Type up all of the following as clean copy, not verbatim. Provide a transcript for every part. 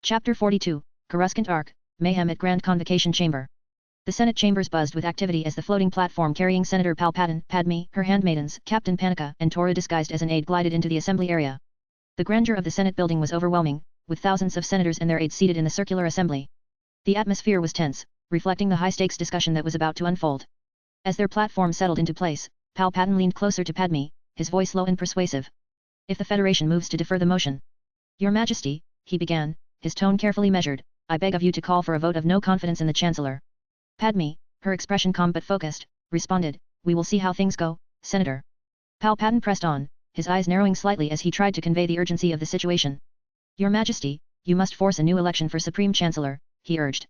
Chapter 42, Coruscant Arc, Mayhem at Grand Convocation Chamber. The Senate chambers buzzed with activity as the floating platform carrying Senator Palpatine, Padme, her handmaidens, Captain Panika and Toru disguised as an aide glided into the assembly area. The grandeur of the Senate building was overwhelming, with thousands of senators and their aides seated in the circular assembly. The atmosphere was tense, reflecting the high-stakes discussion that was about to unfold. As their platform settled into place, Palpatine leaned closer to Padme, his voice low and persuasive. "If the Federation moves to defer the motion." "Your Majesty," he began, his tone carefully measured, "I beg of you to call for a vote of no confidence in the Chancellor." Padme, her expression calm but focused, responded, "We will see how things go, Senator." Palpatine pressed on, his eyes narrowing slightly as he tried to convey the urgency of the situation. "Your Majesty, you must force a new election for Supreme Chancellor," he urged.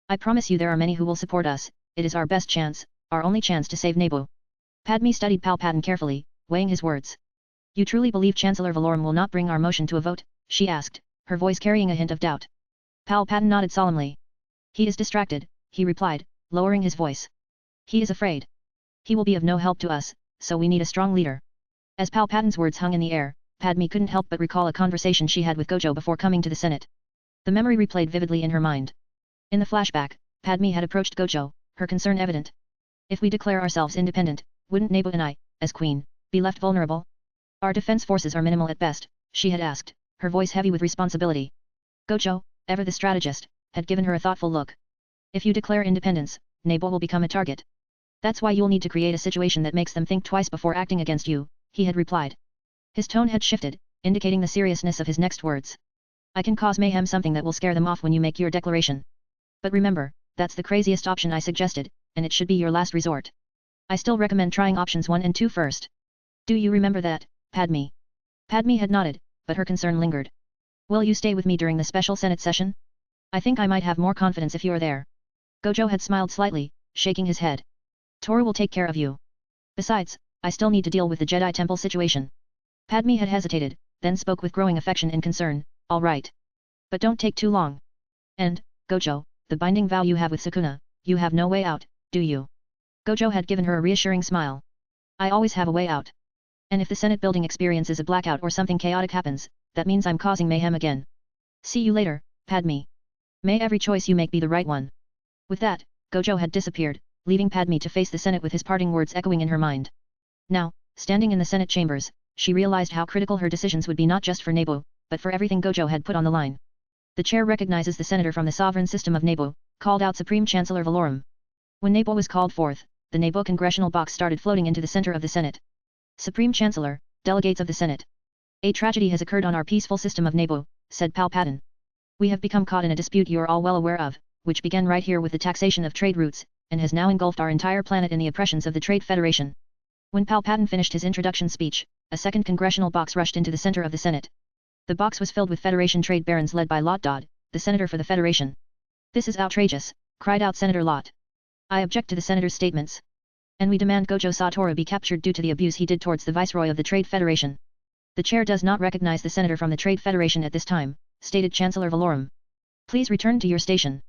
"I promise you there are many who will support us, it is our best chance, our only chance to save Naboo." Padme studied Palpatine carefully, weighing his words. "You truly believe Chancellor Valorum will not bring our motion to a vote?" she asked, her voice carrying a hint of doubt. Palpatine nodded solemnly. "He is distracted," he replied, lowering his voice. "He is afraid. He will be of no help to us, so we need a strong leader." As Palpatine's words hung in the air, Padme couldn't help but recall a conversation she had with Gojo before coming to the Senate. The memory replayed vividly in her mind. In the flashback, Padme had approached Gojo, her concern evident. "If we declare ourselves independent, wouldn't Naboo and I, as queen, be left vulnerable? Our defense forces are minimal at best," she had asked, her voice heavy with responsibility. Gojo, ever the strategist, had given her a thoughtful look. "If you declare independence, Naboo will become a target. That's why you'll need to create a situation that makes them think twice before acting against you," he had replied. His tone had shifted, indicating the seriousness of his next words. "I can cause mayhem, something that will scare them off when you make your declaration. But remember, that's the craziest option I suggested, and it should be your last resort. I still recommend trying options 1 and 2 first. Do you remember that, Padme?" Padme had nodded, but her concern lingered. "Will you stay with me during the special Senate session? I think I might have more confidence if you're there." Gojo had smiled slightly, shaking his head. "Toru will take care of you. Besides, I still need to deal with the Jedi Temple situation." Padme had hesitated, then spoke with growing affection and concern, "All right. But don't take too long. And, Gojo, the binding vow you have with Sukuna, you have no way out, do you?" Gojo had given her a reassuring smile. "I always have a way out. And if the Senate building experiences a blackout or something chaotic happens, that means I'm causing mayhem again. See you later, Padme. May every choice you make be the right one." With that, Gojo had disappeared, leaving Padme to face the Senate with his parting words echoing in her mind. Now, standing in the Senate chambers, she realized how critical her decisions would be not just for Naboo, but for everything Gojo had put on the line. The chair recognizes the senator from the sovereign system of Naboo, called out Supreme Chancellor Valorum. When Naboo was called forth, the Naboo congressional box started floating into the center of the Senate. "Supreme Chancellor, delegates of the Senate. A tragedy has occurred on our peaceful system of Naboo," said Palpatine. "We have become caught in a dispute you are all well aware of, which began right here with the taxation of trade routes, and has now engulfed our entire planet in the oppressions of the Trade Federation." When Palpatine finished his introduction speech, a second congressional box rushed into the center of the Senate. The box was filled with Federation trade barons led by Lot Dodd, the senator for the Federation. "This is outrageous," cried out Senator Lot. "I object to the senator's statements. And we demand Gojo Satoru be captured due to the abuse he did towards the Viceroy of the Trade Federation." "The chair does not recognize the senator from the Trade Federation at this time," stated Chancellor Valorum. "Please return to your station."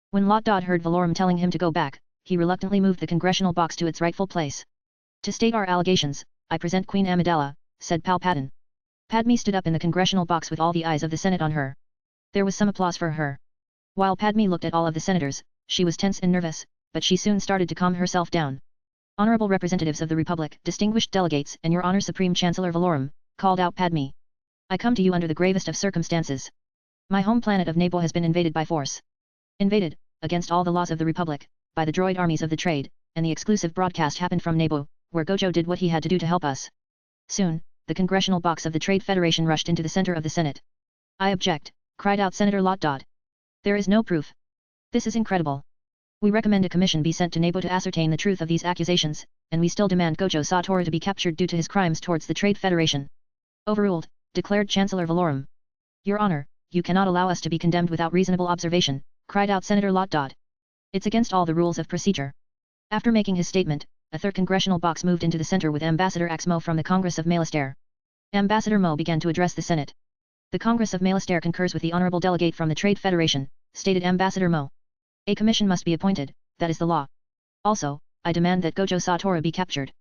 When Lot Dodd heard Valorum telling him to go back, he reluctantly moved the congressional box to its rightful place. "To state our allegations, I present Queen Amidala," said Palpatine. Padme stood up in the congressional box with all the eyes of the Senate on her. There was some applause for her. While Padme looked at all of the senators, she was tense and nervous, but she soon started to calm herself down. "Honorable representatives of the Republic, distinguished delegates and Your Honor Supreme Chancellor Valorum," called out Padme. "I come to you under the gravest of circumstances. My home planet of Naboo has been invaded by force. Invaded, against all the laws of the Republic, by the droid armies of the trade, and the exclusive broadcast happened from Naboo, where Gojo did what he had to do to help us." Soon, the congressional box of the Trade Federation rushed into the center of the Senate. "I object," cried out Senator Lot Dodd. "There is no proof. This is incredible. We recommend a commission be sent to Naboo to ascertain the truth of these accusations, and we still demand Gojo Satoru to be captured due to his crimes towards the Trade Federation." "Overruled," declared Chancellor Valorum. "Your Honor, you cannot allow us to be condemned without reasonable observation," cried out Senator Lot Dodd. "It's against all the rules of procedure." After making his statement, a third congressional box moved into the center with Ambassador Axmo from the Congress of Malastare. Ambassador Mo began to address the Senate. "The Congress of Malastare concurs with the Honorable Delegate from the Trade Federation," stated Ambassador Mo. "A commission must be appointed, that is the law. Also, I demand that Gojo Satoru be captured.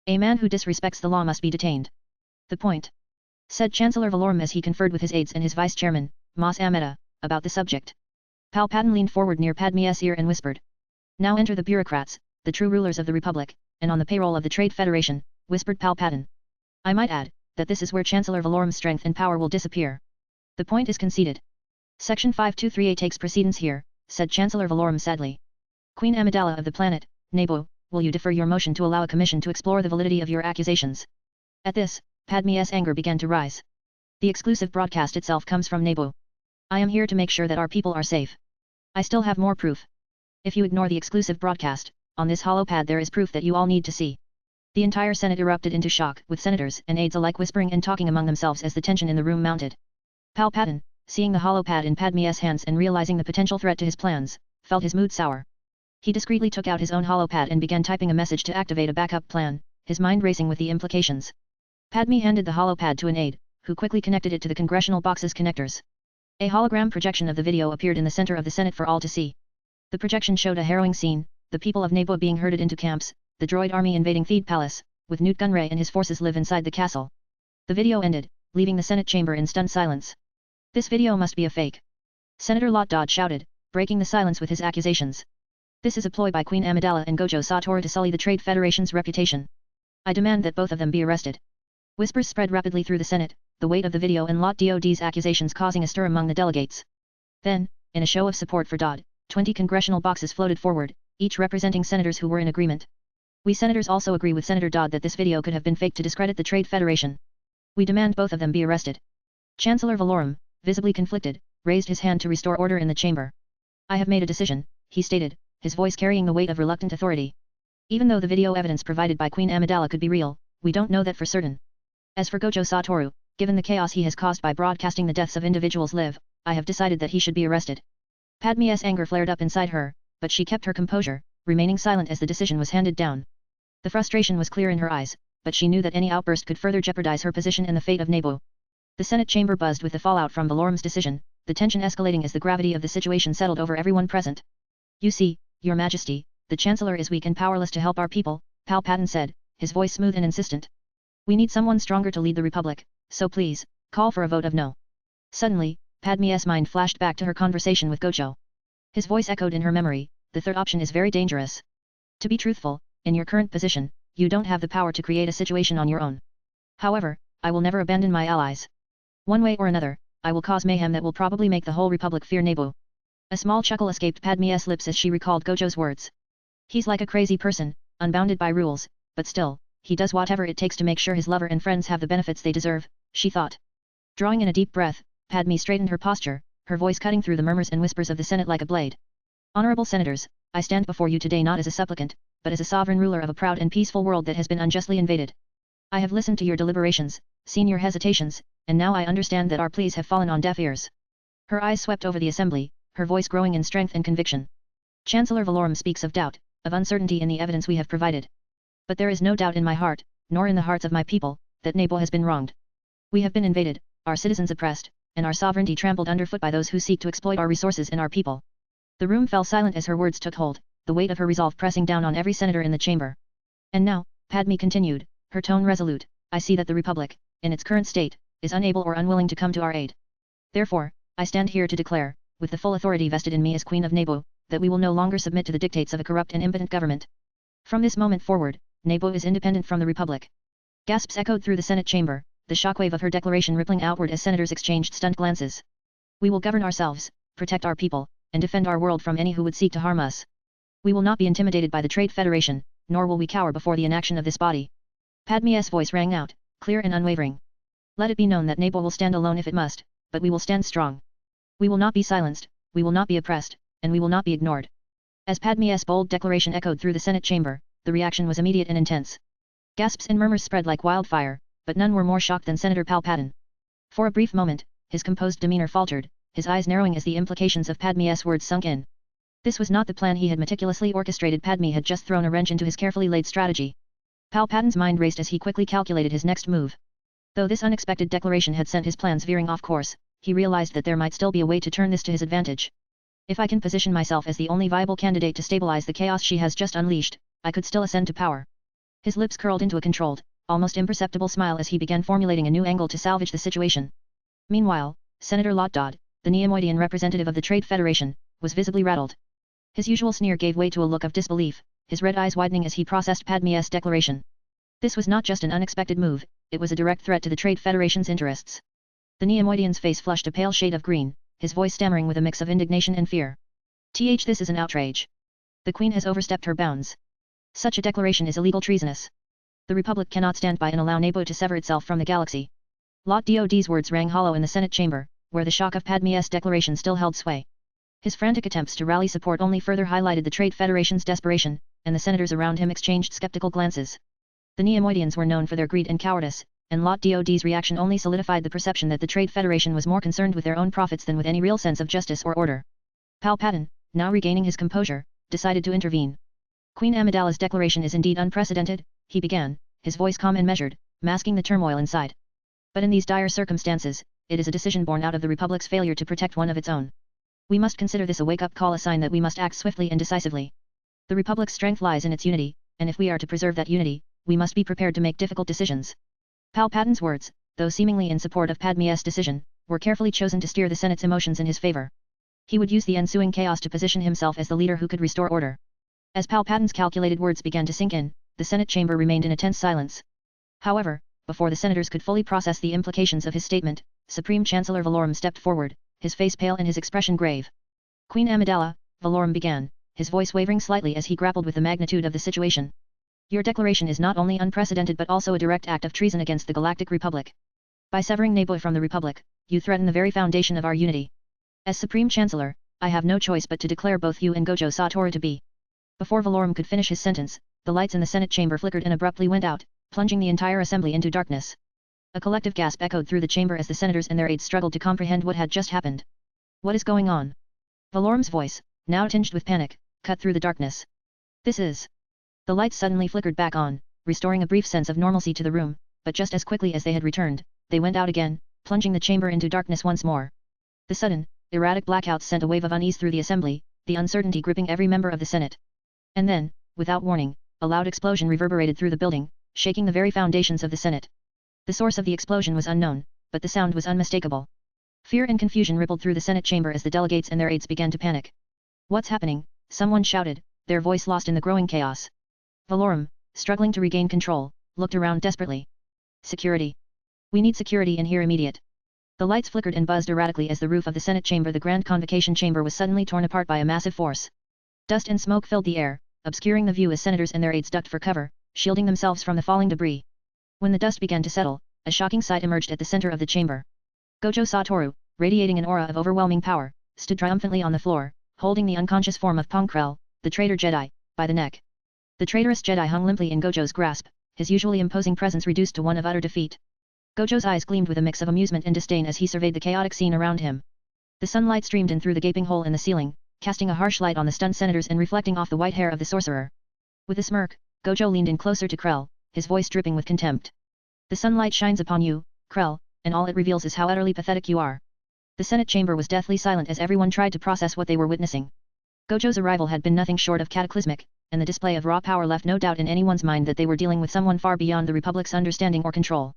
A man who disrespects the law must be detained." "The point," said Chancellor Valorum as he conferred with his aides and his vice-chairman, Mas Ameda, about the subject. Palpatine leaned forward near Padme's ear and whispered. Now enter the bureaucrats, the true rulers of the Republic, and on the payroll of the Trade Federation, whispered Palpatine. I might add, that this is where Chancellor Valorum's strength and power will disappear. The point is conceded. Section 5238 takes precedence here, said Chancellor Valorum sadly. Queen Amidala of the planet, Naboo, will you defer your motion to allow a commission to explore the validity of your accusations? At this, Padme's anger began to rise. The exclusive broadcast itself comes from Naboo. I am here to make sure that our people are safe. I still have more proof. If you ignore the exclusive broadcast, on this holopad there is proof that you all need to see. The entire Senate erupted into shock, with senators and aides alike whispering and talking among themselves as the tension in the room mounted. Palpatine, seeing the holopad in Padme's hands and realizing the potential threat to his plans, felt his mood sour. He discreetly took out his own holopad and began typing a message to activate a backup plan, his mind racing with the implications. Padme handed the holopad to an aide, who quickly connected it to the congressional box's connectors. A hologram projection of the video appeared in the center of the Senate for all to see. The projection showed a harrowing scene, the people of Naboo being herded into camps, the droid army invading Theed Palace, with Newt Gunray and his forces live inside the castle. The video ended, leaving the Senate chamber in stunned silence. This video must be a fake. Senator Lot Dodd shouted, breaking the silence with his accusations. This is a ploy by Queen Amidala and Gojo Satoru to sully the Trade Federation's reputation. I demand that both of them be arrested. Whispers spread rapidly through the Senate, the weight of the video and Lot Dodd's accusations causing a stir among the delegates. Then, in a show of support for Dodd, 20 congressional boxes floated forward, each representing senators who were in agreement. We senators also agree with Senator Dodd that this video could have been faked to discredit the Trade Federation. We demand both of them be arrested. Chancellor Valorum, visibly conflicted, raised his hand to restore order in the chamber. I have made a decision, he stated, his voice carrying the weight of reluctant authority. Even though the video evidence provided by Queen Amidala could be real, we don't know that for certain. As for Gojo Satoru, given the chaos he has caused by broadcasting the deaths of individuals live, I have decided that he should be arrested. Padme's anger flared up inside her, but she kept her composure, remaining silent as the decision was handed down. The frustration was clear in her eyes, but she knew that any outburst could further jeopardize her position and the fate of Naboo. The Senate chamber buzzed with the fallout from Valorum's decision, the tension escalating as the gravity of the situation settled over everyone present. You see, Your Majesty, the Chancellor is weak and powerless to help our people, Palpatine said, his voice smooth and insistent. We need someone stronger to lead the Republic, so please, call for a vote of no. Suddenly, Padme's mind flashed back to her conversation with Gojo. His voice echoed in her memory, the third option is very dangerous. To be truthful, in your current position, you don't have the power to create a situation on your own. However, I will never abandon my allies. One way or another, I will cause mayhem that will probably make the whole Republic fear Naboo. A small chuckle escaped Padme's lips as she recalled Gojo's words. He's like a crazy person, unbounded by rules, but still, he does whatever it takes to make sure his lover and friends have the benefits they deserve, she thought. Drawing in a deep breath, Padme straightened her posture, her voice cutting through the murmurs and whispers of the Senate like a blade. Honorable Senators, I stand before you today not as a supplicant, but as a sovereign ruler of a proud and peaceful world that has been unjustly invaded. I have listened to your deliberations, seen your hesitations, and now I understand that our pleas have fallen on deaf ears. Her eyes swept over the assembly, her voice growing in strength and conviction. Chancellor Valorum speaks of doubt, of uncertainty in the evidence we have provided. But there is no doubt in my heart, nor in the hearts of my people, that Naboo has been wronged. We have been invaded, our citizens oppressed, and our sovereignty trampled underfoot by those who seek to exploit our resources and our people. The room fell silent as her words took hold, the weight of her resolve pressing down on every senator in the chamber. And now, Padme continued, her tone resolute, I see that the Republic, in its current state, is unable or unwilling to come to our aid. Therefore, I stand here to declare, with the full authority vested in me as Queen of Naboo, that we will no longer submit to the dictates of a corrupt and impotent government. From this moment forward, Naboo is independent from the Republic. Gasps echoed through the Senate chamber, the shockwave of her declaration rippling outward as senators exchanged stunned glances. We will govern ourselves, protect our people, and defend our world from any who would seek to harm us. We will not be intimidated by the Trade Federation, nor will we cower before the inaction of this body. Padme's voice rang out, clear and unwavering. Let it be known that Naboo will stand alone if it must, but we will stand strong. We will not be silenced, we will not be oppressed, and we will not be ignored. As Padme's bold declaration echoed through the Senate chamber, the reaction was immediate and intense. Gasps and murmurs spread like wildfire, but none were more shocked than Senator Palpatine. For a brief moment, his composed demeanor faltered, his eyes narrowing as the implications of Padme's words sunk in. This was not the plan he had meticulously orchestrated. Padme had just thrown a wrench into his carefully laid strategy. Palpatine's mind raced as he quickly calculated his next move. Though this unexpected declaration had sent his plans veering off course, he realized that there might still be a way to turn this to his advantage. If I can position myself as the only viable candidate to stabilize the chaos she has just unleashed, I could still ascend to power. His lips curled into a controlled, almost imperceptible smile as he began formulating a new angle to salvage the situation. Meanwhile, Senator Lot Dodd, the Neimoidian representative of the Trade Federation, was visibly rattled. His usual sneer gave way to a look of disbelief, his red eyes widening as he processed Padme's declaration. This was not just an unexpected move, it was a direct threat to the Trade Federation's interests. The Neimoidian's face flushed a pale shade of green, his voice stammering with a mix of indignation and fear. This is an outrage. The Queen has overstepped her bounds. Such a declaration is illegal treasonous. The Republic cannot stand by and allow Nebo to sever itself from the galaxy. Lot Dod's words rang hollow in the Senate chamber, where the shock of Padme's declaration still held sway. His frantic attempts to rally support only further highlighted the Trade Federation's desperation, and the senators around him exchanged skeptical glances. The Neimoidians were known for their greed and cowardice, and Lot Dod's reaction only solidified the perception that the Trade Federation was more concerned with their own profits than with any real sense of justice or order. Palpatine, now regaining his composure, decided to intervene. Queen Amidala's declaration is indeed unprecedented, he began, his voice calm and measured, masking the turmoil inside. But in these dire circumstances, it is a decision born out of the Republic's failure to protect one of its own. We must consider this a wake-up call, a sign that we must act swiftly and decisively. The Republic's strength lies in its unity, and if we are to preserve that unity, we must be prepared to make difficult decisions. Palpatine's words, though seemingly in support of Padme's decision, were carefully chosen to steer the Senate's emotions in his favor. He would use the ensuing chaos to position himself as the leader who could restore order. As Palpatine's calculated words began to sink in, the Senate chamber remained in a tense silence. However, before the senators could fully process the implications of his statement, Supreme Chancellor Valorum stepped forward, his face pale and his expression grave. Queen Amidala, Valorum began, his voice wavering slightly as he grappled with the magnitude of the situation. Your declaration is not only unprecedented but also a direct act of treason against the Galactic Republic. By severing Nebo from the Republic, you threaten the very foundation of our unity. As Supreme Chancellor, I have no choice but to declare both you and Gojo Satoru to be. Before Valorum could finish his sentence, the lights in the Senate chamber flickered and abruptly went out, plunging the entire assembly into darkness. A collective gasp echoed through the chamber as the senators and their aides struggled to comprehend what had just happened. What is going on? Valorum's voice, now tinged with panic, cut through the darkness. This is... The lights suddenly flickered back on, restoring a brief sense of normalcy to the room, but just as quickly as they had returned, they went out again, plunging the chamber into darkness once more. The sudden, erratic blackouts sent a wave of unease through the assembly, the uncertainty gripping every member of the Senate. And then, without warning, a loud explosion reverberated through the building, shaking the very foundations of the Senate. The source of the explosion was unknown, but the sound was unmistakable. Fear and confusion rippled through the Senate chamber as the delegates and their aides began to panic. What's happening? Someone shouted, their voice lost in the growing chaos. Valorum, struggling to regain control, looked around desperately. Security. We need security in here immediate. The lights flickered and buzzed erratically as the roof of the Senate chamber, the Grand Convocation chamber, was suddenly torn apart by a massive force. Dust and smoke filled the air, obscuring the view as senators and their aides ducked for cover, shielding themselves from the falling debris. When the dust began to settle, a shocking sight emerged at the center of the chamber. Gojo Satoru, radiating an aura of overwhelming power, stood triumphantly on the floor, holding the unconscious form of Ponkrell, the traitor Jedi, by the neck. The traitorous Jedi hung limply in Gojo's grasp, his usually imposing presence reduced to one of utter defeat. Gojo's eyes gleamed with a mix of amusement and disdain as he surveyed the chaotic scene around him. The sunlight streamed in through the gaping hole in the ceiling, casting a harsh light on the stunned senators and reflecting off the white hair of the sorcerer. With a smirk, Gojo leaned in closer to Krell, his voice dripping with contempt. The sunlight shines upon you, Krell, and all it reveals is how utterly pathetic you are. The Senate chamber was deathly silent as everyone tried to process what they were witnessing. Gojo's arrival had been nothing short of cataclysmic, and the display of raw power left no doubt in anyone's mind that they were dealing with someone far beyond the Republic's understanding or control.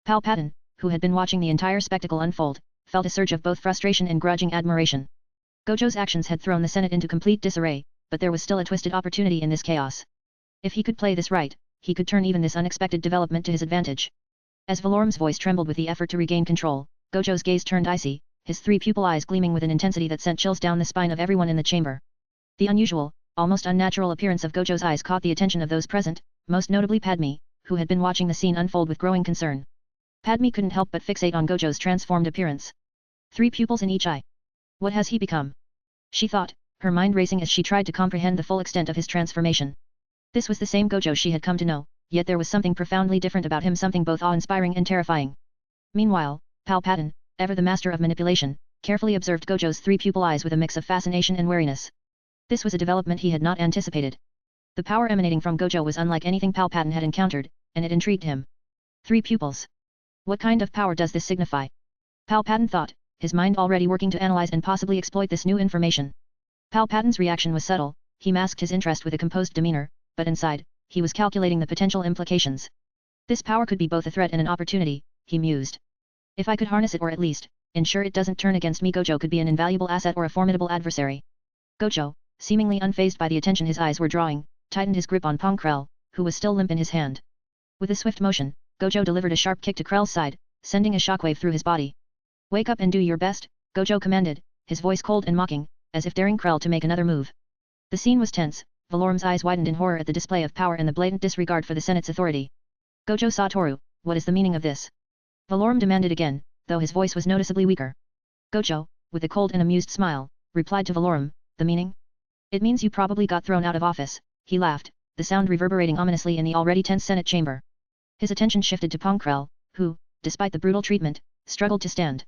Palpatine, who had been watching the entire spectacle unfold, felt a surge of both frustration and grudging admiration. Gojo's actions had thrown the Senate into complete disarray, but there was still a twisted opportunity in this chaos. If he could play this right, he could turn even this unexpected development to his advantage. As Valorum's voice trembled with the effort to regain control, Gojo's gaze turned icy, his three pupil eyes gleaming with an intensity that sent chills down the spine of everyone in the chamber. The unusual, almost unnatural appearance of Gojo's eyes caught the attention of those present, most notably Padme, who had been watching the scene unfold with growing concern. Padme couldn't help but fixate on Gojo's transformed appearance. 3 pupils in each eye. What has he become? She thought, her mind racing as she tried to comprehend the full extent of his transformation. This was the same Gojo she had come to know, yet there was something profoundly different about him, something both awe-inspiring and terrifying. Meanwhile, Palpatine, ever the master of manipulation, carefully observed Gojo's 3 pupil eyes with a mix of fascination and wariness. This was a development he had not anticipated. The power emanating from Gojo was unlike anything Palpatine had encountered, and it intrigued him. 3 pupils. What kind of power does this signify? Palpatine thought, his mind already working to analyze and possibly exploit this new information. Palpatine's reaction was subtle, he masked his interest with a composed demeanor, but inside, he was calculating the potential implications. This power could be both a threat and an opportunity, he mused. If I could harness it, or at least, ensure it doesn't turn against me. Gojo could be an invaluable asset or a formidable adversary. Gojo, seemingly unfazed by the attention his eyes were drawing, tightened his grip on Pong Krell, who was still limp in his hand. With a swift motion, Gojo delivered a sharp kick to Krell's side, sending a shockwave through his body. Wake up and do your best, Gojo commanded, his voice cold and mocking, as if daring Krell to make another move. The scene was tense, Valorum's eyes widened in horror at the display of power and the blatant disregard for the Senate's authority. Gojo Satoru, what is the meaning of this? Valorum demanded again, though his voice was noticeably weaker. Gojo, with a cold and amused smile, replied to Valorum, the meaning? It means you probably got thrown out of office, he laughed, the sound reverberating ominously in the already tense Senate chamber. His attention shifted to Pong Krell, who, despite the brutal treatment, struggled to stand.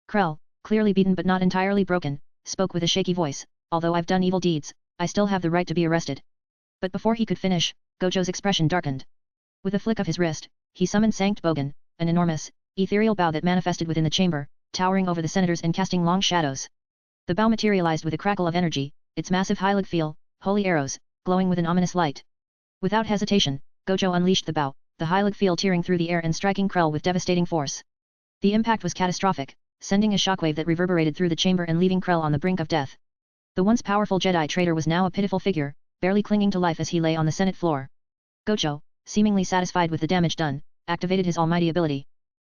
Krell, clearly beaten but not entirely broken, spoke with a shaky voice, although I've done evil deeds, I still have the right to be arrested. But before he could finish, Gojo's expression darkened. With a flick of his wrist, he summoned Sanct Bogan, an enormous, ethereal bow that manifested within the chamber, towering over the senators and casting long shadows. The bow materialized with a crackle of energy, its massive Hylic feel, holy arrows, glowing with an ominous light. Without hesitation, Gojo unleashed the bow, the Hylic feel tearing through the air and striking Krell with devastating force. The impact was catastrophic, sending a shockwave that reverberated through the chamber and leaving Krell on the brink of death. The once powerful Jedi traitor was now a pitiful figure, barely clinging to life as he lay on the Senate floor. Gojo, seemingly satisfied with the damage done, activated his almighty ability.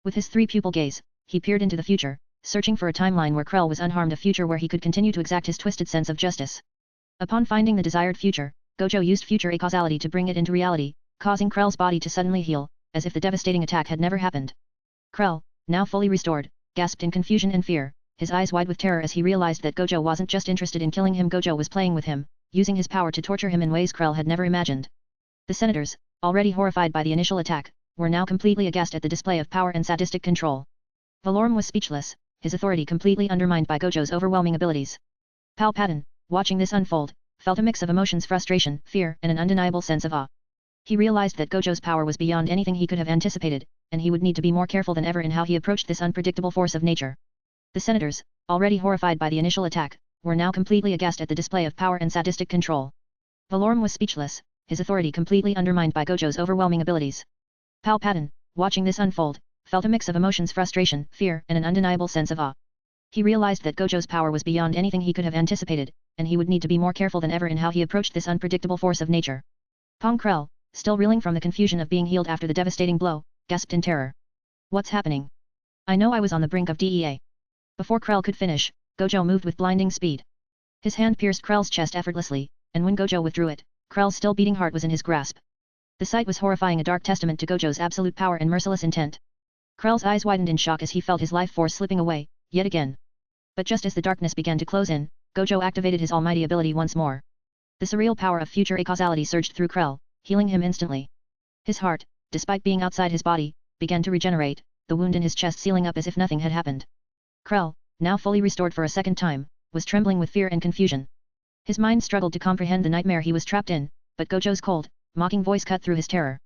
With his three-pupil gaze, he peered into the future, searching for a timeline where Krell was unharmed, a future where he could continue to exact his twisted sense of justice. Upon finding the desired future, Gojo used future causality to bring it into reality, causing Krell's body to suddenly heal, as if the devastating attack had never happened. Krell, now fully restored, gasped in confusion and fear, his eyes wide with terror as he realized that Gojo wasn't just interested in killing him. Gojo was playing with him, using his power to torture him in ways Krell had never imagined. The senators, already horrified by the initial attack, were now completely aghast at the display of power and sadistic control. Valorum was speechless, his authority completely undermined by Gojo's overwhelming abilities. Palpatine, watching this unfold, felt a mix of emotions: frustration, fear, and an undeniable sense of awe. He realized that Gojo's power was beyond anything he could have anticipated, and he would need to be more careful than ever in how he approached this unpredictable force of nature. The senators, already horrified by the initial attack, were now completely aghast at the display of power and sadistic control. Valorum was speechless, his authority completely undermined by Gojo's overwhelming abilities. Palpatine, watching this unfold, felt a mix of emotions: frustration, fear, and an undeniable sense of awe. He realized that Gojo's power was beyond anything he could have anticipated, and he would need to be more careful than ever in how he approached this unpredictable force of nature. Pong Krell, still reeling from the confusion of being healed after the devastating blow, gasped in terror. What's happening? I know I was on the brink of DEA. Before Krell could finish, Gojo moved with blinding speed. His hand pierced Krell's chest effortlessly, and when Gojo withdrew it, Krell's still beating heart was in his grasp. The sight was horrifying, a dark testament to Gojo's absolute power and merciless intent. Krell's eyes widened in shock as he felt his life force slipping away, yet again. But just as the darkness began to close in, Gojo activated his almighty ability once more. The surreal power of future causality surged through Krell, healing him instantly. His heart, despite being outside his body, began to regenerate, the wound in his chest sealing up as if nothing had happened. Krell, now fully restored for a second time, was trembling with fear and confusion. His mind struggled to comprehend the nightmare he was trapped in, but Gojo's cold, mocking voice cut through his terror.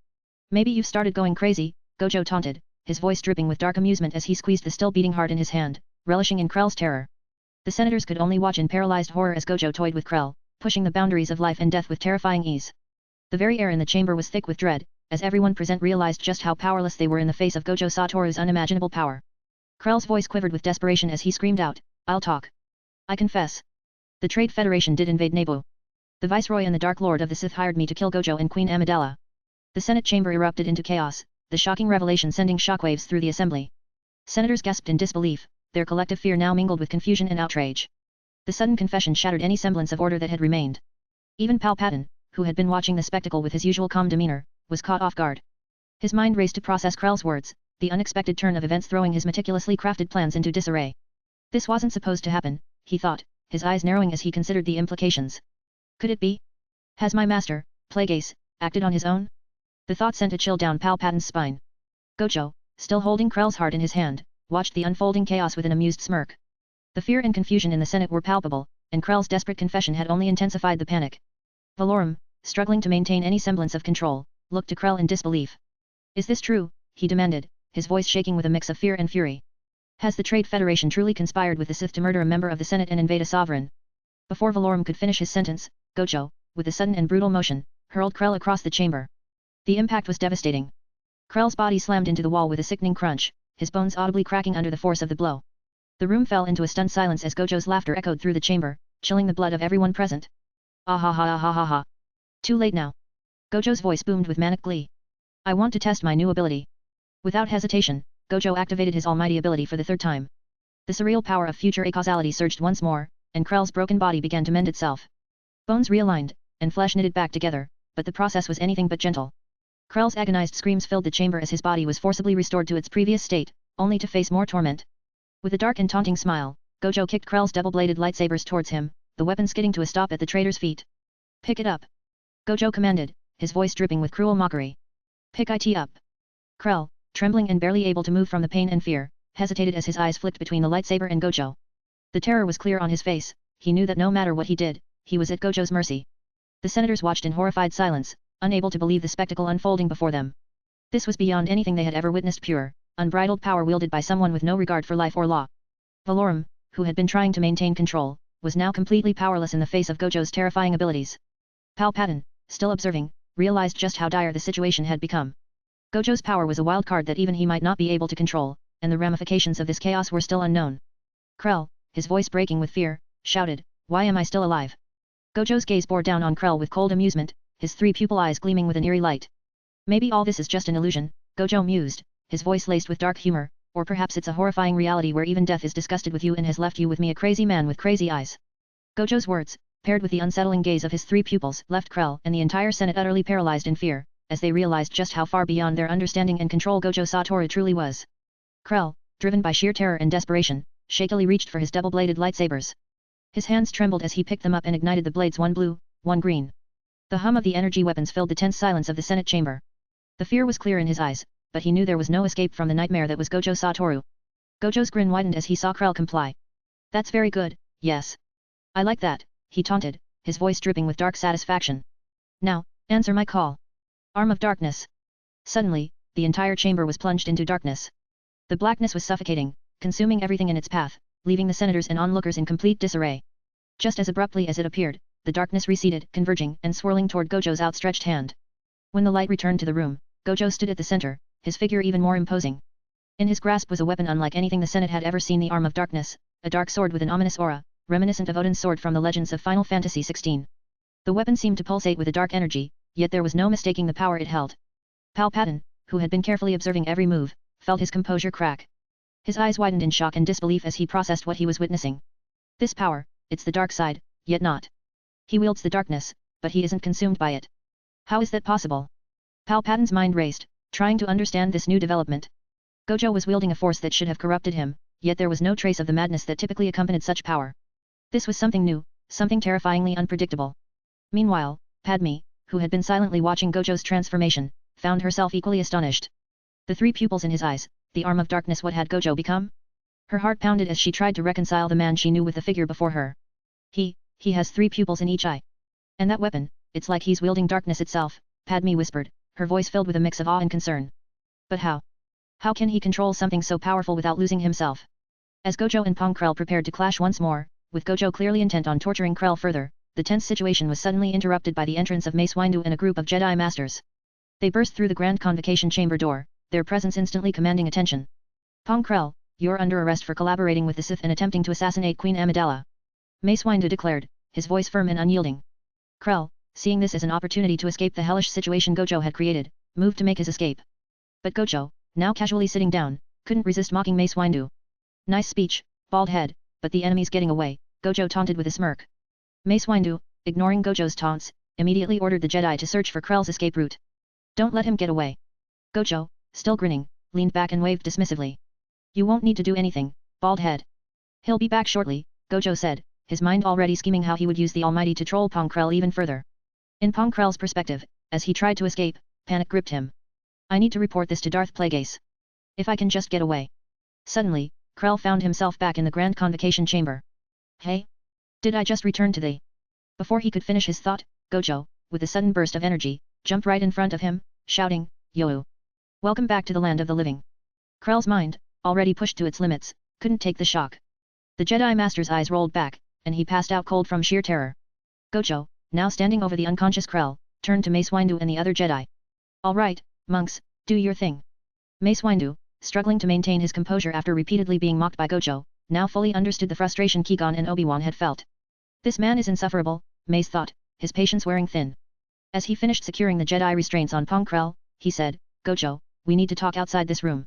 Maybe you've started going crazy, Gojo taunted, his voice dripping with dark amusement as he squeezed the still beating heart in his hand, relishing in Krell's terror. The senators could only watch in paralyzed horror as Gojo toyed with Krell, pushing the boundaries of life and death with terrifying ease. The very air in the chamber was thick with dread, as everyone present realized just how powerless they were in the face of Gojo Satoru's unimaginable power. Krell's voice quivered with desperation as he screamed out, I'll talk. I confess. The Trade Federation did invade Naboo. The Viceroy and the Dark Lord of the Sith hired me to kill Gojo and Queen Amidala. The Senate chamber erupted into chaos, the shocking revelation sending shockwaves through the assembly. Senators gasped in disbelief, their collective fear now mingled with confusion and outrage. The sudden confession shattered any semblance of order that had remained. Even Palpatine, who had been watching the spectacle with his usual calm demeanor, was caught off guard. His mind raced to process Krell's words, the unexpected turn of events throwing his meticulously crafted plans into disarray. This wasn't supposed to happen, he thought, his eyes narrowing as he considered the implications. Could it be? Has my master, Plagueis, acted on his own? The thought sent a chill down Palpatine's spine. Gojo, still holding Krell's heart in his hand, watched the unfolding chaos with an amused smirk. The fear and confusion in the Senate were palpable, and Krell's desperate confession had only intensified the panic. Valorum, struggling to maintain any semblance of control, looked to Krell in disbelief. Is this true? He demanded, his voice shaking with a mix of fear and fury. Has the Trade Federation truly conspired with the Sith to murder a member of the Senate and invade a sovereign? Before Valorum could finish his sentence, Gojo, with a sudden and brutal motion, hurled Krell across the chamber. The impact was devastating. Krell's body slammed into the wall with a sickening crunch, his bones audibly cracking under the force of the blow. The room fell into a stunned silence as Gojo's laughter echoed through the chamber, chilling the blood of everyone present. Ah ha ha ha ha ha. Too late now. Gojo's voice boomed with manic glee. I want to test my new ability. Without hesitation, Gojo activated his almighty ability for the third time. The surreal power of future acausality surged once more, and Krell's broken body began to mend itself. Bones realigned, and flesh knitted back together, but the process was anything but gentle. Krell's agonized screams filled the chamber as his body was forcibly restored to its previous state, only to face more torment. With a dark and taunting smile, Gojo kicked Krell's double-bladed lightsabers towards him, the weapon skidding to a stop at the traitor's feet. Pick it up. Gojo commanded, his voice dripping with cruel mockery. Pick it up. Krell, trembling and barely able to move from the pain and fear, hesitated as his eyes flicked between the lightsaber and Gojo. The terror was clear on his face, he knew that no matter what he did, he was at Gojo's mercy. The senators watched in horrified silence, unable to believe the spectacle unfolding before them. This was beyond anything they had ever witnessed, pure, unbridled power wielded by someone with no regard for life or law. Valorum, who had been trying to maintain control, was now completely powerless in the face of Gojo's terrifying abilities. Palpatine, still observing, realized just how dire the situation had become. Gojo's power was a wild card that even he might not be able to control, and the ramifications of this chaos were still unknown. Krell, his voice breaking with fear, shouted, "Why am I still alive?" Gojo's gaze bore down on Krell with cold amusement, his three pupil eyes gleaming with an eerie light. Maybe all this is just an illusion, Gojo mused, his voice laced with dark humor, or perhaps it's a horrifying reality where even death is disgusted with you and has left you with me, a crazy man with crazy eyes. Gojo's words, paired with the unsettling gaze of his three pupils, left Krell and the entire Senate utterly paralyzed in fear, as they realized just how far beyond their understanding and control Gojo Satoru truly was. Krell, driven by sheer terror and desperation, shakily reached for his double-bladed lightsabers. His hands trembled as he picked them up and ignited the blades, one blue, one green. The hum of the energy weapons filled the tense silence of the Senate chamber. The fear was clear in his eyes, but he knew there was no escape from the nightmare that was Gojo Satoru. Gojo's grin widened as he saw Krell comply. That's very good, yes. I like that, he taunted, his voice dripping with dark satisfaction. Now, answer my call. Arm of Darkness. Suddenly, the entire chamber was plunged into darkness. The blackness was suffocating, consuming everything in its path, leaving the senators and onlookers in complete disarray. Just as abruptly as it appeared, the darkness receded, converging and swirling toward Gojo's outstretched hand. When the light returned to the room, Gojo stood at the center, his figure even more imposing. In his grasp was a weapon unlike anything the Senate had ever seen, the Arm of Darkness, a dark sword with an ominous aura, reminiscent of Odin's sword from the legends of Final Fantasy XVI. The weapon seemed to pulsate with a dark energy, yet there was no mistaking the power it held. Palpatine, who had been carefully observing every move, felt his composure crack. His eyes widened in shock and disbelief as he processed what he was witnessing. This power, it's the dark side, yet not. He wields the darkness, but he isn't consumed by it. How is that possible? Palpatine's mind raced, trying to understand this new development. Gojo was wielding a force that should have corrupted him, yet there was no trace of the madness that typically accompanied such power. This was something new, something terrifyingly unpredictable. Meanwhile, Padme, who had been silently watching Gojo's transformation, found herself equally astonished. The three pupils in his eyes, the Arm of Darkness, what had Gojo become? Her heart pounded as she tried to reconcile the man she knew with the figure before her. He has three pupils in each eye. And that weapon, it's like he's wielding darkness itself, Padme whispered, her voice filled with a mix of awe and concern. But how? How can he control something so powerful without losing himself? As Gojo and Pong Krell prepared to clash once more, with Gojo clearly intent on torturing Krell further, the tense situation was suddenly interrupted by the entrance of Mace Windu and a group of Jedi Masters. They burst through the Grand Convocation Chamber door, their presence instantly commanding attention. Pong Krell, you're under arrest for collaborating with the Sith and attempting to assassinate Queen Amidala. Mace Windu declared, his voice firm and unyielding. Krell, seeing this as an opportunity to escape the hellish situation Gojo had created, moved to make his escape. But Gojo, now casually sitting down, couldn't resist mocking Mace Windu. Nice speech, bald head, but the enemy's getting away, Gojo taunted with a smirk. Mace Windu, ignoring Gojo's taunts, immediately ordered the Jedi to search for Krell's escape route. Don't let him get away. Gojo, still grinning, leaned back and waved dismissively. You won't need to do anything, bald head. He'll be back shortly, Gojo said, his mind already scheming how he would use the Almighty to troll Pong Krell even further. In Pong Krell's perspective, as he tried to escape, panic gripped him. I need to report this to Darth Plagueis. If I can just get away. Suddenly, Krell found himself back in the Grand Convocation Chamber. Hey? Did I just return to the... Before he could finish his thought, Gojo, with a sudden burst of energy, jumped right in front of him, shouting, Yo! Welcome back to the land of the living. Krell's mind, already pushed to its limits, couldn't take the shock. The Jedi Master's eyes rolled back, and he passed out cold from sheer terror. Gojo, now standing over the unconscious Krell, turned to Mace Windu and the other Jedi. All right, monks, do your thing. Mace Windu, struggling to maintain his composure after repeatedly being mocked by Gojo, now fully understood the frustration Qui-Gon and Obi-Wan had felt. This man is insufferable, Mace thought, his patience wearing thin. As he finished securing the Jedi restraints on Pong Krell, he said, Gojo, we need to talk outside this room.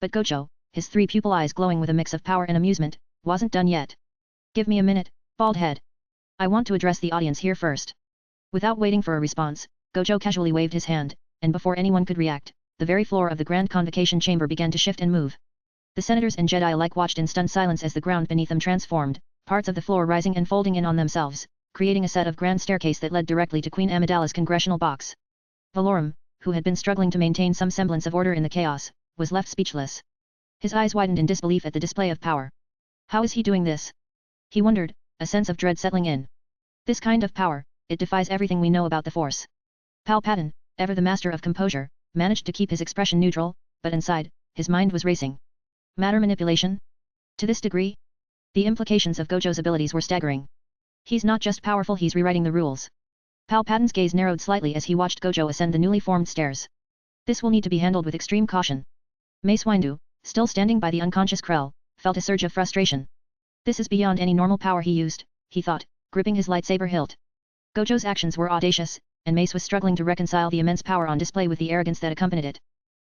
But Gojo, his three pupil eyes glowing with a mix of power and amusement, wasn't done yet. Give me a minute, bald head. I want to address the audience here first. Without waiting for a response, Gojo casually waved his hand, and before anyone could react, the very floor of the Grand Convocation Chamber began to shift and move. The senators and Jedi alike watched in stunned silence as the ground beneath them transformed, parts of the floor rising and folding in on themselves, creating a set of grand staircase that led directly to Queen Amidala's congressional box. Valorum, who had been struggling to maintain some semblance of order in the chaos, was left speechless. His eyes widened in disbelief at the display of power. How is he doing this? He wondered, a sense of dread settling in. This kind of power, it defies everything we know about the Force. Palpatine, ever the master of composure, managed to keep his expression neutral, but inside, his mind was racing. Matter manipulation? To this degree? The implications of Gojo's abilities were staggering. He's not just powerful, he's rewriting the rules. Palpatine's gaze narrowed slightly as he watched Gojo ascend the newly formed stairs. This will need to be handled with extreme caution. Mace Windu, still standing by the unconscious Krell, felt a surge of frustration. This is beyond any normal power he used, he thought, gripping his lightsaber hilt. Gojo's actions were audacious, and Mace was struggling to reconcile the immense power on display with the arrogance that accompanied it.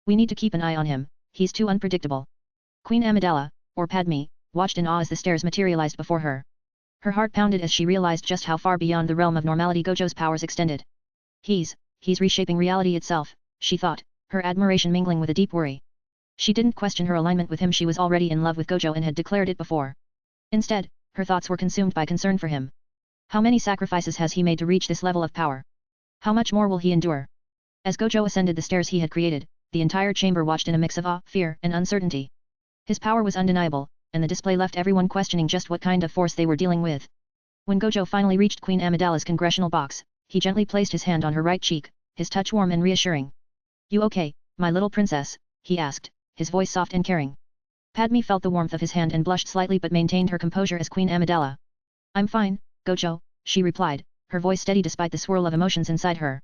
We need to keep an eye on him, he's too unpredictable. Queen Amidala, or Padme, watched in awe as the stairs materialized before her. Her heart pounded as she realized just how far beyond the realm of normality Gojo's powers extended. He's reshaping reality itself, she thought, her admiration mingling with a deep worry. She didn't question her alignment with him, she was already in love with Gojo and had declared it before. Instead, her thoughts were consumed by concern for him. How many sacrifices has he made to reach this level of power? How much more will he endure? As Gojo ascended the stairs he had created, the entire chamber watched in a mix of awe, fear, and uncertainty. His power was undeniable, and the display left everyone questioning just what kind of force they were dealing with. When Gojo finally reached Queen Amidala's congressional box, he gently placed his hand on her right cheek, his touch warm and reassuring. You okay, my little princess? He asked, his voice soft and caring. Padme felt the warmth of his hand and blushed slightly but maintained her composure as Queen Amidala. I'm fine, Gojo, she replied, her voice steady despite the swirl of emotions inside her.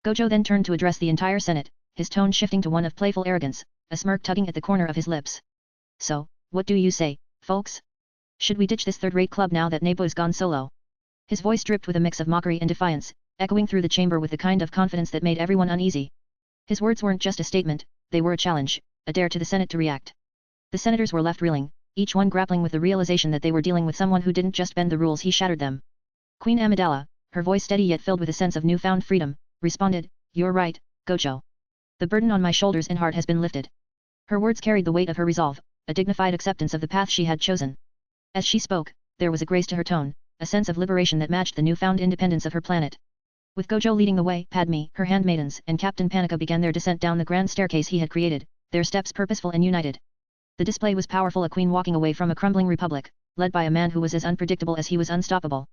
Gojo then turned to address the entire Senate, his tone shifting to one of playful arrogance, a smirk tugging at the corner of his lips. So, what do you say, folks? Should we ditch this third-rate club now that Nepo's gone solo? His voice dripped with a mix of mockery and defiance, echoing through the chamber with the kind of confidence that made everyone uneasy. His words weren't just a statement, they were a challenge, a dare to the Senate to react. The senators were left reeling, each one grappling with the realization that they were dealing with someone who didn't just bend the rules, he shattered them. Queen Amidala, her voice steady yet filled with a sense of newfound freedom, responded, You're right, Gojo. The burden on my shoulders and heart has been lifted. Her words carried the weight of her resolve, a dignified acceptance of the path she had chosen. As she spoke, there was a grace to her tone, a sense of liberation that matched the newfound independence of her planet. With Gojo leading the way, Padme, her handmaidens, and Captain Panika began their descent down the grand staircase he had created, their steps purposeful and united. The display was powerful, a queen walking away from a crumbling republic, led by a man who was as unpredictable as he was unstoppable.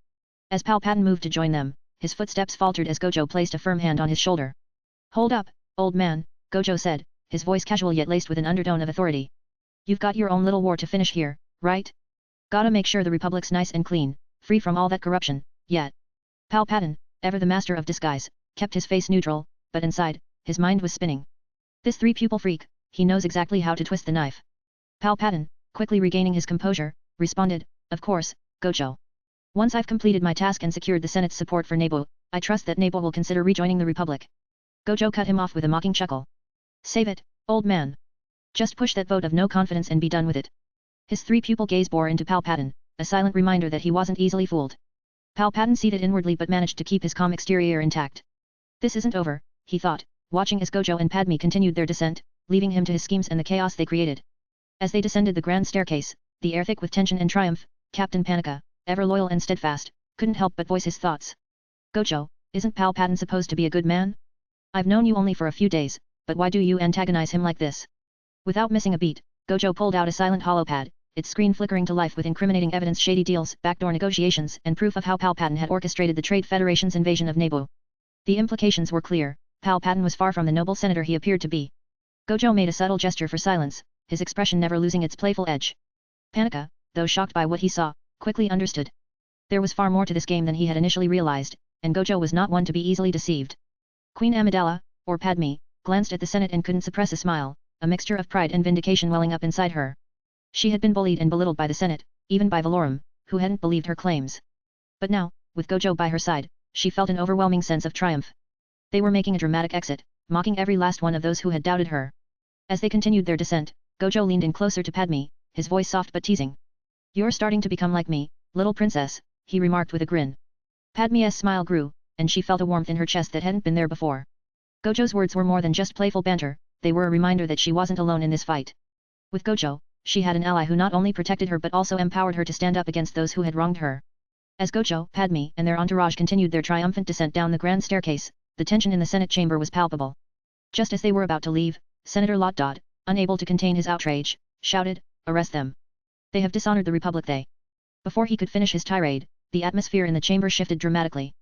As Palpatine moved to join them, his footsteps faltered as Gojo placed a firm hand on his shoulder. Hold up, old man, Gojo said, his voice casual yet laced with an undertone of authority. You've got your own little war to finish here, right? Gotta make sure the Republic's nice and clean, free from all that corruption, yet. Palpatine, ever the master of disguise, kept his face neutral, but inside, his mind was spinning. This three-pupil freak, he knows exactly how to twist the knife. Palpatine, quickly regaining his composure, responded, Of course, Gojo. Once I've completed my task and secured the Senate's support for Nepo, I trust that Nepo will consider rejoining the Republic. Gojo cut him off with a mocking chuckle. Save it, old man. Just push that vote of no confidence and be done with it. His three-pupil gaze bore into Palpatine, a silent reminder that he wasn't easily fooled. Palpatine seethed inwardly but managed to keep his calm exterior intact. This isn't over, he thought, watching as Gojo and Padme continued their descent, leaving him to his schemes and the chaos they created. As they descended the grand staircase, the air thick with tension and triumph, Captain Panika, ever loyal and steadfast, couldn't help but voice his thoughts. Gojo, isn't Palpatine supposed to be a good man? I've known you only for a few days, but why do you antagonize him like this? Without missing a beat, Gojo pulled out a silent holopad, its screen flickering to life with incriminating evidence, shady deals, backdoor negotiations, and proof of how Palpatine had orchestrated the Trade Federation's invasion of Nepo. The implications were clear, Palpatine was far from the noble senator he appeared to be. Gojo made a subtle gesture for silence, his expression never losing its playful edge. Panika, though shocked by what he saw, quickly understood. There was far more to this game than he had initially realized, and Gojo was not one to be easily deceived. Queen Amidala, or Padme, glanced at the Senate and couldn't suppress a smile, a mixture of pride and vindication welling up inside her. She had been bullied and belittled by the Senate, even by Valorum, who hadn't believed her claims. But now, with Gojo by her side, she felt an overwhelming sense of triumph. They were making a dramatic exit, mocking every last one of those who had doubted her. As they continued their descent, Gojo leaned in closer to Padme, his voice soft but teasing. "You're starting to become like me, little princess," he remarked with a grin. Padme's smile grew, and she felt a warmth in her chest that hadn't been there before. Gojo's words were more than just playful banter, they were a reminder that she wasn't alone in this fight. With Gojo, she had an ally who not only protected her but also empowered her to stand up against those who had wronged her. As Gojo, Padme, and their entourage continued their triumphant descent down the grand staircase, the tension in the Senate chamber was palpable. Just as they were about to leave, Senator Lotdod, unable to contain his outrage, shouted, "Arrest them! They have dishonored the Republic." Before he could finish his tirade, the atmosphere in the chamber shifted dramatically.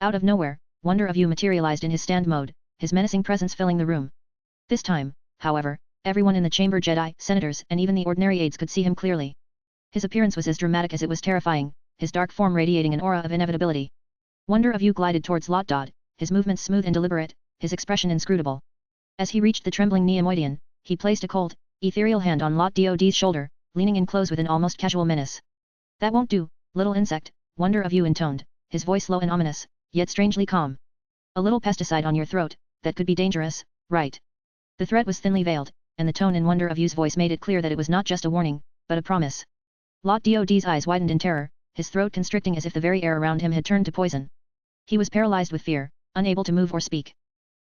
Out of nowhere, Wonder of You materialized in his stand mode, his menacing presence filling the room. This time, however, everyone in the chamber, Jedi, senators, and even the ordinary aides could see him clearly. His appearance was as dramatic as it was terrifying, his dark form radiating an aura of inevitability. Wonder of You glided towards Lotdod, his movements smooth and deliberate, his expression inscrutable. As he reached the trembling Neimoidian, he placed a cold, ethereal hand on Lotdod's shoulder, leaning in close with an almost casual menace. "That won't do, little insect," Wonder of You intoned, his voice low and ominous, yet strangely calm. "A little pesticide on your throat, that could be dangerous, right?" The threat was thinly veiled, and the tone in Wonder of You's voice made it clear that it was not just a warning, but a promise. Lotdod's eyes widened in terror, his throat constricting as if the very air around him had turned to poison. He was paralyzed with fear, unable to move or speak.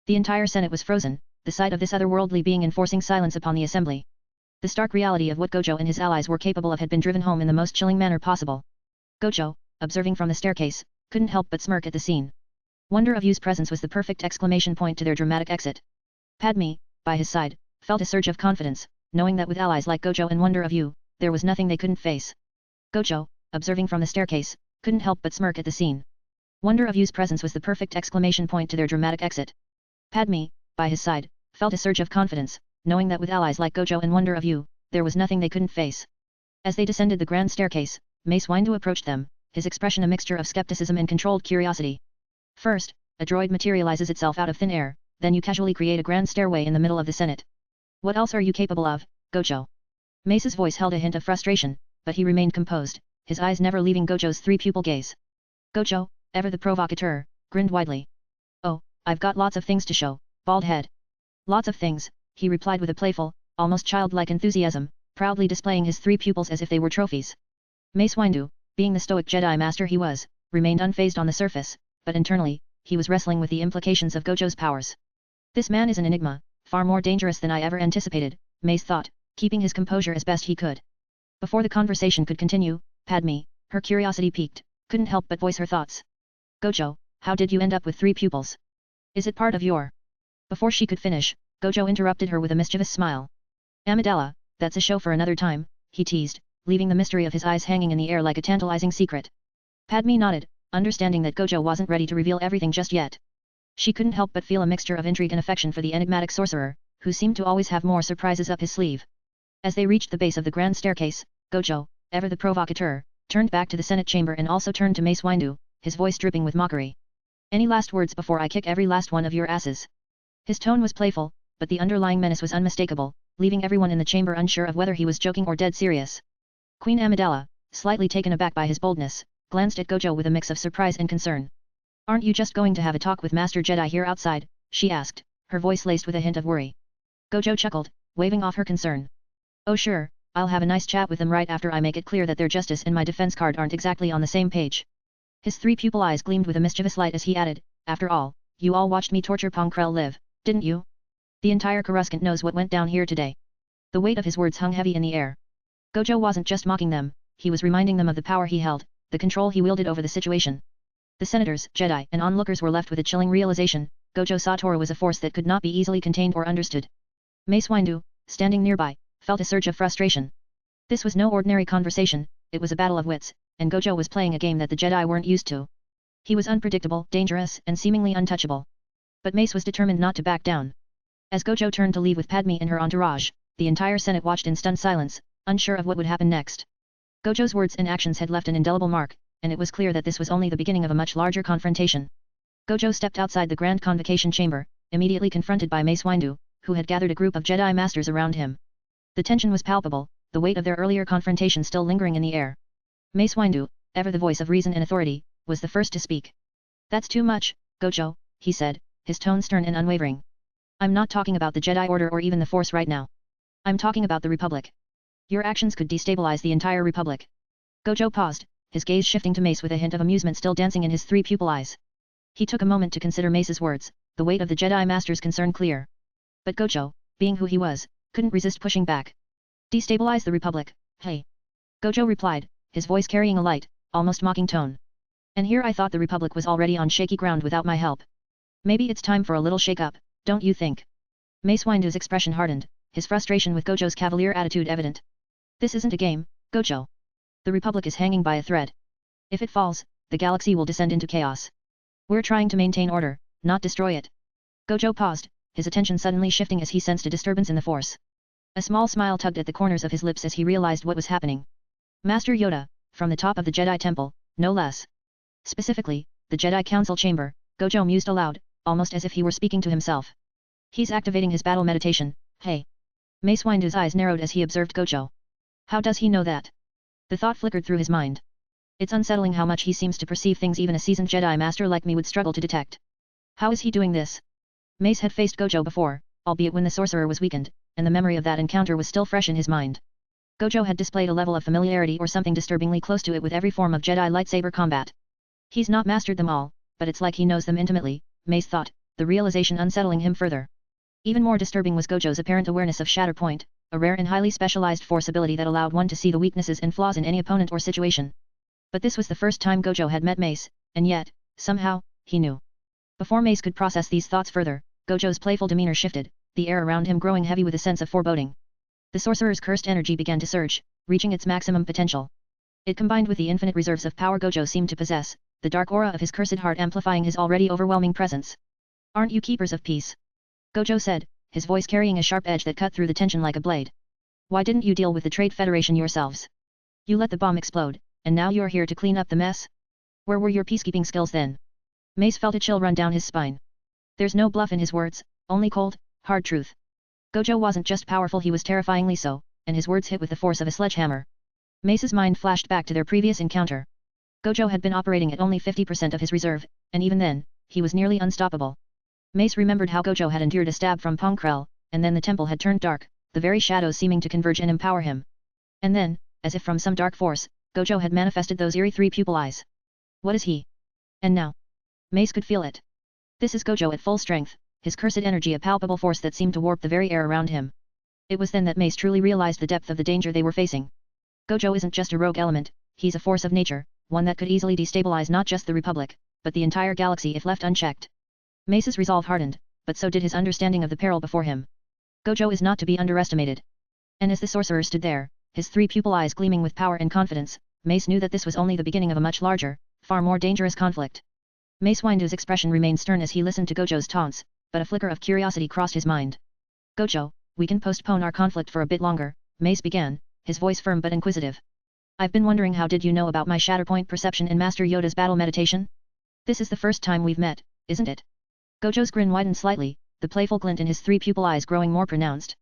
The entire Senate was frozen, the sight of this otherworldly being enforcing silence upon the assembly. The stark reality of what Gojo and his allies were capable of had been driven home in the most chilling manner possible. Gojo, observing from the staircase, couldn't help but smirk at the scene. Wonder of You's presence was the perfect exclamation point to their dramatic exit. Padme, by his side, felt a surge of confidence, knowing that with allies like Gojo and Wonder of You, there was nothing they couldn't face. Gojo, observing from the staircase, couldn't help but smirk at the scene. Wonder of You's presence was the perfect exclamation point to their dramatic exit. Padme, by his side, felt a surge of confidence, knowing that with allies like Gojo and Wonder of You, there was nothing they couldn't face. As they descended the grand staircase, Mace Windu approached them, his expression a mixture of skepticism and controlled curiosity. "First, a droid materializes itself out of thin air, then you casually create a grand stairway in the middle of the Senate. What else are you capable of, Gojo?" Mace's voice held a hint of frustration, but he remained composed, his eyes never leaving Gojo's three-pupil gaze. Gojo, ever the provocateur, grinned widely. "Oh, I've got lots of things to show, bald head." "Lots of things," he replied with a playful, almost childlike enthusiasm, proudly displaying his three pupils as if they were trophies. Mace Windu, being the stoic Jedi Master he was, remained unfazed on the surface, but internally, he was wrestling with the implications of Gojo's powers. "This man is an enigma, far more dangerous than I ever anticipated," Mace thought, keeping his composure as best he could. Before the conversation could continue, Padme, her curiosity piqued, couldn't help but voice her thoughts. "Gojo, how did you end up with three pupils? Is it part of your—" Before she could finish, Gojo interrupted her with a mischievous smile. "Amidala, that's a show for another time," he teased, leaving the mystery of his eyes hanging in the air like a tantalizing secret. Padme nodded, understanding that Gojo wasn't ready to reveal everything just yet. She couldn't help but feel a mixture of intrigue and affection for the enigmatic sorcerer, who seemed to always have more surprises up his sleeve. As they reached the base of the grand staircase, Gojo, ever the provocateur, turned back to the Senate chamber and also turned to Mace Windu, his voice dripping with mockery. "Any last words before I kick every last one of your asses?" His tone was playful, but the underlying menace was unmistakable, leaving everyone in the chamber unsure of whether he was joking or dead serious. Queen Amidala, slightly taken aback by his boldness, glanced at Gojo with a mix of surprise and concern. "Aren't you just going to have a talk with Master Jedi here outside?" she asked, her voice laced with a hint of worry. Gojo chuckled, waving off her concern. "Oh sure, I'll have a nice chat with them right after I make it clear that their justice and my defense card aren't exactly on the same page." His three-pupil eyes gleamed with a mischievous light as he added, "After all, you all watched me torture Ponkrell live, didn't you? The entire Coruscant knows what went down here today." The weight of his words hung heavy in the air. Gojo wasn't just mocking them, he was reminding them of the power he held, the control he wielded over the situation. The senators, Jedi, and onlookers were left with a chilling realization, Gojo Satoru was a force that could not be easily contained or understood. Mace Windu, standing nearby, felt a surge of frustration. This was no ordinary conversation, it was a battle of wits, and Gojo was playing a game that the Jedi weren't used to. He was unpredictable, dangerous, and seemingly untouchable. But Mace was determined not to back down. As Gojo turned to leave with Padme and her entourage, the entire Senate watched in stunned silence, unsure of what would happen next. Gojo's words and actions had left an indelible mark, and it was clear that this was only the beginning of a much larger confrontation. Gojo stepped outside the grand convocation chamber, immediately confronted by Mace Windu, who had gathered a group of Jedi Masters around him. The tension was palpable, the weight of their earlier confrontation still lingering in the air. Mace Windu, ever the voice of reason and authority, was the first to speak. That's too much, Gojo, he said, his tone stern and unwavering. I'm not talking about the Jedi Order or even the Force right now. I'm talking about the Republic. Your actions could destabilize the entire Republic. Gojo paused, his gaze shifting to Mace with a hint of amusement still dancing in his three pupil eyes. He took a moment to consider Mace's words, the weight of the Jedi Master's concern clear. But Gojo, being who he was, couldn't resist pushing back. Destabilize the Republic, hey. Gojo replied, his voice carrying a light, almost mocking tone. And here I thought the Republic was already on shaky ground without my help. Maybe it's time for a little shake-up, don't you think? Mace Windu's expression hardened, his frustration with Gojo's cavalier attitude evident. This isn't a game, Gojo. The Republic is hanging by a thread. If it falls, the galaxy will descend into chaos. We're trying to maintain order, not destroy it. Gojo paused, his attention suddenly shifting as he sensed a disturbance in the Force. A small smile tugged at the corners of his lips as he realized what was happening. Master Yoda, from the top of the Jedi Temple, no less. Specifically, the Jedi Council Chamber, Gojo mused aloud, almost as if he were speaking to himself. He's activating his battle meditation, hey. Mace Windu's eyes narrowed as he observed Gojo. How does he know that? The thought flickered through his mind. It's unsettling how much he seems to perceive things even a seasoned Jedi Master like me would struggle to detect. How is he doing this? Mace had faced Gojo before, albeit when the sorcerer was weakened, and the memory of that encounter was still fresh in his mind. Gojo had displayed a level of familiarity or something disturbingly close to it with every form of Jedi lightsaber combat. He's not mastered them all, but it's like he knows them intimately, Mace thought, the realization unsettling him further. Even more disturbing was Gojo's apparent awareness of Shatterpoint, a rare and highly specialized Force ability that allowed one to see the weaknesses and flaws in any opponent or situation. But this was the first time Gojo had met Mace, and yet, somehow, he knew. Before Mace could process these thoughts further, Gojo's playful demeanor shifted, the air around him growing heavy with a sense of foreboding. The sorcerer's cursed energy began to surge, reaching its maximum potential. It combined with the infinite reserves of power Gojo seemed to possess, the dark aura of his cursed heart amplifying his already overwhelming presence. Aren't you keepers of peace? Gojo said, his voice carrying a sharp edge that cut through the tension like a blade. Why didn't you deal with the Trade Federation yourselves? You let the bomb explode, and now you're here to clean up the mess? Where were your peacekeeping skills then? Mace felt a chill run down his spine. There's no bluff in his words, only cold, hard truth. Gojo wasn't just powerful, he was terrifyingly so, and his words hit with the force of a sledgehammer. Mace's mind flashed back to their previous encounter. Gojo had been operating at only 50% of his reserve, and even then, he was nearly unstoppable. Mace remembered how Gojo had endured a stab from Pongkrell, and then the temple had turned dark, the very shadows seeming to converge and empower him. And then, as if from some dark force, Gojo had manifested those eerie three pupil eyes. What is he? And now? Mace could feel it. This is Gojo at full strength, his cursed energy a palpable force that seemed to warp the very air around him. It was then that Mace truly realized the depth of the danger they were facing. Gojo isn't just a rogue element, he's a force of nature, one that could easily destabilize not just the Republic, but the entire galaxy if left unchecked. Mace's resolve hardened, but so did his understanding of the peril before him. Gojo is not to be underestimated. And as the sorcerer stood there, his three pupil eyes gleaming with power and confidence, Mace knew that this was only the beginning of a much larger, far more dangerous conflict. Mace Windu's expression remained stern as he listened to Gojo's taunts, but a flicker of curiosity crossed his mind. Gojo, we can postpone our conflict for a bit longer, Mace began, his voice firm but inquisitive. I've been wondering, how did you know about my Shatterpoint perception in Master Yoda's battle meditation? This is the first time we've met, isn't it? Gojo's grin widened slightly, the playful glint in his three pupil eyes growing more pronounced.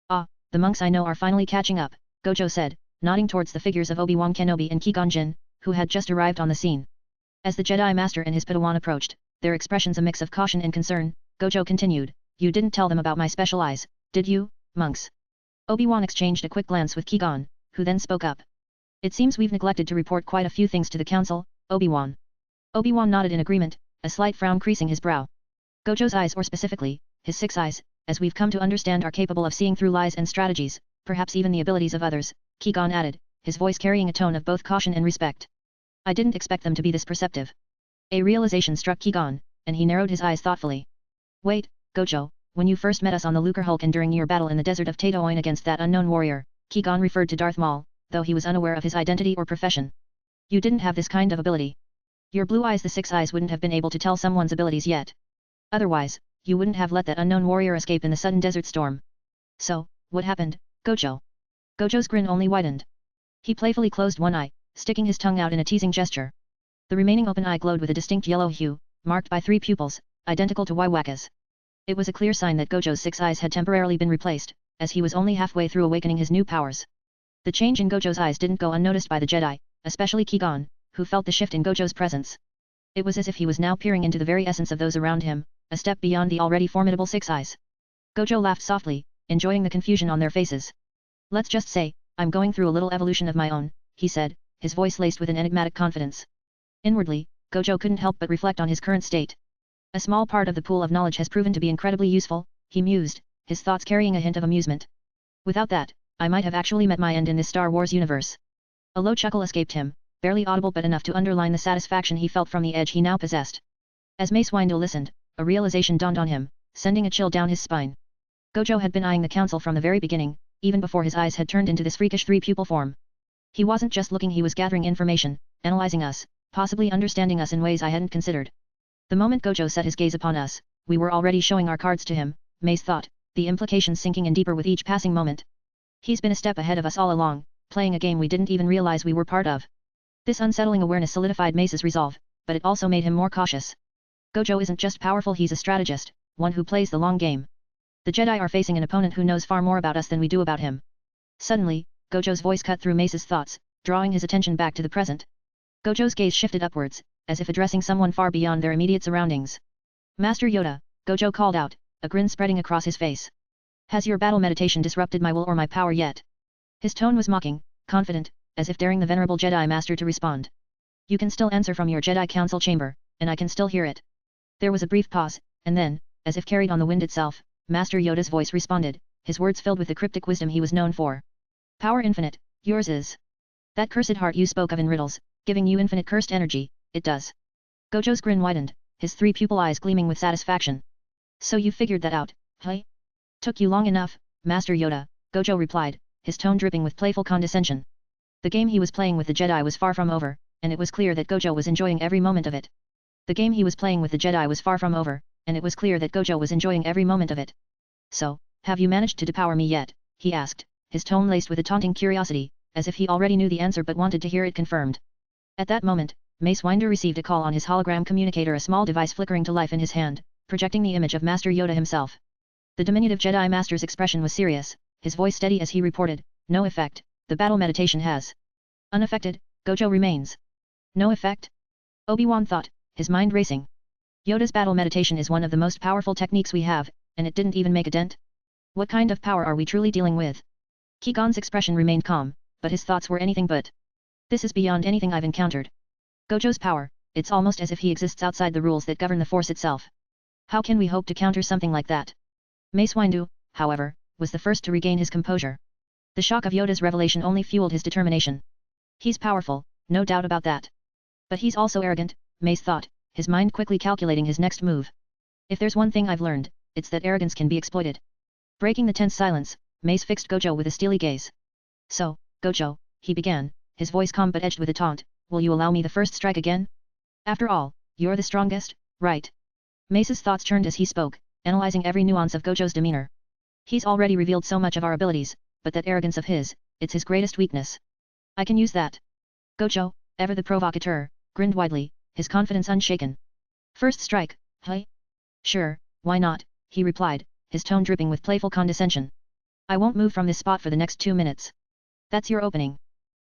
Ah, the monks I know are finally catching up, Gojo said, nodding towards the figures of Obi-Wan Kenobi and Qui-Gon Jinn, who had just arrived on the scene. As the Jedi Master and his Padawan approached, their expressions a mix of caution and concern, Gojo continued, you didn't tell them about my special eyes, did you, monks? Obi-Wan exchanged a quick glance with Qui-Gon, who then spoke up. It seems we've neglected to report quite a few things to the council, Obi-Wan. Obi-Wan nodded in agreement, a slight frown creasing his brow. Gojo's eyes, or specifically, his six eyes, as we've come to understand, are capable of seeing through lies and strategies, perhaps even the abilities of others, Qui-Gon added, his voice carrying a tone of both caution and respect. I didn't expect them to be this perceptive. A realization struck Qui-Gon, and he narrowed his eyes thoughtfully. Wait, Gojo, when you first met us on the Lucrehulk and during your battle in the desert of Tatooine against that unknown warrior, Qui-Gon referred to Darth Maul, though he was unaware of his identity or profession. You didn't have this kind of ability. Your blue eyes, the six eyes, wouldn't have been able to tell someone's abilities yet. Otherwise, you wouldn't have let that unknown warrior escape in the sudden desert storm. So, what happened, Gojo? Gojo's grin only widened. He playfully closed one eye, sticking his tongue out in a teasing gesture. The remaining open eye glowed with a distinct yellow hue, marked by three pupils, identical to Wiwaka's. It was a clear sign that Gojo's six eyes had temporarily been replaced, as he was only halfway through awakening his new powers. The change in Gojo's eyes didn't go unnoticed by the Jedi, especially Qui-Gon, who felt the shift in Gojo's presence. It was as if he was now peering into the very essence of those around him, a step beyond the already formidable six eyes. Gojo laughed softly, enjoying the confusion on their faces. Let's just say, I'm going through a little evolution of my own, he said, his voice laced with an enigmatic confidence. Inwardly, Gojo couldn't help but reflect on his current state. A small part of the pool of knowledge has proven to be incredibly useful, he mused, his thoughts carrying a hint of amusement. Without that, I might have actually met my end in this Star Wars universe. A low chuckle escaped him, barely audible but enough to underline the satisfaction he felt from the edge he now possessed. As Mace Windu listened, a realization dawned on him, sending a chill down his spine. Gojo had been eyeing the council from the very beginning, even before his eyes had turned into this freakish three-pupil form. He wasn't just looking, he was gathering information, analyzing us, possibly understanding us in ways I hadn't considered. The moment Gojo set his gaze upon us, we were already showing our cards to him, Mace thought, the implications sinking in deeper with each passing moment. He's been a step ahead of us all along, playing a game we didn't even realize we were part of. This unsettling awareness solidified Mace's resolve, but it also made him more cautious. Gojo isn't just powerful, he's a strategist, one who plays the long game. The Jedi are facing an opponent who knows far more about us than we do about him. Suddenly, Gojo's voice cut through Mace's thoughts, drawing his attention back to the present. Gojo's gaze shifted upwards, as if addressing someone far beyond their immediate surroundings. Master Yoda, Gojo called out, a grin spreading across his face. Has your battle meditation disrupted my will or my power yet? His tone was mocking, confident, as if daring the venerable Jedi Master to respond. You can still answer from your Jedi Council chamber, and I can still hear it. There was a brief pause, and then, as if carried on the wind itself, Master Yoda's voice responded, his words filled with the cryptic wisdom he was known for. Power infinite, yours is. That cursed heart you spoke of in riddles, giving you infinite cursed energy, it does. Gojo's grin widened, his three pupil eyes gleaming with satisfaction. So you figured that out, huh? Took you long enough, Master Yoda, Gojo replied, his tone dripping with playful condescension. The game he was playing with the Jedi was far from over, and it was clear that Gojo was enjoying every moment of it. The game he was playing with the Jedi was far from over, and it was clear that Gojo was enjoying every moment of it. So, have you managed to depower me yet? He asked, his tone laced with a taunting curiosity, as if he already knew the answer but wanted to hear it confirmed. At that moment, Mace Windu received a call on his hologram communicator, a small device flickering to life in his hand, projecting the image of Master Yoda himself. The diminutive Jedi Master's expression was serious, his voice steady as he reported, no effect, the battle meditation has. Unaffected, Gojo remains. No effect? Obi-Wan thought, his mind racing. Yoda's battle meditation is one of the most powerful techniques we have, and it didn't even make a dent? What kind of power are we truly dealing with? Qui-Gon's expression remained calm, but his thoughts were anything but. This is beyond anything I've encountered. Gojo's power, it's almost as if he exists outside the rules that govern the Force itself. How can we hope to counter something like that? Mace Windu, however, was the first to regain his composure. The shock of Yoda's revelation only fueled his determination. He's powerful, no doubt about that. But he's also arrogant, Mace thought, his mind quickly calculating his next move. If there's one thing I've learned, it's that arrogance can be exploited. Breaking the tense silence, Mace fixed Gojo with a steely gaze. So, Gojo, he began, his voice calm but edged with a taunt, will you allow me the first strike again? After all, you're the strongest, right? Mace's thoughts churned as he spoke, analyzing every nuance of Gojo's demeanor. He's already revealed so much of our abilities, but that arrogance of his, it's his greatest weakness. I can use that. Gojo, ever the provocateur, grinned widely, his confidence unshaken. First strike, huh? Sure, why not, he replied, his tone dripping with playful condescension. I won't move from this spot for the next 2 minutes. That's your opening.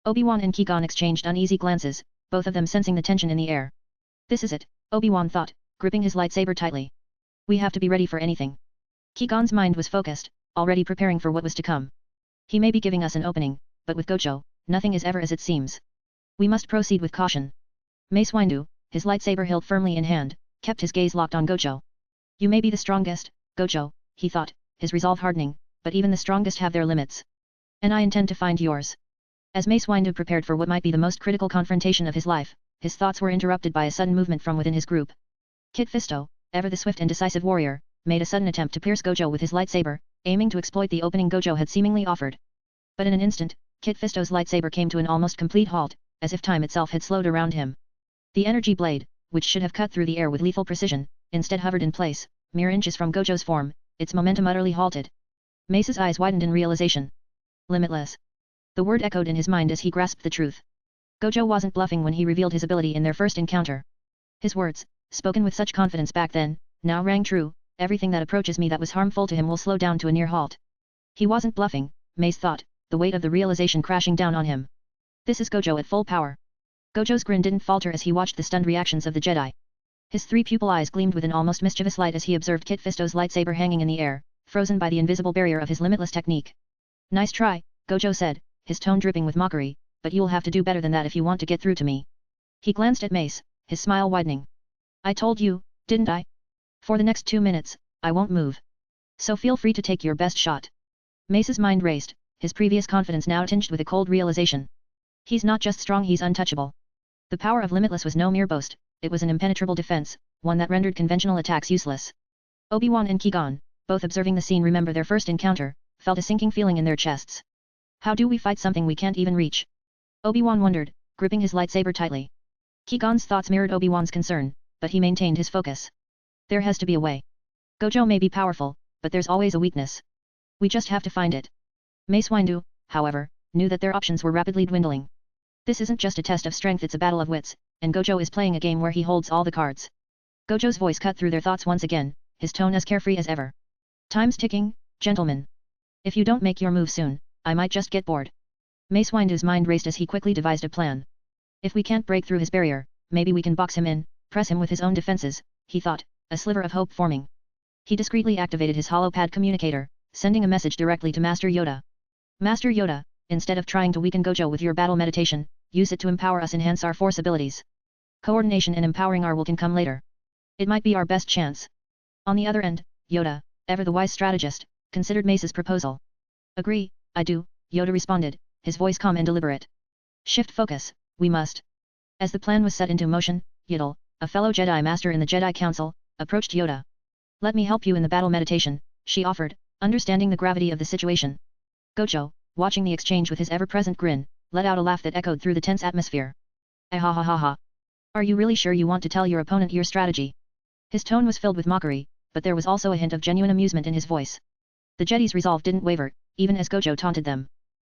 Obi-Wan and Qui-Gon exchanged uneasy glances, both of them sensing the tension in the air. This is it, Obi-Wan thought, gripping his lightsaber tightly. We have to be ready for anything. Qui-Gon's mind was focused, already preparing for what was to come. He may be giving us an opening, but with Gojo, nothing is ever as it seems. We must proceed with caution. Mace Windu, his lightsaber hilt firmly in hand, kept his gaze locked on Gojo. You may be the strongest, Gojo, he thought, his resolve hardening, but even the strongest have their limits. And I intend to find yours. As Mace Windu prepared for what might be the most critical confrontation of his life, his thoughts were interrupted by a sudden movement from within his group. Kit Fisto, ever the swift and decisive warrior, made a sudden attempt to pierce Gojo with his lightsaber, aiming to exploit the opening Gojo had seemingly offered. But in an instant, Kit Fisto's lightsaber came to an almost complete halt, as if time itself had slowed around him. The energy blade, which should have cut through the air with lethal precision, instead hovered in place, mere inches from Gojo's form, its momentum utterly halted. Mace's eyes widened in realization. Limitless. The word echoed in his mind as he grasped the truth. Gojo wasn't bluffing when he revealed his ability in their first encounter. His words, spoken with such confidence back then, now rang true, everything that approaches me that was harmful to him will slow down to a near halt. He wasn't bluffing, Mace thought, the weight of the realization crashing down on him. This is Gojo at full power. Gojo's grin didn't falter as he watched the stunned reactions of the Jedi. His three pupil eyes gleamed with an almost mischievous light as he observed Kit Fisto's lightsaber hanging in the air, frozen by the invisible barrier of his limitless technique. Nice try, Gojo said, his tone dripping with mockery, but you'll have to do better than that if you want to get through to me. He glanced at Mace, his smile widening. I told you, didn't I? For the next 2 minutes, I won't move. So feel free to take your best shot. Mace's mind raced, his previous confidence now tinged with a cold realization. He's not just strong, he's untouchable. The power of Limitless was no mere boast, it was an impenetrable defense, one that rendered conventional attacks useless. Obi-Wan and Qui-Gon, both observing the scene, remember their first encounter, felt a sinking feeling in their chests. How do we fight something we can't even reach? Obi-Wan wondered, gripping his lightsaber tightly. Qui-Gon's thoughts mirrored Obi-Wan's concern, but he maintained his focus. There has to be a way. Gojo may be powerful, but there's always a weakness. We just have to find it. Mace Windu, however, knew that their options were rapidly dwindling. This isn't just a test of strength, it's a battle of wits, and Gojo is playing a game where he holds all the cards. Gojo's voice cut through their thoughts once again, his tone as carefree as ever. Time's ticking, gentlemen. If you don't make your move soon, I might just get bored. Mace Windu's mind raced as he quickly devised a plan. If we can't break through his barrier, maybe we can box him in, press him with his own defenses, he thought, a sliver of hope forming. He discreetly activated his holopad communicator, sending a message directly to Master Yoda. Master Yoda, instead of trying to weaken Gojo with your battle meditation, use it to empower us, enhance our force abilities. Coordination and empowering our will can come later. It might be our best chance. On the other end, Yoda, ever the wise strategist, considered Mace's proposal. Agree, I do, Yoda responded, his voice calm and deliberate. Shift focus, we must. As the plan was set into motion, Yiddle, a fellow Jedi Master in the Jedi Council, approached Yoda. Let me help you in the battle meditation, she offered, understanding the gravity of the situation. Gojo, watching the exchange with his ever-present grin, let out a laugh that echoed through the tense atmosphere. Ha ha ha ha. Are you really sure you want to tell your opponent your strategy? His tone was filled with mockery, but there was also a hint of genuine amusement in his voice. The Jedi's resolve didn't waver, even as Gojo taunted them.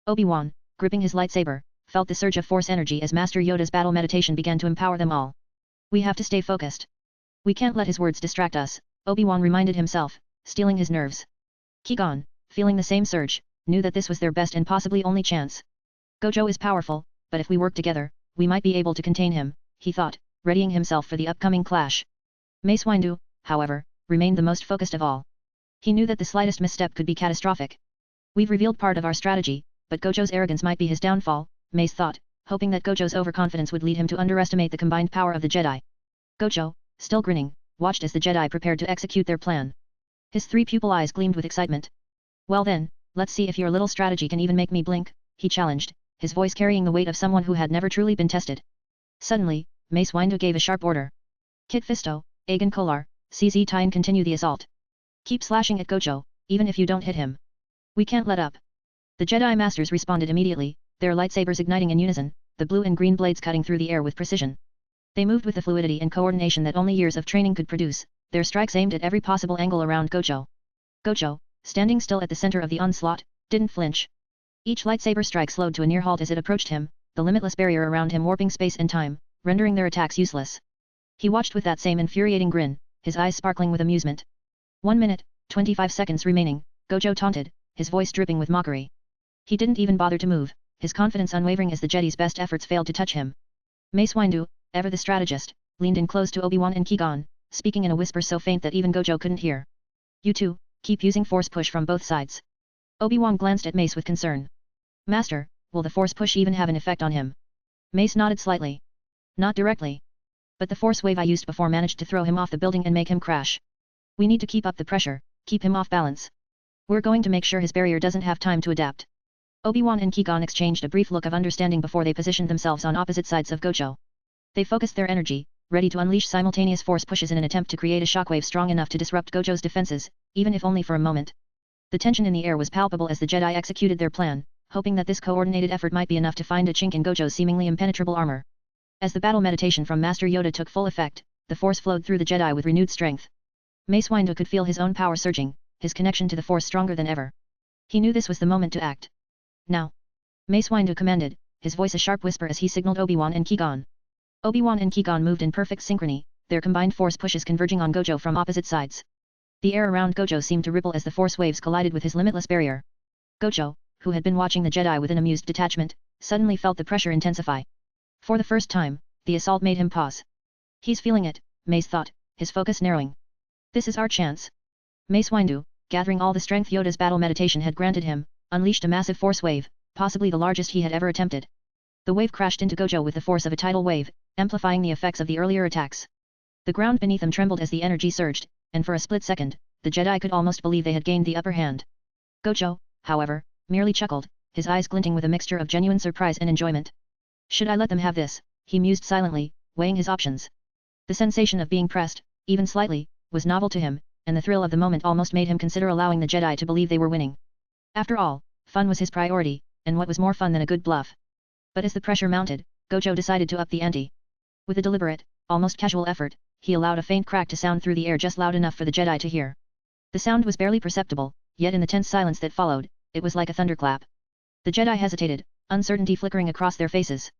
Obi-Wan, gripping his lightsaber, felt the surge of force energy as Master Yoda's battle meditation began to empower them all. We have to stay focused. We can't let his words distract us, Obi-Wan reminded himself, steeling his nerves. Qui-Gon, feeling the same surge, knew that this was their best and possibly only chance. Gojo is powerful, but if we work together, we might be able to contain him, he thought, readying himself for the upcoming clash. Mace Windu, however, remained the most focused of all. He knew that the slightest misstep could be catastrophic. We've revealed part of our strategy, but Gojo's arrogance might be his downfall, Mace thought, hoping that Gojo's overconfidence would lead him to underestimate the combined power of the Jedi. Gojo, still grinning, watched as the Jedi prepared to execute their plan. His three pupil eyes gleamed with excitement. Well then, let's see if your little strategy can even make me blink, he challenged, his voice carrying the weight of someone who had never truly been tested. Suddenly, Mace Windu gave a sharp order. Kit Fisto, Aegon Kolar, CZ Tine, continue the assault. Keep slashing at Gojo, even if you don't hit him. We can't let up. The Jedi Masters responded immediately, their lightsabers igniting in unison, the blue and green blades cutting through the air with precision. They moved with the fluidity and coordination that only years of training could produce, their strikes aimed at every possible angle around Gojo. Gojo, standing still at the center of the onslaught, didn't flinch. Each lightsaber strike slowed to a near halt as it approached him, the limitless barrier around him warping space and time, rendering their attacks useless. He watched with that same infuriating grin, his eyes sparkling with amusement. 1 minute, 25 seconds remaining, Gojo taunted, his voice dripping with mockery. He didn't even bother to move, his confidence unwavering as the Jedi's best efforts failed to touch him. Mace Windu, ever the strategist, leaned in close to Obi-Wan and Qui-Gon, speaking in a whisper so faint that even Gojo couldn't hear. You two, keep using force push from both sides. Obi-Wan glanced at Mace with concern. Master, will the force push even have an effect on him? Mace nodded slightly. Not directly. But the force wave I used before managed to throw him off the building and make him crash. We need to keep up the pressure, keep him off balance. We're going to make sure his barrier doesn't have time to adapt. Obi-Wan and Qui-Gon exchanged a brief look of understanding before they positioned themselves on opposite sides of Gojo. They focused their energy, ready to unleash simultaneous force pushes in an attempt to create a shockwave strong enough to disrupt Gojo's defenses, even if only for a moment. The tension in the air was palpable as the Jedi executed their plan, hoping that this coordinated effort might be enough to find a chink in Gojo's seemingly impenetrable armor. As the battle meditation from Master Yoda took full effect, the force flowed through the Jedi with renewed strength. Mace Windu could feel his own power surging, his connection to the force stronger than ever. He knew this was the moment to act. Now! Mace Windu commanded, his voice a sharp whisper as he signaled Obi-Wan and Qui-Gon. Obi-Wan and Qui-Gon moved in perfect synchrony, their combined force pushes converging on Gojo from opposite sides. The air around Gojo seemed to ripple as the force waves collided with his limitless barrier. Gojo, who had been watching the Jedi with an amused detachment, suddenly felt the pressure intensify. For the first time, the assault made him pause. He's feeling it, Mace thought, his focus narrowing. This is our chance. Mace Windu, gathering all the strength Yoda's battle meditation had granted him, unleashed a massive force wave, possibly the largest he had ever attempted. The wave crashed into Gojo with the force of a tidal wave, amplifying the effects of the earlier attacks. The ground beneath them trembled as the energy surged, and for a split second, the Jedi could almost believe they had gained the upper hand. Gojo, however, merely chuckled, his eyes glinting with a mixture of genuine surprise and enjoyment. Should I let them have this? He mused silently, weighing his options. The sensation of being pressed, even slightly, was novel to him, and the thrill of the moment almost made him consider allowing the Jedi to believe they were winning. After all, fun was his priority, and what was more fun than a good bluff? But as the pressure mounted, Gojo decided to up the ante. With a deliberate, almost casual effort, he allowed a faint crack to sound through the air just loud enough for the Jedi to hear. The sound was barely perceptible, yet in the tense silence that followed, it was like a thunderclap. The Jedi hesitated, uncertainty flickering across their faces.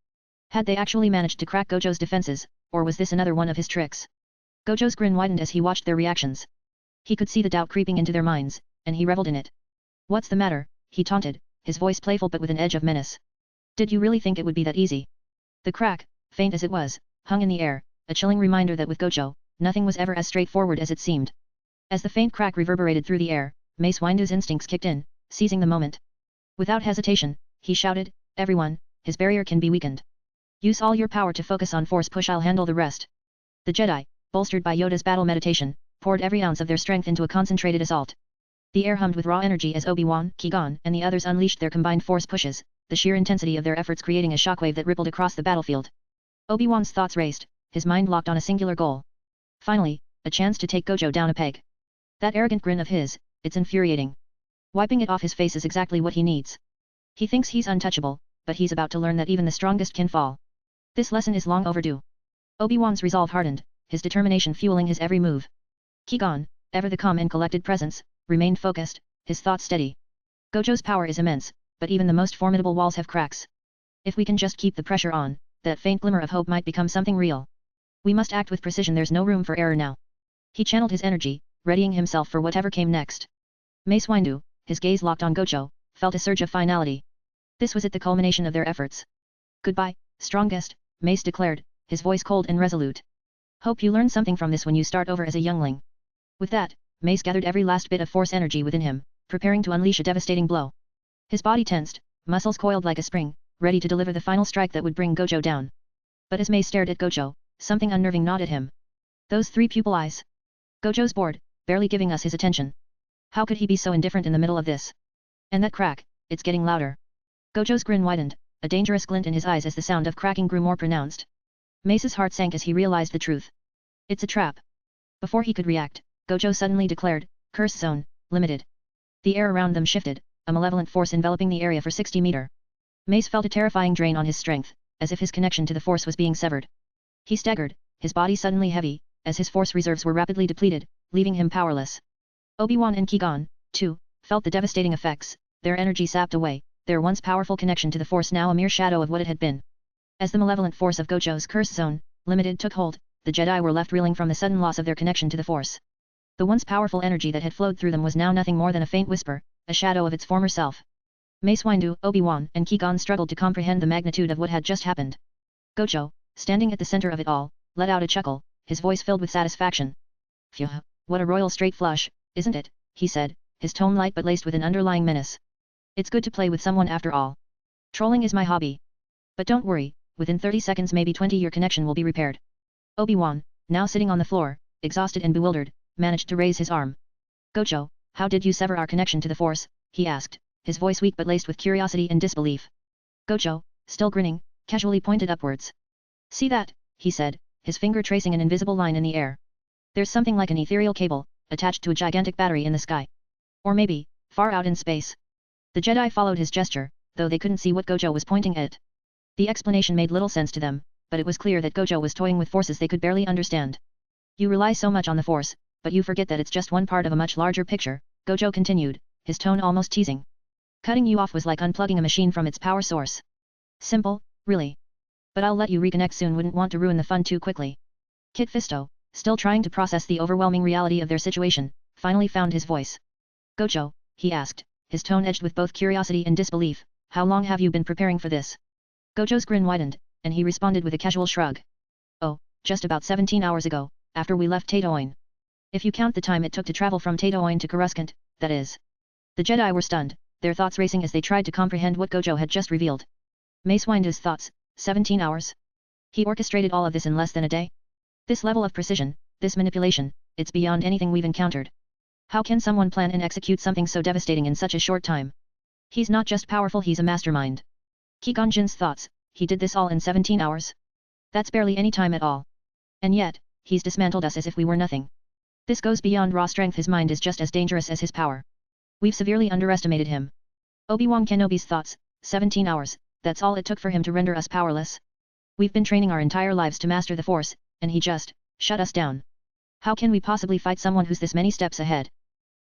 Had they actually managed to crack Gojo's defenses, or was this another one of his tricks? Gojo's grin widened as he watched their reactions. He could see the doubt creeping into their minds, and he reveled in it. What's the matter? He taunted, his voice playful but with an edge of menace. Did you really think it would be that easy? The crack, faint as it was, hung in the air, a chilling reminder that with Gojo, nothing was ever as straightforward as it seemed. As the faint crack reverberated through the air, Mace Windu's instincts kicked in, seizing the moment. Without hesitation, he shouted, "Everyone, his barrier can be weakened. Use all your power to focus on force push, I'll handle the rest." The Jedi, bolstered by Yoda's battle meditation, poured every ounce of their strength into a concentrated assault. The air hummed with raw energy as Obi-Wan, Qui-Gon, and the others unleashed their combined force pushes, the sheer intensity of their efforts creating a shockwave that rippled across the battlefield. Obi-Wan's thoughts raced, his mind locked on a singular goal. Finally, a chance to take Gojo down a peg. That arrogant grin of his, it's infuriating. Wiping it off his face is exactly what he needs. He thinks he's untouchable, but he's about to learn that even the strongest can fall. This lesson is long overdue. Obi-Wan's resolve hardened, his determination fueling his every move. Qui-Gon, ever the calm and collected presence, remained focused, his thoughts steady. Gojo's power is immense, but even the most formidable walls have cracks. If we can just keep the pressure on, that faint glimmer of hope might become something real. We must act with precision, there's no room for error now. He channeled his energy, readying himself for whatever came next. Mace Windu, his gaze locked on Gojo, felt a surge of finality. This was at the culmination of their efforts. "Goodbye, strongest," Mace declared, his voice cold and resolute. "Hope you learn something from this when you start over as a youngling." With that, Mace gathered every last bit of force energy within him, preparing to unleash a devastating blow. His body tensed, muscles coiled like a spring, ready to deliver the final strike that would bring Gojo down. But as Mace stared at Gojo, something unnerving gnawed at him. Those three pupil eyes. Gojo's bored, barely giving us his attention. How could he be so indifferent in the middle of this? And that crack, it's getting louder. Gojo's grin widened, a dangerous glint in his eyes as the sound of cracking grew more pronounced. Mace's heart sank as he realized the truth. It's a trap. Before he could react, Gojo suddenly declared, "Curse Zone, Limited." The air around them shifted, a malevolent force enveloping the area for 60 meters. Mace felt a terrifying drain on his strength, as if his connection to the force was being severed. He staggered, his body suddenly heavy, as his force reserves were rapidly depleted, leaving him powerless. Obi-Wan and Qui-Gon, too, felt the devastating effects, their energy sapped away, their once powerful connection to the force now a mere shadow of what it had been. As the malevolent force of Gojo's Curse Zone, Limited took hold, the Jedi were left reeling from the sudden loss of their connection to the force. The once powerful energy that had flowed through them was now nothing more than a faint whisper, a shadow of its former self. Mace Windu, Obi-Wan, and Qui-Gon struggled to comprehend the magnitude of what had just happened. Gojo, standing at the center of it all, let out a chuckle, his voice filled with satisfaction. "Phew, what a royal straight flush, isn't it?" he said, his tone light but laced with an underlying menace. "It's good to play with someone after all. Trolling is my hobby. But don't worry, within 30 seconds maybe 20 your connection will be repaired." Obi-Wan, now sitting on the floor, exhausted and bewildered, managed to raise his arm. "Gojo, how did you sever our connection to the force?" he asked, his voice weak but laced with curiosity and disbelief. Gojo, still grinning, casually pointed upwards. "See that?" he said, his finger tracing an invisible line in the air. "There's something like an ethereal cable, attached to a gigantic battery in the sky. Or maybe, far out in space." The Jedi followed his gesture, though they couldn't see what Gojo was pointing at. The explanation made little sense to them, but it was clear that Gojo was toying with forces they could barely understand. "You rely so much on the force, but you forget that it's just one part of a much larger picture," Gojo continued, his tone almost teasing. "Cutting you off was like unplugging a machine from its power source. Simple, really. But I'll let you reconnect soon, wouldn't want to ruin the fun too quickly." Kit Fisto, still trying to process the overwhelming reality of their situation, finally found his voice. "Gojo," he asked, his tone edged with both curiosity and disbelief. How long have you been preparing for this? Gojo's grin widened, and he responded with a casual shrug. Oh, just about 17 hours ago, after we left Tatooine. If you count the time it took to travel from Tatooine to Coruscant, that is. The Jedi were stunned, their thoughts racing as they tried to comprehend what Gojo had just revealed. Mace Windu's thoughts, 17 hours? He orchestrated all of this in less than a day? This level of precision, this manipulation, it's beyond anything we've encountered. How can someone plan and execute something so devastating in such a short time? He's not just powerful, he's a mastermind. Qui-Gon Jinn's thoughts, he did this all in 17 hours? That's barely any time at all. And yet, he's dismantled us as if we were nothing. This goes beyond raw strength, his mind is just as dangerous as his power. We've severely underestimated him. Obi-Wan Kenobi's thoughts, 17 hours, that's all it took for him to render us powerless? We've been training our entire lives to master the Force, and he just shut us down. How can we possibly fight someone who's this many steps ahead?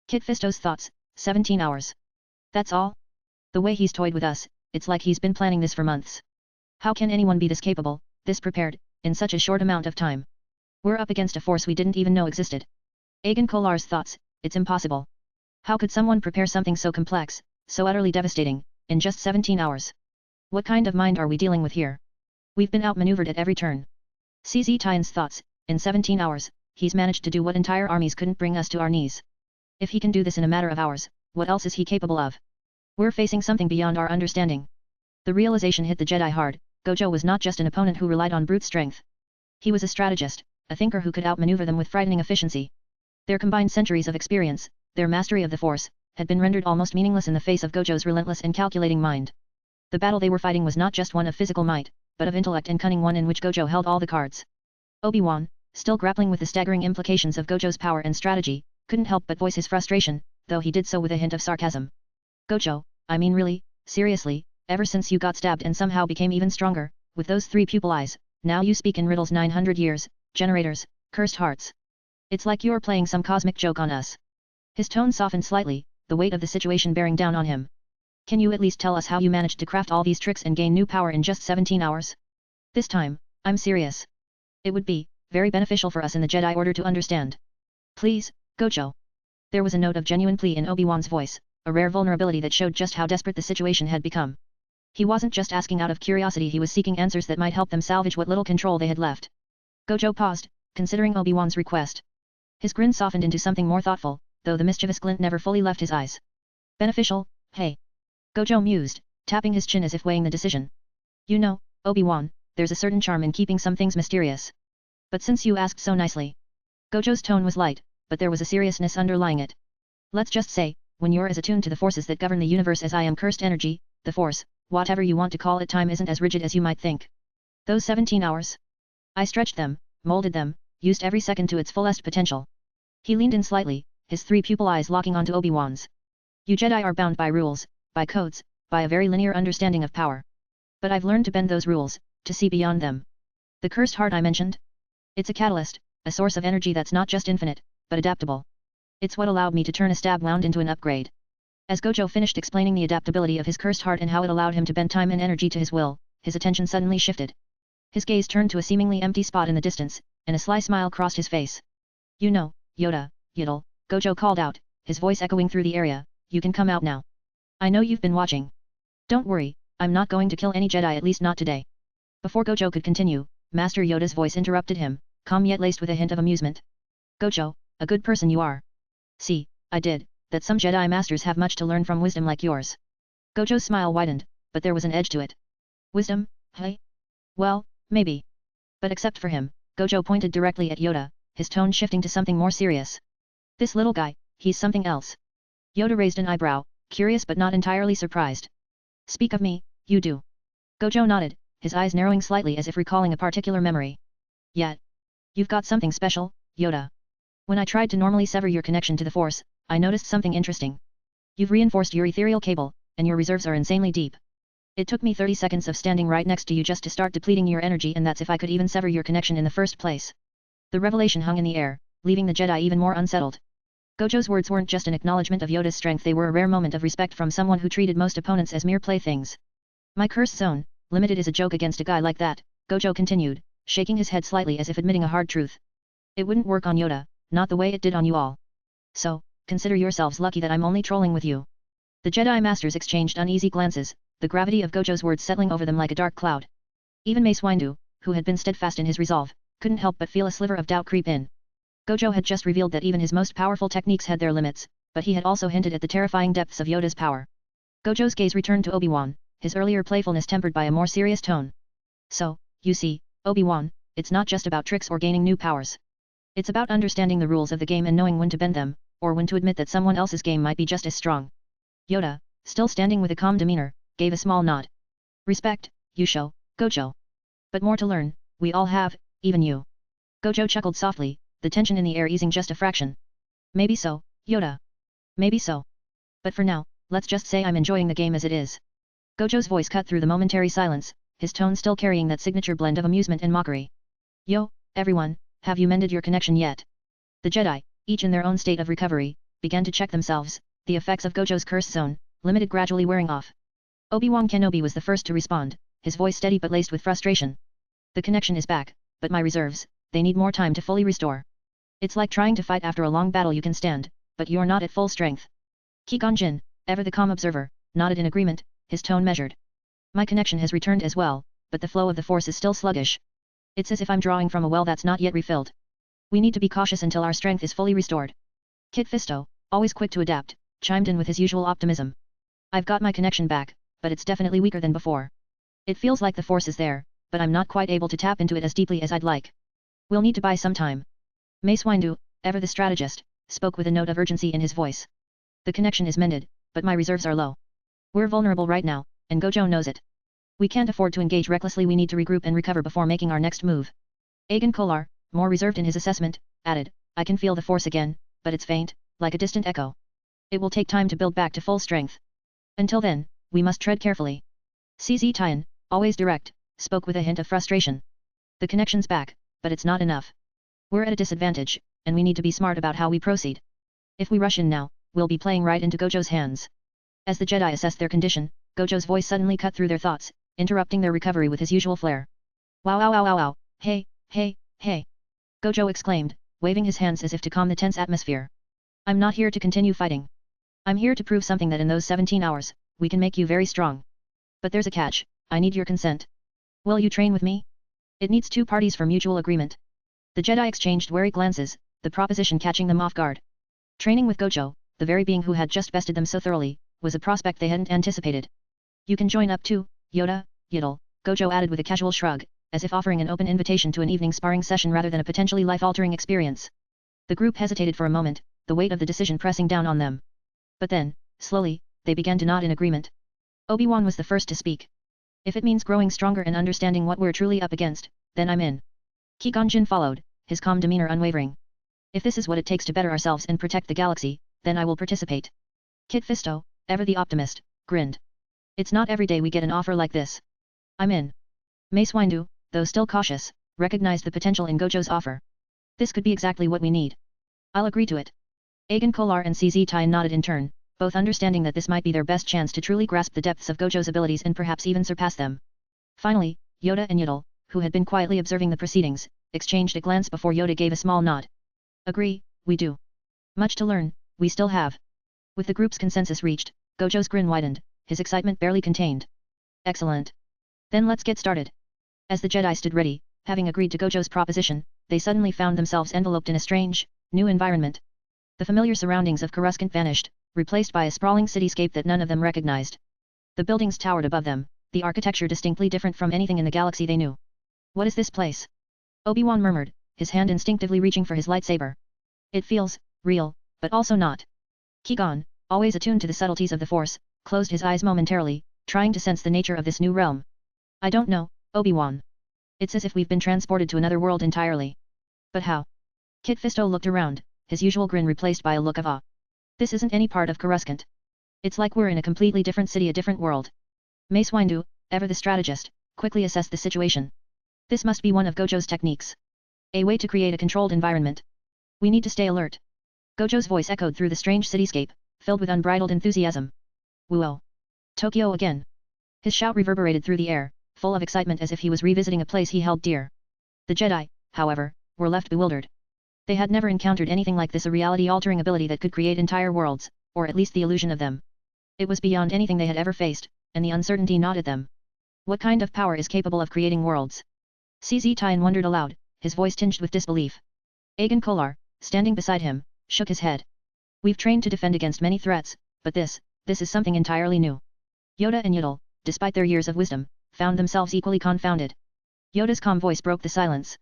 Kit Fisto's thoughts, 17 hours. That's all? The way he's toyed with us, it's like he's been planning this for months. How can anyone be this capable, this prepared, in such a short amount of time? We're up against a force we didn't even know existed. Aegon Kolar's thoughts, it's impossible. How could someone prepare something so complex, so utterly devastating, in just 17 hours? What kind of mind are we dealing with here? We've been outmaneuvered at every turn. CZ Tian's thoughts, in 17 hours, he's managed to do what entire armies couldn't bring us to our knees. If he can do this in a matter of hours, what else is he capable of? We're facing something beyond our understanding. The realization hit the Jedi hard. Gojo was not just an opponent who relied on brute strength. He was a strategist, a thinker who could outmaneuver them with frightening efficiency. Their combined centuries of experience, their mastery of the Force, had been rendered almost meaningless in the face of Gojo's relentless and calculating mind. The battle they were fighting was not just one of physical might, but of intellect and cunning, one in which Gojo held all the cards. Obi-Wan, still grappling with the staggering implications of Gojo's power and strategy, couldn't help but voice his frustration, though he did so with a hint of sarcasm. Gojo, I mean really, seriously, ever since you got stabbed and somehow became even stronger, with those 3 pupil eyes, now you speak in riddles 900 years, generators, cursed hearts. It's like you're playing some cosmic joke on us. His tone softened slightly, the weight of the situation bearing down on him. Can you at least tell us how you managed to craft all these tricks and gain new power in just 17 hours? This time, I'm serious. It would be very beneficial for us in the Jedi Order to understand. Please, Gojo. There was a note of genuine plea in Obi-Wan's voice, a rare vulnerability that showed just how desperate the situation had become. He wasn't just asking out of curiosity, he was seeking answers that might help them salvage what little control they had left. Gojo paused, considering Obi-Wan's request. His grin softened into something more thoughtful, though the mischievous glint never fully left his eyes. Beneficial, hey. Gojo mused, tapping his chin as if weighing the decision. You know, Obi-Wan, there's a certain charm in keeping some things mysterious. But since you asked so nicely. Gojo's tone was light, but there was a seriousness underlying it. Let's just say, when you're as attuned to the forces that govern the universe as I am, cursed energy, the Force, whatever you want to call it, time isn't as rigid as you might think. Those 17 hours? I stretched them, molded them, used every second to its fullest potential. He leaned in slightly, his 3 pupil eyes locking onto Obi-Wan's. You Jedi are bound by rules, by codes, by a very linear understanding of power. But I've learned to bend those rules, to see beyond them. The cursed heart I mentioned? It's a catalyst, a source of energy that's not just infinite, but adaptable. It's what allowed me to turn a stab wound into an upgrade. As Gojo finished explaining the adaptability of his cursed heart and how it allowed him to bend time and energy to his will, his attention suddenly shifted. His gaze turned to a seemingly empty spot in the distance, and a sly smile crossed his face. You know, Yoda, Yiddle, Gojo called out, his voice echoing through the area, you can come out now. I know you've been watching. Don't worry, I'm not going to kill any Jedi, at least not today. Before Gojo could continue, Master Yoda's voice interrupted him, calm yet laced with a hint of amusement. Gojo, a good person you are. See, I did, that some Jedi Masters have much to learn from wisdom like yours. Gojo's smile widened, but there was an edge to it. Wisdom, hey? Well, maybe. But except for him, Gojo pointed directly at Yoda, his tone shifting to something more serious. This little guy, he's something else. Yoda raised an eyebrow, curious but not entirely surprised. Speak of me, you do. Gojo nodded, his eyes narrowing slightly as if recalling a particular memory. Yet. You've got something special, Yoda. When I tried to normally sever your connection to the Force, I noticed something interesting. You've reinforced your ethereal cable, and your reserves are insanely deep. It took me 30 seconds of standing right next to you just to start depleting your energy, and that's if I could even sever your connection in the first place. The revelation hung in the air, leaving the Jedi even more unsettled. Gojo's words weren't just an acknowledgement of Yoda's strength, they were a rare moment of respect from someone who treated most opponents as mere playthings. My curse zone, limited is a joke against a guy like that, Gojo continued, shaking his head slightly as if admitting a hard truth. It wouldn't work on Yoda, not the way it did on you all. So, consider yourselves lucky that I'm only trolling with you. The Jedi Masters exchanged uneasy glances, the gravity of Gojo's words settling over them like a dark cloud. Even Mace Windu, who had been steadfast in his resolve, couldn't help but feel a sliver of doubt creep in. Gojo had just revealed that even his most powerful techniques had their limits, but he had also hinted at the terrifying depths of Yoda's power. Gojo's gaze returned to Obi-Wan, his earlier playfulness tempered by a more serious tone. So, you see, Obi-Wan, it's not just about tricks or gaining new powers. It's about understanding the rules of the game and knowing when to bend them, or when to admit that someone else's game might be just as strong. Yoda, still standing with a calm demeanor, gave a small nod. Respect, you show, Gojo. But more to learn, we all have, even you. Gojo chuckled softly, the tension in the air easing just a fraction. Maybe so, Yoda. Maybe so. But for now, let's just say I'm enjoying the game as it is. Gojo's voice cut through the momentary silence, his tone still carrying that signature blend of amusement and mockery. Yo, everyone, have you mended your connection yet? The Jedi, each in their own state of recovery, began to check themselves, the effects of Gojo's curse zone, limited gradually wearing off. Obi-Wan Kenobi was the first to respond, his voice steady but laced with frustration. The connection is back, but my reserves, they need more time to fully restore. It's like trying to fight after a long battle you can stand, but you're not at full strength. Qui-Gon Jinn, ever the calm observer, nodded in agreement, his tone measured. My connection has returned as well, but the flow of the force is still sluggish. It's as if I'm drawing from a well that's not yet refilled. We need to be cautious until our strength is fully restored. Kit Fisto, always quick to adapt, chimed in with his usual optimism. I've got my connection back, but it's definitely weaker than before. It feels like the force is there, but I'm not quite able to tap into it as deeply as I'd like. We'll need to buy some time. Mace Windu, ever the strategist, spoke with a note of urgency in his voice. The connection is mended, but my reserves are low. We're vulnerable right now, and Gojo knows it. We can't afford to engage recklessly. We need to regroup and recover before making our next move. Aegon Kolar, more reserved in his assessment, added, I can feel the force again, but it's faint, like a distant echo. It will take time to build back to full strength. Until then, we must tread carefully. CZ Tien, always direct, spoke with a hint of frustration. The connection's back, but it's not enough. We're at a disadvantage, and we need to be smart about how we proceed. If we rush in now, we'll be playing right into Gojo's hands. As the Jedi assessed their condition, Gojo's voice suddenly cut through their thoughts, interrupting their recovery with his usual flair. Wow wow wow wow wow, hey, hey, hey. Gojo exclaimed, waving his hands as if to calm the tense atmosphere. I'm not here to continue fighting. I'm here to prove something that in those 17 hours, we can make you very strong. But there's a catch, I need your consent. Will you train with me? It needs two parties for mutual agreement. The Jedi exchanged wary glances, the proposition catching them off guard. Training with Gojo, the very being who had just bested them so thoroughly, was a prospect they hadn't anticipated. You can join up too, Yoda, Yiddle, Gojo added with a casual shrug, as if offering an open invitation to an evening sparring session rather than a potentially life-altering experience. The group hesitated for a moment, the weight of the decision pressing down on them. But then, slowly, they began to nod in agreement. Obi-Wan was the first to speak. If it means growing stronger and understanding what we're truly up against, then I'm in. Qui-Gon Jinn followed, his calm demeanor unwavering. If this is what it takes to better ourselves and protect the galaxy, then I will participate. Kit Fisto, ever the optimist, grinned. It's not every day we get an offer like this. I'm in. Mace Windu, though still cautious, recognized the potential in Gojo's offer. This could be exactly what we need. I'll agree to it. Aegon Kolar and CZ Tien nodded in turn, both understanding that this might be their best chance to truly grasp the depths of Gojo's abilities and perhaps even surpass them. Finally, Yoda and Yiddle, who had been quietly observing the proceedings, exchanged a glance before Yoda gave a small nod. Agree, we do. Much to learn, we still have. With the group's consensus reached, Gojo's grin widened, his excitement barely contained. Excellent. Then let's get started. As the Jedi stood ready, having agreed to Gojo's proposition, they suddenly found themselves enveloped in a strange, new environment. The familiar surroundings of Coruscant vanished, replaced by a sprawling cityscape that none of them recognized. The buildings towered above them, the architecture distinctly different from anything in the galaxy they knew. What is this place? Obi-Wan murmured, his hand instinctively reaching for his lightsaber. It feels real, but also not. Qui-Gon, always attuned to the subtleties of the Force, closed his eyes momentarily, trying to sense the nature of this new realm. I don't know, Obi-Wan. It's as if we've been transported to another world entirely. But how? Kit Fisto looked around, his usual grin replaced by a look of awe. This isn't any part of Coruscant. It's like we're in a completely different city, a different world. Mace Windu, ever the strategist, quickly assessed the situation. This must be one of Gojo's techniques. A way to create a controlled environment. We need to stay alert. Gojo's voice echoed through the strange cityscape, filled with unbridled enthusiasm. Whoa! Tokyo again. His shout reverberated through the air, full of excitement as if he was revisiting a place he held dear. The Jedi, however, were left bewildered. They had never encountered anything like this, a reality-altering ability that could create entire worlds, or at least the illusion of them. It was beyond anything they had ever faced, and the uncertainty gnawed at them. What kind of power is capable of creating worlds? CZ Tien wondered aloud, his voice tinged with disbelief. Aegon Kolar, standing beside him, shook his head. We've trained to defend against many threats, but this is something entirely new. Yoda and Yaddle, despite their years of wisdom, found themselves equally confounded. Yoda's calm voice broke the silence.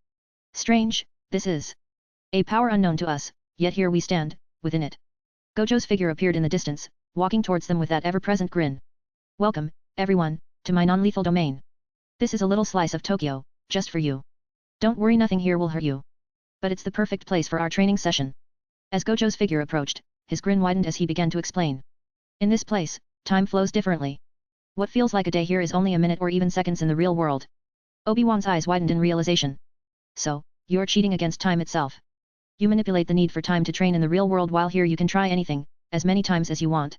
Strange, this is a power unknown to us, yet here we stand, within it. Gojo's figure appeared in the distance, walking towards them with that ever-present grin. Welcome, everyone, to my non-lethal domain. This is a little slice of Tokyo, just for you. Don't worry, nothing here will hurt you. But it's the perfect place for our training session. As Gojo's figure approached, his grin widened as he began to explain. In this place, time flows differently. What feels like a day here is only a minute or even seconds in the real world. Obi-Wan's eyes widened in realization. So, you're cheating against time itself. You manipulate the need for time to train in the real world, while here you can try anything, as many times as you want.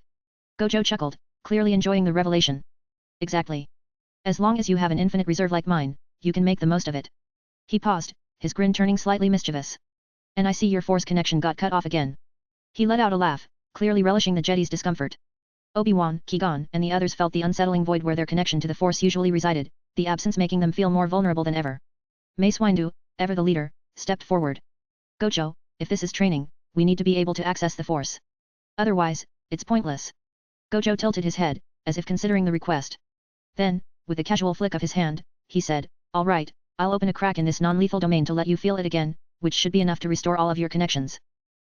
Gojo chuckled, clearly enjoying the revelation. Exactly. As long as you have an infinite reserve like mine, you can make the most of it. He paused, his grin turning slightly mischievous. And I see your force connection got cut off again. He let out a laugh, clearly relishing the Jedi's discomfort. Obi-Wan, Qui-Gon, and the others felt the unsettling void where their connection to the force usually resided, the absence making them feel more vulnerable than ever. Mace Windu, ever the leader, stepped forward. Gojo, if this is training, we need to be able to access the force. Otherwise, it's pointless. Gojo tilted his head, as if considering the request. Then, with a casual flick of his hand, he said, all right, I'll open a crack in this non-lethal domain to let you feel it again, which should be enough to restore all of your connections.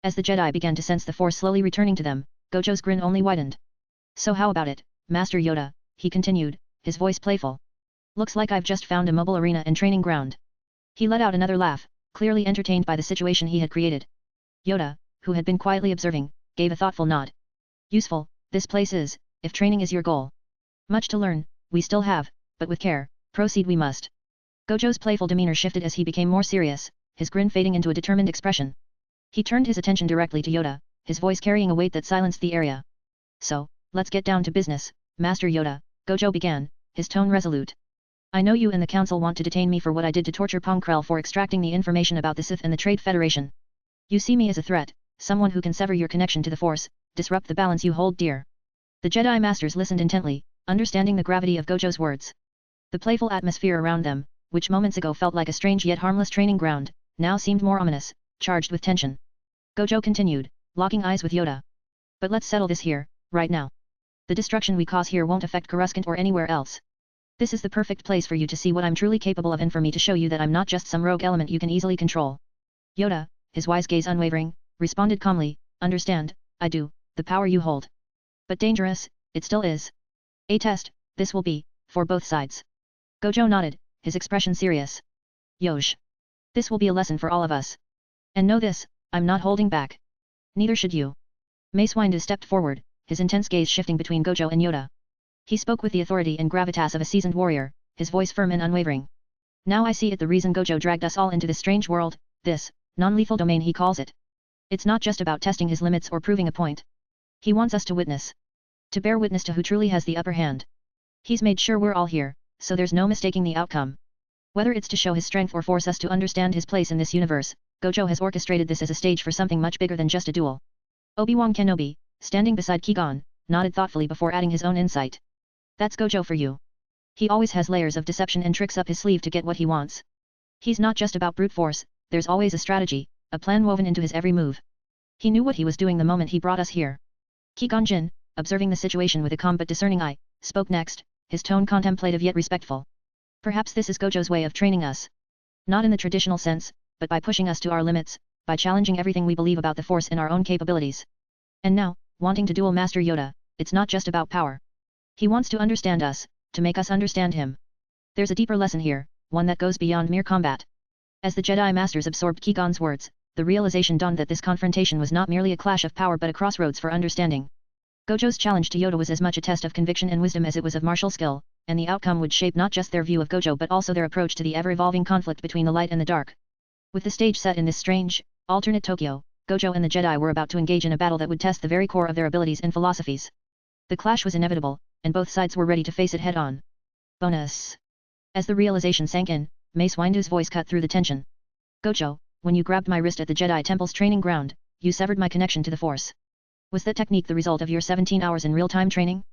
As the Jedi began to sense the force slowly returning to them, Gojo's grin only widened. So how about it, Master Yoda, he continued, his voice playful. Looks like I've just found a mobile arena and training ground. He let out another laugh, clearly entertained by the situation he had created. Yoda, who had been quietly observing, gave a thoughtful nod. Useful, this place is, if training is your goal. Much to learn, we still have, but with care, proceed we must. Gojo's playful demeanor shifted as he became more serious, his grin fading into a determined expression. He turned his attention directly to Yoda, his voice carrying a weight that silenced the area. So, let's get down to business, Master Yoda, Gojo began, his tone resolute. I know you and the Council want to detain me for what I did to torture Pong Krell for extracting the information about the Sith and the Trade Federation. You see me as a threat, someone who can sever your connection to the Force, disrupt the balance you hold dear. The Jedi Masters listened intently, understanding the gravity of Gojo's words. The playful atmosphere around them, which moments ago felt like a strange yet harmless training ground, now seemed more ominous, charged with tension. Gojo continued, locking eyes with Yoda. But let's settle this here, right now. The destruction we cause here won't affect Coruscant or anywhere else. This is the perfect place for you to see what I'm truly capable of and for me to show you that I'm not just some rogue element you can easily control. Yoda, his wise gaze unwavering, responded calmly, understand, I do, the power you hold. But dangerous, it still is. A test, this will be, for both sides. Gojo nodded, his expression serious. Yosh. This will be a lesson for all of us. And know this, I'm not holding back. Neither should you. Mace Windu stepped forward, his intense gaze shifting between Gojo and Yoda. He spoke with the authority and gravitas of a seasoned warrior, his voice firm and unwavering. Now I see it, the reason Gojo dragged us all into this strange world, this, non-lethal domain he calls it. It's not just about testing his limits or proving a point. He wants us to witness. To bear witness to who truly has the upper hand. He's made sure we're all here, so there's no mistaking the outcome. Whether it's to show his strength or force us to understand his place in this universe, Gojo has orchestrated this as a stage for something much bigger than just a duel. Obi-Wan Kenobi, standing beside Qui-Gon, nodded thoughtfully before adding his own insight. That's Gojo for you. He always has layers of deception and tricks up his sleeve to get what he wants. He's not just about brute force, there's always a strategy, a plan woven into his every move. He knew what he was doing the moment he brought us here. Qui-Gon Jinn, observing the situation with a calm but discerning eye, spoke next, his tone contemplative yet respectful. Perhaps this is Gojo's way of training us. Not in the traditional sense, but by pushing us to our limits, by challenging everything we believe about the Force and our own capabilities. And now, wanting to duel Master Yoda, it's not just about power. He wants to understand us, to make us understand him. There's a deeper lesson here, one that goes beyond mere combat. As the Jedi Masters absorbed Qui-Gon's words, the realization dawned that this confrontation was not merely a clash of power but a crossroads for understanding. Gojo's challenge to Yoda was as much a test of conviction and wisdom as it was of martial skill, and the outcome would shape not just their view of Gojo but also their approach to the ever-evolving conflict between the light and the dark. With the stage set in this strange, alternate Tokyo, Gojo and the Jedi were about to engage in a battle that would test the very core of their abilities and philosophies. The clash was inevitable, and both sides were ready to face it head-on. Bonus. As the realization sank in, Mace Windu's voice cut through the tension. Gojo, when you grabbed my wrist at the Jedi Temple's training ground, you severed my connection to the Force. Was that technique the result of your 17 hours in real-time training?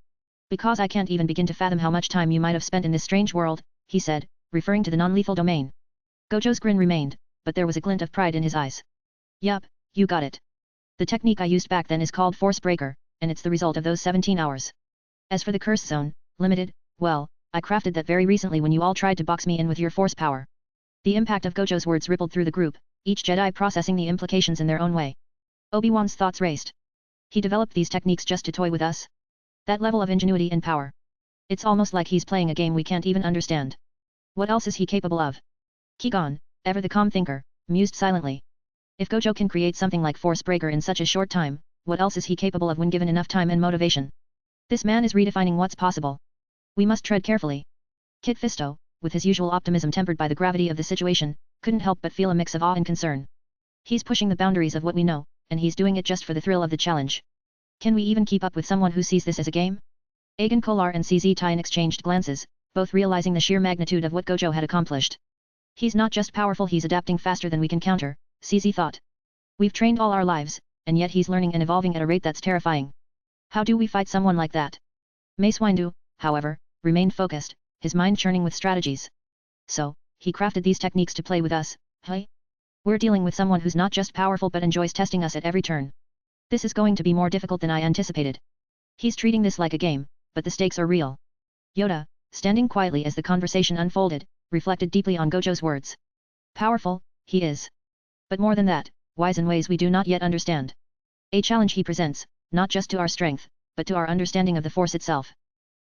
Because I can't even begin to fathom how much time you might have spent in this strange world, he said, referring to the non-lethal domain. Gojo's grin remained, but there was a glint of pride in his eyes. Yup, you got it. The technique I used back then is called Force Breaker, and it's the result of those 17 hours. As for the Curse Zone, Limited, well, I crafted that very recently when you all tried to box me in with your force power. The impact of Gojo's words rippled through the group, each Jedi processing the implications in their own way. Obi-Wan's thoughts raced. He developed these techniques just to toy with us? That level of ingenuity and power. It's almost like he's playing a game we can't even understand. What else is he capable of? Qui-Gon, ever the calm thinker, mused silently. If Gojo can create something like Force Breaker in such a short time, what else is he capable of when given enough time and motivation? This man is redefining what's possible. We must tread carefully. Kit Fisto, with his usual optimism tempered by the gravity of the situation, couldn't help but feel a mix of awe and concern. He's pushing the boundaries of what we know, and he's doing it just for the thrill of the challenge. Can we even keep up with someone who sees this as a game? Aegon Kolar and CZ Tien exchanged glances, both realizing the sheer magnitude of what Gojo had accomplished. He's not just powerful, he's adapting faster than we can counter, CZ thought. We've trained all our lives, and yet he's learning and evolving at a rate that's terrifying. How do we fight someone like that? Mace Windu, however, remained focused, his mind churning with strategies. So, he crafted these techniques to play with us, hey? We're dealing with someone who's not just powerful but enjoys testing us at every turn. This is going to be more difficult than I anticipated. He's treating this like a game, but the stakes are real. Yoda, standing quietly as the conversation unfolded, reflected deeply on Gojo's words. Powerful, he is. But more than that, wise in ways we do not yet understand. A challenge he presents, not just to our strength, but to our understanding of the Force itself.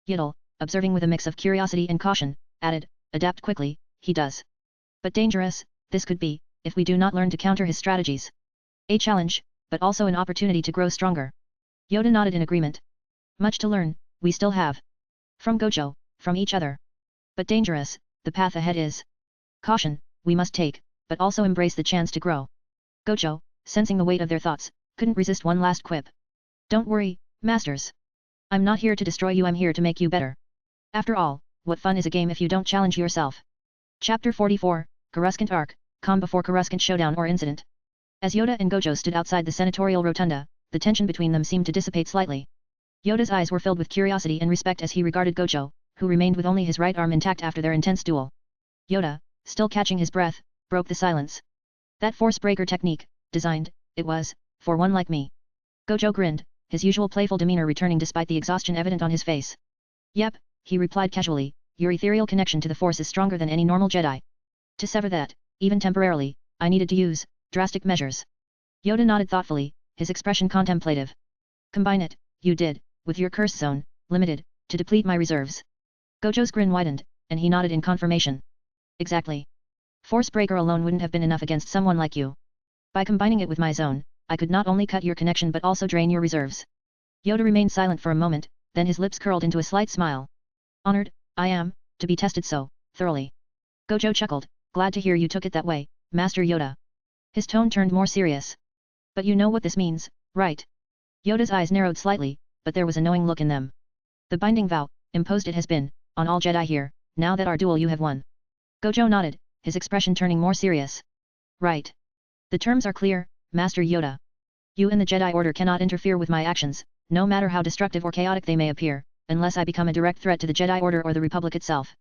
Yiddle, observing with a mix of curiosity and caution, added, adapt quickly, he does. But dangerous, this could be, if we do not learn to counter his strategies. A challenge, but also an opportunity to grow stronger. Yoda nodded in agreement. Much to learn, we still have. From Gojo, from each other. But dangerous, the path ahead is. Caution, we must take, but also embrace the chance to grow. Gojo, sensing the weight of their thoughts, couldn't resist one last quip. Don't worry, masters. I'm not here to destroy you, I'm here to make you better. After all, what fun is a game if you don't challenge yourself? Chapter 44, Coruscant Arc, Calm before Coruscant Showdown or Incident. As Yoda and Gojo stood outside the senatorial rotunda, the tension between them seemed to dissipate slightly. Yoda's eyes were filled with curiosity and respect as he regarded Gojo, who remained with only his right arm intact after their intense duel. Yoda, still catching his breath, broke the silence. That Force Breaker technique, designed, it was, for one like me. Gojo grinned, his usual playful demeanor returning despite the exhaustion evident on his face. Yep, he replied casually, your ethereal connection to the Force is stronger than any normal Jedi. To sever that, even temporarily, I needed to use drastic measures. Yoda nodded thoughtfully, his expression contemplative. Combine it, you did, with your Curse Zone, Limited, to deplete my reserves. Gojo's grin widened, and he nodded in confirmation. Exactly. Force Breaker alone wouldn't have been enough against someone like you. By combining it with my zone, I could not only cut your connection but also drain your reserves. Yoda remained silent for a moment, then his lips curled into a slight smile. Honored, I am, to be tested so thoroughly. Gojo chuckled, glad to hear you took it that way, Master Yoda. His tone turned more serious. But you know what this means, right? Yoda's eyes narrowed slightly, but there was a knowing look in them. The binding vow, imposed it has been, on all Jedi here, now that our duel you have won. Gojo nodded, his expression turning more serious. Right. The terms are clear, Master Yoda. You and the Jedi Order cannot interfere with my actions, no matter how destructive or chaotic they may appear, unless I become a direct threat to the Jedi Order or the Republic itself.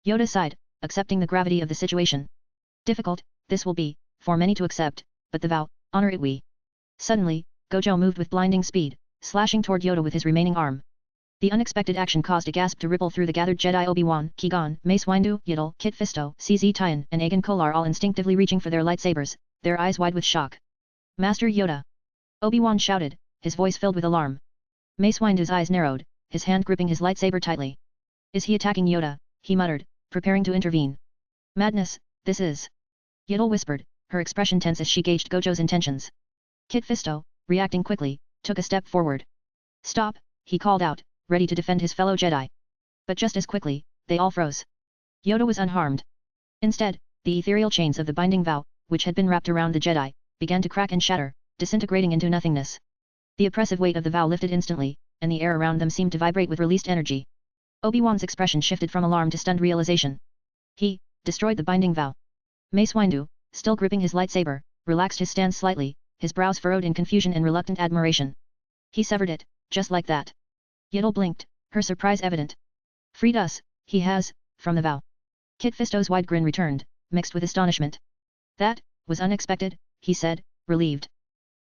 Yoda sighed, accepting the gravity of the situation. Difficult, this will be, for many to accept, but the vow, honor it we. Suddenly, Gojo moved with blinding speed, slashing toward Yoda with his remaining arm. The unexpected action caused a gasp to ripple through the gathered Jedi. Obi-Wan, Qui-Gon, Mace Windu, Yiddle, Kit Fisto, CZ Tien, and Aegon Kolar all instinctively reaching for their lightsabers, their eyes wide with shock. Master Yoda! Obi-Wan shouted, his voice filled with alarm. Mace Windu's eyes narrowed, his hand gripping his lightsaber tightly. Is he attacking Yoda? He muttered, preparing to intervene. Madness, this is. Yiddle whispered, her expression tense as she gauged Gojo's intentions. Kit Fisto, reacting quickly, took a step forward. Stop, he called out, ready to defend his fellow Jedi. But just as quickly, they all froze. Yoda was unharmed. Instead, the ethereal chains of the binding vow, which had been wrapped around the Jedi, began to crack and shatter, disintegrating into nothingness. The oppressive weight of the vow lifted instantly, and the air around them seemed to vibrate with released energy. Obi-Wan's expression shifted from alarm to stunned realization. He destroyed the binding vow. Mace Windu, still gripping his lightsaber, relaxed his stance slightly, his brows furrowed in confusion and reluctant admiration. He severed it, just like that. Yiddle blinked, her surprise evident. Freed us, he has, from the vow. Kit Fisto's wide grin returned, mixed with astonishment. That was unexpected, he said, relieved.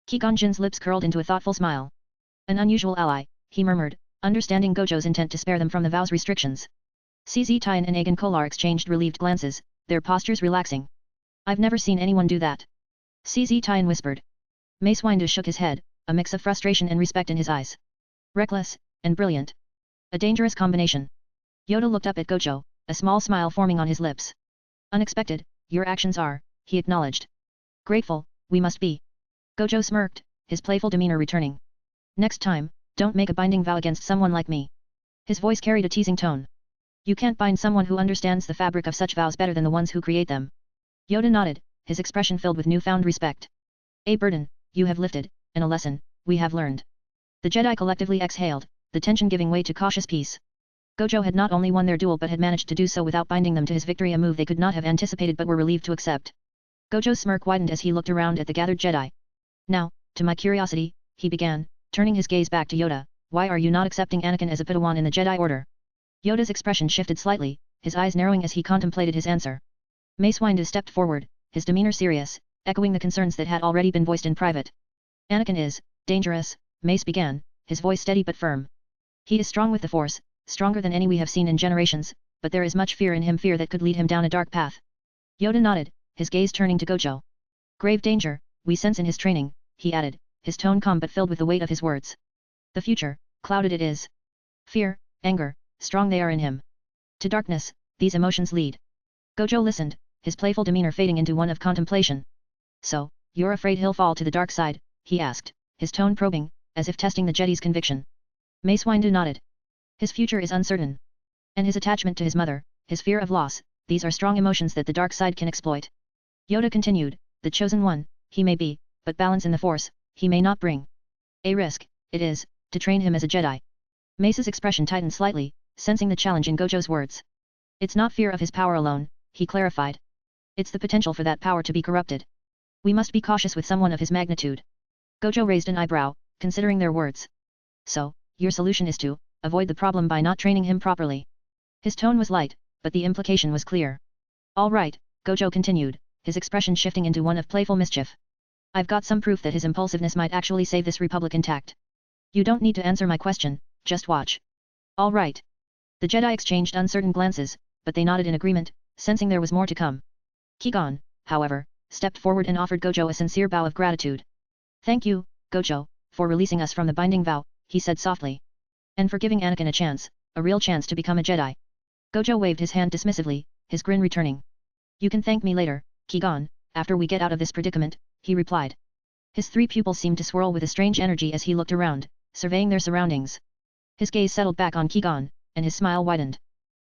Qui-Gon Jinn's lips curled into a thoughtful smile. An unusual ally, he murmured, understanding Gojo's intent to spare them from the vow's restrictions. CZ Tien and Agan Kolar exchanged relieved glances, their postures relaxing. I've never seen anyone do that. CZ Tien whispered. Mace Windu shook his head, a mix of frustration and respect in his eyes. Reckless, and brilliant. A dangerous combination. Yoda looked up at Gojo, a small smile forming on his lips. Unexpected, your actions are, he acknowledged. Grateful, we must be. Gojo smirked, his playful demeanor returning. Next time, don't make a binding vow against someone like me. His voice carried a teasing tone. You can't bind someone who understands the fabric of such vows better than the ones who create them. Yoda nodded, his expression filled with newfound respect. A burden, you have lifted, and a lesson, we have learned. The Jedi collectively exhaled, the tension giving way to cautious peace. Gojo had not only won their duel but had managed to do so without binding them to his victory, a move they could not have anticipated but were relieved to accept. Gojo's smirk widened as he looked around at the gathered Jedi. Now, to my curiosity, he began, turning his gaze back to Yoda, why are you not accepting Anakin as a Padawan in the Jedi Order? Yoda's expression shifted slightly, his eyes narrowing as he contemplated his answer. Mace Windu stepped forward, his demeanor serious, echoing the concerns that had already been voiced in private. Anakin is dangerous, Mace began, his voice steady but firm. He is strong with the Force, stronger than any we have seen in generations, but there is much fear in him, fear that could lead him down a dark path. Yoda nodded, his gaze turning to Gojo. Grave danger, we sense in his training, he added, his tone calm but filled with the weight of his words. The future, clouded it is. Fear, anger, strong they are in him. To darkness, these emotions lead. Gojo listened, his playful demeanor fading into one of contemplation. So, you're afraid he'll fall to the dark side, he asked, his tone probing, as if testing the Jedi's conviction. Mace Windu nodded. His future is uncertain. And his attachment to his mother, his fear of loss, these are strong emotions that the dark side can exploit. Yoda continued, the chosen one, he may be, but balance in the Force, he may not bring. A risk, it is, to train him as a Jedi. Mace's expression tightened slightly, sensing the challenge in Gojo's words. It's not fear of his power alone, he clarified. It's the potential for that power to be corrupted. We must be cautious with someone of his magnitude. Gojo raised an eyebrow, considering their words. So, your solution is to avoid the problem by not training him properly. His tone was light, but the implication was clear. All right, Gojo continued, his expression shifting into one of playful mischief. I've got some proof that his impulsiveness might actually save this republic intact. You don't need to answer my question, just watch. All right. The Jedi exchanged uncertain glances, but they nodded in agreement, sensing there was more to come. Qui-Gon, however, stepped forward and offered Gojo a sincere bow of gratitude. Thank you, Gojo, for releasing us from the binding vow, he said softly. And for giving Anakin a chance, a real chance to become a Jedi. Gojo waved his hand dismissively, his grin returning. You can thank me later, Qui-Gon, after we get out of this predicament, he replied. His three pupils seemed to swirl with a strange energy as he looked around, surveying their surroundings. His gaze settled back on Qui-Gon, and his smile widened.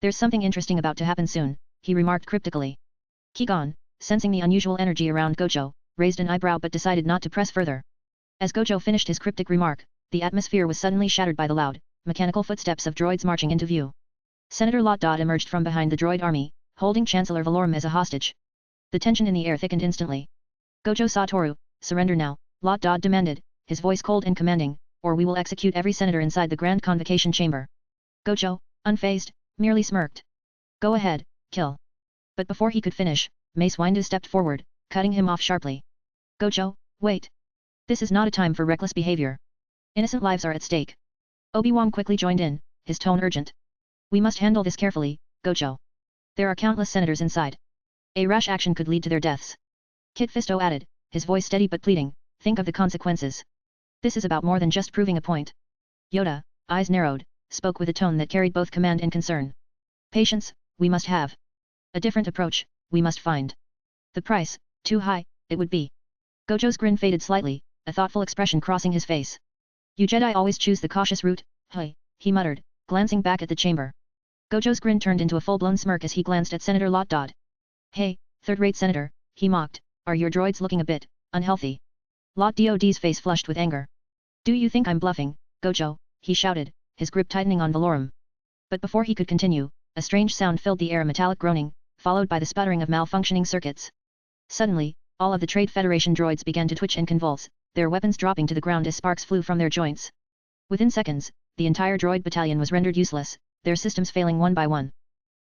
There's something interesting about to happen soon, he remarked cryptically. Qui-Gon, sensing the unusual energy around Gojo, raised an eyebrow but decided not to press further. As Gojo finished his cryptic remark, the atmosphere was suddenly shattered by the loud, mechanical footsteps of droids marching into view. Senator Lot Dodd emerged from behind the droid army, holding Chancellor Valorum as a hostage. The tension in the air thickened instantly. Gojo Satoru, surrender now, Lot Dodd demanded, his voice cold and commanding, or we will execute every senator inside the Grand Convocation Chamber. Gojo, unfazed, merely smirked. Go ahead, kill. But before he could finish, Mace Windu stepped forward, cutting him off sharply. Gojo, wait. This is not a time for reckless behavior. Innocent lives are at stake. Obi-Wan quickly joined in, his tone urgent. We must handle this carefully, Gojo. There are countless senators inside. A rash action could lead to their deaths. Kit Fisto added, his voice steady but pleading, think of the consequences. This is about more than just proving a point. Yoda, eyes narrowed, spoke with a tone that carried both command and concern. Patience, we must have. A different approach, we must find. The price, too high, it would be. Gojo's grin faded slightly, a thoughtful expression crossing his face. You Jedi always choose the cautious route, hey, he muttered, glancing back at the chamber. Gojo's grin turned into a full-blown smirk as he glanced at Senator Lot Dodd. Hey, third-rate senator, he mocked, are your droids looking a bit unhealthy? Lot Dodd's face flushed with anger. Do you think I'm bluffing, Gojo? He shouted, his grip tightening on Valorum. But before he could continue, a strange sound filled the air, a metallic groaning, followed by the sputtering of malfunctioning circuits. Suddenly, all of the Trade Federation droids began to twitch and convulse, their weapons dropping to the ground as sparks flew from their joints. Within seconds, the entire droid battalion was rendered useless, their systems failing one by one.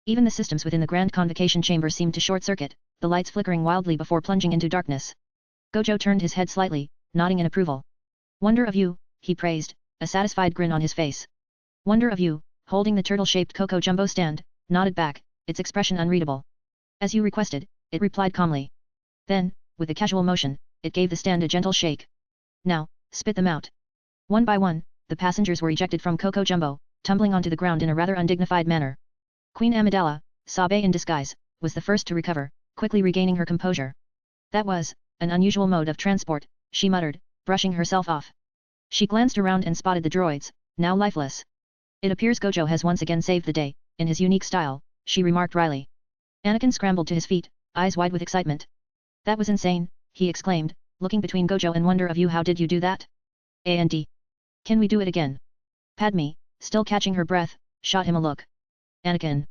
Even the systems within the Grand Convocation Chamber seemed to short-circuit, the lights flickering wildly before plunging into darkness. Gojo turned his head slightly, nodding in approval. "Wonder of you," he praised, a satisfied grin on his face. "Wonder of you," holding the turtle-shaped Coco Jumbo stand, nodded back, its expression unreadable. "As you requested," it replied calmly. Then, with a casual motion, it gave the stand a gentle shake. "Now, spit them out." One by one, the passengers were ejected from Coco Jumbo, tumbling onto the ground in a rather undignified manner. Queen Amidala, Sabe in disguise, was the first to recover, quickly regaining her composure. "That was an unusual mode of transport," she muttered, brushing herself off. She glanced around and spotted the droids, now lifeless. "It appears Gojo has once again saved the day, in his unique style," she remarked wryly. Anakin scrambled to his feet, eyes wide with excitement. "That was insane," he exclaimed, looking between Gojo and Wonder of you. "How did you do that? And can we do it again?" Padme, still catching her breath, shot him a look. "Anakin.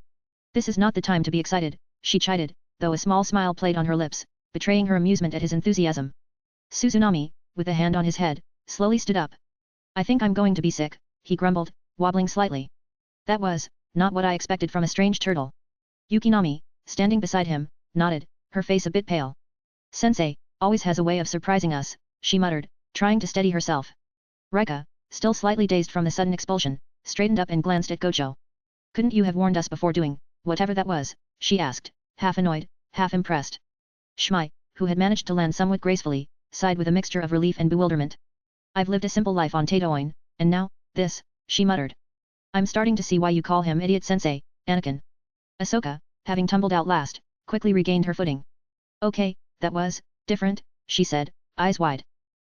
This is not the time to be excited," she chided, though a small smile played on her lips, betraying her amusement at his enthusiasm. Suzunami, with a hand on his head, slowly stood up. "I think I'm going to be sick," he grumbled, wobbling slightly. That was not what I expected from a strange turtle. Yukinami, standing beside him, nodded, her face a bit pale. "Sensei always has a way of surprising us," she muttered, trying to steady herself. Rika, still slightly dazed from the sudden expulsion, straightened up and glanced at Gojo. "Couldn't you have warned us before doing whatever that was?" she asked, half annoyed, half impressed. Shmai, who had managed to land somewhat gracefully, sighed with a mixture of relief and bewilderment. "I've lived a simple life on Tatooine, and now, this," she muttered. "I'm starting to see why you call him Idiot Sensei, Anakin." Ahsoka, having tumbled out last, quickly regained her footing. "Okay, that was different," she said, eyes wide.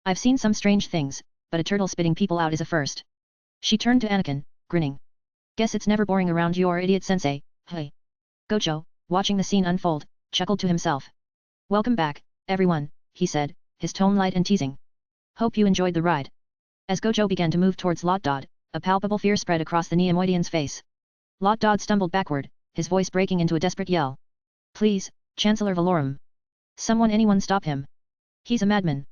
"I've seen some strange things, but a turtle spitting people out is a first." She turned to Anakin, grinning. "Guess it's never boring around your Idiot Sensei, hey?" Gojo, watching the scene unfold, chuckled to himself. "Welcome back, everyone," he said, his tone light and teasing. "Hope you enjoyed the ride." As Gojo began to move towards Lot Dod, a palpable fear spread across the Neimoidian's face. Lot Dod stumbled backward, his voice breaking into a desperate yell. "Please, Chancellor Valorum. Anyone stop him. He's a madman."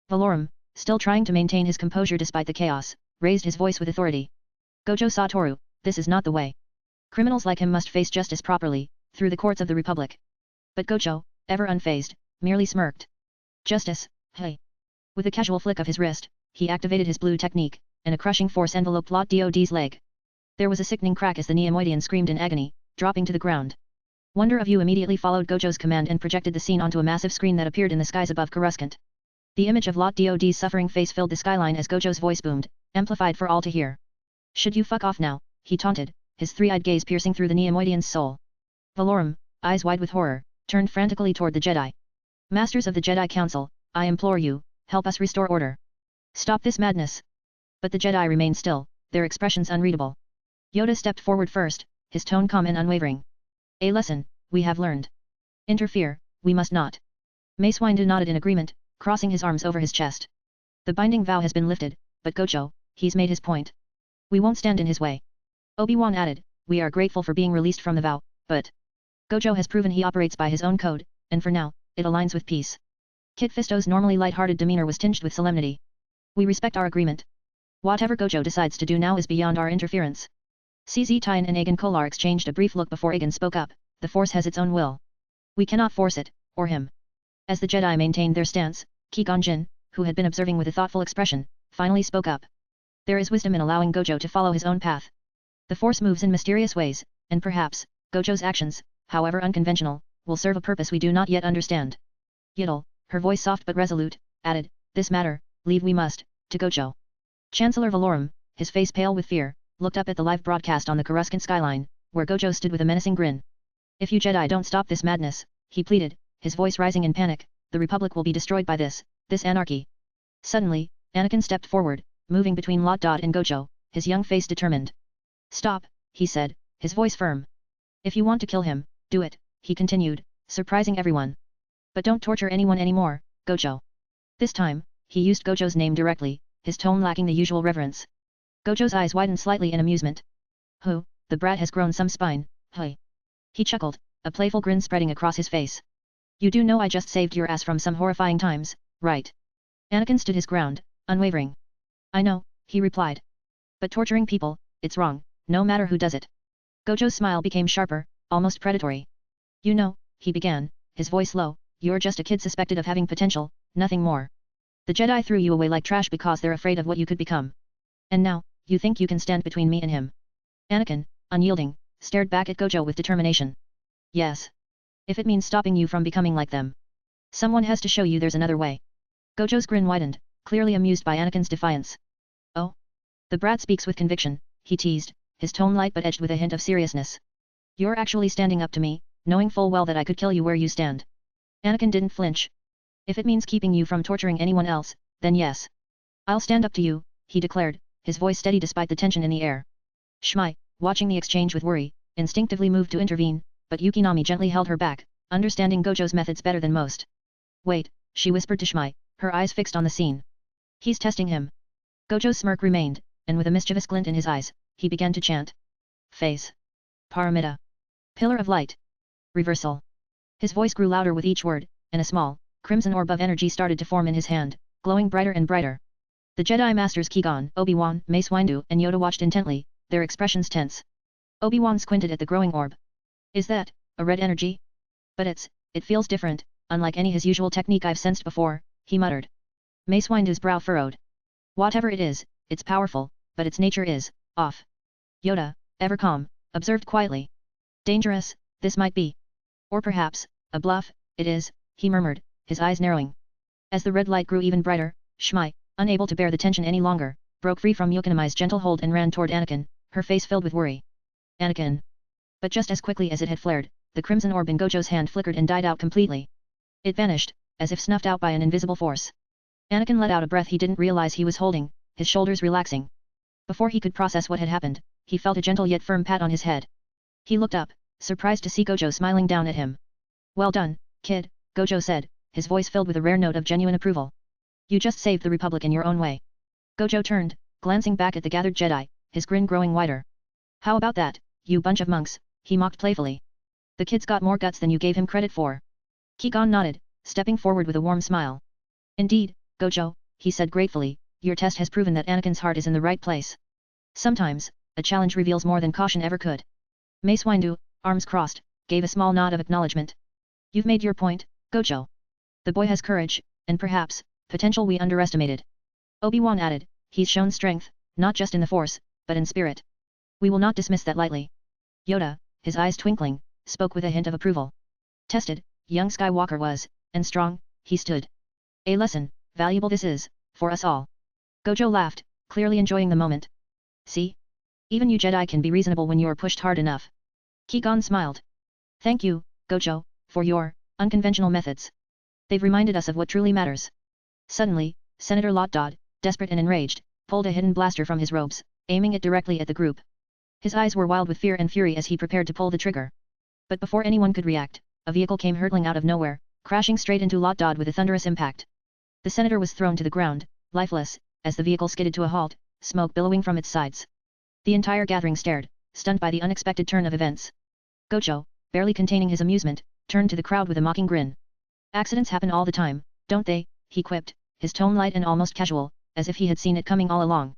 Valorum, still trying to maintain his composure despite the chaos, raised his voice with authority. "Gojo Satoru, this is not the way. Criminals like him must face justice properly, through the courts of the Republic." But Gojo, ever unfazed, merely smirked. "Justice, hey." With a casual flick of his wrist, he activated his blue technique, and a crushing force enveloped Lot Dod's leg. There was a sickening crack as the Neimoidian screamed in agony, dropping to the ground. Wonder of you immediately followed Gojo's command and projected the scene onto a massive screen that appeared in the skies above Coruscant. The image of Lot Dod's suffering face filled the skyline as Gojo's voice boomed, amplified for all to hear. "Should you fuck off now?" he taunted, his three-eyed gaze piercing through the Neimoidian's soul. Valorum, eyes wide with horror, turned frantically toward the Jedi. "Masters of the Jedi Council, I implore you, help us restore order. Stop this madness." But the Jedi remained still, their expressions unreadable. Yoda stepped forward first, his tone calm and unwavering. "A lesson, we have learned. Interfere, we must not." Mace Windu nodded in agreement, crossing his arms over his chest. "The binding vow has been lifted, but Gojo, he's made his point. We won't stand in his way." Obi-Wan added, "We are grateful for being released from the vow, but Gojo has proven he operates by his own code, and for now, it aligns with peace." Kit Fisto's normally light-hearted demeanor was tinged with solemnity. "We respect our agreement. Whatever Gojo decides to do now is beyond our interference." CZ Tyan and Aegon Kolar exchanged a brief look before Aegon spoke up. "The Force has its own will. We cannot force it, or him." As the Jedi maintained their stance, Qui-Gon Jinn, who had been observing with a thoughtful expression, finally spoke up. "There is wisdom in allowing Gojo to follow his own path. The Force moves in mysterious ways, and perhaps, Gojo's actions, however unconventional, will serve a purpose we do not yet understand." Yiddle, her voice soft but resolute, added, "This matter, leave we must, to Gojo." Chancellor Valorum, his face pale with fear, looked up at the live broadcast on the Coruscant skyline, where Gojo stood with a menacing grin. "If you Jedi don't stop this madness," he pleaded, his voice rising in panic, "the Republic will be destroyed by this anarchy." Suddenly, Anakin stepped forward, moving between Lot Dod and Gojo, his young face determined. "Stop," he said, his voice firm. "If you want to kill him, do it," he continued, surprising everyone. "But don't torture anyone anymore, Gojo." This time, he used Gojo's name directly, his tone lacking the usual reverence. Gojo's eyes widened slightly in amusement. "Who, the brat has grown some spine, hey?" He chuckled, a playful grin spreading across his face. "You do know I just saved your ass from some horrifying times, right?" Anakin stood his ground, unwavering. "I know," he replied. But torturing people, it's wrong, no matter who does it. Gojo's smile became sharper, almost predatory. You know, he began, his voice low, you're just a kid suspected of having potential, nothing more. The Jedi threw you away like trash because they're afraid of what you could become. And now, you think you can stand between me and him? Anakin, unyielding, stared back at Gojo with determination. Yes. If it means stopping you from becoming like them. Someone has to show you there's another way. Gojo's grin widened, clearly amused by Anakin's defiance. Oh? The brat speaks with conviction, he teased, his tone light but edged with a hint of seriousness. You're actually standing up to me, knowing full well that I could kill you where you stand. Anakin didn't flinch. If it means keeping you from torturing anyone else, then yes. I'll stand up to you, he declared, his voice steady despite the tension in the air. Shmai, watching the exchange with worry, instinctively moved to intervene, but Yukinami gently held her back, understanding Gojo's methods better than most. Wait, she whispered to Shmai, her eyes fixed on the scene. He's testing him. Gojo's smirk remained, and with a mischievous glint in his eyes, he began to chant. Phase. Paramita. Pillar of light. Reversal. His voice grew louder with each word, and a small, crimson orb of energy started to form in his hand, glowing brighter and brighter. The Jedi Masters Qui-Gon, Obi-Wan, Mace Windu, and Yoda watched intently, their expressions tense. Obi-Wan squinted at the growing orb. Is that a red energy? But it feels different, unlike any his usual technique I've sensed before, he muttered. Mace Windu's brow furrowed. Whatever it is, it's powerful, but its nature is off. Yoda, ever calm, observed quietly. Dangerous, this might be. Or perhaps, a bluff, it is, he murmured, his eyes narrowing. As the red light grew even brighter, Shmai, unable to bear the tension any longer, broke free from Yukinami's gentle hold and ran toward Anakin, her face filled with worry. Anakin. But just as quickly as it had flared, the crimson orb in Gojo's hand flickered and died out completely. It vanished, as if snuffed out by an invisible force. Anakin let out a breath he didn't realize he was holding, his shoulders relaxing. Before he could process what had happened, he felt a gentle yet firm pat on his head. He looked up, surprised to see Gojo smiling down at him. Well done, kid, Gojo said, his voice filled with a rare note of genuine approval. You just saved the Republic in your own way. Gojo turned, glancing back at the gathered Jedi, his grin growing wider. How about that, you bunch of monks, he mocked playfully. The kid's got more guts than you gave him credit for. Qui-Gon nodded, stepping forward with a warm smile. Indeed, Gojo, he said gratefully, your test has proven that Anakin's heart is in the right place. Sometimes, a challenge reveals more than caution ever could. Mace Windu, arms crossed, gave a small nod of acknowledgement. You've made your point, Gojo. The boy has courage, and perhaps, potential we underestimated. Obi-Wan added, he's shown strength, not just in the Force, but in spirit. We will not dismiss that lightly. Yoda, his eyes twinkling, spoke with a hint of approval. Tested, young Skywalker was, and strong, he stood. A lesson, valuable this is, for us all. Gojo laughed, clearly enjoying the moment. See? Even you Jedi can be reasonable when you're pushed hard enough. Qui-Gon smiled. Thank you, Gojo, for your unconventional methods. They've reminded us of what truly matters. Suddenly, Senator Lot Dodd, desperate and enraged, pulled a hidden blaster from his robes, aiming it directly at the group. His eyes were wild with fear and fury as he prepared to pull the trigger. But before anyone could react, a vehicle came hurtling out of nowhere, crashing straight into Lot Dodd with a thunderous impact. The senator was thrown to the ground, lifeless, as the vehicle skidded to a halt, smoke billowing from its sides. The entire gathering stared, stunned by the unexpected turn of events. Gojo, barely containing his amusement, turned to the crowd with a mocking grin. Accidents happen all the time, don't they, he quipped, his tone light and almost casual, as if he had seen it coming all along.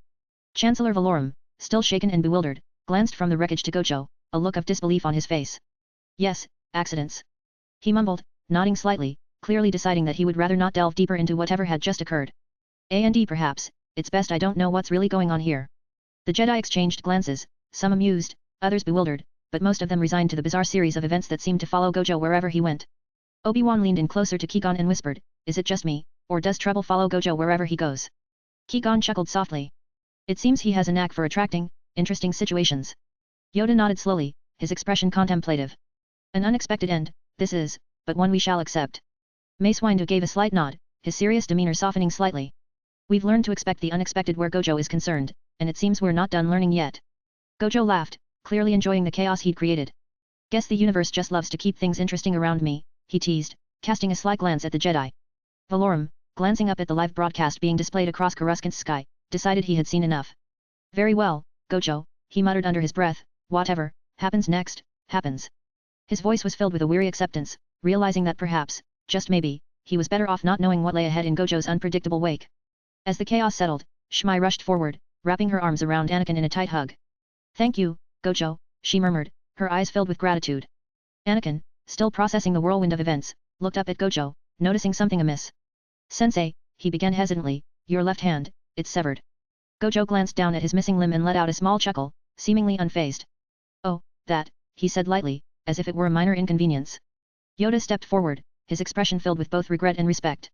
Chancellor Valorum, still shaken and bewildered, glanced from the wreckage to Gojo, a look of disbelief on his face. Yes, accidents. He mumbled, nodding slightly, clearly deciding that he would rather not delve deeper into whatever had just occurred. A&D perhaps, it's best I don't know what's really going on here. The Jedi exchanged glances, some amused, others bewildered, but most of them resigned to the bizarre series of events that seemed to follow Gojo wherever he went. Obi-Wan leaned in closer to Qui-Gon and whispered, is it just me, or does trouble follow Gojo wherever he goes? Qui-Gon chuckled softly. It seems he has a knack for attracting interesting situations. Yoda nodded slowly, his expression contemplative. An unexpected end, this is, but one we shall accept. Mace Windu gave a slight nod, his serious demeanor softening slightly. We've learned to expect the unexpected where Gojo is concerned, and it seems we're not done learning yet. Gojo laughed, clearly enjoying the chaos he'd created. Guess the universe just loves to keep things interesting around me, he teased, casting a sly glance at the Jedi. Valorum, glancing up at the live broadcast being displayed across Coruscant's sky, decided he had seen enough. Very well, Gojo, he muttered under his breath, whatever happens next, happens. His voice was filled with a weary acceptance, realizing that perhaps, just maybe, he was better off not knowing what lay ahead in Gojo's unpredictable wake. As the chaos settled, Shmai rushed forward, wrapping her arms around Anakin in a tight hug. Thank you, Gojo, she murmured, her eyes filled with gratitude. Anakin, still processing the whirlwind of events, looked up at Gojo, noticing something amiss. Sensei, he began hesitantly, your left hand, it's severed. Gojo glanced down at his missing limb and let out a small chuckle, seemingly unfazed. Oh, that, he said lightly, as if it were a minor inconvenience. Yoda stepped forward, his expression filled with both regret and respect.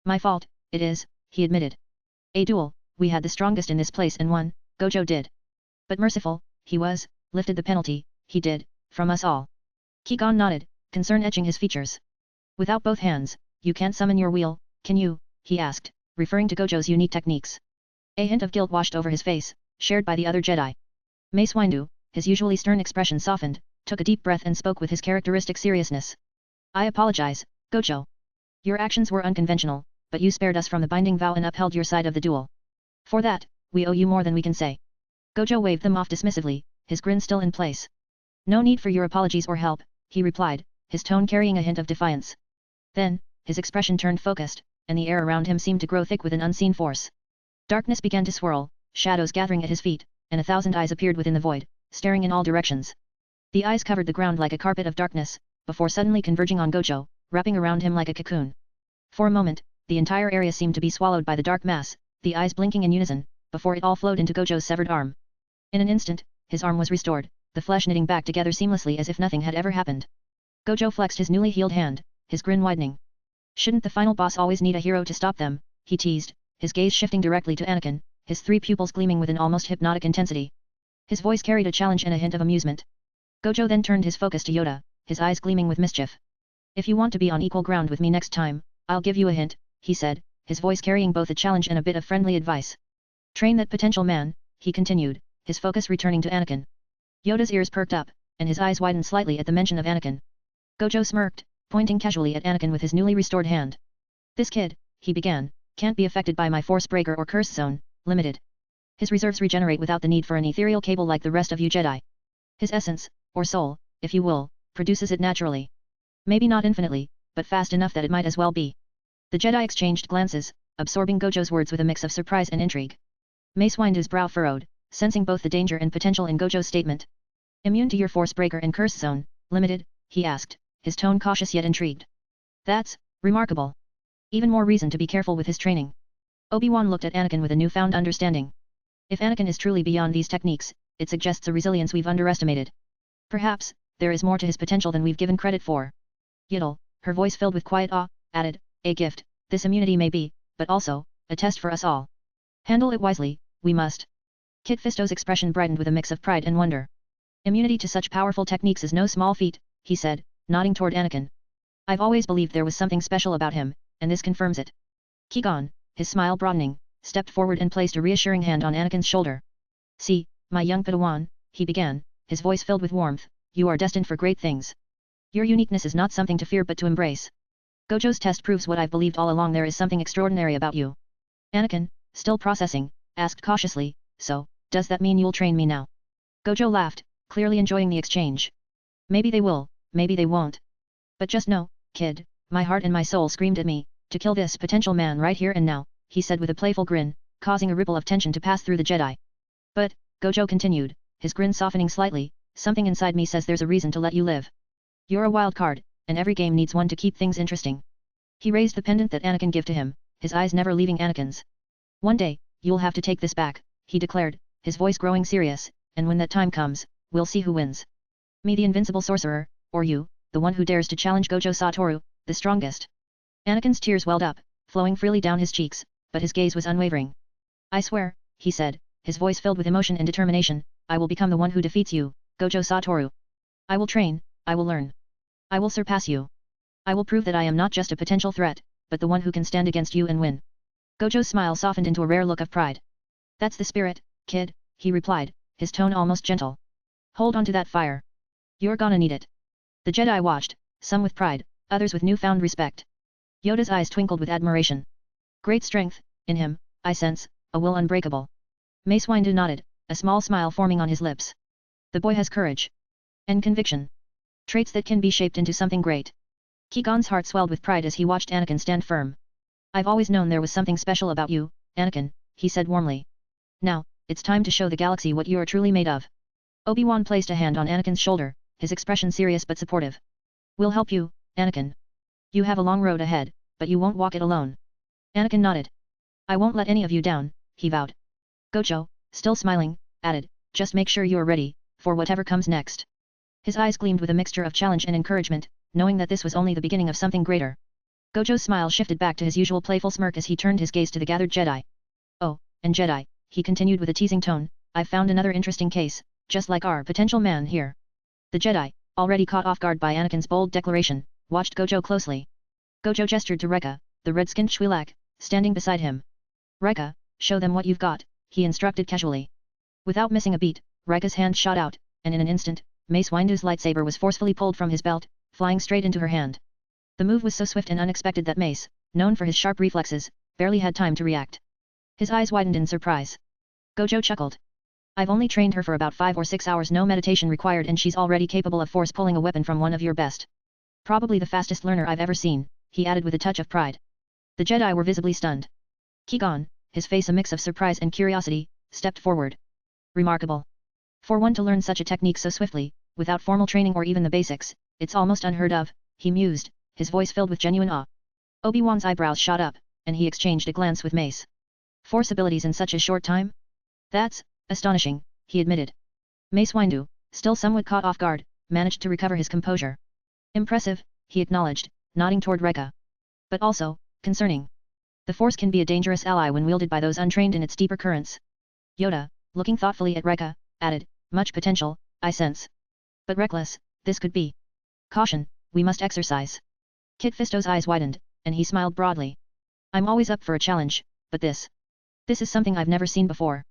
My fault, it is, he admitted. A duel, we had the strongest in this place and won, Gojo did. But merciful, he was, lifted the penalty, he did, from us all. Qui-Gon nodded, concern etching his features. Without both hands, you can't summon your wheel, can you, he asked, referring to Gojo's unique techniques. A hint of guilt washed over his face, shared by the other Jedi. Mace Windu, his usually stern expression softened, took a deep breath and spoke with his characteristic seriousness. I apologize, Gojo. Your actions were unconventional, but you spared us from the binding vow and upheld your side of the duel. For that, we owe you more than we can say. Gojo waved them off dismissively, his grin still in place. No need for your apologies or help, he replied, his tone carrying a hint of defiance. Then, his expression turned focused, and the air around him seemed to grow thick with an unseen force. Darkness began to swirl, shadows gathering at his feet, and 1,000 eyes appeared within the void, staring in all directions. The eyes covered the ground like a carpet of darkness, before suddenly converging on Gojo, wrapping around him like a cocoon. For a moment, the entire area seemed to be swallowed by the dark mass, the eyes blinking in unison, before it all flowed into Gojo's severed arm. In an instant, his arm was restored, the flesh knitting back together seamlessly as if nothing had ever happened. Gojo flexed his newly healed hand, his grin widening. Shouldn't the final boss always need a hero to stop them, he teased, his gaze shifting directly to Anakin, his 3 pupils gleaming with an almost hypnotic intensity. His voice carried a challenge and a hint of amusement. Gojo then turned his focus to Yoda, his eyes gleaming with mischief. If you want to be on equal ground with me next time, I'll give you a hint, he said, his voice carrying both a challenge and a bit of friendly advice. Train that potential man, he continued, his focus returning to Anakin. Yoda's ears perked up, and his eyes widened slightly at the mention of Anakin. Gojo smirked, pointing casually at Anakin with his newly restored hand. This kid, he began, can't be affected by my force breaker or curse zone, limited. His reserves regenerate without the need for an ethereal cable like the rest of you Jedi. His essence, or soul, if you will, produces it naturally. Maybe not infinitely, but fast enough that it might as well be. The Jedi exchanged glances, absorbing Gojo's words with a mix of surprise and intrigue. Mace Windu's brow furrowed, sensing both the danger and potential in Gojo's statement. Immune to your force breaker and curse zone, limited, he asked, his tone cautious yet intrigued. That's remarkable. Even more reason to be careful with his training. Obi-Wan looked at Anakin with a newfound understanding. If Anakin is truly beyond these techniques, it suggests a resilience we've underestimated. Perhaps, there is more to his potential than we've given credit for. Yiddle, her voice filled with quiet awe, added, a gift, this immunity may be, but also, a test for us all. Handle it wisely, we must. Kit Fisto's expression brightened with a mix of pride and wonder. Immunity to such powerful techniques is no small feat, he said, nodding toward Anakin. I've always believed there was something special about him, and this confirms it. Qui-Gon, his smile broadening, stepped forward and placed a reassuring hand on Anakin's shoulder. See, my young Padawan, he began, his voice filled with warmth, you are destined for great things. Your uniqueness is not something to fear but to embrace. Gojo's test proves what I've believed all along, there is something extraordinary about you. Anakin, still processing, asked cautiously, so, does that mean you'll train me now? Gojo laughed, clearly enjoying the exchange. Maybe they will, maybe they won't. But just know, kid, my heart and my soul screamed at me, to kill this potential man right here and now, he said with a playful grin, causing a ripple of tension to pass through the Jedi. But, Gojo continued, his grin softening slightly, something inside me says there's a reason to let you live. You're a wild card, and every game needs one to keep things interesting. He raised the pendant that Anakin gave to him, his eyes never leaving Anakin's. One day, you'll have to take this back, he declared, his voice growing serious, and when that time comes, we'll see who wins. Me the invincible sorcerer, or you, the one who dares to challenge Gojo Satoru, the strongest. Anakin's tears welled up, flowing freely down his cheeks, but his gaze was unwavering. I swear, he said, his voice filled with emotion and determination, I will become the one who defeats you, Gojo Satoru. I will train, I will learn. I will surpass you. I will prove that I am not just a potential threat, but the one who can stand against you and win. Gojo's smile softened into a rare look of pride. That's the spirit, kid, he replied, his tone almost gentle. Hold on to that fire. You're gonna need it. The Jedi watched, some with pride, others with newfound respect. Yoda's eyes twinkled with admiration. Great strength, in him, I sense, a will unbreakable. Mace Windu nodded, a small smile forming on his lips. The boy has courage. And conviction. Traits that can be shaped into something great. Qui-Gon's heart swelled with pride as he watched Anakin stand firm. I've always known there was something special about you, Anakin, he said warmly. Now, it's time to show the galaxy what you are truly made of. Obi-Wan placed a hand on Anakin's shoulder, his expression serious but supportive. We'll help you, Anakin. You have a long road ahead, but you won't walk it alone. Anakin nodded. I won't let any of you down, he vowed. Gojo, still smiling, added, just make sure you are ready, for whatever comes next. His eyes gleamed with a mixture of challenge and encouragement, knowing that this was only the beginning of something greater. Gojo's smile shifted back to his usual playful smirk as he turned his gaze to the gathered Jedi. Oh, and Jedi, he continued with a teasing tone, I've found another interesting case, just like our potential man here. The Jedi, already caught off guard by Anakin's bold declaration, watched Gojo closely. Gojo gestured to Rekka, the red-skinned Shwilak, standing beside him. Rekka, show them what you've got, he instructed casually. Without missing a beat, Rekka's hand shot out, and in an instant, Mace Windu's lightsaber was forcefully pulled from his belt, flying straight into her hand. The move was so swift and unexpected that Mace, known for his sharp reflexes, barely had time to react. His eyes widened in surprise. Gojo chuckled. I've only trained her for about 5 or 6 hours, no meditation required, and she's already capable of force pulling a weapon from one of your best. Probably the fastest learner I've ever seen, he added with a touch of pride. The Jedi were visibly stunned. Qui-Gon, his face a mix of surprise and curiosity, stepped forward. Remarkable. For one to learn such a technique so swiftly, without formal training or even the basics, it's almost unheard of, he mused, his voice filled with genuine awe. Obi-Wan's eyebrows shot up, and he exchanged a glance with Mace. Force abilities in such a short time? That's astonishing, he admitted. Mace Windu, still somewhat caught off guard, managed to recover his composure. Impressive, he acknowledged, nodding toward Rekka. But also, concerning. The Force can be a dangerous ally when wielded by those untrained in its deeper currents. Yoda, looking thoughtfully at Rekka, added, much potential, I sense. But reckless, this could be. Caution, we must exercise. Kit Fisto's eyes widened, and he smiled broadly. I'm always up for a challenge, but this is something I've never seen before.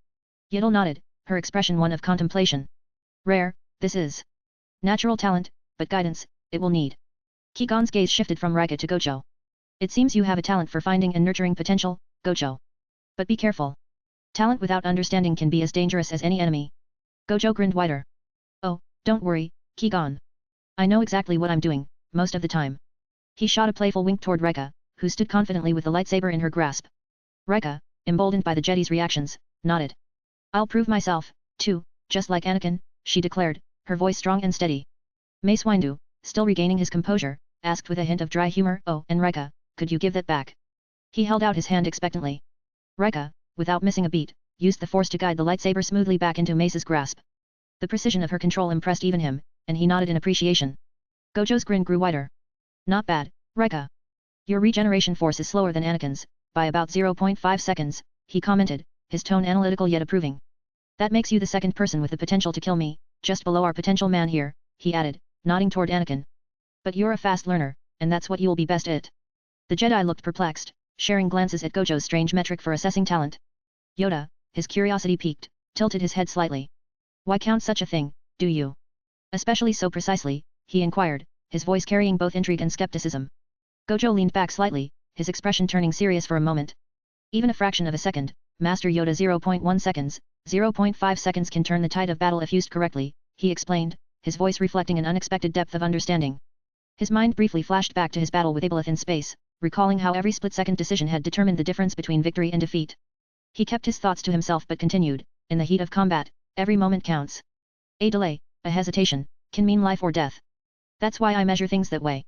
Yiddle nodded, her expression one of contemplation. Rare, this is. Natural talent, but guidance, it will need. Qui-Gon's gaze shifted from Rekka to Gojo. It seems you have a talent for finding and nurturing potential, Gojo. But be careful. Talent without understanding can be as dangerous as any enemy. Gojo grinned wider. Oh, don't worry, Qui-Gon. I know exactly what I'm doing, most of the time. He shot a playful wink toward Rekka, who stood confidently with the lightsaber in her grasp. Rekka, emboldened by the Jedi's reactions, nodded. I'll prove myself, too, just like Anakin, she declared, her voice strong and steady. Mace Windu, still regaining his composure, asked with a hint of dry humor, oh, and Rekka, could you give that back? He held out his hand expectantly. Rekka, without missing a beat, used the Force to guide the lightsaber smoothly back into Mace's grasp. The precision of her control impressed even him, and he nodded in appreciation. Gojo's grin grew wider. Not bad, Rekka. Your regeneration force is slower than Anakin's, by about 0.5 seconds, he commented, his tone analytical yet approving. That makes you the second person with the potential to kill me, just below our potential man here, he added, nodding toward Anakin. But you're a fast learner, and that's what you'll be best at. The Jedi looked perplexed, sharing glances at Gojo's strange metric for assessing talent. Yoda, his curiosity piqued, tilted his head slightly. Why count such a thing, do you? Especially so precisely, he inquired, his voice carrying both intrigue and skepticism. Gojo leaned back slightly, his expression turning serious for a moment. Even a fraction of a second, Master Yoda 0.1 seconds, 0.5 seconds can turn the tide of battle if used correctly, he explained, his voice reflecting an unexpected depth of understanding. His mind briefly flashed back to his battle with Aboleth in space, recalling how every split-second decision had determined the difference between victory and defeat. He kept his thoughts to himself but continued, in the heat of combat, every moment counts. A delay, a hesitation, can mean life or death. That's why I measure things that way.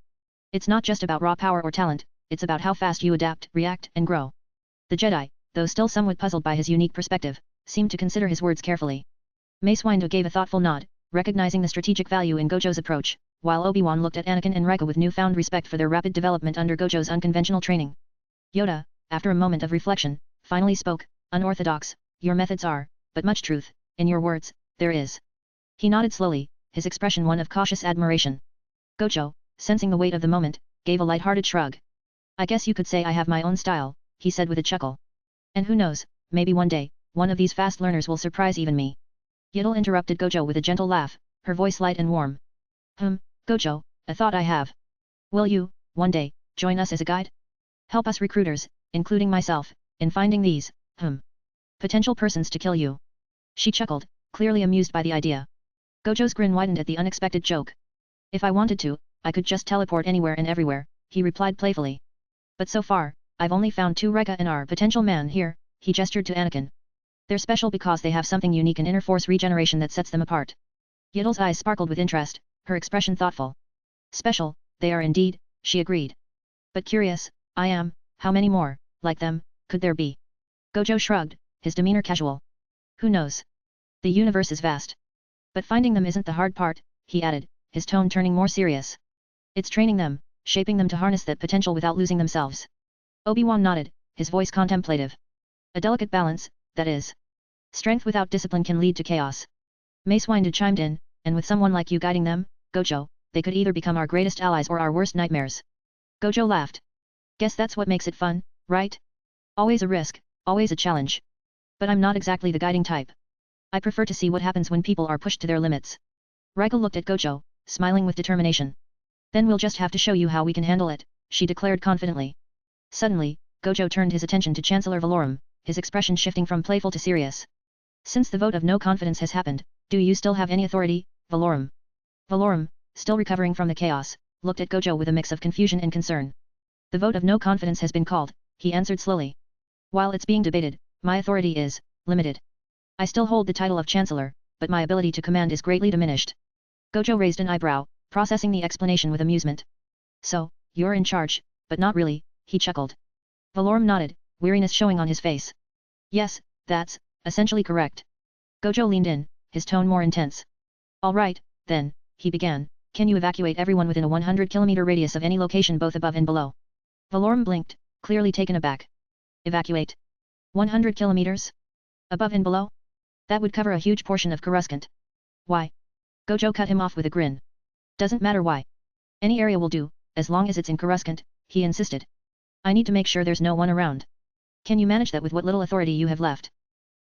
It's not just about raw power or talent, it's about how fast you adapt, react, and grow. The Jedi, though still somewhat puzzled by his unique perspective, seemed to consider his words carefully. Mace Windu gave a thoughtful nod, recognizing the strategic value in Gojo's approach, while Obi-Wan looked at Anakin and Rekka with newfound respect for their rapid development under Gojo's unconventional training. Yoda, after a moment of reflection, finally spoke, unorthodox, your methods are, but much truth, in your words, there is. He nodded slowly, his expression one of cautious admiration. Gojo, sensing the weight of the moment, gave a light-hearted shrug. I guess you could say I have my own style, he said with a chuckle. And who knows, maybe one day, one of these fast learners will surprise even me. Yiddle interrupted Gojo with a gentle laugh, her voice light and warm. Gojo, a thought I have. Will you, one day, join us as a guide? Help us recruiters, including myself, in finding these, potential persons to kill you. She chuckled, clearly amused by the idea. Gojo's grin widened at the unexpected joke. If I wanted to, I could just teleport anywhere and everywhere, he replied playfully. But so far, I've only found 2 Rekka and our potential man here, he gestured to Anakin. They're special because they have something unique in inner force regeneration that sets them apart. Yidel's eyes sparkled with interest, her expression thoughtful. Special, they are indeed, she agreed. But curious, I am, how many more, like them, could there be? Gojo shrugged, his demeanor casual. Who knows? The universe is vast. But finding them isn't the hard part, he added, his tone turning more serious. It's training them, shaping them to harness that potential without losing themselves. Obi-Wan nodded, his voice contemplative. A delicate balance, that is. Strength without discipline can lead to chaos. Mace Windu chimed in, and with someone like you guiding them, Gojo, they could either become our greatest allies or our worst nightmares. Gojo laughed. Guess that's what makes it fun, right? Always a risk, always a challenge. But I'm not exactly the guiding type. I prefer to see what happens when people are pushed to their limits. Rika looked at Gojo, smiling with determination. Then we'll just have to show you how we can handle it, she declared confidently. Suddenly, Gojo turned his attention to Chancellor Valorum, his expression shifting from playful to serious. Since the vote of no confidence has happened, do you still have any authority, Valorum? Valorum, still recovering from the chaos, looked at Gojo with a mix of confusion and concern. The vote of no confidence has been called, he answered slowly. While it's being debated, my authority is limited. I still hold the title of Chancellor, but my ability to command is greatly diminished. Gojo raised an eyebrow, processing the explanation with amusement. So, you're in charge, but not really, he chuckled. Valorum nodded, weariness showing on his face. Yes, that's essentially correct. Gojo leaned in, his tone more intense. All right, then, he began, can you evacuate everyone within a 100-kilometer radius of any location both above and below? Valorum blinked, clearly taken aback. Evacuate? 100 kilometers? Above and below? That would cover a huge portion of Coruscant. Why? Gojo cut him off with a grin. Doesn't matter why. Any area will do, as long as it's in Coruscant, he insisted. I need to make sure there's no one around. Can you manage that with what little authority you have left?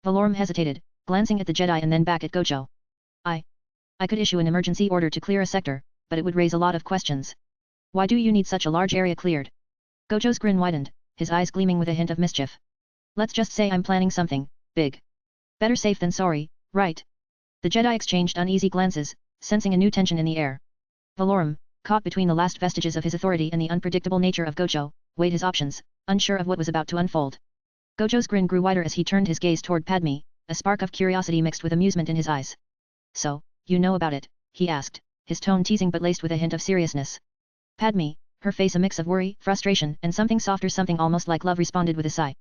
Valorum hesitated, glancing at the Jedi and then back at Gojo. I could issue an emergency order to clear a sector, but it would raise a lot of questions. Why do you need such a large area cleared? Gojo's grin widened, his eyes gleaming with a hint of mischief. Let's just say I'm planning something big. Better safe than sorry, right? The Jedi exchanged uneasy glances, sensing a new tension in the air. Valorum, caught between the last vestiges of his authority and the unpredictable nature of Gojo, weighed his options, unsure of what was about to unfold. Gojo's grin grew wider as he turned his gaze toward Padme, a spark of curiosity mixed with amusement in his eyes. So, you know about it, he asked, his tone teasing but laced with a hint of seriousness. Padme, her face a mix of worry, frustration, and something softer, something almost like love, responded with a sigh.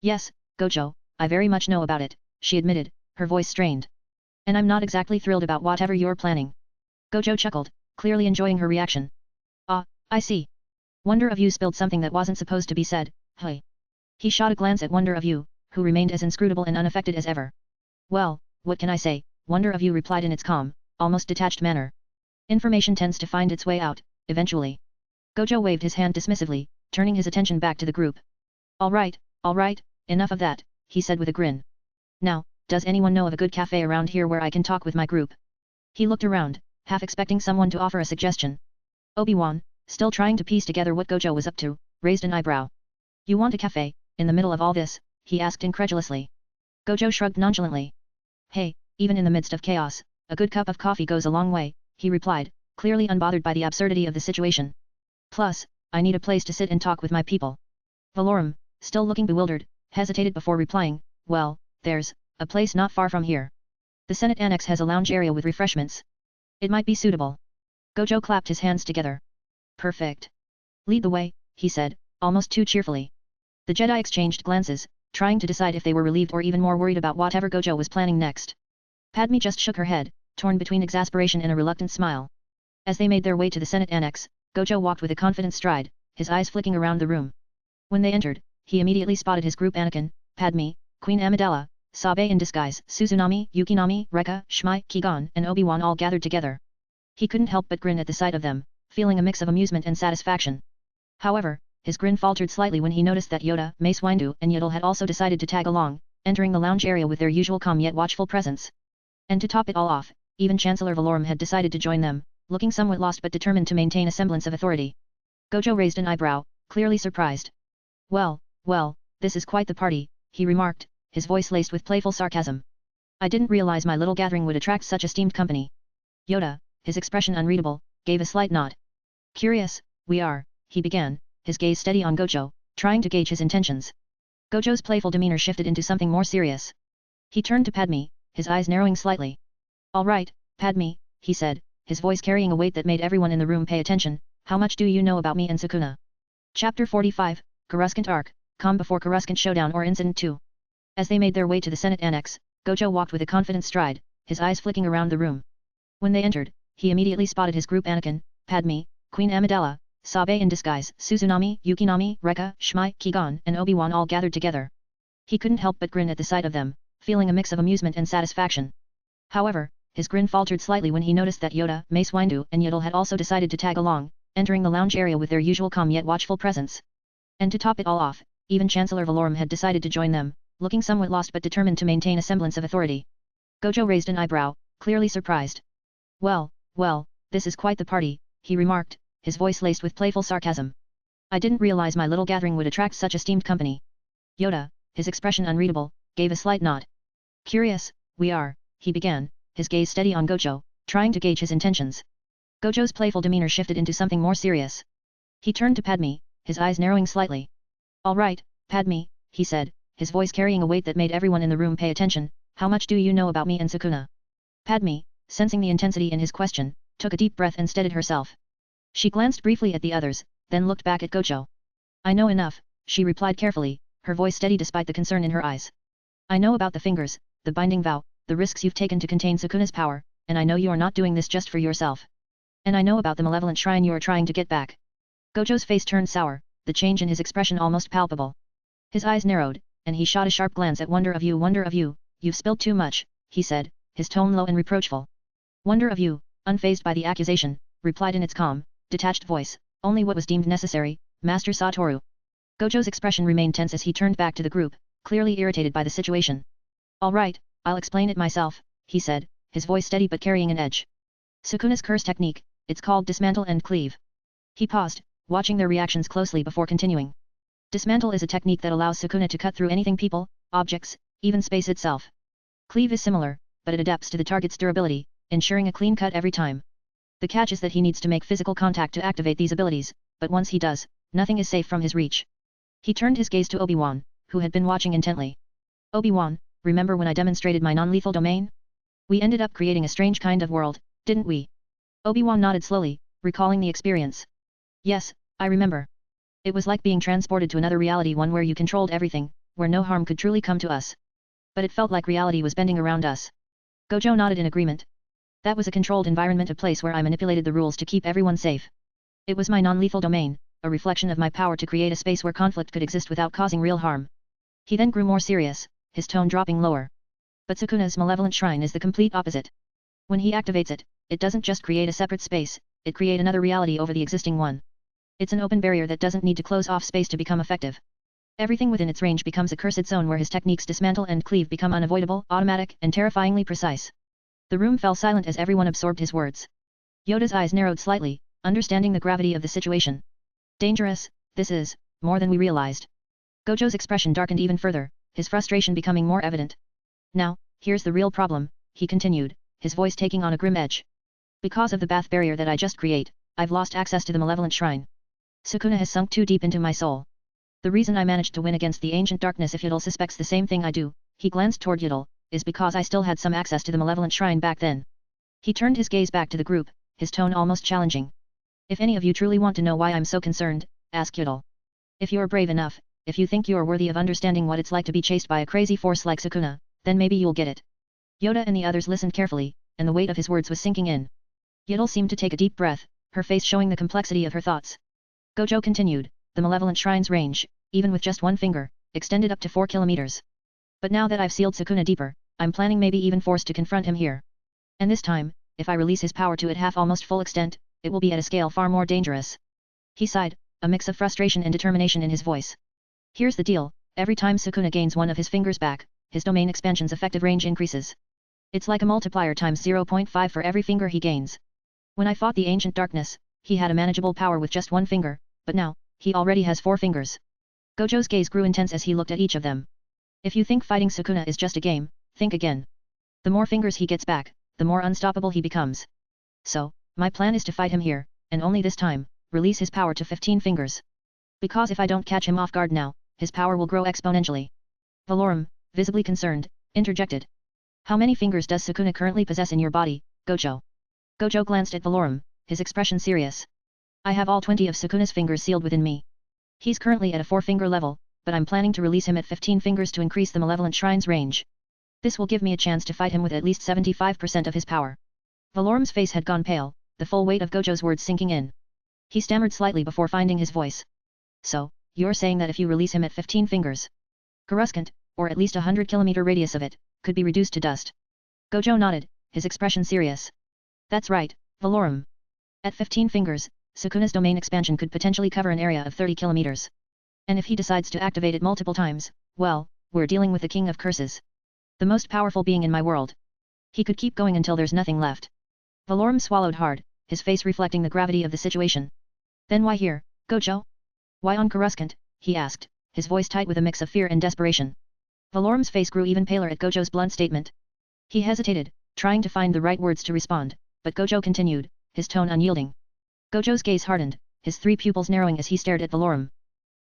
Yes, Gojo, I very much know about it, she admitted, her voice strained. And I'm not exactly thrilled about whatever you're planning. Gojo chuckled, clearly enjoying her reaction. Ah, I see. Wonder of You spilled something that wasn't supposed to be said, hey. He shot a glance at Wonder of You, who remained as inscrutable and unaffected as ever. Well, what can I say, Wonder of You replied in its calm, almost detached manner. Information tends to find its way out, eventually. Gojo waved his hand dismissively, turning his attention back to the group. All right, enough of that, he said with a grin. Now, does anyone know of a good cafe around here where I can talk with my group? He looked around, half expecting someone to offer a suggestion. Obi-Wan, still trying to piece together what Gojo was up to, raised an eyebrow. You want a cafe, in the middle of all this? He asked incredulously. Gojo shrugged nonchalantly. Hey, even in the midst of chaos, a good cup of coffee goes a long way, he replied, clearly unbothered by the absurdity of the situation. Plus, I need a place to sit and talk with my people. Valorum, still looking bewildered, hesitated before replying, well, there's a place not far from here. The Senate Annex has a lounge area with refreshments. It might be suitable. Gojo clapped his hands together. Perfect. Lead the way, he said, almost too cheerfully. The Jedi exchanged glances, trying to decide if they were relieved or even more worried about whatever Gojo was planning next. Padme just shook her head, torn between exasperation and a reluctant smile. As they made their way to the Senate Annex, Gojo walked with a confident stride, his eyes flicking around the room. When they entered, he immediately spotted his group: Anakin, Padme, Queen Amidala, Sabe in disguise, Suzunami, Yukinami, Reka, Shmai, Qui-Gon, and Obi-Wan all gathered together. He couldn't help but grin at the sight of them, feeling a mix of amusement and satisfaction. However, his grin faltered slightly when he noticed that Yoda, Mace Windu, and Yitel had also decided to tag along, entering the lounge area with their usual calm yet watchful presence. And to top it all off, even Chancellor Valorum had decided to join them, looking somewhat lost but determined to maintain a semblance of authority. Gojo raised an eyebrow, clearly surprised. Well, this is quite the party, he remarked, his voice laced with playful sarcasm. I didn't realize my little gathering would attract such esteemed company. Yoda, his expression unreadable, gave a slight nod. Curious, we are, he began, his gaze steady on Gojo, trying to gauge his intentions. Gojo's playful demeanor shifted into something more serious. He turned to Padme, his eyes narrowing slightly. All right, Padme, he said, his voice carrying a weight that made everyone in the room pay attention, how much do you know about me and Sukuna? Chapter 45, Coruscant Arc, Calm before Coruscant Showdown or Incident 2. As they made their way to the Senate Annex, Gojo walked with a confident stride, his eyes flicking around the room. When they entered, he immediately spotted his group: Anakin, Padme, Queen Amidala, Sabe in disguise, Suzunami, Yukinami, Rekka, Shmai, Qui-Gon, and Obi-Wan all gathered together. He couldn't help but grin at the sight of them, feeling a mix of amusement and satisfaction. However, his grin faltered slightly when he noticed that Yoda, Mace Windu, and Yaddle had also decided to tag along, entering the lounge area with their usual calm yet watchful presence. And to top it all off, even Chancellor Valorum had decided to join them, looking somewhat lost but determined to maintain a semblance of authority. Gojo raised an eyebrow, clearly surprised. Well, this is quite the party, he remarked, his voice laced with playful sarcasm. I didn't realize my little gathering would attract such esteemed company. Yoda, his expression unreadable, gave a slight nod. Curious, we are, he began, his gaze steady on Gojo, trying to gauge his intentions. Gojo's playful demeanor shifted into something more serious. He turned to Padme, his eyes narrowing slightly. All right, Padme, he said, his voice carrying a weight that made everyone in the room pay attention, how much do you know about me and Sukuna? Padme, sensing the intensity in his question, took a deep breath and steadied herself. She glanced briefly at the others, then looked back at Gojo. I know enough, she replied carefully, her voice steady despite the concern in her eyes. I know about the fingers, the binding vow, the risks you've taken to contain Sukuna's power, and I know you are not doing this just for yourself. And I know about the malevolent shrine you are trying to get back. Gojo's face turned sour, the change in his expression almost palpable. His eyes narrowed, and he shot a sharp glance at Wonder of you, you've spilled too much, he said, his tone low and reproachful. Wonder of you, unfazed by the accusation, replied in its calm, detached voice, only what was deemed necessary, Master Satoru. Gojo's expression remained tense as he turned back to the group, clearly irritated by the situation. All right, I'll explain it myself, he said, his voice steady but carrying an edge. Sukuna's curse technique, it's called Dismantle and Cleave. He paused, watching their reactions closely before continuing. Dismantle is a technique that allows Sukuna to cut through anything, people, objects, even space itself. Cleave is similar, but it adapts to the target's durability, ensuring a clean cut every time. The catch is that he needs to make physical contact to activate these abilities, but once he does, nothing is safe from his reach. He turned his gaze to Obi-Wan, who had been watching intently. Obi-Wan, remember when I demonstrated my non-lethal domain? We ended up creating a strange kind of world, didn't we? Obi-Wan nodded slowly, recalling the experience. Yes, I remember. It was like being transported to another reality, one where you controlled everything, where no harm could truly come to us. But it felt like reality was bending around us. Gojo nodded in agreement. That was a controlled environment, a place where I manipulated the rules to keep everyone safe. It was my non-lethal domain, a reflection of my power to create a space where conflict could exist without causing real harm. He then grew more serious, his tone dropping lower. But Sukuna's malevolent shrine is the complete opposite. When he activates it, it doesn't just create a separate space, it creates another reality over the existing one. It's an open barrier that doesn't need to close off space to become effective. Everything within its range becomes a cursed zone where his techniques Dismantle and Cleave become unavoidable, automatic, and terrifyingly precise. The room fell silent as everyone absorbed his words. Yoda's eyes narrowed slightly, understanding the gravity of the situation. Dangerous, this is, more than we realized. Gojo's expression darkened even further, his frustration becoming more evident. Now, here's the real problem, he continued, his voice taking on a grim edge. Because of the bath barrier that I just create, I've lost access to the malevolent shrine. Sukuna has sunk too deep into my soul. The reason I managed to win against the ancient darkness, if Yaddle suspects the same thing I do, he glanced toward Yaddle, is because I still had some access to the malevolent shrine back then. He turned his gaze back to the group, his tone almost challenging. If any of you truly want to know why I'm so concerned, ask Yaddle. If you're brave enough, if you think you're worthy of understanding what it's like to be chased by a crazy force like Sukuna, then maybe you'll get it. Yoda and the others listened carefully, and the weight of his words was sinking in. Yaddle seemed to take a deep breath, her face showing the complexity of her thoughts. Gojo continued, the malevolent shrine's range, even with just one finger, extended up to 4 kilometers. But now that I've sealed Sukuna deeper, I'm planning maybe even forced to confront him here. And this time, if I release his power to its almost full extent, it will be at a scale far more dangerous. He sighed, a mix of frustration and determination in his voice. Here's the deal, every time Sukuna gains one of his fingers back, his domain expansion's effective range increases. It's like a multiplier times 0.5 for every finger he gains. When I fought the ancient darkness, he had a manageable power with just one finger, but now, he already has 4 fingers. Gojo's gaze grew intense as he looked at each of them. If you think fighting Sukuna is just a game, think again. The more fingers he gets back, the more unstoppable he becomes. So, my plan is to fight him here, and only this time, release his power to 15 fingers. Because if I don't catch him off guard now, his power will grow exponentially. Valorum, visibly concerned, interjected. How many fingers does Sukuna currently possess in your body, Gojo? Gojo glanced at Valorum, his expression serious. I have all 20 of Sukuna's fingers sealed within me. He's currently at a 4-finger level, but I'm planning to release him at 15 fingers to increase the malevolent shrine's range. This will give me a chance to fight him with at least 75% of his power. Valorum's face had gone pale, the full weight of Gojo's words sinking in. He stammered slightly before finding his voice. So, you're saying that if you release him at 15 fingers, Coruscant, or at least 100-kilometer radius of it, could be reduced to dust. Gojo nodded, his expression serious. That's right, Valorum. At 15 fingers, Sukuna's domain expansion could potentially cover an area of 30 kilometers. And if he decides to activate it multiple times, well, we're dealing with the King of Curses. The most powerful being in my world. He could keep going until there's nothing left. Valorum swallowed hard, his face reflecting the gravity of the situation. Then why here, Gojo? Why on Coruscant? He asked, his voice tight with a mix of fear and desperation. Valorum's face grew even paler at Gojo's blunt statement. He hesitated, trying to find the right words to respond, but Gojo continued, his tone unyielding. Gojo's gaze hardened, his 3 pupils narrowing as he stared at Valorum.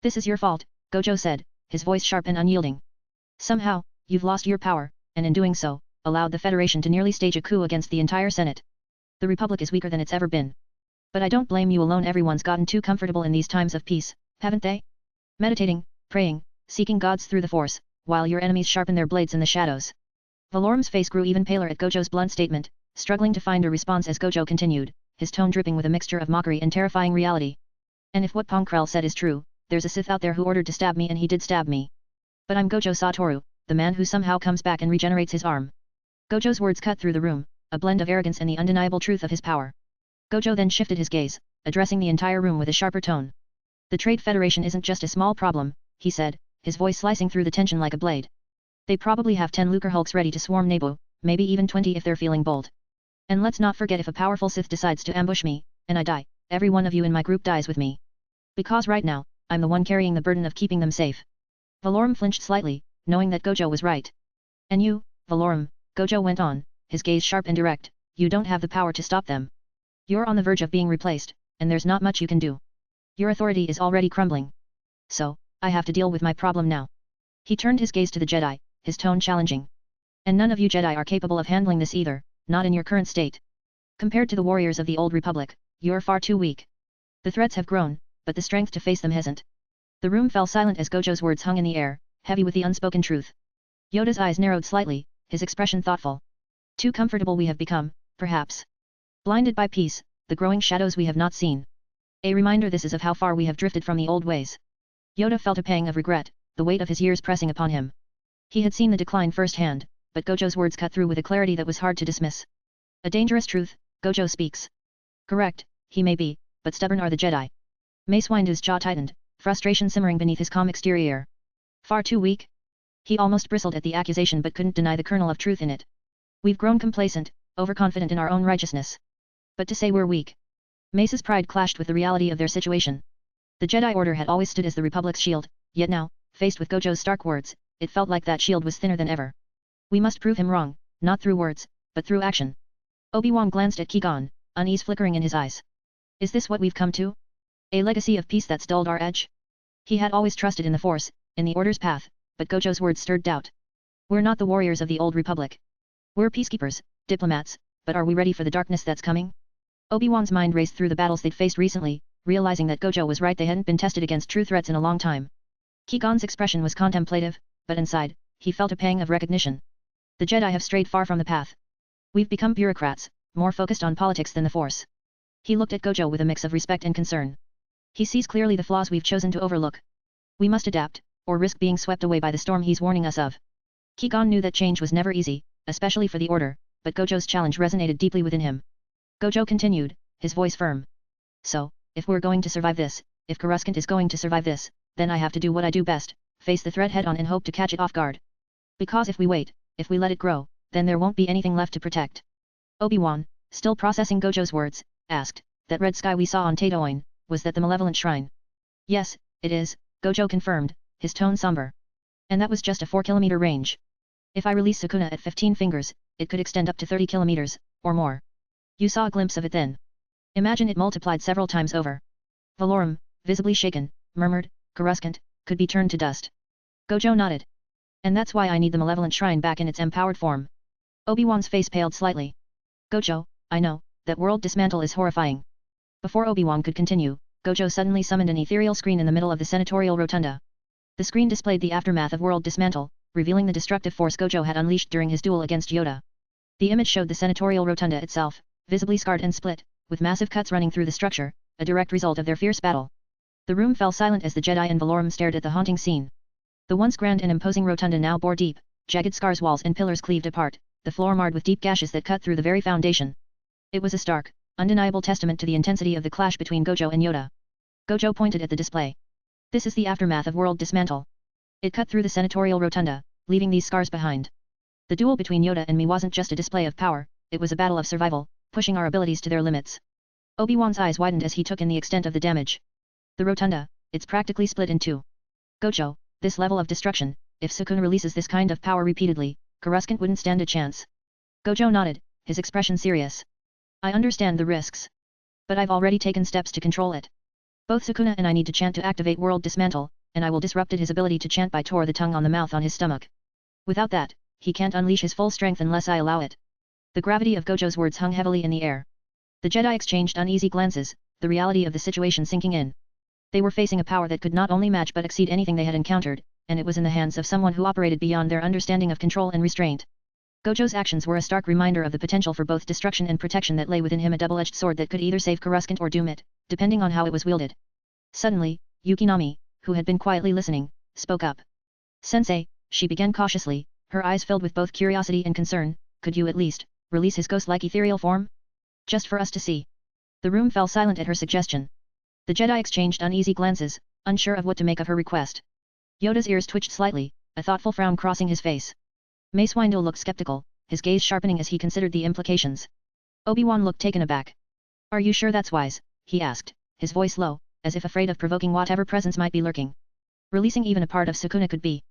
This is your fault, Gojo said, his voice sharp and unyielding. Somehow, you've lost your power, and in doing so, allowed the Federation to nearly stage a coup against the entire Senate. The Republic is weaker than it's ever been. But I don't blame you alone. Everyone's gotten too comfortable in these times of peace, haven't they? Meditating, praying, seeking gods through the Force, while your enemies sharpen their blades in the shadows. Valorum's face grew even paler at Gojo's blunt statement, struggling to find a response as Gojo continued, his tone dripping with a mixture of mockery and terrifying reality. And if what Ponkrell said is true, there's a Sith out there who ordered to stab me and he did stab me. But I'm Gojo Satoru, the man who somehow comes back and regenerates his arm. Gojo's words cut through the room, a blend of arrogance and the undeniable truth of his power. Gojo then shifted his gaze, addressing the entire room with a sharper tone. The Trade Federation isn't just a small problem, he said, his voice slicing through the tension like a blade. They probably have 10 Lucrehulks ready to swarm Naboo, maybe even 20 if they're feeling bold. And let's not forget, if a powerful Sith decides to ambush me, and I die, every one of you in my group dies with me. Because right now, I'm the one carrying the burden of keeping them safe. Valorum flinched slightly, knowing that Gojo was right. And you, Valorum, Gojo went on, his gaze sharp and direct, you don't have the power to stop them. You're on the verge of being replaced, and there's not much you can do. Your authority is already crumbling. So, I have to deal with my problem now. He turned his gaze to the Jedi, his tone challenging. And none of you Jedi are capable of handling this either, not in your current state. Compared to the warriors of the Old Republic, you're far too weak. The threats have grown, but the strength to face them hasn't. The room fell silent as Gojo's words hung in the air, heavy with the unspoken truth. Yoda's eyes narrowed slightly, his expression thoughtful. Too comfortable we have become, perhaps. Blinded by peace, the growing shadows we have not seen. A reminder this is of how far we have drifted from the old ways. Yoda felt a pang of regret, the weight of his years pressing upon him. He had seen the decline firsthand, but Gojo's words cut through with a clarity that was hard to dismiss. A dangerous truth, Gojo speaks. Correct, he may be, but stubborn are the Jedi. Mace Windu's jaw tightened, frustration simmering beneath his calm exterior. Far too weak? He almost bristled at the accusation but couldn't deny the kernel of truth in it. We've grown complacent, overconfident in our own righteousness. But to say we're weak. Mace's pride clashed with the reality of their situation. The Jedi Order had always stood as the Republic's shield, yet now, faced with Gojo's stark words, it felt like that shield was thinner than ever. We must prove him wrong, not through words, but through action. Obi-Wan glanced at Qui-Gon, unease flickering in his eyes. Is this what we've come to? A legacy of peace that's dulled our edge? He had always trusted in the Force, in the Order's path, but Gojo's words stirred doubt. We're not the warriors of the Old Republic. We're peacekeepers, diplomats, but are we ready for the darkness that's coming? Obi-Wan's mind raced through the battles they'd faced recently, realizing that Gojo was right, they hadn't been tested against true threats in a long time. Qui-Gon's expression was contemplative, but inside, he felt a pang of recognition. The Jedi have strayed far from the path. We've become bureaucrats, more focused on politics than the Force. He looked at Gojo with a mix of respect and concern. He sees clearly the flaws we've chosen to overlook. We must adapt, or risk being swept away by the storm he's warning us of. Qui-Gon knew that change was never easy, especially for the Order, but Gojo's challenge resonated deeply within him. Gojo continued, his voice firm. So, if we're going to survive this, if Coruscant is going to survive this, then I have to do what I do best, face the threat head on and hope to catch it off guard. Because if we wait, if we let it grow, then there won't be anything left to protect. Obi-Wan, still processing Gojo's words, asked, that red sky we saw on Tatooine, was that the malevolent shrine? Yes, it is, Gojo confirmed, his tone somber. And that was just a 4-kilometer range. If I release Sukuna at 15 fingers, it could extend up to 30 kilometers, or more. You saw a glimpse of it then. Imagine it multiplied several times over. Valorum, visibly shaken, murmured, Coruscant, could be turned to dust. Gojo nodded. And that's why I need the malevolent shrine back in its empowered form. Obi-Wan's face paled slightly. Gojo, I know, that world dismantle is horrifying. Before Obi-Wan could continue, Gojo suddenly summoned an ethereal screen in the middle of the senatorial rotunda. The screen displayed the aftermath of world dismantle, revealing the destructive force Gojo had unleashed during his duel against Yoda. The image showed the senatorial rotunda itself, visibly scarred and split, with massive cuts running through the structure, a direct result of their fierce battle. The room fell silent as the Jedi and Valorum stared at the haunting scene. The once grand and imposing rotunda now bore deep, jagged scars, walls and pillars cleaved apart, the floor marred with deep gashes that cut through the very foundation. It was a stark, undeniable testament to the intensity of the clash between Gojo and Yoda. Gojo pointed at the display. This is the aftermath of world dismantle. It cut through the senatorial rotunda, leaving these scars behind. The duel between Yoda and me wasn't just a display of power, it was a battle of survival, pushing our abilities to their limits. Obi-Wan's eyes widened as he took in the extent of the damage. The rotunda, it's practically split in two. Gojo, this level of destruction, if Sukuna releases this kind of power repeatedly, Coruscant wouldn't stand a chance. Gojo nodded, his expression serious. I understand the risks. But I've already taken steps to control it. Both Sukuna and I need to chant to activate world dismantle, and I will disrupt his ability to chant by tore the tongue on the mouth on his stomach. Without that, he can't unleash his full strength unless I allow it. The gravity of Gojo's words hung heavily in the air. The Jedi exchanged uneasy glances, the reality of the situation sinking in. They were facing a power that could not only match but exceed anything they had encountered, and it was in the hands of someone who operated beyond their understanding of control and restraint. Gojo's actions were a stark reminder of the potential for both destruction and protection that lay within him, a double-edged sword that could either save Coruscant or doom it, depending on how it was wielded. Suddenly, Yukinami, who had been quietly listening, spoke up. Sensei, she began cautiously, her eyes filled with both curiosity and concern, could you at least release his ghost-like ethereal form? Just for us to see. The room fell silent at her suggestion. The Jedi exchanged uneasy glances, unsure of what to make of her request. Yoda's ears twitched slightly, a thoughtful frown crossing his face. Mace Windu looked skeptical, his gaze sharpening as he considered the implications. Obi-Wan looked taken aback. Are you sure that's wise? He asked, his voice low, as if afraid of provoking whatever presence might be lurking. Releasing even a part of Sukuna could be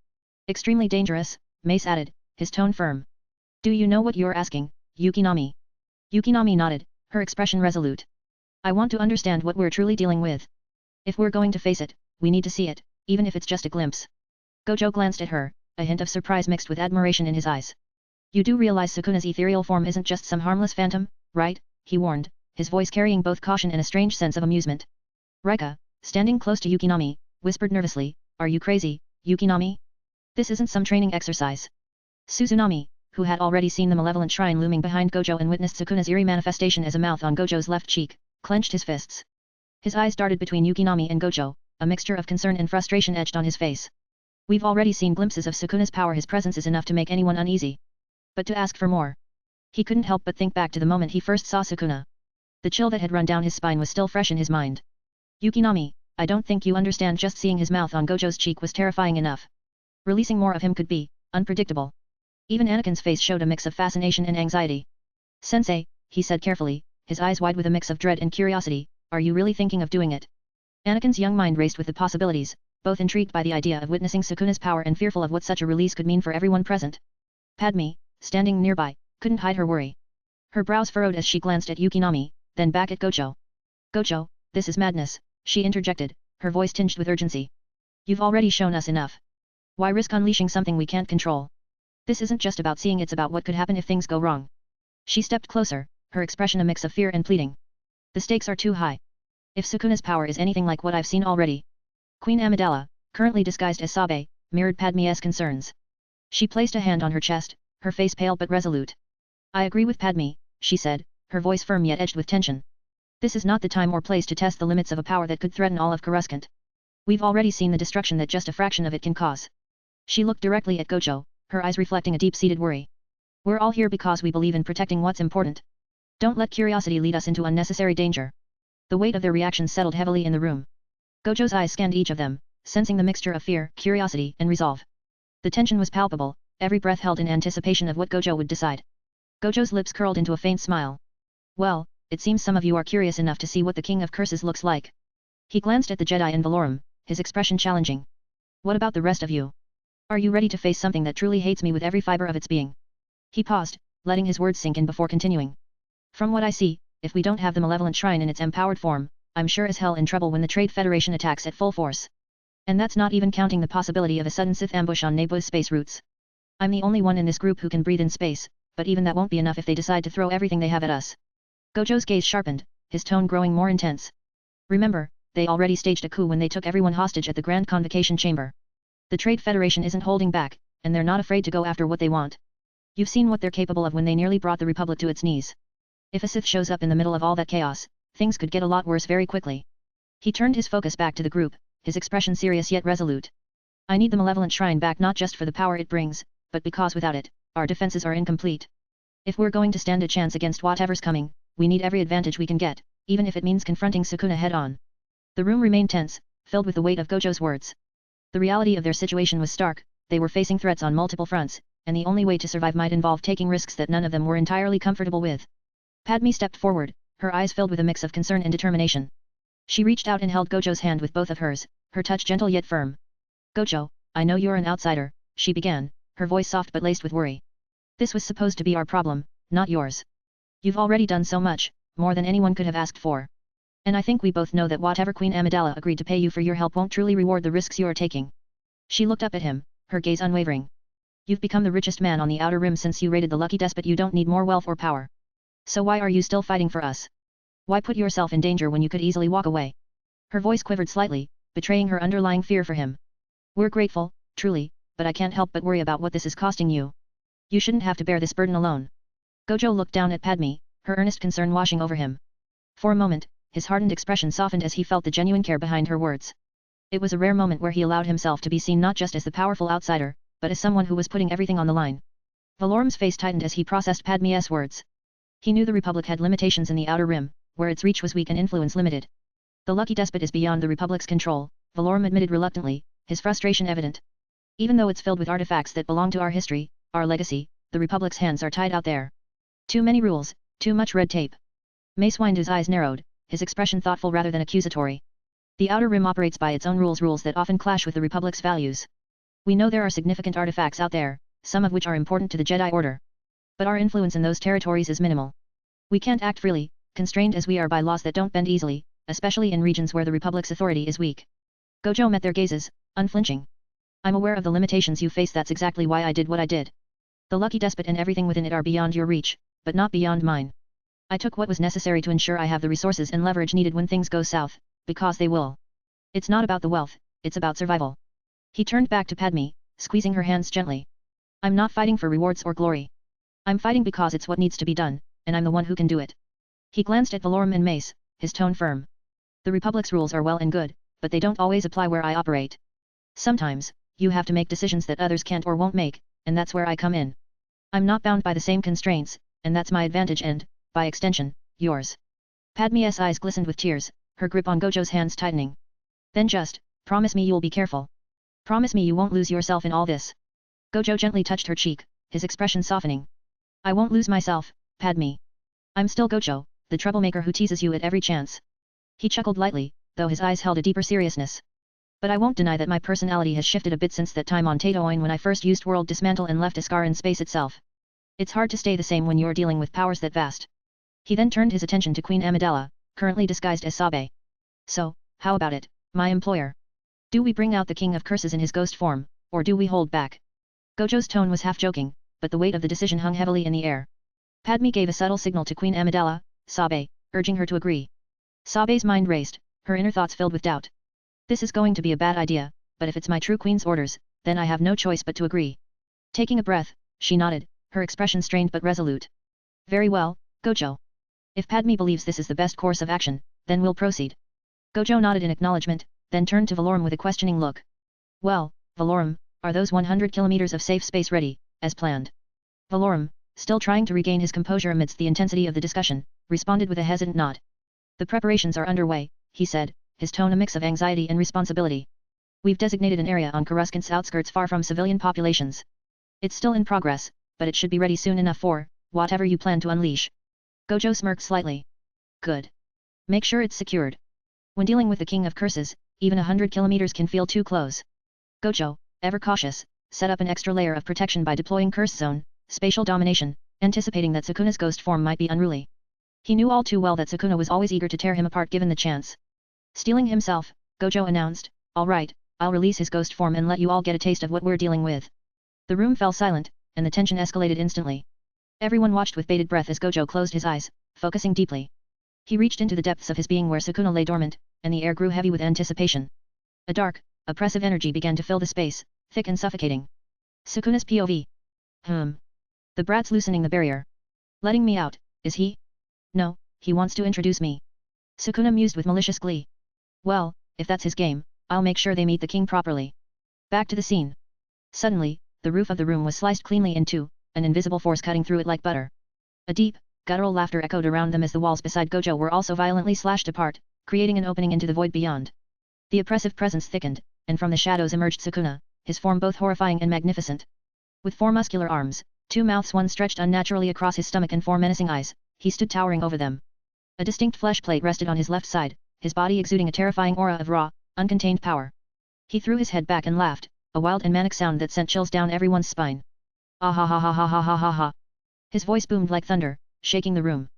extremely dangerous, Mace added, his tone firm. Do you know what you're asking, Yukinami? Yukinami nodded, her expression resolute. I want to understand what we're truly dealing with. If we're going to face it, we need to see it, even if it's just a glimpse. Gojo glanced at her, a hint of surprise mixed with admiration in his eyes. You do realize Sukuna's ethereal form isn't just some harmless phantom, right? He warned, his voice carrying both caution and a strange sense of amusement. Rika, standing close to Yukinami, whispered nervously, are you crazy, Yukinami? This isn't some training exercise. Suzunami, who had already seen the malevolent shrine looming behind Gojo and witnessed Sukuna's eerie manifestation as a mouth on Gojo's left cheek, clenched his fists. His eyes darted between Yukinami and Gojo, a mixture of concern and frustration etched on his face. We've already seen glimpses of Sukuna's power, his presence is enough to make anyone uneasy. But to ask for more. He couldn't help but think back to the moment he first saw Sukuna. The chill that had run down his spine was still fresh in his mind. Yukinami, I don't think you understand, just seeing his mouth on Gojo's cheek was terrifying enough. Releasing more of him could be unpredictable. Even Anakin's face showed a mix of fascination and anxiety. Sensei, he said carefully, his eyes wide with a mix of dread and curiosity, are you really thinking of doing it? Anakin's young mind raced with the possibilities, both intrigued by the idea of witnessing Sukuna's power and fearful of what such a release could mean for everyone present. Padme, standing nearby, couldn't hide her worry. Her brows furrowed as she glanced at Yukinami, then back at Gojo. Gojo, this is madness, she interjected, her voice tinged with urgency. You've already shown us enough. Why risk unleashing something we can't control? This isn't just about seeing, it's about what could happen if things go wrong. She stepped closer, her expression a mix of fear and pleading. The stakes are too high. If Sukuna's power is anything like what I've seen already. Queen Amidala, currently disguised as Sabe, mirrored Padme's concerns. She placed a hand on her chest, her face pale but resolute. I agree with Padme, she said, her voice firm yet edged with tension. This is not the time or place to test the limits of a power that could threaten all of Coruscant. We've already seen the destruction that just a fraction of it can cause. She looked directly at Gojo, her eyes reflecting a deep-seated worry. We're all here because we believe in protecting what's important. Don't let curiosity lead us into unnecessary danger. The weight of their reactions settled heavily in the room. Gojo's eyes scanned each of them, sensing the mixture of fear, curiosity, and resolve. The tension was palpable, every breath held in anticipation of what Gojo would decide. Gojo's lips curled into a faint smile. Well, it seems some of you are curious enough to see what the King of Curses looks like. He glanced at the Jedi and Valorum, his expression challenging. What about the rest of you? Are you ready to face something that truly hates me with every fiber of its being? He paused, letting his words sink in before continuing. From what I see, if we don't have the malevolent shrine in its empowered form, I'm sure as hell in trouble when the Trade Federation attacks at full force. And that's not even counting the possibility of a sudden Sith ambush on Nebu's space routes. I'm the only one in this group who can breathe in space, but even that won't be enough if they decide to throw everything they have at us. Gojo's gaze sharpened, his tone growing more intense. Remember, they already staged a coup when they took everyone hostage at the Grand Convocation Chamber. The Trade Federation isn't holding back, and they're not afraid to go after what they want. You've seen what they're capable of when they nearly brought the Republic to its knees. If a Sith shows up in the middle of all that chaos, things could get a lot worse very quickly. He turned his focus back to the group, his expression serious yet resolute. I need the malevolent shrine back not just for the power it brings, but because without it, our defenses are incomplete. If we're going to stand a chance against whatever's coming, we need every advantage we can get, even if it means confronting Sukuna head-on. The room remained tense, filled with the weight of Gojo's words. The reality of their situation was stark, they were facing threats on multiple fronts, and the only way to survive might involve taking risks that none of them were entirely comfortable with. Padme stepped forward, her eyes filled with a mix of concern and determination. She reached out and held Gojo's hand with both of hers, her touch gentle yet firm. Gojo, I know you're an outsider, she began, her voice soft but laced with worry. This was supposed to be our problem, not yours. You've already done so much, more than anyone could have asked for. And I think we both know that whatever Queen Amidala agreed to pay you for your help won't truly reward the risks you are taking. She looked up at him, her gaze unwavering. You've become the richest man on the Outer Rim since you raided the Lucky Despot. You don't need more wealth or power. So why are you still fighting for us? Why put yourself in danger when you could easily walk away? Her voice quivered slightly, betraying her underlying fear for him. We're grateful, truly, but I can't help but worry about what this is costing you. You shouldn't have to bear this burden alone. Gojo looked down at Padme, her earnest concern washing over him. For a moment, his hardened expression softened as he felt the genuine care behind her words. It was a rare moment where he allowed himself to be seen not just as the powerful outsider, but as someone who was putting everything on the line. Valorum's face tightened as he processed Padme's words. He knew the Republic had limitations in the Outer Rim, where its reach was weak and influence limited. The Lucky Despot is beyond the Republic's control, Valorum admitted reluctantly, his frustration evident. Even though it's filled with artifacts that belong to our history, our legacy, the Republic's hands are tied out there. Too many rules, too much red tape. Mace Windu's eyes narrowed, his expression thoughtful rather than accusatory. The Outer Rim operates by its own rules that often clash with the Republic's values. We know there are significant artifacts out there, some of which are important to the Jedi Order. But our influence in those territories is minimal. We can't act freely, constrained as we are by laws that don't bend easily, especially in regions where the Republic's authority is weak. Gojo met their gazes, unflinching. I'm aware of the limitations you face. That's exactly why I did what I did. The Lucky Despot and everything within it are beyond your reach, but not beyond mine. I took what was necessary to ensure I have the resources and leverage needed when things go south, because they will. It's not about the wealth, it's about survival. He turned back to Padme, squeezing her hands gently. I'm not fighting for rewards or glory. I'm fighting because it's what needs to be done, and I'm the one who can do it. He glanced at Valorum and Mace, his tone firm. The Republic's rules are well and good, but they don't always apply where I operate. Sometimes, you have to make decisions that others can't or won't make, and that's where I come in. I'm not bound by the same constraints, and that's my advantage and, by extension, yours. Padme's eyes glistened with tears, her grip on Gojo's hands tightening. Then just, promise me you'll be careful. Promise me you won't lose yourself in all this. Gojo gently touched her cheek, his expression softening. I won't lose myself, Padme. I'm still Gojo, the troublemaker who teases you at every chance. He chuckled lightly, though his eyes held a deeper seriousness. But I won't deny that my personality has shifted a bit since that time on Tatooine when I first used World Dismantle and left a scar in space itself. It's hard to stay the same when you're dealing with powers that vast. He then turned his attention to Queen Amidala, currently disguised as Sabe. So, how about it, my employer? Do we bring out the King of Curses in his ghost form, or do we hold back? Gojo's tone was half joking, but the weight of the decision hung heavily in the air. Padme gave a subtle signal to Queen Amidala, Sabe, urging her to agree. Sabe's mind raced, her inner thoughts filled with doubt. This is going to be a bad idea, but if it's my true queen's orders, then I have no choice but to agree. Taking a breath, she nodded, her expression strained but resolute. Very well, Gojo. If Padme believes this is the best course of action, then we'll proceed. Gojo nodded in acknowledgement, then turned to Valorum with a questioning look. Well, Valorum, are those 100 kilometers of safe space ready, as planned? Valorum, still trying to regain his composure amidst the intensity of the discussion, responded with a hesitant nod. The preparations are underway, he said, his tone a mix of anxiety and responsibility. We've designated an area on Coruscant's outskirts far from civilian populations. It's still in progress, but it should be ready soon enough for whatever you plan to unleash. Gojo smirked slightly. Good. Make sure it's secured. When dealing with the King of Curses, even 100 kilometers can feel too close. Gojo, ever cautious, set up an extra layer of protection by deploying Curse Zone, spatial domination, anticipating that Sukuna's ghost form might be unruly. He knew all too well that Sukuna was always eager to tear him apart given the chance. Steeling himself, Gojo announced, all right, I'll release his ghost form and let you all get a taste of what we're dealing with. The room fell silent, and the tension escalated instantly. Everyone watched with bated breath as Gojo closed his eyes, focusing deeply. He reached into the depths of his being where Sukuna lay dormant, and the air grew heavy with anticipation. A dark, oppressive energy began to fill the space, thick and suffocating. Sukuna's POV. The brat's loosening the barrier. Letting me out, is he? No, he wants to introduce me. Sukuna mused with malicious glee. Well, if that's his game, I'll make sure they meet the king properly. Back to the scene. Suddenly, the roof of the room was sliced cleanly in two, an invisible force cutting through it like butter. A deep, guttural laughter echoed around them as the walls beside Gojo were also violently slashed apart, creating an opening into the void beyond. The oppressive presence thickened, and from the shadows emerged Sukuna, his form both horrifying and magnificent. With 4 muscular arms, 2 mouths, one stretched unnaturally across his stomach, and 4 menacing eyes, he stood towering over them. A distinct flesh plate rested on his left side, his body exuding a terrifying aura of raw, uncontained power. He threw his head back and laughed, a wild and manic sound that sent chills down everyone's spine. Ah ha ha ha ha ha ha ha ha. His voice boomed like thunder, shaking the room.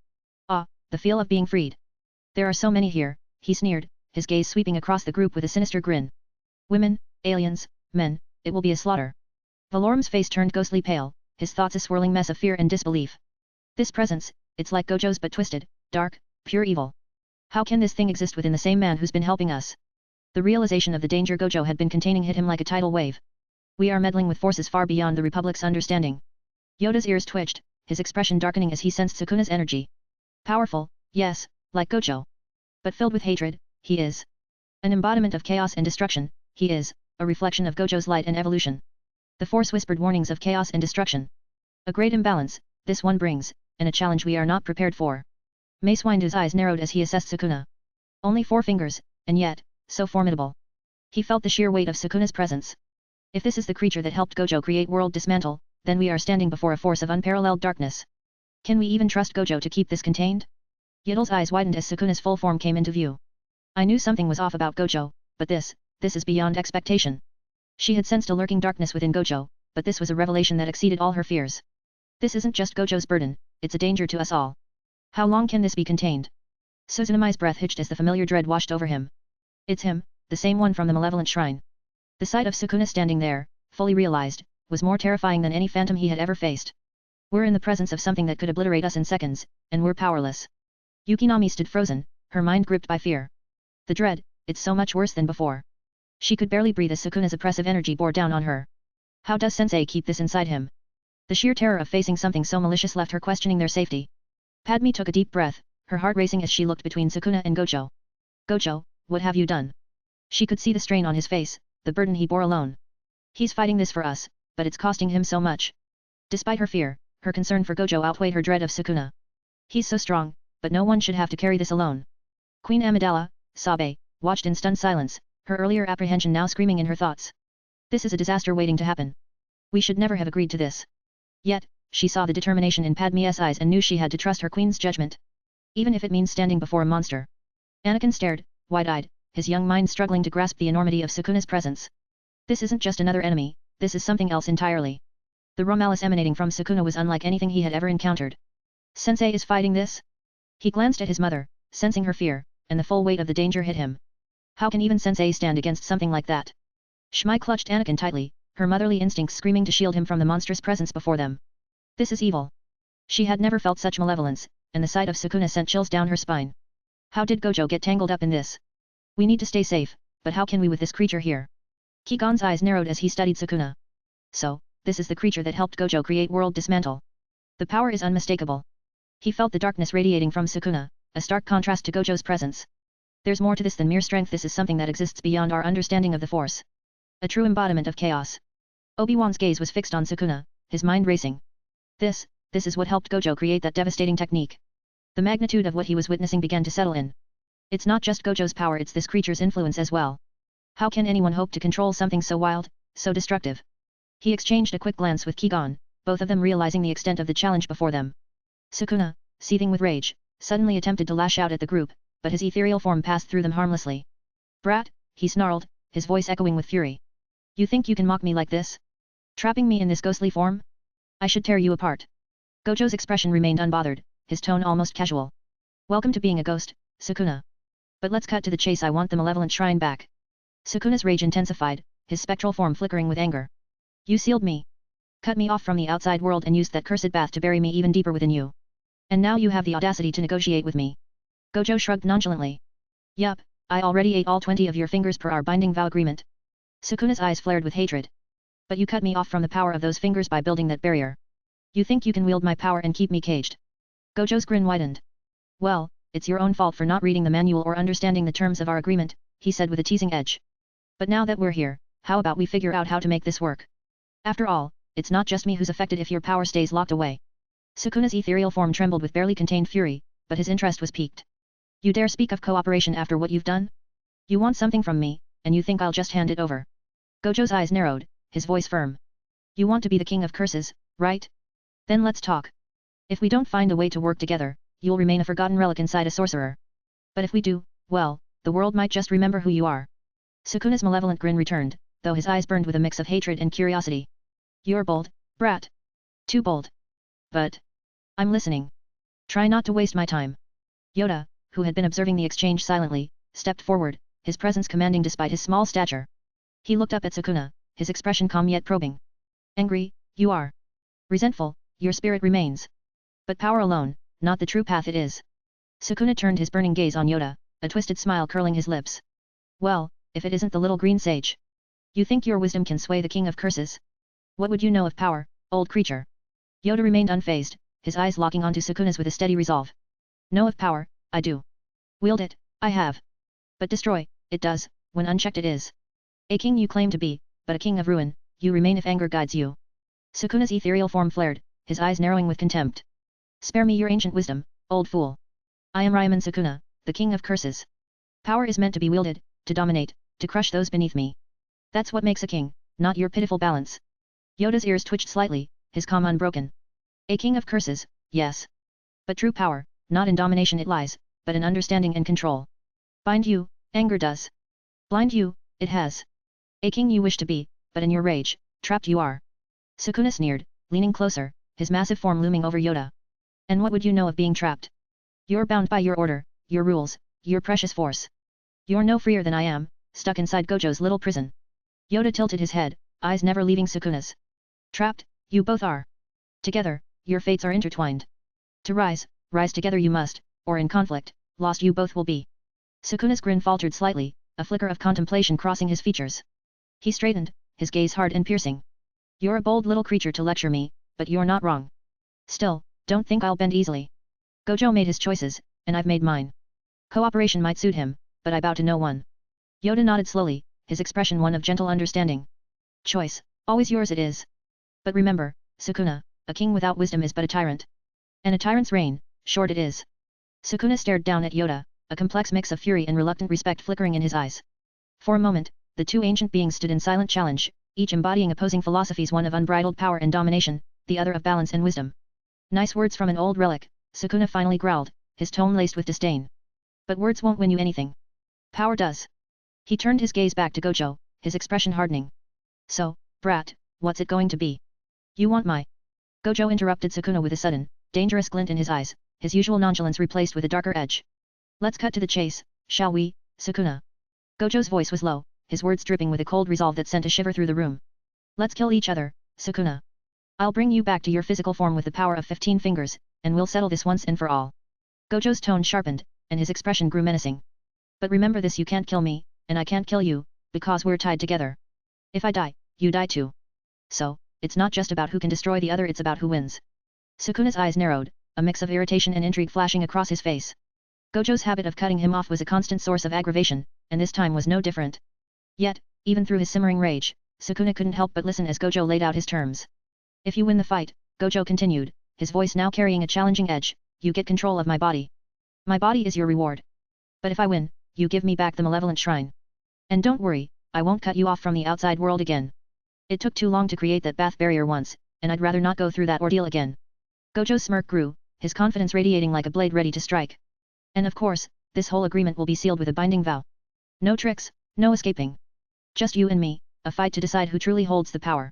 Ah, the feel of being freed. There are so many here, he sneered, his gaze sweeping across the group with a sinister grin. Women, aliens, men, it will be a slaughter. Valorum's face turned ghostly pale, his thoughts a swirling mess of fear and disbelief. This presence, it's like Gojo's but twisted, dark, pure evil. How can this thing exist within the same man who's been helping us? The realization of the danger Gojo had been containing hit him like a tidal wave. We are meddling with forces far beyond the Republic's understanding. Yoda's ears twitched, his expression darkening as he sensed Sukuna's energy. Powerful, yes, like Gojo. But filled with hatred, he is. An embodiment of chaos and destruction, he is, a reflection of Gojo's light and evolution. The Force whispered warnings of chaos and destruction. A great imbalance, this one brings, and a challenge we are not prepared for. Mace Windu's eyes narrowed as he assessed Sukuna. Only 4 fingers, and yet, so formidable. He felt the sheer weight of Sukuna's presence. If this is the creature that helped Gojo create World Dismantle, then we are standing before a force of unparalleled darkness. Can we even trust Gojo to keep this contained? Yiddle's eyes widened as Sukuna's full form came into view. I knew something was off about Gojo, but this is beyond expectation. She had sensed a lurking darkness within Gojo, but this was a revelation that exceeded all her fears. This isn't just Gojo's burden, it's a danger to us all. How long can this be contained? Suzunami's breath hitched as the familiar dread washed over him. It's him, the same one from the malevolent shrine. The sight of Sukuna standing there, fully realized, was more terrifying than any phantom he had ever faced. We're in the presence of something that could obliterate us in seconds, and we're powerless. Yukinami stood frozen, her mind gripped by fear. The dread, it's so much worse than before. She could barely breathe as Sukuna's oppressive energy bore down on her. How does Sensei keep this inside him? The sheer terror of facing something so malicious left her questioning their safety. Padme took a deep breath, her heart racing as she looked between Sukuna and Gojo. Gojo, what have you done? She could see the strain on his face, the burden he bore alone. He's fighting this for us, but it's costing him so much. Despite her fear, her concern for Gojo outweighed her dread of Sukuna. He's so strong, but no one should have to carry this alone. Queen Amidala, Sabe, watched in stunned silence, her earlier apprehension now screaming in her thoughts. This is a disaster waiting to happen. We should never have agreed to this. Yet, she saw the determination in Padme's eyes and knew she had to trust her queen's judgment. Even if it means standing before a monster. Anakin stared, wide-eyed, his young mind struggling to grasp the enormity of Sukuna's presence. This isn't just another enemy, this is something else entirely. The raw malice emanating from Sukuna was unlike anything he had ever encountered. Sensei is fighting this? He glanced at his mother, sensing her fear, and the full weight of the danger hit him. How can even Sensei stand against something like that? Shmai clutched Anakin tightly, her motherly instincts screaming to shield him from the monstrous presence before them. This is evil. She had never felt such malevolence, and the sight of Sukuna sent chills down her spine. How did Gojo get tangled up in this? We need to stay safe, but how can we with this creature here? Qui-Gon's eyes narrowed as he studied Sukuna. So, this is the creature that helped Gojo create World Dismantle. The power is unmistakable. He felt the darkness radiating from Sukuna, a stark contrast to Gojo's presence. There's more to this than mere strength, this is something that exists beyond our understanding of the Force. A true embodiment of chaos. Obi-Wan's gaze was fixed on Sukuna, his mind racing. This is what helped Gojo create that devastating technique. The magnitude of what he was witnessing began to settle in. It's not just Gojo's power, it's this creature's influence as well. How can anyone hope to control something so wild, so destructive? He exchanged a quick glance with Qui-Gon, both of them realizing the extent of the challenge before them. Sukuna, seething with rage, suddenly attempted to lash out at the group, but his ethereal form passed through them harmlessly. Brat, he snarled, his voice echoing with fury. You think you can mock me like this? Trapping me in this ghostly form? I should tear you apart. Gojo's expression remained unbothered, his tone almost casual. Welcome to being a ghost, Sukuna. But let's cut to the chase, I want the malevolent shrine back. Sukuna's rage intensified, his spectral form flickering with anger. You sealed me. Cut me off from the outside world and used that cursed bath to bury me even deeper within you. And now you have the audacity to negotiate with me. Gojo shrugged nonchalantly. Yup, I already ate all 20 of your fingers per our binding vow agreement. Sukuna's eyes flared with hatred. But you cut me off from the power of those fingers by building that barrier. You think you can wield my power and keep me caged? Gojo's grin widened. Well, it's your own fault for not reading the manual or understanding the terms of our agreement, he said with a teasing edge. But now that we're here, how about we figure out how to make this work? After all, it's not just me who's affected if your power stays locked away. Sukuna's ethereal form trembled with barely contained fury, but his interest was piqued. You dare speak of cooperation after what you've done? You want something from me, and you think I'll just hand it over? Gojo's eyes narrowed, his voice firm. You want to be the king of curses, right? Then let's talk. If we don't find a way to work together, you'll remain a forgotten relic inside a sorcerer. But if we do, well, the world might just remember who you are. Sukuna's malevolent grin returned, though his eyes burned with a mix of hatred and curiosity. You're bold, brat. Too bold. But I'm listening. Try not to waste my time. Yoda, who had been observing the exchange silently, stepped forward, his presence commanding despite his small stature. He looked up at Sukuna, his expression calm yet probing. Angry, you are. Resentful, your spirit remains. But power alone, not the true path it is. Sukuna turned his burning gaze on Yoda, a twisted smile curling his lips. Well, if it isn't the little green sage. You think your wisdom can sway the king of curses? What would you know of power, old creature? Yoda remained unfazed, his eyes locking onto Sukuna's with a steady resolve. Know of power, I do. Wield it, I have. But destroy, it does, when unchecked it is. A king you claim to be, but a king of ruin, you remain if anger guides you. Sukuna's ethereal form flared, his eyes narrowing with contempt. Spare me your ancient wisdom, old fool. I am Ryaman Sukuna, the king of curses. Power is meant to be wielded, to dominate, to crush those beneath me. That's what makes a king, not your pitiful balance. Yoda's ears twitched slightly, his calm unbroken. A king of curses, yes. But true power, not in domination it lies, but in understanding and control. Bind you, anger does. Blind you, it has. A king you wish to be, but in your rage, trapped you are. Sukuna sneered, leaning closer, his massive form looming over Yoda. And what would you know of being trapped? You're bound by your order, your rules, your precious force. You're no freer than I am, stuck inside Gojo's little prison. Yoda tilted his head, eyes never leaving Sukuna's. Trapped, you both are. Together, your fates are intertwined. To rise, rise together you must, or in conflict, lost you both will be. Sukuna's grin faltered slightly, a flicker of contemplation crossing his features. He straightened, his gaze hard and piercing. You're a bold little creature to lecture me, but you're not wrong. Still, don't think I'll bend easily. Gojo made his choices, and I've made mine. Cooperation might suit him, but I bow to no one. Yoda nodded slowly, his expression one of gentle understanding. Choice, always yours it is. But remember, Sukuna, a king without wisdom is but a tyrant. And a tyrant's reign, short it is. Sukuna stared down at Yoda, a complex mix of fury and reluctant respect flickering in his eyes. For a moment, the two ancient beings stood in silent challenge, each embodying opposing philosophies, one of unbridled power and domination, the other of balance and wisdom. Nice words from an old relic, Sukuna finally growled, his tone laced with disdain. But words won't win you anything. Power does. He turned his gaze back to Gojo, his expression hardening. So, brat, what's it going to be? You want my... Gojo interrupted Sukuna with a sudden, dangerous glint in his eyes, his usual nonchalance replaced with a darker edge. Let's cut to the chase, shall we, Sukuna? Gojo's voice was low, his words dripping with a cold resolve that sent a shiver through the room. Let's kill each other, Sukuna. I'll bring you back to your physical form with the power of 15 fingers, and we'll settle this once and for all. Gojo's tone sharpened, and his expression grew menacing. But remember this, you can't kill me, and I can't kill you, because we're tied together. If I die, you die too. So, it's not just about who can destroy the other, it's about who wins. Sukuna's eyes narrowed, a mix of irritation and intrigue flashing across his face. Gojo's habit of cutting him off was a constant source of aggravation, and this time was no different. Yet, even through his simmering rage, Sukuna couldn't help but listen as Gojo laid out his terms. If you win the fight, Gojo continued, his voice now carrying a challenging edge, you get control of my body. My body is your reward. But if I win, you give me back the malevolent shrine. And don't worry, I won't cut you off from the outside world again. It took too long to create that bath barrier once, and I'd rather not go through that ordeal again. Gojo's smirk grew, his confidence radiating like a blade ready to strike. And of course, this whole agreement will be sealed with a binding vow. No tricks, no escaping. Just you and me, a fight to decide who truly holds the power.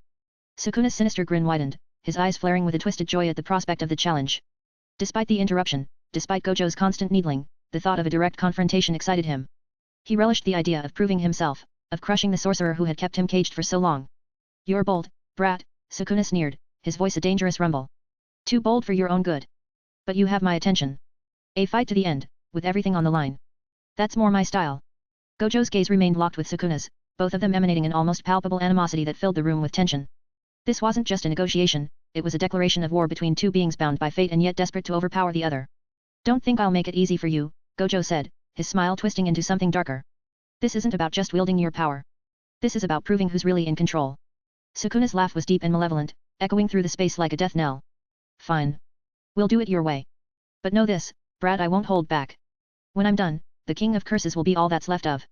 Sukuna's sinister grin widened, his eyes flaring with a twisted joy at the prospect of the challenge. Despite the interruption, despite Gojo's constant needling, the thought of a direct confrontation excited him. He relished the idea of proving himself, of crushing the sorcerer who had kept him caged for so long. You're bold, brat, Sukuna sneered, his voice a dangerous rumble. Too bold for your own good. But you have my attention. A fight to the end, with everything on the line. That's more my style. Gojo's gaze remained locked with Sukuna's, both of them emanating an almost palpable animosity that filled the room with tension. This wasn't just a negotiation, it was a declaration of war between two beings bound by fate and yet desperate to overpower the other. Don't think I'll make it easy for you, Gojo said, his smile twisting into something darker. This isn't about just wielding your power. This is about proving who's really in control. Sukuna's laugh was deep and malevolent, echoing through the space like a death knell. Fine. We'll do it your way. But know this, brat, I won't hold back. When I'm done, the king of curses will be all that's left of.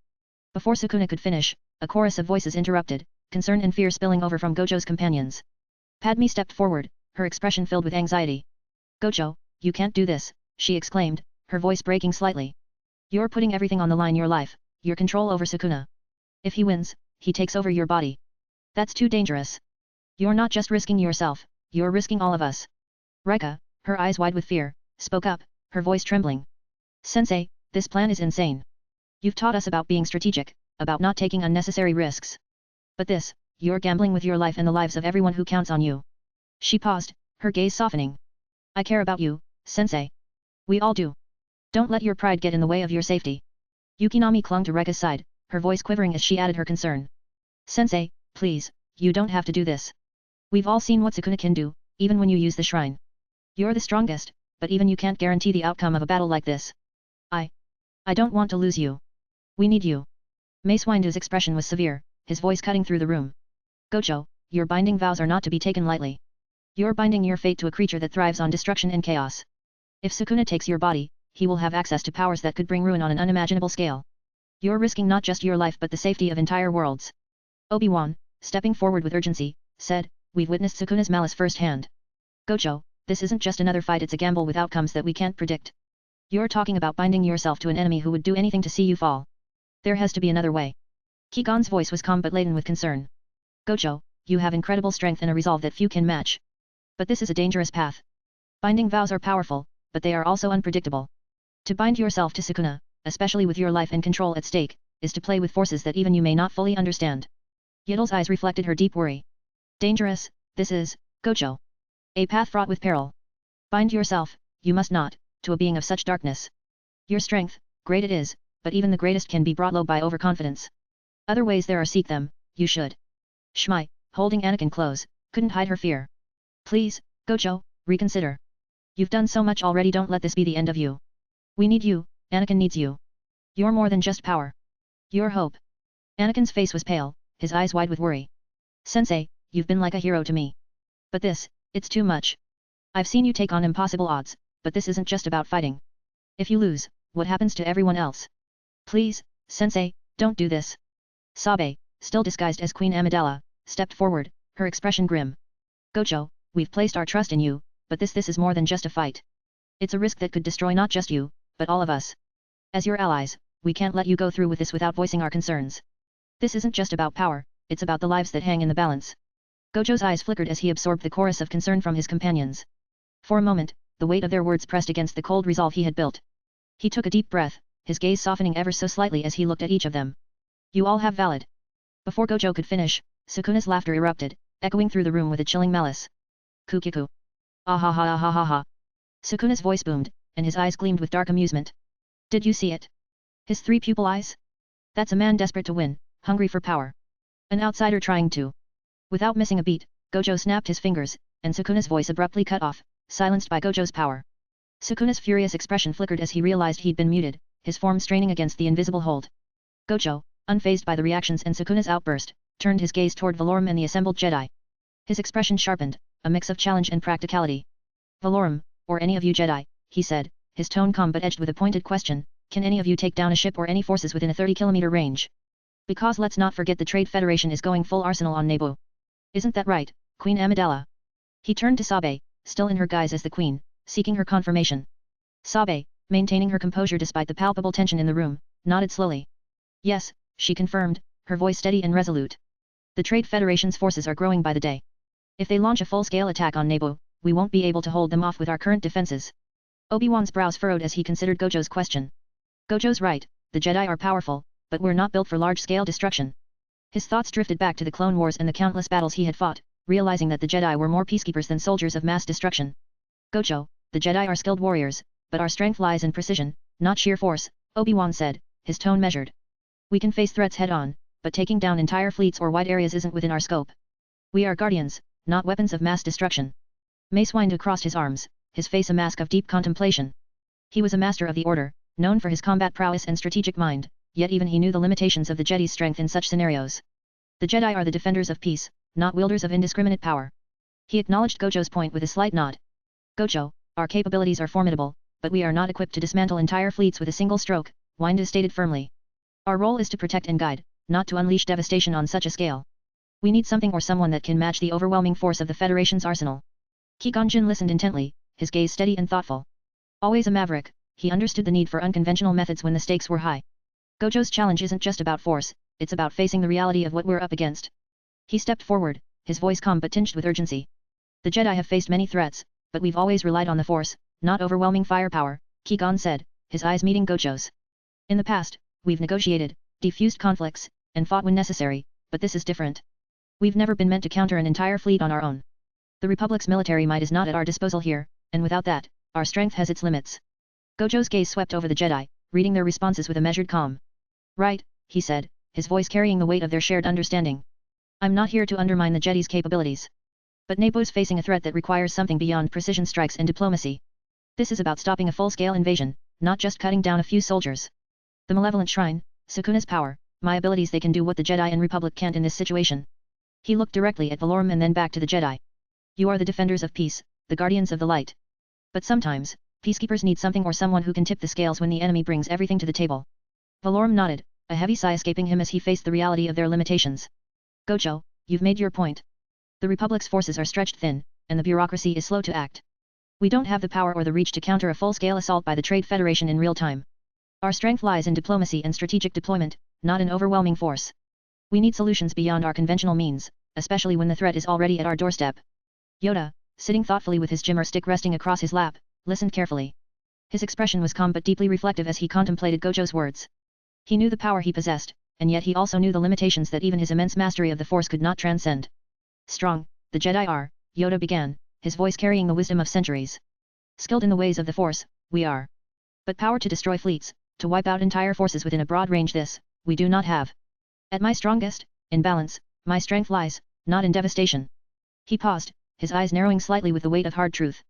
Before Sukuna could finish, a chorus of voices interrupted, concern and fear spilling over from Gojo's companions. Padme stepped forward, her expression filled with anxiety. Gojo, you can't do this, she exclaimed, her voice breaking slightly. You're putting everything on the line, your life, your control over Sukuna. If he wins, he takes over your body. That's too dangerous. You're not just risking yourself, you're risking all of us. Rika, her eyes wide with fear, spoke up, her voice trembling. Sensei, this plan is insane. You've taught us about being strategic, about not taking unnecessary risks. But this, you're gambling with your life and the lives of everyone who counts on you. She paused, her gaze softening. I care about you, Sensei. We all do. Don't let your pride get in the way of your safety. Yukinami clung to Rika's side, her voice quivering as she added her concern. Sensei, please, you don't have to do this. We've all seen what Sukuna can do, even when you use the shrine. You're the strongest, but even you can't guarantee the outcome of a battle like this. I don't want to lose you. We need you. Mace Windu's expression was severe, his voice cutting through the room. Gojo, your binding vows are not to be taken lightly. You're binding your fate to a creature that thrives on destruction and chaos. If Sukuna takes your body, he will have access to powers that could bring ruin on an unimaginable scale. You're risking not just your life but the safety of entire worlds. Obi-Wan, stepping forward with urgency, said, we've witnessed Sukuna's malice firsthand. Gojo, this isn't just another fight, it's a gamble with outcomes that we can't predict. You're talking about binding yourself to an enemy who would do anything to see you fall. There has to be another way. Qui-Gon's voice was calm but laden with concern. Gojo, you have incredible strength and a resolve that few can match. But this is a dangerous path. Binding vows are powerful, but they are also unpredictable. To bind yourself to Sukuna, especially with your life and control at stake, is to play with forces that even you may not fully understand. Yidel's eyes reflected her deep worry. Dangerous, this is, Gojo. A path fraught with peril. Bind yourself, you must not, to a being of such darkness. Your strength, great it is, but even the greatest can be brought low by overconfidence. Other ways there are, seek them, you should. Shmai, holding Anakin close, couldn't hide her fear. Please, Gojo, reconsider. You've done so much already, don't let this be the end of you. We need you, Anakin needs you. You're more than just power. You're hope. Anakin's face was pale, his eyes wide with worry. Sensei, you've been like a hero to me. But this, it's too much. I've seen you take on impossible odds, but this isn't just about fighting. If you lose, what happens to everyone else? Please, Sensei, don't do this. Sabe, still disguised as Queen Amidala, stepped forward, her expression grim. Gojo, we've placed our trust in you, but this is more than just a fight. It's a risk that could destroy not just you, but all of us. As your allies, we can't let you go through with this without voicing our concerns. This isn't just about power, it's about the lives that hang in the balance. Gojo's eyes flickered as he absorbed the chorus of concern from his companions. For a moment, the weight of their words pressed against the cold resolve he had built. He took a deep breath, his gaze softening ever so slightly as he looked at each of them. You all have valid. Before Gojo could finish, Sukuna's laughter erupted, echoing through the room with a chilling malice. Kukiku. Ah ha ha ha ha ha. Sukuna's voice boomed, and his eyes gleamed with dark amusement. Did you see it? His three pupil eyes? That's a man desperate to win, hungry for power. An outsider trying to. Without missing a beat, Gojo snapped his fingers, and Sukuna's voice abruptly cut off, silenced by Gojo's power. Sukuna's furious expression flickered as he realized he'd been muted, his form straining against the invisible hold. Gojo, unfazed by the reactions and Sukuna's outburst, turned his gaze toward Valorum and the assembled Jedi. His expression sharpened, a mix of challenge and practicality. Valorum, or any of you Jedi, he said, his tone calm but edged with a pointed question, can any of you take down a ship or any forces within a 30-kilometer range? Because let's not forget the Trade Federation is going full arsenal on Naboo. Isn't that right, Queen Amidala? He turned to Sabe, still in her guise as the queen, seeking her confirmation. Sabe, maintaining her composure despite the palpable tension in the room, nodded slowly. Yes, she confirmed, her voice steady and resolute. The Trade Federation's forces are growing by the day. If they launch a full-scale attack on Naboo, we won't be able to hold them off with our current defenses. Obi-Wan's brows furrowed as he considered Gojo's question. Gojo's right, the Jedi are powerful, but we're not built for large-scale destruction. His thoughts drifted back to the Clone Wars and the countless battles he had fought, realizing that the Jedi were more peacekeepers than soldiers of mass destruction. Gojo, the Jedi are skilled warriors, but our strength lies in precision, not sheer force, Obi-Wan said, his tone measured. We can face threats head-on, but taking down entire fleets or wide areas isn't within our scope. We are guardians, not weapons of mass destruction. Mace Windu crossed his arms, his face a mask of deep contemplation. He was a master of the Order, known for his combat prowess and strategic mind, yet even he knew the limitations of the Jedi's strength in such scenarios. The Jedi are the defenders of peace, not wielders of indiscriminate power. He acknowledged Gojo's point with a slight nod. Gojo, our capabilities are formidable, but we are not equipped to dismantle entire fleets with a single stroke, Windu stated firmly. Our role is to protect and guide, not to unleash devastation on such a scale. We need something or someone that can match the overwhelming force of the Federation's arsenal. Qui-Gon Jinn listened intently, his gaze steady and thoughtful. Always a maverick, he understood the need for unconventional methods when the stakes were high. Gojo's challenge isn't just about force, it's about facing the reality of what we're up against. He stepped forward, his voice calm but tinged with urgency. The Jedi have faced many threats, but we've always relied on the Force, not overwhelming firepower, Qui-Gon said, his eyes meeting Gojo's. In the past, we've negotiated, defused conflicts, and fought when necessary, but this is different. We've never been meant to counter an entire fleet on our own. The Republic's military might is not at our disposal here, and without that, our strength has its limits. Gojo's gaze swept over the Jedi, reading their responses with a measured calm. Right, he said, his voice carrying the weight of their shared understanding. I'm not here to undermine the Jedi's capabilities. But Nebu's facing a threat that requires something beyond precision strikes and diplomacy. This is about stopping a full-scale invasion, not just cutting down a few soldiers. The Malevolent Shrine, Sukuna's power, my abilities, they can do what the Jedi and Republic can't in this situation. He looked directly at Valorum and then back to the Jedi. You are the defenders of peace, the guardians of the light. But sometimes, peacekeepers need something or someone who can tip the scales when the enemy brings everything to the table. Valorum nodded, a heavy sigh escaping him as he faced the reality of their limitations. Gojo, you've made your point. The Republic's forces are stretched thin, and the bureaucracy is slow to act. We don't have the power or the reach to counter a full-scale assault by the Trade Federation in real time. Our strength lies in diplomacy and strategic deployment, not in overwhelming force. We need solutions beyond our conventional means, especially when the threat is already at our doorstep. Yoda, sitting thoughtfully with his jimmer stick resting across his lap, listened carefully. His expression was calm but deeply reflective as he contemplated Gojo's words. He knew the power he possessed, and yet he also knew the limitations that even his immense mastery of the Force could not transcend. Strong, the Jedi are, Yoda began, his voice carrying the wisdom of centuries. Skilled in the ways of the Force, we are. But power to destroy fleets, to wipe out entire forces within a broad range, this, we do not have. At my strongest, in balance, my strength lies, not in devastation. He paused, his eyes narrowing slightly with the weight of hard truth.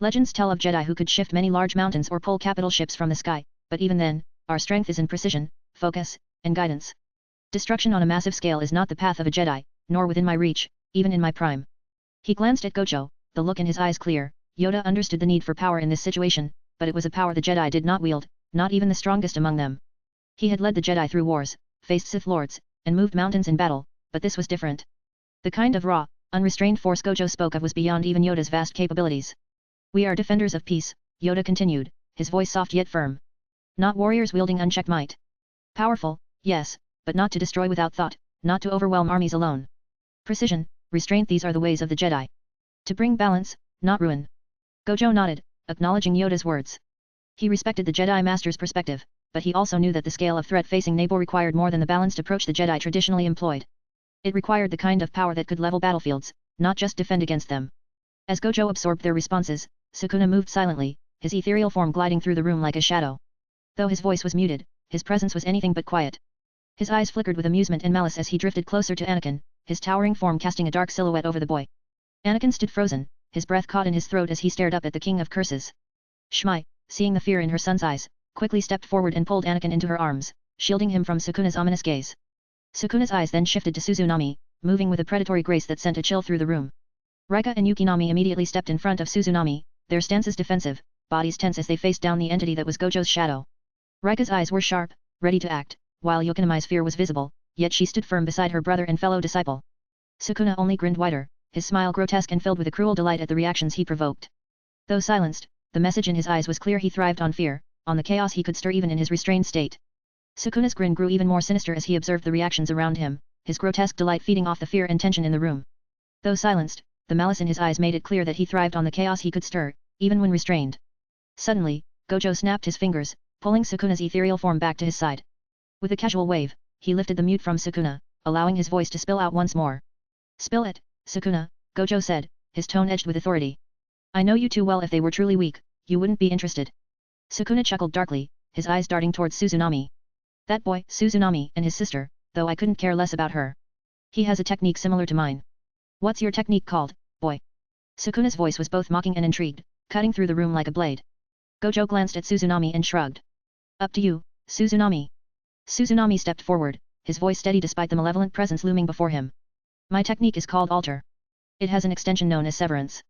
Legends tell of Jedi who could shift many large mountains or pull capital ships from the sky, but even then, our strength is in precision, focus, and guidance. Destruction on a massive scale is not the path of a Jedi, nor within my reach, even in my prime. He glanced at Gojo, the look in his eyes clear. Yoda understood the need for power in this situation, but it was a power the Jedi did not wield, not even the strongest among them. He had led the Jedi through wars, faced Sith Lords, and moved mountains in battle, but this was different. The kind of raw, unrestrained force Gojo spoke of was beyond even Yoda's vast capabilities. We are defenders of peace, Yoda continued, his voice soft yet firm. Not warriors wielding unchecked might. Powerful, yes, but not to destroy without thought, not to overwhelm armies alone. Precision, restraint, these are the ways of the Jedi. To bring balance, not ruin. Gojo nodded, acknowledging Yoda's words. He respected the Jedi Master's perspective, but he also knew that the scale of threat facing Nebu required more than the balanced approach the Jedi traditionally employed. It required the kind of power that could level battlefields, not just defend against them. As Gojo absorbed their responses, Sukuna moved silently, his ethereal form gliding through the room like a shadow. Though his voice was muted, his presence was anything but quiet. His eyes flickered with amusement and malice as he drifted closer to Anakin, his towering form casting a dark silhouette over the boy. Anakin stood frozen, his breath caught in his throat as he stared up at the King of Curses. Shmai, seeing the fear in her son's eyes, quickly stepped forward and pulled Anakin into her arms, shielding him from Sukuna's ominous gaze. Sukuna's eyes then shifted to Suzunami, moving with a predatory grace that sent a chill through the room. Raika and Yukinami immediately stepped in front of Suzunami, their stances defensive, bodies tense as they faced down the entity that was Gojo's shadow. Raika's eyes were sharp, ready to act, while Yukinami's fear was visible, yet she stood firm beside her brother and fellow disciple. Sukuna only grinned wider, his smile grotesque and filled with a cruel delight at the reactions he provoked. Though silenced, the message in his eyes was clear: he thrived on fear, on the chaos he could stir even in his restrained state. Sukuna's grin grew even more sinister as he observed the reactions around him, his grotesque delight feeding off the fear and tension in the room. Though silenced, the malice in his eyes made it clear that he thrived on the chaos he could stir, even when restrained. Suddenly, Gojo snapped his fingers, pulling Sukuna's ethereal form back to his side. With a casual wave, he lifted the mute from Sukuna, allowing his voice to spill out once more. Spill it, Sukuna, Gojo said, his tone edged with authority. I know you too well. If they were truly weak, you wouldn't be interested. Sukuna chuckled darkly, his eyes darting towards Suzunami. That boy, Suzunami, and his sister, though I couldn't care less about her. He has a technique similar to mine. What's your technique called, boy? Sukuna's voice was both mocking and intrigued, cutting through the room like a blade. Gojo glanced at Suzunami and shrugged. Up to you, Suzunami. Suzunami stepped forward, his voice steady despite the malevolent presence looming before him. My technique is called Alter. It has an extension known as Severance.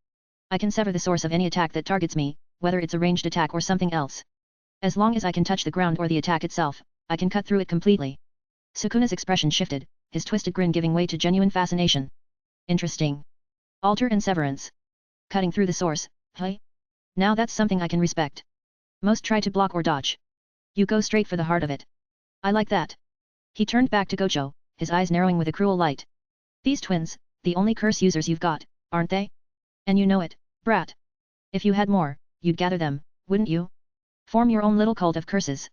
I can sever the source of any attack that targets me, whether it's a ranged attack or something else. As long as I can touch the ground or the attack itself, I can cut through it completely. Sukuna's expression shifted, his twisted grin giving way to genuine fascination. Interesting. Alter and Severance. Cutting through the source, hey? Now that's something I can respect. Most try to block or dodge. You go straight for the heart of it. I like that. He turned back to Gojo, his eyes narrowing with a cruel light. These twins, the only curse users you've got, aren't they? And you know it, brat. If you had more, you'd gather them, wouldn't you? Form your own little cult of curses.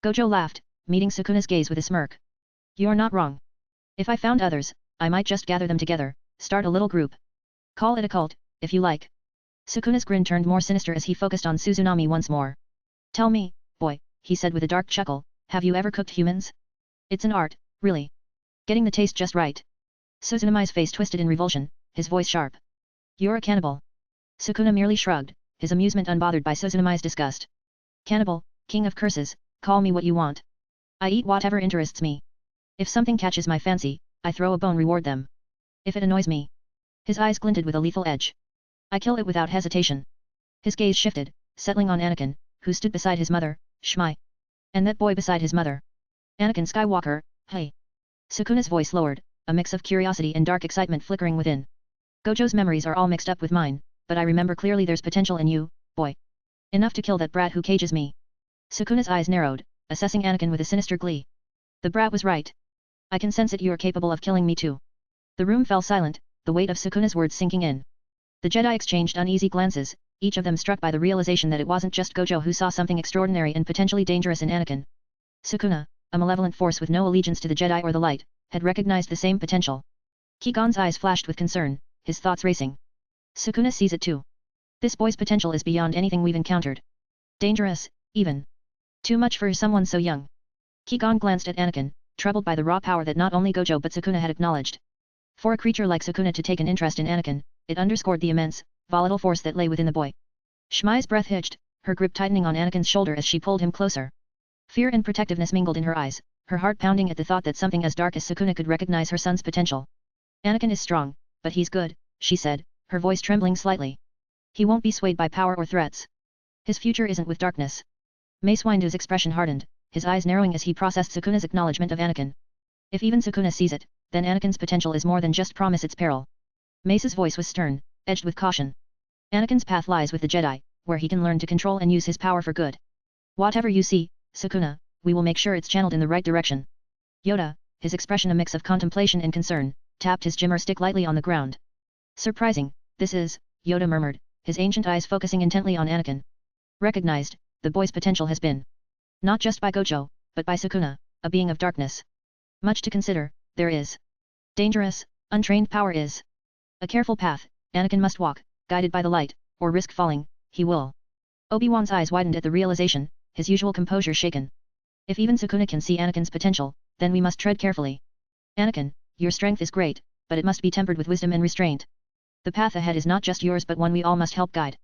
Gojo laughed, meeting Sukuna's gaze with a smirk. You're not wrong. If I found others, I might just gather them together, start a little group. Call it a cult, if you like. Sukuna's grin turned more sinister as he focused on Suzunami once more. Tell me, boy, he said with a dark chuckle, have you ever cooked humans? It's an art, really. Getting the taste just right. Suzunami's face twisted in revulsion, his voice sharp. You're a cannibal. Sukuna merely shrugged, his amusement unbothered by Suzunami's disgust. Cannibal, king of curses, call me what you want. I eat whatever interests me. If something catches my fancy, I throw a bone reward them. If it annoys me. His eyes glinted with a lethal edge. I kill it without hesitation. His gaze shifted, settling on Anakin, who stood beside his mother, Shmai. And that boy beside his mother. Anakin Skywalker, hey. Sukuna's voice lowered, a mix of curiosity and dark excitement flickering within. Gojo's memories are all mixed up with mine, but I remember clearly there's potential in you, boy. Enough to kill that brat who cages me. Sukuna's eyes narrowed, assessing Anakin with a sinister glee. The brat was right. I can sense it, you are capable of killing me too. The room fell silent, the weight of Sukuna's words sinking in. The Jedi exchanged uneasy glances, each of them struck by the realization that it wasn't just Gojo who saw something extraordinary and potentially dangerous in Anakin. Sukuna, a malevolent force with no allegiance to the Jedi or the light, had recognized the same potential. Qui-Gon's eyes flashed with concern, his thoughts racing. Sukuna sees it too. This boy's potential is beyond anything we've encountered. Dangerous, even. Too much for someone so young. Qui-Gon glanced at Anakin, troubled by the raw power that not only Gojo but Sukuna had acknowledged. For a creature like Sukuna to take an interest in Anakin, it underscored the immense, volatile force that lay within the boy. Shmai's breath hitched, her grip tightening on Anakin's shoulder as she pulled him closer. Fear and protectiveness mingled in her eyes, her heart pounding at the thought that something as dark as Sukuna could recognize her son's potential. Anakin is strong, but he's good, she said, her voice trembling slightly. He won't be swayed by power or threats. His future isn't with darkness. Mace Windu's expression hardened, his eyes narrowing as he processed Sukuna's acknowledgement of Anakin. If even Sukuna sees it, then Anakin's potential is more than just promise, it's peril. Mace's voice was stern, edged with caution. Anakin's path lies with the Jedi, where he can learn to control and use his power for good. Whatever you see, Sukuna, we will make sure it's channeled in the right direction. Yoda, his expression a mix of contemplation and concern, tapped his Jimmer stick lightly on the ground. Surprising, this is, Yoda murmured, his ancient eyes focusing intently on Anakin. Recognized, the boy's potential has been. Not just by Gojo, but by Sukuna, a being of darkness. Much to consider, there is. Dangerous, untrained power is. A careful path, Anakin must walk, guided by the light, or risk falling, he will. Obi-Wan's eyes widened at the realization, his usual composure shaken. If even Sukuna can see Anakin's potential, then we must tread carefully. Anakin, your strength is great, but it must be tempered with wisdom and restraint. The path ahead is not just yours but one we all must help guide.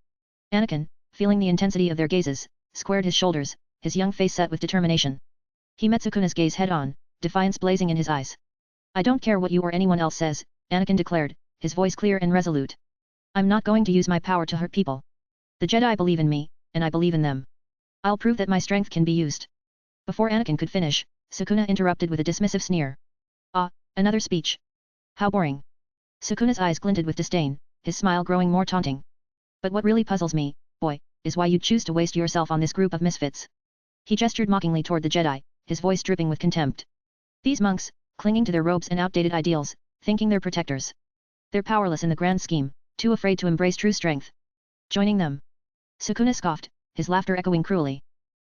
Anakin, feeling the intensity of their gazes, squared his shoulders, his young face set with determination. He met Sukuna's gaze head-on, defiance blazing in his eyes. I don't care what you or anyone else says, Anakin declared, his voice clear and resolute. I'm not going to use my power to hurt people. The Jedi believe in me, and I believe in them. I'll prove that my strength can be used. Before Anakin could finish, Sukuna interrupted with a dismissive sneer. Ah, another speech. How boring. Sukuna's eyes glinted with disdain, his smile growing more taunting. But what really puzzles me, boy, is why you'd choose to waste yourself on this group of misfits. He gestured mockingly toward the Jedi, his voice dripping with contempt. These monks, clinging to their robes and outdated ideals, thinking they're protectors. They're powerless in the grand scheme, too afraid to embrace true strength. Joining them. Sukuna scoffed, his laughter echoing cruelly.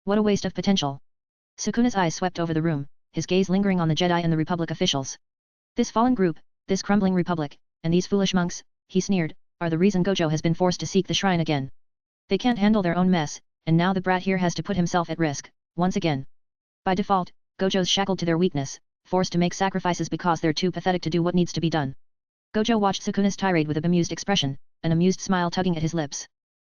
What a waste of potential. Sukuna's eyes swept over the room, his gaze lingering on the Jedi and the Republic officials. This fallen group, this crumbling republic, and these foolish monks, he sneered, are the reason Gojo has been forced to seek the shrine again. They can't handle their own mess, and now the brat here has to put himself at risk, once again. By default, Gojo's shackled to their weakness, forced to make sacrifices because they're too pathetic to do what needs to be done. Gojo watched Sukuna's tirade with a bemused expression, an amused smile tugging at his lips.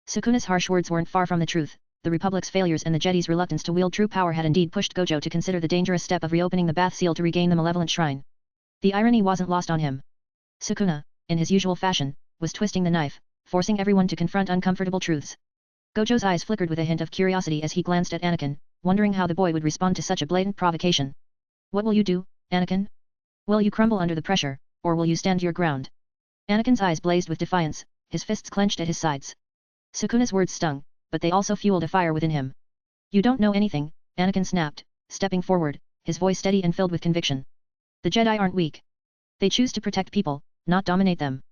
Sukuna's harsh words weren't far from the truth. The Republic's failures and the Jedi's reluctance to wield true power had indeed pushed Gojo to consider the dangerous step of reopening the Bath Seal to regain the malevolent shrine. The irony wasn't lost on him. Sukuna, in his usual fashion, was twisting the knife, forcing everyone to confront uncomfortable truths. Gojo's eyes flickered with a hint of curiosity as he glanced at Anakin, wondering how the boy would respond to such a blatant provocation. What will you do, Anakin? Will you crumble under the pressure, or will you stand your ground? Anakin's eyes blazed with defiance, his fists clenched at his sides. Sukuna's words stung, but they also fueled a fire within him. You don't know anything, Anakin snapped, stepping forward, his voice steady and filled with conviction. The Jedi aren't weak. They choose to protect people, not dominate them.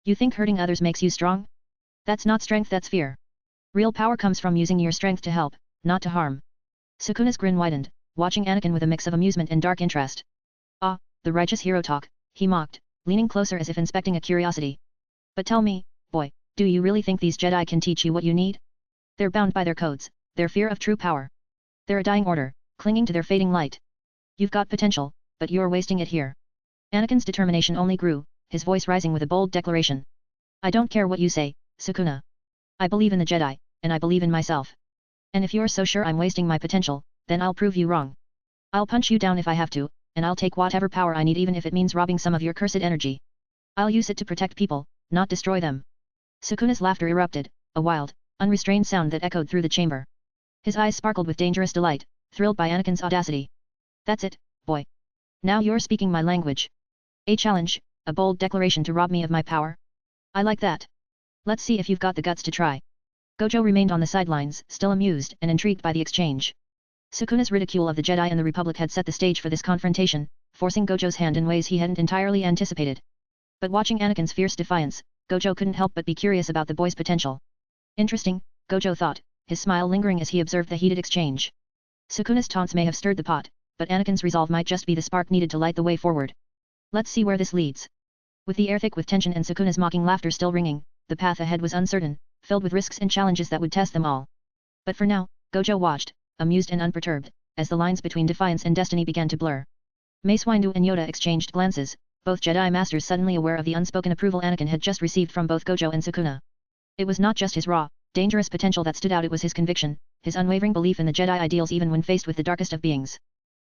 You think hurting others makes you strong? That's not strength, that's fear. Real power comes from using your strength to help, not to harm. Sukuna's grin widened, watching Anakin with a mix of amusement and dark interest. Ah, the righteous hero talk, he mocked, leaning closer as if inspecting a curiosity. But tell me, boy, do you really think these Jedi can teach you what you need? They're bound by their codes, their fear of true power. They're a dying order, clinging to their fading light. You've got potential, but you're wasting it here. Anakin's determination only grew, his voice rising with a bold declaration. I don't care what you say, Sukuna. I believe in the Jedi, and I believe in myself. And if you're so sure I'm wasting my potential, then I'll prove you wrong. I'll punch you down if I have to, and I'll take whatever power I need even if it means robbing some of your cursed energy. I'll use it to protect people, not destroy them. Sukuna's laughter erupted, a wild, unrestrained sound that echoed through the chamber. His eyes sparkled with dangerous delight, thrilled by Anakin's audacity. That's it, boy. Now you're speaking my language. A challenge, a bold declaration to rob me of my power? I like that. Let's see if you've got the guts to try. Gojo remained on the sidelines, still amused and intrigued by the exchange. Sukuna's ridicule of the Jedi and the Republic had set the stage for this confrontation, forcing Gojo's hand in ways he hadn't entirely anticipated. But watching Anakin's fierce defiance, Gojo couldn't help but be curious about the boy's potential. Interesting, Gojo thought, his smile lingering as he observed the heated exchange. Sukuna's taunts may have stirred the pot, but Anakin's resolve might just be the spark needed to light the way forward. Let's see where this leads. With the air thick with tension and Sukuna's mocking laughter still ringing, the path ahead was uncertain, filled with risks and challenges that would test them all. But for now, Gojo watched, amused and unperturbed, as the lines between defiance and destiny began to blur. Mace Windu and Yoda exchanged glances, both Jedi Masters suddenly aware of the unspoken approval Anakin had just received from both Gojo and Sukuna. It was not just his raw, dangerous potential that stood out, it was his conviction, his unwavering belief in the Jedi ideals even when faced with the darkest of beings.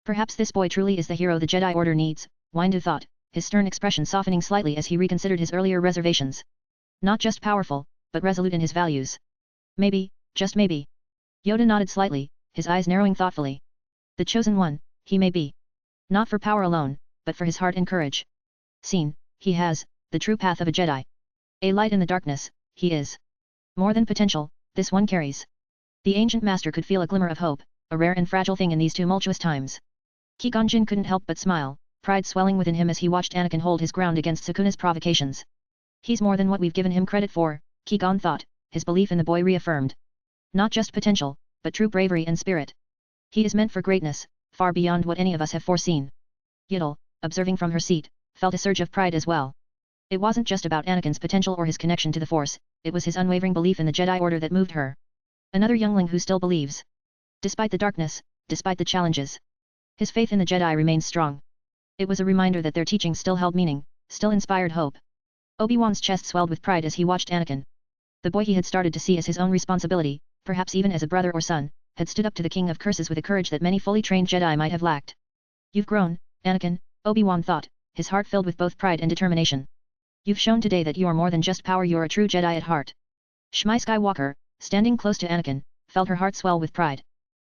Perhaps this boy truly is the hero the Jedi Order needs, Windu thought, his stern expression softening slightly as he reconsidered his earlier reservations. Not just powerful, but resolute in his values. Maybe, just maybe. Yoda nodded slightly, his eyes narrowing thoughtfully. The chosen one, he may be. Not for power alone, but for his heart and courage. Seen, he has, the true path of a Jedi. A light in the darkness, he is. More than potential, this one carries. The ancient master could feel a glimmer of hope, a rare and fragile thing in these tumultuous times. Qui-Gon Jinn couldn't help but smile, pride swelling within him as he watched Anakin hold his ground against Sukuna's provocations. He's more than what we've given him credit for, Qui-Gon thought, his belief in the boy reaffirmed. Not just potential, but true bravery and spirit. He is meant for greatness, far beyond what any of us have foreseen. Yiddle, observing from her seat, felt a surge of pride as well. It wasn't just about Anakin's potential or his connection to the Force, it was his unwavering belief in the Jedi Order that moved her. Another youngling who still believes. Despite the darkness, despite the challenges. His faith in the Jedi remains strong. It was a reminder that their teachings still held meaning, still inspired hope. Obi-Wan's chest swelled with pride as he watched Anakin. The boy he had started to see as his own responsibility, perhaps even as a brother or son, had stood up to the King of Curses with a courage that many fully trained Jedi might have lacked. You've grown, Anakin, Obi-Wan thought, his heart filled with both pride and determination. You've shown today that you're more than just power, you're a true Jedi at heart. Shmi Skywalker, standing close to Anakin, felt her heart swell with pride.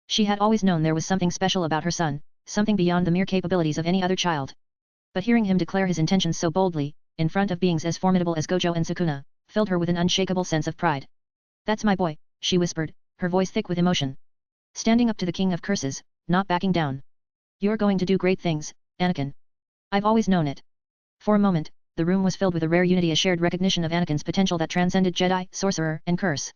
She had always known there was something special about her son, something beyond the mere capabilities of any other child. But hearing him declare his intentions so boldly, in front of beings as formidable as Gojo and Sukuna, filled her with an unshakable sense of pride. That's my boy, she whispered, her voice thick with emotion. Standing up to the King of Curses, not backing down. You're going to do great things, Anakin. I've always known it. For a moment, the room was filled with a rare unity, a shared recognition of Anakin's potential that transcended Jedi, sorcerer, and curse.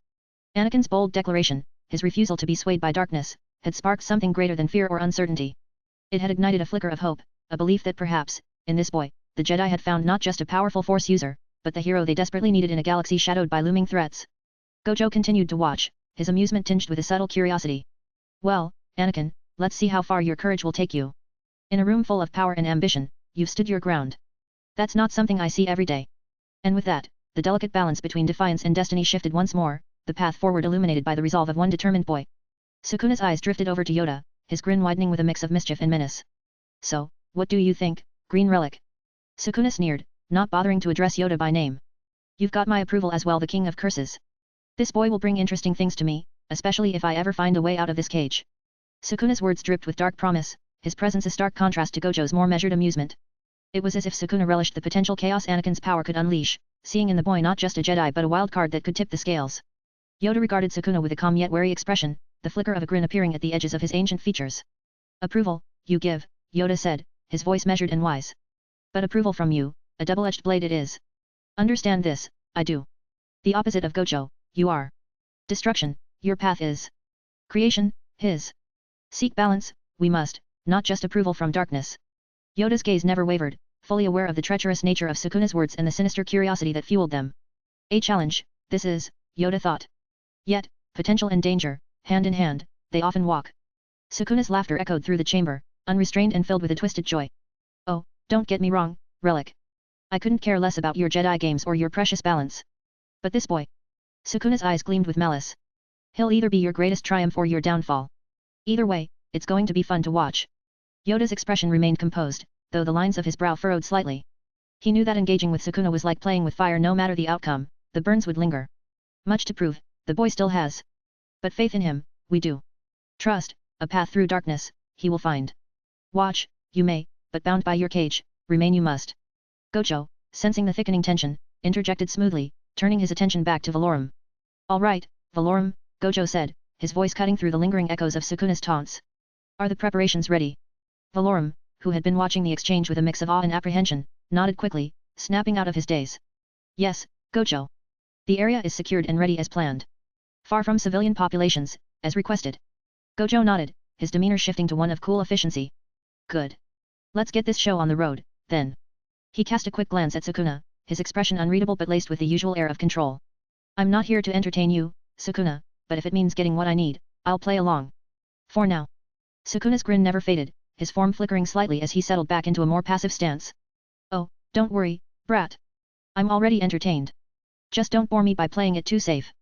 Anakin's bold declaration, his refusal to be swayed by darkness, had sparked something greater than fear or uncertainty. It had ignited a flicker of hope, a belief that perhaps, in this boy, the Jedi had found not just a powerful Force user, but the hero they desperately needed in a galaxy shadowed by looming threats. Gojo continued to watch, his amusement tinged with a subtle curiosity. Well, Anakin, let's see how far your courage will take you. In a room full of power and ambition, you've stood your ground. That's not something I see every day. And with that, the delicate balance between defiance and destiny shifted once more, the path forward illuminated by the resolve of one determined boy. Sukuna's eyes drifted over to Yoda, his grin widening with a mix of mischief and menace. So, what do you think, Green Relic? Sukuna sneered, not bothering to address Yoda by name. You've got my approval as well, the King of Curses. This boy will bring interesting things to me, especially if I ever find a way out of this cage. Sukuna's words dripped with dark promise, his presence a stark contrast to Gojo's more measured amusement. It was as if Sukuna relished the potential chaos Anakin's power could unleash, seeing in the boy not just a Jedi but a wild card that could tip the scales. Yoda regarded Sukuna with a calm yet wary expression, the flicker of a grin appearing at the edges of his ancient features. Approval, you give, Yoda said, his voice measured and wise. But approval from you, a double-edged blade it is. Understand this, I do. The opposite of Gojo, you are. Destruction, your path is. Creation, his. Seek balance, we must, not just approval from darkness. Yoda's gaze never wavered, fully aware of the treacherous nature of Sukuna's words and the sinister curiosity that fueled them. A challenge, this is, Yoda thought. Yet, potential and danger, hand in hand, they often walk. Sukuna's laughter echoed through the chamber, unrestrained and filled with a twisted joy. Oh, don't get me wrong, Relic. I couldn't care less about your Jedi games or your precious balance. But this boy. Sukuna's eyes gleamed with malice. He'll either be your greatest triumph or your downfall. Either way, it's going to be fun to watch. Yoda's expression remained composed, though the lines of his brow furrowed slightly. He knew that engaging with Sukuna was like playing with fire. No matter the outcome, the burns would linger. Much to prove, the boy still has. But faith in him, we do. Trust, a path through darkness, he will find. Watch, you may, but bound by your cage, remain you must. Gojo, sensing the thickening tension, interjected smoothly, turning his attention back to Valorum. All right, Valorum, Gojo said, his voice cutting through the lingering echoes of Sukuna's taunts. Are the preparations ready? Valorum, who had been watching the exchange with a mix of awe and apprehension, nodded quickly, snapping out of his daze. Yes, Gojo. The area is secured and ready as planned. Far from civilian populations, as requested. Gojo nodded, his demeanor shifting to one of cool efficiency. Good. Let's get this show on the road, then. He cast a quick glance at Sukuna, his expression unreadable but laced with the usual air of control. I'm not here to entertain you, Sukuna, but if it means getting what I need, I'll play along. For now. Sukuna's grin never faded, his form flickering slightly as he settled back into a more passive stance. Oh, don't worry, brat. I'm already entertained. Just don't bore me by playing it too safe.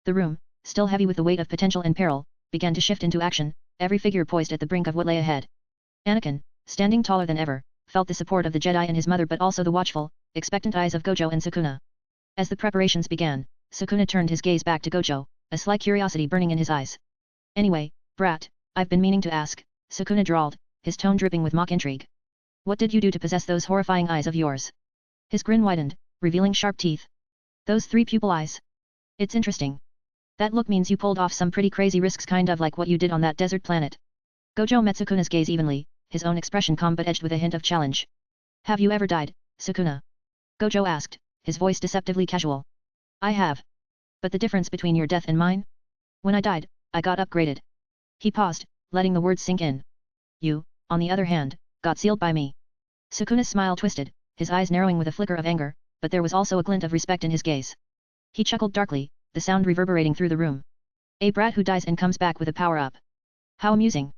The room, still heavy with the weight of potential and peril, began to shift into action, every figure poised at the brink of what lay ahead. Anakin, standing taller than ever, felt the support of the Jedi and his mother but also the watchful, expectant eyes of Gojo and Sukuna. As the preparations began, Sukuna turned his gaze back to Gojo, a slight curiosity burning in his eyes. Anyway, brat, I've been meaning to ask, Sukuna drawled, his tone dripping with mock intrigue. What did you do to possess those horrifying eyes of yours? His grin widened, revealing sharp teeth. Those three pupil eyes. It's interesting. That look means you pulled off some pretty crazy risks, kind of like what you did on that desert planet. Gojo met Sukuna's gaze evenly, his own expression calm but edged with a hint of challenge. Have you ever died, Sukuna? Gojo asked, his voice deceptively casual. I have. But the difference between your death and mine? When I died, I got upgraded. He paused, letting the words sink in. You, on the other hand, got sealed by me. Sukuna's smile twisted, his eyes narrowing with a flicker of anger, but there was also a glint of respect in his gaze. He chuckled darkly, the sound reverberating through the room. A brat who dies and comes back with a power-up. How amusing.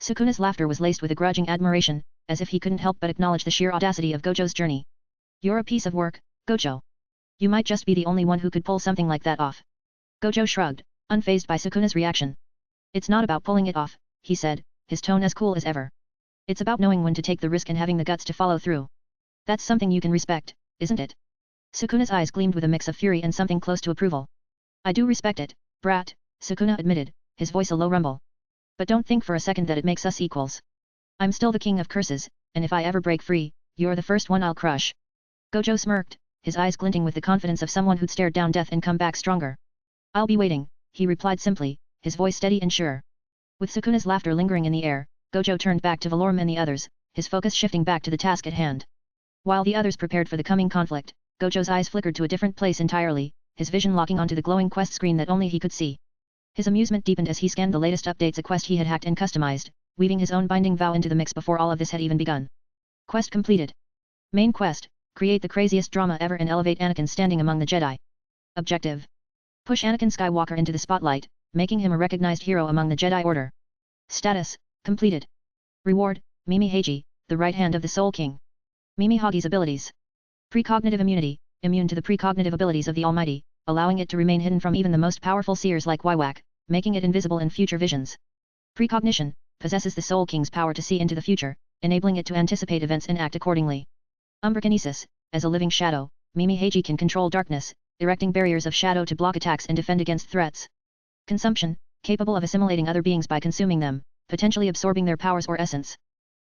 Sukuna's laughter was laced with a grudging admiration, as if he couldn't help but acknowledge the sheer audacity of Gojo's journey. You're a piece of work, Gojo. You might just be the only one who could pull something like that off. Gojo shrugged, unfazed by Sukuna's reaction. It's not about pulling it off, he said, his tone as cool as ever. It's about knowing when to take the risk and having the guts to follow through. That's something you can respect, isn't it? Sukuna's eyes gleamed with a mix of fury and something close to approval. I do respect it, brat, Sukuna admitted, his voice a low rumble. But don't think for a second that it makes us equals. I'm still the king of curses, and if I ever break free, you're the first one I'll crush. Gojo smirked, his eyes glinting with the confidence of someone who'd stared down death and come back stronger. I'll be waiting, he replied simply, his voice steady and sure. With Sukuna's laughter lingering in the air, Gojo turned back to Valorum and the others, his focus shifting back to the task at hand. While the others prepared for the coming conflict, Gojo's eyes flickered to a different place entirely, his vision locking onto the glowing quest screen that only he could see. His amusement deepened as he scanned the latest updates, a quest he had hacked and customized, weaving his own binding vow into the mix before all of this had even begun. Quest completed. Main quest, create the craziest drama ever and elevate Anakin standing among the Jedi. Objective. Push Anakin Skywalker into the spotlight, making him a recognized hero among the Jedi Order. Status, completed. Reward, Mimi Heiji, the right hand of the Soul King. Mimi Hagi's abilities. Precognitive immunity, immune to the precognitive abilities of the Almighty, allowing it to remain hidden from even the most powerful seers like Wiwak, making it invisible in future visions. Precognition, possesses the Soul King's power to see into the future, enabling it to anticipate events and act accordingly. Umbrakinesis, as a living shadow, Mimi Heiji can control darkness, erecting barriers of shadow to block attacks and defend against threats. Consumption, capable of assimilating other beings by consuming them, potentially absorbing their powers or essence.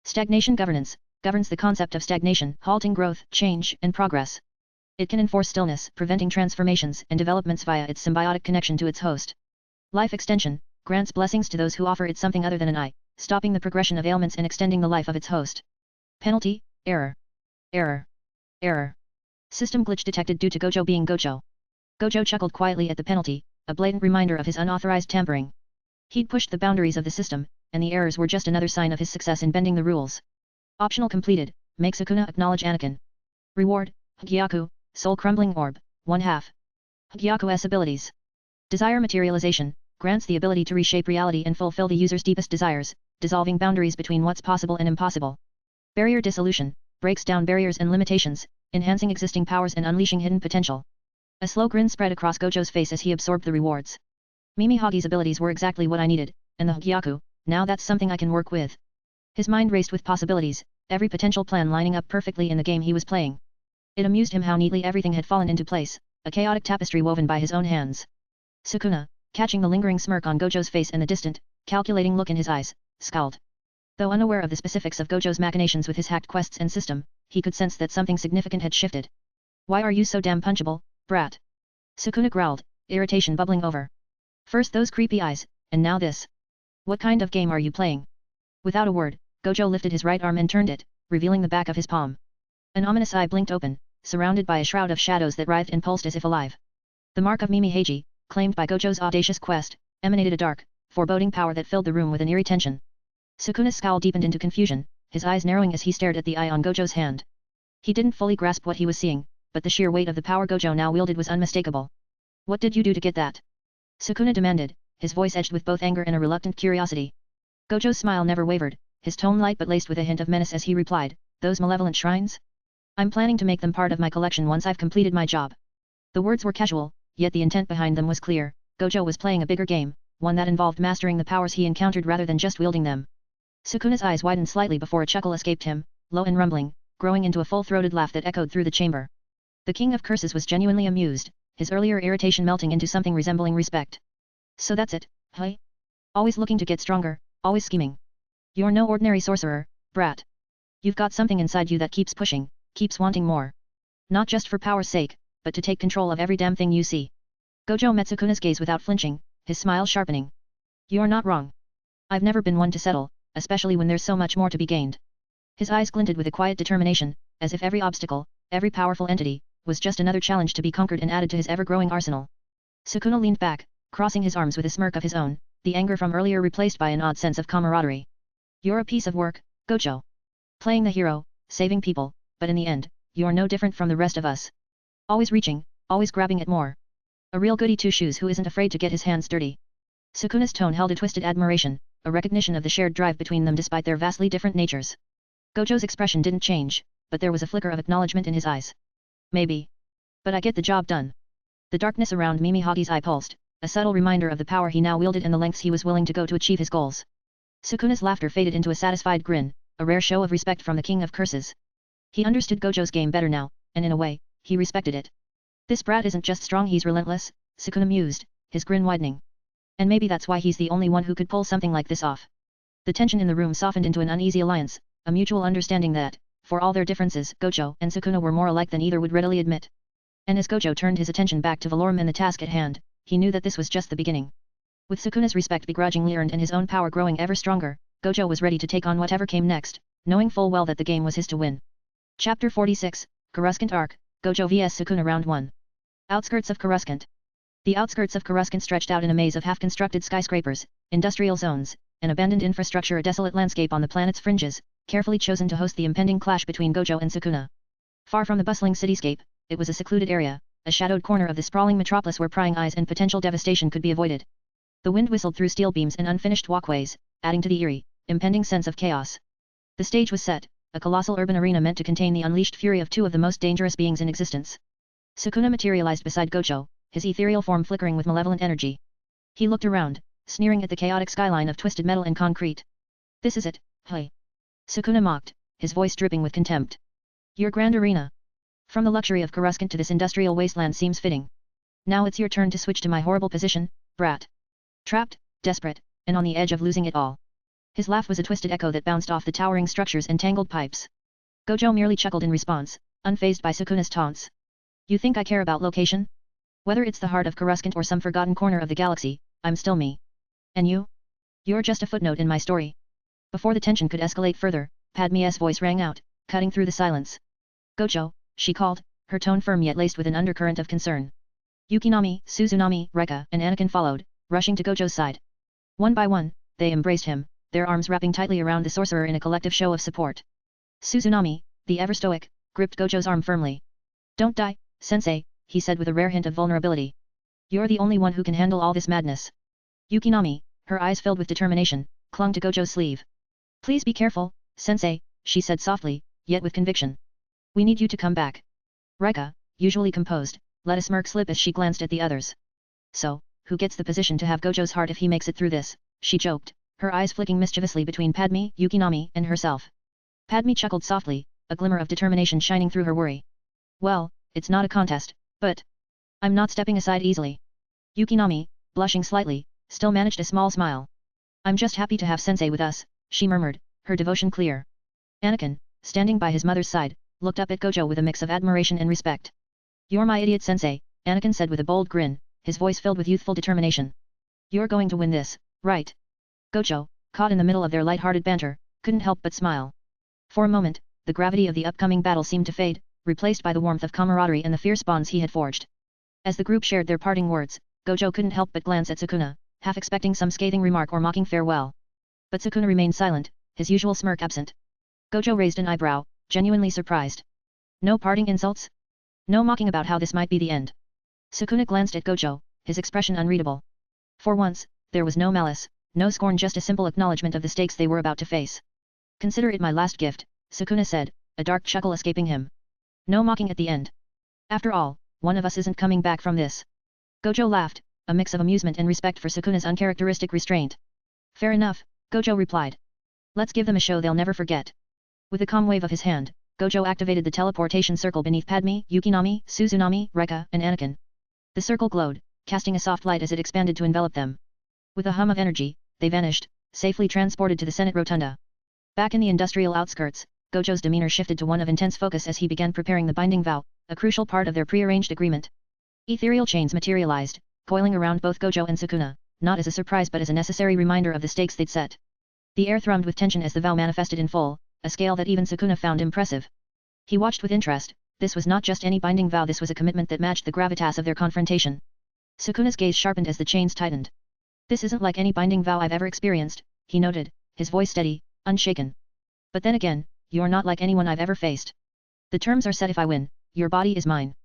Stagnation governance, governs the concept of stagnation, halting growth, change, and progress. It can enforce stillness, preventing transformations and developments via its symbiotic connection to its host. Life extension, grants blessings to those who offer it something other than an eye, stopping the progression of ailments and extending the life of its host. Penalty, error. Error. Error. System glitch detected due to Gojo being Gojo. Gojo chuckled quietly at the penalty, a blatant reminder of his unauthorized tampering. He'd pushed the boundaries of the system, and the errors were just another sign of his success in bending the rules. Optional completed, make Sukuna acknowledge Anakin. Reward, Hugyaku, Soul Crumbling Orb, 1/2. Hugyaku's abilities. Desire materialization, grants the ability to reshape reality and fulfill the user's deepest desires, dissolving boundaries between what's possible and impossible. Barrier dissolution, breaks down barriers and limitations, enhancing existing powers and unleashing hidden potential. A slow grin spread across Gojo's face as he absorbed the rewards. Mimi Hagi's abilities were exactly what I needed, and the Hugyaku, now that's something I can work with. His mind raced with possibilities, every potential plan lining up perfectly in the game he was playing. It amused him how neatly everything had fallen into place, a chaotic tapestry woven by his own hands. Sukuna, catching the lingering smirk on Gojo's face and the distant, calculating look in his eyes, scowled. Though unaware of the specifics of Gojo's machinations with his hacked quests and system, he could sense that something significant had shifted. Why are you so damn punchable, brat? Sukuna growled, irritation bubbling over. First those creepy eyes, and now this. What kind of game are you playing? Without a word, Gojo lifted his right arm and turned it, revealing the back of his palm. An ominous eye blinked open, surrounded by a shroud of shadows that writhed and pulsed as if alive. The mark of Mimi Heiji, claimed by Gojo's audacious quest, emanated a dark, foreboding power that filled the room with an eerie tension. Sukuna's scowl deepened into confusion, his eyes narrowing as he stared at the eye on Gojo's hand. He didn't fully grasp what he was seeing, but the sheer weight of the power Gojo now wielded was unmistakable. What did you do to get that? Sukuna demanded, his voice edged with both anger and a reluctant curiosity. Gojo's smile never wavered, his tone light but laced with a hint of menace as he replied, those malevolent shrines? I'm planning to make them part of my collection once I've completed my job. The words were casual, yet the intent behind them was clear. Gojo was playing a bigger game, one that involved mastering the powers he encountered rather than just wielding them. Sukuna's eyes widened slightly before a chuckle escaped him, low and rumbling, growing into a full-throated laugh that echoed through the chamber. The King of Curses was genuinely amused, his earlier irritation melting into something resembling respect. So that's it, hey? Always looking to get stronger, always scheming. You're no ordinary sorcerer, brat. You've got something inside you that keeps pushing, keeps wanting more. Not just for power's sake, but to take control of every damn thing you see. Gojo met Sukuna's gaze without flinching, his smile sharpening. You're not wrong. I've never been one to settle, especially when there's so much more to be gained. His eyes glinted with a quiet determination, as if every obstacle, every powerful entity, was just another challenge to be conquered and added to his ever-growing arsenal. Sukuna leaned back, crossing his arms with a smirk of his own, the anger from earlier replaced by an odd sense of camaraderie. You're a piece of work, Gojo. Playing the hero, saving people, but in the end, you're no different from the rest of us. Always reaching, always grabbing at more. A real goody two-shoes who isn't afraid to get his hands dirty. Sukuna's tone held a twisted admiration, a recognition of the shared drive between them despite their vastly different natures. Gojo's expression didn't change, but there was a flicker of acknowledgement in his eyes. Maybe. But I get the job done. The darkness around Mimi Hagi's eye pulsed, a subtle reminder of the power he now wielded and the lengths he was willing to go to achieve his goals. Sukuna's laughter faded into a satisfied grin, a rare show of respect from the King of Curses. He understood Gojo's game better now, and in a way, he respected it. This brat isn't just strong, he's relentless, Sukuna mused, his grin widening. And maybe that's why he's the only one who could pull something like this off. The tension in the room softened into an uneasy alliance, a mutual understanding that, for all their differences, Gojo and Sukuna were more alike than either would readily admit. And as Gojo turned his attention back to Valorum and the task at hand, he knew that this was just the beginning. With Sukuna's respect begrudgingly earned and his own power growing ever stronger, Gojo was ready to take on whatever came next, knowing full well that the game was his to win. Chapter 46, Coruscant Arc, Gojo vs Sukuna Round 1. Outskirts of Coruscant. The outskirts of Coruscant stretched out in a maze of half-constructed skyscrapers, industrial zones, and abandoned infrastructure, a desolate landscape on the planet's fringes, carefully chosen to host the impending clash between Gojo and Sukuna. Far from the bustling cityscape, it was a secluded area, a shadowed corner of the sprawling metropolis where prying eyes and potential devastation could be avoided. The wind whistled through steel beams and unfinished walkways, adding to the eerie, impending sense of chaos. The stage was set, a colossal urban arena meant to contain the unleashed fury of two of the most dangerous beings in existence. Sukuna materialized beside Gojo, his ethereal form flickering with malevolent energy. He looked around, sneering at the chaotic skyline of twisted metal and concrete. This is it, hey. Sukuna mocked, his voice dripping with contempt. Your grand arena. From the luxury of Coruscant to this industrial wasteland seems fitting. Now it's your turn to switch to my horrible position, brat. Trapped, desperate, and on the edge of losing it all. His laugh was a twisted echo that bounced off the towering structures and tangled pipes. Gojo merely chuckled in response, unfazed by Sukuna's taunts. You think I care about location? Whether it's the heart of Coruscant or some forgotten corner of the galaxy, I'm still me. And you? You're just a footnote in my story. Before the tension could escalate further, Padme's voice rang out, cutting through the silence. Gojo, she called, her tone firm yet laced with an undercurrent of concern. Yukinami, Suzunami, Reka, and Anakin followed, rushing to Gojo's side. One by one, they embraced him, their arms wrapping tightly around the sorcerer in a collective show of support. Suzunami, the ever-stoic, gripped Gojo's arm firmly. Don't die, sensei, he said with a rare hint of vulnerability. You're the only one who can handle all this madness. Yukinami, her eyes filled with determination, clung to Gojo's sleeve. Please be careful, sensei, she said softly, yet with conviction. We need you to come back. Rika, usually composed, let a smirk slip as she glanced at the others. So, who gets the position to have Gojo's heart if he makes it through this, she joked, her eyes flicking mischievously between Padme, Yukinami, and herself. Padme chuckled softly, a glimmer of determination shining through her worry. Well, it's not a contest, but I'm not stepping aside easily. Yukinami, blushing slightly, still managed a small smile. I'm just happy to have sensei with us, she murmured, her devotion clear. Anakin, standing by his mother's side, looked up at Gojo with a mix of admiration and respect. You're my idiot sensei, Anakin said with a bold grin, his voice filled with youthful determination. You're going to win this, right? Gojo, caught in the middle of their light-hearted banter, couldn't help but smile. For a moment, the gravity of the upcoming battle seemed to fade, replaced by the warmth of camaraderie and the fierce bonds he had forged. As the group shared their parting words, Gojo couldn't help but glance at Sukuna, half expecting some scathing remark or mocking farewell. But Sukuna remained silent, his usual smirk absent. Gojo raised an eyebrow, genuinely surprised. No parting insults? No mocking about how this might be the end. Sukuna glanced at Gojo, his expression unreadable. For once, there was no malice, no scorn, just a simple acknowledgement of the stakes they were about to face. Consider it my last gift, Sukuna said, a dark chuckle escaping him. No mocking at the end. After all, one of us isn't coming back from this. Gojo laughed, a mix of amusement and respect for Sukuna's uncharacteristic restraint. Fair enough, Gojo replied. Let's give them a show they'll never forget. With a calm wave of his hand, Gojo activated the teleportation circle beneath Padme, Yukinami, Suzunami, Reka, and Anakin. The circle glowed, casting a soft light as it expanded to envelop them. With a hum of energy, they vanished, safely transported to the Senate Rotunda. Back in the industrial outskirts, Gojo's demeanor shifted to one of intense focus as he began preparing the binding vow, a crucial part of their prearranged agreement. Ethereal chains materialized, coiling around both Gojo and Sukuna, not as a surprise but as a necessary reminder of the stakes they'd set. The air thrummed with tension as the vow manifested in full, a scale that even Sukuna found impressive. He watched with interest. This was not just any binding vow, this was a commitment that matched the gravitas of their confrontation. Sukuna's gaze sharpened as the chains tightened. This isn't like any binding vow I've ever experienced, he noted, his voice steady, unshaken. But then again, you're not like anyone I've ever faced. The terms are set: if I win, your body is mine.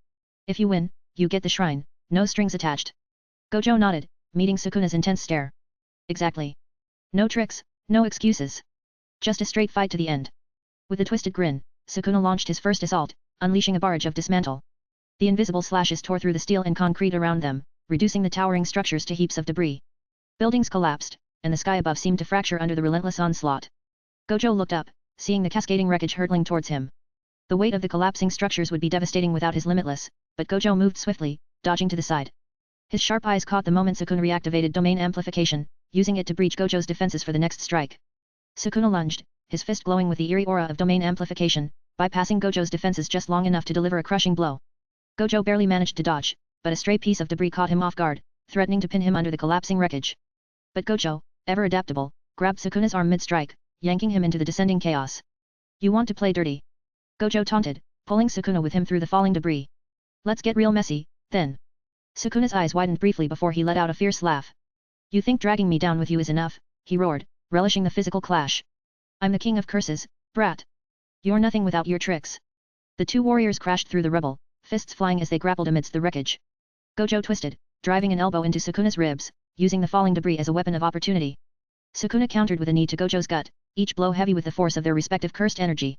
If you win, you get the shrine, no strings attached. Gojo nodded, meeting Sukuna's intense stare. Exactly. No tricks, no excuses. Just a straight fight to the end. With a twisted grin, Sukuna launched his first assault, unleashing a barrage of dismantle. The invisible slashes tore through the steel and concrete around them, reducing the towering structures to heaps of debris. Buildings collapsed, and the sky above seemed to fracture under the relentless onslaught. Gojo looked up, seeing the cascading wreckage hurtling towards him. The weight of the collapsing structures would be devastating without his limitless, but Gojo moved swiftly, dodging to the side. His sharp eyes caught the moment Sukuna reactivated domain amplification, using it to breach Gojo's defenses for the next strike. Sukuna lunged, his fist glowing with the eerie aura of domain amplification, bypassing Gojo's defenses just long enough to deliver a crushing blow. Gojo barely managed to dodge, but a stray piece of debris caught him off guard, threatening to pin him under the collapsing wreckage. But Gojo, ever adaptable, grabbed Sukuna's arm mid-strike, yanking him into the descending chaos. You want to play dirty? Gojo taunted, pulling Sukuna with him through the falling debris. Let's get real messy, then. Sukuna's eyes widened briefly before he let out a fierce laugh. You think dragging me down with you is enough? He roared, relishing the physical clash. I'm the king of curses, brat. You're nothing without your tricks. The two warriors crashed through the rubble, fists flying as they grappled amidst the wreckage. Gojo twisted, driving an elbow into Sukuna's ribs, using the falling debris as a weapon of opportunity. Sukuna countered with a knee to Gojo's gut, each blow heavy with the force of their respective cursed energy.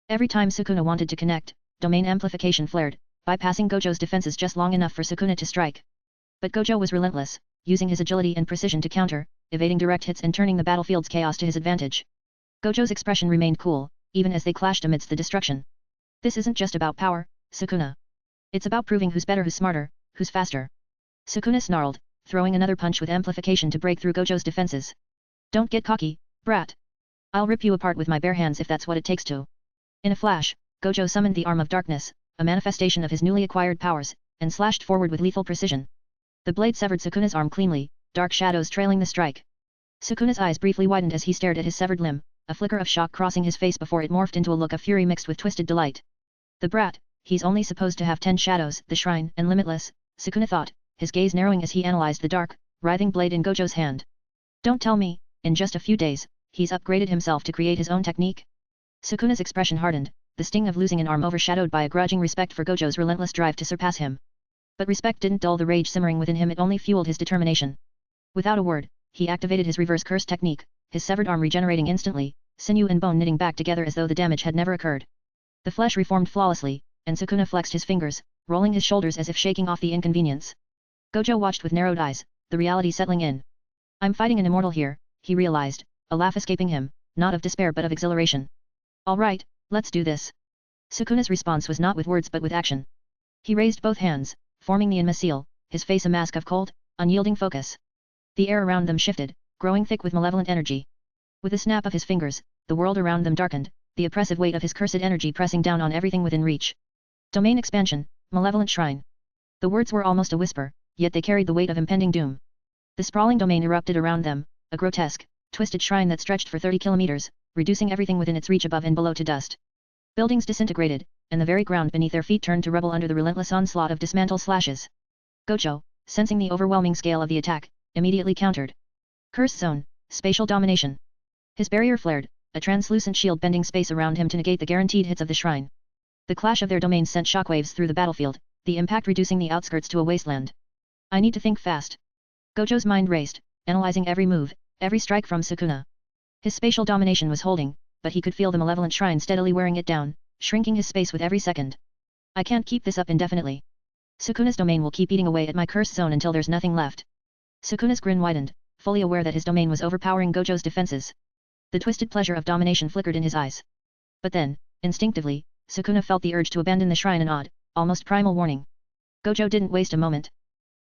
Every time Sukuna wanted to connect, domain amplification flared, bypassing Gojo's defenses just long enough for Sukuna to strike. But Gojo was relentless, using his agility and precision to counter, evading direct hits and turning the battlefield's chaos to his advantage. Gojo's expression remained cool, even as they clashed amidst the destruction. This isn't just about power, Sukuna. It's about proving who's better, who's smarter, who's faster. Sukuna snarled, throwing another punch with amplification to break through Gojo's defenses. Don't get cocky, brat. I'll rip you apart with my bare hands if that's what it takes to. In a flash, Gojo summoned the Arm of Darkness, a manifestation of his newly acquired powers, and slashed forward with lethal precision. The blade severed Sukuna's arm cleanly, dark shadows trailing the strike. Sukuna's eyes briefly widened as he stared at his severed limb, a flicker of shock crossing his face before it morphed into a look of fury mixed with twisted delight. The brat, he's only supposed to have 10 shadows, the shrine, and limitless, Sukuna thought, his gaze narrowing as he analyzed the dark, writhing blade in Gojo's hand. Don't tell me, in just a few days, he's upgraded himself to create his own technique? Sukuna's expression hardened, the sting of losing an arm overshadowed by a grudging respect for Gojo's relentless drive to surpass him. But respect didn't dull the rage simmering within him, it only fueled his determination. Without a word, he activated his reverse curse technique, his severed arm regenerating instantly, sinew and bone knitting back together as though the damage had never occurred. The flesh reformed flawlessly, and Sukuna flexed his fingers, rolling his shoulders as if shaking off the inconvenience. Gojo watched with narrowed eyes, the reality settling in. I'm fighting an immortal here, he realized, a laugh escaping him, not of despair but of exhilaration. All right, let's do this. Sukuna's response was not with words but with action. He raised both hands, forming the Enma seal, his face a mask of cold, unyielding focus. The air around them shifted, growing thick with malevolent energy. With a snap of his fingers, the world around them darkened, the oppressive weight of his cursed energy pressing down on everything within reach. Domain expansion, malevolent shrine. The words were almost a whisper, yet they carried the weight of impending doom. The sprawling domain erupted around them, a grotesque, twisted shrine that stretched for 30 kilometers, reducing everything within its reach above and below to dust. Buildings disintegrated, and the very ground beneath their feet turned to rubble under the relentless onslaught of dismantle slashes. Gojo, sensing the overwhelming scale of the attack, immediately countered. Curse zone, spatial domination. His barrier flared, a translucent shield bending space around him to negate the guaranteed hits of the shrine. The clash of their domains sent shockwaves through the battlefield, the impact reducing the outskirts to a wasteland. I need to think fast. Gojo's mind raced, analyzing every move, every strike from Sukuna. His spatial domination was holding, but he could feel the malevolent shrine steadily wearing it down, shrinking his space with every second. I can't keep this up indefinitely. Sukuna's domain will keep eating away at my curse zone until there's nothing left. Sukuna's grin widened, fully aware that his domain was overpowering Gojo's defenses. The twisted pleasure of domination flickered in his eyes. But then, instinctively, Sukuna felt the urge to abandon the shrine, an odd, almost primal warning. Gojo didn't waste a moment.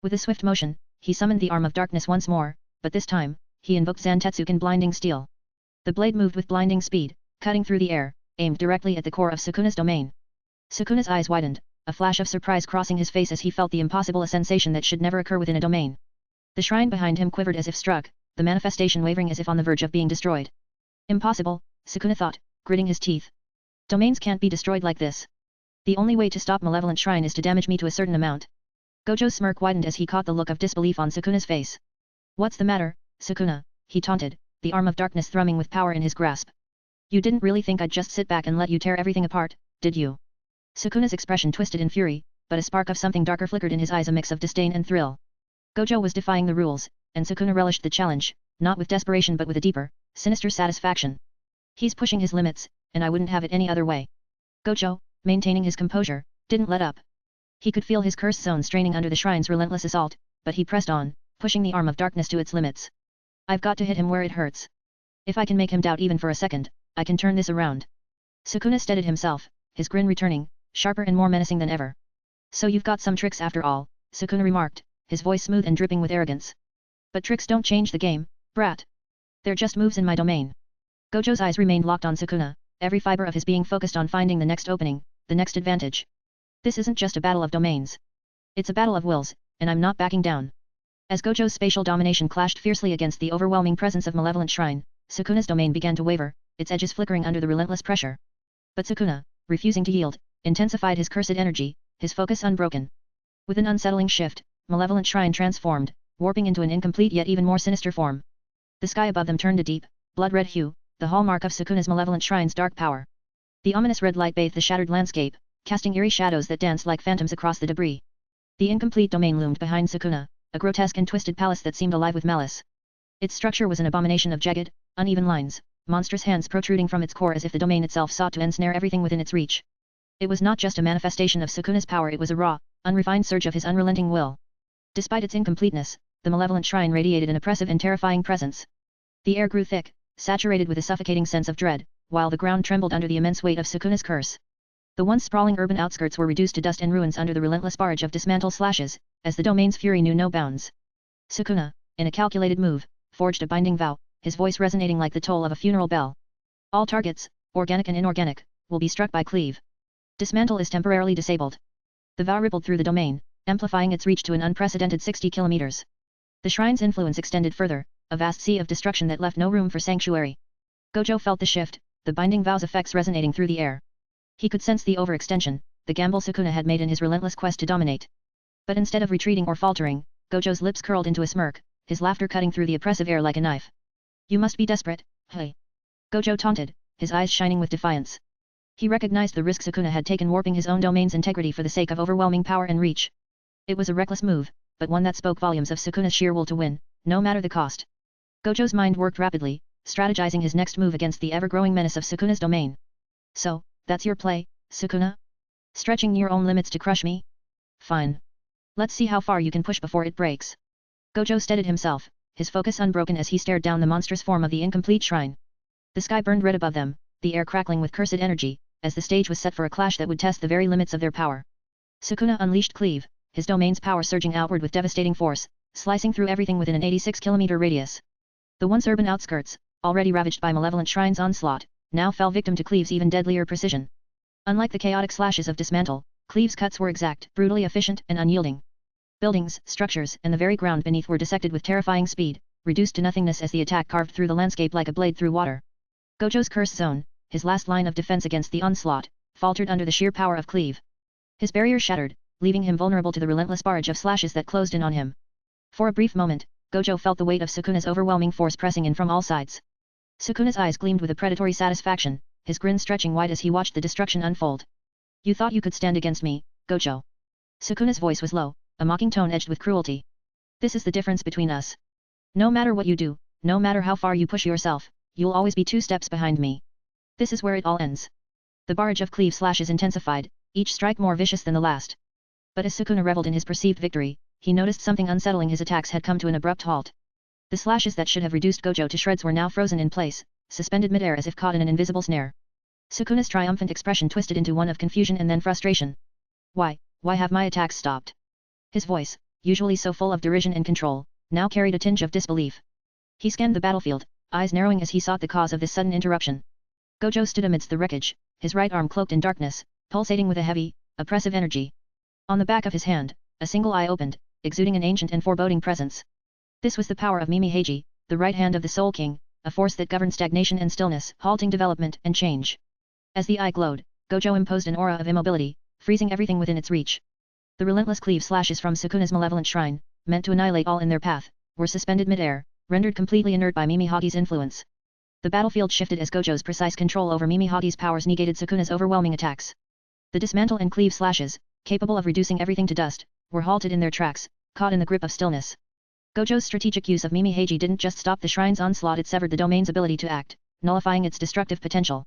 With a swift motion, he summoned the Arm of Darkness once more, but this time, he invoked Zantetsuken Blinding Steel. The blade moved with blinding speed, cutting through the air, aimed directly at the core of Sukuna's domain. Sukuna's eyes widened, a flash of surprise crossing his face as he felt the impossible, a sensation that should never occur within a domain. The shrine behind him quivered as if struck, the manifestation wavering as if on the verge of being destroyed. Impossible, Sukuna thought, gritting his teeth. Domains can't be destroyed like this. The only way to stop malevolent shrine is to damage me to a certain amount. Gojo's smirk widened as he caught the look of disbelief on Sukuna's face. What's the matter, Sukuna? He taunted, the Arm of Darkness thrumming with power in his grasp. You didn't really think I'd just sit back and let you tear everything apart, did you? Sukuna's expression twisted in fury, but a spark of something darker flickered in his eyes, a mix of disdain and thrill. Gojo was defying the rules, and Sukuna relished the challenge, not with desperation but with a deeper, sinister satisfaction. He's pushing his limits, and I wouldn't have it any other way. Gojo, maintaining his composure, didn't let up. He could feel his curse zone straining under the shrine's relentless assault, but he pressed on, pushing the Arm of Darkness to its limits. I've got to hit him where it hurts. If I can make him doubt even for a second, I can turn this around. Sukuna steadied himself, his grin returning, sharper and more menacing than ever. So you've got some tricks after all, Sukuna remarked, his voice smooth and dripping with arrogance. But tricks don't change the game, brat. They're just moves in my domain. Gojo's eyes remained locked on Sukuna, every fiber of his being focused on finding the next opening, the next advantage. This isn't just a battle of domains. It's a battle of wills, and I'm not backing down. As Gojo's spatial domination clashed fiercely against the overwhelming presence of malevolent shrine, Sukuna's domain began to waver, its edges flickering under the relentless pressure. But Sukuna, refusing to yield, intensified his cursed energy, his focus unbroken. With an unsettling shift, malevolent shrine transformed, warping into an incomplete yet even more sinister form. The sky above them turned a deep, blood-red hue, the hallmark of Sukuna's malevolent shrine's dark power. The ominous red light bathed the shattered landscape, casting eerie shadows that danced like phantoms across the debris. The incomplete domain loomed behind Sukuna, a grotesque and twisted palace that seemed alive with malice. Its structure was an abomination of jagged, uneven lines, monstrous hands protruding from its core as if the domain itself sought to ensnare everything within its reach. It was not just a manifestation of Sukuna's power, it was a raw, unrefined surge of his unrelenting will. Despite its incompleteness, the malevolent shrine radiated an oppressive and terrifying presence. The air grew thick, saturated with a suffocating sense of dread, while the ground trembled under the immense weight of Sukuna's curse. The once sprawling urban outskirts were reduced to dust and ruins under the relentless barrage of dismantle slashes, as the domain's fury knew no bounds. Sukuna, in a calculated move, forged a binding vow, his voice resonating like the toll of a funeral bell. All targets, organic and inorganic, will be struck by cleave. Dismantle is temporarily disabled. The vow rippled through the domain, amplifying its reach to an unprecedented 60 kilometers. The shrine's influence extended further, a vast sea of destruction that left no room for sanctuary. Gojo felt the shift, the binding vow's effects resonating through the air. He could sense the overextension, the gamble Sukuna had made in his relentless quest to dominate. But instead of retreating or faltering, Gojo's lips curled into a smirk, his laughter cutting through the oppressive air like a knife. You must be desperate, hey? Gojo taunted, his eyes shining with defiance. He recognized the risk Sukuna had taken warping his own domain's integrity for the sake of overwhelming power and reach. It was a reckless move, but one that spoke volumes of Sukuna's sheer will to win, no matter the cost. Gojo's mind worked rapidly, strategizing his next move against the ever-growing menace of Sukuna's domain. So, that's your play, Sukuna? Stretching your own limits to crush me? Fine. Let's see how far you can push before it breaks. Gojo steadied himself, his focus unbroken as he stared down the monstrous form of the incomplete shrine. The sky burned red above them, the air crackling with cursed energy, as the stage was set for a clash that would test the very limits of their power. Sukuna unleashed cleave, his domain's power surging outward with devastating force, slicing through everything within an 86-kilometer radius. The once urban outskirts, already ravaged by malevolent shrine's onslaught, now fell victim to Cleave's even deadlier precision. Unlike the chaotic slashes of Dismantle, Cleave's cuts were exact, brutally efficient and unyielding. Buildings, structures, and the very ground beneath were dissected with terrifying speed, reduced to nothingness as the attack carved through the landscape like a blade through water. Gojo's curse zone, his last line of defense against the onslaught, faltered under the sheer power of Cleave. His barrier shattered, leaving him vulnerable to the relentless barrage of slashes that closed in on him. For a brief moment, Gojo felt the weight of Sukuna's overwhelming force pressing in from all sides. Sukuna's eyes gleamed with a predatory satisfaction, his grin stretching wide as he watched the destruction unfold. You thought you could stand against me, Gojo? Sukuna's voice was low, a mocking tone edged with cruelty. This is the difference between us. No matter what you do, no matter how far you push yourself, you'll always be 2 steps behind me. This is where it all ends. The barrage of Cleave slashes intensified, each strike more vicious than the last. But as Sukuna reveled in his perceived victory, he noticed something unsettling. His attacks had come to an abrupt halt. The slashes that should have reduced Gojo to shreds were now frozen in place, suspended midair as if caught in an invisible snare. Sukuna's triumphant expression twisted into one of confusion and then frustration. Why have my attacks stopped? His voice, usually so full of derision and control, now carried a tinge of disbelief. He scanned the battlefield, eyes narrowing as he sought the cause of this sudden interruption. Gojo stood amidst the wreckage, his right arm cloaked in darkness, pulsating with a heavy, oppressive energy. On the back of his hand, a single eye opened, exuding an ancient and foreboding presence. This was the power of Mimi Heiji, the right hand of the Soul King, a force that governed stagnation and stillness, halting development and change. As the eye glowed, Gojo imposed an aura of immobility, freezing everything within its reach. The relentless cleave slashes from Sukuna's malevolent shrine, meant to annihilate all in their path, were suspended mid-air, rendered completely inert by Mimi Hagi's influence. The battlefield shifted as Gojo's precise control over Mimi Hagi's powers negated Sukuna's overwhelming attacks. The dismantle and cleave slashes, capable of reducing everything to dust, were halted in their tracks, caught in the grip of stillness. Gojo's strategic use of Mimi Heiji didn't just stop the shrine's onslaught, it severed the domain's ability to act, nullifying its destructive potential.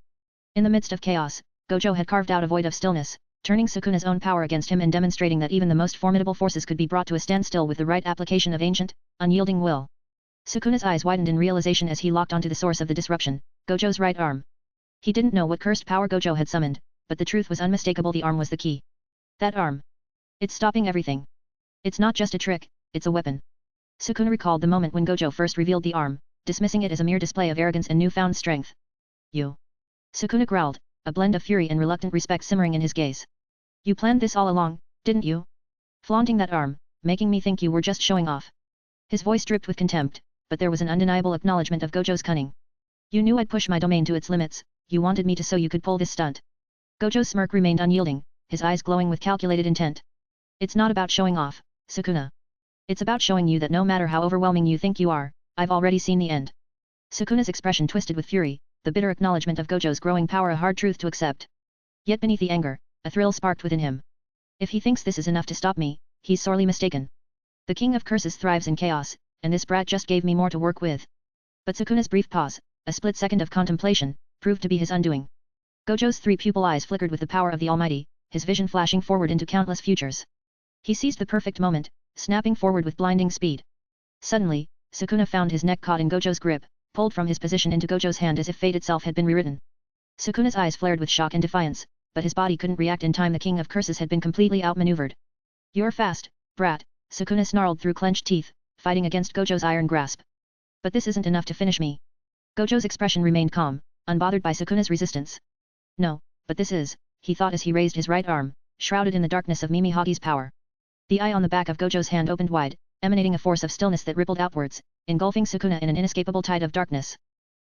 In the midst of chaos, Gojo had carved out a void of stillness, turning Sukuna's own power against him and demonstrating that even the most formidable forces could be brought to a standstill with the right application of ancient, unyielding will. Sukuna's eyes widened in realization as he locked onto the source of the disruption, Gojo's right arm. He didn't know what cursed power Gojo had summoned, but the truth was unmistakable: the arm was the key. That arm. It's stopping everything. It's not just a trick, it's a weapon. Sukuna recalled the moment when Gojo first revealed the arm, dismissing it as a mere display of arrogance and newfound strength. You. Sukuna growled, a blend of fury and reluctant respect simmering in his gaze. You planned this all along, didn't you? Flaunting that arm, making me think you were just showing off. His voice dripped with contempt, but there was an undeniable acknowledgement of Gojo's cunning. You knew I'd push my domain to its limits, you wanted me to so you could pull this stunt. Gojo's smirk remained unyielding, his eyes glowing with calculated intent. It's not about showing off, Sukuna. It's about showing you that no matter how overwhelming you think you are, I've already seen the end. Sukuna's expression twisted with fury, the bitter acknowledgement of Gojo's growing power a hard truth to accept. Yet beneath the anger, A thrill sparked within him. If he thinks this is enough to stop me, he's sorely mistaken. The King of Curses thrives in chaos, and this brat just gave me more to work with. But Sukuna's brief pause, a split second of contemplation, proved to be his undoing. Gojo's three pupil eyes flickered with the power of the Almighty, his vision flashing forward into countless futures. He seized the perfect moment, snapping forward with blinding speed. Suddenly, Sukuna found his neck caught in Gojo's grip, pulled from his position into Gojo's hand as if fate itself had been rewritten. Sukuna's eyes flared with shock and defiance, but his body couldn't react in time. The King of Curses had been completely outmaneuvered. You're fast, brat, Sukuna snarled through clenched teeth, fighting against Gojo's iron grasp. But this isn't enough to finish me. Gojo's expression remained calm, unbothered by Sukuna's resistance. No, but this is, he thought as he raised his right arm, shrouded in the darkness of Mimi Hagi's power. The eye on the back of Gojo's hand opened wide, emanating a force of stillness that rippled outwards, engulfing Sukuna in an inescapable tide of darkness.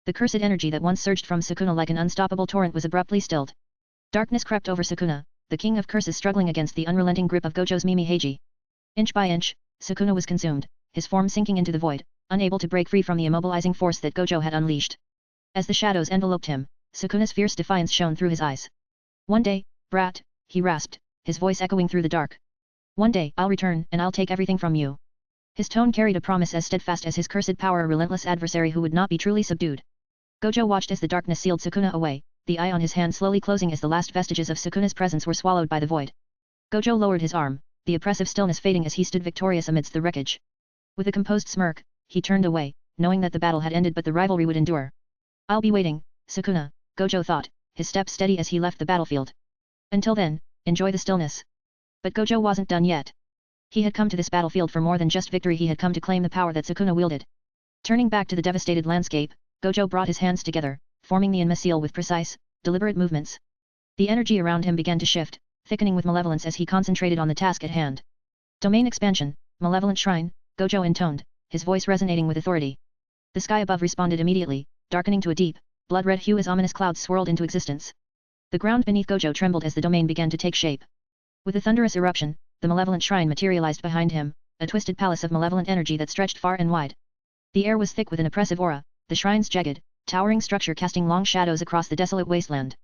The cursed energy that once surged from Sukuna like an unstoppable torrent was abruptly stilled. Darkness crept over Sukuna, the King of Curses struggling against the unrelenting grip of Gojo's Mimi Hagi. Inch by inch, Sukuna was consumed, his form sinking into the void, unable to break free from the immobilizing force that Gojo had unleashed. As the shadows enveloped him, Sukuna's fierce defiance shone through his eyes. One day, brat, he rasped, his voice echoing through the dark. One day I'll return and I'll take everything from you. His tone carried a promise as steadfast as his cursed power, a relentless adversary who would not be truly subdued. Gojo watched as the darkness sealed Sukuna away, the eye on his hand slowly closing as the last vestiges of Sukuna's presence were swallowed by the void. Gojo lowered his arm, the oppressive stillness fading as he stood victorious amidst the wreckage. With a composed smirk, he turned away, knowing that the battle had ended but the rivalry would endure. I'll be waiting, Sukuna, Gojo thought, his steps steady as he left the battlefield. Until then, enjoy the stillness. But Gojo wasn't done yet. He had come to this battlefield for more than just victory. He had come to claim the power that Sukuna wielded. Turning back to the devastated landscape, Gojo brought his hands together, forming the Enma seal with precise, deliberate movements. The energy around him began to shift, thickening with malevolence as he concentrated on the task at hand. Domain expansion, malevolent shrine, Gojo intoned, his voice resonating with authority. The sky above responded immediately, darkening to a deep, blood-red hue as ominous clouds swirled into existence. The ground beneath Gojo trembled as the domain began to take shape. With a thunderous eruption, the malevolent shrine materialized behind him, a twisted palace of malevolent energy that stretched far and wide. The air was thick with an oppressive aura, the shrine's jagged, towering structure casting long shadows across the desolate wasteland.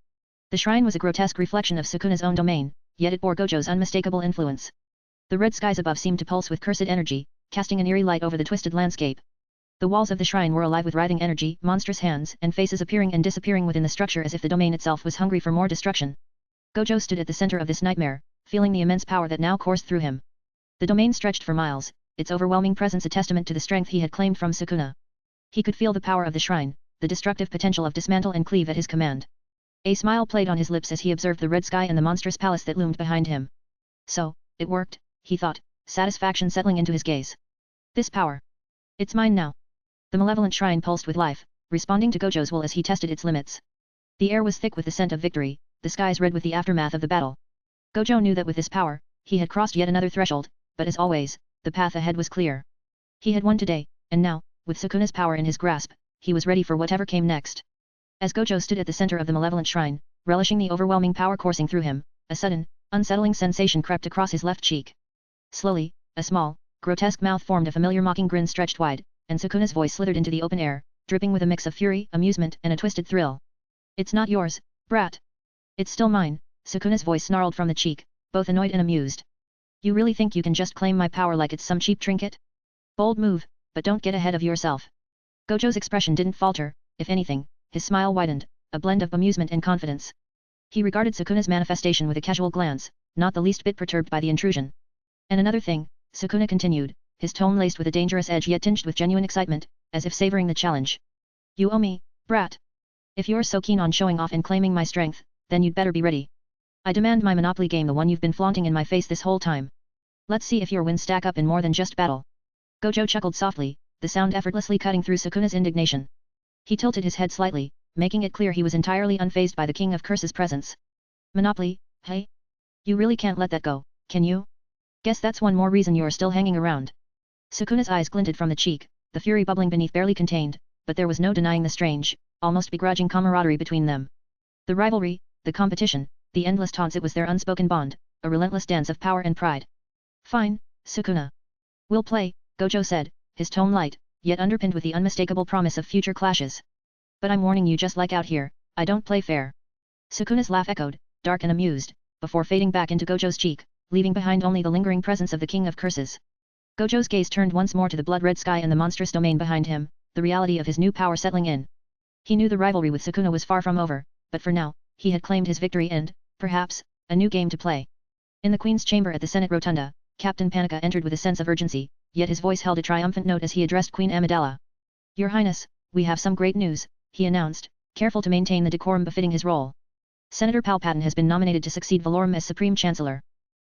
The shrine was a grotesque reflection of Sukuna's own domain, yet it bore Gojo's unmistakable influence. The red skies above seemed to pulse with cursed energy, casting an eerie light over the twisted landscape. The walls of the shrine were alive with writhing energy, monstrous hands and faces appearing and disappearing within the structure as if the domain itself was hungry for more destruction. Gojo stood at the center of this nightmare, feeling the immense power that now coursed through him. The domain stretched for miles, its overwhelming presence a testament to the strength he had claimed from Sukuna. He could feel the power of the shrine, the destructive potential of dismantle and cleave at his command. A smile played on his lips as he observed the red sky and the monstrous palace that loomed behind him. So, it worked, he thought, satisfaction settling into his gaze. This power. It's mine now. The malevolent shrine pulsed with life, responding to Gojo's will as he tested its limits. The air was thick with the scent of victory, the skies red with the aftermath of the battle. Gojo knew that with this power, he had crossed yet another threshold, but as always, the path ahead was clear. He had won today, and now, with Sukuna's power in his grasp, he was ready for whatever came next. As Gojo stood at the center of the malevolent shrine, relishing the overwhelming power coursing through him, a sudden, unsettling sensation crept across his left cheek. Slowly, a small, grotesque mouth formed, a familiar mocking grin stretched wide, and Sukuna's voice slithered into the open air, dripping with a mix of fury, amusement, and a twisted thrill. It's not yours, brat. It's still mine, Sukuna's voice snarled from the cheek, both annoyed and amused. You really think you can just claim my power like it's some cheap trinket? Bold move, but don't get ahead of yourself. Gojo's expression didn't falter, if anything, his smile widened, a blend of amusement and confidence. He regarded Sukuna's manifestation with a casual glance, not the least bit perturbed by the intrusion. And another thing, Sukuna continued, his tone laced with a dangerous edge yet tinged with genuine excitement, as if savoring the challenge. You owe me, brat. If you're so keen on showing off and claiming my strength, then you'd better be ready. I demand my Monopoly game, the one you've been flaunting in my face this whole time. Let's see if your wins stack up in more than just battle. Gojo chuckled softly, the sound effortlessly cutting through Sukuna's indignation. He tilted his head slightly, making it clear he was entirely unfazed by the King of Curses' presence. Monopoly, hey? You really can't let that go, can you? Guess that's one more reason you're still hanging around. Sukuna's eyes glinted from the cheek, the fury bubbling beneath barely contained, but there was no denying the strange, almost begrudging camaraderie between them. The rivalry, the competition, the endless taunts, it was their unspoken bond, a relentless dance of power and pride. Fine, Sukuna. We'll play, Gojo said, his tone light, yet underpinned with the unmistakable promise of future clashes. But I'm warning you, just like out here, I don't play fair. Sukuna's laugh echoed, dark and amused, before fading back into Gojo's cheek, leaving behind only the lingering presence of the King of Curses. Gojo's gaze turned once more to the blood-red sky and the monstrous domain behind him, the reality of his new power settling in. He knew the rivalry with Sukuna was far from over, but for now, he had claimed his victory and, perhaps, a new game to play. In the Queen's chamber at the Senate Rotunda, Captain Panika entered with a sense of urgency, yet his voice held a triumphant note as he addressed Queen Amidala. Your Highness, we have some great news, he announced, careful to maintain the decorum befitting his role. Senator Palpatine has been nominated to succeed Valorum as Supreme Chancellor.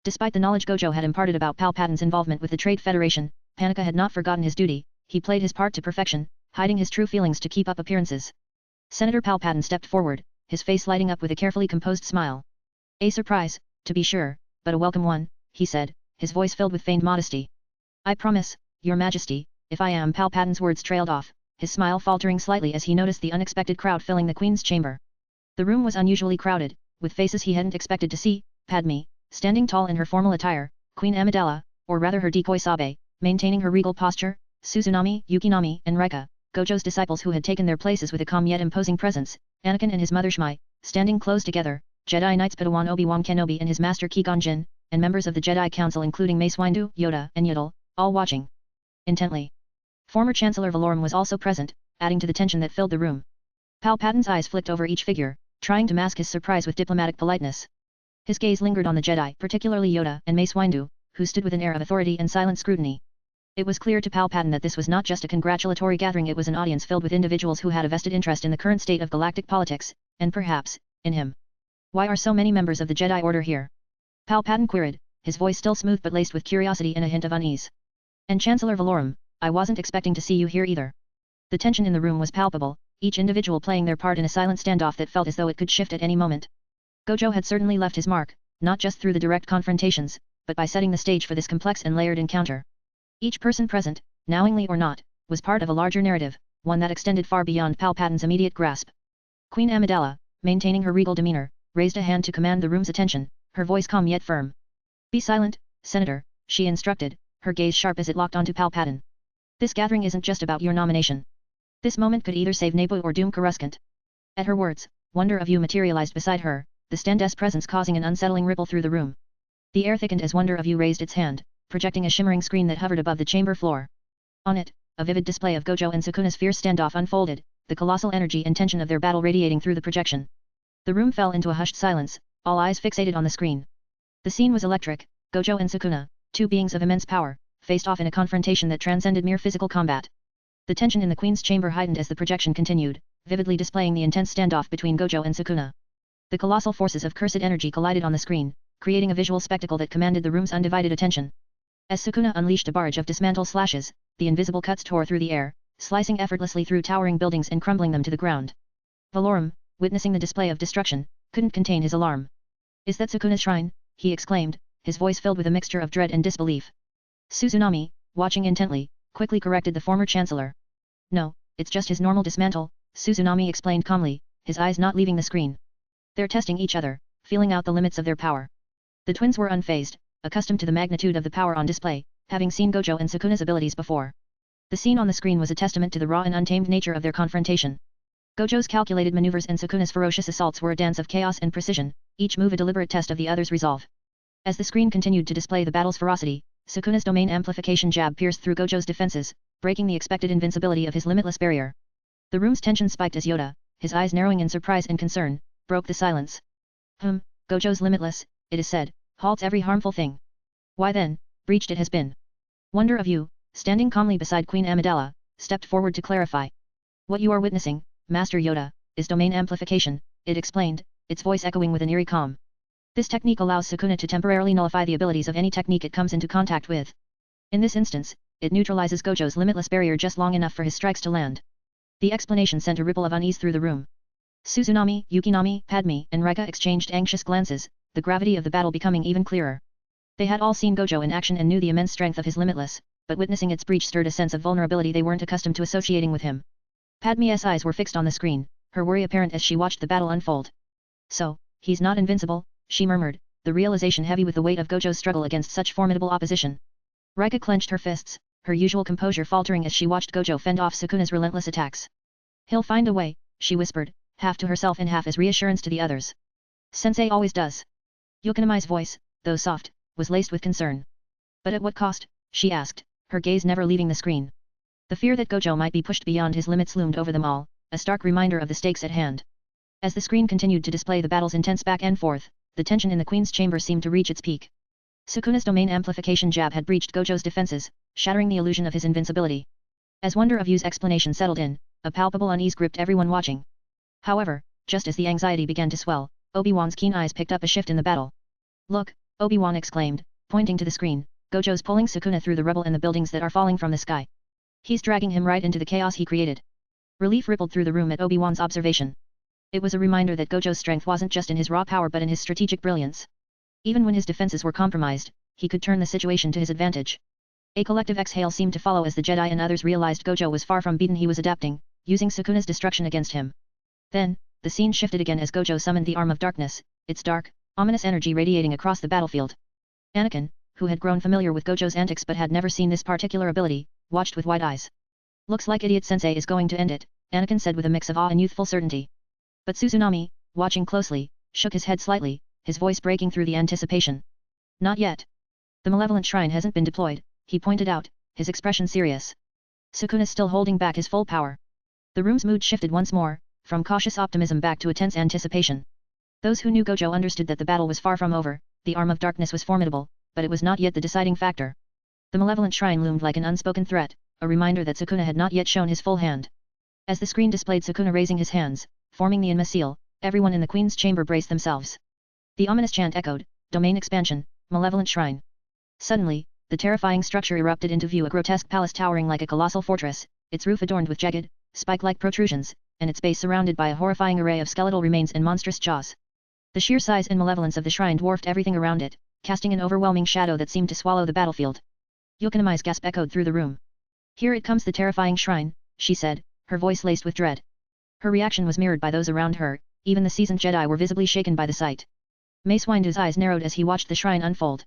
Despite the knowledge Gojo had imparted about Palpatine's involvement with the Trade Federation, Panika had not forgotten his duty. He played his part to perfection, hiding his true feelings to keep up appearances. Senator Palpatine stepped forward, his face lighting up with a carefully composed smile. A surprise, to be sure, but a welcome one, he said, his voice filled with feigned modesty. I promise, Your Majesty, if I am. Palpatine's words trailed off, his smile faltering slightly as he noticed the unexpected crowd filling the Queen's chamber. The room was unusually crowded, with faces he hadn't expected to see. Padme, standing tall in her formal attire, Queen Amidala, or rather her decoy Sabe, maintaining her regal posture, Suzunami, Yukinami, and Rika, Gojo's disciples who had taken their places with a calm yet imposing presence, Anakin and his mother Shmi, standing close together, Jedi Knights Padawan Obi-Wan Kenobi and his master Qui-Gon Jinn, and members of the Jedi Council including Mace Windu, Yoda, and Yaddle, all watching intently. Former Chancellor Valorum was also present, adding to the tension that filled the room. Palpatine's eyes flicked over each figure, trying to mask his surprise with diplomatic politeness. His gaze lingered on the Jedi, particularly Yoda and Mace Windu, who stood with an air of authority and silent scrutiny. It was clear to Palpatine that this was not just a congratulatory gathering, it was an audience filled with individuals who had a vested interest in the current state of galactic politics, and perhaps, in him. Why are so many members of the Jedi Order here? Palpatine queried, his voice still smooth but laced with curiosity and a hint of unease. And Chancellor Valorum, I wasn't expecting to see you here either. The tension in the room was palpable, each individual playing their part in a silent standoff that felt as though it could shift at any moment. Gojo had certainly left his mark, not just through the direct confrontations, but by setting the stage for this complex and layered encounter. Each person present, knowingly or not, was part of a larger narrative, one that extended far beyond Palpatine's immediate grasp. Queen Amidala, maintaining her regal demeanor, raised a hand to command the room's attention, her voice calm yet firm. Be silent, Senator, she instructed, her gaze sharp as it locked onto Palpatine. This gathering isn't just about your nomination. This moment could either save Naboo or doom Coruscant. At her words, wonder of you materialized beside her, the Stand's presence causing an unsettling ripple through the room. The air thickened as Wonder of You raised its hand, projecting a shimmering screen that hovered above the chamber floor. On it, a vivid display of Gojo and Sukuna's fierce standoff unfolded, the colossal energy and tension of their battle radiating through the projection. The room fell into a hushed silence, all eyes fixated on the screen. The scene was electric. Gojo and Sukuna, two beings of immense power, faced off in a confrontation that transcended mere physical combat. The tension in the Queen's chamber heightened as the projection continued, vividly displaying the intense standoff between Gojo and Sukuna. The colossal forces of cursed energy collided on the screen, creating a visual spectacle that commanded the room's undivided attention. As Sukuna unleashed a barrage of dismantle slashes, the invisible cuts tore through the air, slicing effortlessly through towering buildings and crumbling them to the ground. Valorum, witnessing the display of destruction, couldn't contain his alarm. Is that Sukuna's shrine? He exclaimed, his voice filled with a mixture of dread and disbelief. Suzunami, watching intently, quickly corrected the former chancellor. No, it's just his normal dismantle, Suzunami explained calmly, his eyes not leaving the screen. They're testing each other, feeling out the limits of their power. The twins were unfazed, accustomed to the magnitude of the power on display, having seen Gojo and Sukuna's abilities before. The scene on the screen was a testament to the raw and untamed nature of their confrontation. Gojo's calculated maneuvers and Sukuna's ferocious assaults were a dance of chaos and precision, each move a deliberate test of the other's resolve. As the screen continued to display the battle's ferocity, Sukuna's domain amplification jab pierced through Gojo's defenses, breaking the expected invincibility of his limitless barrier. The room's tension spiked as Yoda, his eyes narrowing in surprise and concern, broke the silence. Gojo's limitless, it is said, halts every harmful thing. Why then, breached it has been. Wonder of You, standing calmly beside Queen Amidala, stepped forward to clarify. What you are witnessing, Master Yoda, is domain amplification, it explained, its voice echoing with an eerie calm. This technique allows Sukuna to temporarily nullify the abilities of any technique it comes into contact with. In this instance, it neutralizes Gojo's limitless barrier just long enough for his strikes to land. The explanation sent a ripple of unease through the room. Suzunami, Yukinami, Padme, and Rika exchanged anxious glances, the gravity of the battle becoming even clearer. They had all seen Gojo in action and knew the immense strength of his limitless, but witnessing its breach stirred a sense of vulnerability they weren't accustomed to associating with him. Padme's eyes were fixed on the screen, her worry apparent as she watched the battle unfold. So, he's not invincible, she murmured, the realization heavy with the weight of Gojo's struggle against such formidable opposition. Rika clenched her fists, her usual composure faltering as she watched Gojo fend off Sukuna's relentless attacks. He'll find a way, she whispered, half to herself and half as reassurance to the others. Sensei always does. Yokonami's voice, though soft, was laced with concern. But at what cost? She asked, her gaze never leaving the screen. The fear that Gojo might be pushed beyond his limits loomed over them all, a stark reminder of the stakes at hand. As the screen continued to display the battle's intense back and forth, the tension in the Queen's chamber seemed to reach its peak. Sukuna's domain amplification jab had breached Gojo's defenses, shattering the illusion of his invincibility. As Wonder of Yu's explanation settled in, a palpable unease gripped everyone watching. However, just as the anxiety began to swell, Obi-Wan's keen eyes picked up a shift in the battle. Look, Obi-Wan exclaimed, pointing to the screen, Gojo's pulling Sukuna through the rubble and the buildings that are falling from the sky. He's dragging him right into the chaos he created. Relief rippled through the room at Obi-Wan's observation. It was a reminder that Gojo's strength wasn't just in his raw power but in his strategic brilliance. Even when his defenses were compromised, he could turn the situation to his advantage. A collective exhale seemed to follow as the Jedi and others realized Gojo was far from beaten. He was adapting, using Sukuna's destruction against him. Then, the scene shifted again as Gojo summoned the Arm of Darkness, its dark, ominous energy radiating across the battlefield. Anakin, who had grown familiar with Gojo's antics but had never seen this particular ability, watched with wide eyes. Looks like Idiot Sensei is going to end it, Anakin said with a mix of awe and youthful certainty. But Tsunami, watching closely, shook his head slightly, his voice breaking through the anticipation. Not yet. The malevolent shrine hasn't been deployed, he pointed out, his expression serious. Sukuna's still holding back his full power. The room's mood shifted once more, from cautious optimism back to a tense anticipation. Those who knew Gojo understood that the battle was far from over, the Arm of Darkness was formidable, but it was not yet the deciding factor. The malevolent shrine loomed like an unspoken threat, a reminder that Sukuna had not yet shown his full hand. As the screen displayed Sukuna raising his hands, forming the Enma seal, everyone in the Queen's chamber braced themselves. The ominous chant echoed, domain expansion, malevolent shrine. Suddenly, the terrifying structure erupted into view, a grotesque palace towering like a colossal fortress, its roof adorned with jagged, spike-like protrusions, and its base surrounded by a horrifying array of skeletal remains and monstrous jaws. The sheer size and malevolence of the shrine dwarfed everything around it, casting an overwhelming shadow that seemed to swallow the battlefield. Yokonami's gasp echoed through the room. Here it comes, the terrifying shrine, she said, her voice laced with dread. Her reaction was mirrored by those around her, even the seasoned Jedi were visibly shaken by the sight. Mace Windu's eyes narrowed as he watched the shrine unfold.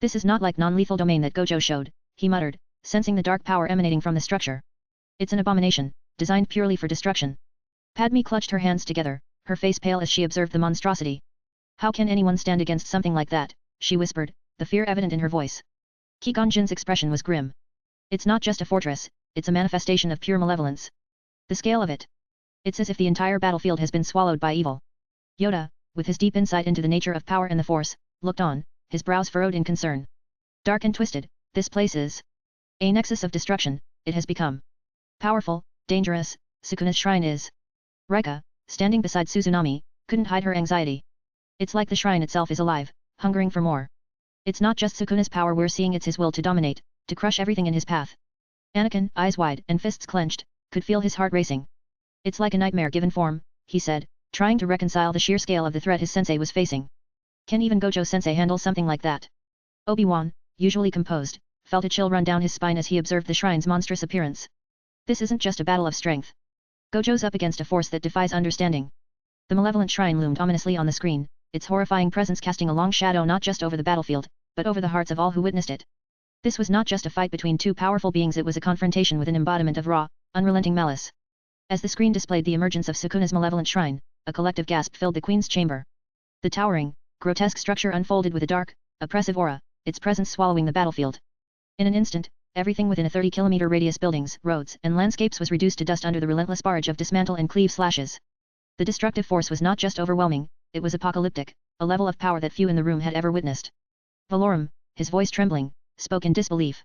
This is not like non-lethal domain that Gojo showed, he muttered, sensing the dark power emanating from the structure. It's an abomination, designed purely for destruction. Padme clutched her hands together, her face pale as she observed the monstrosity. How can anyone stand against something like that, she whispered, the fear evident in her voice. Qui-Gon Jinn's expression was grim. It's not just a fortress, it's a manifestation of pure malevolence. The scale of it. It's as if the entire battlefield has been swallowed by evil. Yoda, with his deep insight into the nature of power and the Force, looked on, his brows furrowed in concern. Dark and twisted, this place is a nexus of destruction, it has become. Powerful, dangerous, Sukuna's shrine is. Rika, standing beside Tsunami, couldn't hide her anxiety. It's like the shrine itself is alive, hungering for more. It's not just Sukuna's power we're seeing, it's his will to dominate, to crush everything in his path. Anakin, eyes wide and fists clenched, could feel his heart racing. It's like a nightmare given form, he said, trying to reconcile the sheer scale of the threat his sensei was facing. Can even Gojo sensei handle something like that? Obi-Wan, usually composed, felt a chill run down his spine as he observed the shrine's monstrous appearance. This isn't just a battle of strength. Gojo's up against a force that defies understanding. The malevolent shrine loomed ominously on the screen, its horrifying presence casting a long shadow not just over the battlefield, but over the hearts of all who witnessed it. This was not just a fight between two powerful beings, it was a confrontation with an embodiment of raw, unrelenting malice. As the screen displayed the emergence of Sukuna's malevolent shrine, a collective gasp filled the Queen's chamber. The towering, grotesque structure unfolded with a dark, oppressive aura, its presence swallowing the battlefield. In an instant, everything within a 30-kilometer radius, buildings, roads, and landscapes was reduced to dust under the relentless barrage of dismantle and cleave slashes. The destructive force was not just overwhelming, it was apocalyptic, a level of power that few in the room had ever witnessed. Valorum, his voice trembling, spoke in disbelief.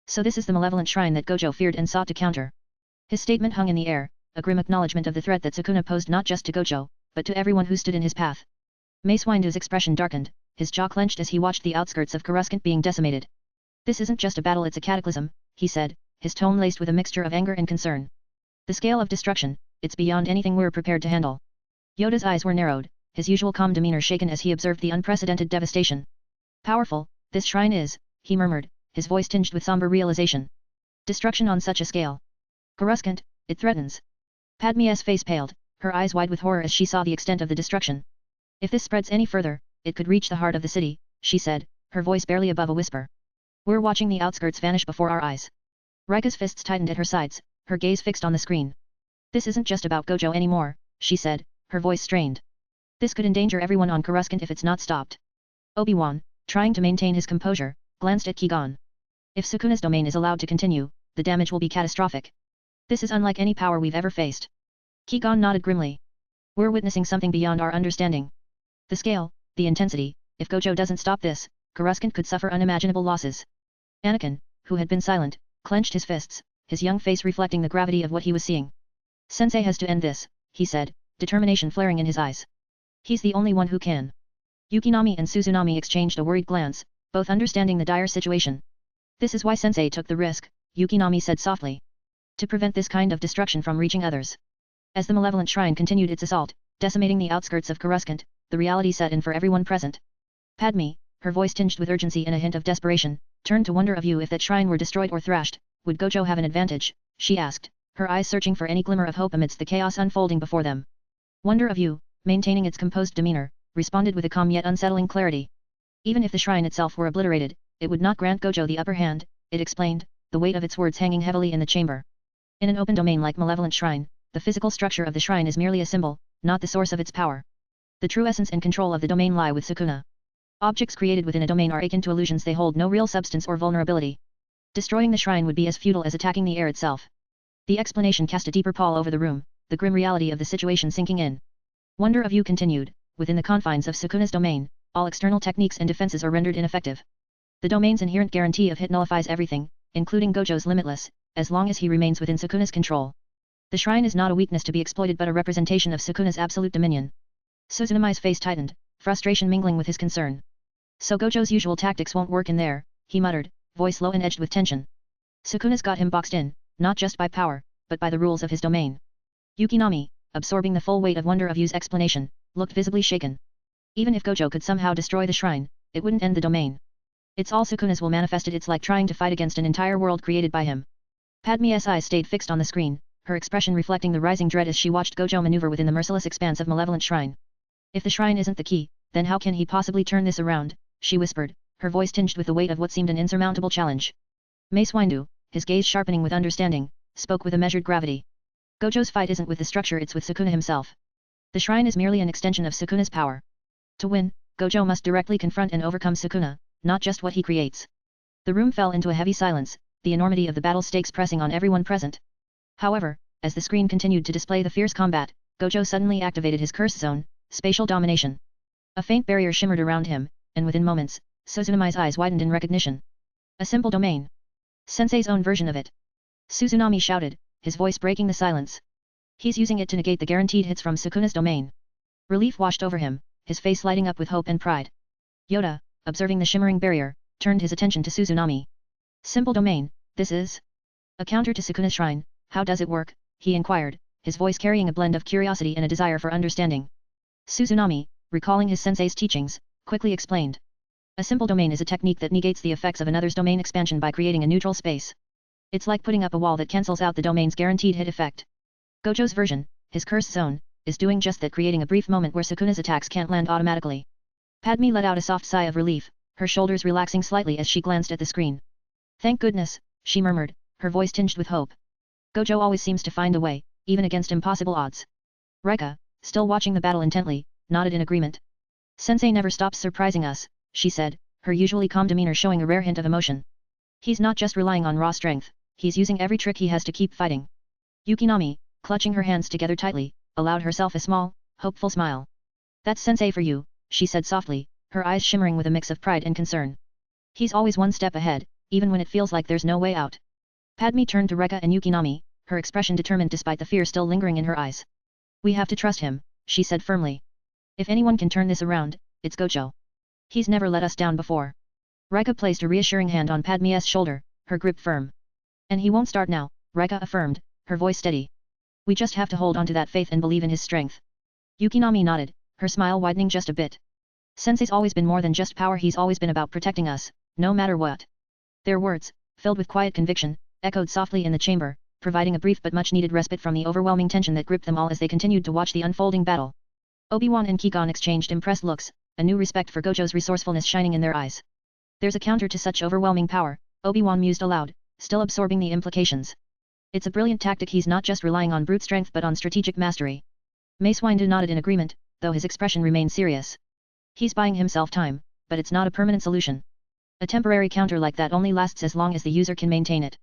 So this is the malevolent shrine that Gojo feared and sought to counter. His statement hung in the air, a grim acknowledgement of the threat that Sukuna posed not just to Gojo, but to everyone who stood in his path. Mace Windu's expression darkened, his jaw clenched as he watched the outskirts of Coruscant being decimated. This isn't just a battle, it's a cataclysm, he said, his tone laced with a mixture of anger and concern. The scale of destruction, it's beyond anything we're prepared to handle. Yoda's eyes were narrowed, his usual calm demeanor shaken as he observed the unprecedented devastation. Powerful, this shrine is, he murmured, his voice tinged with somber realization. Destruction on such a scale. Coruscant, it threatens. Padme's face paled, her eyes wide with horror as she saw the extent of the destruction. If this spreads any further, it could reach the heart of the city, she said, her voice barely above a whisper. We're watching the outskirts vanish before our eyes. Rika's fists tightened at her sides, her gaze fixed on the screen. This isn't just about Gojo anymore, she said, her voice strained. This could endanger everyone on Coruscant if it's not stopped. Obi-Wan, trying to maintain his composure, glanced at Qui-Gon. If Sukuna's domain is allowed to continue, the damage will be catastrophic. This is unlike any power we've ever faced. Qui-Gon nodded grimly. We're witnessing something beyond our understanding. The scale, the intensity, if Gojo doesn't stop this, Coruscant could suffer unimaginable losses. Anakin, who had been silent, clenched his fists, his young face reflecting the gravity of what he was seeing. Sensei has to end this, he said, determination flaring in his eyes. He's the only one who can. Yukinami and Suzunami exchanged a worried glance, both understanding the dire situation. This is why Sensei took the risk, Yukinami said softly. To prevent this kind of destruction from reaching others. As the malevolent shrine continued its assault, decimating the outskirts of Coruscant, the reality set in for everyone present. Padme, her voice tinged with urgency and a hint of desperation, turned to wonder of you if that shrine were destroyed or thrashed, would Gojo have an advantage, she asked, her eyes searching for any glimmer of hope amidst the chaos unfolding before them. Wonder of you, maintaining its composed demeanor, responded with a calm yet unsettling clarity. Even if the shrine itself were obliterated, it would not grant Gojo the upper hand, it explained, the weight of its words hanging heavily in the chamber. In an open domain like Malevolent Shrine, the physical structure of the shrine is merely a symbol, not the source of its power. The true essence and control of the domain lie with Sukuna. Objects created within a domain are akin to illusions, they hold no real substance or vulnerability. Destroying the shrine would be as futile as attacking the air itself. The explanation cast a deeper pall over the room, the grim reality of the situation sinking in. Wonder of you continued, within the confines of Sukuna's domain, all external techniques and defenses are rendered ineffective. The domain's inherent guarantee of hit nullifies everything, including Gojo's limitless, as long as he remains within Sukuna's control. The shrine is not a weakness to be exploited but a representation of Sukuna's absolute dominion. Suzunami's face tightened, frustration mingling with his concern. So Gojo's usual tactics won't work in there, he muttered, voice low and edged with tension. Sukuna's got him boxed in, not just by power, but by the rules of his domain. Yukinami, absorbing the full weight of Wonder of You's explanation, looked visibly shaken. Even if Gojo could somehow destroy the shrine, it wouldn't end the domain. It's all Sukuna's will manifested. It's like trying to fight against an entire world created by him. Padme's eyes stayed fixed on the screen, her expression reflecting the rising dread as she watched Gojo maneuver within the merciless expanse of Malevolent Shrine. If the shrine isn't the key, then how can he possibly turn this around, she whispered, her voice tinged with the weight of what seemed an insurmountable challenge. Mace Windu, his gaze sharpening with understanding, spoke with a measured gravity. Gojo's fight isn't with the structure, it's with Sukuna himself. The shrine is merely an extension of Sukuna's power. To win, Gojo must directly confront and overcome Sukuna, not just what he creates. The room fell into a heavy silence, the enormity of the battle stakes pressing on everyone present. However, as the screen continued to display the fierce combat, Gojo suddenly activated his curse zone, spatial domination. A faint barrier shimmered around him, and within moments, Suzunami's eyes widened in recognition. A simple domain. Sensei's own version of it. Suzunami shouted, his voice breaking the silence. He's using it to negate the guaranteed hits from Sukuna's domain. Relief washed over him, his face lighting up with hope and pride. Yoda, observing the shimmering barrier, turned his attention to Suzunami. Simple domain, this is? A counter to Sukuna's shrine, how does it work? He inquired, his voice carrying a blend of curiosity and a desire for understanding. Suzunami, recalling his sensei's teachings, quickly explained. A simple domain is a technique that negates the effects of another's domain expansion by creating a neutral space. It's like putting up a wall that cancels out the domain's guaranteed hit effect. Gojo's version, his curse zone, is doing just that, creating a brief moment where Sukuna's attacks can't land automatically. Padme let out a soft sigh of relief, her shoulders relaxing slightly as she glanced at the screen. Thank goodness, she murmured, her voice tinged with hope. Gojo always seems to find a way, even against impossible odds. Rika, still watching the battle intently, nodded in agreement. Sensei never stops surprising us, she said, her usually calm demeanor showing a rare hint of emotion. He's not just relying on raw strength, he's using every trick he has to keep fighting. Yukinami, clutching her hands together tightly, allowed herself a small, hopeful smile. That's Sensei for you, she said softly, her eyes shimmering with a mix of pride and concern. He's always one step ahead, even when it feels like there's no way out. Padme turned to Rika and Yukinami, her expression determined despite the fear still lingering in her eyes. We have to trust him, she said firmly. If anyone can turn this around, it's Gojo. He's never let us down before. Rika placed a reassuring hand on Padme's shoulder, her grip firm. And he won't start now, Rika affirmed, her voice steady. We just have to hold on to that faith and believe in his strength. Yukinami nodded, her smile widening just a bit. Sensei's always been more than just power, he's always been about protecting us, no matter what. Their words, filled with quiet conviction, echoed softly in the chamber, providing a brief but much-needed respite from the overwhelming tension that gripped them all as they continued to watch the unfolding battle. Obi-Wan and Qui-Gon exchanged impressed looks, a new respect for Gojo's resourcefulness shining in their eyes. There's a counter to such overwhelming power, Obi-Wan mused aloud, still absorbing the implications. It's a brilliant tactic, he's not just relying on brute strength but on strategic mastery. Mace Windu nodded in agreement, though his expression remained serious. He's buying himself time, but it's not a permanent solution. A temporary counter like that only lasts as long as the user can maintain it.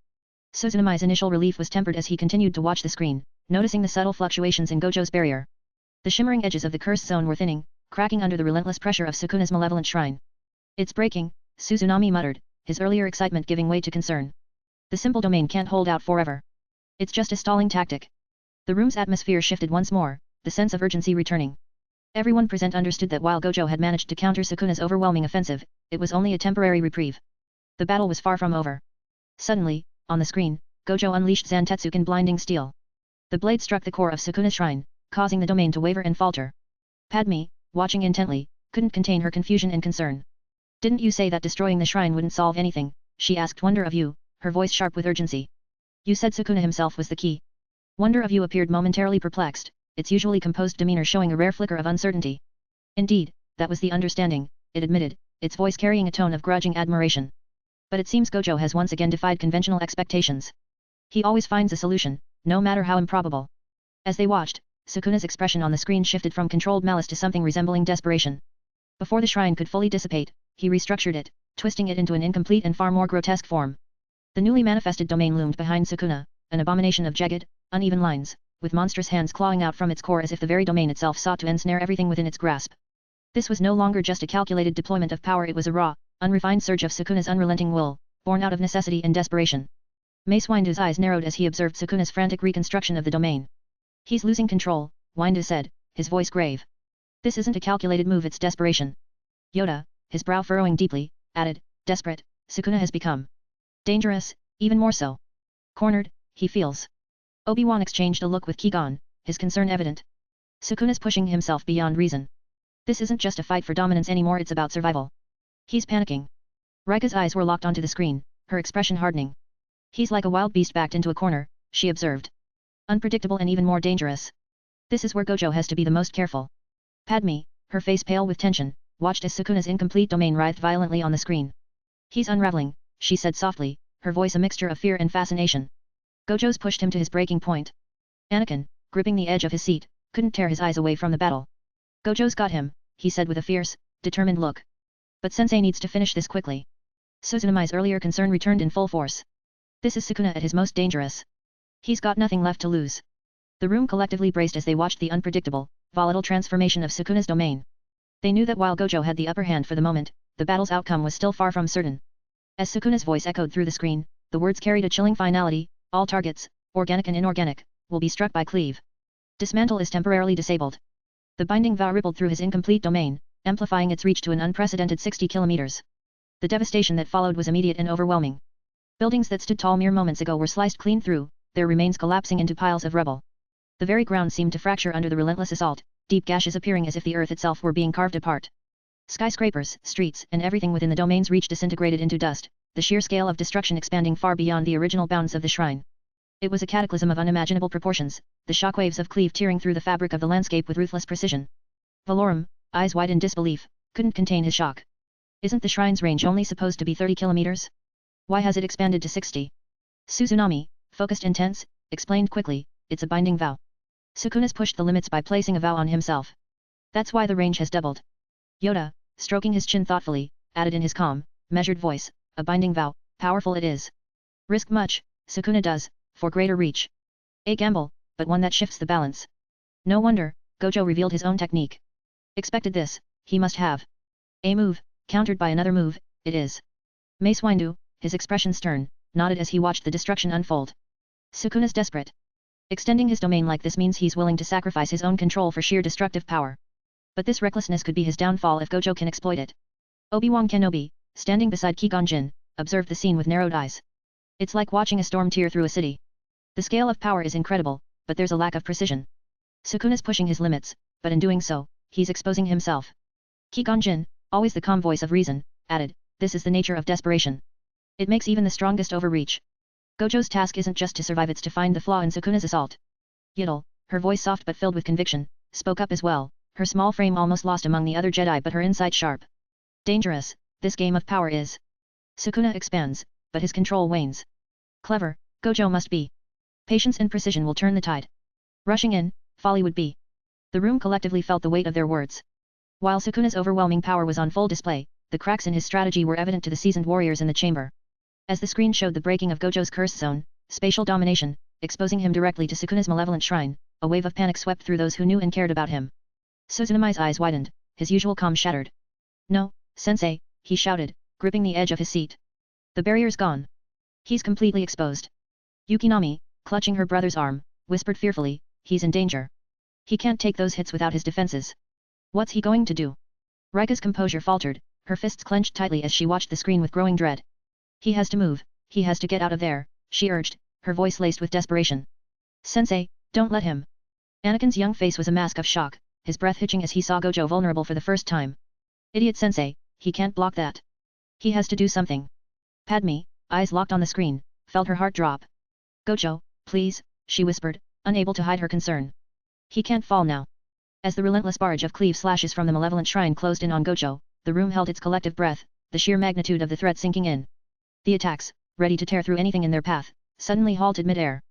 Suzunomi's initial relief was tempered as he continued to watch the screen, noticing the subtle fluctuations in Gojo's barrier. The shimmering edges of the cursed zone were thinning, cracking under the relentless pressure of Sukuna's malevolent shrine. It's breaking, Suzunami muttered, his earlier excitement giving way to concern. The simple domain can't hold out forever. It's just a stalling tactic. The room's atmosphere shifted once more, the sense of urgency returning. Everyone present understood that while Gojo had managed to counter Sukuna's overwhelming offensive, it was only a temporary reprieve. The battle was far from over. Suddenly, on the screen, Gojo unleashed Zantetsuken blinding steel. The blade struck the core of Sukuna's shrine, causing the domain to waver and falter. Padme, watching intently, couldn't contain her confusion and concern. Didn't you say that destroying the shrine wouldn't solve anything? She asked. Wonder of you, her voice sharp with urgency. You said Sukuna himself was the key. Wonder of you appeared momentarily perplexed, its usually composed demeanor showing a rare flicker of uncertainty. Indeed, that was the understanding, it admitted, its voice carrying a tone of grudging admiration. But it seems Gojo has once again defied conventional expectations. He always finds a solution, no matter how improbable. As they watched, Sukuna's expression on the screen shifted from controlled malice to something resembling desperation. Before the shrine could fully dissipate, he restructured it, twisting it into an incomplete and far more grotesque form. The newly manifested domain loomed behind Sukuna, an abomination of jagged, uneven lines, with monstrous hands clawing out from its core as if the very domain itself sought to ensnare everything within its grasp. This was no longer just a calculated deployment of power, it was a raw, unrefined surge of Sukuna's unrelenting will, born out of necessity and desperation. Mace Windu's eyes narrowed as he observed Sukuna's frantic reconstruction of the domain. He's losing control, Windu said, his voice grave. This isn't a calculated move, it's desperation. Yoda, his brow furrowing deeply, added, desperate, Sukuna has become. Dangerous, even more so. Cornered, he feels. Obi-Wan exchanged a look with Qui-Gon, his concern evident. Sukuna's pushing himself beyond reason. This isn't just a fight for dominance anymore, it's about survival. He's panicking. Rika's eyes were locked onto the screen, her expression hardening. He's like a wild beast backed into a corner, she observed. Unpredictable and even more dangerous. This is where Gojo has to be the most careful. Padme, her face pale with tension, watched as Sukuna's incomplete domain writhed violently on the screen. He's unraveling, she said softly, her voice a mixture of fear and fascination. Gojo's pushed him to his breaking point. Anakin, gripping the edge of his seat, couldn't tear his eyes away from the battle. Gojo's got him, he said with a fierce, determined look. But Sensei needs to finish this quickly. Suzunomi's earlier concern returned in full force. This is Sukuna at his most dangerous. He's got nothing left to lose. The room collectively braced as they watched the unpredictable, volatile transformation of Sukuna's domain. They knew that while Gojo had the upper hand for the moment, the battle's outcome was still far from certain. As Sukuna's voice echoed through the screen, the words carried a chilling finality, all targets, organic and inorganic, will be struck by cleave. Dismantle is temporarily disabled. The binding vow rippled through his incomplete domain, amplifying its reach to an unprecedented 60 kilometers. The devastation that followed was immediate and overwhelming. Buildings that stood tall mere moments ago were sliced clean through, their remains collapsing into piles of rubble. The very ground seemed to fracture under the relentless assault, deep gashes appearing as if the earth itself were being carved apart. Skyscrapers, streets, and everything within the domain's reach disintegrated into dust, the sheer scale of destruction expanding far beyond the original bounds of the shrine. It was a cataclysm of unimaginable proportions, the shockwaves of cleave tearing through the fabric of the landscape with ruthless precision. Valorum, eyes wide in disbelief, couldn't contain his shock. Isn't the shrine's range only supposed to be 30 kilometers? Why has it expanded to 60? Suzunami, focused and tense, explained quickly, it's a binding vow. Sukuna's pushed the limits by placing a vow on himself. That's why the range has doubled. Yoda, stroking his chin thoughtfully, added in his calm, measured voice, a binding vow, powerful it is. Risk much, Sukuna does, for greater reach. A gamble, but one that shifts the balance. No wonder, Gojo revealed his own technique. Expected this, he must have. A move, countered by another move, it is. Mace Windu, his expression stern, nodded as he watched the destruction unfold. Sukuna's desperate. Extending his domain like this means he's willing to sacrifice his own control for sheer destructive power. But this recklessness could be his downfall if Gojo can exploit it. Obi-Wan Kenobi, standing beside Qui-Gon Jinn, observed the scene with narrowed eyes. It's like watching a storm tear through a city. The scale of power is incredible, but there's a lack of precision. Sukuna's pushing his limits, but in doing so, he's exposing himself. Qui-Gon Jinn, always the calm voice of reason, added, this is the nature of desperation. It makes even the strongest overreach. Gojo's task isn't just to survive, it's to find the flaw in Sukuna's assault. Yiddle, her voice soft but filled with conviction, spoke up as well, her small frame almost lost among the other Jedi but her insight sharp. Dangerous, this game of power is. Sukuna expands, but his control wanes. Clever, Gojo must be. Patience and precision will turn the tide. Rushing in, folly would be. The room collectively felt the weight of their words. While Sukuna's overwhelming power was on full display, the cracks in his strategy were evident to the seasoned warriors in the chamber. As the screen showed the breaking of Gojo's curse zone, spatial domination, exposing him directly to Sukuna's malevolent shrine, a wave of panic swept through those who knew and cared about him. Suzunami's eyes widened, his usual calm shattered. "No, sensei," he shouted, gripping the edge of his seat. "The barrier's gone. He's completely exposed." Yukinami, clutching her brother's arm, whispered fearfully, "He's in danger. He can't take those hits without his defenses. What's he going to do?" Rika's composure faltered, her fists clenched tightly as she watched the screen with growing dread. "He has to move, he has to get out of there," she urged, her voice laced with desperation. "Sensei, don't let him." Anakin's young face was a mask of shock, his breath hitching as he saw Gojo vulnerable for the first time. "Idiot sensei, he can't block that. He has to do something." Padme, eyes locked on the screen, felt her heart drop. "Gojo, please," she whispered, unable to hide her concern. "He can't fall now." As the relentless barrage of cleave slashes from the malevolent shrine closed in on Gojo, the room held its collective breath, the sheer magnitude of the threat sinking in. The attacks, ready to tear through anything in their path, suddenly halted mid-air.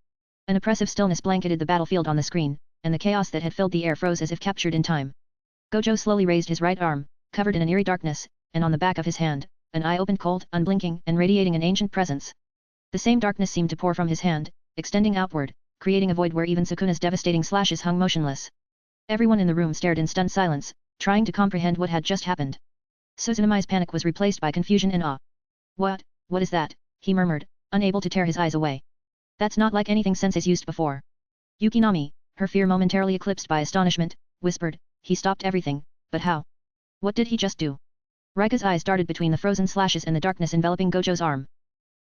An oppressive stillness blanketed the battlefield on the screen, and the chaos that had filled the air froze as if captured in time. Gojo slowly raised his right arm, covered in an eerie darkness, and on the back of his hand, an eye opened cold, unblinking, and radiating an ancient presence. The same darkness seemed to pour from his hand, extending outward, creating a void where even Sukuna's devastating slashes hung motionless. Everyone in the room stared in stunned silence, trying to comprehend what had just happened. Suzunami's panic was replaced by confusion and awe. What is that?" he murmured, unable to tear his eyes away. "That's not like anything Sensei's used before." Yukinami, her fear momentarily eclipsed by astonishment, whispered, "He stopped everything, but how? What did he just do?" Rika's eyes darted between the frozen slashes and the darkness enveloping Gojo's arm.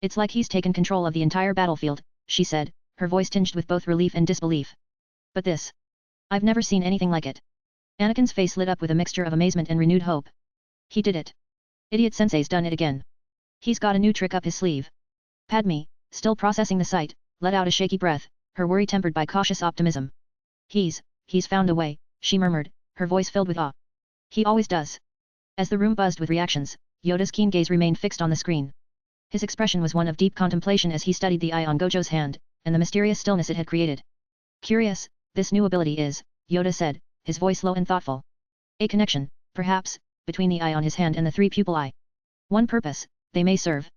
"It's like he's taken control of the entire battlefield," she said, her voice tinged with both relief and disbelief. "But this... I've never seen anything like it." Anakin's face lit up with a mixture of amazement and renewed hope. "He did it. Idiot Sensei's done it again. He's got a new trick up his sleeve." Padme, still processing the sight, let out a shaky breath, her worry tempered by cautious optimism. He's found a way," she murmured, her voice filled with awe. "He always does." As the room buzzed with reactions, Yoda's keen gaze remained fixed on the screen. His expression was one of deep contemplation as he studied the eye on Gojo's hand, and the mysterious stillness it had created. "Curious, this new ability is," Yoda said, his voice low and thoughtful. "A connection, perhaps, between the eye on his hand and the three-pupil eye. One purpose, they may serve."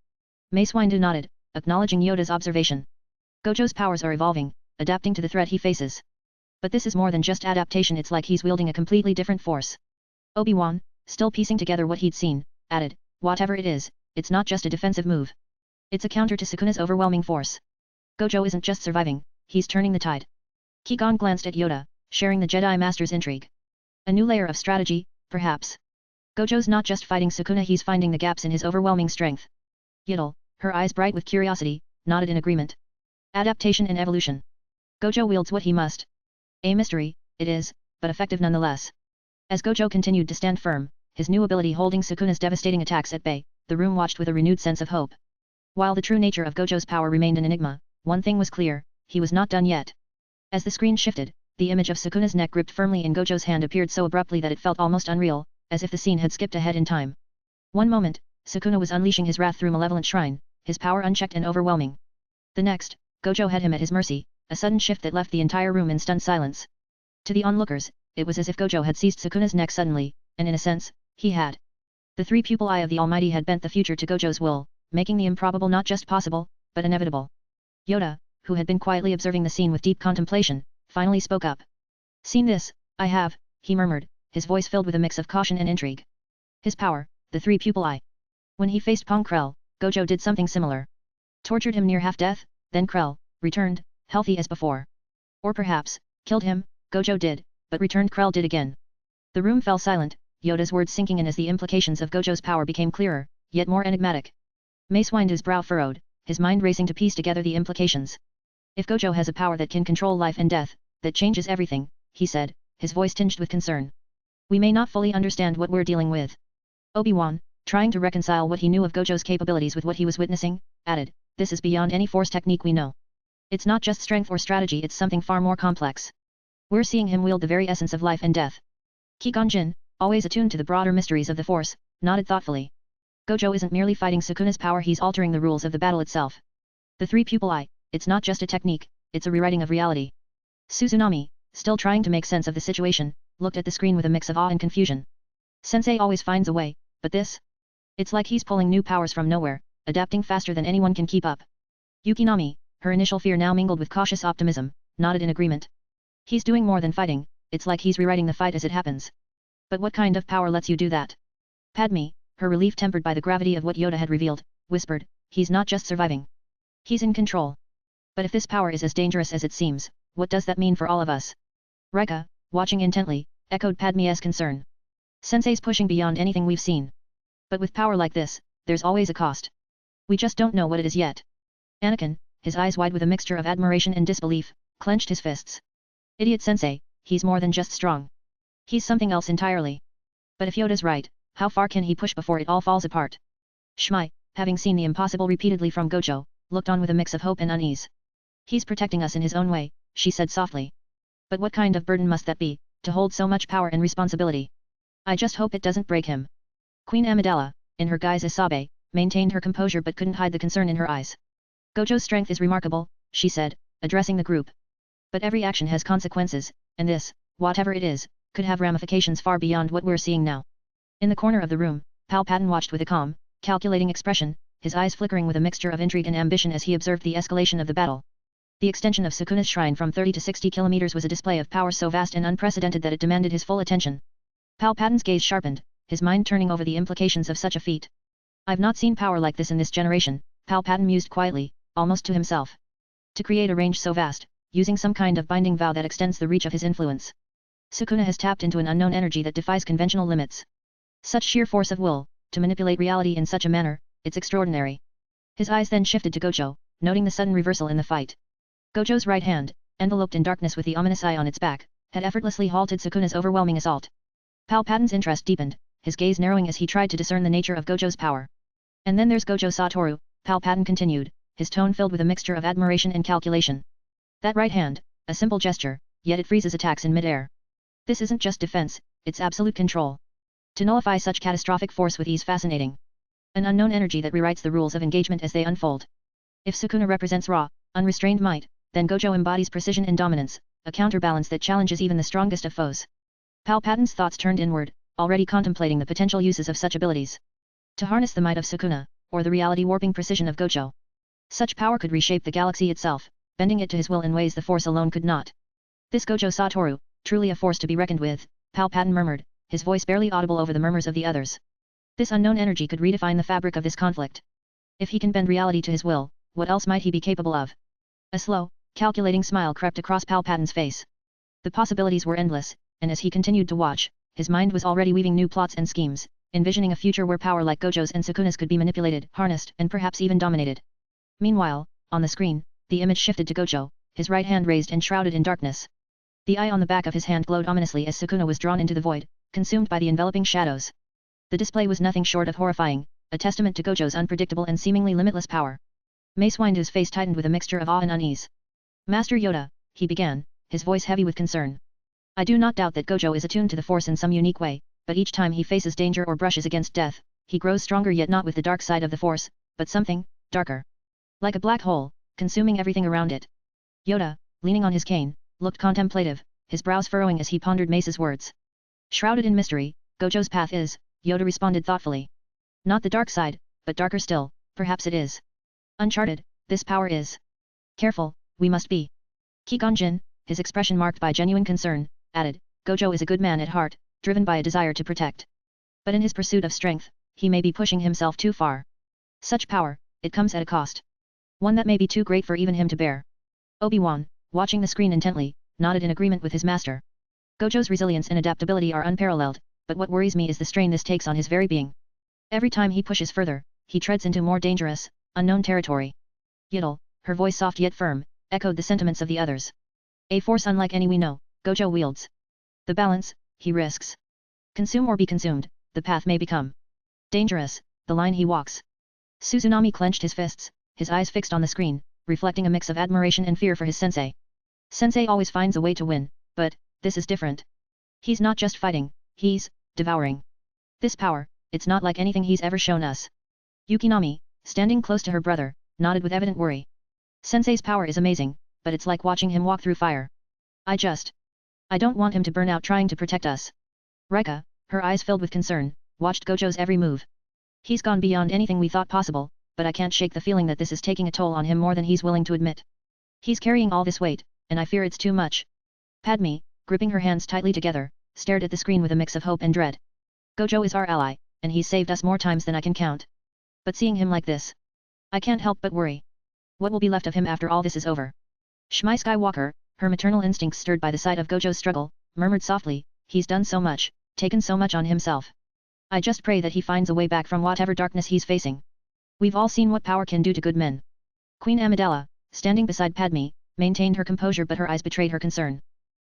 Mace Windu nodded, acknowledging Yoda's observation. "Gojo's powers are evolving, adapting to the threat he faces. But this is more than just adaptation, it's like he's wielding a completely different force." Obi-Wan, still piecing together what he'd seen, added, "Whatever it is, it's not just a defensive move. It's a counter to Sukuna's overwhelming force. Gojo isn't just surviving, he's turning the tide." Qui-Gon glanced at Yoda, sharing the Jedi Master's intrigue. "A new layer of strategy, perhaps. Gojo's not just fighting Sukuna, he's finding the gaps in his overwhelming strength." Yiddle, her eyes bright with curiosity, nodded in agreement. "Adaptation and evolution. Gojo wields what he must. A mystery, it is, but effective nonetheless." As Gojo continued to stand firm, his new ability holding Sukuna's devastating attacks at bay, the room watched with a renewed sense of hope. While the true nature of Gojo's power remained an enigma, one thing was clear, he was not done yet. As the screen shifted, the image of Sukuna's neck gripped firmly in Gojo's hand appeared so abruptly that it felt almost unreal, as if the scene had skipped ahead in time. One moment, Sukuna was unleashing his wrath through malevolent shrine, his power unchecked and overwhelming. The next, Gojo had him at his mercy, a sudden shift that left the entire room in stunned silence. To the onlookers, it was as if Gojo had seized Sukuna's neck suddenly, and in a sense, he had. The three-pupil eye of the Almighty had bent the future to Gojo's will, making the improbable not just possible, but inevitable. Yoda, who had been quietly observing the scene with deep contemplation, finally spoke up. "Seen this, I have," he murmured, his voice filled with a mix of caution and intrigue. His power, the three-pupil eye. When he faced Pong Krell, Gojo did something similar. Tortured him near half-death, then Krell returned, healthy as before. Or perhaps, killed him, Gojo did, but returned Krell did again. The room fell silent, Yoda's words sinking in as the implications of Gojo's power became clearer, yet more enigmatic. Mace Windu's brow furrowed, his mind racing to piece together the implications. "If Gojo has a power that can control life and death, that changes everything," he said, his voice tinged with concern. "We may not fully understand what we're dealing with." Obi-Wan, trying to reconcile what he knew of Gojo's capabilities with what he was witnessing, added, "This is beyond any force technique we know. It's not just strength or strategy, it's something far more complex. We're seeing him wield the very essence of life and death." Qui-Gon Jinn, always attuned to the broader mysteries of the Force, nodded thoughtfully. "Gojo isn't merely fighting Sukuna's power, he's altering the rules of the battle itself. The three-pupil eye, it's not just a technique, it's a rewriting of reality." Suzunami, still trying to make sense of the situation, looked at the screen with a mix of awe and confusion. "Sensei always finds a way, but this? It's like he's pulling new powers from nowhere, adapting faster than anyone can keep up. Yukinami, her initial fear now mingled with cautious optimism, nodded in agreement. He's doing more than fighting, it's like he's rewriting the fight as it happens. But what kind of power lets you do that? Padme, her relief tempered by the gravity of what Yoda had revealed, whispered, he's not just surviving. He's in control. But if this power is as dangerous as it seems, what does that mean for all of us? Rika, watching intently, echoed Padme's concern. Sensei's pushing beyond anything we've seen. But with power like this, there's always a cost. We just don't know what it is yet. Anakin, his eyes wide with a mixture of admiration and disbelief, clenched his fists. Idiot Sensei, he's more than just strong. He's something else entirely. But if Yoda's right, how far can he push before it all falls apart? Shmai, having seen the impossible repeatedly from Gojo, looked on with a mix of hope and unease. He's protecting us in his own way, she said softly. But what kind of burden must that be, to hold so much power and responsibility? I just hope it doesn't break him. Queen Amidala, in her guise as Sabe, maintained her composure but couldn't hide the concern in her eyes. Gojo's strength is remarkable, she said, addressing the group. But every action has consequences, and this, whatever it is, could have ramifications far beyond what we're seeing now. In the corner of the room, Palpatine watched with a calm, calculating expression, his eyes flickering with a mixture of intrigue and ambition as he observed the escalation of the battle. The extension of Sukuna's shrine from 30 to 60 kilometers was a display of power so vast and unprecedented that it demanded his full attention. Palpatine's gaze sharpened, his mind turning over the implications of such a feat. I've not seen power like this in this generation, Palpatine mused quietly, almost to himself. To create a range so vast, using some kind of binding vow that extends the reach of his influence. Sukuna has tapped into an unknown energy that defies conventional limits. Such sheer force of will, to manipulate reality in such a manner, it's extraordinary. His eyes then shifted to Gojo, noting the sudden reversal in the fight. Gojo's right hand, enveloped in darkness with the ominous eye on its back, had effortlessly halted Sukuna's overwhelming assault. Palpatine's interest deepened, his gaze narrowing as he tried to discern the nature of Gojo's power. And then there's Gojo Satoru, Palpatine continued, his tone filled with a mixture of admiration and calculation. That right hand, a simple gesture, yet it freezes attacks in mid-air. This isn't just defense, it's absolute control. To nullify such catastrophic force with ease fascinating. An unknown energy that rewrites the rules of engagement as they unfold. If Sukuna represents raw, unrestrained might, then Gojo embodies precision and dominance, a counterbalance that challenges even the strongest of foes. Palpatine's thoughts turned inward, already contemplating the potential uses of such abilities. To harness the might of Sukuna, or the reality-warping precision of Gojo. Such power could reshape the galaxy itself, bending it to his will in ways the Force alone could not. This Gojo Satoru, truly a force to be reckoned with, Palpatine murmured, his voice barely audible over the murmurs of the others. This unknown energy could redefine the fabric of this conflict. If he can bend reality to his will, what else might he be capable of? A slow, calculating smile crept across Palpatine's face. The possibilities were endless, and as he continued to watch, his mind was already weaving new plots and schemes, envisioning a future where power like Gojo's and Sukuna's could be manipulated, harnessed, and perhaps even dominated. Meanwhile, on the screen, the image shifted to Gojo, his right hand raised and shrouded in darkness. The eye on the back of his hand glowed ominously as Sukuna was drawn into the void, consumed by the enveloping shadows. The display was nothing short of horrifying, a testament to Gojo's unpredictable and seemingly limitless power. Mace Windu's face tightened with a mixture of awe and unease. Master Yoda, he began, his voice heavy with concern. I do not doubt that Gojo is attuned to the Force in some unique way, but each time he faces danger or brushes against death, he grows stronger yet not with the dark side of the Force, but something, darker. Like a black hole, consuming everything around it. Yoda, leaning on his cane, looked contemplative, his brows furrowing as he pondered Mace's words. Shrouded in mystery, Gojo's path is, Yoda responded thoughtfully. Not the dark side, but darker still, perhaps it is. Uncharted, this power is. Careful, we must be. Qui-Gon Jinn, his expression marked by genuine concern, added, Gojo is a good man at heart, driven by a desire to protect. But in his pursuit of strength, he may be pushing himself too far. Such power, it comes at a cost. One that may be too great for even him to bear. Obi-Wan, watching the screen intently, nodded in agreement with his master. Gojo's resilience and adaptability are unparalleled, but what worries me is the strain this takes on his very being. Every time he pushes further, he treads into more dangerous, unknown territory. Yiddle, her voice soft yet firm, echoed the sentiments of the others. A force unlike any we know, Gojo wields. The balance, he risks. Consume or be consumed, the path may become. Dangerous, the line he walks. Suzunami clenched his fists, his eyes fixed on the screen, reflecting a mix of admiration and fear for his sensei. Sensei always finds a way to win, but, this is different. He's not just fighting, he's, devouring. This power, it's not like anything he's ever shown us. Yukinami, standing close to her brother, nodded with evident worry. Sensei's power is amazing, but it's like watching him walk through fire. I don't want him to burn out trying to protect us. Rika, her eyes filled with concern, watched Gojo's every move. He's gone beyond anything we thought possible, but I can't shake the feeling that this is taking a toll on him more than he's willing to admit. He's carrying all this weight, and I fear it's too much. Padme, gripping her hands tightly together, stared at the screen with a mix of hope and dread. Gojo is our ally, and he's saved us more times than I can count. But seeing him like this, I can't help but worry. What will be left of him after all this is over? Shmi Skywalker, her maternal instincts stirred by the sight of Gojo's struggle, murmured softly, he's done so much, taken so much on himself. I just pray that he finds a way back from whatever darkness he's facing. We've all seen what power can do to good men. Queen Amidala, standing beside Padme, maintained her composure but her eyes betrayed her concern.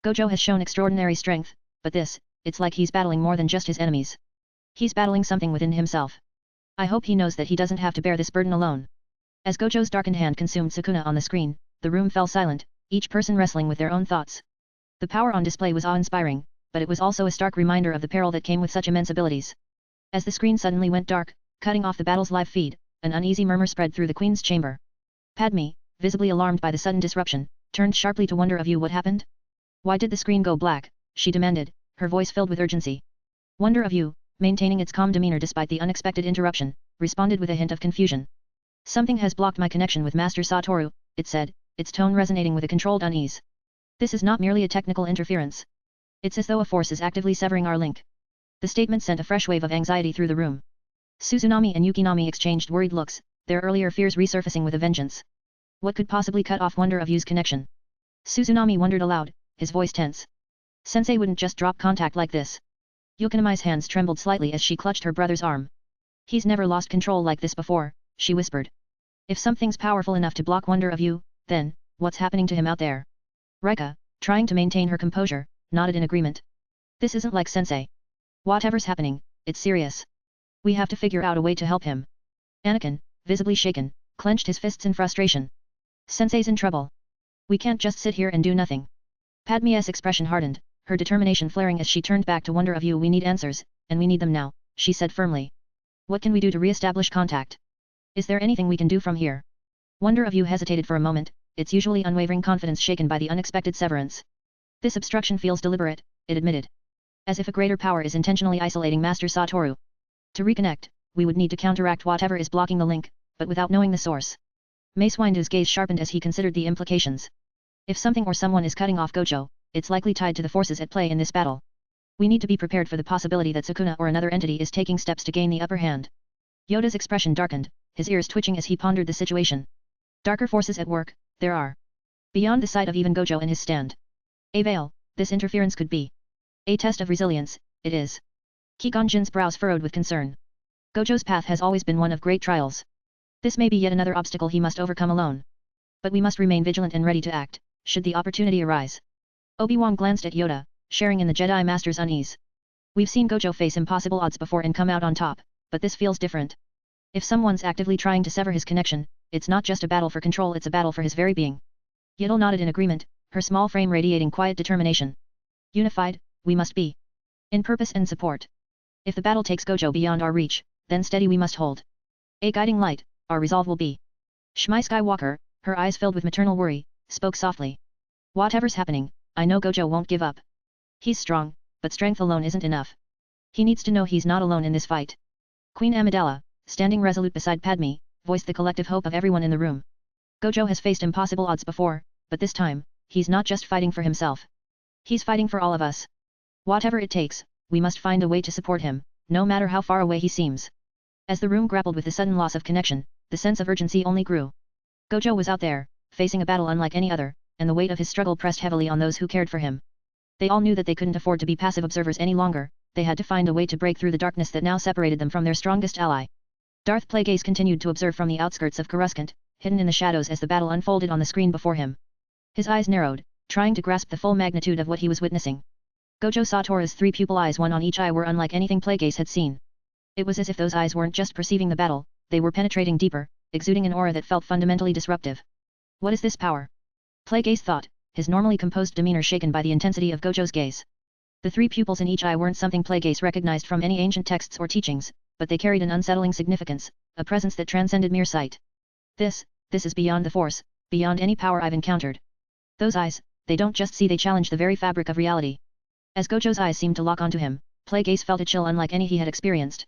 Gojo has shown extraordinary strength, but this, it's like he's battling more than just his enemies. He's battling something within himself. I hope he knows that he doesn't have to bear this burden alone. As Gojo's darkened hand consumed Sukuna on the screen, the room fell silent, each person wrestling with their own thoughts. The power on display was awe-inspiring, but it was also a stark reminder of the peril that came with such immense abilities. As the screen suddenly went dark, cutting off the battle's live feed, an uneasy murmur spread through the Queen's chamber. Padme, visibly alarmed by the sudden disruption, turned sharply to wonder of you what happened? Why did the screen go black? She demanded, her voice filled with urgency. Wonder of you, maintaining its calm demeanor despite the unexpected interruption, responded with a hint of confusion. Something has blocked my connection with Master Satoru, it said, its tone resonating with a controlled unease. This is not merely a technical interference. It's as though a force is actively severing our link. The statement sent a fresh wave of anxiety through the room. Suzunami and Yukinami exchanged worried looks, their earlier fears resurfacing with a vengeance. What could possibly cut off Wonder of You's connection? Suzunami wondered aloud, his voice tense. Sensei wouldn't just drop contact like this. Yukinami's hands trembled slightly as she clutched her brother's arm. He's never lost control like this before, she whispered. If something's powerful enough to block Wonder of You, then, what's happening to him out there? Rika, trying to maintain her composure, nodded in agreement. This isn't like Sensei. Whatever's happening, it's serious. We have to figure out a way to help him. Anakin, visibly shaken, clenched his fists in frustration. Sensei's in trouble. We can't just sit here and do nothing. Padme's expression hardened, her determination flaring as she turned back to Wonder of You. We need answers, and we need them now, she said firmly. What can we do to re-establish contact? Is there anything we can do from here? Wonder of You hesitated for a moment, its usually unwavering confidence shaken by the unexpected severance. This obstruction feels deliberate, it admitted. As if a greater power is intentionally isolating Master Satoru. To reconnect, we would need to counteract whatever is blocking the link, but without knowing the source. Mace Windu's gaze sharpened as he considered the implications. If something or someone is cutting off Gojo, it's likely tied to the forces at play in this battle. We need to be prepared for the possibility that Sukuna or another entity is taking steps to gain the upper hand. Yoda's expression darkened, his ears twitching as he pondered the situation. Darker forces at work, there are. Beyond the sight of even Gojo and his stand. A veil, this interference could be. A test of resilience, it is. Qui-Gon Jinn's brows furrowed with concern. Gojo's path has always been one of great trials. This may be yet another obstacle he must overcome alone. But we must remain vigilant and ready to act, should the opportunity arise. Obi-Wan glanced at Yoda, sharing in the Jedi Master's unease. We've seen Gojo face impossible odds before and come out on top, but this feels different. If someone's actively trying to sever his connection, it's not just a battle for control, it's a battle for his very being. Yiddle nodded in agreement, her small frame radiating quiet determination. Unified, we must be. In purpose and support. If the battle takes Gojo beyond our reach, then steady we must hold. A guiding light, our resolve will be. Shmi Skywalker, her eyes filled with maternal worry, spoke softly. Whatever's happening, I know Gojo won't give up. He's strong, but strength alone isn't enough. He needs to know he's not alone in this fight. Queen Amidala, standing resolute beside Padme, voiced the collective hope of everyone in the room. Gojo has faced impossible odds before, but this time, he's not just fighting for himself. He's fighting for all of us. Whatever it takes, we must find a way to support him, no matter how far away he seems. As the room grappled with the sudden loss of connection, the sense of urgency only grew. Gojo was out there, facing a battle unlike any other, and the weight of his struggle pressed heavily on those who cared for him. They all knew that they couldn't afford to be passive observers any longer, they had to find a way to break through the darkness that now separated them from their strongest ally. Darth Plagueis continued to observe from the outskirts of Coruscant, hidden in the shadows as the battle unfolded on the screen before him. His eyes narrowed, trying to grasp the full magnitude of what he was witnessing. Gojo Satoru's three pupil eyes, one on each eye, were unlike anything Plagueis had seen. It was as if those eyes weren't just perceiving the battle, they were penetrating deeper, exuding an aura that felt fundamentally disruptive. What is this power? Plagueis thought, his normally composed demeanor shaken by the intensity of Gojo's gaze. The three pupils in each eye weren't something Plagueis recognized from any ancient texts or teachings, but they carried an unsettling significance, a presence that transcended mere sight. This is beyond the Force, beyond any power I've encountered. Those eyes, they don't just see, they challenge the very fabric of reality. As Gojo's eyes seemed to lock onto him, Plagueis felt a chill unlike any he had experienced.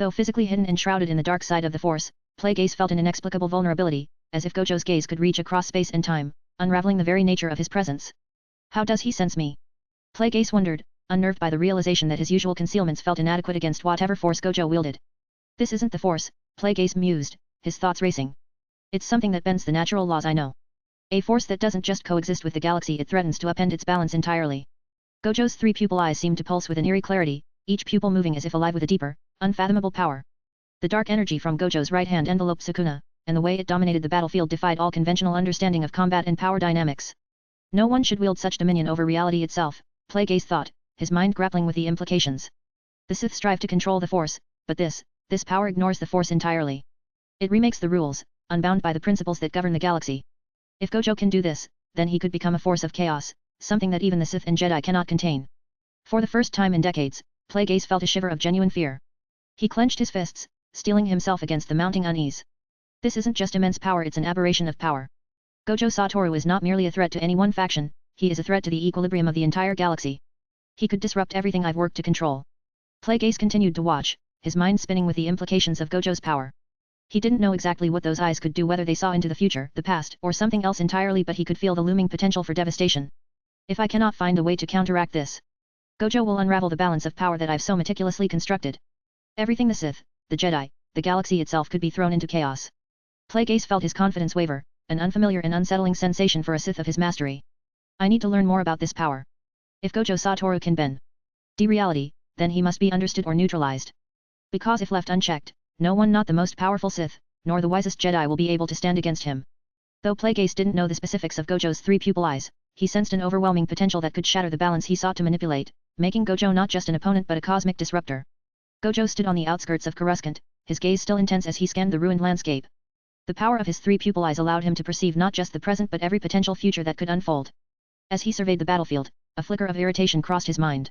Though physically hidden and shrouded in the dark side of the Force, Plague Ace felt an inexplicable vulnerability, as if Gojo's gaze could reach across space and time, unraveling the very nature of his presence. How does he sense me? Plague Ace wondered, unnerved by the realization that his usual concealments felt inadequate against whatever force Gojo wielded. This isn't the Force, Plague Ace mused, his thoughts racing. It's something that bends the natural laws I know. A force that doesn't just coexist with the galaxy, it threatens to upend its balance entirely. Gojo's three pupil eyes seemed to pulse with an eerie clarity, each pupil moving as if alive with a deeper, unfathomable power. The dark energy from Gojo's right hand enveloped Sukuna, and the way it dominated the battlefield defied all conventional understanding of combat and power dynamics. No one should wield such dominion over reality itself, Plague Ace thought, his mind grappling with the implications. The Sith strive to control the Force, but this power ignores the Force entirely. It remakes the rules, unbound by the principles that govern the galaxy. If Gojo can do this, then he could become a force of chaos, something that even the Sith and Jedi cannot contain. For the first time in decades, Plague Ace felt a shiver of genuine fear. He clenched his fists, steeling himself against the mounting unease. This isn't just immense power, it's an aberration of power. Gojo Satoru is not merely a threat to any one faction, he is a threat to the equilibrium of the entire galaxy. He could disrupt everything I've worked to control. Plague Ace continued to watch, his mind spinning with the implications of Gojo's power. He didn't know exactly what those eyes could do, whether they saw into the future, the past, or something else entirely, but he could feel the looming potential for devastation. If I cannot find a way to counteract this, Gojo will unravel the balance of power that I've so meticulously constructed. Everything the Sith, the Jedi, the galaxy itself could be thrown into chaos. Plague Ace felt his confidence waver, an unfamiliar and unsettling sensation for a Sith of his mastery. I need to learn more about this power. If Gojo Satoru can bend reality, then he must be understood or neutralized. Because if left unchecked, no one, not the most powerful Sith, nor the wisest Jedi, will be able to stand against him. Though Plague Ace didn't know the specifics of Gojo's three pupil eyes, he sensed an overwhelming potential that could shatter the balance he sought to manipulate, making Gojo not just an opponent but a cosmic disruptor. Gojo stood on the outskirts of Coruscant, his gaze still intense as he scanned the ruined landscape. The power of his three pupil eyes allowed him to perceive not just the present but every potential future that could unfold. As he surveyed the battlefield, a flicker of irritation crossed his mind.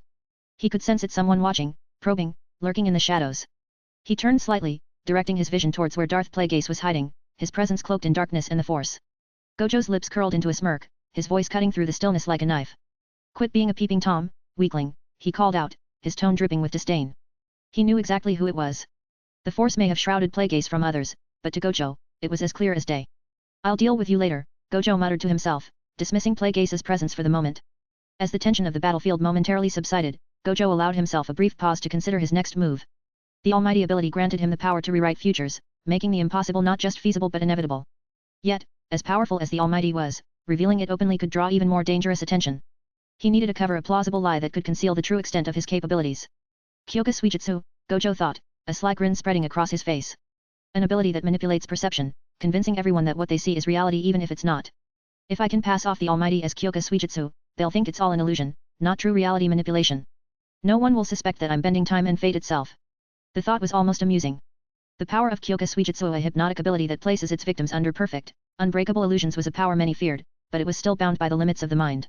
He could sense it, someone watching, probing, lurking in the shadows. He turned slightly, directing his vision towards where Darth Plague Ace was hiding, his presence cloaked in darkness and the Force. Gojo's lips curled into a smirk, his voice cutting through the stillness like a knife. Quit being a peeping Tom, weakling, he called out, his tone dripping with disdain. He knew exactly who it was. The Force may have shrouded Plague Ace from others, but to Gojo, it was as clear as day. I'll deal with you later, Gojo muttered to himself, dismissing Plague Ace's presence for the moment. As the tension of the battlefield momentarily subsided, Gojo allowed himself a brief pause to consider his next move. The almighty ability granted him the power to rewrite futures, making the impossible not just feasible but inevitable. Yet, as powerful as the almighty was, revealing it openly could draw even more dangerous attention. He needed to cover a plausible lie that could conceal the true extent of his capabilities. Kyoka Suijutsu, Gojo thought, a sly grin spreading across his face. An ability that manipulates perception, convincing everyone that what they see is reality even if it's not. If I can pass off the almighty as Kyoka Suijutsu, they'll think it's all an illusion, not true reality manipulation. No one will suspect that I'm bending time and fate itself. The thought was almost amusing. The power of Kyoka Suijutsu, a hypnotic ability that places its victims under perfect, unbreakable illusions, was a power many feared, but it was still bound by the limits of the mind.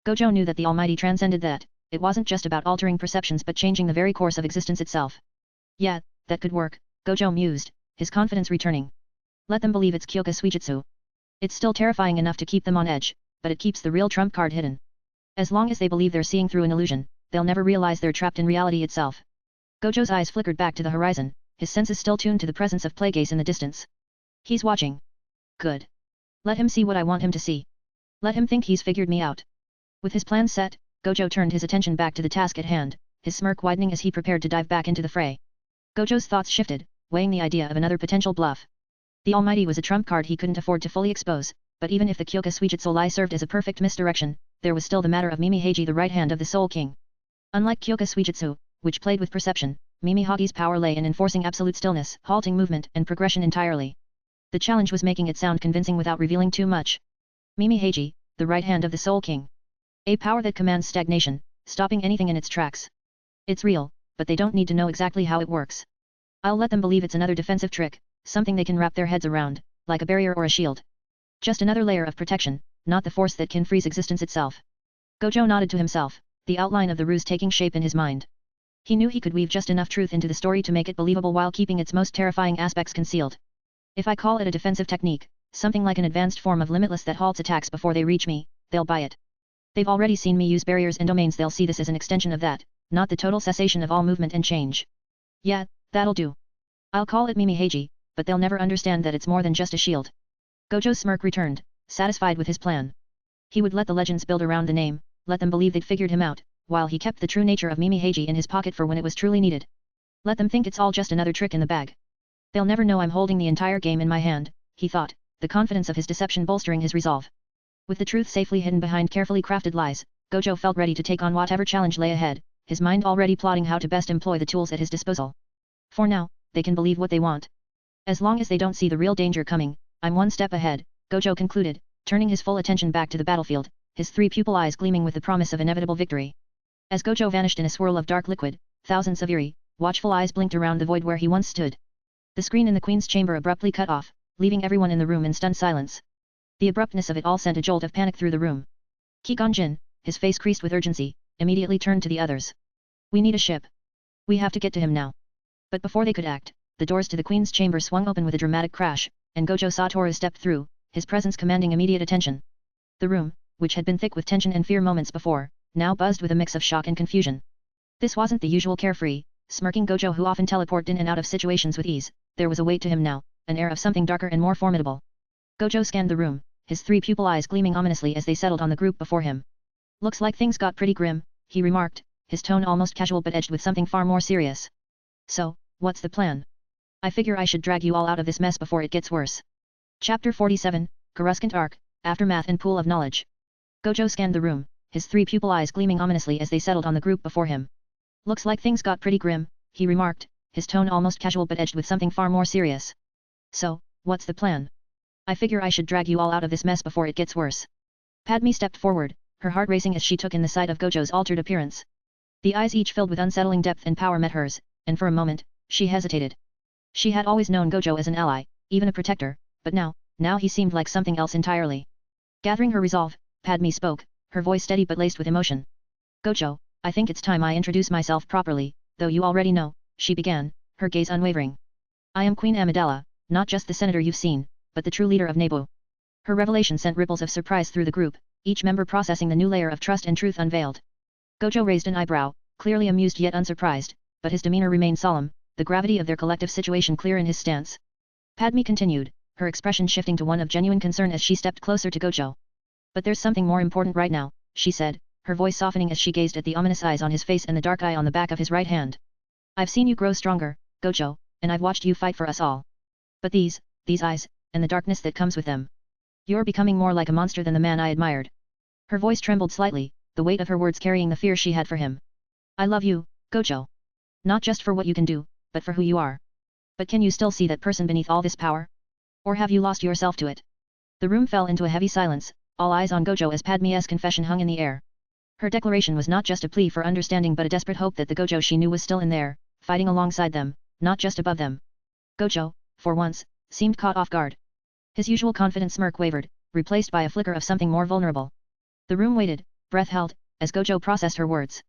Gojo knew that the Almighty transcended that. It wasn't just about altering perceptions but changing the very course of existence itself. Yeah, that could work, Gojo mused, his confidence returning. Let them believe it's Kyoka Suijutsu. It's still terrifying enough to keep them on edge, but it keeps the real trump card hidden. As long as they believe they're seeing through an illusion, they'll never realize they're trapped in reality itself. Gojo's eyes flickered back to the horizon, his senses still tuned to the presence of Plague Ace in the distance. He's watching. Good. Let him see what I want him to see. Let him think he's figured me out. With his plan set, Gojo turned his attention back to the task at hand, his smirk widening as he prepared to dive back into the fray. Gojo's thoughts shifted, weighing the idea of another potential bluff. The Almighty was a trump card he couldn't afford to fully expose, but even if the Kyoka Suijutsu lie served as a perfect misdirection, there was still the matter of Mimi Heiji, the right hand of the Soul King. Unlike Kyoka Suijutsu, which played with perception, Mimi Hagi's power lay in enforcing absolute stillness, halting movement and progression entirely. The challenge was making it sound convincing without revealing too much. Mimi Heiji, the right hand of the Soul King. A power that commands stagnation, stopping anything in its tracks. It's real, but they don't need to know exactly how it works. I'll let them believe it's another defensive trick, something they can wrap their heads around, like a barrier or a shield. Just another layer of protection, not the force that can freeze existence itself. Gojo nodded to himself, the outline of the ruse taking shape in his mind. He knew he could weave just enough truth into the story to make it believable while keeping its most terrifying aspects concealed. If I call it a defensive technique, something like an advanced form of limitless that halts attacks before they reach me, they'll buy it. They've already seen me use barriers and domains, they'll see this as an extension of that, not the total cessation of all movement and change. Yeah, That'll do. I'll call it Mimi Heiji, but they'll never understand that it's more than just a shield. Gojo's smirk returned, satisfied with his plan. He would let the legends build around the name, let them believe they'd figured him out, while he kept the true nature of Mimi Heiji in his pocket for when it was truly needed. Let them think it's all just another trick in the bag. They'll never know I'm holding the entire game in my hand, he thought, the confidence of his deception bolstering his resolve. With the truth safely hidden behind carefully crafted lies, Gojo felt ready to take on whatever challenge lay ahead, his mind already plotting how to best employ the tools at his disposal. For now, they can believe what they want. As long as they don't see the real danger coming, I'm one step ahead, Gojo concluded, turning his full attention back to the battlefield, his three pupil eyes gleaming with the promise of inevitable victory. As Gojo vanished in a swirl of dark liquid, thousands of eerie, watchful eyes blinked around the void where he once stood. The screen in the Queen's chamber abruptly cut off, leaving everyone in the room in stunned silence. The abruptness of it all sent a jolt of panic through the room. Qui-Gon Jinn, his face creased with urgency, immediately turned to the others. We need a ship. We have to get to him now. But before they could act, the doors to the Queen's chamber swung open with a dramatic crash, and Gojo Satoru stepped through, his presence commanding immediate attention. The room, which had been thick with tension and fear moments before, now buzzed with a mix of shock and confusion. This wasn't the usual carefree, smirking Gojo who often teleported in and out of situations with ease, there was a weight to him now, an air of something darker and more formidable. Gojo scanned the room, his three pupil eyes gleaming ominously as they settled on the group before him. Looks like things got pretty grim, he remarked, his tone almost casual but edged with something far more serious. So, what's the plan? I figure I should drag you all out of this mess before it gets worse. Chapter 47, Coruscant Arc, Aftermath and Pool of Knowledge. Gojo scanned the room, his three pupil eyes gleaming ominously as they settled on the group before him. Looks like things got pretty grim, he remarked, his tone almost casual but edged with something far more serious. So, what's the plan? I figure I should drag you all out of this mess before it gets worse. Padme stepped forward, her heart racing as she took in the sight of Gojo's altered appearance. The eyes each filled with unsettling depth and power met hers, and for a moment, she hesitated. She had always known Gojo as an ally, even a protector, but now he seemed like something else entirely. Gathering her resolve, Padme spoke, her voice steady but laced with emotion. Gojo, I think it's time I introduce myself properly, though you already know, she began, her gaze unwavering. I am Queen Amidala, not just the senator you've seen, but the true leader of Naboo. Her revelation sent ripples of surprise through the group, each member processing the new layer of trust and truth unveiled. Gojo raised an eyebrow, clearly amused yet unsurprised, but his demeanor remained solemn, the gravity of their collective situation clear in his stance. Padme continued, her expression shifting to one of genuine concern as she stepped closer to Gojo. But there's something more important right now, she said, her voice softening as she gazed at the ominous eyes on his face and the dark eye on the back of his right hand. I've seen you grow stronger, Gojo, and I've watched you fight for us all. But these eyes, and the darkness that comes with them. You're becoming more like a monster than the man I admired. Her voice trembled slightly, the weight of her words carrying the fear she had for him. I love you, Gojo. Not just for what you can do, but for who you are. But can you still see that person beneath all this power? Or have you lost yourself to it? The room fell into a heavy silence, all eyes on Gojo as Padme's confession hung in the air. Her declaration was not just a plea for understanding but a desperate hope that the Gojo she knew was still in there, fighting alongside them, not just above them. Gojo, for once, seemed caught off guard. His usual confident smirk wavered, replaced by a flicker of something more vulnerable. The room waited, breath held, as Gojo processed her words.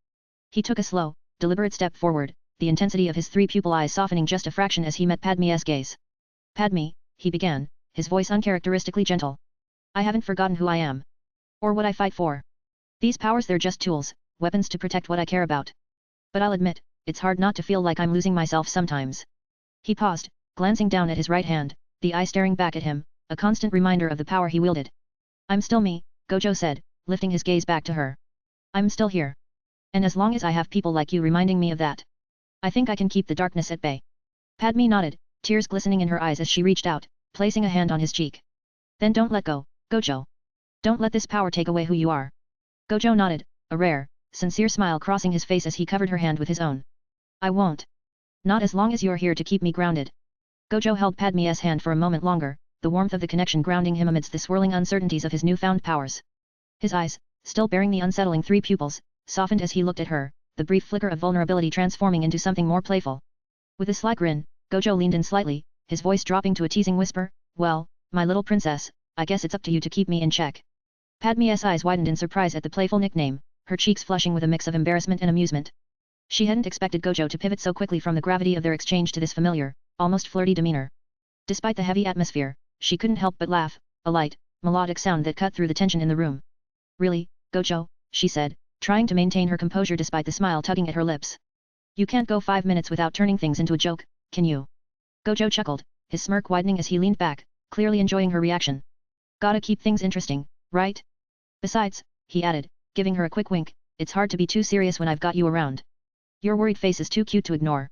He took a slow, deliberate step forward, the intensity of his three pupil eyes softening just a fraction as he met Padme's gaze. Padme, he began, his voice uncharacteristically gentle. I haven't forgotten who I am. Or what I fight for. These powers, they're just tools, weapons to protect what I care about. But I'll admit, it's hard not to feel like I'm losing myself sometimes. He paused, glancing down at his right hand, the eye staring back at him, a constant reminder of the power he wielded. I'm still me, Gojo said, lifting his gaze back to her. I'm still here. And as long as I have people like you reminding me of that, I think I can keep the darkness at bay. Padme nodded, tears glistening in her eyes as she reached out, placing a hand on his cheek. Then don't let go, Gojo. Don't let this power take away who you are. Gojo nodded, a rare, sincere smile crossing his face as he covered her hand with his own. I won't. Not as long as you're here to keep me grounded. Gojo held Padme's hand for a moment longer, the warmth of the connection grounding him amidst the swirling uncertainties of his newfound powers. His eyes, still bearing the unsettling three pupils, softened as he looked at her, the brief flicker of vulnerability transforming into something more playful. With a sly grin, Gojo leaned in slightly, his voice dropping to a teasing whisper, well, my little princess, I guess it's up to you to keep me in check. Padme's eyes widened in surprise at the playful nickname, her cheeks flushing with a mix of embarrassment and amusement. She hadn't expected Gojo to pivot so quickly from the gravity of their exchange to this familiar, almost flirty demeanor. Despite the heavy atmosphere, she couldn't help but laugh, a light, melodic sound that cut through the tension in the room. Really, Gojo, she said, trying to maintain her composure despite the smile tugging at her lips. You can't go 5 minutes without turning things into a joke, can you? Gojo chuckled, his smirk widening as he leaned back, clearly enjoying her reaction. Gotta keep things interesting, right? Besides, he added, giving her a quick wink, it's hard to be too serious when I've got you around. Your worried face is too cute to ignore.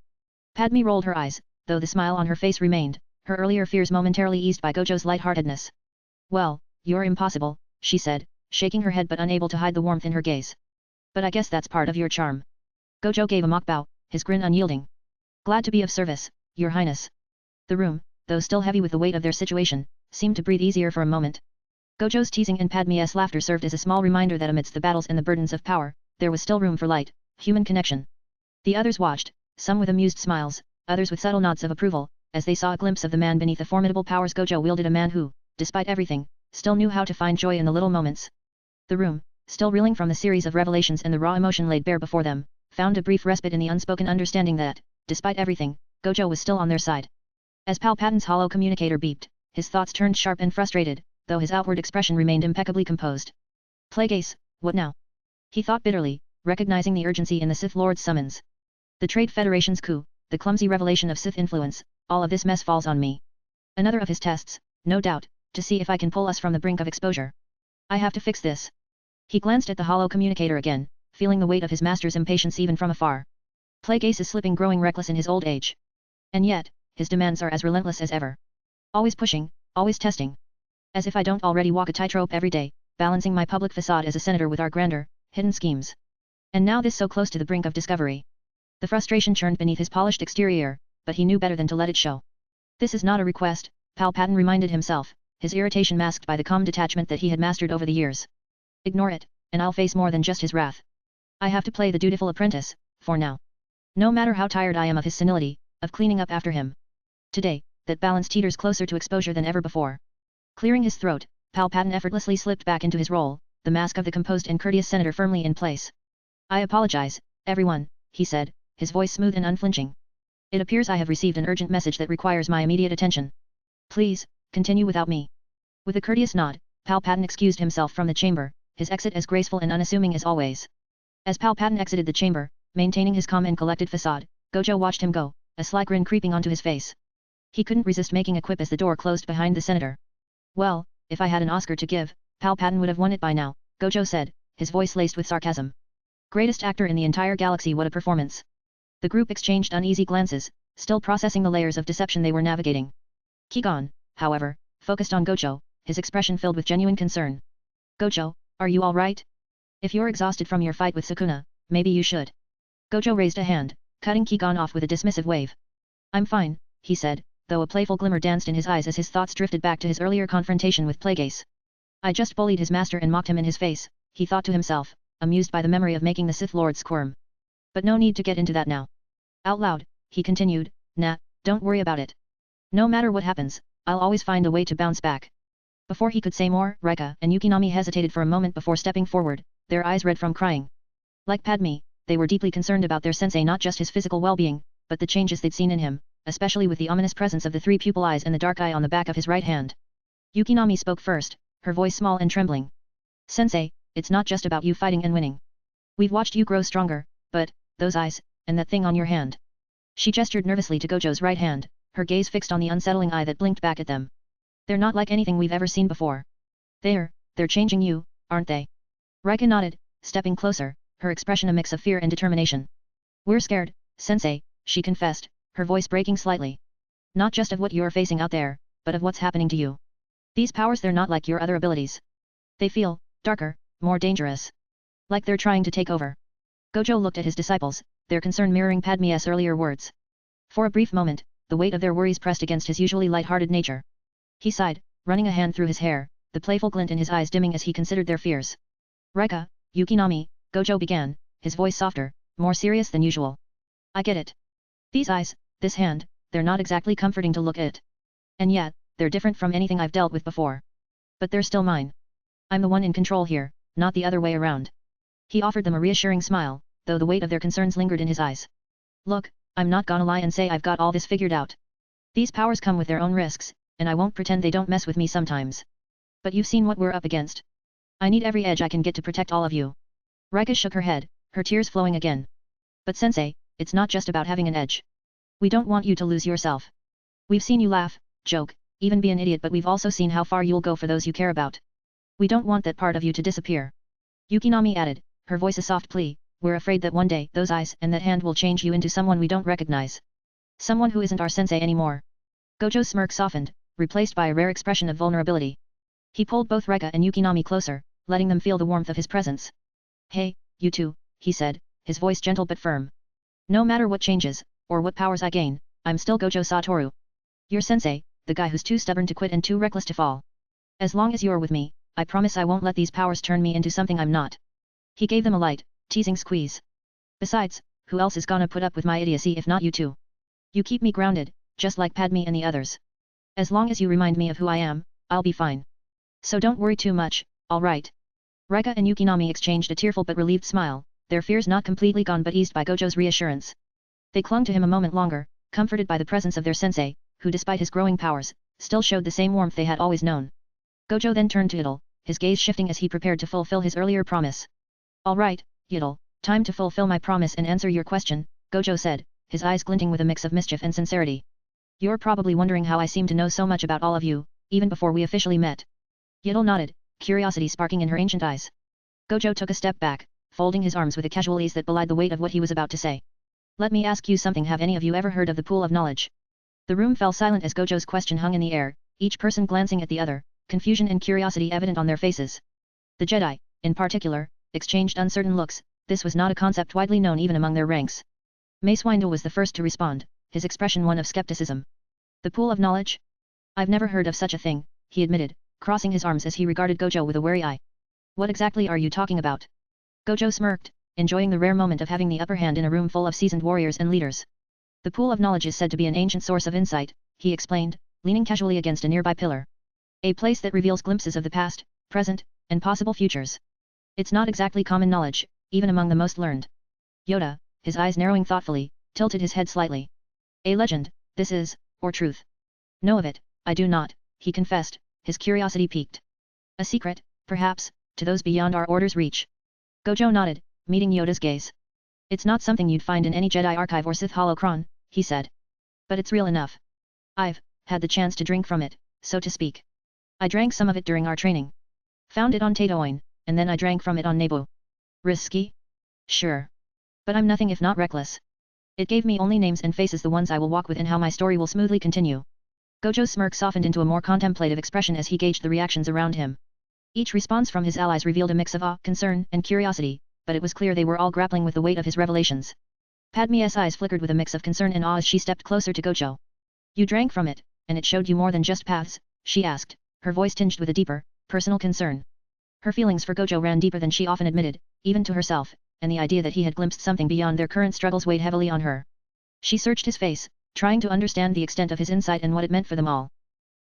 Padme rolled her eyes, though the smile on her face remained, her earlier fears momentarily eased by Gojo's lightheartedness. Well, you're impossible, she said, shaking her head but unable to hide the warmth in her gaze. But I guess that's part of your charm. Gojo gave a mock bow, his grin unyielding. Glad to be of service, Your Highness. The room, though still heavy with the weight of their situation, seemed to breathe easier for a moment. Gojo's teasing and Padme's laughter served as a small reminder that amidst the battles and the burdens of power, there was still room for light, human connection. The others watched, some with amused smiles, others with subtle nods of approval, as they saw a glimpse of the man beneath the formidable powers Gojo wielded, a man who, despite everything, still knew how to find joy in the little moments. The room, still reeling from the series of revelations and the raw emotion laid bare before them, found a brief respite in the unspoken understanding that, despite everything, Gojo was still on their side. As Palpatine's hollow communicator beeped, his thoughts turned sharp and frustrated, though his outward expression remained impeccably composed. Plague Ace, what now? He thought bitterly, recognizing the urgency in the Sith Lord's summons. The Trade Federation's coup, the clumsy revelation of Sith influence, all of this mess falls on me. Another of his tests, no doubt, to see if I can pull us from the brink of exposure. I have to fix this. He glanced at the hollow communicator again, feeling the weight of his master's impatience even from afar. Plague Ace is slipping, growing reckless in his old age. And yet, his demands are as relentless as ever. Always pushing, always testing. As if I don't already walk a tightrope every day, balancing my public facade as a senator with our grander, hidden schemes. And now this so close to the brink of discovery. The frustration churned beneath his polished exterior, but he knew better than to let it show. This is not a request, Palpatine reminded himself, his irritation masked by the calm detachment that he had mastered over the years. Ignore it, and I'll face more than just his wrath. I have to play the dutiful apprentice, for now. No matter how tired I am of his senility, of cleaning up after him. Today, that balance teeters closer to exposure than ever before. Clearing his throat, Palpatine effortlessly slipped back into his role, the mask of the composed and courteous senator firmly in place. I apologize, everyone, he said, his voice smooth and unflinching. It appears I have received an urgent message that requires my immediate attention. Please, continue without me. With a courteous nod, Palpatine excused himself from the chamber, his exit as graceful and unassuming as always. As Palpatine exited the chamber, maintaining his calm and collected facade, Gojo watched him go, a sly grin creeping onto his face. He couldn't resist making a quip as the door closed behind the senator. Well, if I had an Oscar to give, Palpatine would have won it by now, Gojo said, his voice laced with sarcasm. Greatest actor in the entire galaxy, what a performance. The group exchanged uneasy glances, still processing the layers of deception they were navigating. Qui-Gon, however, focused on Gojo, his expression filled with genuine concern. Gojo, are you all right? If you're exhausted from your fight with Sukuna, maybe you should. Gojo raised a hand, cutting Qui-Gon off with a dismissive wave. I'm fine, he said, though a playful glimmer danced in his eyes as his thoughts drifted back to his earlier confrontation with Plague Ace. I just bullied his master and mocked him in his face, he thought to himself, amused by the memory of making the Sith Lord squirm. But no need to get into that now. Out loud, he continued, nah, don't worry about it. No matter what happens, I'll always find a way to bounce back. Before he could say more, Rika and Yukinami hesitated for a moment before stepping forward, their eyes red from crying. Like Padme, they were deeply concerned about their sensei, not just his physical well-being, but the changes they'd seen in him, especially with the ominous presence of the three pupil eyes and the dark eye on the back of his right hand. Yukinami spoke first, her voice small and trembling. Sensei, it's not just about you fighting and winning. We've watched you grow stronger, but, those eyes, and that thing on your hand. She gestured nervously to Gojo's right hand, her gaze fixed on the unsettling eye that blinked back at them. They're not like anything we've ever seen before. They're changing you, aren't they? Rika nodded, stepping closer, her expression a mix of fear and determination. We're scared, Sensei, she confessed, her voice breaking slightly. Not just of what you're facing out there, but of what's happening to you. These powers, they're not like your other abilities. They feel darker, more dangerous. Like they're trying to take over. Gojo looked at his disciples, their concern mirroring Padme's earlier words. For a brief moment, the weight of their worries pressed against his usually light-hearted nature. He sighed, running a hand through his hair, the playful glint in his eyes dimming as he considered their fears. Rika, Yukinami, Gojo began, his voice softer, more serious than usual. I get it. These eyes, this hand, they're not exactly comforting to look at. And yet, they're different from anything I've dealt with before. But they're still mine. I'm the one in control here, not the other way around. He offered them a reassuring smile, though the weight of their concerns lingered in his eyes. Look, I'm not gonna lie and say I've got all this figured out. These powers come with their own risks, and I won't pretend they don't mess with me sometimes. But you've seen what we're up against. I need every edge I can get to protect all of you. Rika shook her head, her tears flowing again. But Sensei, it's not just about having an edge. We don't want you to lose yourself. We've seen you laugh, joke, even be an idiot, but we've also seen how far you'll go for those you care about. We don't want that part of you to disappear. Yukinami added, her voice a soft plea, we're afraid that one day those eyes and that hand will change you into someone we don't recognize. Someone who isn't our sensei anymore. Gojo's smirk softened, replaced by a rare expression of vulnerability. He pulled both Reka and Yukinami closer, letting them feel the warmth of his presence. Hey, you two, he said, his voice gentle but firm. No matter what changes, or what powers I gain, I'm still Gojo Satoru. Your sensei, the guy who's too stubborn to quit and too reckless to fall. As long as you're with me, I promise I won't let these powers turn me into something I'm not. He gave them a light, teasing squeeze. Besides, who else is gonna put up with my idiocy if not you two? You keep me grounded, just like Padme and the others. As long as you remind me of who I am, I'll be fine. So don't worry too much, alright? Rika and Yukinami exchanged a tearful but relieved smile, their fears not completely gone but eased by Gojo's reassurance. They clung to him a moment longer, comforted by the presence of their sensei, who despite his growing powers, still showed the same warmth they had always known. Gojo then turned to Yiddle, his gaze shifting as he prepared to fulfill his earlier promise. Alright, Yiddle, time to fulfill my promise and answer your question, Gojo said, his eyes glinting with a mix of mischief and sincerity. You're probably wondering how I seem to know so much about all of you, even before we officially met. Yiddle nodded, curiosity sparking in her ancient eyes. Gojo took a step back, folding his arms with a casual ease that belied the weight of what he was about to say. Let me ask you something, have any of you ever heard of the pool of knowledge? The room fell silent as Gojo's question hung in the air, each person glancing at the other, confusion and curiosity evident on their faces. The Jedi, in particular, exchanged uncertain looks, this was not a concept widely known even among their ranks. Mace Windu was the first to respond, his expression one of skepticism. The pool of knowledge? I've never heard of such a thing, he admitted, crossing his arms as he regarded Gojo with a wary eye. What exactly are you talking about? Gojo smirked, enjoying the rare moment of having the upper hand in a room full of seasoned warriors and leaders. The pool of knowledge is said to be an ancient source of insight, he explained, leaning casually against a nearby pillar. A place that reveals glimpses of the past, present, and possible futures. It's not exactly common knowledge, even among the most learned. Yoda, his eyes narrowing thoughtfully, tilted his head slightly. A legend, this is, or truth? Know of it, I do not, he confessed, his curiosity piqued. A secret, perhaps, to those beyond our order's reach. Gojo nodded, meeting Yoda's gaze. It's not something you'd find in any Jedi archive or Sith holocron, he said. But it's real enough. I've had the chance to drink from it, so to speak. I drank some of it during our training. Found it on Tatooine, and then I drank from it on Naboo. Risky? Sure. But I'm nothing if not reckless. It gave me only names and faces, the ones I will walk with, and how my story will smoothly continue. Gojo's smirk softened into a more contemplative expression as he gauged the reactions around him. Each response from his allies revealed a mix of awe, concern, and curiosity, but it was clear they were all grappling with the weight of his revelations. Padme's eyes flickered with a mix of concern and awe as she stepped closer to Gojo. You drank from it, and it showed you more than just paths, she asked, her voice tinged with a deeper, personal concern. Her feelings for Gojo ran deeper than she often admitted, even to herself, and the idea that he had glimpsed something beyond their current struggles weighed heavily on her. She searched his face, trying to understand the extent of his insight and what it meant for them all.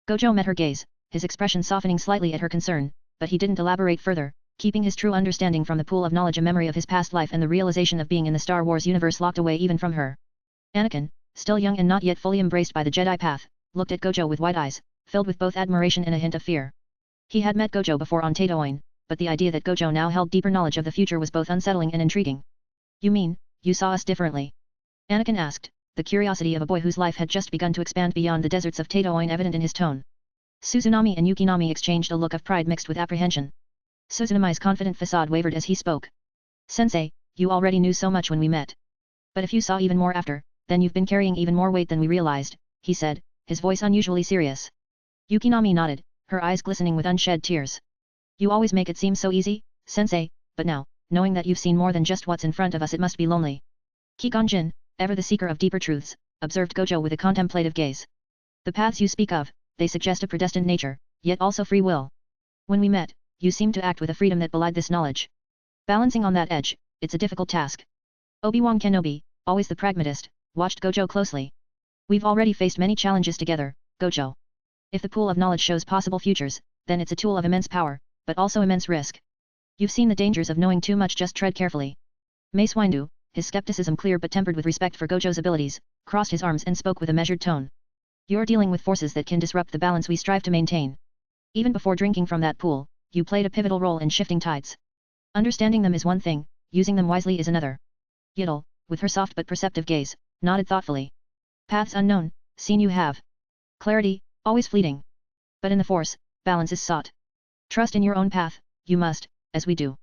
Gojo met her gaze, his expression softening slightly at her concern, but he didn't elaborate further, keeping his true understanding from the pool of knowledge, a memory of his past life and the realization of being in the Star Wars universe locked away even from her. Anakin, still young and not yet fully embraced by the Jedi path, looked at Gojo with wide eyes, filled with both admiration and a hint of fear. He had met Gojo before on Tatooine, but the idea that Gojo now held deeper knowledge of the future was both unsettling and intriguing. You mean, you saw us differently? Anakin asked, the curiosity of a boy whose life had just begun to expand beyond the deserts of Tatooine evident in his tone. Suzunami and Yukinami exchanged a look of pride mixed with apprehension. Suzunami's confident facade wavered as he spoke. Sensei, you already knew so much when we met. But if you saw even more after, then you've been carrying even more weight than we realized, he said, his voice unusually serious. Yukinami nodded, her eyes glistening with unshed tears. You always make it seem so easy, Sensei, but now, knowing that you've seen more than just what's in front of us, it must be lonely. Qui-Gon Jinn, ever the seeker of deeper truths, observed Gojo with a contemplative gaze. The paths you speak of, they suggest a predestined nature, yet also free will. When we met, you seemed to act with a freedom that belied this knowledge. Balancing on that edge, it's a difficult task. Obi-Wan Kenobi, always the pragmatist, watched Gojo closely. We've already faced many challenges together, Gojo. If the pool of knowledge shows possible futures, then it's a tool of immense power, but also immense risk. You've seen the dangers of knowing too much, just tread carefully. Mace Windu, his skepticism clear but tempered with respect for Gojo's abilities, crossed his arms and spoke with a measured tone. You're dealing with forces that can disrupt the balance we strive to maintain. Even before drinking from that pool, you played a pivotal role in shifting tides. Understanding them is one thing, using them wisely is another. Yiddle, with her soft but perceptive gaze, nodded thoughtfully. Paths unknown, seen you have. Clarity, always fleeting. But in the Force, balance is sought. Trust in your own path, you must, as we do.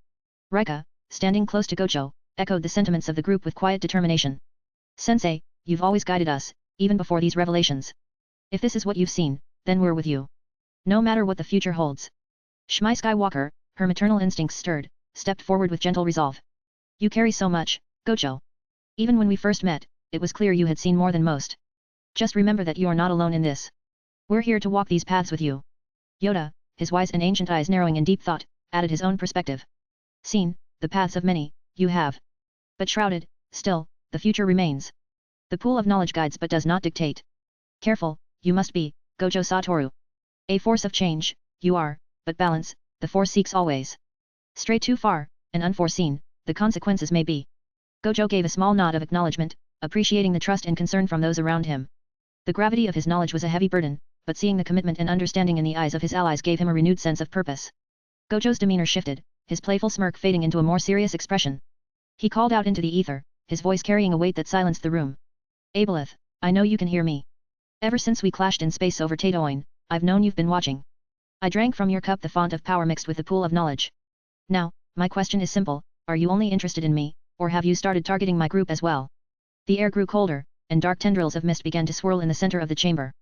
Rika, standing close to Gojo, echoed the sentiments of the group with quiet determination. Sensei, you've always guided us, even before these revelations. If this is what you've seen, then we're with you. No matter what the future holds. Shmi Skywalker, her maternal instincts stirred, stepped forward with gentle resolve. You carry so much, Gojo. Even when we first met, it was clear you had seen more than most. Just remember that you are not alone in this. We're here to walk these paths with you. Yoda, his wise and ancient eyes narrowing in deep thought, added his own perspective. Seen, the paths of many, you have. But shrouded, still, the future remains. The pool of knowledge guides but does not dictate. Careful, you must be, Gojo Satoru. A force of change, you are, but balance, the Force seeks always. Stray too far, and unforeseen, the consequences may be. Gojo gave a small nod of acknowledgement, appreciating the trust and concern from those around him. The gravity of his knowledge was a heavy burden, but seeing the commitment and understanding in the eyes of his allies gave him a renewed sense of purpose. Gojo's demeanor shifted, his playful smirk fading into a more serious expression. He called out into the ether, his voice carrying a weight that silenced the room. Aboleth, I know you can hear me. Ever since we clashed in space over Tatooine, I've known you've been watching. I drank from your cup the font of power mixed with the pool of knowledge. Now, my question is simple, are you only interested in me, or have you started targeting my group as well? The air grew colder, and dark tendrils of mist began to swirl in the center of the chamber.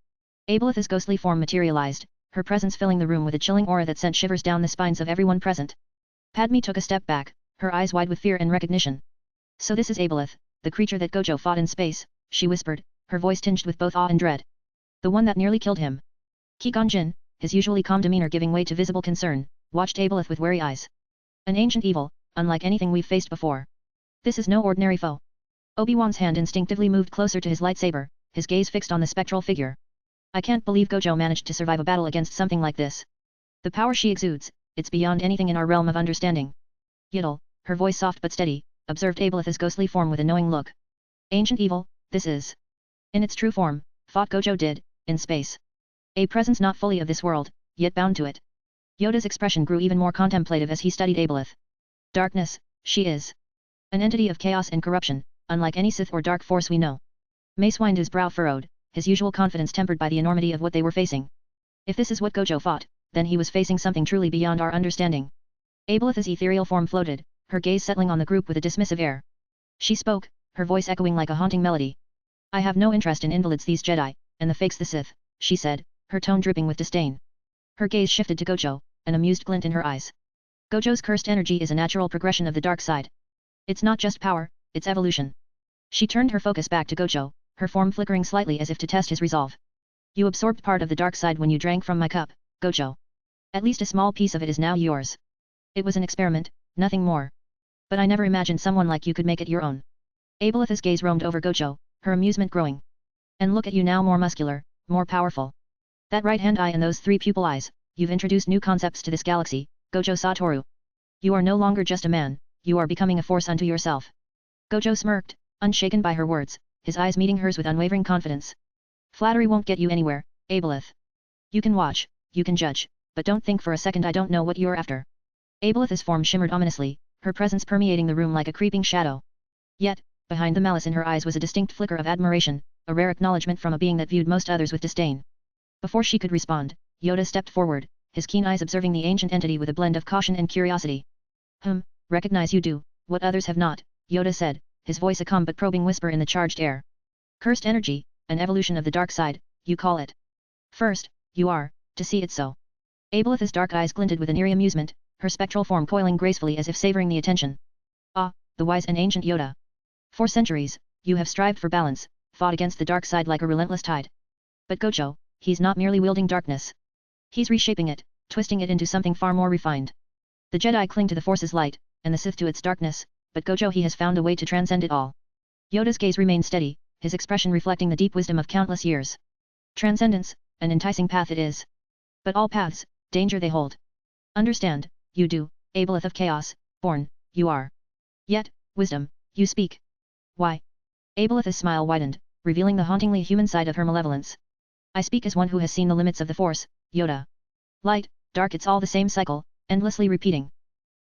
Aboleth's ghostly form materialized, her presence filling the room with a chilling aura that sent shivers down the spines of everyone present. Padme took a step back, her eyes wide with fear and recognition. So this is Aboleth, the creature that Gojo fought in space, she whispered, her voice tinged with both awe and dread. The one that nearly killed him. Qui-Gon Jinn, his usually calm demeanor giving way to visible concern, watched Aboleth with wary eyes. An ancient evil, unlike anything we've faced before. This is no ordinary foe. Obi-Wan's hand instinctively moved closer to his lightsaber, his gaze fixed on the spectral figure. I can't believe Gojo managed to survive a battle against something like this. The power she exudes, it's beyond anything in our realm of understanding. Yiddle, her voice soft but steady, observed Aboleth's ghostly form with a knowing look. Ancient evil, this is. In its true form, fought Gojo did, in space. A presence not fully of this world, yet bound to it. Yoda's expression grew even more contemplative as he studied Aboleth. Darkness, she is. An entity of chaos and corruption, unlike any Sith or dark force we know. Mace Windu's brow furrowed, his usual confidence tempered by the enormity of what they were facing. If this is what Gojo fought, then he was facing something truly beyond our understanding. Aboleth's ethereal form floated, her gaze settling on the group with a dismissive air. She spoke, her voice echoing like a haunting melody. I have no interest in invalids these Jedi, and the fakes the Sith, she said, her tone dripping with disdain. Her gaze shifted to Gojo, an amused glint in her eyes. Gojo's cursed energy is a natural progression of the dark side. It's not just power, it's evolution. She turned her focus back to Gojo, her form flickering slightly as if to test his resolve. You absorbed part of the dark side when you drank from my cup, Gojo. At least a small piece of it is now yours. It was an experiment, nothing more. But I never imagined someone like you could make it your own. Aboleth's gaze roamed over Gojo, her amusement growing. And look at you now, more muscular, more powerful. That right-hand eye and those three pupil eyes, you've introduced new concepts to this galaxy, Gojo Satoru. You are no longer just a man, you are becoming a force unto yourself. Gojo smirked, unshaken by her words, his eyes meeting hers with unwavering confidence. Flattery won't get you anywhere, Aboleth. You can watch, you can judge, but don't think for a second I don't know what you're after. Aboleth's form shimmered ominously, her presence permeating the room like a creeping shadow. Yet, behind the malice in her eyes was a distinct flicker of admiration, a rare acknowledgement from a being that viewed most others with disdain. Before she could respond, Yoda stepped forward, his keen eyes observing the ancient entity with a blend of caution and curiosity. Recognize you do, what others have not, Yoda said, his voice a calm but probing whisper in the charged air. Cursed energy, an evolution of the dark side, you call it. First, you are, to see it so. Aboleth's dark eyes glinted with an eerie amusement, her spectral form coiling gracefully as if savoring the attention. Ah, the wise and ancient Yoda. For centuries, you have strived for balance, fought against the dark side like a relentless tide. But Gojo, he's not merely wielding darkness. He's reshaping it, twisting it into something far more refined. The Jedi cling to the Force's light, and the Sith to its darkness, but Gojo he has found a way to transcend it all. Yoda's gaze remained steady, his expression reflecting the deep wisdom of countless years. Transcendence, an enticing path it is. But all paths, danger they hold. Understand, you do, Aboleth of Chaos, born, you are. Yet, wisdom, you speak. Why? Aboleth's smile widened, revealing the hauntingly human side of her malevolence. I speak as one who has seen the limits of the Force, Yoda. Light, dark, it's all the same cycle, endlessly repeating.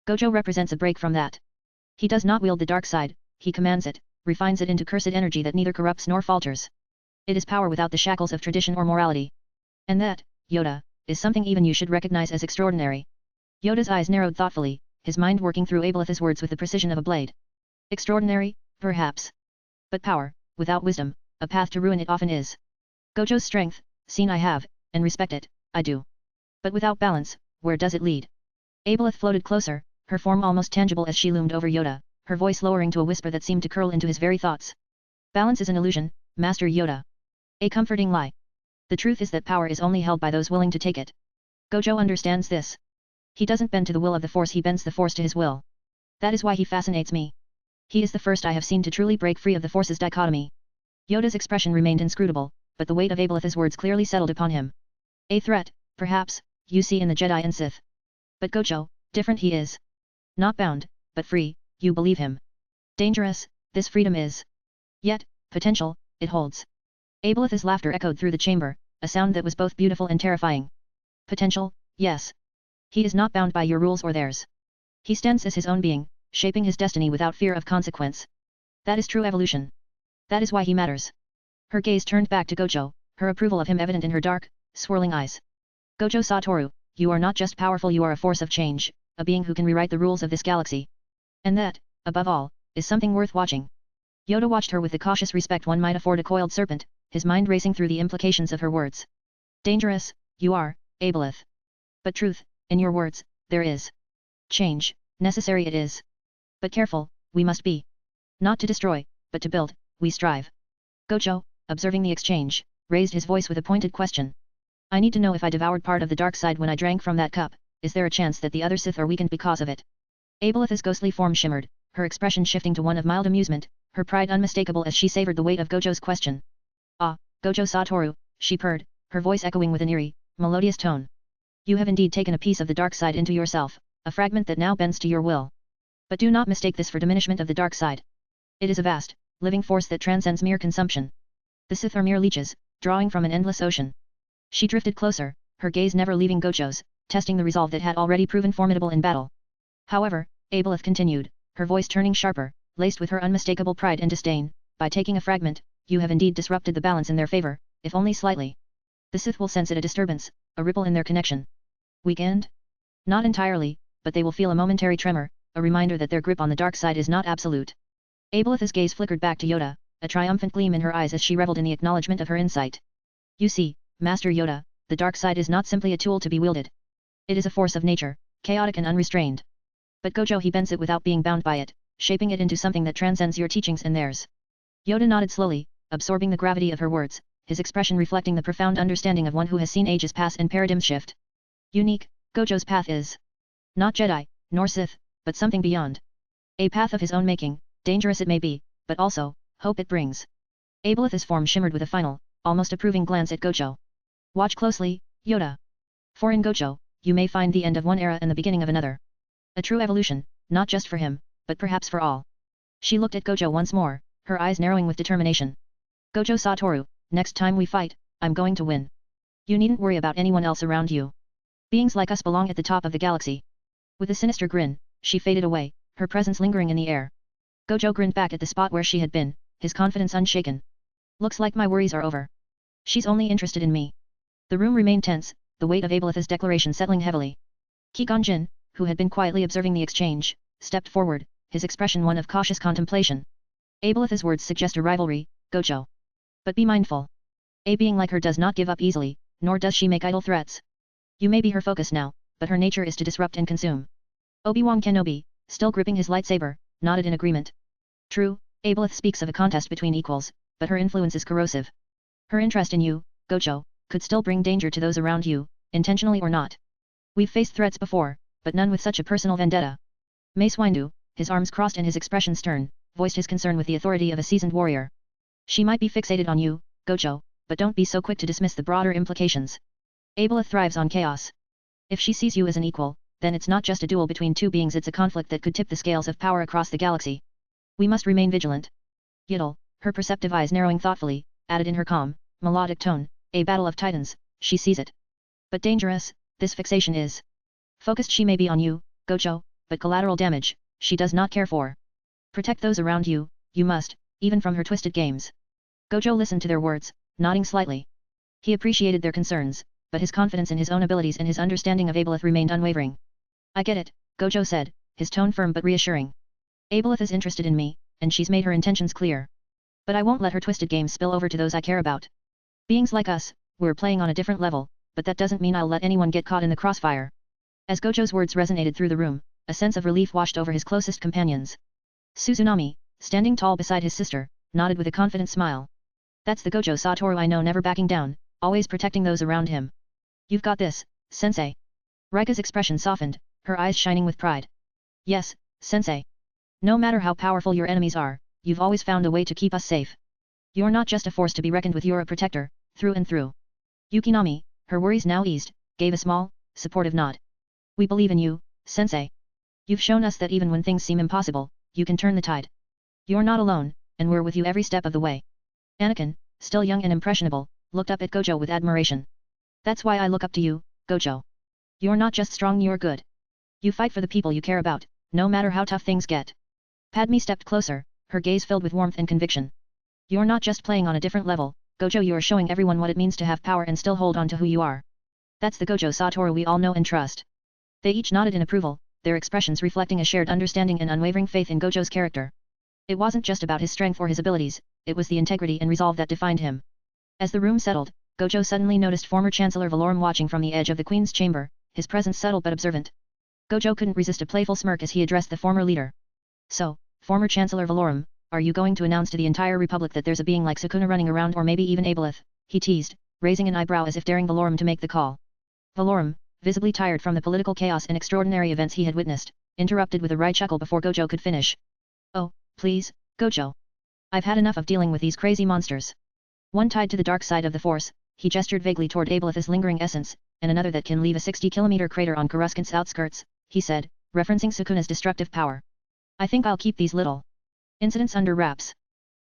Gojo represents a break from that. He does not wield the dark side, he commands it, refines it into cursed energy that neither corrupts nor falters. It is power without the shackles of tradition or morality. And that, Yoda, is something even you should recognize as extraordinary. Yoda's eyes narrowed thoughtfully, his mind working through Aboleth's words with the precision of a blade. Extraordinary, perhaps. But power, without wisdom, a path to ruin it often is. Gojo's strength, seen I have, and respect it, I do. But without balance, where does it lead? Aboleth floated closer, her form almost tangible as she loomed over Yoda, her voice lowering to a whisper that seemed to curl into his very thoughts. Balance is an illusion, Master Yoda. A comforting lie. The truth is that power is only held by those willing to take it. Gojo understands this. He doesn't bend to the will of the Force, he bends the Force to his will. That is why he fascinates me. He is the first I have seen to truly break free of the Force's dichotomy. Yoda's expression remained inscrutable, but the weight of Aboleth's words clearly settled upon him. A threat, perhaps, you see in the Jedi and Sith. But Gojo, different he is. Not bound, but free, you believe him. Dangerous, this freedom is. Yet, potential, it holds. Aboleth's laughter echoed through the chamber, a sound that was both beautiful and terrifying. Potential, yes. He is not bound by your rules or theirs. He stands as his own being, shaping his destiny without fear of consequence. That is true evolution. That is why he matters. Her gaze turned back to Gojo, her approval of him evident in her dark, swirling eyes. Gojo Satoru, you are not just powerful, you are a force of change, a being who can rewrite the rules of this galaxy. And that, above all, is something worth watching. Yoda watched her with the cautious respect one might afford a coiled serpent, his mind racing through the implications of her words. Dangerous, you are, Aboleth. But truth, in your words, there is. Change, necessary it is. But careful, we must be. Not to destroy, but to build, we strive. Gojo, observing the exchange, raised his voice with a pointed question. I need to know if I devoured part of the dark side when I drank from that cup, is there a chance that the other Sith are weakened because of it? Aboleth's ghostly form shimmered, her expression shifting to one of mild amusement, her pride unmistakable as she savored the weight of Gojo's question. Ah, Gojo Satoru, she purred, her voice echoing with an eerie, melodious tone. You have indeed taken a piece of the dark side into yourself, a fragment that now bends to your will. But do not mistake this for diminishment of the dark side. It is a vast, living force that transcends mere consumption. The Sith are mere leeches, drawing from an endless ocean. She drifted closer, her gaze never leaving Gojo's, testing the resolve that had already proven formidable in battle. However, Aboleth continued, her voice turning sharper, laced with her unmistakable pride and disdain, by taking a fragment, you have indeed disrupted the balance in their favor, if only slightly. The Sith will sense it a disturbance, a ripple in their connection. Weakened? Not entirely, but they will feel a momentary tremor, a reminder that their grip on the dark side is not absolute. Aboleth's gaze flickered back to Yoda, a triumphant gleam in her eyes as she reveled in the acknowledgement of her insight. You see, Master Yoda, the dark side is not simply a tool to be wielded. It is a force of nature, chaotic and unrestrained. But Gojo he bends it without being bound by it, shaping it into something that transcends your teachings and theirs. Yoda nodded slowly, absorbing the gravity of her words, his expression reflecting the profound understanding of one who has seen ages pass and paradigms shift. Unique, Gojo's path is not Jedi, nor Sith, but something beyond. A path of his own making, dangerous it may be, but also, hope it brings. Aboleth's form shimmered with a final, almost approving glance at Gojo. Watch closely, Yoda. For in Gojo, you may find the end of one era and the beginning of another. A true evolution, not just for him, but perhaps for all. She looked at Gojo once more, her eyes narrowing with determination. Gojo Satoru, next time we fight, I'm going to win. You needn't worry about anyone else around you. Beings like us belong at the top of the galaxy. With a sinister grin, she faded away, her presence lingering in the air. Gojo grinned back at the spot where she had been, his confidence unshaken. Looks like my worries are over. She's only interested in me. The room remained tense, the weight of Aboleth's declaration settling heavily. Qui-Gon Jinn, who had been quietly observing the exchange, stepped forward, his expression one of cautious contemplation. Aboleth's words suggest a rivalry, Gojo. But be mindful. A being like her does not give up easily, nor does she make idle threats. You may be her focus now, but her nature is to disrupt and consume. Obi-Wan Kenobi, still gripping his lightsaber, nodded in agreement. True, Aboleth speaks of a contest between equals, but her influence is corrosive. Her interest in you, Gojo, could still bring danger to those around you, intentionally or not. We've faced threats before, but none with such a personal vendetta. Mace Windu, his arms crossed and his expression stern, voiced his concern with the authority of a seasoned warrior. She might be fixated on you, Gojo, but don't be so quick to dismiss the broader implications. Aboleth thrives on chaos. If she sees you as an equal, then it's not just a duel between two beings, it's a conflict that could tip the scales of power across the galaxy. We must remain vigilant. Yiddle, her perceptive eyes narrowing thoughtfully, added in her calm, melodic tone, a battle of titans, she sees it. But dangerous, this fixation is. Focused she may be on you, Gojo, but collateral damage, she does not care for. Protect those around you, you must, even from her twisted games. Gojo listened to their words, nodding slightly. He appreciated their concerns, but his confidence in his own abilities and his understanding of Aboleth remained unwavering. I get it, Gojo said, his tone firm but reassuring. Aboleth is interested in me, and she's made her intentions clear. But I won't let her twisted games spill over to those I care about. Beings like us, we're playing on a different level, but that doesn't mean I'll let anyone get caught in the crossfire. As Gojo's words resonated through the room, a sense of relief washed over his closest companions. Suzunami, standing tall beside his sister, nodded with a confident smile. That's the Gojo Satoru I know, never backing down, always protecting those around him. You've got this, sensei. Rika's expression softened, her eyes shining with pride. Yes, sensei. No matter how powerful your enemies are, you've always found a way to keep us safe. You're not just a force to be reckoned with, you're a protector, through and through. Yukinami, her worries now eased, gave a small, supportive nod. We believe in you, sensei. You've shown us that even when things seem impossible, you can turn the tide. You're not alone, and we're with you every step of the way. Anakin, still young and impressionable, looked up at Gojo with admiration. That's why I look up to you, Gojo. You're not just strong, you're good. You fight for the people you care about, no matter how tough things get. Padme stepped closer, her gaze filled with warmth and conviction. You're not just playing on a different level, Gojo, you're showing everyone what it means to have power and still hold on to who you are. That's the Gojo Satoru we all know and trust. They each nodded in approval, their expressions reflecting a shared understanding and unwavering faith in Gojo's character. It wasn't just about his strength or his abilities, it was the integrity and resolve that defined him. As the room settled, Gojo suddenly noticed former Chancellor Valorum watching from the edge of the Queen's chamber, his presence subtle but observant. Gojo couldn't resist a playful smirk as he addressed the former leader. So, former Chancellor Valorum, are you going to announce to the entire Republic that there's a being like Sukuna running around, or maybe even Aboleth? He teased, raising an eyebrow as if daring Valorum to make the call. Valorum, visibly tired from the political chaos and extraordinary events he had witnessed, interrupted with a wry chuckle before Gojo could finish. Oh, please, Gojo. I've had enough of dealing with these crazy monsters. One tied to the dark side of the Force, he gestured vaguely toward Aboleth's lingering essence, and another that can leave a 60-kilometer crater on Coruscant's outskirts, he said, referencing Sukuna's destructive power. I think I'll keep these little incidents under wraps.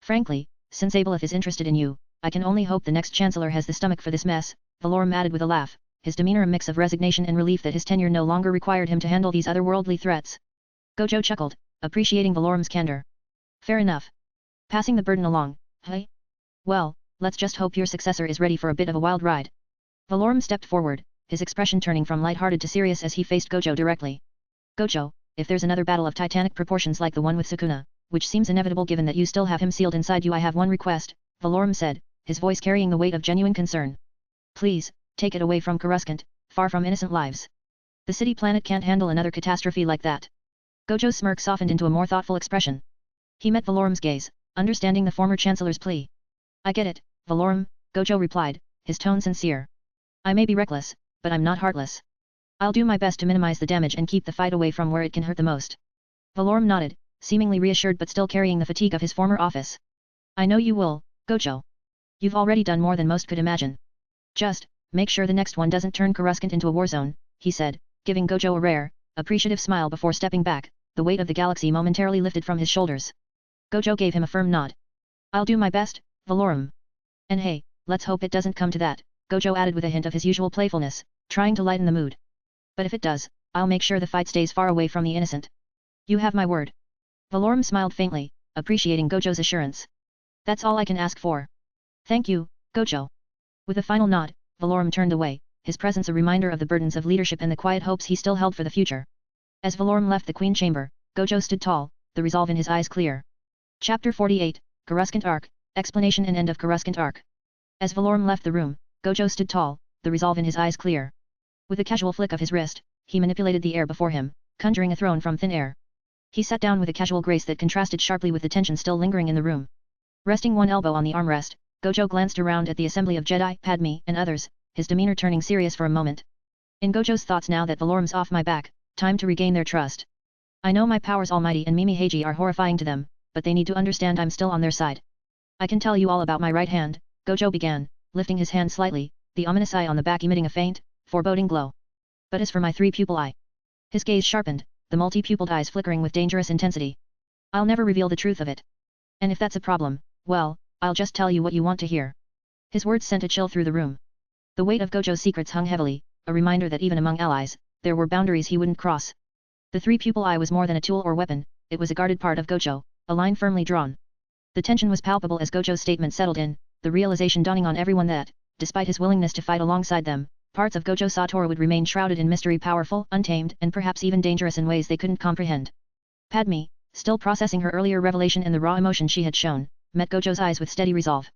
Frankly, since Aboleth is interested in you, I can only hope the next Chancellor has the stomach for this mess, Valorum added with a laugh, his demeanor a mix of resignation and relief that his tenure no longer required him to handle these otherworldly threats. Gojo chuckled, appreciating Valorum's candor. Fair enough. Passing the burden along, hey? Well, let's just hope your successor is ready for a bit of a wild ride. Valorum stepped forward, his expression turning from light-hearted to serious as he faced Gojo directly. Gojo, if there's another battle of titanic proportions like the one with Sukuna, which seems inevitable given that you still have him sealed inside you, I have one request, Valorum said, his voice carrying the weight of genuine concern. Please, take it away from Coruscant, far from innocent lives. The city planet can't handle another catastrophe like that. Gojo's smirk softened into a more thoughtful expression. He met Valorum's gaze, understanding the former Chancellor's plea. I get it, Valorum, Gojo replied, his tone sincere. I may be reckless, but I'm not heartless. I'll do my best to minimize the damage and keep the fight away from where it can hurt the most. Valorum nodded, seemingly reassured but still carrying the fatigue of his former office. I know you will, Gojo. You've already done more than most could imagine. Just, make sure the next one doesn't turn Coruscant into a war zone, he said, giving Gojo a rare, appreciative smile before stepping back, the weight of the galaxy momentarily lifted from his shoulders. Gojo gave him a firm nod. I'll do my best, Valorum. And hey, let's hope it doesn't come to that, Gojo added with a hint of his usual playfulness, trying to lighten the mood. But if it does, I'll make sure the fight stays far away from the innocent. You have my word. Valorum smiled faintly, appreciating Gojo's assurance. That's all I can ask for. Thank you, Gojo. With a final nod, Valorum turned away, his presence a reminder of the burdens of leadership and the quiet hopes he still held for the future. As Valorum left the Queen Chamber, Gojo stood tall, the resolve in his eyes clear. Chapter 48, Coruscant Arc, Explanation and End of Coruscant Arc. As Valorum left the room, Gojo stood tall, the resolve in his eyes clear. With a casual flick of his wrist, he manipulated the air before him, conjuring a throne from thin air. He sat down with a casual grace that contrasted sharply with the tension still lingering in the room. Resting one elbow on the armrest, Gojo glanced around at the assembly of Jedi, Padme, and others, his demeanor turning serious for a moment. In Gojo's thoughts, now that Valorum's off my back, time to regain their trust. I know my powers almighty and Mimi Heiji are horrifying to them, but they need to understand I'm still on their side. I can tell you all about my right hand, Gojo began, lifting his hand slightly, the ominous eye on the back emitting a faint, foreboding glow. But as for my three-pupil eye. His gaze sharpened, the multi-pupiled eyes flickering with dangerous intensity. I'll never reveal the truth of it. And if that's a problem, well, I'll just tell you what you want to hear. His words sent a chill through the room. The weight of Gojo's secrets hung heavily, a reminder that even among allies, there were boundaries he wouldn't cross. The three-pupil eye was more than a tool or weapon, it was a guarded part of Gojo, a line firmly drawn. The tension was palpable as Gojo's statement settled in, the realization dawning on everyone that, despite his willingness to fight alongside them, parts of Gojo Satoru would remain shrouded in mystery, powerful, untamed, and perhaps even dangerous in ways they couldn't comprehend. Padme, still processing her earlier revelation and the raw emotion she had shown, met Gojo's eyes with steady resolve.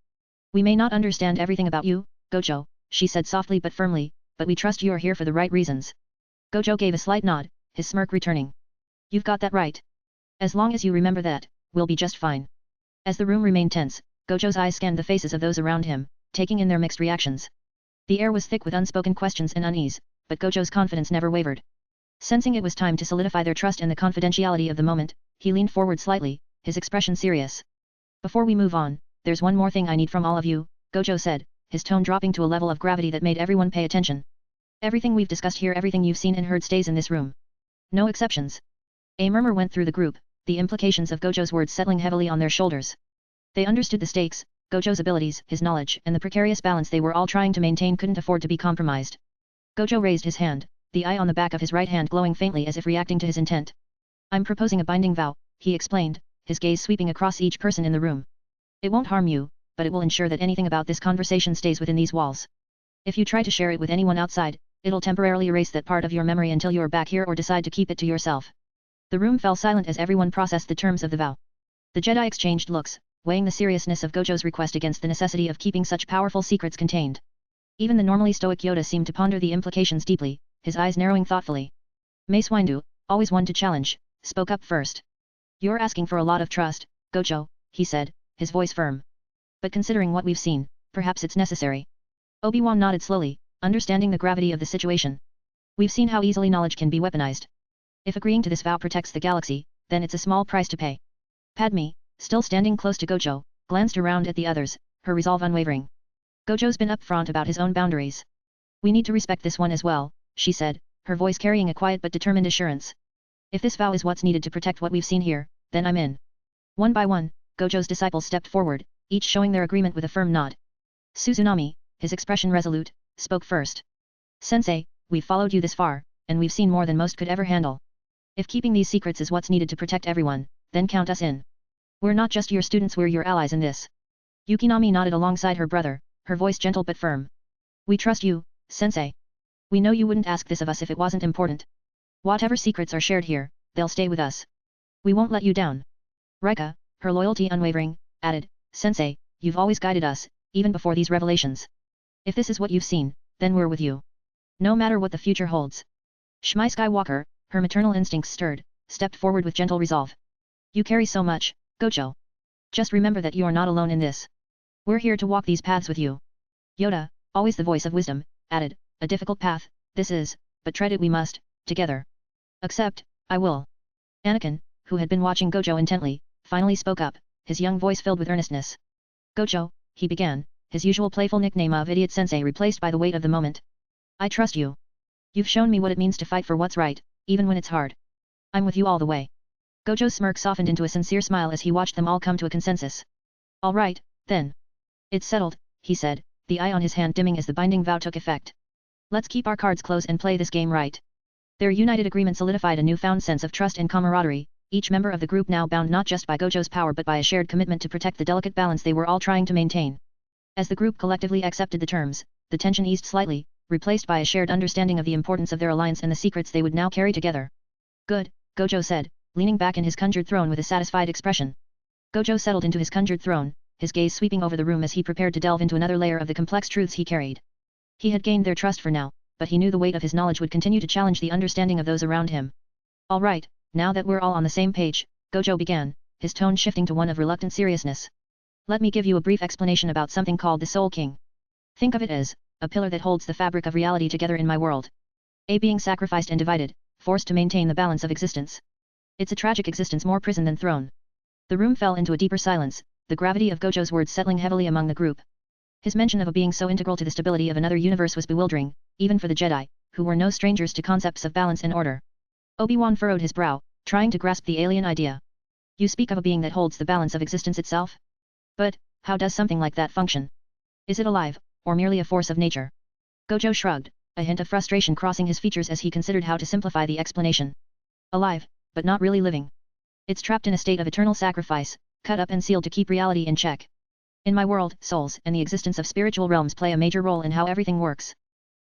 We may not understand everything about you, Gojo, she said softly but firmly, but we trust you are here for the right reasons. Gojo gave a slight nod, his smirk returning. You've got that right. As long as you remember that, we'll be just fine. As the room remained tense, Gojo's eyes scanned the faces of those around him, taking in their mixed reactions. The air was thick with unspoken questions and unease, but Gojo's confidence never wavered. Sensing it was time to solidify their trust in the confidentiality of the moment, he leaned forward slightly, his expression serious. Before we move on, there's one more thing I need from all of you, Gojo said, his tone dropping to a level of gravity that made everyone pay attention. Everything we've discussed here, everything you've seen and heard stays in this room. No exceptions. A murmur went through the group, the implications of Gojo's words settling heavily on their shoulders. They understood the stakes, Gojo's abilities, his knowledge, and the precarious balance they were all trying to maintain couldn't afford to be compromised. Gojo raised his hand, the eye on the back of his right hand glowing faintly as if reacting to his intent. I'm proposing a binding vow, he explained, his gaze sweeping across each person in the room. It won't harm you, but it will ensure that anything about this conversation stays within these walls. If you try to share it with anyone outside, it'll temporarily erase that part of your memory until you're back here or decide to keep it to yourself. The room fell silent as everyone processed the terms of the vow. The Jedi exchanged looks, weighing the seriousness of Gojo's request against the necessity of keeping such powerful secrets contained. Even the normally stoic Yoda seemed to ponder the implications deeply, his eyes narrowing thoughtfully. Mace Windu, always one to challenge, spoke up first. You're asking for a lot of trust, Gojo, he said, his voice firm. But considering what we've seen, perhaps it's necessary. Obi-Wan nodded slowly, understanding the gravity of the situation. We've seen how easily knowledge can be weaponized. If agreeing to this vow protects the galaxy, then it's a small price to pay. Padme, still standing close to Gojo, glanced around at the others, her resolve unwavering. Gojo's been upfront about his own boundaries. We need to respect this one as well, she said, her voice carrying a quiet but determined assurance. If this vow is what's needed to protect what we've seen here, then I'm in. One by one, Gojo's disciples stepped forward, each showing their agreement with a firm nod. Suzunami, his expression resolute, spoke first. Sensei, we've followed you this far, and we've seen more than most could ever handle. If keeping these secrets is what's needed to protect everyone, then count us in. We're not just your students, we're your allies in this. Yukinami nodded alongside her brother, her voice gentle but firm. We trust you, Sensei. We know you wouldn't ask this of us if it wasn't important. Whatever secrets are shared here, they'll stay with us. We won't let you down. Rika, her loyalty unwavering, added, Sensei, you've always guided us, even before these revelations. If this is what you've seen, then we're with you. No matter what the future holds. Shmi Skywalker, her maternal instincts stirred, stepped forward with gentle resolve. You carry so much, Gojo. Just remember that you are not alone in this. We're here to walk these paths with you. Yoda, always the voice of wisdom, added, a difficult path, this is, but tread it we must, together. Accept, I will. Anakin, who had been watching Gojo intently, finally spoke up, his young voice filled with earnestness. Gojo, he began, his usual playful nickname of Idiot Sensei replaced by the weight of the moment. I trust you. You've shown me what it means to fight for what's right, even when it's hard. I'm with you all the way. Gojo's smirk softened into a sincere smile as he watched them all come to a consensus. All right, then. It's settled, he said, the eye on his hand dimming as the binding vow took effect. Let's keep our cards close and play this game right. Their united agreement solidified a newfound sense of trust and camaraderie, each member of the group now bound not just by Gojo's power but by a shared commitment to protect the delicate balance they were all trying to maintain. As the group collectively accepted the terms, the tension eased slightly, replaced by a shared understanding of the importance of their alliance and the secrets they would now carry together. Good, Gojo said, leaning back in his conjured throne with a satisfied expression. Gojo settled into his conjured throne, his gaze sweeping over the room as he prepared to delve into another layer of the complex truths he carried. He had gained their trust for now, but he knew the weight of his knowledge would continue to challenge the understanding of those around him. All right, now that we're all on the same page, Gojo began, his tone shifting to one of reluctant seriousness. Let me give you a brief explanation about something called the Soul King. Think of it as a pillar that holds the fabric of reality together in my world. A being sacrificed and divided, forced to maintain the balance of existence. It's a tragic existence, more prison than throne. The room fell into a deeper silence, the gravity of Gojo's words settling heavily among the group. His mention of a being so integral to the stability of another universe was bewildering, even for the Jedi, who were no strangers to concepts of balance and order. Obi-Wan furrowed his brow, trying to grasp the alien idea. You speak of a being that holds the balance of existence itself? But, how does something like that function? Is it alive, or merely a force of nature? Gojo shrugged, a hint of frustration crossing his features as he considered how to simplify the explanation. Alive, but not really living. It's trapped in a state of eternal sacrifice, cut up and sealed to keep reality in check. In my world, souls and the existence of spiritual realms play a major role in how everything works.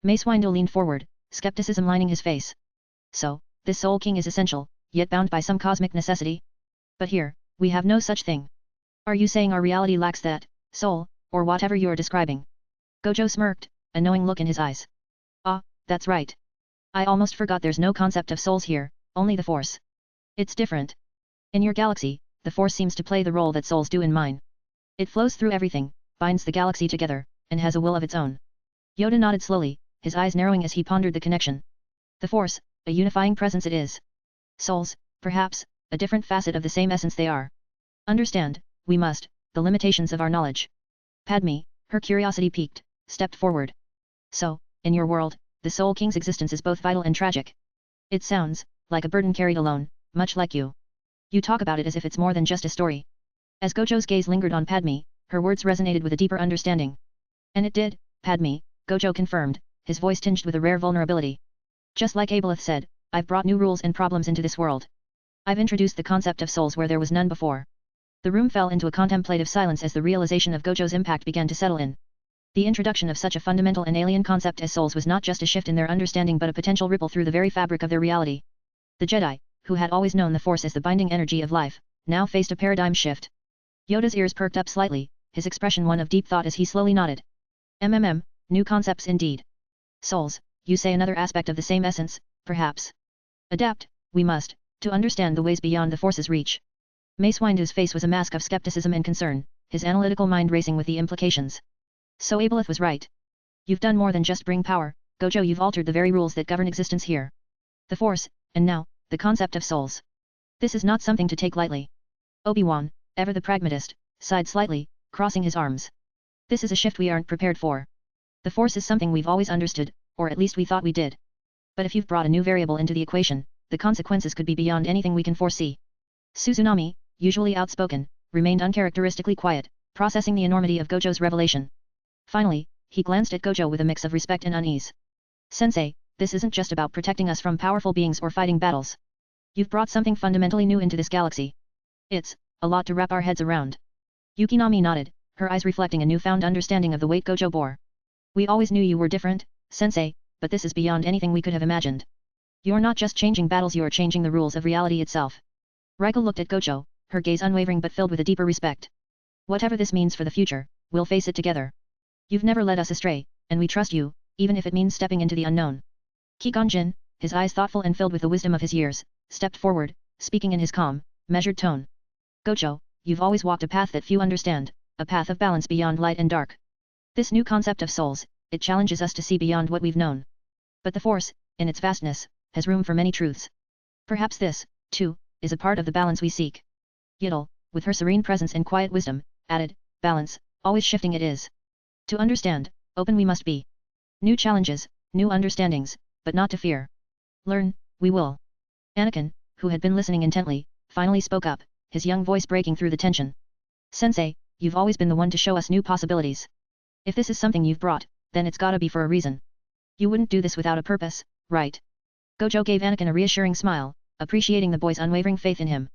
Mace Windu leaned forward, skepticism lining his face. So, this Soul King is essential, yet bound by some cosmic necessity? But here, we have no such thing. Are you saying our reality lacks that soul, or whatever you are describing? Gojo smirked, a knowing look in his eyes. Ah, that's right. I almost forgot there's no concept of souls here, only the Force. It's different. In your galaxy, the Force seems to play the role that souls do in mine. It flows through everything, binds the galaxy together, and has a will of its own. Yoda nodded slowly, his eyes narrowing as he pondered the connection. The Force, a unifying presence it is. Souls, perhaps, a different facet of the same essence they are. Understand, we must, the limitations of our knowledge. Padme, her curiosity piqued, stepped forward. So, in your world, the Soul King's existence is both vital and tragic. It sounds like a burden carried alone, much like you. You talk about it as if it's more than just a story. As Gojo's gaze lingered on Padme, her words resonated with a deeper understanding. And it did, Padme, Gojo confirmed, his voice tinged with a rare vulnerability. Just like Aboleth said, I've brought new rules and problems into this world. I've introduced the concept of souls where there was none before. The room fell into a contemplative silence as the realization of Gojo's impact began to settle in. The introduction of such a fundamental and alien concept as souls was not just a shift in their understanding but a potential ripple through the very fabric of their reality. The Jedi, who had always known the Force as the binding energy of life, now faced a paradigm shift. Yoda's ears perked up slightly, his expression one of deep thought as he slowly nodded. New concepts indeed. Souls, you say another aspect of the same essence, perhaps. Adapt, we must, to understand the ways beyond the Force's reach. Mace Windu's face was a mask of skepticism and concern, his analytical mind racing with the implications. So Aboleth was right. You've done more than just bring power, Gojo, you've altered the very rules that govern existence here. The Force, and now, the concept of souls. This is not something to take lightly. Obi-Wan, ever the pragmatist, sighed slightly, crossing his arms. This is a shift we aren't prepared for. The Force is something we've always understood, or at least we thought we did. But if you've brought a new variable into the equation, the consequences could be beyond anything we can foresee. Suzunami, usually outspoken, remained uncharacteristically quiet, processing the enormity of Gojo's revelation. Finally, he glanced at Gojo with a mix of respect and unease. Sensei, this isn't just about protecting us from powerful beings or fighting battles. You've brought something fundamentally new into this galaxy. It's a lot to wrap our heads around. Yukinami nodded, her eyes reflecting a newfound understanding of the weight Gojo bore. We always knew you were different, Sensei, but this is beyond anything we could have imagined. You're not just changing battles, you're changing the rules of reality itself. Raiko looked at Gojo, her gaze unwavering but filled with a deeper respect. Whatever this means for the future, we'll face it together. You've never led us astray, and we trust you, even if it means stepping into the unknown. Qui-Gon Jinn, his eyes thoughtful and filled with the wisdom of his years, stepped forward, speaking in his calm, measured tone. Gojo, you've always walked a path that few understand, a path of balance beyond light and dark. This new concept of souls, it challenges us to see beyond what we've known. But the Force, in its vastness, has room for many truths. Perhaps this, too, is a part of the balance we seek. Yiddle, with her serene presence and quiet wisdom, added, balance, always shifting it is. To understand, open we must be. New challenges, new understandings, but not to fear. Learn, we will. Anakin, who had been listening intently, finally spoke up, his young voice breaking through the tension. Sensei, you've always been the one to show us new possibilities. If this is something you've brought, then it's gotta be for a reason. You wouldn't do this without a purpose, right? Gojo gave Anakin a reassuring smile, appreciating the boy's unwavering faith in him.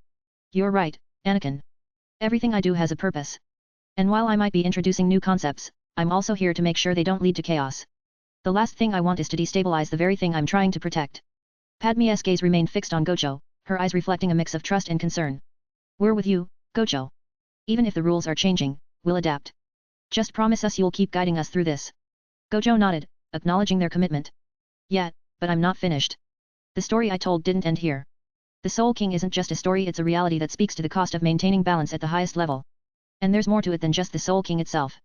You're right, Anakin. Everything I do has a purpose. And while I might be introducing new concepts, I'm also here to make sure they don't lead to chaos. The last thing I want is to destabilize the very thing I'm trying to protect. Padme's gaze remained fixed on Gojo, her eyes reflecting a mix of trust and concern. We're with you, Gojo. Even if the rules are changing, we'll adapt. Just promise us you'll keep guiding us through this. Gojo nodded, acknowledging their commitment. Yeah, but I'm not finished. The story I told didn't end here. The Soul King isn't just a story, it's a reality that speaks to the cost of maintaining balance at the highest level. And there's more to it than just the Soul King itself.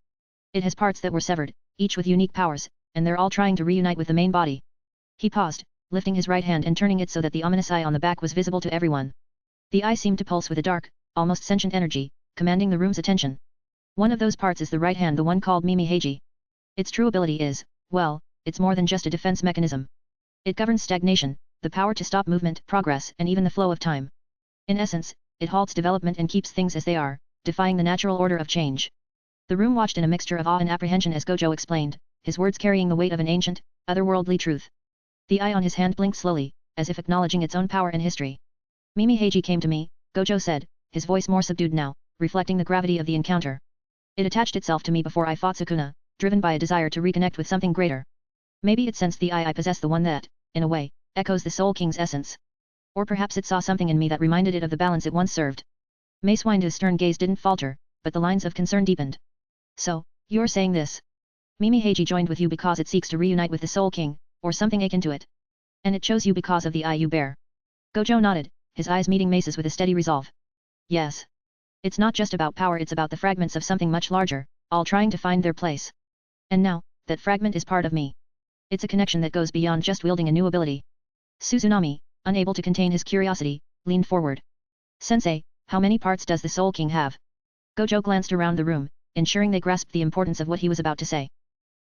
It has parts that were severed, each with unique powers, and they're all trying to reunite with the main body. He paused, lifting his right hand and turning it so that the ominous eye on the back was visible to everyone. The eye seemed to pulse with a dark, almost sentient energy, commanding the room's attention. One of those parts is the right hand, the one called Mimi Heiji. Its true ability is, well, it's more than just a defense mechanism. It governs stagnation, the power to stop movement, progress, and even the flow of time. In essence, it halts development and keeps things as they are, defying the natural order of change. The room watched in a mixture of awe and apprehension as Gojo explained, his words carrying the weight of an ancient, otherworldly truth. The eye on his hand blinked slowly, as if acknowledging its own power and history. Mimi Heiji came to me, Gojo said, his voice more subdued now, reflecting the gravity of the encounter. It attached itself to me before I fought Sukuna, driven by a desire to reconnect with something greater. Maybe it sensed the I possess, the one that, in a way, echoes the Soul King's essence. Or perhaps it saw something in me that reminded it of the balance it once served. Mace Windu's stern gaze didn't falter, but the lines of concern deepened. So, you're saying this? Mimi Heiji joined with you because it seeks to reunite with the Soul King, or something akin to it. And it chose you because of the eye you bear. Gojo nodded, his eyes meeting Mace's with a steady resolve. Yes. It's not just about power, it's about the fragments of something much larger, all trying to find their place. And now, that fragment is part of me. It's a connection that goes beyond just wielding a new ability. Suzunami, unable to contain his curiosity, leaned forward. Sensei, how many parts does the Soul King have? Gojo glanced around the room, ensuring they grasped the importance of what he was about to say.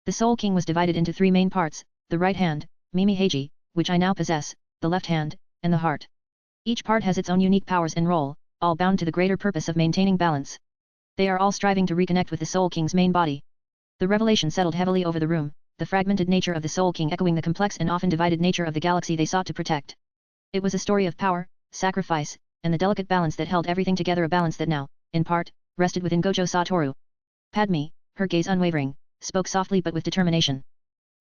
The Soul King was divided into 3 main parts, the right hand, Mimi Heiji, which I now possess, the left hand, and the heart. Each part has its own unique powers and role, all bound to the greater purpose of maintaining balance. They are all striving to reconnect with the Soul King's main body. The revelation settled heavily over the room, the fragmented nature of the Soul King echoing the complex and often divided nature of the galaxy they sought to protect. It was a story of power, sacrifice, and the delicate balance that held everything together, a balance that now, in part, rested within Gojo Satoru. Padme, her gaze unwavering, spoke softly but with determination.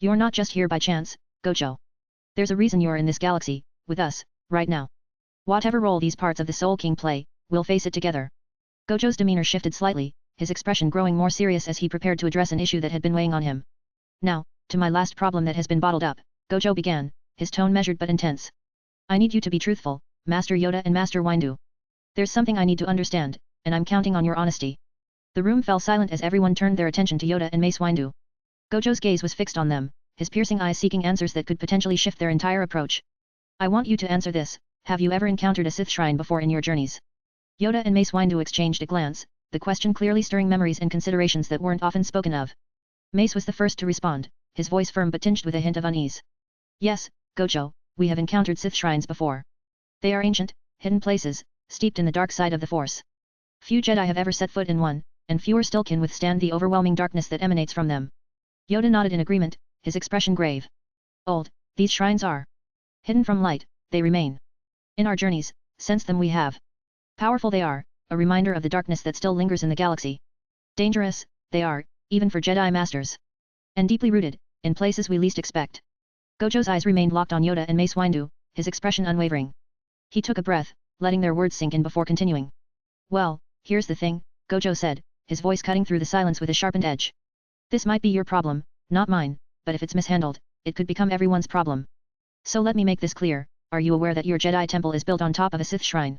You're not just here by chance, Gojo. There's a reason you're in this galaxy, with us, right now. Whatever role these parts of the Soul King play, we'll face it together. Gojo's demeanor shifted slightly, his expression growing more serious as he prepared to address an issue that had been weighing on him. Now, to my last problem that has been bottled up, Gojo began, his tone measured but intense. I need you to be truthful, Master Yoda and Master Windu. There's something I need to understand, and I'm counting on your honesty. The room fell silent as everyone turned their attention to Yoda and Mace Windu. Gojo's gaze was fixed on them, his piercing eyes seeking answers that could potentially shift their entire approach. I want you to answer this. Have you ever encountered a Sith shrine before in your journeys? Yoda and Mace Windu exchanged a glance, the question clearly stirring memories and considerations that weren't often spoken of. Mace was the first to respond, his voice firm but tinged with a hint of unease. Yes, Gojo, we have encountered Sith shrines before. They are ancient, hidden places, steeped in the dark side of the Force. Few Jedi have ever set foot in one, and fewer still can withstand the overwhelming darkness that emanates from them. Yoda nodded in agreement, his expression grave. Old, these shrines are. Hidden from light, they remain. In our journeys, sense them we have. Powerful they are, a reminder of the darkness that still lingers in the galaxy. Dangerous, they are, even for Jedi Masters. And deeply rooted, in places we least expect. Gojo's eyes remained locked on Yoda and Mace Windu, his expression unwavering. He took a breath, letting their words sink in before continuing. Well, here's the thing, Gojo said, his voice cutting through the silence with a sharpened edge. This might be your problem, not mine, but if it's mishandled, it could become everyone's problem. So let me make this clear, are you aware that your Jedi temple is built on top of a Sith shrine?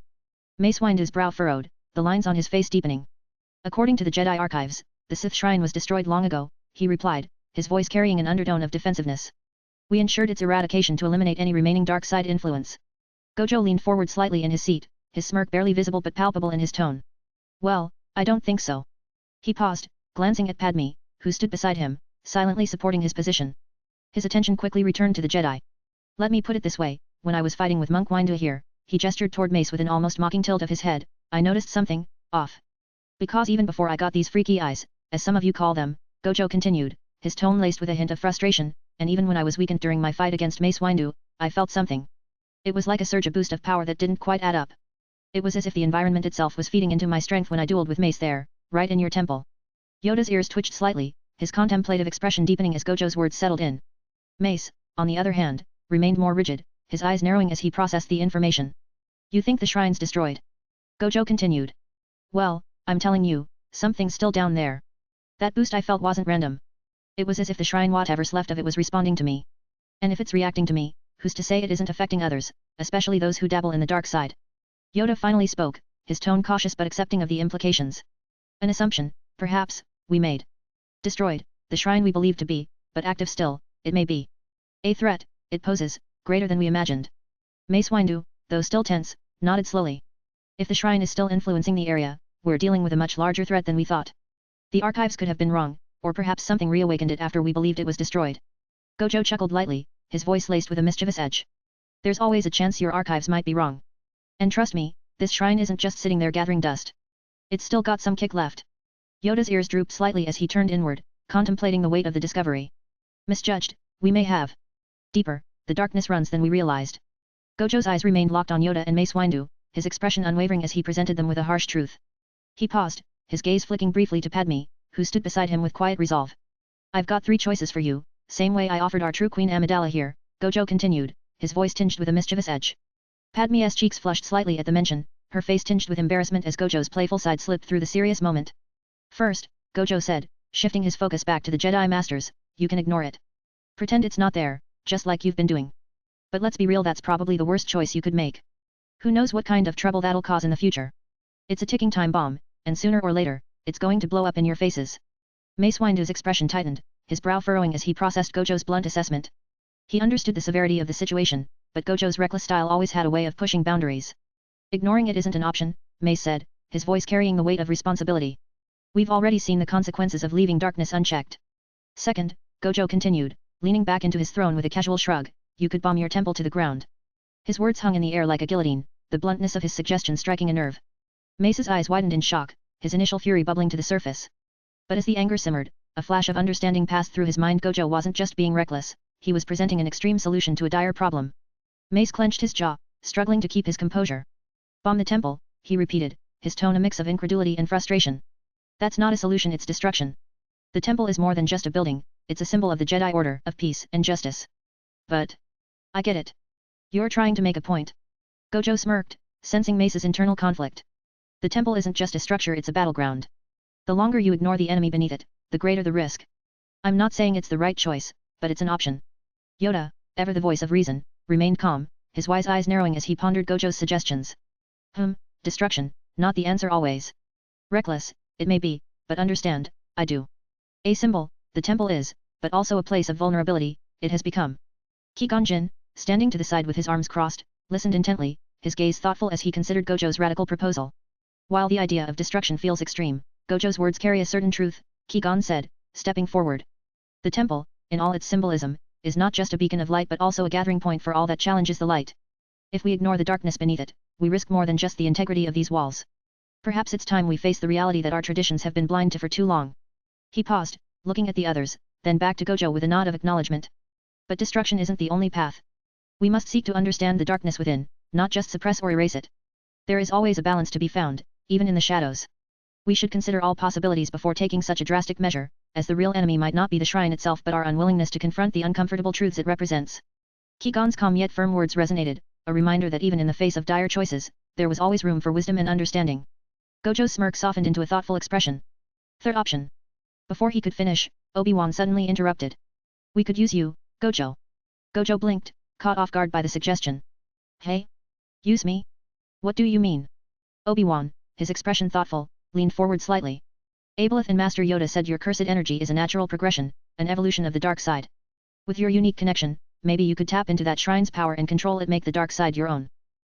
Mace Windu's brow furrowed, the lines on his face deepening. According to the Jedi archives, the Sith shrine was destroyed long ago, he replied, his voice carrying an undertone of defensiveness. We ensured its eradication to eliminate any remaining dark side influence. Gojo leaned forward slightly in his seat, his smirk barely visible but palpable in his tone. Well, I don't think so. He paused, glancing at Padme, who stood beside him, silently supporting his position. His attention quickly returned to the Jedi. Let me put it this way, when I was fighting with Monk Windu here, he gestured toward Mace with an almost mocking tilt of his head, I noticed something, off. Because even before I got these freaky eyes, as some of you call them, Gojo continued, his tone laced with a hint of frustration, and even when I was weakened during my fight against Mace Windu, I felt something. It was like a surge, a boost of power that didn't quite add up. It was as if the environment itself was feeding into my strength when I dueled with Mace there, right in your temple. Yoda's ears twitched slightly, his contemplative expression deepening as Gojo's words settled in. Mace, on the other hand, remained more rigid, his eyes narrowing as he processed the information. You think the shrine's destroyed? Gojo continued. Well, I'm telling you, something's still down there. That boost I felt wasn't random. It was as if the shrine, whatever's left of it, was responding to me. And if it's reacting to me, who's to say it isn't affecting others, especially those who dabble in the dark side? Yoda finally spoke, his tone cautious but accepting of the implications. An assumption, perhaps, we made. Destroyed, the shrine we believed to be, but active still, it may be. A threat, it poses, greater than we imagined. Mace Windu, though still tense, nodded slowly. If the shrine is still influencing the area, we're dealing with a much larger threat than we thought. The archives could have been wrong, or perhaps something reawakened it after we believed it was destroyed. Gojo chuckled lightly, his voice laced with a mischievous edge. There's always a chance your archives might be wrong. And trust me, this shrine isn't just sitting there gathering dust. It's still got some kick left. Yoda's ears drooped slightly as he turned inward, contemplating the weight of the discovery. Misjudged, we may have. Deeper, the darkness runs than we realized. Gojo's eyes remained locked on Yoda and Mace Windu, his expression unwavering as he presented them with a harsh truth. He paused, his gaze flicking briefly to Padme, who stood beside him with quiet resolve. I've got 3 choices for you, same way I offered our true Queen Amidala here, Gojo continued, his voice tinged with a mischievous edge. Padme's cheeks flushed slightly at the mention, her face tinged with embarrassment as Gojo's playful side slipped through the serious moment. First, Gojo said, shifting his focus back to the Jedi Masters, you can ignore it. Pretend it's not there, just like you've been doing. But let's be real, that's probably the worst choice you could make. Who knows what kind of trouble that'll cause in the future. It's a ticking time bomb, and sooner or later, it's going to blow up in your faces. Mace Windu's expression tightened, his brow furrowing as he processed Gojo's blunt assessment. He understood the severity of the situation, but Gojo's reckless style always had a way of pushing boundaries. Ignoring it isn't an option, Mace said, his voice carrying the weight of responsibility. We've already seen the consequences of leaving darkness unchecked. Second, Gojo continued, leaning back into his throne with a casual shrug, you could bomb your temple to the ground. His words hung in the air like a guillotine, the bluntness of his suggestion striking a nerve. Mace's eyes widened in shock, his initial fury bubbling to the surface. But as the anger simmered, a flash of understanding passed through his mind. Gojo wasn't just being reckless, he was presenting an extreme solution to a dire problem. Mace clenched his jaw, struggling to keep his composure. Bomb the temple, he repeated, his tone a mix of incredulity and frustration. That's not a solution, it's destruction. The temple is more than just a building, it's a symbol of the Jedi Order of peace and justice. But I get it. You're trying to make a point. Gojo smirked, sensing Mace's internal conflict. The temple isn't just a structure, it's a battleground. The longer you ignore the enemy beneath it, the greater the risk. I'm not saying it's the right choice, but it's an option. Yoda, ever the voice of reason, remained calm, his wise eyes narrowing as he pondered Gojo's suggestions. Destruction, not the answer always. Reckless, it may be, but understand, I do. A symbol, the temple is, but also a place of vulnerability, it has become. Qui-Gon Jinn, standing to the side with his arms crossed, listened intently, his gaze thoughtful as he considered Gojo's radical proposal. While the idea of destruction feels extreme, Gojo's words carry a certain truth, Qui-Gon said, stepping forward. The temple, in all its symbolism, is not just a beacon of light but also a gathering point for all that challenges the light. If we ignore the darkness beneath it, we risk more than just the integrity of these walls. Perhaps it's time we face the reality that our traditions have been blind to for too long. He paused, looking at the others, then back to Gojo with a nod of acknowledgement. But destruction isn't the only path. We must seek to understand the darkness within, not just suppress or erase it. There is always a balance to be found, even in the shadows. We should consider all possibilities before taking such a drastic measure, as the real enemy might not be the shrine itself but our unwillingness to confront the uncomfortable truths it represents. Qui-Gon's calm yet firm words resonated, a reminder that even in the face of dire choices, there was always room for wisdom and understanding. Gojo's smirk softened into a thoughtful expression. Third option. Before he could finish, Obi-Wan suddenly interrupted. We could use you, Gojo. Gojo blinked, caught off guard by the suggestion. Hey? Use me? What do you mean? Obi-Wan, his expression thoughtful, leaned forward slightly. Aboleth and Master Yoda said your cursed energy is a natural progression, an evolution of the dark side. With your unique connection, maybe you could tap into that shrine's power and control it, make the dark side your own.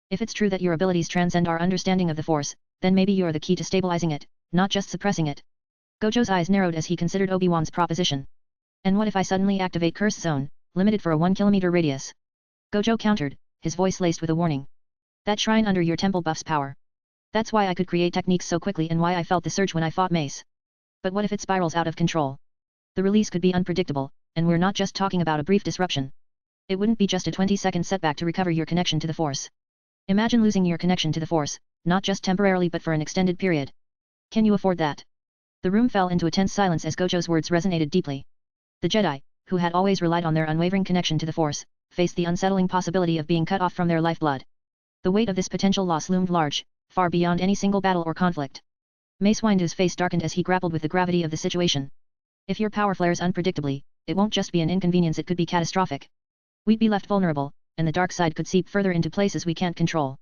If it's true that your abilities transcend our understanding of the Force, then maybe you're the key to stabilizing it, not just suppressing it. Gojo's eyes narrowed as he considered Obi-Wan's proposition. And what if I suddenly activate Curse Zone, limited for a 1 kilometer radius? Gojo countered, his voice laced with a warning. That shrine under your temple buffs power. That's why I could create techniques so quickly and why I felt the surge when I fought Mace. But what if it spirals out of control? The release could be unpredictable, and we're not just talking about a brief disruption. It wouldn't be just a 20-second setback to recover your connection to the Force. Imagine losing your connection to the Force, not just temporarily but for an extended period. Can you afford that? The room fell into a tense silence as Gojo's words resonated deeply. The Jedi, who had always relied on their unwavering connection to the Force, faced the unsettling possibility of being cut off from their lifeblood. The weight of this potential loss loomed large, far beyond any single battle or conflict. Mace Windu's face darkened as he grappled with the gravity of the situation. If your power flares unpredictably, it won't just be an inconvenience, it could be catastrophic. We'd be left vulnerable, and the dark side could seep further into places we can't control.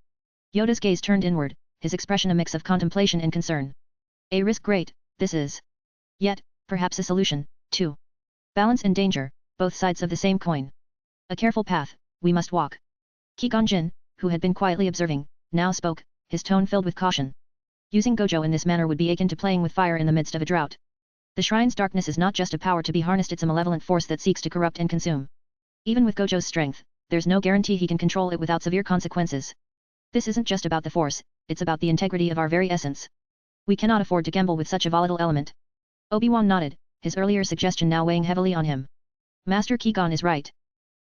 Yoda's gaze turned inward, his expression a mix of contemplation and concern. A risk great, this is. Yet, perhaps a solution, too. Balance and danger, both sides of the same coin. A careful path, we must walk. Qui-Gon Jinn, who had been quietly observing, now spoke, his tone filled with caution. Using Gojo in this manner would be akin to playing with fire in the midst of a drought. The shrine's darkness is not just a power to be harnessed, it's a malevolent force that seeks to corrupt and consume. Even with Gojo's strength, there's no guarantee he can control it without severe consequences. This isn't just about the Force, it's about the integrity of our very essence. We cannot afford to gamble with such a volatile element. Obi-Wan nodded, his earlier suggestion now weighing heavily on him. Master Qui-Gon is right.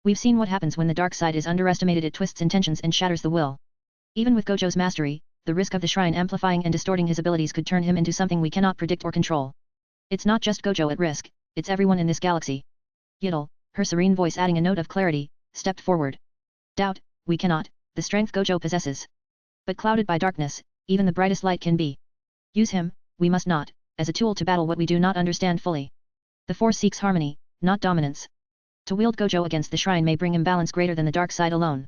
We've seen what happens when the dark side is underestimated, it twists intentions and shatters the will. Even with Gojo's mastery, the risk of the shrine amplifying and distorting his abilities could turn him into something we cannot predict or control. It's not just Gojo at risk, it's everyone in this galaxy. Yiddle, her serene voice adding a note of clarity, stepped forward. Doubt, we cannot, the strength Gojo possesses. But clouded by darkness, even the brightest light can be. Use him, we must not, as a tool to battle what we do not understand fully. The Force seeks harmony, not dominance. To wield Gojo against the shrine may bring imbalance greater than the dark side alone.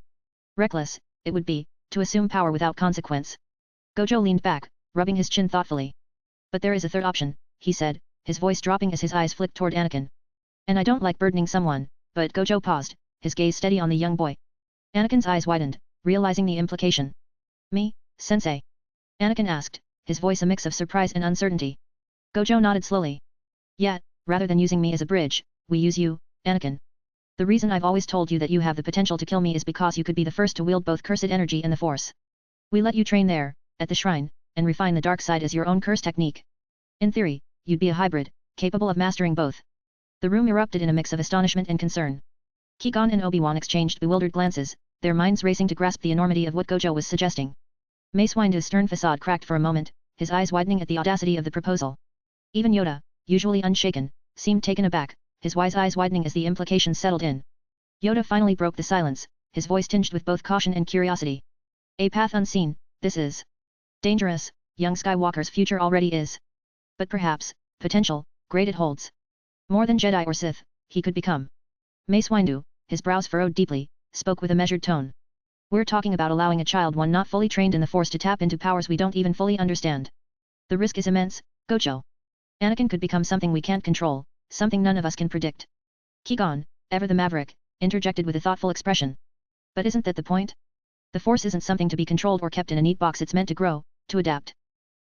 Reckless, it would be, to assume power without consequence. Gojo leaned back, rubbing his chin thoughtfully. But there is a third option, he said, his voice dropping as his eyes flicked toward Anakin. And I don't like burdening someone, but Gojo paused, his gaze steady on the young boy. Anakin's eyes widened, realizing the implication. Me, sensei? Anakin asked, his voice a mix of surprise and uncertainty. Gojo nodded slowly. Yet, rather than using me as a bridge, we use you, Anakin. The reason I've always told you that you have the potential to kill me is because you could be the first to wield both cursed energy and the Force. We let you train there, at the shrine, and refine the dark side as your own curse technique. In theory, you'd be a hybrid, capable of mastering both. The room erupted in a mix of astonishment and concern. Qui-Gon and Obi-Wan exchanged bewildered glances, their minds racing to grasp the enormity of what Gojo was suggesting. Mace Windu's stern facade cracked for a moment, his eyes widening at the audacity of the proposal. Even Yoda, usually unshaken, seemed taken aback, his wise eyes widening as the implications settled in. Yoda finally broke the silence, his voice tinged with both caution and curiosity. A path unseen, this is dangerous, young Skywalker's future already is. But perhaps, potential, great it holds. More than Jedi or Sith, he could become. Mace Windu, his brows furrowed deeply, spoke with a measured tone. We're talking about allowing a child one not fully trained in the Force to tap into powers we don't even fully understand. The risk is immense, Gojo. Anakin could become something we can't control, something none of us can predict. Qui-Gon, ever the maverick, interjected with a thoughtful expression. But isn't that the point? The Force isn't something to be controlled or kept in a neat box, it's meant to grow, to adapt.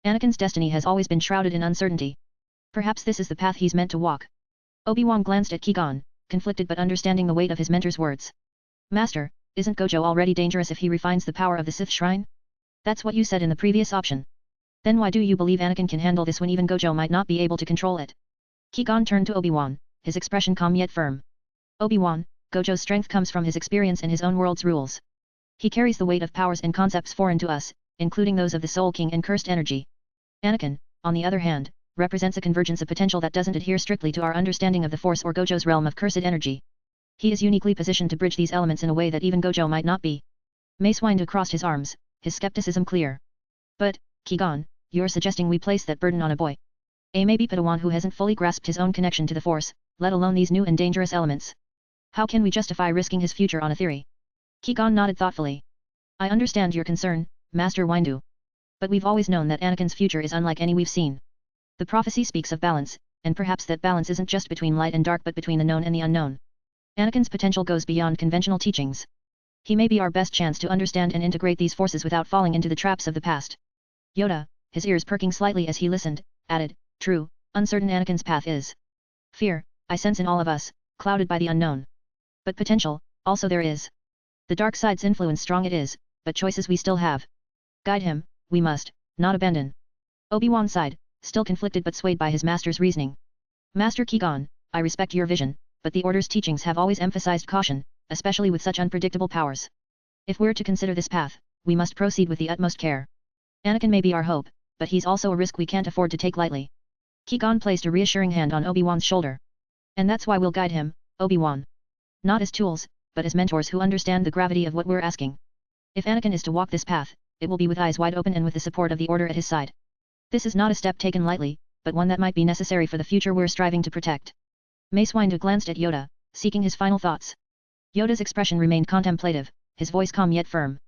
Anakin's destiny has always been shrouded in uncertainty. Perhaps this is the path he's meant to walk. Obi-Wan glanced at Qui-Gon, conflicted but understanding the weight of his mentor's words. Master, isn't Gojo already dangerous if he refines the power of the Sith Shrine? That's what you said in the previous option. Then why do you believe Anakin can handle this when even Gojo might not be able to control it? Qui-Gon turned to Obi-Wan, his expression calm yet firm. Obi-Wan, Gojo's strength comes from his experience in his own world's rules. He carries the weight of powers and concepts foreign to us, including those of the Soul King and cursed energy. Anakin, on the other hand, represents a convergence of potential that doesn't adhere strictly to our understanding of the Force or Gojo's realm of cursed energy. He is uniquely positioned to bridge these elements in a way that even Gojo might not be. Mace Windu crossed his arms, his skepticism clear. But, Qui-Gon, you're suggesting we place that burden on a boy. A maybe Padawan who hasn't fully grasped his own connection to the Force, let alone these new and dangerous elements. How can we justify risking his future on a theory? Qui-Gon nodded thoughtfully. I understand your concern, Master Windu. But we've always known that Anakin's future is unlike any we've seen. The prophecy speaks of balance, and perhaps that balance isn't just between light and dark but between the known and the unknown. Anakin's potential goes beyond conventional teachings. He may be our best chance to understand and integrate these forces without falling into the traps of the past. Yoda, his ears perking slightly as he listened, added, true, uncertain Anakin's path is. Fear, I sense in all of us, clouded by the unknown. But potential, also there is. The dark side's influence strong it is, but choices we still have. Guide him, we must, not abandon. Obi-Wan sighed, still conflicted but swayed by his master's reasoning. Master Qui-Gon, I respect your vision, but the Order's teachings have always emphasized caution, especially with such unpredictable powers. If we're to consider this path, we must proceed with the utmost care. Anakin may be our hope, but he's also a risk we can't afford to take lightly. Qui-Gon placed a reassuring hand on Obi-Wan's shoulder. And that's why we'll guide him, Obi-Wan. Not as tools, but as mentors who understand the gravity of what we're asking. If Anakin is to walk this path, it will be with eyes wide open and with the support of the Order at his side. This is not a step taken lightly, but one that might be necessary for the future we're striving to protect. Mace Windu glanced at Yoda, seeking his final thoughts. Yoda's expression remained contemplative, his voice calm yet firm.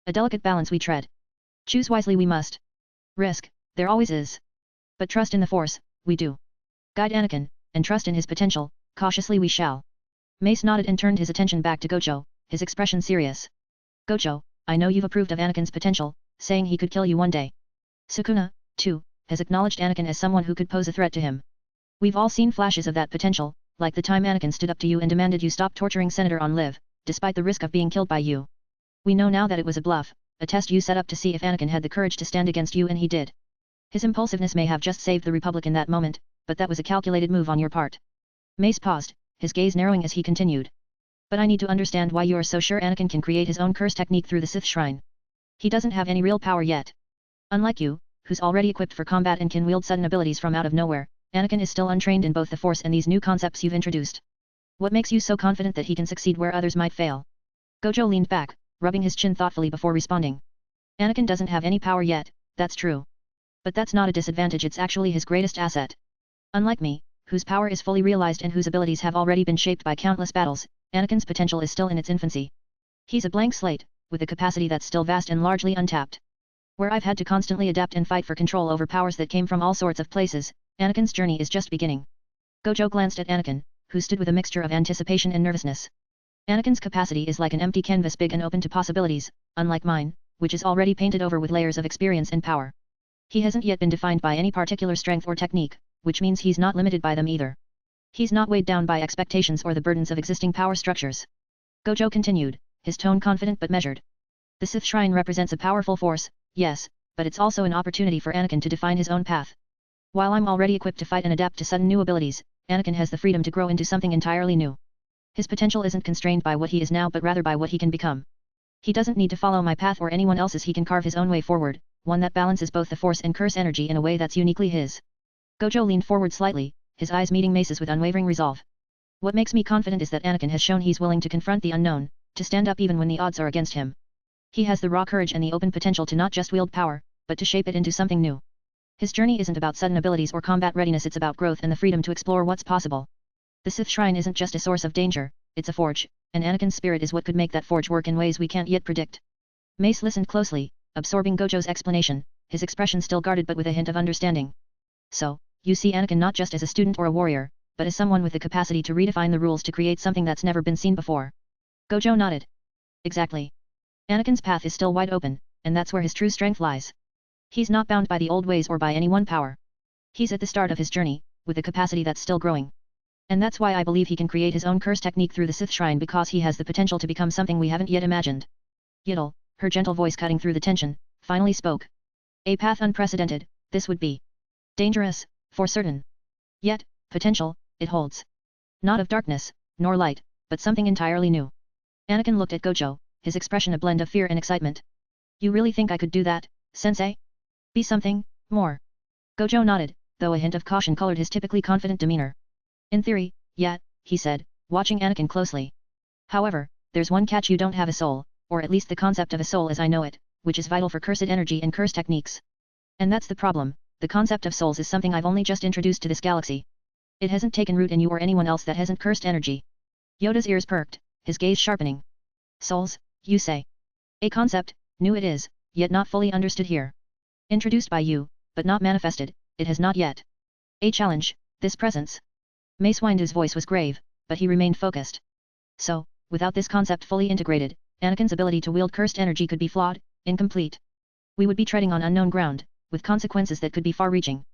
A delicate balance we tread. Choose wisely we must. Risk, there always is. But trust in the Force, we do. Guide Anakin, and trust in his potential, cautiously we shall. Mace nodded and turned his attention back to Gojo, his expression serious. Gojo, I know you've approved of Anakin's potential, saying he could kill you one day. Sukuna, too, has acknowledged Anakin as someone who could pose a threat to him. We've all seen flashes of that potential, like the time Anakin stood up to you and demanded you stop torturing Senator on Liv, despite the risk of being killed by you. We know now that it was a bluff, a test you set up to see if Anakin had the courage to stand against you, and he did. His impulsiveness may have just saved the Republic in that moment, but that was a calculated move on your part. Mace paused, his gaze narrowing as he continued. But I need to understand why you are so sure Anakin can create his own curse technique through the Sith Shrine. He doesn't have any real power yet. Unlike you, who's already equipped for combat and can wield sudden abilities from out of nowhere, Anakin is still untrained in both the Force and these new concepts you've introduced. What makes you so confident that he can succeed where others might fail? Gojo leaned back, rubbing his chin thoughtfully before responding. Anakin doesn't have any power yet, that's true. But that's not a disadvantage, it's actually his greatest asset. Unlike me, whose power is fully realized and whose abilities have already been shaped by countless battles, Anakin's potential is still in its infancy. He's a blank slate, with a capacity that's still vast and largely untapped. Where I've had to constantly adapt and fight for control over powers that came from all sorts of places, Anakin's journey is just beginning. Gojo glanced at Anakin, who stood with a mixture of anticipation and nervousness. Anakin's capacity is like an empty canvas, big and open to possibilities, unlike mine, which is already painted over with layers of experience and power. He hasn't yet been defined by any particular strength or technique, which means he's not limited by them either. He's not weighed down by expectations or the burdens of existing power structures. Gojo continued, his tone confident but measured. The Sith Shrine represents a powerful force, yes, but it's also an opportunity for Anakin to define his own path. While I'm already equipped to fight and adapt to sudden new abilities, Anakin has the freedom to grow into something entirely new. His potential isn't constrained by what he is now but rather by what he can become. He doesn't need to follow my path or anyone else's, he can carve his own way forward, one that balances both the Force and Curse energy in a way that's uniquely his. Gojo leaned forward slightly, his eyes meeting Mace's with unwavering resolve. What makes me confident is that Anakin has shown he's willing to confront the unknown, to stand up even when the odds are against him. He has the raw courage and the open potential to not just wield power, but to shape it into something new. His journey isn't about sudden abilities or combat readiness, it's about growth and the freedom to explore what's possible. The Sith Shrine isn't just a source of danger, it's a forge, and Anakin's spirit is what could make that forge work in ways we can't yet predict. Mace listened closely, absorbing Gojo's explanation, his expression still guarded but with a hint of understanding. So, you see Anakin not just as a student or a warrior, but as someone with the capacity to redefine the rules to create something that's never been seen before. Gojo nodded. Exactly. Anakin's path is still wide open, and that's where his true strength lies. He's not bound by the old ways or by any one power. He's at the start of his journey, with a capacity that's still growing. And that's why I believe he can create his own curse technique through the Sith Shrine, because he has the potential to become something we haven't yet imagined. Yiddle, her gentle voice cutting through the tension, finally spoke. A path unprecedented, this would be. Dangerous, for certain. Yet, potential, it holds. Not of darkness, nor light, but something entirely new. Anakin looked at Gojo, his expression a blend of fear and excitement. You really think I could do that, sensei? Be something more. Gojo nodded, though a hint of caution colored his typically confident demeanor. In theory, yeah, he said, watching Anakin closely. However, there's one catch: you don't have a soul, or at least the concept of a soul as I know it, which is vital for cursed energy and curse techniques. And that's the problem, the concept of souls is something I've only just introduced to this galaxy. It hasn't taken root in you or anyone else that hasn't cursed energy. Yoda's ears perked, his gaze sharpening. Souls, you say? A concept, new it is, yet not fully understood here. Introduced by you, but not manifested, it has not yet. A challenge, this presence. Mace Windu's voice was grave, but he remained focused. So, without this concept fully integrated, Anakin's ability to wield cursed energy could be flawed, incomplete. We would be treading on unknown ground, with consequences that could be far-reaching.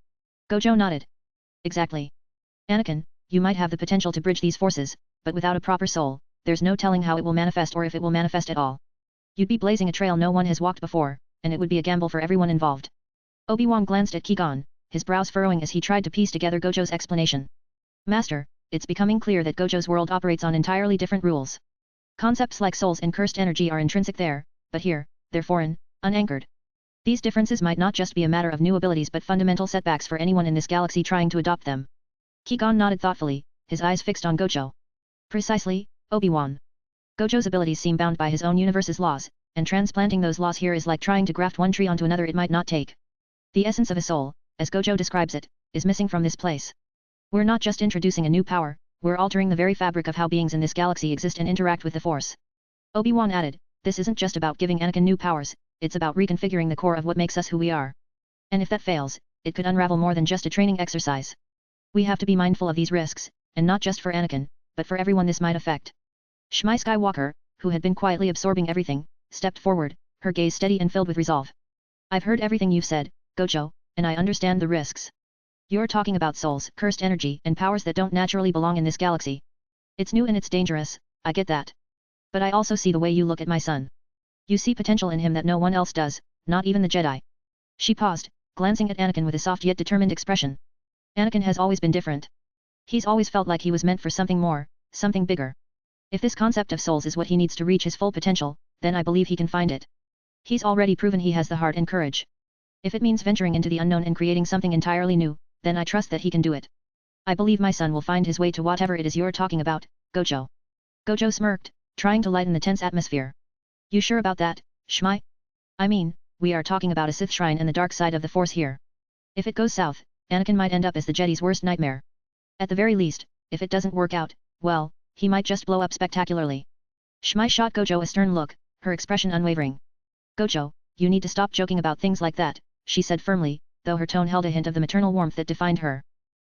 Gojo nodded. Exactly. Anakin, you might have the potential to bridge these forces, but without a proper soul, there's no telling how it will manifest or if it will manifest at all. You'd be blazing a trail no one has walked before, and it would be a gamble for everyone involved. Obi-Wan glanced at Qui-Gon, his brows furrowing as he tried to piece together Gojo's explanation. Master, it's becoming clear that Gojo's world operates on entirely different rules. Concepts like souls and cursed energy are intrinsic there, but here, they're foreign, unanchored. These differences might not just be a matter of new abilities but fundamental setbacks for anyone in this galaxy trying to adopt them. Qui-Gon nodded thoughtfully, his eyes fixed on Gojo. Precisely, Obi-Wan. Gojo's abilities seem bound by his own universe's laws, and transplanting those laws here is like trying to graft one tree onto another it might not take. The essence of a soul, as Gojo describes it, is missing from this place. We're not just introducing a new power, we're altering the very fabric of how beings in this galaxy exist and interact with the Force. Obi-Wan added, this isn't just about giving Anakin new powers, it's about reconfiguring the core of what makes us who we are. And if that fails, it could unravel more than just a training exercise. We have to be mindful of these risks, and not just for Anakin, but for everyone this might affect. Shmi Skywalker, who had been quietly absorbing everything, stepped forward, her gaze steady and filled with resolve. I've heard everything you've said, Gojo, and I understand the risks. You're talking about souls, cursed energy, and powers that don't naturally belong in this galaxy. It's new and it's dangerous, I get that. But I also see the way you look at my son. You see potential in him that no one else does, not even the Jedi. She paused, glancing at Anakin with a soft yet determined expression. Anakin has always been different. He's always felt like he was meant for something more, something bigger. If this concept of souls is what he needs to reach his full potential, then I believe he can find it. He's already proven he has the heart and courage. If it means venturing into the unknown and creating something entirely new, then I trust that he can do it. I believe my son will find his way to whatever it is you're talking about, Gojo. Gojo smirked, trying to lighten the tense atmosphere. You sure about that, Shmai? I mean, we are talking about a Sith shrine and the dark side of the Force here. If it goes south, Anakin might end up as the Jedi's worst nightmare. At the very least, if it doesn't work out, well, he might just blow up spectacularly. Shmai shot Gojo a stern look, her expression unwavering. Gojo, you need to stop joking about things like that, she said firmly, though her tone held a hint of the maternal warmth that defined her.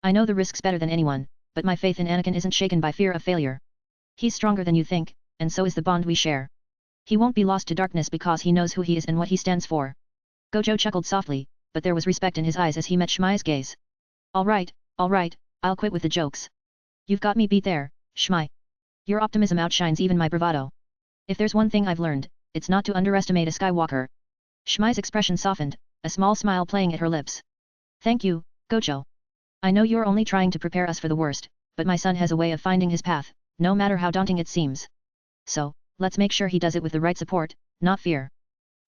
I know the risks better than anyone, but my faith in Anakin isn't shaken by fear of failure. He's stronger than you think, and so is the bond we share. He won't be lost to darkness because he knows who he is and what he stands for. Gojo chuckled softly, but there was respect in his eyes as he met Shmai's gaze. Alright, I'll quit with the jokes. You've got me beat there, Shmai. Your optimism outshines even my bravado. If there's one thing I've learned, it's not to underestimate a Skywalker. Shmai's expression softened, a small smile playing at her lips. Thank you, Gojo. I know you're only trying to prepare us for the worst, but my son has a way of finding his path, no matter how daunting it seems. So, let's make sure he does it with the right support, not fear.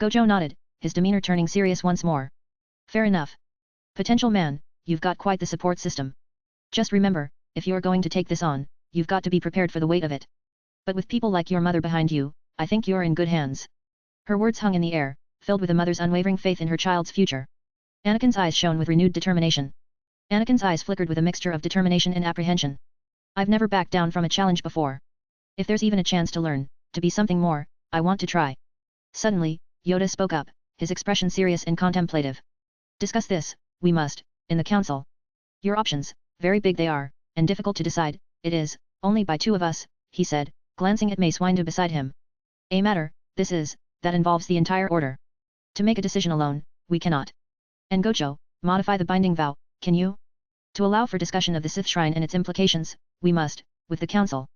Gojo nodded, his demeanor turning serious once more. Fair enough. Potential man, you've got quite the support system. Just remember, if you're going to take this on, you've got to be prepared for the weight of it. But with people like your mother behind you, I think you're in good hands. Her words hung in the air, filled with a mother's unwavering faith in her child's future. Anakin's eyes shone with renewed determination. Anakin's eyes flickered with a mixture of determination and apprehension. I've never backed down from a challenge before. If there's even a chance to learn, to be something more, I want to try. Suddenly, Yoda spoke up, his expression serious and contemplative. Discuss this, we must, in the council. Your options, very big they are, and difficult to decide, it is, only by two of us, he said, glancing at Mace Windu beside him. A matter, this is, that involves the entire order. To make a decision alone, we cannot. And Gojo, modify the binding vow, can you? To allow for discussion of the Sith Shrine and its implications, we must, with the council.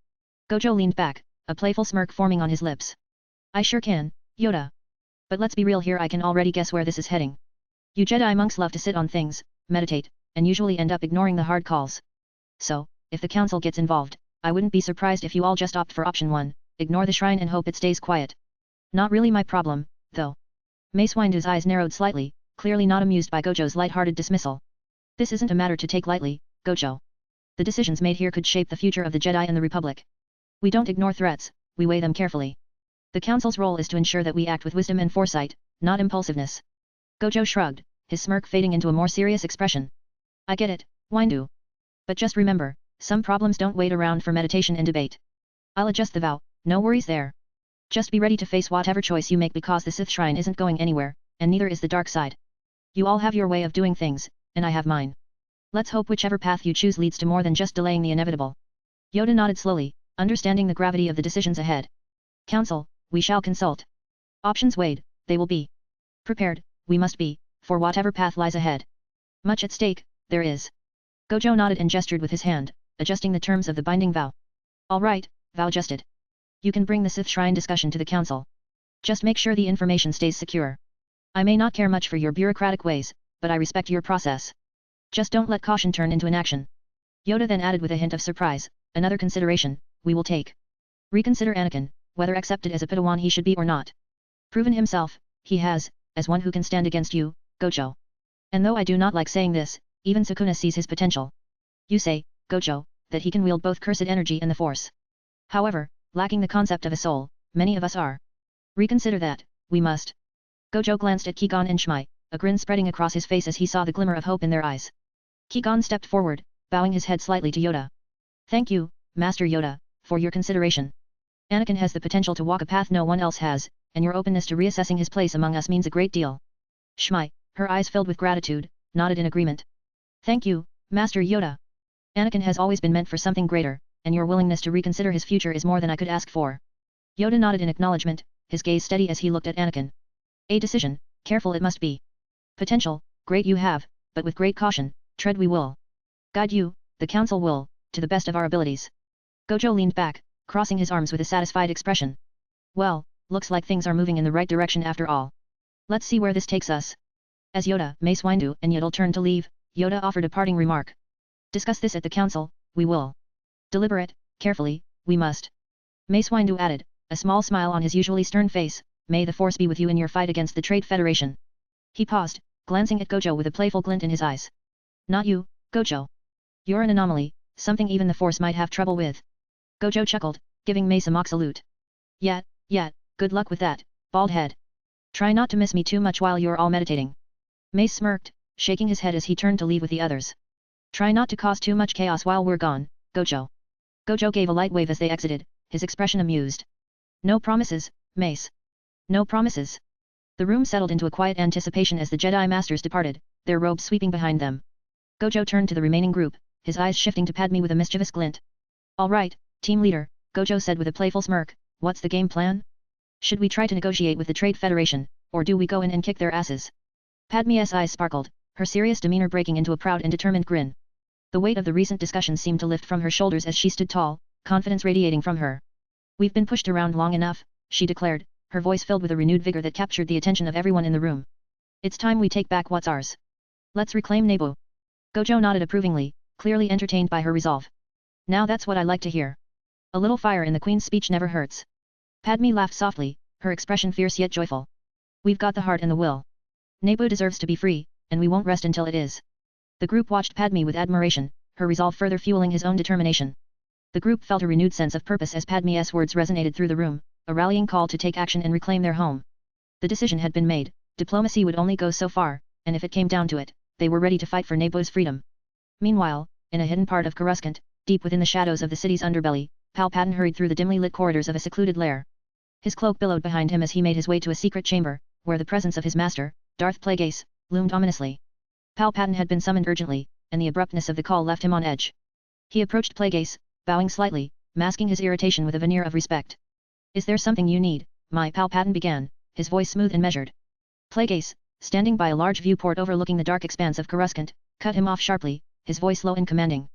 Gojo leaned back, a playful smirk forming on his lips. I sure can, Yoda. But let's be real here, I can already guess where this is heading. You Jedi monks love to sit on things, meditate, and usually end up ignoring the hard calls. So, if the council gets involved, I wouldn't be surprised if you all just opt for option 1, ignore the shrine and hope it stays quiet. Not really my problem, though. Mace Windu's eyes narrowed slightly, clearly not amused by Gojo's light-hearted dismissal. This isn't a matter to take lightly, Gojo. The decisions made here could shape the future of the Jedi and the Republic. We don't ignore threats, we weigh them carefully. The Council's role is to ensure that we act with wisdom and foresight, not impulsiveness. Gojo shrugged, his smirk fading into a more serious expression. I get it, Windu. But just remember, some problems don't wait around for meditation and debate. I'll adjust the vow, no worries there. Just be ready to face whatever choice you make because the Sith Shrine isn't going anywhere, and neither is the dark side. You all have your way of doing things, and I have mine. Let's hope whichever path you choose leads to more than just delaying the inevitable. Yoda nodded slowly, understanding the gravity of the decisions ahead. Council, we shall consult. Options weighed, they will be. Prepared, we must be, for whatever path lies ahead. Much at stake, there is. Gojo nodded and gestured with his hand, adjusting the terms of the binding vow. All right, vow adjusted. You can bring the Sith Shrine discussion to the council. Just make sure the information stays secure. I may not care much for your bureaucratic ways, but I respect your process. Just don't let caution turn into inaction. Yoda then added with a hint of surprise, another consideration, we will take. Reconsider Anakin, whether accepted as a Padawan he should be or not. Proven himself, he has, as one who can stand against you, Gojo. And though I do not like saying this, even Sukuna sees his potential. You say, Gojo, that he can wield both cursed energy and the Force. However, lacking the concept of a soul, many of us are. Reconsider that, we must. Gojo glanced at Qui-Gon and Shmai, a grin spreading across his face as he saw the glimmer of hope in their eyes. Qui-Gon stepped forward, bowing his head slightly to Yoda. Thank you, Master Yoda, for your consideration. Anakin has the potential to walk a path no one else has, and your openness to reassessing his place among us means a great deal. Shmai, her eyes filled with gratitude, nodded in agreement. Thank you, Master Yoda. Anakin has always been meant for something greater, and your willingness to reconsider his future is more than I could ask for. Yoda nodded in acknowledgement, his gaze steady as he looked at Anakin. A decision, careful it must be. Potential, great you have, but with great caution, tread we will. Guide you, the council will, to the best of our abilities. Gojo leaned back, crossing his arms with a satisfied expression. Well, looks like things are moving in the right direction after all. Let's see where this takes us. As Yoda, Mace Windu and Yaddle turned to leave, Yoda offered a parting remark. Discuss this at the council, we will. Deliberate, carefully, we must. Mace Windu added, a small smile on his usually stern face, may the Force be with you in your fight against the Trade Federation. He paused, glancing at Gojo with a playful glint in his eyes. Not you, Gojo. You're an anomaly, something even the Force might have trouble with. Gojo chuckled, giving Mace a mock salute. Yat, good luck with that, bald head. Try not to miss me too much while you're all meditating. Mace smirked, shaking his head as he turned to leave with the others. Try not to cause too much chaos while we're gone, Gojo. Gojo gave a light wave as they exited, his expression amused. No promises, Mace. No promises. The room settled into a quiet anticipation as the Jedi Masters departed, their robes sweeping behind them. Gojo turned to the remaining group, his eyes shifting to Padme with a mischievous glint. All right, team leader, Gojo said with a playful smirk, what's the game plan? Should we try to negotiate with the Trade Federation, or do we go in and kick their asses? Padme's eyes sparkled, her serious demeanor breaking into a proud and determined grin. The weight of the recent discussion seemed to lift from her shoulders as she stood tall, confidence radiating from her. We've been pushed around long enough, she declared, her voice filled with a renewed vigor that captured the attention of everyone in the room. It's time we take back what's ours. Let's reclaim Naboo. Gojo nodded approvingly, clearly entertained by her resolve. Now that's what I like to hear. A little fire in the Queen's speech never hurts. Padme laughed softly, her expression fierce yet joyful. We've got the heart and the will. Naboo deserves to be free, and we won't rest until it is. The group watched Padme with admiration, her resolve further fueling his own determination. The group felt a renewed sense of purpose as Padme's words resonated through the room, a rallying call to take action and reclaim their home. The decision had been made, diplomacy would only go so far, and if it came down to it, they were ready to fight for Naboo's freedom. Meanwhile, in a hidden part of Coruscant, deep within the shadows of the city's underbelly, Palpatine hurried through the dimly lit corridors of a secluded lair. His cloak billowed behind him as he made his way to a secret chamber, where the presence of his master, Darth Plagueis, loomed ominously. Palpatine had been summoned urgently, and the abruptness of the call left him on edge. He approached Plagueis, bowing slightly, masking his irritation with a veneer of respect. Is there something you need, my Palpatine began, his voice smooth and measured. Plagueis, standing by a large viewport overlooking the dark expanse of Coruscant, cut him off sharply, his voice low and commanding.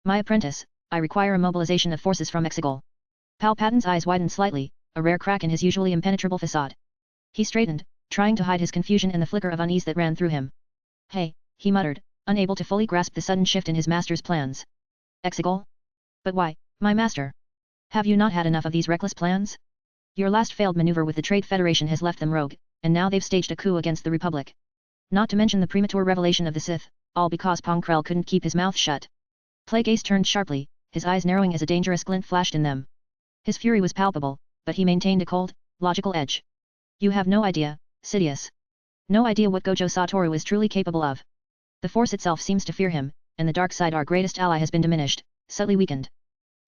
My apprentice, I require a mobilization of forces from Exegol. Palpatine's eyes widened slightly, a rare crack in his usually impenetrable facade. He straightened, trying to hide his confusion and the flicker of unease that ran through him. Hey, he muttered, unable to fully grasp the sudden shift in his master's plans. Exegol? But why, my master? Have you not had enough of these reckless plans? Your last failed maneuver with the Trade Federation has left them rogue, and now they've staged a coup against the Republic. Not to mention the premature revelation of the Sith, all because Pong Krell couldn't keep his mouth shut. Plagueis turned sharply, his eyes narrowing as a dangerous glint flashed in them. His fury was palpable, but he maintained a cold, logical edge. You have no idea, Sidious. No idea what Gojo Satoru is truly capable of. The Force itself seems to fear him, and the dark side, our greatest ally, has been diminished, subtly weakened.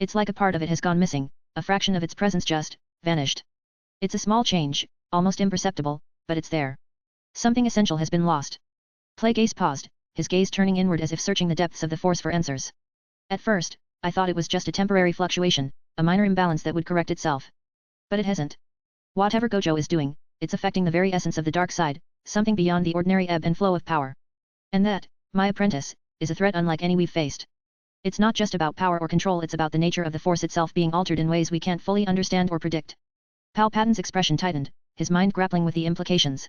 It's like a part of it has gone missing, a fraction of its presence just vanished. It's a small change, almost imperceptible, but it's there. Something essential has been lost. Plagueis paused, his gaze turning inward as if searching the depths of the Force for answers. At first, I thought it was just a temporary fluctuation, a minor imbalance that would correct itself. But it hasn't. Whatever Gojo is doing, it's affecting the very essence of the dark side, something beyond the ordinary ebb and flow of power. And that, my apprentice, is a threat unlike any we've faced. It's not just about power or control, it's about the nature of the Force itself being altered in ways we can't fully understand or predict. Palpatine's expression tightened, his mind grappling with the implications.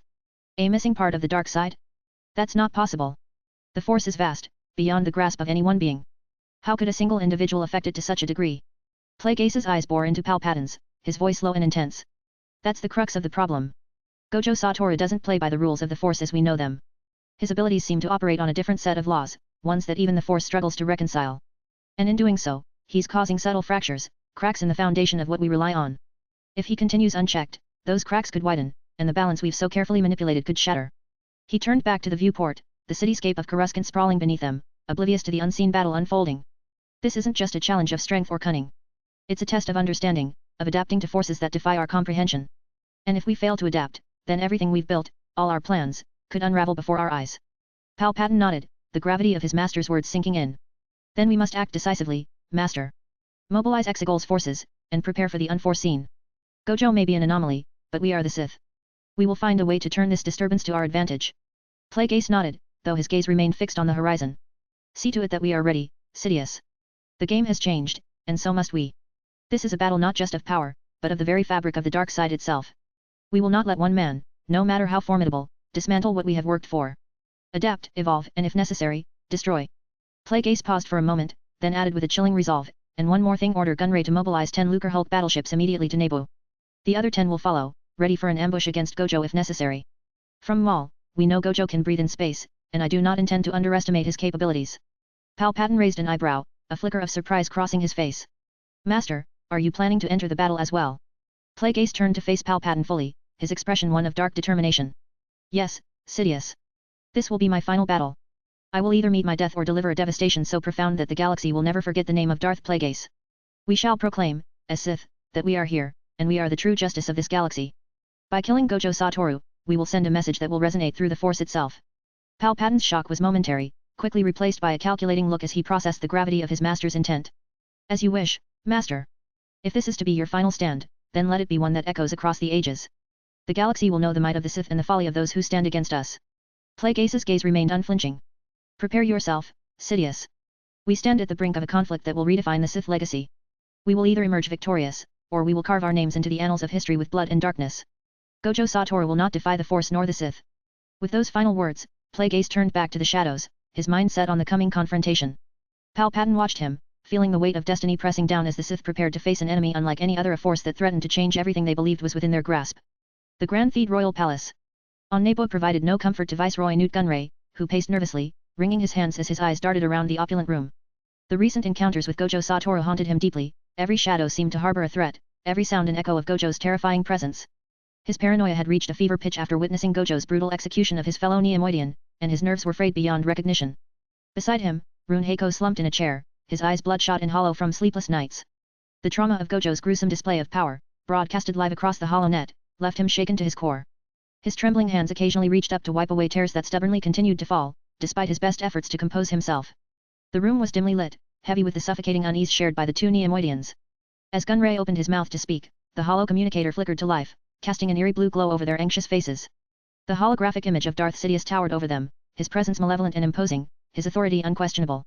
A missing part of the dark side? That's not possible. The Force is vast, beyond the grasp of any one being. How could a single individual affect it to such a degree? Plagueis' eyes bore into Palpatine's, his voice low and intense. That's the crux of the problem. Gojo Satoru doesn't play by the rules of the Force as we know them. His abilities seem to operate on a different set of laws, ones that even the Force struggles to reconcile. And in doing so, he's causing subtle fractures, cracks in the foundation of what we rely on. If he continues unchecked, those cracks could widen, and the balance we've so carefully manipulated could shatter. He turned back to the viewport, the cityscape of Coruscant sprawling beneath them, oblivious to the unseen battle unfolding. This isn't just a challenge of strength or cunning. It's a test of understanding, of adapting to forces that defy our comprehension. And if we fail to adapt, then everything we've built, all our plans, could unravel before our eyes. Palpatine nodded, the gravity of his master's words sinking in. Then we must act decisively, master. Mobilize Exegol's forces, and prepare for the unforeseen. Gojo may be an anomaly, but we are the Sith. We will find a way to turn this disturbance to our advantage. Plagueis nodded, though his gaze remained fixed on the horizon. See to it that we are ready, Sidious. The game has changed, and so must we. This is a battle not just of power, but of the very fabric of the dark side itself. We will not let one man, no matter how formidable, dismantle what we have worked for. Adapt, evolve, and if necessary, destroy. Plagueis paused for a moment, then added with a chilling resolve, and one more thing, order Gunray to mobilize 10 Lucrehulk battleships immediately to Naboo. The other 10 will follow, ready for an ambush against Gojo if necessary. From Maul, we know Gojo can breathe in space, and I do not intend to underestimate his capabilities. Palpatine raised an eyebrow, a flicker of surprise crossing his face. Master, are you planning to enter the battle as well? Plague Ace turned to face Palpatine fully, his expression one of dark determination. Yes, Sidious. This will be my final battle. I will either meet my death or deliver a devastation so profound that the galaxy will never forget the name of Darth Plagueis. We shall proclaim, as Sith, that we are here, and we are the true justice of this galaxy. By killing Gojo Satoru, we will send a message that will resonate through the Force itself. Palpatine's shock was momentary, quickly replaced by a calculating look as he processed the gravity of his master's intent. As you wish, Master. If this is to be your final stand, then let it be one that echoes across the ages. The galaxy will know the might of the Sith and the folly of those who stand against us. Plague Ace's gaze remained unflinching. Prepare yourself, Sidious. We stand at the brink of a conflict that will redefine the Sith legacy. We will either emerge victorious, or we will carve our names into the annals of history with blood and darkness. Gojo Satoru will not defy the Force nor the Sith. With those final words, Plague Ace turned back to the shadows, his mind set on the coming confrontation. Palpatine watched him, feeling the weight of destiny pressing down as the Sith prepared to face an enemy unlike any other, a force that threatened to change everything they believed was within their grasp. The Grand Theed Royal Palace. On Naboo provided no comfort to Viceroy Newt Gunray, who paced nervously, wringing his hands as his eyes darted around the opulent room. The recent encounters with Gojo Satoru haunted him deeply, every shadow seemed to harbor a threat, every sound an echo of Gojo's terrifying presence. His paranoia had reached a fever pitch after witnessing Gojo's brutal execution of his fellow Neimoidian, and his nerves were frayed beyond recognition. Beside him, Runehiko slumped in a chair, his eyes bloodshot and hollow from sleepless nights. The trauma of Gojo's gruesome display of power, broadcasted live across the hollow net, left him shaken to his core. His trembling hands occasionally reached up to wipe away tears that stubbornly continued to fall, despite his best efforts to compose himself. The room was dimly lit, heavy with the suffocating unease shared by the two Neimoidians. As Gunray opened his mouth to speak, the hollow communicator flickered to life, casting an eerie blue glow over their anxious faces. The holographic image of Darth Sidious towered over them, his presence malevolent and imposing, his authority unquestionable.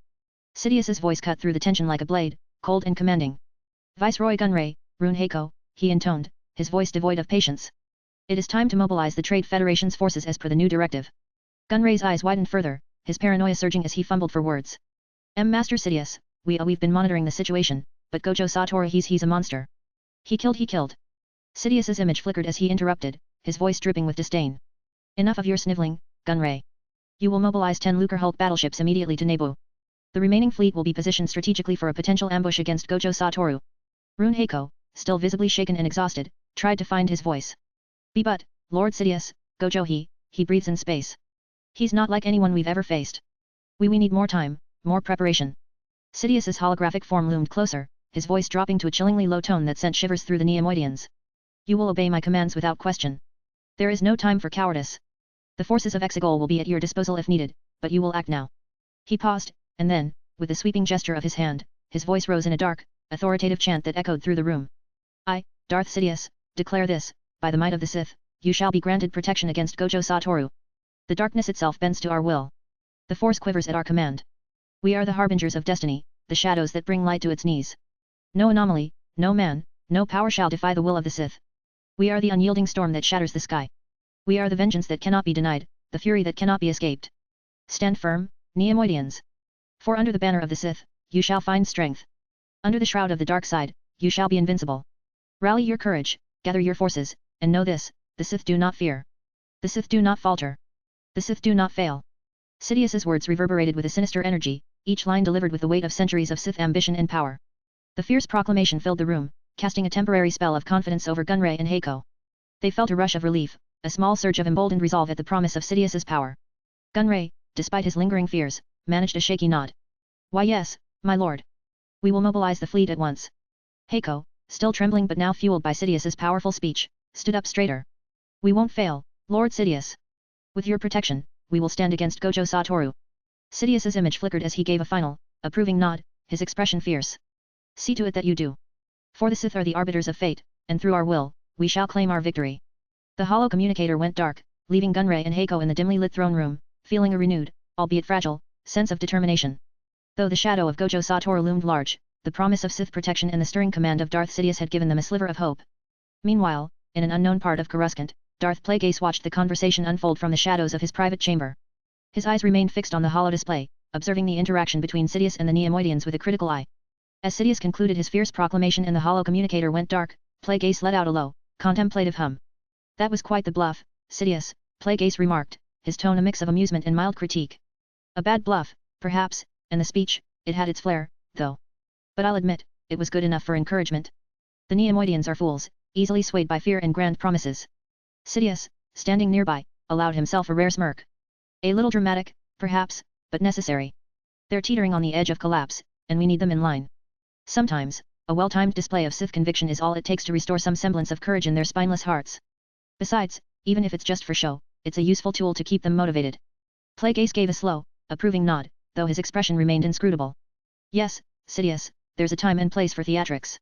Sidious's voice cut through the tension like a blade, cold and commanding. Viceroy Gunray, Runehiko, he intoned, his voice devoid of patience. It is time to mobilize the Trade Federation's forces as per the new directive. Gunray's eyes widened further, his paranoia surging as he fumbled for words. Master Sidious, we've been monitoring the situation, but Gojo Satoru he's a monster. He killed. Sidious's image flickered as he interrupted, his voice dripping with disdain. Enough of your sniveling, Gunray. You will mobilize 10 Lucrehulk battleships immediately to Naboo. The remaining fleet will be positioned strategically for a potential ambush against Gojo Satoru. Runehiko, still visibly shaken and exhausted, tried to find his voice. But, Lord Sidious, Gojo he breathes in space. He's not like anyone we've ever faced. We need more time, more preparation. Sidious's holographic form loomed closer, his voice dropping to a chillingly low tone that sent shivers through the Neimoidians. You will obey my commands without question. There is no time for cowardice. The forces of Exegol will be at your disposal if needed, but you will act now. He paused, and then, with a sweeping gesture of his hand, his voice rose in a dark, authoritative chant that echoed through the room. I, Darth Sidious, declare this, by the might of the Sith, you shall be granted protection against Gojo Satoru. The darkness itself bends to our will. The Force quivers at our command. We are the harbingers of destiny, the shadows that bring light to its knees. No anomaly, no man, no power shall defy the will of the Sith. We are the unyielding storm that shatters the sky. We are the vengeance that cannot be denied, the fury that cannot be escaped. Stand firm, Neimoidians. For under the banner of the Sith, you shall find strength. Under the shroud of the dark side, you shall be invincible. Rally your courage, gather your forces, and know this, the Sith do not fear. The Sith do not falter. The Sith do not fail. Sidious's words reverberated with a sinister energy, each line delivered with the weight of centuries of Sith ambition and power. The fierce proclamation filled the room, casting a temporary spell of confidence over Gunray and Heiko. They felt a rush of relief, a small surge of emboldened resolve at the promise of Sidious's power. Gunray, despite his lingering fears, managed a shaky nod. Why yes, my lord. We will mobilize the fleet at once. Heiko, still trembling but now fueled by Sidious's powerful speech, stood up straighter. We won't fail, Lord Sidious. With your protection, we will stand against Gojo Satoru. Sidious's image flickered as he gave a final, approving nod, his expression fierce. See to it that you do. For the Sith are the arbiters of fate, and through our will, we shall claim our victory. The hollow communicator went dark, leaving Gunray and Heiko in the dimly lit throne room, feeling a renewed, albeit fragile, sense of determination. Though the shadow of Gojo Satoru loomed large, the promise of Sith protection and the stirring command of Darth Sidious had given them a sliver of hope. Meanwhile, in an unknown part of Coruscant, Darth Plagueis watched the conversation unfold from the shadows of his private chamber. His eyes remained fixed on the hollow display, observing the interaction between Sidious and the Neimoidians with a critical eye. As Sidious concluded his fierce proclamation and the hollow communicator went dark, Plagueis let out a low, contemplative hum. That was quite the bluff, Sidious, Plagueis remarked, his tone a mix of amusement and mild critique. A bad bluff, perhaps, and the speech, it had its flair, though. But I'll admit, it was good enough for encouragement. The Neimoidians are fools, easily swayed by fear and grand promises. Sidious, standing nearby, allowed himself a rare smirk. A little dramatic, perhaps, but necessary. They're teetering on the edge of collapse, and we need them in line. Sometimes, a well-timed display of Sith conviction is all it takes to restore some semblance of courage in their spineless hearts. Besides, even if it's just for show, it's a useful tool to keep them motivated. Plagueis gave a slow, approving nod, though his expression remained inscrutable. Yes, Sidious, there's a time and place for theatrics.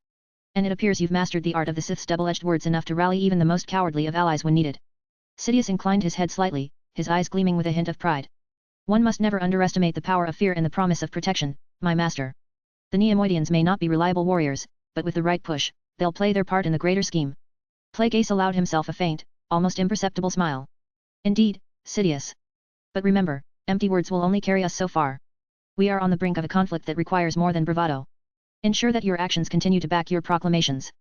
And it appears you've mastered the art of the Sith's double-edged words enough to rally even the most cowardly of allies when needed. Sidious inclined his head slightly, his eyes gleaming with a hint of pride. One must never underestimate the power of fear and the promise of protection, my master. The Neimoidians may not be reliable warriors, but with the right push, they'll play their part in the greater scheme. Plagueis allowed himself a faint, almost imperceptible smile. Indeed, Sidious. But remember, empty words will only carry us so far. We are on the brink of a conflict that requires more than bravado. Ensure that your actions continue to back your proclamations.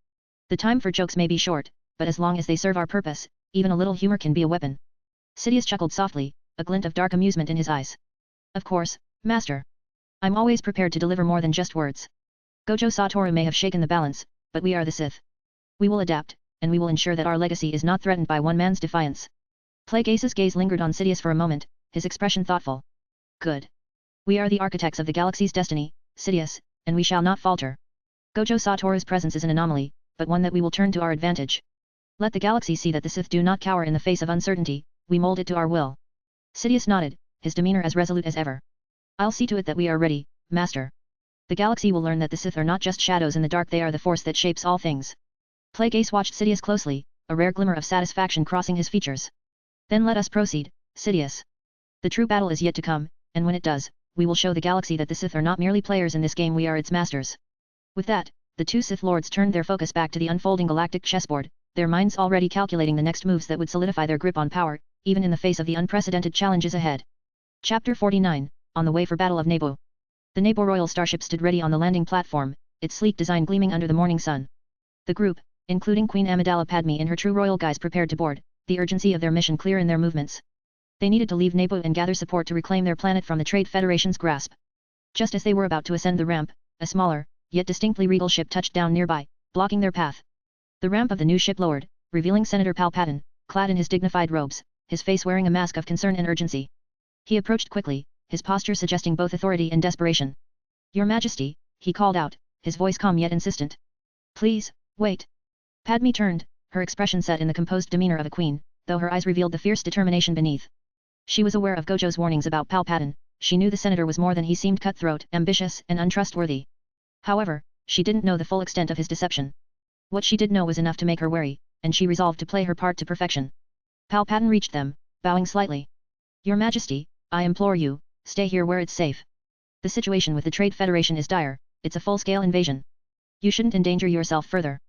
The time for jokes may be short, but as long as they serve our purpose, even a little humor can be a weapon. Sidious chuckled softly, a glint of dark amusement in his eyes. Of course, master. I'm always prepared to deliver more than just words. Gojo Satoru may have shaken the balance, but we are the Sith. We will adapt, and we will ensure that our legacy is not threatened by one man's defiance. Plagueis's gaze lingered on Sidious for a moment, his expression thoughtful. Good. We are the architects of the galaxy's destiny, Sidious, and we shall not falter. Gojo Satoru's presence is an anomaly, but one that we will turn to our advantage. Let the galaxy see that the Sith do not cower in the face of uncertainty, we mold it to our will. Sidious nodded, his demeanor as resolute as ever. I'll see to it that we are ready, master. The galaxy will learn that the Sith are not just shadows in the dark, they are the force that shapes all things. Plagueis watched Sidious closely, a rare glimmer of satisfaction crossing his features. Then let us proceed, Sidious. The true battle is yet to come, and when it does, we will show the galaxy that the Sith are not merely players in this game, we are its masters. With that, the two Sith Lords turned their focus back to the unfolding galactic chessboard, their minds already calculating the next moves that would solidify their grip on power, even in the face of the unprecedented challenges ahead. Chapter 49, On the Way for Battle of Naboo. The Naboo Royal Starship stood ready on the landing platform, its sleek design gleaming under the morning sun. The group, including Queen Amidala Padme in her true royal guise, prepared to board, the urgency of their mission clear in their movements. They needed to leave Naboo and gather support to reclaim their planet from the Trade Federation's grasp. Just as they were about to ascend the ramp, a smaller, yet distinctly regal ship touched down nearby, blocking their path. The ramp of the new ship lowered, revealing Senator Palpatine, clad in his dignified robes, his face wearing a mask of concern and urgency. He approached quickly, his posture suggesting both authority and desperation. Your Majesty, he called out, his voice calm yet insistent. Please, wait. Padme turned, her expression set in the composed demeanor of a queen, though her eyes revealed the fierce determination beneath. She was aware of Gojo's warnings about Palpatine, she knew the senator was more than he seemed: cutthroat, ambitious, and untrustworthy. However, she didn't know the full extent of his deception. What she did know was enough to make her wary, and she resolved to play her part to perfection. Palpatine reached them, bowing slightly. Your Majesty, I implore you, stay here where it's safe. The situation with the Trade Federation is dire, it's a full-scale invasion. You shouldn't endanger yourself further.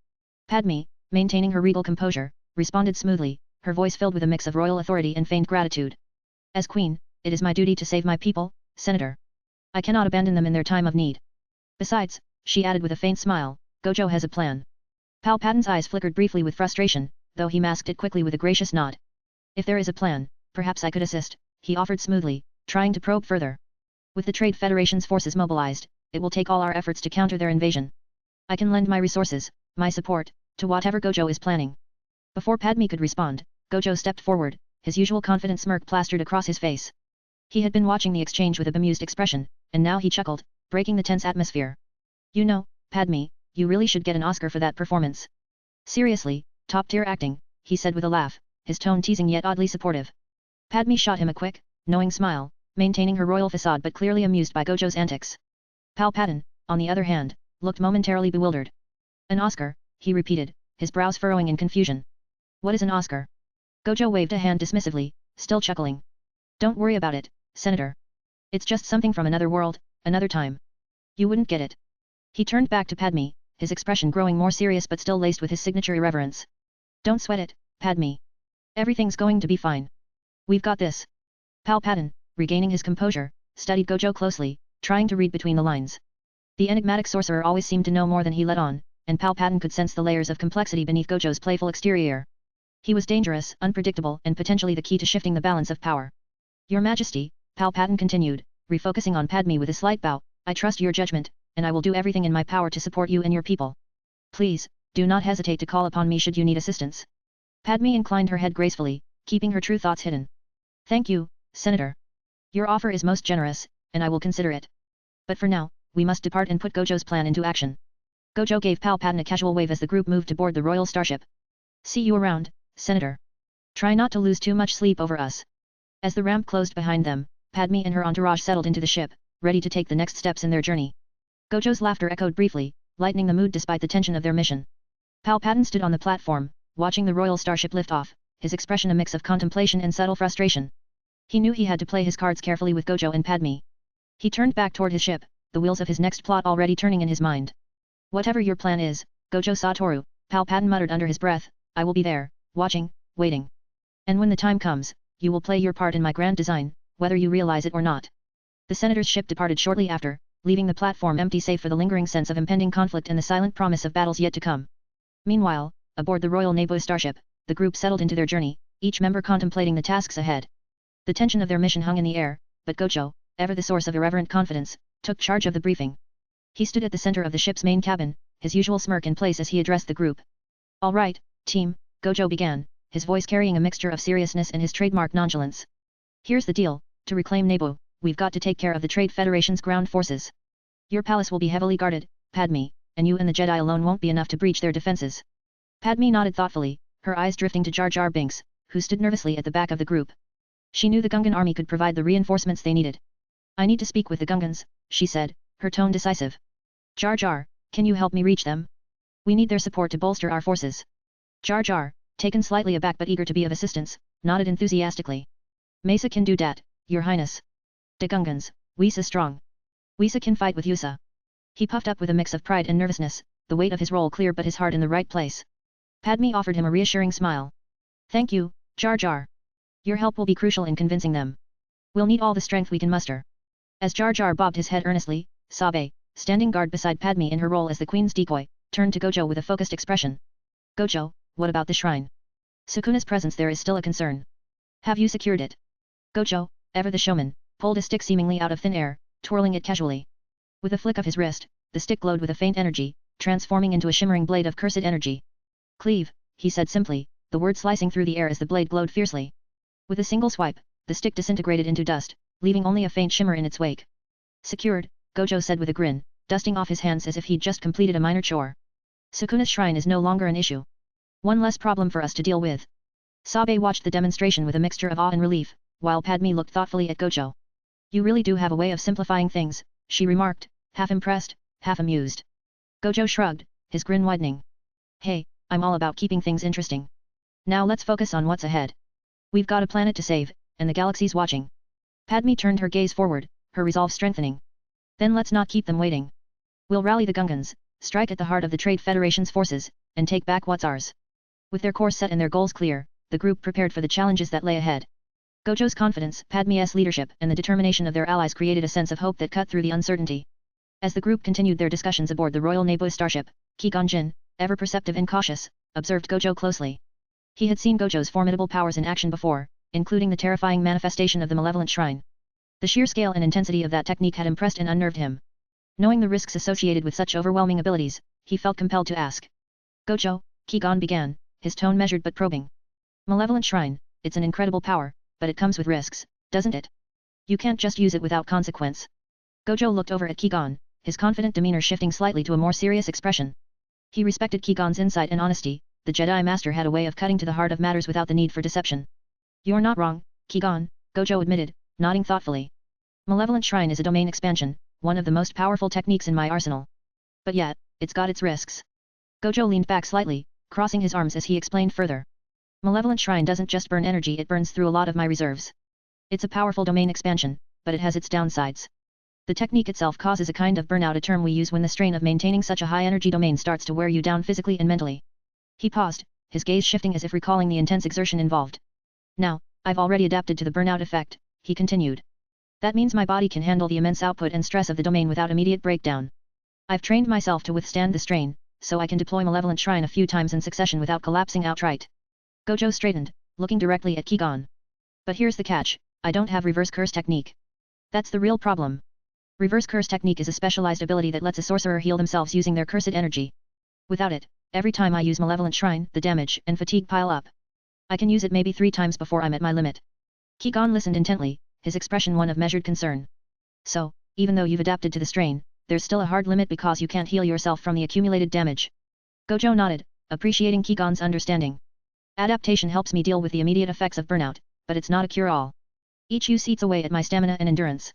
Padme, maintaining her regal composure, responded smoothly, her voice filled with a mix of royal authority and feigned gratitude. As queen, it is my duty to save my people, Senator. I cannot abandon them in their time of need. Besides, she added with a faint smile, Gojo has a plan. Palpatine's eyes flickered briefly with frustration, though he masked it quickly with a gracious nod. If there is a plan, perhaps I could assist, he offered smoothly, trying to probe further. With the Trade Federation's forces mobilized, it will take all our efforts to counter their invasion. I can lend my resources, my support, to whatever Gojo is planning. Before Padme could respond, Gojo stepped forward, his usual confident smirk plastered across his face. He had been watching the exchange with a bemused expression, and now he chuckled, breaking the tense atmosphere. You know, Padme, you really should get an Oscar for that performance. Seriously, top-tier acting, he said with a laugh, his tone teasing yet oddly supportive. Padme shot him a quick, knowing smile, maintaining her royal facade but clearly amused by Gojo's antics. Palpatine, on the other hand, looked momentarily bewildered. An Oscar, he repeated, his brows furrowing in confusion. What is an Oscar? Gojo waved a hand dismissively, still chuckling. Don't worry about it, Senator. It's just something from another world, another time. You wouldn't get it. He turned back to Padme, his expression growing more serious but still laced with his signature irreverence. Don't sweat it, Padme. Everything's going to be fine. We've got this. Palpatine, regaining his composure, studied Gojo closely, trying to read between the lines. The enigmatic sorcerer always seemed to know more than he let on, and Palpatine could sense the layers of complexity beneath Gojo's playful exterior. He was dangerous, unpredictable, and potentially the key to shifting the balance of power. Your Majesty, Palpatine continued, refocusing on Padme with a slight bow, I trust your judgment, and I will do everything in my power to support you and your people. Please, do not hesitate to call upon me should you need assistance. Padme inclined her head gracefully, keeping her true thoughts hidden. Thank you, Senator. Your offer is most generous, and I will consider it. But for now, we must depart and put Gojo's plan into action. Gojo gave Palpatine a casual wave as the group moved to board the royal starship. See you around, Senator. Try not to lose too much sleep over us. As the ramp closed behind them, Padme and her entourage settled into the ship, ready to take the next steps in their journey. Gojo's laughter echoed briefly, lightening the mood despite the tension of their mission. Palpatine stood on the platform, watching the royal starship lift off, his expression a mix of contemplation and subtle frustration. He knew he had to play his cards carefully with Gojo and Padme. He turned back toward his ship, the wheels of his next plot already turning in his mind. Whatever your plan is, Gojo Satoru, Palpatine muttered under his breath, I will be there, watching, waiting. And when the time comes, you will play your part in my grand design, whether you realize it or not. The senator's ship departed shortly after, leaving the platform empty save for the lingering sense of impending conflict and the silent promise of battles yet to come. Meanwhile, aboard the Royal Naboo starship, the group settled into their journey, each member contemplating the tasks ahead. The tension of their mission hung in the air, but Gojo, ever the source of irreverent confidence, took charge of the briefing. He stood at the center of the ship's main cabin, his usual smirk in place as he addressed the group. All right, team, Gojo began, his voice carrying a mixture of seriousness and his trademark nonchalance. Here's the deal, to reclaim Naboo, we've got to take care of the Trade Federation's ground forces. Your palace will be heavily guarded, Padme, and you and the Jedi alone won't be enough to breach their defenses. Padme nodded thoughtfully, her eyes drifting to Jar Jar Binks, who stood nervously at the back of the group. She knew the Gungan army could provide the reinforcements they needed. I need to speak with the Gungans, she said, her tone decisive. Jar Jar, can you help me reach them? We need their support to bolster our forces. Jar Jar, taken slightly aback but eager to be of assistance, nodded enthusiastically. Mesa can do dat, your highness. De Gungans, Wisa strong. Wisa can fight with Yusa. He puffed up with a mix of pride and nervousness, the weight of his role clear but his heart in the right place. Padme offered him a reassuring smile. Thank you, Jar Jar. Your help will be crucial in convincing them. We'll need all the strength we can muster. As Jar Jar bobbed his head earnestly, Sabe, standing guard beside Padme in her role as the queen's decoy, turned to Gojo with a focused expression. Gojo, what about the shrine? Sukuna's presence there is still a concern. Have you secured it? Gojo, ever the showman, pulled a stick seemingly out of thin air, twirling it casually. With a flick of his wrist, the stick glowed with a faint energy, transforming into a shimmering blade of cursed energy. Cleave, he said simply, the word slicing through the air as the blade glowed fiercely. With a single swipe, the stick disintegrated into dust, leaving only a faint shimmer in its wake. Secured, Gojo said with a grin, dusting off his hands as if he'd just completed a minor chore. Sukuna's shrine is no longer an issue. One less problem for us to deal with. Sabe watched the demonstration with a mixture of awe and relief, while Padme looked thoughtfully at Gojo. You really do have a way of simplifying things, she remarked, half impressed, half amused. Gojo shrugged, his grin widening. Hey, I'm all about keeping things interesting. Now let's focus on what's ahead. We've got a planet to save, and the galaxy's watching. Padme turned her gaze forward, her resolve strengthening. Then let's not keep them waiting. We'll rally the Gungans, strike at the heart of the Trade Federation's forces, and take back what's ours. With their course set and their goals clear, the group prepared for the challenges that lay ahead. Gojo's confidence, Padme's leadership and the determination of their allies created a sense of hope that cut through the uncertainty. As the group continued their discussions aboard the Royal Naboo starship, Qui-Gon Jinn, ever perceptive and cautious, observed Gojo closely. He had seen Gojo's formidable powers in action before, including the terrifying manifestation of the malevolent shrine. The sheer scale and intensity of that technique had impressed and unnerved him. Knowing the risks associated with such overwhelming abilities, he felt compelled to ask. Gojo, Qui-Gon began, his tone measured but probing. Malevolent shrine, it's an incredible power, but it comes with risks, doesn't it? You can't just use it without consequence. Gojo looked over at Qui-Gon, his confident demeanor shifting slightly to a more serious expression. He respected Qui-Gon's insight and honesty. The Jedi Master had a way of cutting to the heart of matters without the need for deception. You're not wrong, Qui-Gon, Gojo admitted, nodding thoughtfully. Malevolent Shrine is a domain expansion, one of the most powerful techniques in my arsenal. But yet, it's got its risks. Gojo leaned back slightly, crossing his arms as he explained further. Malevolent Shrine doesn't just burn energy, it burns through a lot of my reserves. It's a powerful domain expansion, but it has its downsides. The technique itself causes a kind of burnout, a term we use when the strain of maintaining such a high energy domain starts to wear you down physically and mentally. He paused, his gaze shifting as if recalling the intense exertion involved. Now, I've already adapted to the burnout effect, he continued. That means my body can handle the immense output and stress of the domain without immediate breakdown. I've trained myself to withstand the strain, so I can deploy Malevolent Shrine a few times in succession without collapsing outright. Gojo straightened, looking directly at Qui-Gon. But here's the catch, I don't have reverse curse technique. That's the real problem. Reverse curse technique is a specialized ability that lets a sorcerer heal themselves using their cursed energy. Without it, every time I use Malevolent Shrine, the damage and fatigue pile up. I can use it maybe 3 times before I'm at my limit. Qui-Gon listened intently, his expression one of measured concern. So, even though you've adapted to the strain, there's still a hard limit because you can't heal yourself from the accumulated damage. Gojo nodded, appreciating Qui-Gon's understanding. Adaptation helps me deal with the immediate effects of burnout, but it's not a cure-all. Each use eats away at my stamina and endurance.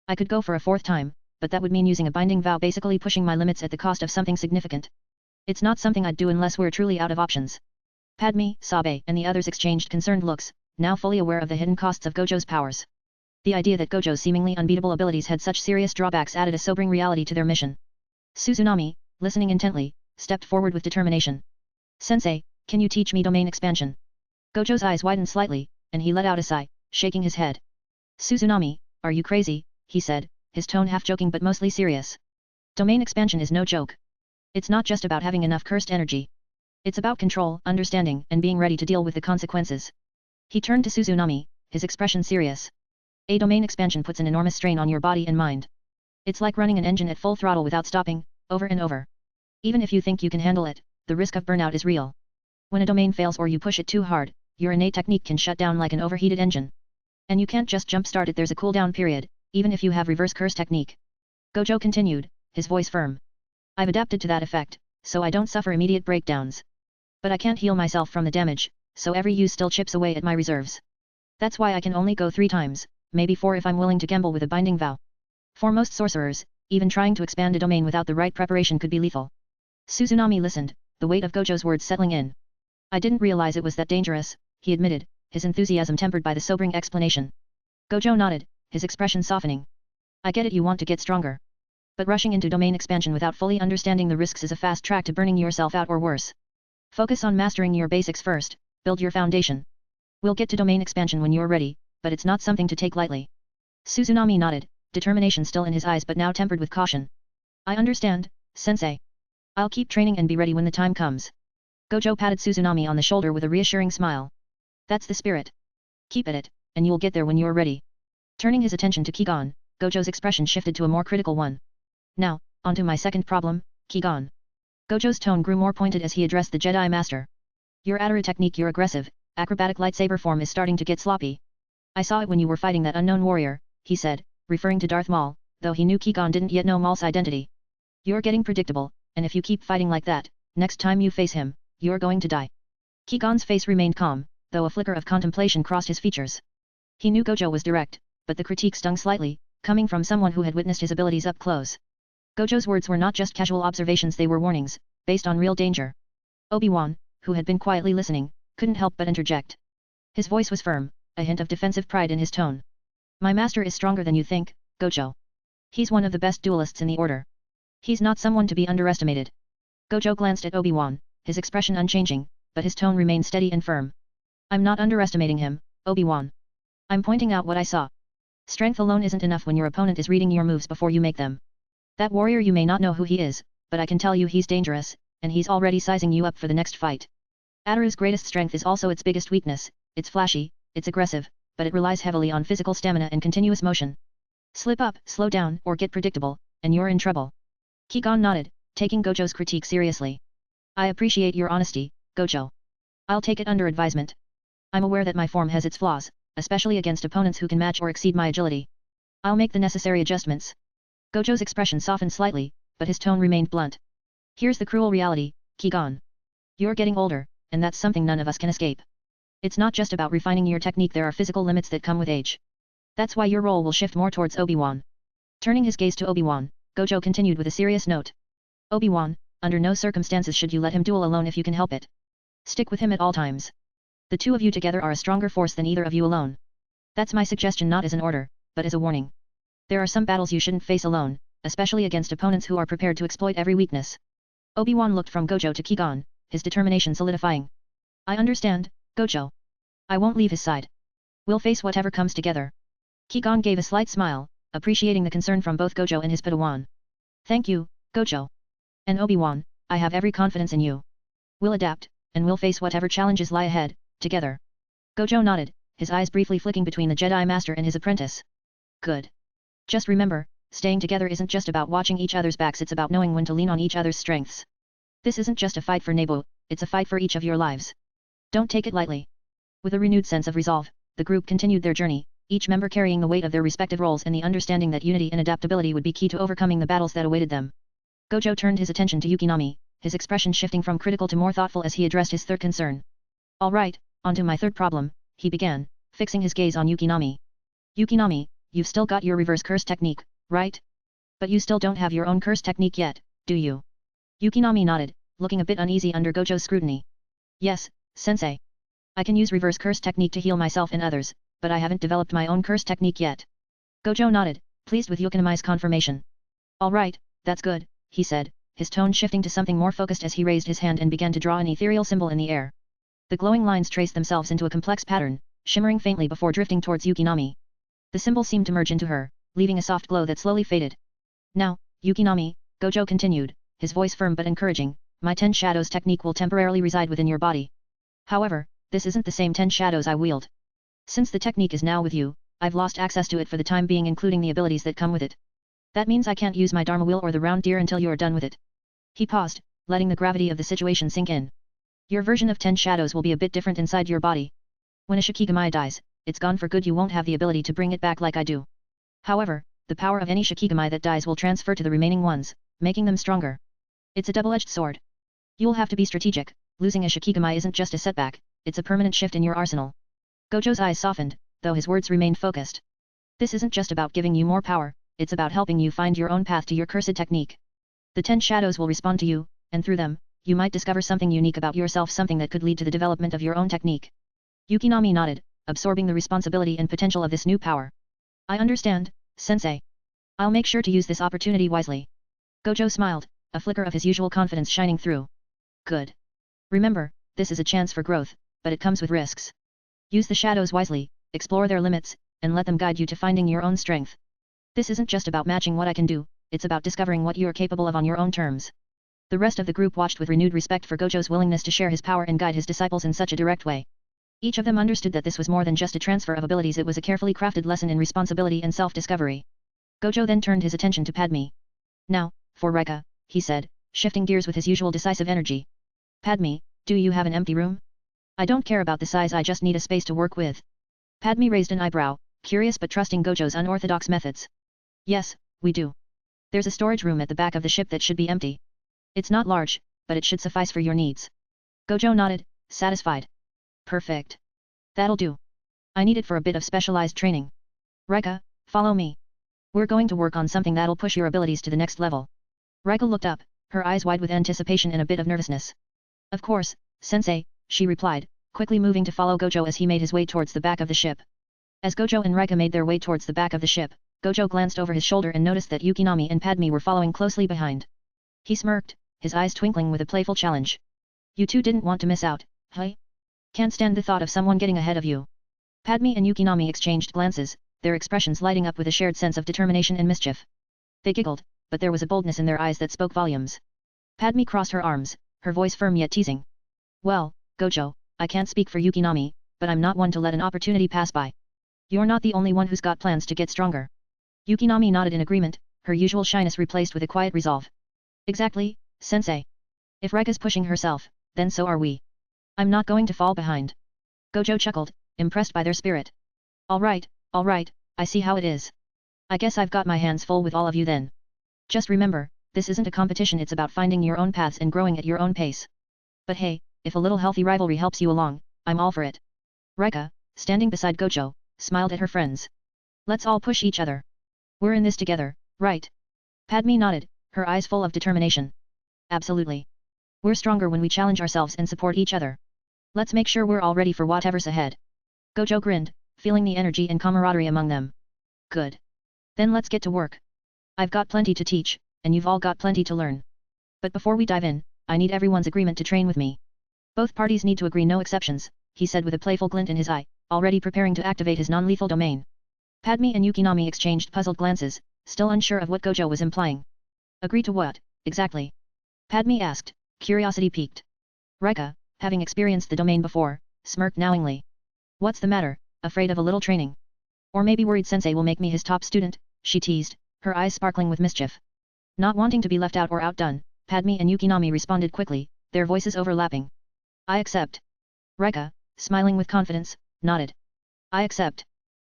I could go for a 4th time, but that would mean using a binding vow, basically pushing my limits at the cost of something significant. It's not something I'd do unless we're truly out of options. Padme, Sabe, and the others exchanged concerned looks, now fully aware of the hidden costs of Gojo's powers. The idea that Gojo's seemingly unbeatable abilities had such serious drawbacks added a sobering reality to their mission. Suzunami, listening intently, stepped forward with determination. Sensei, can you teach me domain expansion? Gojo's eyes widened slightly, and he let out a sigh, shaking his head. Suzunami, are you crazy? He said, his tone half joking but mostly serious. Domain expansion is no joke. It's not just about having enough cursed energy. It's about control, understanding, and being ready to deal with the consequences. He turned to Suzunami, his expression serious. A domain expansion puts an enormous strain on your body and mind. It's like running an engine at full throttle without stopping, over and over. Even if you think you can handle it, the risk of burnout is real. When a domain fails or you push it too hard, your innate technique can shut down like an overheated engine. And you can't just jumpstart it, there's a cooldown period, even if you have reverse curse technique. Gojo continued, his voice firm. I've adapted to that effect, so I don't suffer immediate breakdowns. But I can't heal myself from the damage, so every use still chips away at my reserves. That's why I can only go 3 times, maybe 4 if I'm willing to gamble with a binding vow. For most sorcerers, even trying to expand a domain without the right preparation could be lethal. Suzunami listened, the weight of Gojo's words settling in. I didn't realize it was that dangerous, he admitted, his enthusiasm tempered by the sobering explanation. Gojo nodded, his expression softening. I get it, you want to get stronger. But rushing into domain expansion without fully understanding the risks is a fast track to burning yourself out or worse. Focus on mastering your basics first, build your foundation. We'll get to domain expansion when you're ready, but it's not something to take lightly. Suzunami nodded, determination still in his eyes but now tempered with caution. I understand, Sensei. I'll keep training and be ready when the time comes. Gojo patted Suzunami on the shoulder with a reassuring smile. That's the spirit. Keep at it, and you'll get there when you're ready. Turning his attention to Qui-Gon, Gojo's expression shifted to a more critical one. Now, onto my second problem, Qui-Gon. Gojo's tone grew more pointed as he addressed the Jedi Master. Your Atara technique, your aggressive, acrobatic lightsaber form is starting to get sloppy. I saw it when you were fighting that unknown warrior, he said, referring to Darth Maul, though he knew Qui-Gon didn't yet know Maul's identity. You're getting predictable, and if you keep fighting like that, next time you face him, you're going to die. Qui-Gon's face remained calm, though a flicker of contemplation crossed his features. He knew Gojo was direct, but the critique stung slightly, coming from someone who had witnessed his abilities up close. Gojo's words were not just casual observations, they were warnings, based on real danger. Obi-Wan, who had been quietly listening, couldn't help but interject. His voice was firm, a hint of defensive pride in his tone. My master is stronger than you think, Gojo. He's one of the best duelists in the order. He's not someone to be underestimated. Gojo glanced at Obi-Wan, his expression unchanging, but his tone remained steady and firm. I'm not underestimating him, Obi-Wan. I'm pointing out what I saw. Strength alone isn't enough when your opponent is reading your moves before you make them. That warrior, you may not know who he is, but I can tell you he's dangerous, and he's already sizing you up for the next fight. Atara's greatest strength is also its biggest weakness. It's flashy, it's aggressive, but it relies heavily on physical stamina and continuous motion. Slip up, slow down, or get predictable, and you're in trouble. Qui-Gon nodded, taking Gojo's critique seriously. I appreciate your honesty, Gojo. I'll take it under advisement. I'm aware that my form has its flaws, especially against opponents who can match or exceed my agility. I'll make the necessary adjustments. Gojo's expression softened slightly, but his tone remained blunt. Here's the cruel reality, Qui-Gon. You're getting older, and that's something none of us can escape. It's not just about refining your technique, there are physical limits that come with age. That's why your role will shift more towards Obi-Wan. Turning his gaze to Obi-Wan, Gojo continued with a serious note. Obi-Wan, under no circumstances should you let him duel alone if you can help it. Stick with him at all times. The two of you together are a stronger force than either of you alone. That's my suggestion, not as an order, but as a warning. There are some battles you shouldn't face alone, especially against opponents who are prepared to exploit every weakness. Obi-Wan looked from Gojo to Qui-Gon, his determination solidifying. I understand, Gojo. I won't leave his side. We'll face whatever comes together. Qui-Gon gave a slight smile, appreciating the concern from both Gojo and his Padawan. Thank you, Gojo. And Obi-Wan, I have every confidence in you. We'll adapt, and we'll face whatever challenges lie ahead, together. Gojo nodded, his eyes briefly flicking between the Jedi Master and his apprentice. Good. Just remember, staying together isn't just about watching each other's backs, it's about knowing when to lean on each other's strengths. This isn't just a fight for Nebu, it's a fight for each of your lives. Don't take it lightly. With a renewed sense of resolve, the group continued their journey, each member carrying the weight of their respective roles and the understanding that unity and adaptability would be key to overcoming the battles that awaited them. Gojo turned his attention to Yukinami, his expression shifting from critical to more thoughtful as he addressed his third concern. All right, on to my third problem, he began, fixing his gaze on Yukinami. Yukinami, you've still got your reverse curse technique, right? But you still don't have your own curse technique yet, do you? Yukinami nodded, looking a bit uneasy under Gojo's scrutiny. Yes, sensei. I can use reverse curse technique to heal myself and others, but I haven't developed my own curse technique yet. Gojo nodded, pleased with Yukinami's confirmation. All right, that's good, he said, his tone shifting to something more focused as he raised his hand and began to draw an ethereal symbol in the air. The glowing lines traced themselves into a complex pattern, shimmering faintly before drifting towards Yukinami. The symbol seemed to merge into her, leaving a soft glow that slowly faded. Now, Yukinami, Gojo continued, his voice firm but encouraging, my 10 shadows technique will temporarily reside within your body. However, this isn't the same 10 shadows I wield. Since the technique is now with you, I've lost access to it for the time being, including the abilities that come with it. That means I can't use my Dharma wheel or the round deer until you are done with it. He paused, letting the gravity of the situation sink in. Your version of 10 shadows will be a bit different inside your body. When a Shikigami dies, it's gone for good. You won't have the ability to bring it back like I do. However, the power of any Shikigami that dies will transfer to the remaining ones, making them stronger. It's a double-edged sword. You'll have to be strategic. Losing a Shikigami isn't just a setback, it's a permanent shift in your arsenal. Gojo's eyes softened, though his words remained focused. This isn't just about giving you more power, it's about helping you find your own path to your cursed technique. The 10 shadows will respond to you, and through them, you might discover something unique about yourself, something that could lead to the development of your own technique. Yukinami nodded, absorbing the responsibility and potential of this new power. I understand, sensei. I'll make sure to use this opportunity wisely. Gojo smiled, a flicker of his usual confidence shining through. Good. Remember, this is a chance for growth, but it comes with risks. Use the shadows wisely, explore their limits, and let them guide you to finding your own strength. This isn't just about matching what I can do, it's about discovering what you are capable of on your own terms. The rest of the group watched with renewed respect for Gojo's willingness to share his power and guide his disciples in such a direct way. Each of them understood that this was more than just a transfer of abilities, it was a carefully crafted lesson in responsibility and self-discovery. Gojo then turned his attention to Padme. Now, for Rika, he said, shifting gears with his usual decisive energy. Padme, do you have an empty room? I don't care about the size, I just need a space to work with. Padme raised an eyebrow, curious but trusting Gojo's unorthodox methods. Yes, we do. There's a storage room at the back of the ship that should be empty. It's not large, but it should suffice for your needs. Gojo nodded, satisfied. Perfect. That'll do. I need it for a bit of specialized training. Rika, follow me. We're going to work on something that'll push your abilities to the next level. Rika looked up, her eyes wide with anticipation and a bit of nervousness. Of course, sensei, she replied, quickly moving to follow Gojo as he made his way towards the back of the ship. As Gojo and Rika made their way towards the back of the ship, Gojo glanced over his shoulder and noticed that Yukinami and Padme were following closely behind. He smirked, his eyes twinkling with a playful challenge. You two didn't want to miss out, huh? Can't stand the thought of someone getting ahead of you. Padme and Yukinami exchanged glances, their expressions lighting up with a shared sense of determination and mischief. They giggled, but there was a boldness in their eyes that spoke volumes. Padme crossed her arms, her voice firm yet teasing. Well, Gojo, I can't speak for Yukinami, but I'm not one to let an opportunity pass by. You're not the only one who's got plans to get stronger. Yukinami nodded in agreement, her usual shyness replaced with a quiet resolve. Exactly, sensei. If Rika's pushing herself, then so are we. I'm not going to fall behind. Gojo chuckled, impressed by their spirit. All right, I see how it is. I guess I've got my hands full with all of you then. Just remember, this isn't a competition, it's about finding your own paths and growing at your own pace. But hey, if a little healthy rivalry helps you along, I'm all for it. Rika, standing beside Gojo, smiled at her friends. Let's all push each other. We're in this together, right? Padme nodded, her eyes full of determination. Absolutely. We're stronger when we challenge ourselves and support each other. Let's make sure we're all ready for whatever's ahead. Gojo grinned, feeling the energy and camaraderie among them. Good. Then let's get to work. I've got plenty to teach, and you've all got plenty to learn. But before we dive in, I need everyone's agreement to train with me. Both parties need to agree, no exceptions, he said with a playful glint in his eye, already preparing to activate his non-lethal domain. Padme and Yukinami exchanged puzzled glances, still unsure of what Gojo was implying. Agree to what, exactly? Padme asked, curiosity piqued. Rika, having experienced the domain before, smirked knowingly. What's the matter, afraid of a little training. Or maybe worried sensei will make me his top student, she teased, her eyes sparkling with mischief. Not wanting to be left out or outdone, Padme and Yukinami responded quickly, their voices overlapping. I accept. Reka, smiling with confidence, nodded. I accept.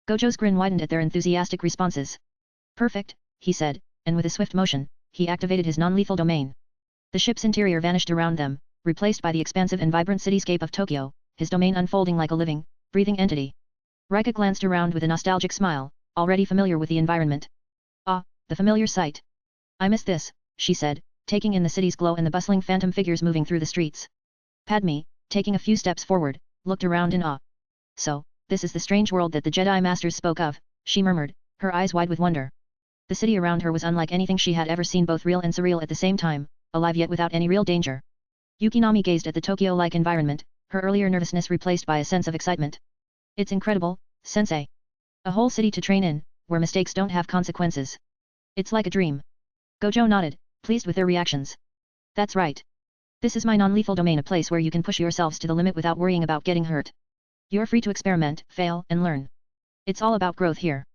Gojo's grin widened at their enthusiastic responses. Perfect, he said, and with a swift motion, he activated his non-lethal domain. The ship's interior vanished around them, replaced by the expansive and vibrant cityscape of Tokyo, his domain unfolding like a living, breathing entity. Rika glanced around with a nostalgic smile, already familiar with the environment. Ah, the familiar sight. I miss this, she said, taking in the city's glow and the bustling phantom figures moving through the streets. Padme, taking a few steps forward, looked around in awe. So, this is the strange world that the Jedi Masters spoke of, she murmured, her eyes wide with wonder. The city around her was unlike anything she had ever seen, both real and surreal at the same time, alive yet without any real danger. Yukinami gazed at the Tokyo-like environment, her earlier nervousness replaced by a sense of excitement. It's incredible, sensei. A whole city to train in, where mistakes don't have consequences. It's like a dream. Gojo nodded, pleased with their reactions. That's right. This is my non-lethal domain, a place where you can push yourselves to the limit without worrying about getting hurt. You're free to experiment, fail, and learn. It's all about growth here.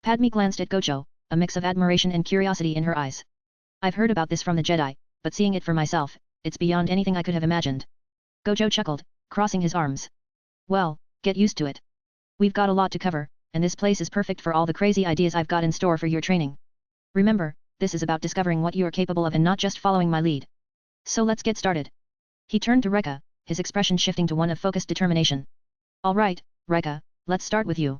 Padme glanced at Gojo, a mix of admiration and curiosity in her eyes. I've heard about this from the Jedi, but seeing it for myself, it's beyond anything I could have imagined. Gojo chuckled, crossing his arms. Well, get used to it. We've got a lot to cover, and this place is perfect for all the crazy ideas I've got in store for your training. Remember, this is about discovering what you are capable of and not just following my lead. So let's get started. He turned to Reka, his expression shifting to one of focused determination. All right, Reka, let's start with you.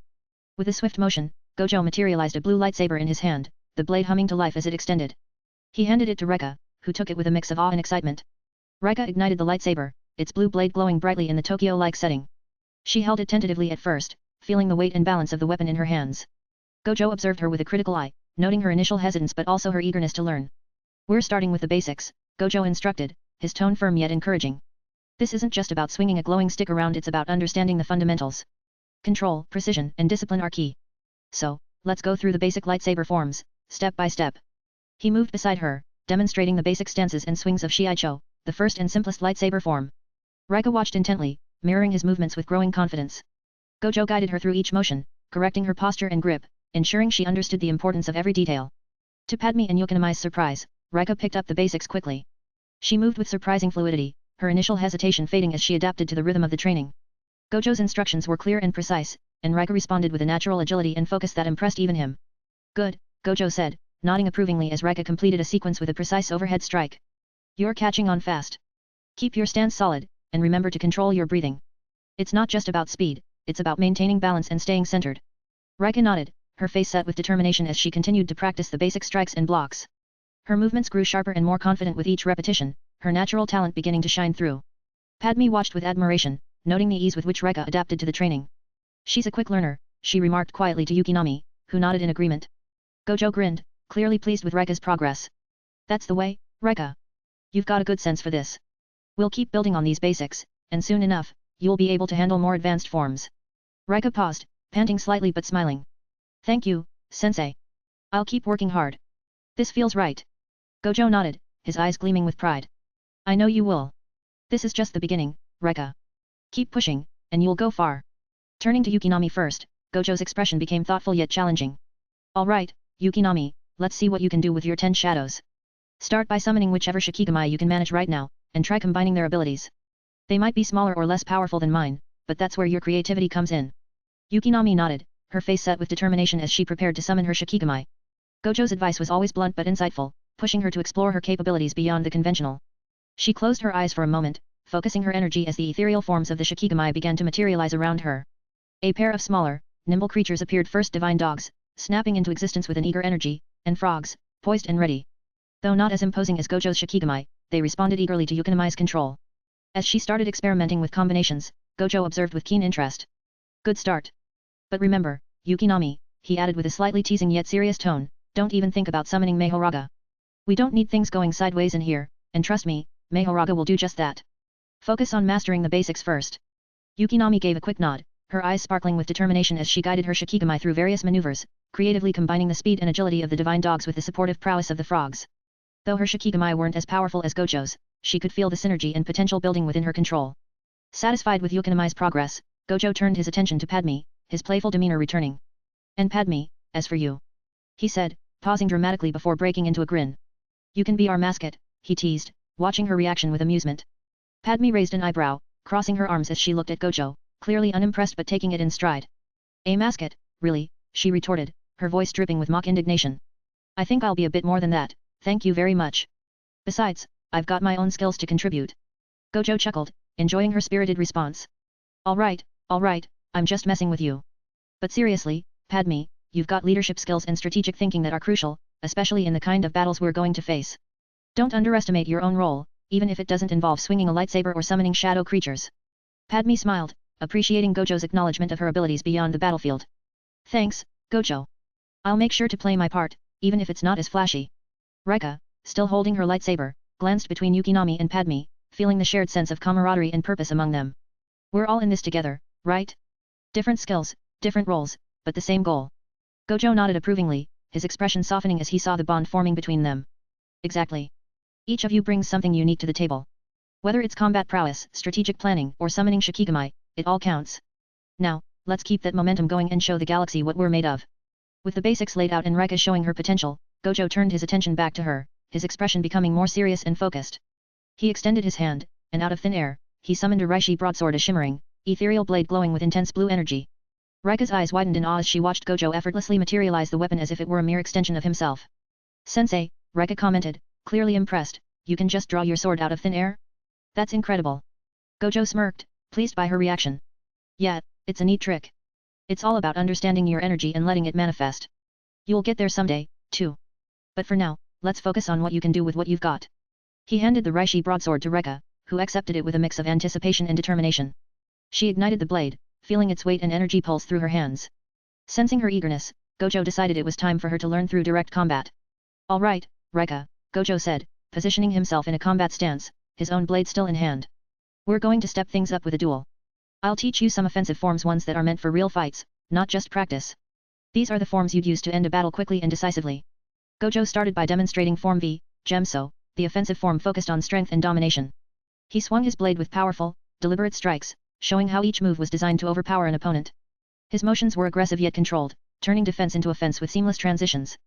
With a swift motion, Gojo materialized a blue lightsaber in his hand, the blade humming to life as it extended. He handed it to Reka, who took it with a mix of awe and excitement. Reka ignited the lightsaber, its blue blade glowing brightly in the Tokyo-like setting. She held it tentatively at first, feeling the weight and balance of the weapon in her hands. Gojo observed her with a critical eye, noting her initial hesitance but also her eagerness to learn. We're starting with the basics, Gojo instructed, his tone firm yet encouraging. This isn't just about swinging a glowing stick around, it's about understanding the fundamentals. Control, precision, and discipline are key. So, let's go through the basic lightsaber forms, step by step. He moved beside her, demonstrating the basic stances and swings of Shiicho, the first and simplest lightsaber form. Rika watched intently, mirroring his movements with growing confidence. Gojo guided her through each motion, correcting her posture and grip, ensuring she understood the importance of every detail. To Padme and Yukinami's surprise, Rika picked up the basics quickly. She moved with surprising fluidity, her initial hesitation fading as she adapted to the rhythm of the training. Gojo's instructions were clear and precise, and Rika responded with a natural agility and focus that impressed even him. Good, Gojo said, nodding approvingly as Rika completed a sequence with a precise overhead strike. You're catching on fast. Keep your stance solid, and remember to control your breathing. It's not just about speed, it's about maintaining balance and staying centered. Rika nodded, her face set with determination as she continued to practice the basic strikes and blocks. Her movements grew sharper and more confident with each repetition, her natural talent beginning to shine through. Padme watched with admiration, noting the ease with which Rika adapted to the training. She's a quick learner, she remarked quietly to Yukinami, who nodded in agreement. Gojo grinned, clearly pleased with Rika's progress. That's the way, Rika. You've got a good sense for this. We'll keep building on these basics, and soon enough, you'll be able to handle more advanced forms. Rika paused, panting slightly but smiling. Thank you, sensei. I'll keep working hard. This feels right. Gojo nodded, his eyes gleaming with pride. I know you will. This is just the beginning, Rika. Keep pushing, and you'll go far. Turning to Yukinami first, Gojo's expression became thoughtful yet challenging. All right, Yukinami, let's see what you can do with your 10 shadows. Start by summoning whichever Shikigami you can manage right now, and try combining their abilities. They might be smaller or less powerful than mine, but that's where your creativity comes in. Yukinami nodded, her face set with determination as she prepared to summon her Shikigami. Gojo's advice was always blunt but insightful, pushing her to explore her capabilities beyond the conventional. She closed her eyes for a moment, focusing her energy as the ethereal forms of the Shikigami began to materialize around her. A pair of smaller, nimble creatures appeared first, divine dogs, snapping into existence with an eager energy, and frogs, poised and ready. Though not as imposing as Gojo's Shikigami, they responded eagerly to Yukinami's control. As she started experimenting with combinations, Gojo observed with keen interest. Good start. But remember, Yukinami, he added with a slightly teasing yet serious tone, don't even think about summoning Mahoraga. We don't need things going sideways in here, and trust me, Mahoraga will do just that. Focus on mastering the basics first. Yukinami gave a quick nod, her eyes sparkling with determination as she guided her Shikigami through various maneuvers, creatively combining the speed and agility of the divine dogs with the supportive prowess of the frogs. Though her Shikigami weren't as powerful as Gojo's, she could feel the synergy and potential building within her control. Satisfied with Yukinami's progress, Gojo turned his attention to Padme, his playful demeanor returning. And Padme, as for you, he said, pausing dramatically before breaking into a grin. You can be our mascot, he teased, watching her reaction with amusement. Padme raised an eyebrow, crossing her arms as she looked at Gojo, clearly unimpressed but taking it in stride. A mascot, really, she retorted, her voice dripping with mock indignation. I think I'll be a bit more than that, thank you very much. Besides, I've got my own skills to contribute. Gojo chuckled, enjoying her spirited response. Alright, I'm just messing with you. But seriously, Padme, you've got leadership skills and strategic thinking that are crucial, especially in the kind of battles we're going to face. Don't underestimate your own role, even if it doesn't involve swinging a lightsaber or summoning shadow creatures. Padme smiled, appreciating Gojo's acknowledgement of her abilities beyond the battlefield. Thanks, Gojo. I'll make sure to play my part, even if it's not as flashy. Rika, still holding her lightsaber, glanced between Yukinami and Padme, feeling the shared sense of camaraderie and purpose among them. We're all in this together, right? Different skills, different roles, but the same goal. Gojo nodded approvingly, his expression softening as he saw the bond forming between them. Exactly. Each of you brings something unique to the table. Whether it's combat prowess, strategic planning, or summoning Shikigami, it all counts. Now, let's keep that momentum going and show the galaxy what we're made of. With the basics laid out and Rika showing her potential, Gojo turned his attention back to her, his expression becoming more serious and focused. He extended his hand, and out of thin air, he summoned a Reishi broadsword, a shimmering, ethereal blade glowing with intense blue energy. Rika's eyes widened in awe as she watched Gojo effortlessly materialize the weapon as if it were a mere extension of himself. Sensei, Rika commented, clearly impressed, you can just draw your sword out of thin air? That's incredible. Gojo smirked, pleased by her reaction. Yeah, it's a neat trick. It's all about understanding your energy and letting it manifest. You'll get there someday, too. But for now, let's focus on what you can do with what you've got. He handed the Reishi broadsword to Rika, who accepted it with a mix of anticipation and determination. She ignited the blade, feeling its weight and energy pulse through her hands. Sensing her eagerness, Gojo decided it was time for her to learn through direct combat. All right, Rika, Gojo said, positioning himself in a combat stance, his own blade still in hand. We're going to step things up with a duel. I'll teach you some offensive forms, ones that are meant for real fights, not just practice. These are the forms you'd use to end a battle quickly and decisively. Gojo started by demonstrating Form V, Gemso, the offensive form focused on strength and domination. He swung his blade with powerful, deliberate strikes, showing how each move was designed to overpower an opponent. His motions were aggressive yet controlled, turning defense into offense with seamless transitions.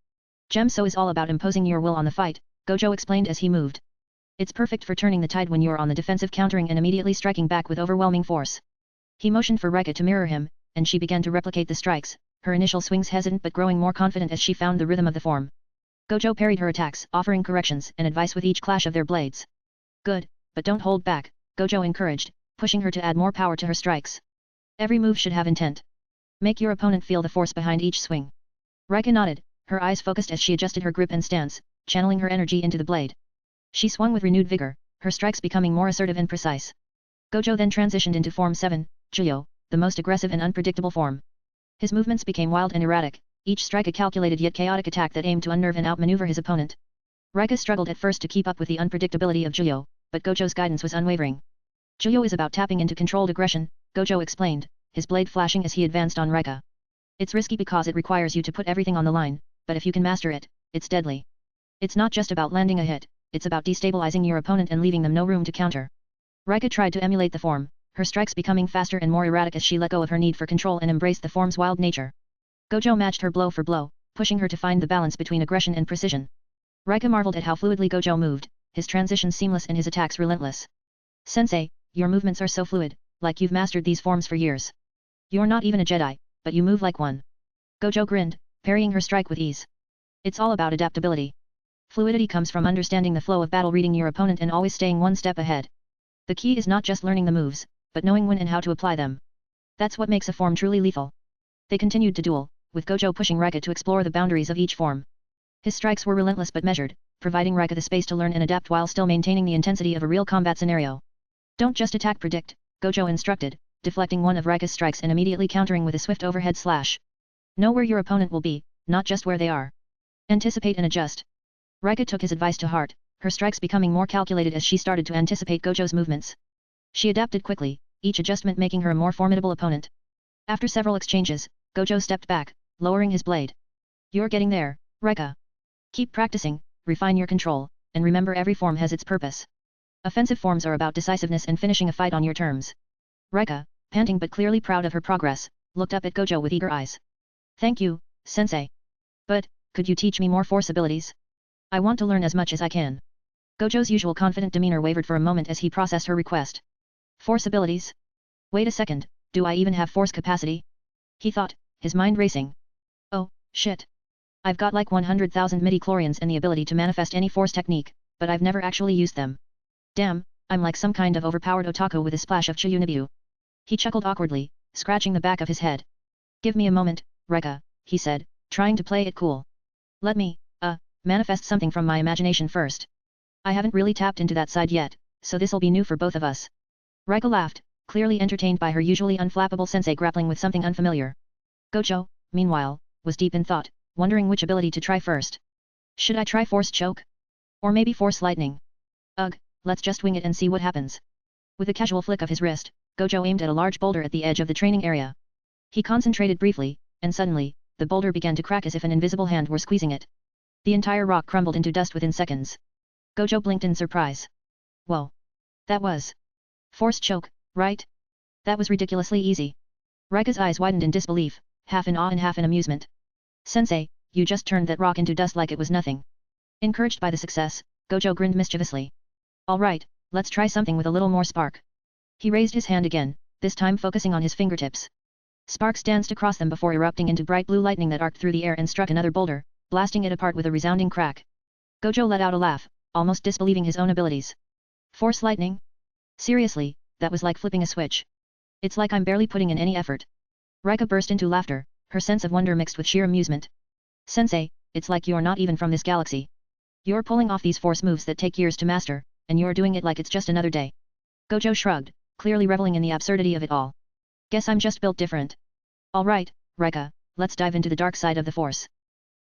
Gemso is all about imposing your will on the fight, Gojo explained as he moved. It's perfect for turning the tide when you're on the defensive, countering and immediately striking back with overwhelming force. He motioned for Rika to mirror him, and she began to replicate the strikes, her initial swings hesitant but growing more confident as she found the rhythm of the form. Gojo parried her attacks, offering corrections and advice with each clash of their blades. Good, but don't hold back, Gojo encouraged, pushing her to add more power to her strikes. Every move should have intent. Make your opponent feel the force behind each swing. Rika nodded, her eyes focused as she adjusted her grip and stance, channeling her energy into the blade. She swung with renewed vigor, her strikes becoming more assertive and precise. Gojo then transitioned into Form 7, Juyo, the most aggressive and unpredictable form. His movements became wild and erratic, each strike a calculated yet chaotic attack that aimed to unnerve and outmaneuver his opponent. Rika struggled at first to keep up with the unpredictability of Juyo, but Gojo's guidance was unwavering. Juyo is about tapping into controlled aggression, Gojo explained, his blade flashing as he advanced on Rika. It's risky because it requires you to put everything on the line, but if you can master it, it's deadly. It's not just about landing a hit, it's about destabilizing your opponent and leaving them no room to counter. Rika tried to emulate the form, her strikes becoming faster and more erratic as she let go of her need for control and embraced the form's wild nature. Gojo matched her blow for blow, pushing her to find the balance between aggression and precision. Rika marveled at how fluidly Gojo moved, his transitions seamless and his attacks relentless. Sensei, your movements are so fluid, like you've mastered these forms for years. You're not even a Jedi, but you move like one. Gojo grinned, parrying her strike with ease. It's all about adaptability. Fluidity comes from understanding the flow of battle, reading your opponent and always staying one step ahead. The key is not just learning the moves, but knowing when and how to apply them. That's what makes a form truly lethal. They continued to duel, with Gojo pushing Rika to explore the boundaries of each form. His strikes were relentless but measured, providing Rika the space to learn and adapt while still maintaining the intensity of a real combat scenario. Don't just attack, predict, Gojo instructed, deflecting one of Rika's strikes and immediately countering with a swift overhead slash. Know where your opponent will be, not just where they are. Anticipate and adjust. Rika took his advice to heart, her strikes becoming more calculated as she started to anticipate Gojo's movements. She adapted quickly, each adjustment making her a more formidable opponent. After several exchanges, Gojo stepped back, lowering his blade. You're getting there, Rika. Keep practicing, refine your control, and remember every form has its purpose. Offensive forms are about decisiveness and finishing a fight on your terms. Rika, panting but clearly proud of her progress, looked up at Gojo with eager eyes. Thank you, sensei. But, could you teach me more force abilities? I want to learn as much as I can. Gojo's usual confident demeanor wavered for a moment as he processed her request. Force abilities? Wait a second, do I even have force capacity? He thought, his mind racing. Oh, shit. I've got like 100,000 midi-chlorians and the ability to manifest any force technique, but I've never actually used them. Damn, I'm like some kind of overpowered otaku with a splash of Chiyunibu. He chuckled awkwardly, scratching the back of his head. Give me a moment, Reka, he said, trying to play it cool. Let me, manifest something from my imagination first. I haven't really tapped into that side yet, so this'll be new for both of us. Rika laughed, clearly entertained by her usually unflappable sensei grappling with something unfamiliar. Gojo, meanwhile, was deep in thought, wondering which ability to try first. Should I try Force Choke? Or maybe Force Lightning? Ugh, let's just wing it and see what happens. With a casual flick of his wrist, Gojo aimed at a large boulder at the edge of the training area. He concentrated briefly, and suddenly, the boulder began to crack as if an invisible hand were squeezing it. The entire rock crumbled into dust within seconds. Gojo blinked in surprise. Whoa. That was Force Choke, right? That was ridiculously easy. Rika's eyes widened in disbelief, half in awe and half in amusement. Sensei, you just turned that rock into dust like it was nothing. Encouraged by the success, Gojo grinned mischievously. Alright, let's try something with a little more spark. He raised his hand again, this time focusing on his fingertips. Sparks danced across them before erupting into bright blue lightning that arced through the air and struck another boulder, blasting it apart with a resounding crack. Gojo let out a laugh, almost disbelieving his own abilities. Force Lightning? Seriously, that was like flipping a switch. It's like I'm barely putting in any effort. Rika burst into laughter, her sense of wonder mixed with sheer amusement. Sensei, it's like you're not even from this galaxy. You're pulling off these force moves that take years to master, and you're doing it like it's just another day. Gojo shrugged, clearly reveling in the absurdity of it all. Guess I'm just built different. Alright, Rika, let's dive into the dark side of the force.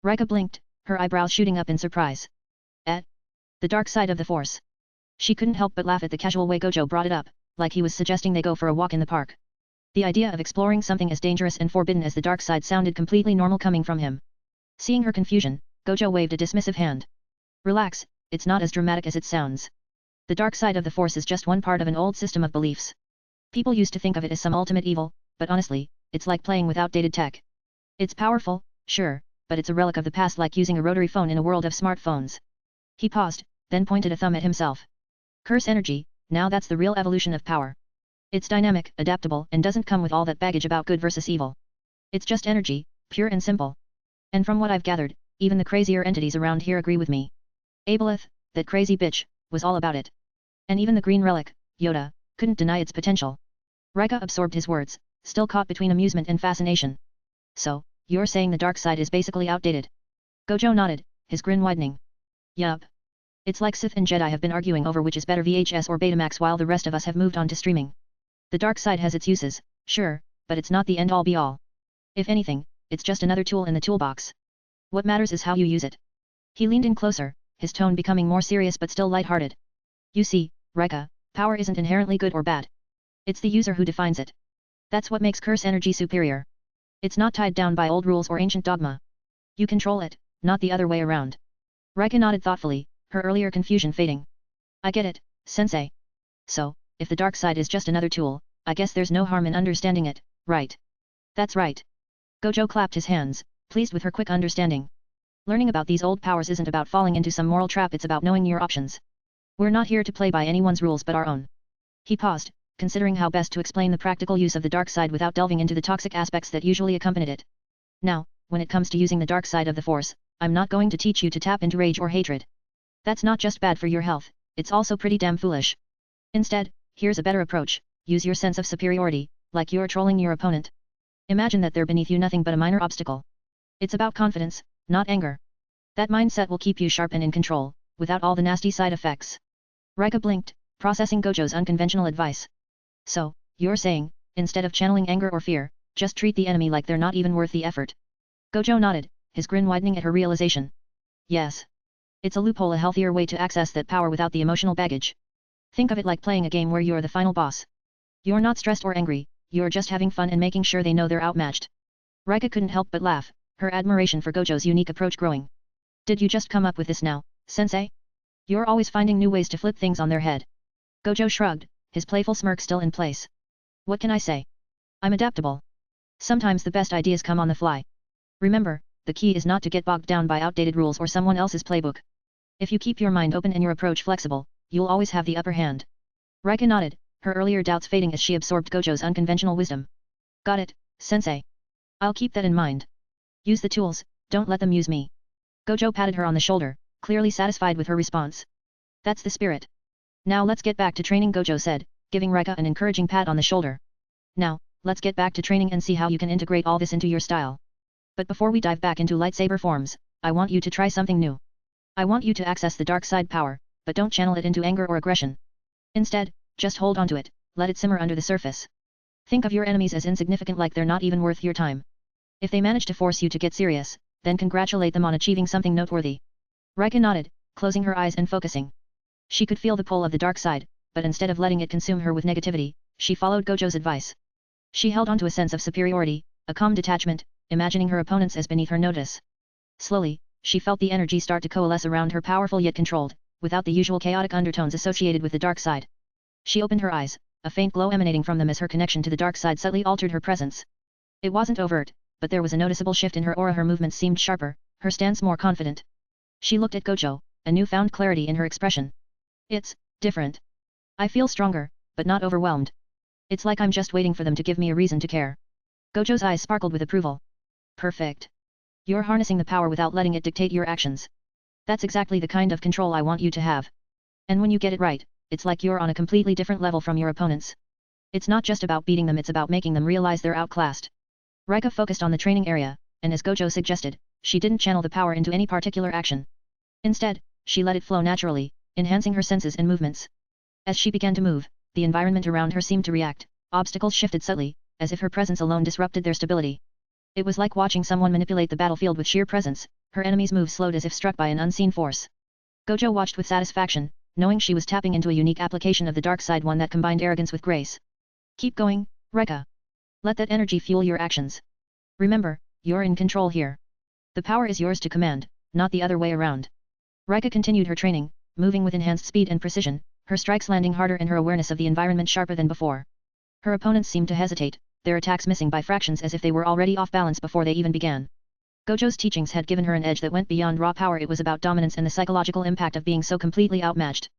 Rika blinked, her eyebrows shooting up in surprise. The dark side of the force. She couldn't help but laugh at the casual way Gojo brought it up, like he was suggesting they go for a walk in the park. The idea of exploring something as dangerous and forbidden as the dark side sounded completely normal coming from him. Seeing her confusion, Gojo waved a dismissive hand. Relax, it's not as dramatic as it sounds. The dark side of the force is just one part of an old system of beliefs. People used to think of it as some ultimate evil, but honestly, it's like playing with outdated tech. It's powerful, sure, but it's a relic of the past, like using a rotary phone in a world of smartphones. He paused, then pointed a thumb at himself. Curse energy, now that's the real evolution of power. It's dynamic, adaptable, and doesn't come with all that baggage about good versus evil. It's just energy, pure and simple. And from what I've gathered, even the crazier entities around here agree with me. Aboleth, that crazy bitch, was all about it. And even the green relic, Yoda, couldn't deny its potential. Rika absorbed his words, still caught between amusement and fascination. So, you're saying the dark side is basically outdated? Gojo nodded, his grin widening. Yup. It's like Sith and Jedi have been arguing over which is better, VHS or Betamax, while the rest of us have moved on to streaming. The dark side has its uses, sure, but it's not the end-all be-all. If anything, it's just another tool in the toolbox. What matters is how you use it. He leaned in closer, his tone becoming more serious but still light-hearted. You see, Rika, power isn't inherently good or bad. It's the user who defines it. That's what makes curse energy superior. It's not tied down by old rules or ancient dogma. You control it, not the other way around. Rika nodded thoughtfully, her earlier confusion fading. I get it, sensei. So, if the dark side is just another tool, I guess there's no harm in understanding it, right? That's right. Gojo clapped his hands, pleased with her quick understanding. Learning about these old powers isn't about falling into some moral trap, it's about knowing your options. We're not here to play by anyone's rules but our own. He paused, considering how best to explain the practical use of the dark side without delving into the toxic aspects that usually accompanied it. Now, when it comes to using the dark side of the force, I'm not going to teach you to tap into rage or hatred. That's not just bad for your health, it's also pretty damn foolish. Instead, here's a better approach, use your sense of superiority, like you're trolling your opponent. Imagine that they're beneath you, nothing but a minor obstacle. It's about confidence, not anger. That mindset will keep you sharp and in control, without all the nasty side effects. Rika blinked, processing Gojo's unconventional advice. So, you're saying, instead of channeling anger or fear, just treat the enemy like they're not even worth the effort. Gojo nodded, his grin widening at her realization. Yes. It's a loophole, a healthier way to access that power without the emotional baggage. Think of it like playing a game where you're the final boss. You're not stressed or angry, you're just having fun and making sure they know they're outmatched. Rika couldn't help but laugh, her admiration for Gojo's unique approach growing. Did you just come up with this now, sensei? You're always finding new ways to flip things on their head. Gojo shrugged, his playful smirk still in place. What can I say? I'm adaptable. Sometimes the best ideas come on the fly. Remember, the key is not to get bogged down by outdated rules or someone else's playbook. If you keep your mind open and your approach flexible, you'll always have the upper hand. Rika nodded, her earlier doubts fading as she absorbed Gojo's unconventional wisdom. Got it, sensei. I'll keep that in mind. Use the tools, don't let them use me. Gojo patted her on the shoulder, clearly satisfied with her response. That's the spirit. Now let's get back to training, Gojo said, giving Rika an encouraging pat on the shoulder. Now, let's get back to training and see how you can integrate all this into your style. But before we dive back into lightsaber forms, I want you to try something new. I want you to access the dark side power, but don't channel it into anger or aggression. Instead, just hold onto it, let it simmer under the surface. Think of your enemies as insignificant, like they're not even worth your time. If they manage to force you to get serious, then congratulate them on achieving something noteworthy. Rika nodded, closing her eyes and focusing. She could feel the pull of the dark side, but instead of letting it consume her with negativity, she followed Gojo's advice. She held on to a sense of superiority, a calm detachment, imagining her opponents as beneath her notice. Slowly, she felt the energy start to coalesce around her, powerful yet controlled, without the usual chaotic undertones associated with the dark side. She opened her eyes, a faint glow emanating from them as her connection to the dark side subtly altered her presence. It wasn't overt, but there was a noticeable shift in her aura. Her movements seemed sharper, her stance more confident. She looked at Gojo, a newfound clarity in her expression. It's different. I feel stronger, but not overwhelmed. It's like I'm just waiting for them to give me a reason to care. Gojo's eyes sparkled with approval. Perfect. You're harnessing the power without letting it dictate your actions. That's exactly the kind of control I want you to have. And when you get it right, it's like you're on a completely different level from your opponents. It's not just about beating them, it's about making them realize they're outclassed. Rika focused on the training area, and as Gojo suggested, she didn't channel the power into any particular action. Instead, she let it flow naturally, enhancing her senses and movements. As she began to move, the environment around her seemed to react, obstacles shifted subtly, as if her presence alone disrupted their stability. It was like watching someone manipulate the battlefield with sheer presence, her enemy's moves slowed as if struck by an unseen force. Gojo watched with satisfaction, knowing she was tapping into a unique application of the dark side, one that combined arrogance with grace. Keep going, Rika. Let that energy fuel your actions. Remember, you're in control here. The power is yours to command, not the other way around. Rika continued her training, moving with enhanced speed and precision, her strikes landing harder and her awareness of the environment sharper than before. Her opponents seemed to hesitate, their attacks missing by fractions as if they were already off balance before they even began. Gojo's teachings had given her an edge that went beyond raw power. It was about dominance and the psychological impact of being so completely outmatched.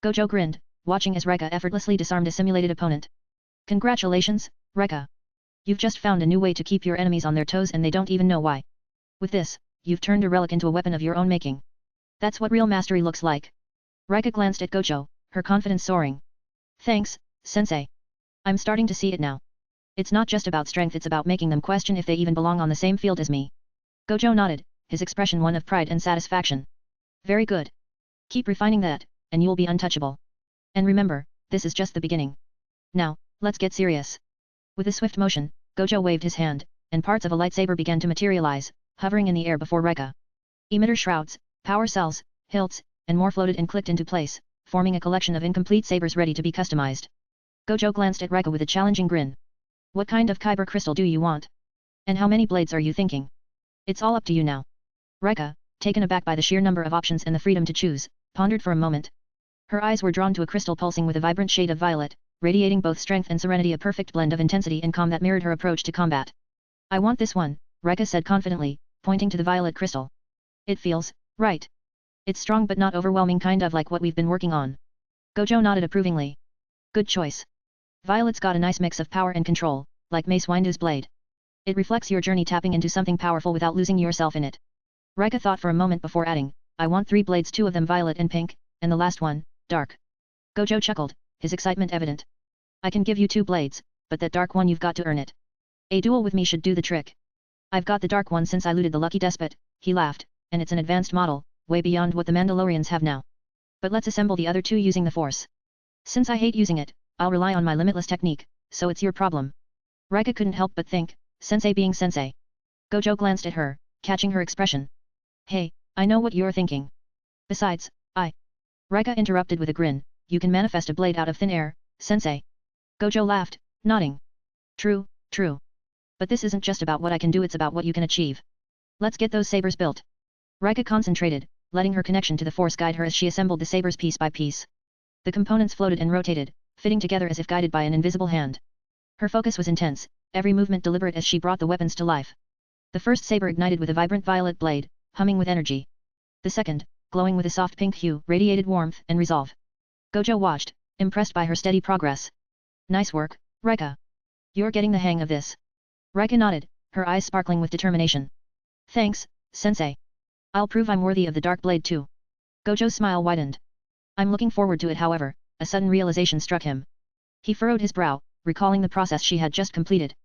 Gojo grinned, watching as Rika effortlessly disarmed a simulated opponent. Congratulations, Rika. You've just found a new way to keep your enemies on their toes and they don't even know why. With this, you've turned a relic into a weapon of your own making. That's what real mastery looks like. Rika glanced at Gojo, her confidence soaring. Thanks, sensei. I'm starting to see it now. It's not just about strength, it's about making them question if they even belong on the same field as me. Gojo nodded, his expression one of pride and satisfaction. Very good. Keep refining that, and you'll be untouchable. And remember, this is just the beginning. Now, let's get serious. With a swift motion, Gojo waved his hand, and parts of a lightsaber began to materialize, hovering in the air before Rika. Emitter shrouds, power cells, hilts, and more floated and clicked into place, forming a collection of incomplete sabers ready to be customized. Gojo glanced at Rika with a challenging grin. What kind of kyber crystal do you want? And how many blades are you thinking? It's all up to you now. Rika, taken aback by the sheer number of options and the freedom to choose, pondered for a moment. Her eyes were drawn to a crystal pulsing with a vibrant shade of violet, radiating both strength and serenity, a perfect blend of intensity and calm that mirrored her approach to combat. I want this one, Rika said confidently, pointing to the violet crystal. It feels right. It's strong but not overwhelming, kind of like what we've been working on. Gojo nodded approvingly. Good choice. Violet's got a nice mix of power and control, like Mace Windu's blade. It reflects your journey, tapping into something powerful without losing yourself in it. Rika thought for a moment before adding, I want 3 blades, 2 of them violet and pink, and the last one, dark. Gojo chuckled, his excitement evident. I can give you 2 blades, but that dark one you've got to earn it. A duel with me should do the trick. I've got the dark one since I looted the Lucky Despot, he laughed, and it's an advanced model, way beyond what the Mandalorians have now. But let's assemble the other 2 using the Force. Since I hate using it, I'll rely on my limitless technique, so it's your problem. Rika couldn't help but think, sensei being sensei. Gojo glanced at her, catching her expression. Hey, I know what you're thinking. Besides, Rika interrupted with a grin, you can manifest a blade out of thin air, sensei. Gojo laughed, nodding. True, true. But this isn't just about what I can do, it's about what you can achieve. Let's get those sabers built. Rika concentrated, letting her connection to the Force guide her as she assembled the sabers piece by piece. The components floated and rotated, fitting together as if guided by an invisible hand. Her focus was intense, every movement deliberate as she brought the weapons to life. The first saber ignited with a vibrant violet blade, humming with energy. The second, glowing with a soft pink hue, radiated warmth and resolve. Gojo watched, impressed by her steady progress. Nice work, Rika. You're getting the hang of this. Rika nodded, her eyes sparkling with determination. Thanks, sensei. I'll prove I'm worthy of the dark blade too. Gojo's smile widened. I'm looking forward to it. However, a sudden realization struck him. He furrowed his brow, recalling the process she had just completed.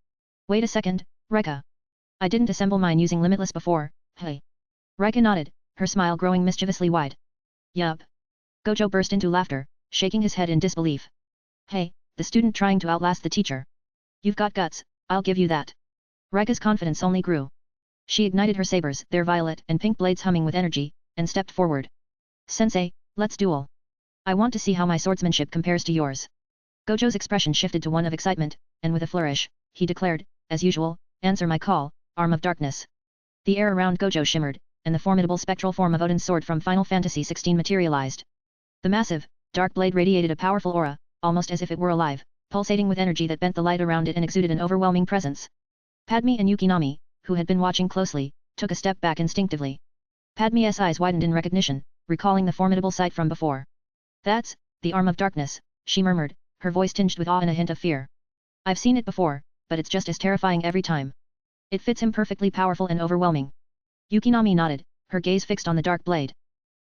Wait a second, Rika. I didn't assemble mine using Limitless before, hey. Rika nodded, her smile growing mischievously wide. Yup. Gojo burst into laughter, shaking his head in disbelief. Hey, the student trying to outlast the teacher. You've got guts, I'll give you that. Rika's confidence only grew. She ignited her sabers, their violet and pink blades humming with energy, and stepped forward. Sensei, let's duel. I want to see how my swordsmanship compares to yours. Gojo's expression shifted to one of excitement, and with a flourish, he declared, as usual, answer my call, Arm of Darkness. The air around Gojo shimmered, and the formidable spectral form of Odin's sword from Final Fantasy XVI materialized. The massive, dark blade radiated a powerful aura, almost as if it were alive, pulsating with energy that bent the light around it and exuded an overwhelming presence. Padme and Yukinami, who had been watching closely, took a step back instinctively. Padme's eyes widened in recognition, recalling the formidable sight from before. That's the Arm of Darkness, she murmured, her voice tinged with awe and a hint of fear. I've seen it before, but it's just as terrifying every time. It fits him perfectly, powerful and overwhelming. Yukinami nodded, her gaze fixed on the dark blade.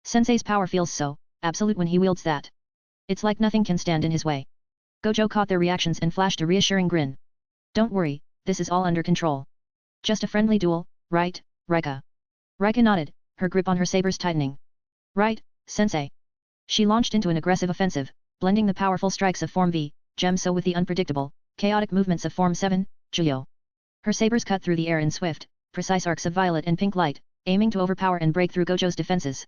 Sensei's power feels so absolute when he wields that. It's like nothing can stand in his way. Gojo caught their reactions and flashed a reassuring grin. Don't worry, this is all under control. Just a friendly duel, right, Rika? Rika nodded, her grip on her sabers tightening. Right, Sensei. She launched into an aggressive offensive, blending the powerful strikes of Form V, Gem So with the unpredictable, chaotic movements of Form 7, Juyo. Her sabers cut through the air in swift, precise arcs of violet and pink light, aiming to overpower and break through Gojo's defenses.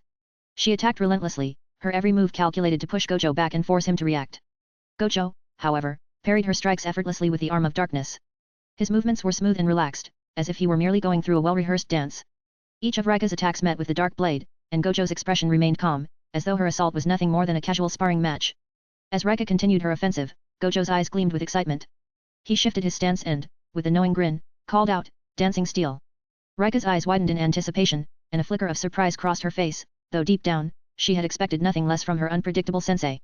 She attacked relentlessly, her every move calculated to push Gojo back and force him to react. Gojo, however, parried her strikes effortlessly with the Arm of Darkness. His movements were smooth and relaxed, as if he were merely going through a well-rehearsed dance. Each of Rika's attacks met with the dark blade, and Gojo's expression remained calm, as though her assault was nothing more than a casual sparring match. As Rika continued her offensive, Gojo's eyes gleamed with excitement. He shifted his stance and, with a knowing grin, called out, Dancing Steel. Rika's eyes widened in anticipation, and a flicker of surprise crossed her face, though deep down, she had expected nothing less from her unpredictable sensei.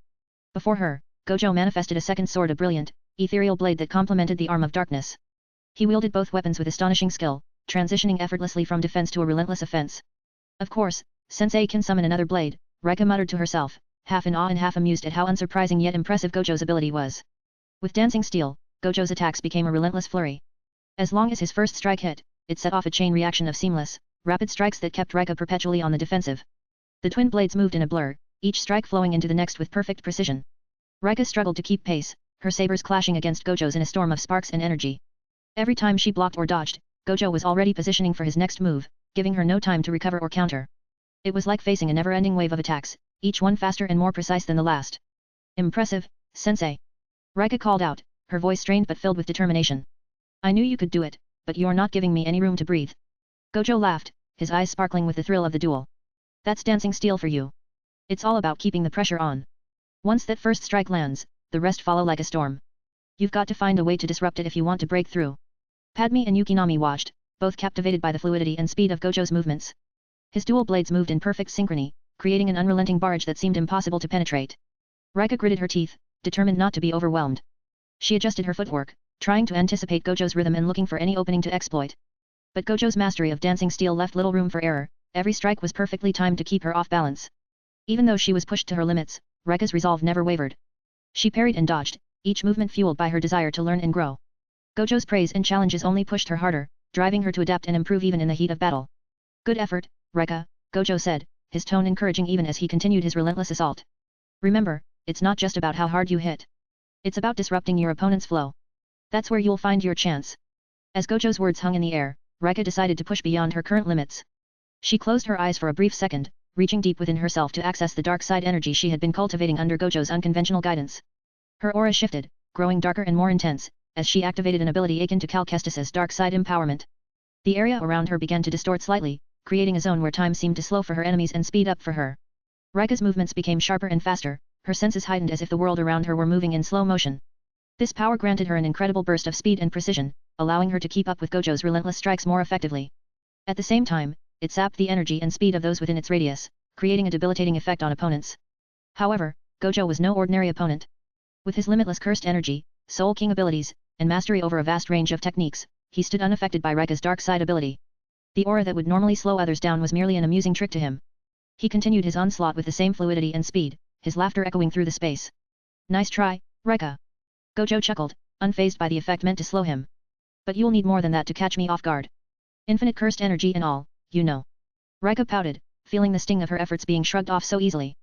Before her, Gojo manifested a second sword, a brilliant, ethereal blade that complemented the Arm of Darkness. He wielded both weapons with astonishing skill, transitioning effortlessly from defense to a relentless offense. Of course, Sensei can summon another blade, Rika muttered to herself, half in awe and half amused at how unsurprising yet impressive Gojo's ability was. With Dancing Steel, Gojo's attacks became a relentless flurry. As long as his first strike hit, it set off a chain reaction of seamless, rapid strikes that kept Rika perpetually on the defensive. The twin blades moved in a blur, each strike flowing into the next with perfect precision. Rika struggled to keep pace, her sabers clashing against Gojo's in a storm of sparks and energy. Every time she blocked or dodged, Gojo was already positioning for his next move, giving her no time to recover or counter. It was like facing a never-ending wave of attacks, each one faster and more precise than the last. Impressive, Sensei. Rika called out, her voice strained but filled with determination. I knew you could do it, but you're not giving me any room to breathe. Gojo laughed, his eyes sparkling with the thrill of the duel. That's Dancing Steel for you. It's all about keeping the pressure on. Once that first strike lands, the rest follow like a storm. You've got to find a way to disrupt it if you want to break through. Padme and Yukinami watched, both captivated by the fluidity and speed of Gojo's movements. His dual blades moved in perfect synchrony, creating an unrelenting barrage that seemed impossible to penetrate. Rika gritted her teeth, determined not to be overwhelmed. She adjusted her footwork, trying to anticipate Gojo's rhythm and looking for any opening to exploit. But Gojo's mastery of Dancing Steel left little room for error, every strike was perfectly timed to keep her off balance. Even though she was pushed to her limits, Rika's resolve never wavered. She parried and dodged, each movement fueled by her desire to learn and grow. Gojo's praise and challenges only pushed her harder, driving her to adapt and improve even in the heat of battle. Good effort, Rika, Gojo said, his tone encouraging even as he continued his relentless assault. Remember, it's not just about how hard you hit. It's about disrupting your opponent's flow. That's where you'll find your chance. As Gojo's words hung in the air, Rika decided to push beyond her current limits. She closed her eyes for a brief second, reaching deep within herself to access the dark side energy she had been cultivating under Gojo's unconventional guidance. Her aura shifted, growing darker and more intense, as she activated an ability akin to Cal Kestis's dark side empowerment. The area around her began to distort slightly, creating a zone where time seemed to slow for her enemies and speed up for her. Rika's movements became sharper and faster, her senses heightened as if the world around her were moving in slow motion. This power granted her an incredible burst of speed and precision, allowing her to keep up with Gojo's relentless strikes more effectively. At the same time, it sapped the energy and speed of those within its radius, creating a debilitating effect on opponents. However, Gojo was no ordinary opponent. With his limitless cursed energy, Soul King abilities, and mastery over a vast range of techniques, he stood unaffected by Rika's dark side ability. The aura that would normally slow others down was merely an amusing trick to him. He continued his onslaught with the same fluidity and speed, his laughter echoing through the space. Nice try, Rika. Gojo chuckled, unfazed by the effect meant to slow him. But you'll need more than that to catch me off guard. Infinite cursed energy and all, you know. Rika pouted, feeling the sting of her efforts being shrugged off so easily.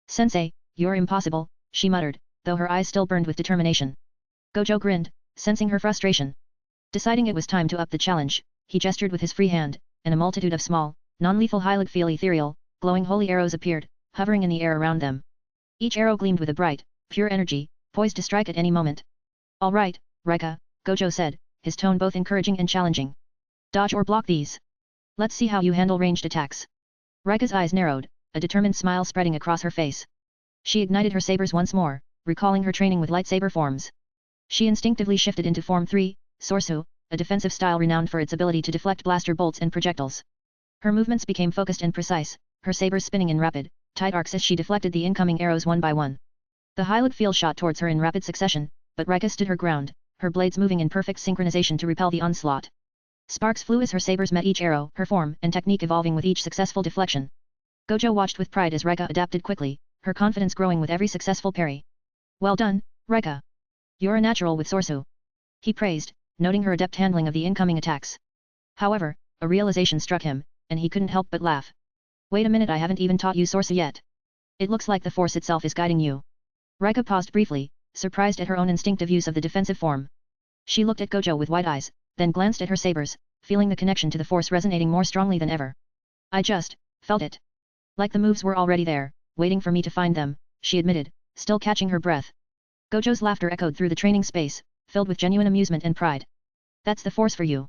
Sensei, you're impossible, she muttered, though her eyes still burned with determination. Gojo grinned, sensing her frustration. Deciding it was time to up the challenge, he gestured with his free hand, and a multitude of small, non-lethal highly feel ethereal, glowing holy arrows appeared, hovering in the air around them. Each arrow gleamed with a bright, pure energy, poised to strike at any moment. All right, Rika, Gojo said, his tone both encouraging and challenging. Dodge or block these. Let's see how you handle ranged attacks. Rika's eyes narrowed, a determined smile spreading across her face. She ignited her sabers once more, recalling her training with lightsaber forms. She instinctively shifted into Form 3, Sorsu, a defensive style renowned for its ability to deflect blaster bolts and projectiles. Her movements became focused and precise, her sabers spinning in rapid, tight arcs as she deflected the incoming arrows one by one. The Hylic field shot towards her in rapid succession, but Rika stood her ground, her blades moving in perfect synchronization to repel the onslaught. Sparks flew as her sabers met each arrow, her form and technique evolving with each successful deflection. Gojo watched with pride as Rika adapted quickly, her confidence growing with every successful parry. Well done, Rika. You're a natural with Sorsu. He praised, noting her adept handling of the incoming attacks. However, a realization struck him, and he couldn't help but laugh. Wait a minute, I haven't even taught you Sorsu yet. It looks like the Force itself is guiding you. Rika paused briefly, surprised at her own instinctive use of the defensive form. She looked at Gojo with wide eyes, then glanced at her sabers, feeling the connection to the Force resonating more strongly than ever. I just felt it. Like the moves were already there, waiting for me to find them, she admitted, still catching her breath. Gojo's laughter echoed through the training space, filled with genuine amusement and pride. That's the Force for you.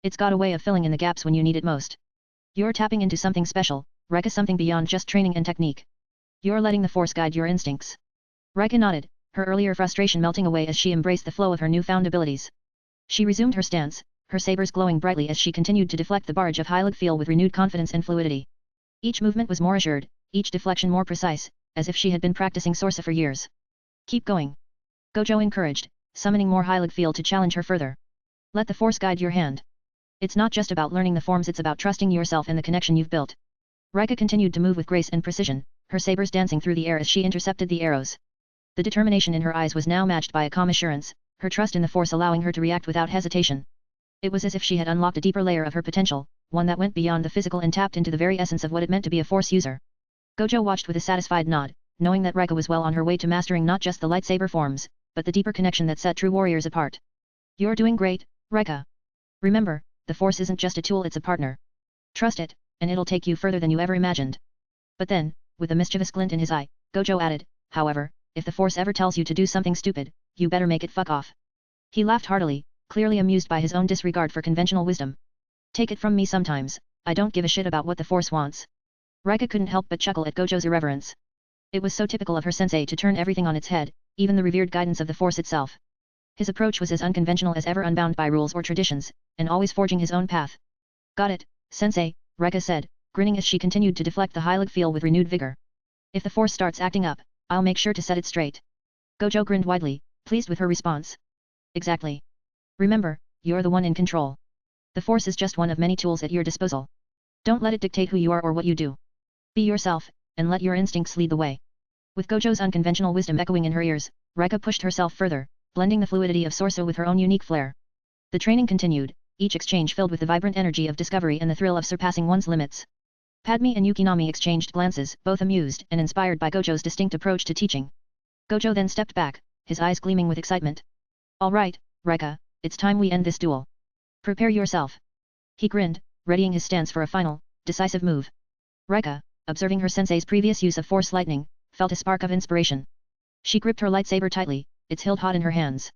It's got a way of filling in the gaps when you need it most. You're tapping into something special, Rika, something beyond just training and technique. You're letting the Force guide your instincts. Rika nodded, her earlier frustration melting away as she embraced the flow of her newfound abilities. She resumed her stance, her sabers glowing brightly as she continued to deflect the barrage of Hylic feel with renewed confidence and fluidity. Each movement was more assured, each deflection more precise, as if she had been practicing Sorsu for years. Keep going. Gojo encouraged, summoning more Hylic feel to challenge her further. Let the Force guide your hand. It's not just about learning the forms, it's about trusting yourself and the connection you've built. Rika continued to move with grace and precision, her sabers dancing through the air as she intercepted the arrows. The determination in her eyes was now matched by a calm assurance, her trust in the Force allowing her to react without hesitation. It was as if she had unlocked a deeper layer of her potential, one that went beyond the physical and tapped into the very essence of what it meant to be a Force user. Gojo watched with a satisfied nod, knowing that Rika was well on her way to mastering not just the lightsaber forms, but the deeper connection that set true warriors apart. You're doing great, Rika. Remember, the Force isn't just a tool, it's a partner. Trust it, and it'll take you further than you ever imagined. But then, with a mischievous glint in his eye, Gojo added, however, if the Force ever tells you to do something stupid, you better make it fuck off. He laughed heartily, clearly amused by his own disregard for conventional wisdom. Take it from me, sometimes, I don't give a shit about what the Force wants. Rika couldn't help but chuckle at Gojo's irreverence. It was so typical of her sensei to turn everything on its head, even the revered guidance of the Force itself. His approach was as unconventional as ever, unbound by rules or traditions, and always forging his own path. Got it, sensei, Rika said, grinning as she continued to deflect the Hylic feel with renewed vigor. If the Force starts acting up, I'll make sure to set it straight. Gojo grinned widely, pleased with her response. Exactly. Remember, you're the one in control. The Force is just one of many tools at your disposal. Don't let it dictate who you are or what you do. Be yourself, and let your instincts lead the way. With Gojo's unconventional wisdom echoing in her ears, Rika pushed herself further, blending the fluidity of Sorsu with her own unique flair. The training continued, each exchange filled with the vibrant energy of discovery and the thrill of surpassing one's limits. Padme and Yukinami exchanged glances, both amused and inspired by Gojo's distinct approach to teaching. Gojo then stepped back, his eyes gleaming with excitement. All right, Rika, it's time we end this duel. Prepare yourself. He grinned, readying his stance for a final, decisive move. Rika, observing her sensei's previous use of Force lightning, felt a spark of inspiration. She gripped her lightsaber tightly, its hilt hot in her hands.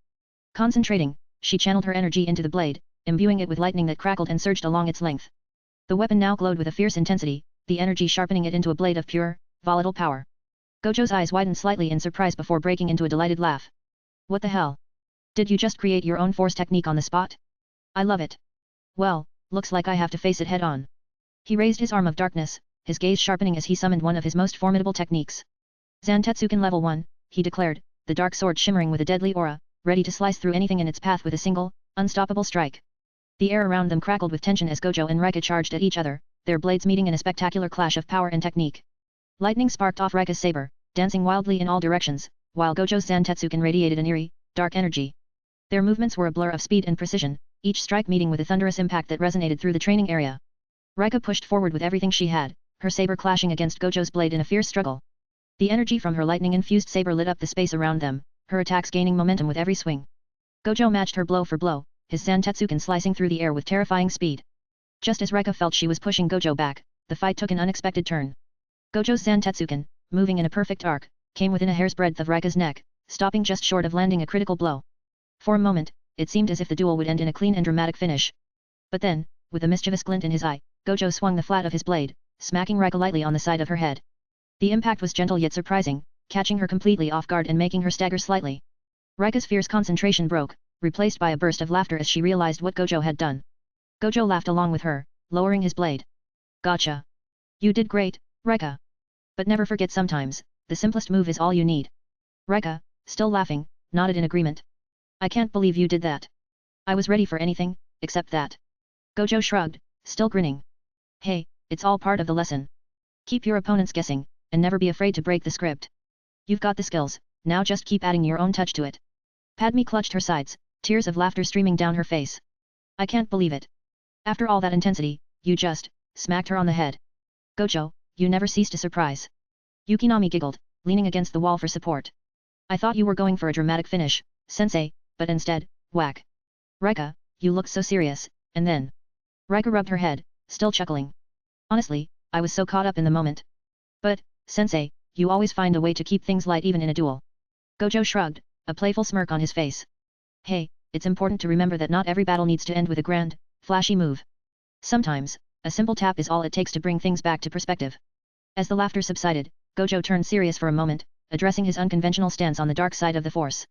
Concentrating, she channeled her energy into the blade, imbuing it with lightning that crackled and surged along its length. The weapon now glowed with a fierce intensity, the energy sharpening it into a blade of pure, volatile power. Gojo's eyes widened slightly in surprise before breaking into a delighted laugh. What the hell? Did you just create your own Force technique on the spot? I love it. Well, looks like I have to face it head on. He raised his arm of darkness, his gaze sharpening as he summoned one of his most formidable techniques. Zantetsuken level 1, he declared, the dark sword shimmering with a deadly aura, ready to slice through anything in its path with a single, unstoppable strike. The air around them crackled with tension as Gojo and Reka charged at each other, their blades meeting in a spectacular clash of power and technique. Lightning sparked off Reka's saber, dancing wildly in all directions, while Gojo's Zantetsuken radiated an eerie, dark energy. Their movements were a blur of speed and precision, each strike meeting with a thunderous impact that resonated through the training area. Reka pushed forward with everything she had, her saber clashing against Gojo's blade in a fierce struggle. The energy from her lightning-infused saber lit up the space around them, her attacks gaining momentum with every swing. Gojo matched her blow for blow, his Zantetsuken slicing through the air with terrifying speed. Just as Reka felt she was pushing Gojo back, the fight took an unexpected turn. Gojo's Zantetsuken, moving in a perfect arc, came within a hair's breadth of Reka's neck, stopping just short of landing a critical blow. For a moment, it seemed as if the duel would end in a clean and dramatic finish. But then, with a mischievous glint in his eye, Gojo swung the flat of his blade, smacking Reka lightly on the side of her head. The impact was gentle yet surprising, catching her completely off guard and making her stagger slightly. Reka's fierce concentration broke, replaced by a burst of laughter as she realized what Gojo had done. Gojo laughed along with her, lowering his blade. Gotcha. You did great, Reka. But never forget sometimes, the simplest move is all you need. Reka, still laughing, nodded in agreement. I can't believe you did that. I was ready for anything, except that. Gojo shrugged, still grinning. Hey, it's all part of the lesson. Keep your opponents guessing, and never be afraid to break the script. You've got the skills, now just keep adding your own touch to it. Padme clutched her sides, tears of laughter streaming down her face. I can't believe it. After all that intensity, you just smacked her on the head. Gojo, you never cease to surprise. Yukinami giggled, leaning against the wall for support. I thought you were going for a dramatic finish, sensei, but instead, whack. Reka, you looked so serious, and then. Reka rubbed her head, still chuckling. Honestly, I was so caught up in the moment. But, sensei, you always find a way to keep things light even in a duel. Gojo shrugged, a playful smirk on his face. Hey, it's important to remember that not every battle needs to end with a grand, flashy move. Sometimes, a simple tap is all it takes to bring things back to perspective. As the laughter subsided, Gojo turned serious for a moment, addressing his unconventional stance on the dark side of the Force.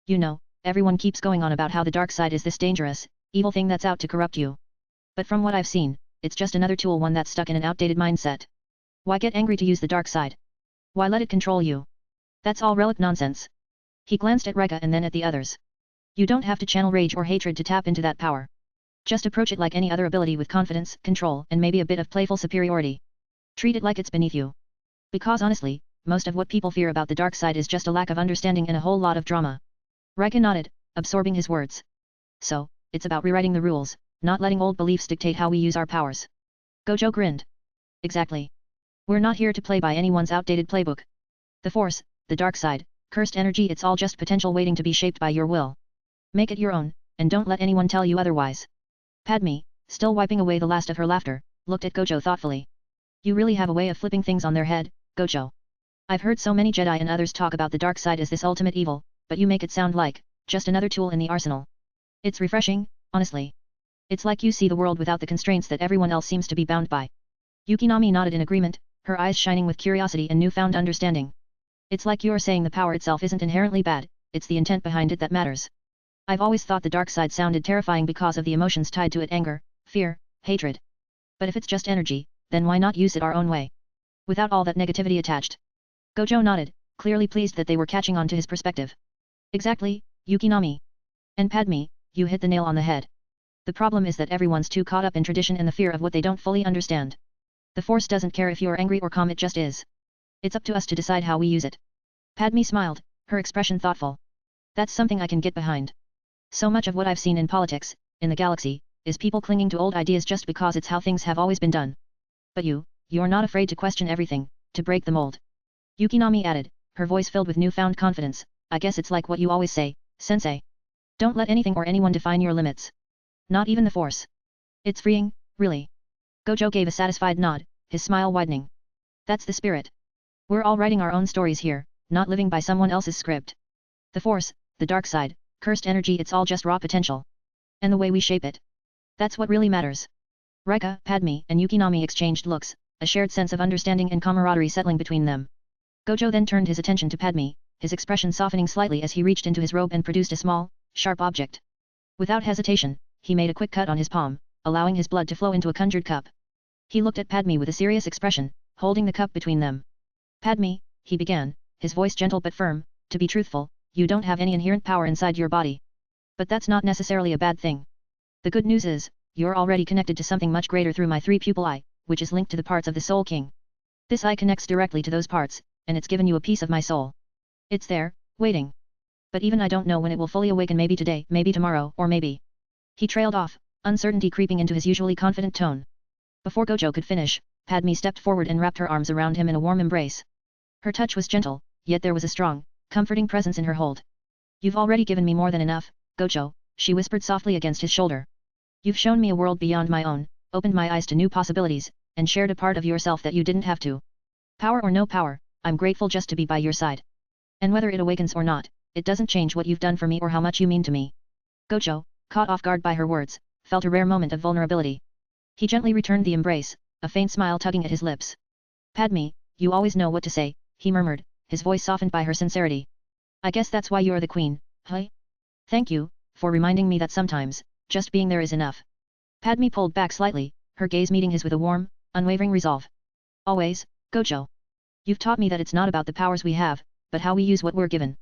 You know, everyone keeps going on about how the dark side is this dangerous, evil thing that's out to corrupt you. But from what I've seen, it's just another tool, one that's stuck in an outdated mindset. Why get angry to use the dark side? Why let it control you? That's all relic nonsense. He glanced at Reka and then at the others. You don't have to channel rage or hatred to tap into that power. Just approach it like any other ability with confidence, control, and maybe a bit of playful superiority. Treat it like it's beneath you. Because honestly, most of what people fear about the dark side is just a lack of understanding and a whole lot of drama. Reka nodded, absorbing his words. So, it's about rewriting the rules, not letting old beliefs dictate how we use our powers. Gojo grinned. Exactly. We're not here to play by anyone's outdated playbook. The Force, the dark side, cursed energy, it's all just potential waiting to be shaped by your will. Make it your own, and don't let anyone tell you otherwise. Padme, still wiping away the last of her laughter, looked at Gojo thoughtfully. You really have a way of flipping things on their head, Gojo. I've heard so many Jedi and others talk about the dark side as this ultimate evil, but you make it sound like just another tool in the arsenal. It's refreshing, honestly. It's like you see the world without the constraints that everyone else seems to be bound by. Yukinami nodded in agreement, her eyes shining with curiosity and newfound understanding. It's like you're saying the power itself isn't inherently bad, it's the intent behind it that matters. I've always thought the dark side sounded terrifying because of the emotions tied to it: anger, fear, hatred. But if it's just energy, then why not use it our own way? Without all that negativity attached. Gojo nodded, clearly pleased that they were catching on to his perspective. Exactly, Yukinami. And Padme, you hit the nail on the head. The problem is that everyone's too caught up in tradition and the fear of what they don't fully understand. The Force doesn't care if you're angry or calm, it just is. It's up to us to decide how we use it. Padme smiled, her expression thoughtful. That's something I can get behind. So much of what I've seen in politics, in the galaxy, is people clinging to old ideas just because it's how things have always been done. But you're not afraid to question everything, to break the mold. Yukinami added, her voice filled with newfound confidence, I guess it's like what you always say, sensei. Don't let anything or anyone define your limits. Not even the Force. It's freeing, really. Gojo gave a satisfied nod, his smile widening. That's the spirit. We're all writing our own stories here, not living by someone else's script. The Force, the dark side, cursed energy, it's all just raw potential. And the way we shape it. That's what really matters. Reka, Padme, and Yukinami exchanged looks, a shared sense of understanding and camaraderie settling between them. Gojo then turned his attention to Padme, his expression softening slightly as he reached into his robe and produced a small, sharp object. Without hesitation, he made a quick cut on his palm, allowing his blood to flow into a conjured cup. He looked at Padme with a serious expression, holding the cup between them. Padme, he began, his voice gentle but firm, to be truthful, you don't have any inherent power inside your body. But that's not necessarily a bad thing. The good news is, you're already connected to something much greater through my three-pupil eye, which is linked to the parts of the Soul King. This eye connects directly to those parts, and it's given you a piece of my soul. It's there, waiting. But even I don't know when it will fully awaken, maybe today, maybe tomorrow, or maybe. He trailed off, uncertainty creeping into his usually confident tone. Before Gojo could finish, Padme stepped forward and wrapped her arms around him in a warm embrace. Her touch was gentle, yet there was a strong, comforting presence in her hold. You've already given me more than enough, Gojo, she whispered softly against his shoulder. You've shown me a world beyond my own, opened my eyes to new possibilities, and shared a part of yourself that you didn't have to. Power or no power, I'm grateful just to be by your side. And whether it awakens or not, it doesn't change what you've done for me or how much you mean to me. Gojo, caught off guard by her words, felt a rare moment of vulnerability. He gently returned the embrace, a faint smile tugging at his lips. Padme, you always know what to say, he murmured, his voice softened by her sincerity. I guess that's why you're the queen, huh? Thank you, for reminding me that sometimes, just being there is enough. Padme pulled back slightly, her gaze meeting his with a warm, unwavering resolve. Always, Gojo. You've taught me that it's not about the powers we have, but how we use what we're given.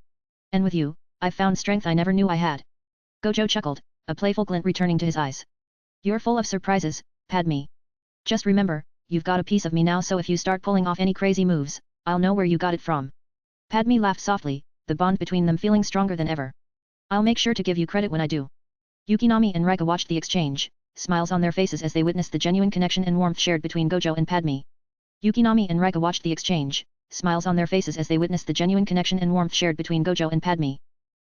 And with you, I've found strength I never knew I had. Gojo chuckled, a playful glint returning to his eyes. You're full of surprises, Padme. Just remember, you've got a piece of me now, so if you start pulling off any crazy moves, I'll know where you got it from. Padme laughed softly, the bond between them feeling stronger than ever. I'll make sure to give you credit when I do. Yukinami and Rika watched the exchange, smiles on their faces as they witnessed the genuine connection and warmth shared between Gojo and Padme. Yukinami and Rika watched the exchange, smiles on their faces as they witnessed the genuine connection and warmth shared between Gojo and Padme.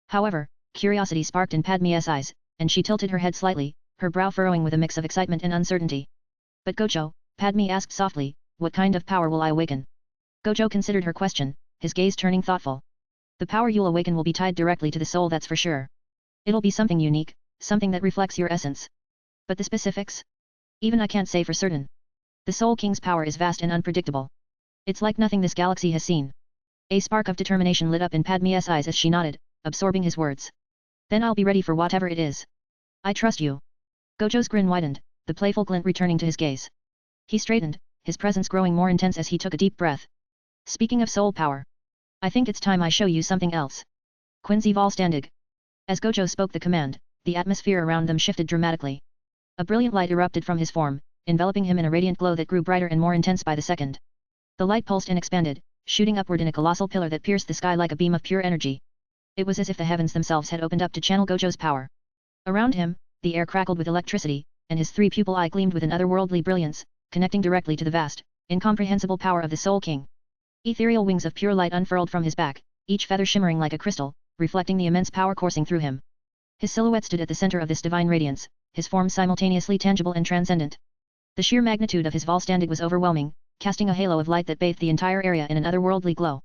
However, curiosity sparked in Padme's eyes, and she tilted her head slightly, her brow furrowing with a mix of excitement and uncertainty. But Gojo, Padme asked softly, what kind of power will I awaken? Gojo considered her question, his gaze turning thoughtful. The power you'll awaken will be tied directly to the soul, that's for sure. It'll be something unique, something that reflects your essence. But the specifics? Even I can't say for certain. The Soul King's power is vast and unpredictable. It's like nothing this galaxy has seen. A spark of determination lit up in Padme's eyes as she nodded, absorbing his words. Then I'll be ready for whatever it is. I trust you. Gojo's grin widened, the playful glint returning to his gaze. He straightened, his presence growing more intense as he took a deep breath. Speaking of soul power, I think it's time I show you something else. Quincy Volstandig. As Gojo spoke the command, the atmosphere around them shifted dramatically. A brilliant light erupted from his form, enveloping him in a radiant glow that grew brighter and more intense by the second. The light pulsed and expanded, shooting upward in a colossal pillar that pierced the sky like a beam of pure energy. It was as if the heavens themselves had opened up to channel Gojo's power. Around him, the air crackled with electricity, and his three-pupil eye gleamed with an otherworldly brilliance, connecting directly to the vast, incomprehensible power of the Soul King. Ethereal wings of pure light unfurled from his back, each feather shimmering like a crystal, reflecting the immense power coursing through him. His silhouette stood at the center of this divine radiance, his form simultaneously tangible and transcendent. The sheer magnitude of his Volstandig was overwhelming, casting a halo of light that bathed the entire area in an otherworldly glow.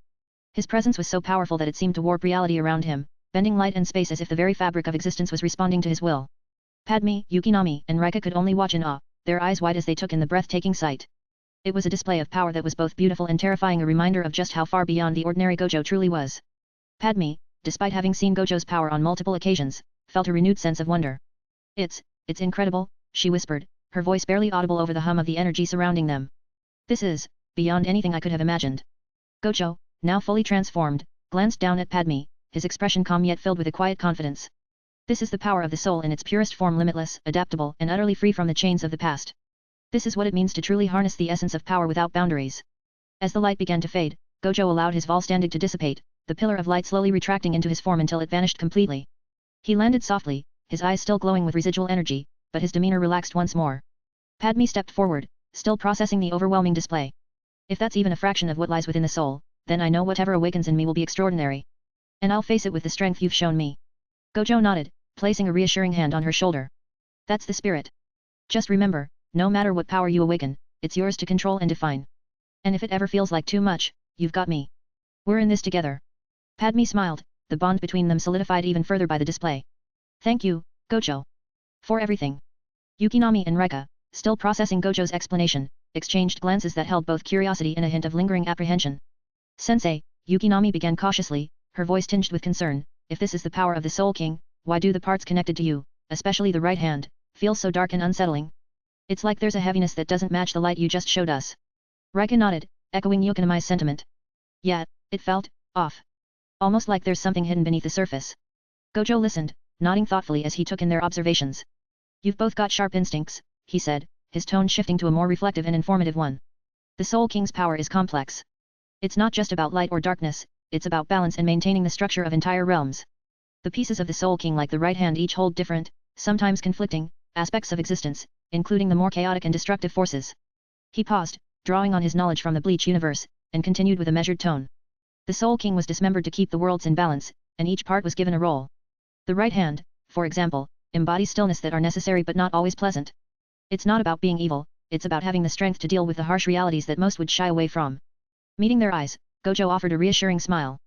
His presence was so powerful that it seemed to warp reality around him, bending light and space as if the very fabric of existence was responding to his will. Padme, Yukinami, and Rika could only watch in awe, their eyes wide as they took in the breathtaking sight. It was a display of power that was both beautiful and terrifying, a reminder of just how far beyond the ordinary Gojo truly was. Padme, despite having seen Gojo's power on multiple occasions, felt a renewed sense of wonder. It's incredible, she whispered, her voice barely audible over the hum of the energy surrounding them. This is, beyond anything I could have imagined. Gojo, now fully transformed, glanced down at Padme, his expression calm yet filled with a quiet confidence. This is the power of the soul in its purest form, limitless, adaptable, and utterly free from the chains of the past. This is what it means to truly harness the essence of power without boundaries. As the light began to fade, Gojo allowed his Volstandig to dissipate, the pillar of light slowly retracting into his form until it vanished completely. He landed softly, his eyes still glowing with residual energy, but his demeanor relaxed once more. Padme stepped forward, still processing the overwhelming display. If that's even a fraction of what lies within the soul, then I know whatever awakens in me will be extraordinary. And I'll face it with the strength you've shown me. Gojo nodded, placing a reassuring hand on her shoulder. That's the spirit. Just remember, no matter what power you awaken, it's yours to control and define. And if it ever feels like too much, you've got me. We're in this together. Padme smiled, the bond between them solidified even further by the display. Thank you, Gojo. For everything. Yukinami and Rika, still processing Gojo's explanation, exchanged glances that held both curiosity and a hint of lingering apprehension. Sensei, Yukinami began cautiously, her voice tinged with concern, if this is the power of the Soul King, why do the parts connected to you, especially the right hand, feels so dark and unsettling. It's like there's a heaviness that doesn't match the light you just showed us. Rika nodded, echoing Yukinami's sentiment. Yeah, it felt off. Almost like there's something hidden beneath the surface. Gojo listened, nodding thoughtfully as he took in their observations. You've both got sharp instincts, he said, his tone shifting to a more reflective and informative one. The Soul King's power is complex. It's not just about light or darkness, it's about balance and maintaining the structure of entire realms. The pieces of the Soul King like the right hand each hold different, sometimes conflicting, aspects of existence, including the more chaotic and destructive forces. He paused, drawing on his knowledge from the Bleach universe, and continued with a measured tone. The Soul King was dismembered to keep the worlds in balance, and each part was given a role. The right hand, for example, embodies stillness that are necessary but not always pleasant. It's not about being evil, it's about having the strength to deal with the harsh realities that most would shy away from. Meeting their eyes, Gojo offered a reassuring smile.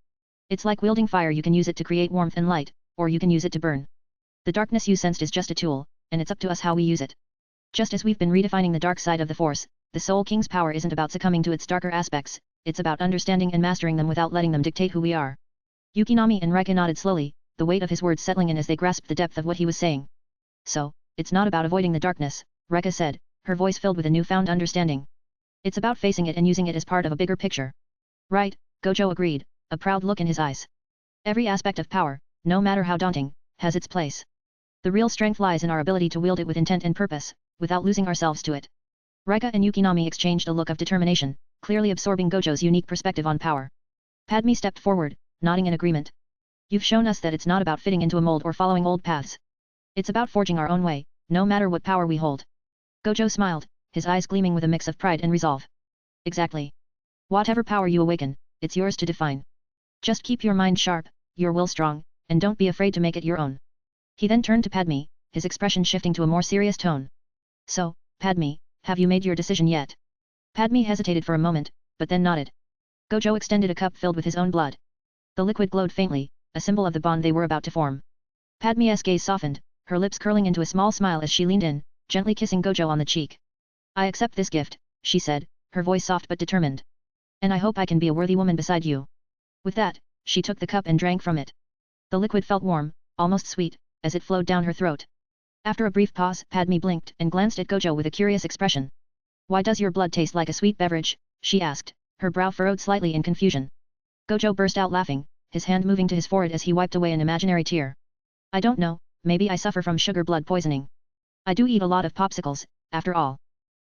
It's like wielding fire, you can use it to create warmth and light, or you can use it to burn. The darkness you sensed is just a tool, and it's up to us how we use it. Just as we've been redefining the dark side of the Force, the Soul King's power isn't about succumbing to its darker aspects, it's about understanding and mastering them without letting them dictate who we are. Yukinami and Rika nodded slowly, the weight of his words settling in as they grasped the depth of what he was saying. So, it's not about avoiding the darkness, Rika said, her voice filled with a newfound understanding. It's about facing it and using it as part of a bigger picture. Right, Gojo agreed, a proud look in his eyes. Every aspect of power, no matter how daunting, has its place. The real strength lies in our ability to wield it with intent and purpose, without losing ourselves to it. Rika and Yukinami exchanged a look of determination, clearly absorbing Gojo's unique perspective on power. Padme stepped forward, nodding in agreement. You've shown us that it's not about fitting into a mold or following old paths. It's about forging our own way, no matter what power we hold. Gojo smiled, his eyes gleaming with a mix of pride and resolve. Exactly. Whatever power you awaken, it's yours to define. Just keep your mind sharp, your will strong, and don't be afraid to make it your own. He then turned to Padme, his expression shifting to a more serious tone. So, Padme, have you made your decision yet? Padme hesitated for a moment, but then nodded. Gojo extended a cup filled with his own blood. The liquid glowed faintly, a symbol of the bond they were about to form. Padme's gaze softened, her lips curling into a small smile as she leaned in, gently kissing Gojo on the cheek. I accept this gift, she said, her voice soft but determined. And I hope I can be a worthy woman beside you. With that, she took the cup and drank from it. The liquid felt warm, almost sweet, as it flowed down her throat. After a brief pause, Padme blinked and glanced at Gojo with a curious expression. Why does your blood taste like a sweet beverage? She asked, her brow furrowed slightly in confusion. Gojo burst out laughing, his hand moving to his forehead as he wiped away an imaginary tear. I don't know, maybe I suffer from sugar blood poisoning. I do eat a lot of popsicles, after all.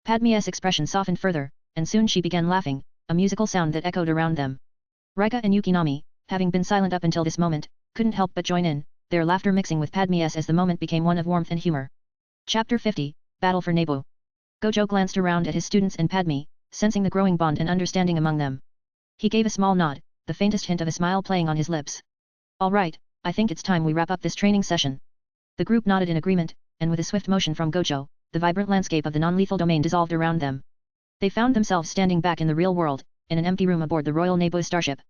Padme's expression softened further, and soon she began laughing, a musical sound that echoed around them. Rika and Yukinami, having been silent up until this moment, couldn't help but join in, their laughter mixing with Padme's as the moment became one of warmth and humor. Chapter 50, Battle for Naboo. Gojo glanced around at his students and Padme, sensing the growing bond and understanding among them. He gave a small nod, the faintest hint of a smile playing on his lips. All right, I think it's time we wrap up this training session. The group nodded in agreement, and with a swift motion from Gojo, the vibrant landscape of the non-lethal domain dissolved around them. They found themselves standing back in the real world, in an empty room aboard the Royal Naboo starship.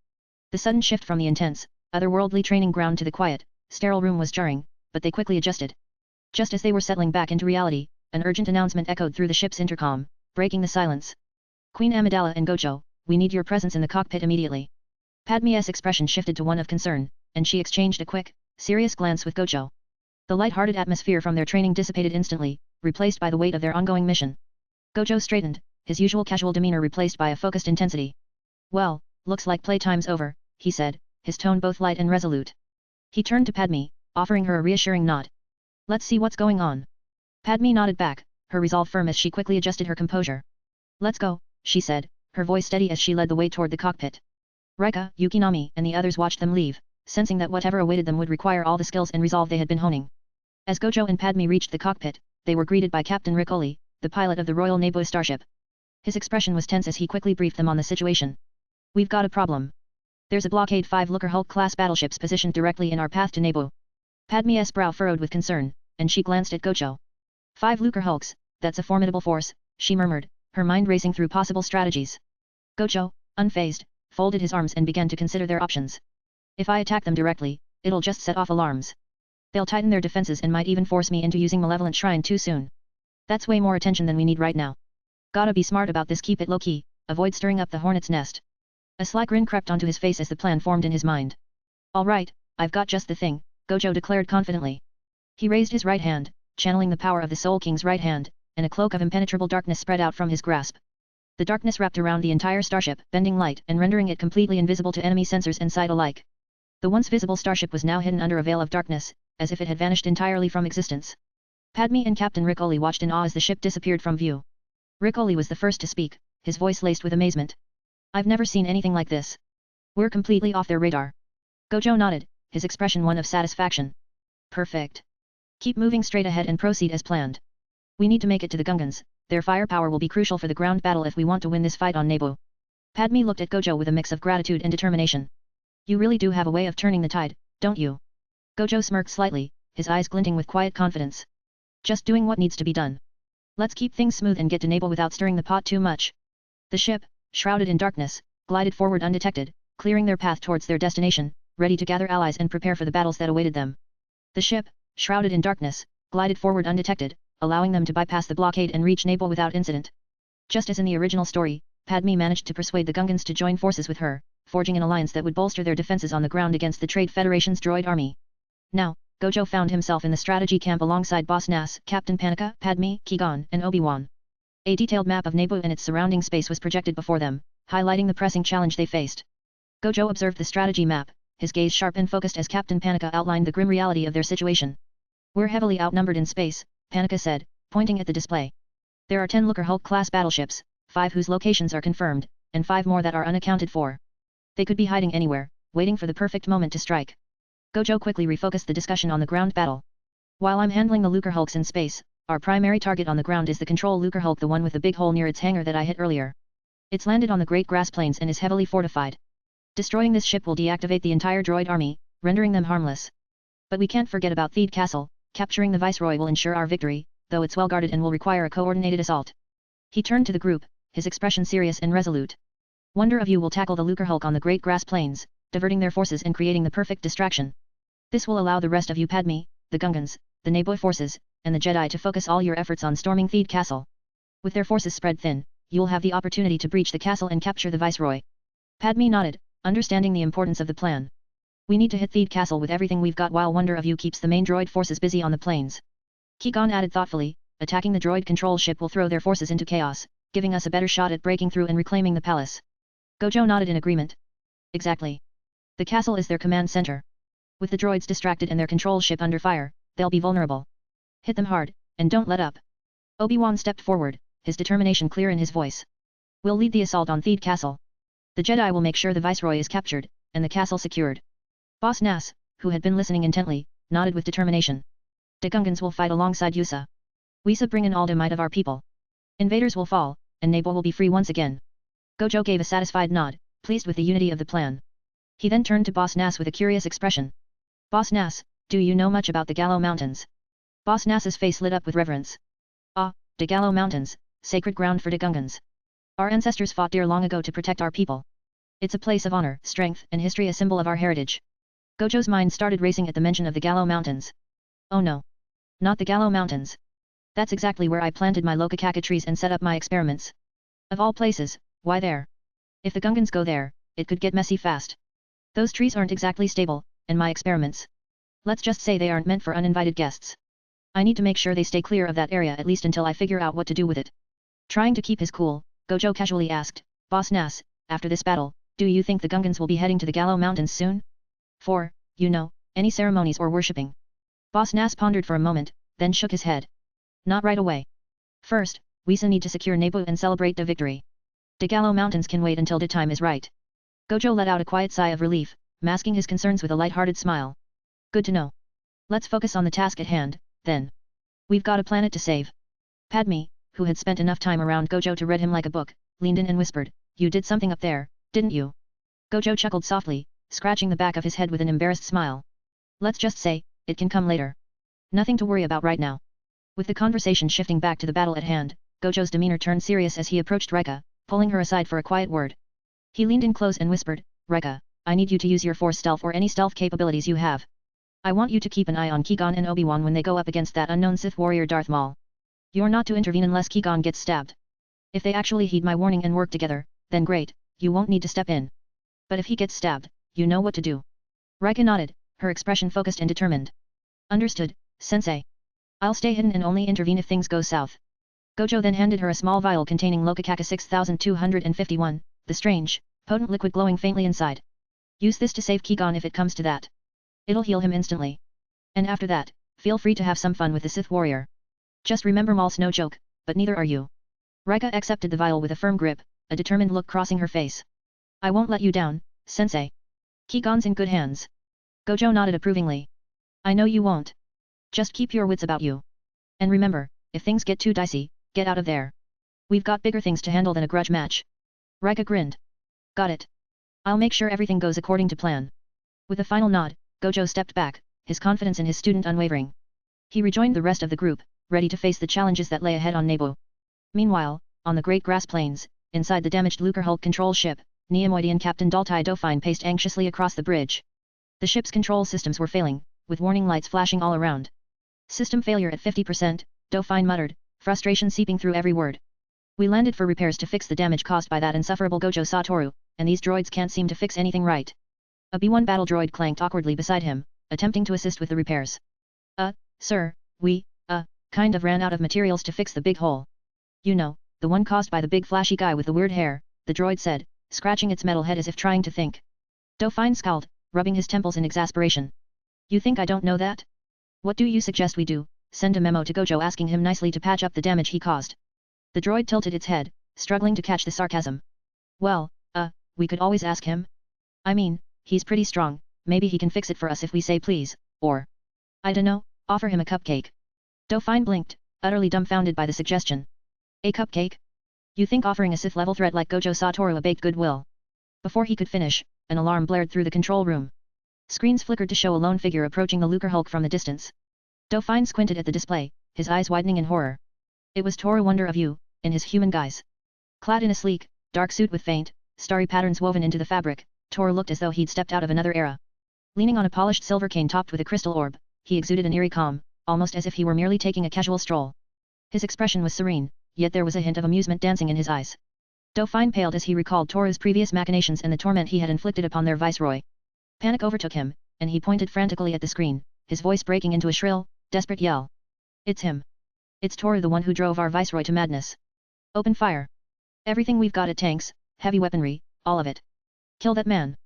The sudden shift from the intense, otherworldly training ground to the quiet, sterile room was jarring, but they quickly adjusted. Just as they were settling back into reality, an urgent announcement echoed through the ship's intercom, breaking the silence. Queen Amidala and Gojo, we need your presence in the cockpit immediately. Padme's expression shifted to one of concern, and she exchanged a quick, serious glance with Gojo. The light-hearted atmosphere from their training dissipated instantly, replaced by the weight of their ongoing mission. Gojo straightened, his usual casual demeanor replaced by a focused intensity. Well, looks like playtime's over, he said, his tone both light and resolute. He turned to Padme, offering her a reassuring nod. Let's see what's going on. Padme nodded back, her resolve firm as she quickly adjusted her composure. Let's go, she said, her voice steady as she led the way toward the cockpit. Rika, Yukinami and the others watched them leave, sensing that whatever awaited them would require all the skills and resolve they had been honing. As Gojo and Padme reached the cockpit, they were greeted by Captain Ricoli, the pilot of the Royal Naboo starship. His expression was tense as he quickly briefed them on the situation. We've got a problem. There's a blockade 5 Lucrehulk-class battleships positioned directly in our path to Naboo. Padme's brow furrowed with concern, and she glanced at Gojo. 5 Lucrehulks, that's a formidable force, she murmured, her mind racing through possible strategies. Gojo, unfazed, folded his arms and began to consider their options. If I attack them directly, it'll just set off alarms. They'll tighten their defenses and might even force me into using Malevolent Shrine too soon. That's way more attention than we need right now. Gotta be smart about this, keep it low-key, avoid stirring up the hornet's nest. A sly grin crept onto his face as the plan formed in his mind. All right, I've got just the thing, Gojo declared confidently. He raised his right hand, channeling the power of the Soul King's right hand, and a cloak of impenetrable darkness spread out from his grasp. The darkness wrapped around the entire starship, bending light and rendering it completely invisible to enemy sensors and sight alike. The once visible starship was now hidden under a veil of darkness, as if it had vanished entirely from existence. Padme and Captain Riccoli watched in awe as the ship disappeared from view. Riccoli was the first to speak, his voice laced with amazement. I've never seen anything like this. We're completely off their radar. Gojo nodded, his expression one of satisfaction. Perfect. Keep moving straight ahead and proceed as planned. We need to make it to the Gungans, their firepower will be crucial for the ground battle if we want to win this fight on Naboo. Padme looked at Gojo with a mix of gratitude and determination. You really do have a way of turning the tide, don't you? Gojo smirked slightly, his eyes glinting with quiet confidence. Just doing what needs to be done. Let's keep things smooth and get to Naboo without stirring the pot too much. The ship, shrouded in darkness, glided forward undetected, clearing their path towards their destination, ready to gather allies and prepare for the battles that awaited them. The ship, shrouded in darkness, glided forward undetected, allowing them to bypass the blockade and reach Naboo without incident. Just as in the original story, Padme managed to persuade the Gungans to join forces with her, forging an alliance that would bolster their defenses on the ground against the Trade Federation's droid army. Now, Gojo found himself in the strategy camp alongside Boss Nass, Captain Panaka, Padme, Qui-Gon, and Obi-Wan. A detailed map of Naboo and its surrounding space was projected before them, highlighting the pressing challenge they faced. Gojo observed the strategy map, his gaze sharp and focused as Captain Panaka outlined the grim reality of their situation. We're heavily outnumbered in space, Panaka said, pointing at the display. There are 10 Lucrehulk-class battleships, 5 whose locations are confirmed, and 5 more that are unaccounted for. They could be hiding anywhere, waiting for the perfect moment to strike. Gojo quickly refocused the discussion on the ground battle. While I'm handling the Lucrehulks in space, our primary target on the ground is the control Lucrehulk, the one with the big hole near its hangar that I hit earlier. It's landed on the Great Grass Plains and is heavily fortified. Destroying this ship will deactivate the entire droid army, rendering them harmless. But we can't forget about Theed Castle, capturing the Viceroy will ensure our victory, though it's well guarded and will require a coordinated assault. He turned to the group, his expression serious and resolute. Wonder of you will tackle the Lucrehulk on the Great Grass Plains, diverting their forces and creating the perfect distraction. This will allow the rest of you Padme, the Gungans, the Naboo forces, and the Jedi to focus all your efforts on storming Theed Castle. With their forces spread thin, you'll have the opportunity to breach the castle and capture the Viceroy. Padme nodded, understanding the importance of the plan. We need to hit Theed Castle with everything we've got while Wonder of You keeps the main droid forces busy on the plains. Qui-Gon added thoughtfully, attacking the droid control ship will throw their forces into chaos, giving us a better shot at breaking through and reclaiming the palace. Gojo nodded in agreement. Exactly. The castle is their command center. With the droids distracted and their control ship under fire, they'll be vulnerable. Hit them hard, and don't let up. Obi-Wan stepped forward, his determination clear in his voice. We'll lead the assault on Theed Castle. The Jedi will make sure the Viceroy is captured, and the castle secured. Boss Nass, who had been listening intently, nodded with determination. The Gungans will fight alongside Yusa. We'sa bring in all the might of our people. Invaders will fall, and Naboo will be free once again. Gojo gave a satisfied nod, pleased with the unity of the plan. He then turned to Boss Nass with a curious expression. Boss Nass, do you know much about the Gallo Mountains? Boss Nass's face lit up with reverence. Ah, the Gallo Mountains, sacred ground for the Gungans. Our ancestors fought dear long ago to protect our people. It's a place of honor, strength, and history, a symbol of our heritage. Gojo's mind started racing at the mention of the Gallo Mountains. Oh no. Not the Gallo Mountains. That's exactly where I planted my Lokakaka trees and set up my experiments. Of all places, why there? If the Gungans go there, it could get messy fast. Those trees aren't exactly stable, and my experiments. Let's just say they aren't meant for uninvited guests. I need to make sure they stay clear of that area at least until I figure out what to do with it. Trying to keep his cool, Gojo casually asked, Boss Nass, after this battle, do you think the Gungans will be heading to the Gallo Mountains soon? For, any ceremonies or worshipping? Boss Nass pondered for a moment, then shook his head. Not right away. First, we need to secure Naboo and celebrate the victory. The Gallo Mountains can wait until the time is right. Gojo let out a quiet sigh of relief, masking his concerns with a light-hearted smile. Good to know. Let's focus on the task at hand, then. We've got a planet to save. Padme, who had spent enough time around Gojo to read him like a book, leaned in and whispered, You did something up there, didn't you? Gojo chuckled softly, scratching the back of his head with an embarrassed smile. Let's just say, it can come later. Nothing to worry about right now. With the conversation shifting back to the battle at hand, Gojo's demeanor turned serious as he approached Rika, pulling her aside for a quiet word. He leaned in close and whispered, Rika, I need you to use your force stealth or any stealth capabilities you have. I want you to keep an eye on Qui-Gon and Obi-Wan when they go up against that unknown Sith warrior Darth Maul. You're not to intervene unless Qui-Gon gets stabbed. If they actually heed my warning and work together, then great, you won't need to step in. But if he gets stabbed, you know what to do. Rika nodded, her expression focused and determined. Understood, Sensei. I'll stay hidden and only intervene if things go south. Gojo then handed her a small vial containing Lucrehulk 6251, the strange, potent liquid glowing faintly inside. Use this to save Qui-Gon if it comes to that. It'll heal him instantly. And after that, feel free to have some fun with the Sith warrior. Just remember Maul's no joke, but neither are you. Rika accepted the vial with a firm grip, a determined look crossing her face. I won't let you down, sensei. Qui-Gon's in good hands. Gojo nodded approvingly. I know you won't. Just keep your wits about you. And remember, if things get too dicey, get out of there. We've got bigger things to handle than a grudge match. Rika grinned. Got it. I'll make sure everything goes according to plan. With a final nod, Gojo stepped back, his confidence in his student unwavering. He rejoined the rest of the group, ready to face the challenges that lay ahead on Naboo. Meanwhile, on the great grass plains, inside the damaged Lucrehulk control ship, Neimoidian Captain Daltai Dofine paced anxiously across the bridge. The ship's control systems were failing, with warning lights flashing all around. System failure at 50%, Dofine muttered, frustration seeping through every word. We landed for repairs to fix the damage caused by that insufferable Gojo Satoru, and these droids can't seem to fix anything right. A B-1 battle droid clanked awkwardly beside him, attempting to assist with the repairs. Sir, we, kind of ran out of materials to fix the big hole. You know, the one caused by the big flashy guy with the weird hair, the droid said, scratching its metal head as if trying to think. Dofine scowled, rubbing his temples in exasperation. You think I don't know that? What do you suggest we do? Send a memo to Gojo asking him nicely to patch up the damage he caused. The droid tilted its head, struggling to catch the sarcasm. Well, we could always ask him. I mean, he's pretty strong, maybe he can fix it for us if we say please, or... I dunno, offer him a cupcake. Dofine blinked, utterly dumbfounded by the suggestion. A cupcake? You think offering a Sith-level threat like Gojo Satoru a baked good will? Before he could finish, an alarm blared through the control room. Screens flickered to show a lone figure approaching the Lucrehulk from the distance. Dofine squinted at the display, his eyes widening in horror. It was Toru Wonder of You, in his human guise. Clad in a sleek, dark suit with faint, starry patterns woven into the fabric, Toru looked as though he'd stepped out of another era. Leaning on a polished silver cane topped with a crystal orb, he exuded an eerie calm, almost as if he were merely taking a casual stroll. His expression was serene, yet there was a hint of amusement dancing in his eyes. Dofine paled as he recalled Toru's previous machinations and the torment he had inflicted upon their viceroy. Panic overtook him, and he pointed frantically at the screen, his voice breaking into a shrill, desperate yell. It's him. It's Toru, the one who drove our viceroy to madness. Open fire. Everything we've got at tanks, heavy weaponry, all of it. Kill that man.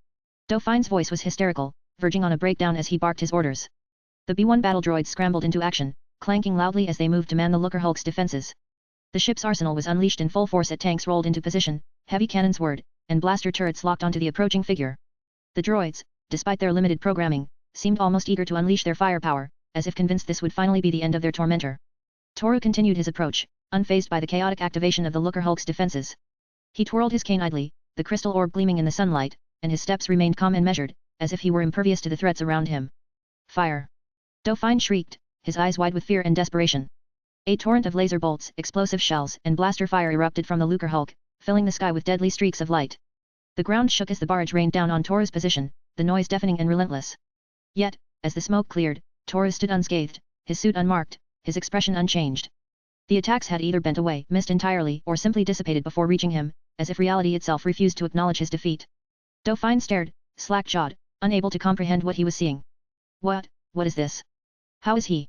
Dofine's voice was hysterical, verging on a breakdown as he barked his orders. The B-1 battle droids scrambled into action, clanking loudly as they moved to man the Lucrehulk's defenses. The ship's arsenal was unleashed in full force as tanks rolled into position, heavy cannons whirred, and blaster turrets locked onto the approaching figure. The droids, despite their limited programming, seemed almost eager to unleash their firepower, as if convinced this would finally be the end of their tormentor. Toru continued his approach, unfazed by the chaotic activation of the Lucrehulk's defenses. He twirled his cane idly, the crystal orb gleaming in the sunlight, and his steps remained calm and measured, as if he were impervious to the threats around him. Fire! Dofine shrieked, his eyes wide with fear and desperation. A torrent of laser bolts, explosive shells, and blaster fire erupted from the Lucrehulk, filling the sky with deadly streaks of light. The ground shook as the barrage rained down on Toru's position, the noise deafening and relentless. Yet, as the smoke cleared, Toru stood unscathed, his suit unmarked, his expression unchanged. The attacks had either bent away, missed entirely, or simply dissipated before reaching him, as if reality itself refused to acknowledge his defeat. Dofine stared, slack-jawed, unable to comprehend what he was seeing. What is this? How is he?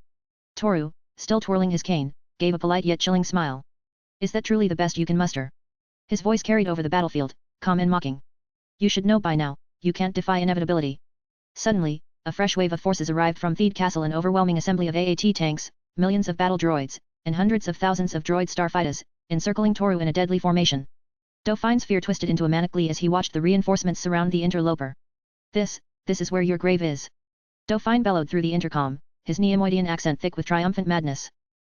Toru, still twirling his cane, gave a polite yet chilling smile. Is that truly the best you can muster? His voice carried over the battlefield, calm and mocking. You should know by now, you can't defy inevitability. Suddenly, a fresh wave of forces arrived from Theed Castle, an overwhelming assembly of AAT tanks, millions of battle droids, and hundreds of thousands of droid starfighters, encircling Toru in a deadly formation. Dofine's fear twisted into a manic glee as he watched the reinforcements surround the interloper. This is where your grave is. Dofine bellowed through the intercom, his Neimoidian accent thick with triumphant madness.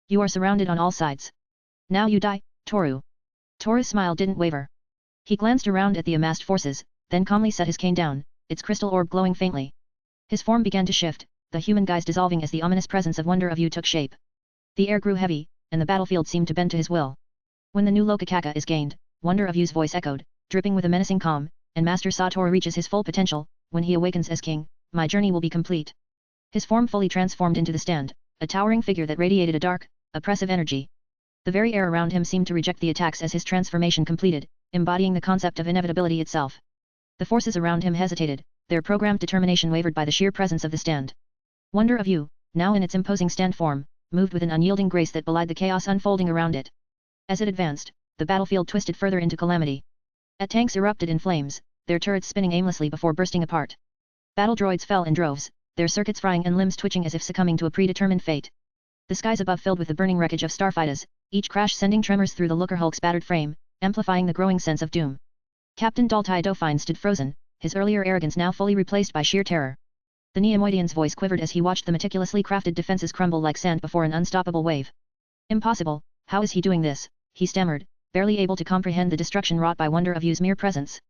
You are surrounded on all sides. Now you die, Toru. Toru's smile didn't waver. He glanced around at the amassed forces, then calmly set his cane down, its crystal orb glowing faintly. His form began to shift, the human guise dissolving as the ominous presence of Wonder of You took shape. The air grew heavy, and the battlefield seemed to bend to his will. When the new Lucrehulk is gained, Wonder of You's voice echoed, dripping with a menacing calm, and Master Satoru reaches his full potential, when he awakens as king, my journey will be complete. His form fully transformed into the stand, a towering figure that radiated a dark, oppressive energy. The very air around him seemed to reject the attacks as his transformation completed, embodying the concept of inevitability itself. The forces around him hesitated, their programmed determination wavered by the sheer presence of the stand. Wonder of You, now in its imposing stand form, moved with an unyielding grace that belied the chaos unfolding around it. As it advanced, the battlefield twisted further into calamity. Tanks erupted in flames, their turrets spinning aimlessly before bursting apart. Battle droids fell in droves, their circuits frying and limbs twitching as if succumbing to a predetermined fate. The skies above filled with the burning wreckage of starfighters, each crash sending tremors through the Lucrehulk's battered frame, amplifying the growing sense of doom. Captain Daltai Dofine stood frozen, his earlier arrogance now fully replaced by sheer terror. The Neimoidian's voice quivered as he watched the meticulously crafted defenses crumble like sand before an unstoppable wave. Impossible, how is he doing this? He stammered, barely able to comprehend the destruction wrought by Wonder of Yu's mere presence.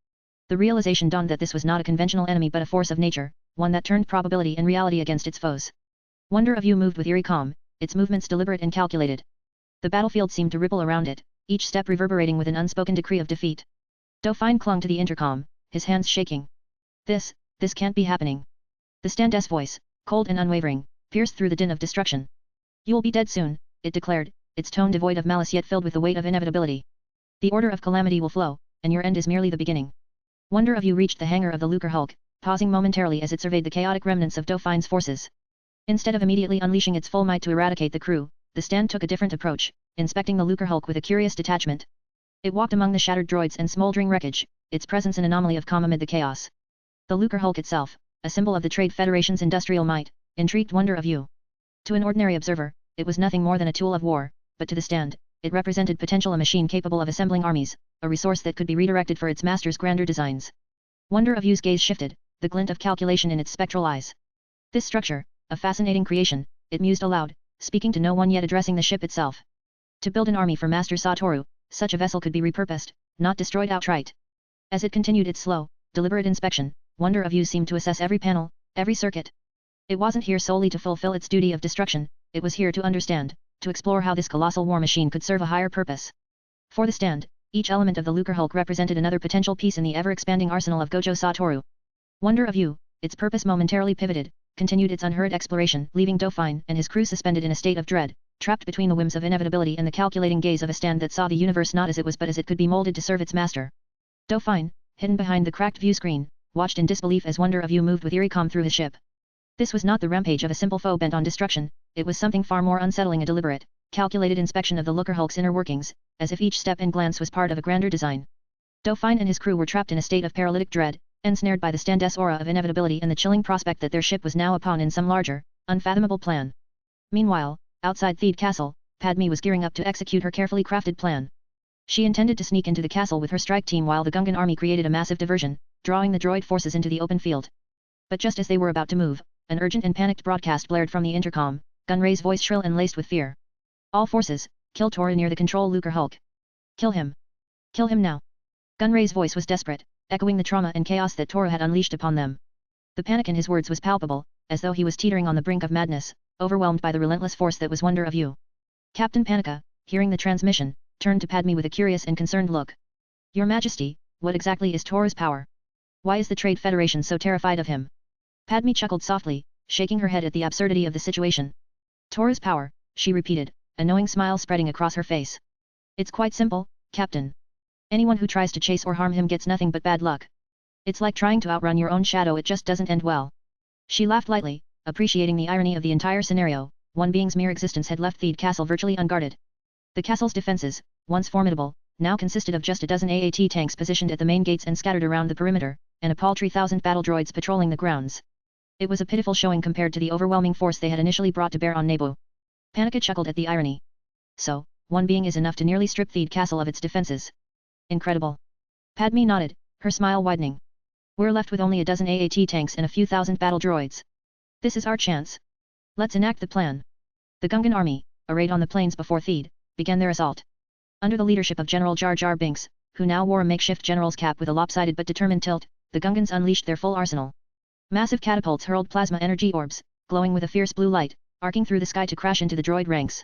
The realization dawned that this was not a conventional enemy but a force of nature, one that turned probability and reality against its foes. Wonder of Yu moved with eerie calm, its movements deliberate and calculated. The battlefield seemed to ripple around it, each step reverberating with an unspoken decree of defeat. Dofine clung to the intercom, his hands shaking. This can't be happening. The stand's voice, cold and unwavering, pierced through the din of destruction. You'll be dead soon, it declared, its tone devoid of malice yet filled with the weight of inevitability. The order of calamity will flow, and your end is merely the beginning. Wonder of You reached the hangar of the Lucrehulk, pausing momentarily as it surveyed the chaotic remnants of Dofine's forces. Instead of immediately unleashing its full might to eradicate the crew, the stand took a different approach, inspecting the Lucrehulk with a curious detachment. It walked among the shattered droids and smoldering wreckage, its presence an anomaly of calm amid the chaos. The Lucrehulk itself, a symbol of the Trade Federation's industrial might, intrigued Wonder of You. To an ordinary observer, it was nothing more than a tool of war, but to the stand, it represented potential a machine capable of assembling armies, a resource that could be redirected for its master's grander designs. Wonder of Yu's gaze shifted, the glint of calculation in its spectral eyes. This structure, a fascinating creation, it mused aloud, speaking to no one yet addressing the ship itself. To build an army for Master Satoru, such a vessel could be repurposed, not destroyed outright. As it continued its slow, deliberate inspection, Wonder of You seemed to assess every panel, every circuit. It wasn't here solely to fulfill its duty of destruction, it was here to understand, to explore how this colossal war machine could serve a higher purpose. For the stand, each element of the Lucrehulk represented another potential piece in the ever-expanding arsenal of Gojo Satoru. Wonder of You, its purpose momentarily pivoted, continued its unhurried exploration, leaving Dofine and his crew suspended in a state of dread, trapped between the whims of inevitability and the calculating gaze of a stand that saw the universe not as it was but as it could be molded to serve its master. Dofine, hidden behind the cracked view screen, watched in disbelief as Wonder of You moved with eerie calm through his ship. This was not the rampage of a simple foe bent on destruction, it was something far more unsettling, a deliberate, calculated inspection of the Lucrehulk's inner workings, as if each step and glance was part of a grander design. Dofine and his crew were trapped in a state of paralytic dread, ensnared by the stand's aura of inevitability and the chilling prospect that their ship was now a pawn in some larger, unfathomable plan. Meanwhile, outside Theed Castle, Padme was gearing up to execute her carefully crafted plan. She intended to sneak into the castle with her strike team while the Gungan army created a massive diversion, drawing the droid forces into the open field. But just as they were about to move, an urgent and panicked broadcast blared from the intercom, Gunray's voice shrill and laced with fear. All forces, kill Toru near the control Lucrehulk. Kill him. Kill him now. Gunray's voice was desperate, echoing the trauma and chaos that Toru had unleashed upon them. The panic in his words was palpable, as though he was teetering on the brink of madness, overwhelmed by the relentless force that was Wonder of You. Captain Panika, hearing the transmission, turned to Padme with a curious and concerned look. Your Majesty, what exactly is Toru's power? Why is the Trade Federation so terrified of him? Padme chuckled softly, shaking her head at the absurdity of the situation. Toru's power, she repeated, a knowing smile spreading across her face. It's quite simple, Captain. Anyone who tries to chase or harm him gets nothing but bad luck. It's like trying to outrun your own shadow, it just doesn't end well. She laughed lightly, appreciating the irony of the entire scenario. One being's mere existence had left Theed Castle virtually unguarded. The castle's defenses, once formidable, now consisted of just a dozen AAT tanks positioned at the main gates and scattered around the perimeter, and a paltry 1,000 battle droids patrolling the grounds. It was a pitiful showing compared to the overwhelming force they had initially brought to bear on Naboo. Panika chuckled at the irony. So, one being is enough to nearly strip Theed Castle of its defenses. Incredible. Padme nodded, her smile widening. We're left with only a dozen AAT tanks and a few thousand battle droids. This is our chance. Let's enact the plan. The Gungan army, arrayed on the plains before Theed, began their assault. Under the leadership of General Jar Jar Binks, who now wore a makeshift general's cap with a lopsided but determined tilt, the Gungans unleashed their full arsenal. Massive catapults hurled plasma energy orbs, glowing with a fierce blue light, arcing through the sky to crash into the droid ranks.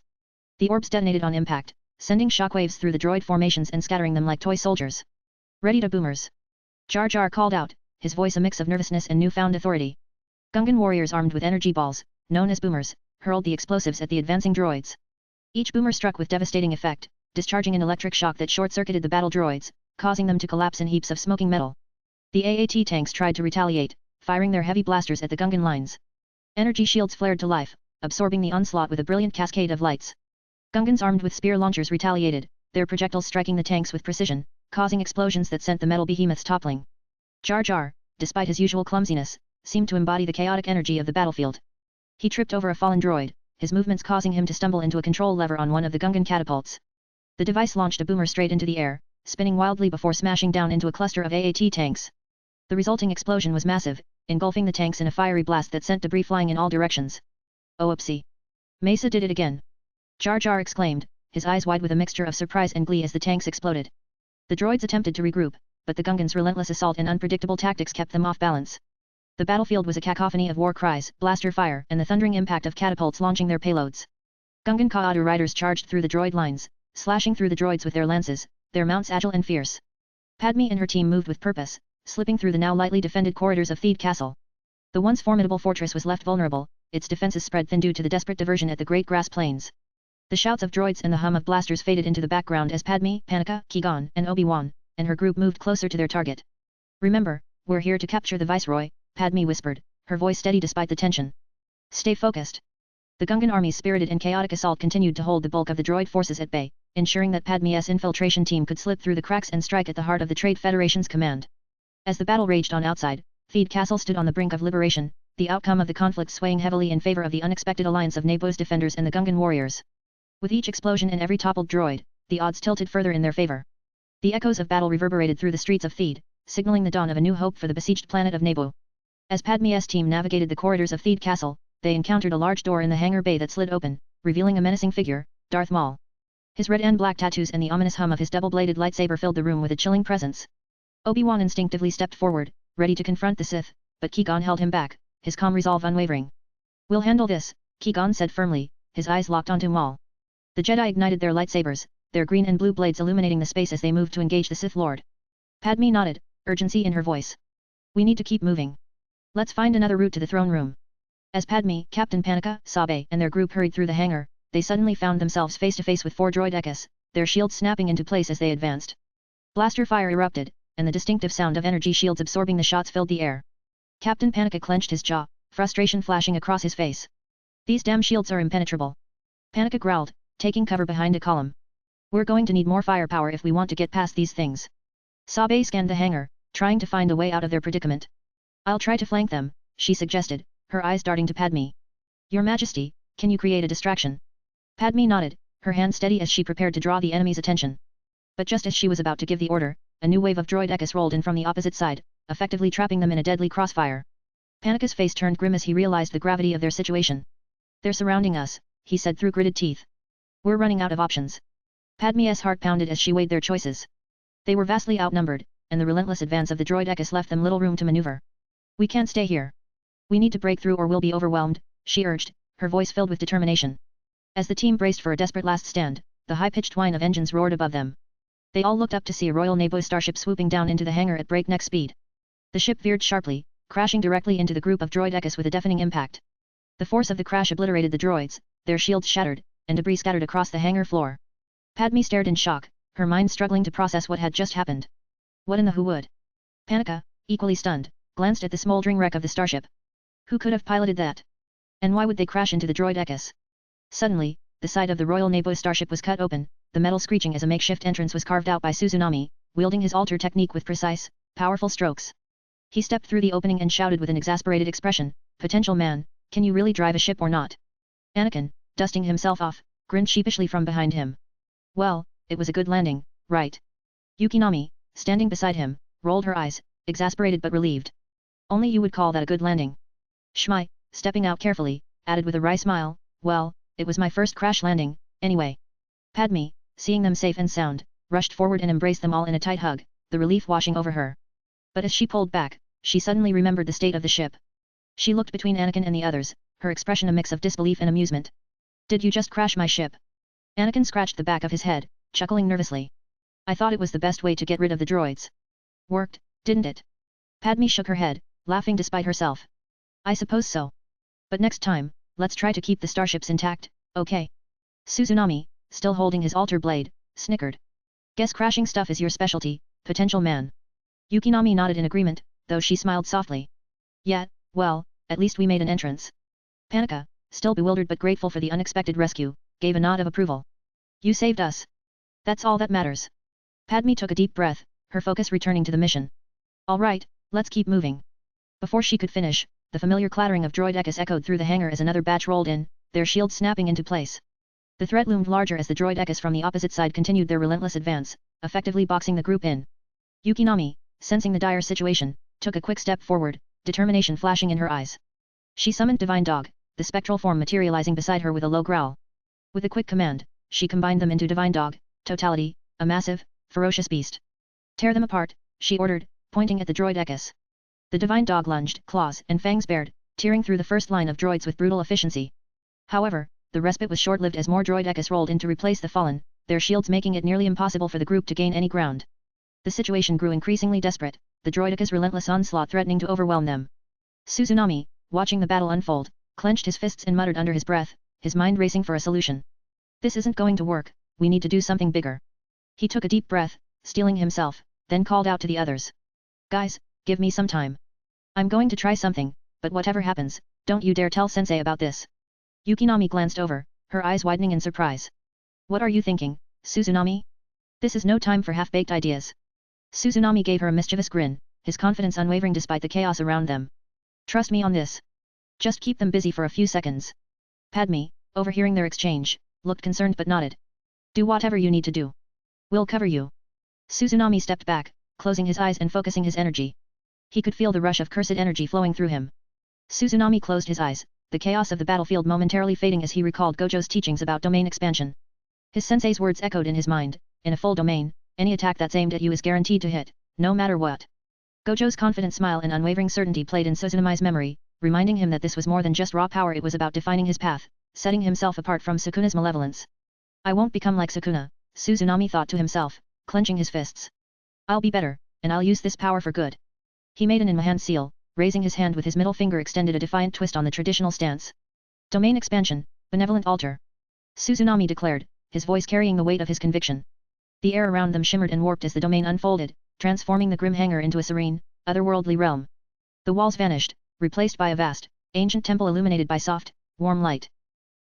The orbs detonated on impact, sending shockwaves through the droid formations and scattering them like toy soldiers. Ready to boomers. Jar Jar called out, his voice a mix of nervousness and newfound authority. Gungan warriors armed with energy balls, known as boomers, hurled the explosives at the advancing droids. Each boomer struck with devastating effect, discharging an electric shock that short-circuited the battle droids, causing them to collapse in heaps of smoking metal. The AAT tanks tried to retaliate, firing their heavy blasters at the Gungan lines. Energy shields flared to life, absorbing the onslaught with a brilliant cascade of lights. Gungans armed with spear launchers retaliated, their projectiles striking the tanks with precision, causing explosions that sent the metal behemoths toppling. Jar Jar, despite his usual clumsiness, seemed to embody the chaotic energy of the battlefield. He tripped over a fallen droid, his movements causing him to stumble into a control lever on one of the Gungan catapults. The device launched a boomer straight into the air, spinning wildly before smashing down into a cluster of AAT tanks. The resulting explosion was massive, engulfing the tanks in a fiery blast that sent debris flying in all directions. Oh oopsie. Mesa did it again. Jar Jar exclaimed, his eyes wide with a mixture of surprise and glee as the tanks exploded. The droids attempted to regroup, but the Gungans' relentless assault and unpredictable tactics kept them off balance. The battlefield was a cacophony of war cries, blaster fire, and the thundering impact of catapults launching their payloads. Gungan Kaadu riders charged through the droid lines, slashing through the droids with their lances, their mounts agile and fierce. Padme and her team moved with purpose, slipping through the now lightly defended corridors of Theed Castle. The once formidable fortress was left vulnerable, its defenses spread thin due to the desperate diversion at the Great Grass Plains. The shouts of droids and the hum of blasters faded into the background as Padme, Panika, Qui-Gon, and Obi-Wan, and her group moved closer to their target. Remember, we're here to capture the Viceroy, Padme whispered, her voice steady despite the tension. Stay focused. The Gungan army's spirited and chaotic assault continued to hold the bulk of the droid forces at bay, ensuring that Padme's infiltration team could slip through the cracks and strike at the heart of the Trade Federation's command. As the battle raged on outside, Theed Castle stood on the brink of liberation, the outcome of the conflict swaying heavily in favor of the unexpected alliance of Naboo's defenders and the Gungan warriors. With each explosion and every toppled droid, the odds tilted further in their favor. The echoes of battle reverberated through the streets of Theed, signaling the dawn of a new hope for the besieged planet of Naboo. As Padme's team navigated the corridors of Theed Castle, they encountered a large door in the hangar bay that slid open, revealing a menacing figure, Darth Maul. His red and black tattoos and the ominous hum of his double-bladed lightsaber filled the room with a chilling presence. Obi-Wan instinctively stepped forward, ready to confront the Sith, but Qui-Gon held him back, his calm resolve unwavering. We'll handle this, Qui-Gon said firmly, his eyes locked onto Maul. The Jedi ignited their lightsabers, their green and blue blades illuminating the space as they moved to engage the Sith Lord. Padme nodded, urgency in her voice. We need to keep moving. Let's find another route to the throne room. As Padme, Captain Panika, Sabe, and their group hurried through the hangar, they suddenly found themselves face to face with 4 droid Ekis, their shields snapping into place as they advanced. Blaster fire erupted, and the distinctive sound of energy shields absorbing the shots filled the air. Captain Panika clenched his jaw, frustration flashing across his face. These damn shields are impenetrable. Panika growled, taking cover behind a column. We're going to need more firepower if we want to get past these things. Sabe scanned the hangar, trying to find a way out of their predicament. I'll try to flank them, she suggested, her eyes darting to Padme. Your Majesty, can you create a distraction? Padme nodded, her hand steady as she prepared to draw the enemy's attention. But just as she was about to give the order, a new wave of droid Ekis rolled in from the opposite side, effectively trapping them in a deadly crossfire. Panika's face turned grim as he realized the gravity of their situation. They're surrounding us, he said through gritted teeth. We're running out of options. Padme's heart pounded as she weighed their choices. They were vastly outnumbered, and the relentless advance of the droid Ekis left them little room to maneuver. We can't stay here. We need to break through or we'll be overwhelmed, she urged, her voice filled with determination. As the team braced for a desperate last stand, the high-pitched whine of engines roared above them. They all looked up to see a Royal Naboo starship swooping down into the hangar at breakneck speed. The ship veered sharply, crashing directly into the group of droid Ekis with a deafening impact. The force of the crash obliterated the droids, their shields shattered, and debris scattered across the hangar floor. Padme stared in shock, her mind struggling to process what had just happened. What in the who would? Panika, equally stunned, glanced at the smoldering wreck of the starship. Who could have piloted that? And why would they crash into the droid Ekis? Suddenly, the side of the Royal Naboo starship was cut open, the metal screeching as a makeshift entrance was carved out by Suzunami, wielding his alter technique with precise, powerful strokes. He stepped through the opening and shouted with an exasperated expression, "Potential man, can you really drive a ship or not?" Anakin, dusting himself off, grinned sheepishly from behind him. Well, it was a good landing, right? Yukinami, standing beside him, rolled her eyes, exasperated but relieved. Only you would call that a good landing. Shmai, stepping out carefully, added with a wry smile, well, it was my first crash landing, anyway. Padme, seeing them safe and sound, rushed forward and embraced them all in a tight hug, the relief washing over her. But as she pulled back, she suddenly remembered the state of the ship. She looked between Anakin and the others, her expression a mix of disbelief and amusement. Did you just crash my ship? Anakin scratched the back of his head, chuckling nervously. I thought it was the best way to get rid of the droids. Worked, didn't it? Padme shook her head, laughing despite herself. I suppose so. But next time, let's try to keep the starships intact, okay? Suzunami, still holding his altar blade, snickered. Guess crashing stuff is your specialty, potential man. Yukinami nodded in agreement, though she smiled softly. Yeah, well, at least we made an entrance. Panika, still bewildered but grateful for the unexpected rescue, gave a nod of approval. You saved us. That's all that matters. Padme took a deep breath, her focus returning to the mission. All right, let's keep moving. Before she could finish, the familiar clattering of droid echos echoed through the hangar as another batch rolled in, their shields snapping into place. The threat loomed larger as the droid echos from the opposite side continued their relentless advance, effectively boxing the group in. Yukinami, sensing the dire situation, took a quick step forward, determination flashing in her eyes. She summoned Divine Dog, the spectral form materializing beside her with a low growl. With a quick command, she combined them into Divine Dog, Totality, a massive, ferocious beast. Tear them apart, she ordered, pointing at the droid echos. The Divine Dog lunged, claws and fangs bared, tearing through the first line of droids with brutal efficiency. However, the respite was short-lived as more droid echos rolled in to replace the fallen, their shields making it nearly impossible for the group to gain any ground. The situation grew increasingly desperate, the droid echos' relentless onslaught threatening to overwhelm them. Suzunami, watching the battle unfold, clenched his fists and muttered under his breath, his mind racing for a solution. This isn't going to work, we need to do something bigger. He took a deep breath, steeling himself, then called out to the others. Guys, give me some time. I'm going to try something, but whatever happens, don't you dare tell Sensei about this. Yukinami glanced over, her eyes widening in surprise. What are you thinking, Suzunami? This is no time for half-baked ideas. Suzunami gave her a mischievous grin, his confidence unwavering despite the chaos around them. Trust me on this. Just keep them busy for a few seconds. Padme, overhearing their exchange, looked concerned but nodded. Do whatever you need to do. We'll cover you. Suzunami stepped back, closing his eyes and focusing his energy. He could feel the rush of cursed energy flowing through him. Suzunami closed his eyes, the chaos of the battlefield momentarily fading as he recalled Gojo's teachings about domain expansion. His sensei's words echoed in his mind, in a full domain, any attack that's aimed at you is guaranteed to hit, no matter what. Gojo's confident smile and unwavering certainty played in Suzunami's memory, reminding him that this was more than just raw power, it was about defining his path, setting himself apart from Sukuna's malevolence. I won't become like Sukuna, Suzunami thought to himself, clenching his fists. I'll be better, and I'll use this power for good. He made an in-hand seal, raising his hand with his middle finger extended a defiant twist on the traditional stance. Domain expansion, benevolent altar. Suzunami declared, his voice carrying the weight of his conviction. The air around them shimmered and warped as the domain unfolded, transforming the grim hangar into a serene, otherworldly realm. The walls vanished, replaced by a vast, ancient temple illuminated by soft, warm light.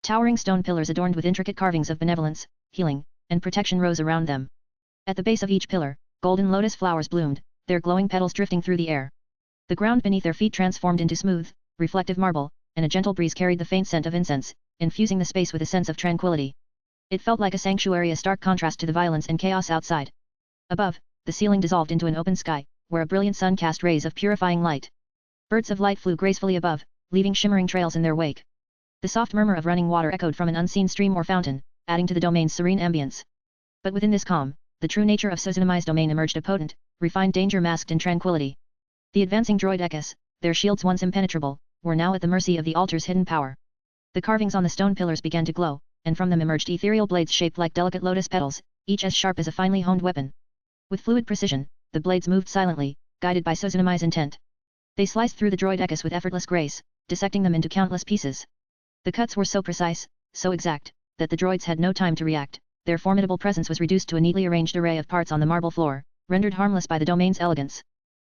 Towering stone pillars adorned with intricate carvings of benevolence, healing, and protection rose around them. At the base of each pillar, golden lotus flowers bloomed, their glowing petals drifting through the air. The ground beneath their feet transformed into smooth, reflective marble, and a gentle breeze carried the faint scent of incense, infusing the space with a sense of tranquility. It felt like a sanctuary, a stark contrast to the violence and chaos outside. Above, the ceiling dissolved into an open sky, where a brilliant sun cast rays of purifying light. Birds of light flew gracefully above, leaving shimmering trails in their wake. The soft murmur of running water echoed from an unseen stream or fountain, adding to the domain's serene ambience. But within this calm, the true nature of Suzunami's domain emerged, a potent, refined danger masked in tranquility. The advancing droid echos, their shields once impenetrable, were now at the mercy of the altar's hidden power. The carvings on the stone pillars began to glow, and from them emerged ethereal blades shaped like delicate lotus petals, each as sharp as a finely honed weapon. With fluid precision, the blades moved silently, guided by Suzunami's intent. They sliced through the droid echos with effortless grace, dissecting them into countless pieces. The cuts were so precise, so exact, that the droids had no time to react. Their formidable presence was reduced to a neatly arranged array of parts on the marble floor, rendered harmless by the domain's elegance.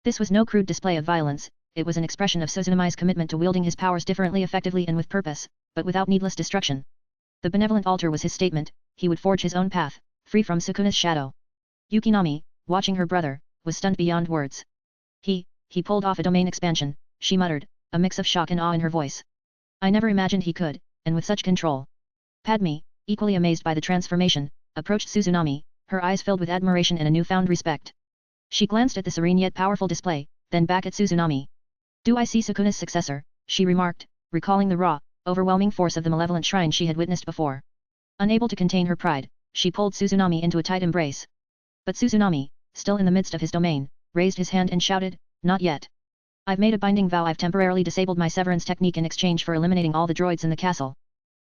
This was no crude display of violence, it was an expression of Suzunami's commitment to wielding his powers differently, effectively and with purpose, but without needless destruction. The benevolent altar was his statement, he would forge his own path, free from Sukuna's shadow. Yukinami, watching her brother, was stunned beyond words. He pulled off a domain expansion, she muttered, a mix of shock and awe in her voice. I never imagined he could, and with such control. Padme, equally amazed by the transformation, approached Suzunami, her eyes filled with admiration and a newfound respect. She glanced at the serene yet powerful display, then back at Suzunami. Do I see Sukuna's successor, she remarked, recalling the raw, overwhelming force of the malevolent shrine she had witnessed before. Unable to contain her pride, she pulled Suzunami into a tight embrace. But Suzunami, still in the midst of his domain, raised his hand and shouted, not yet. I've made a binding vow. I've temporarily disabled my severance technique in exchange for eliminating all the droids in the castle.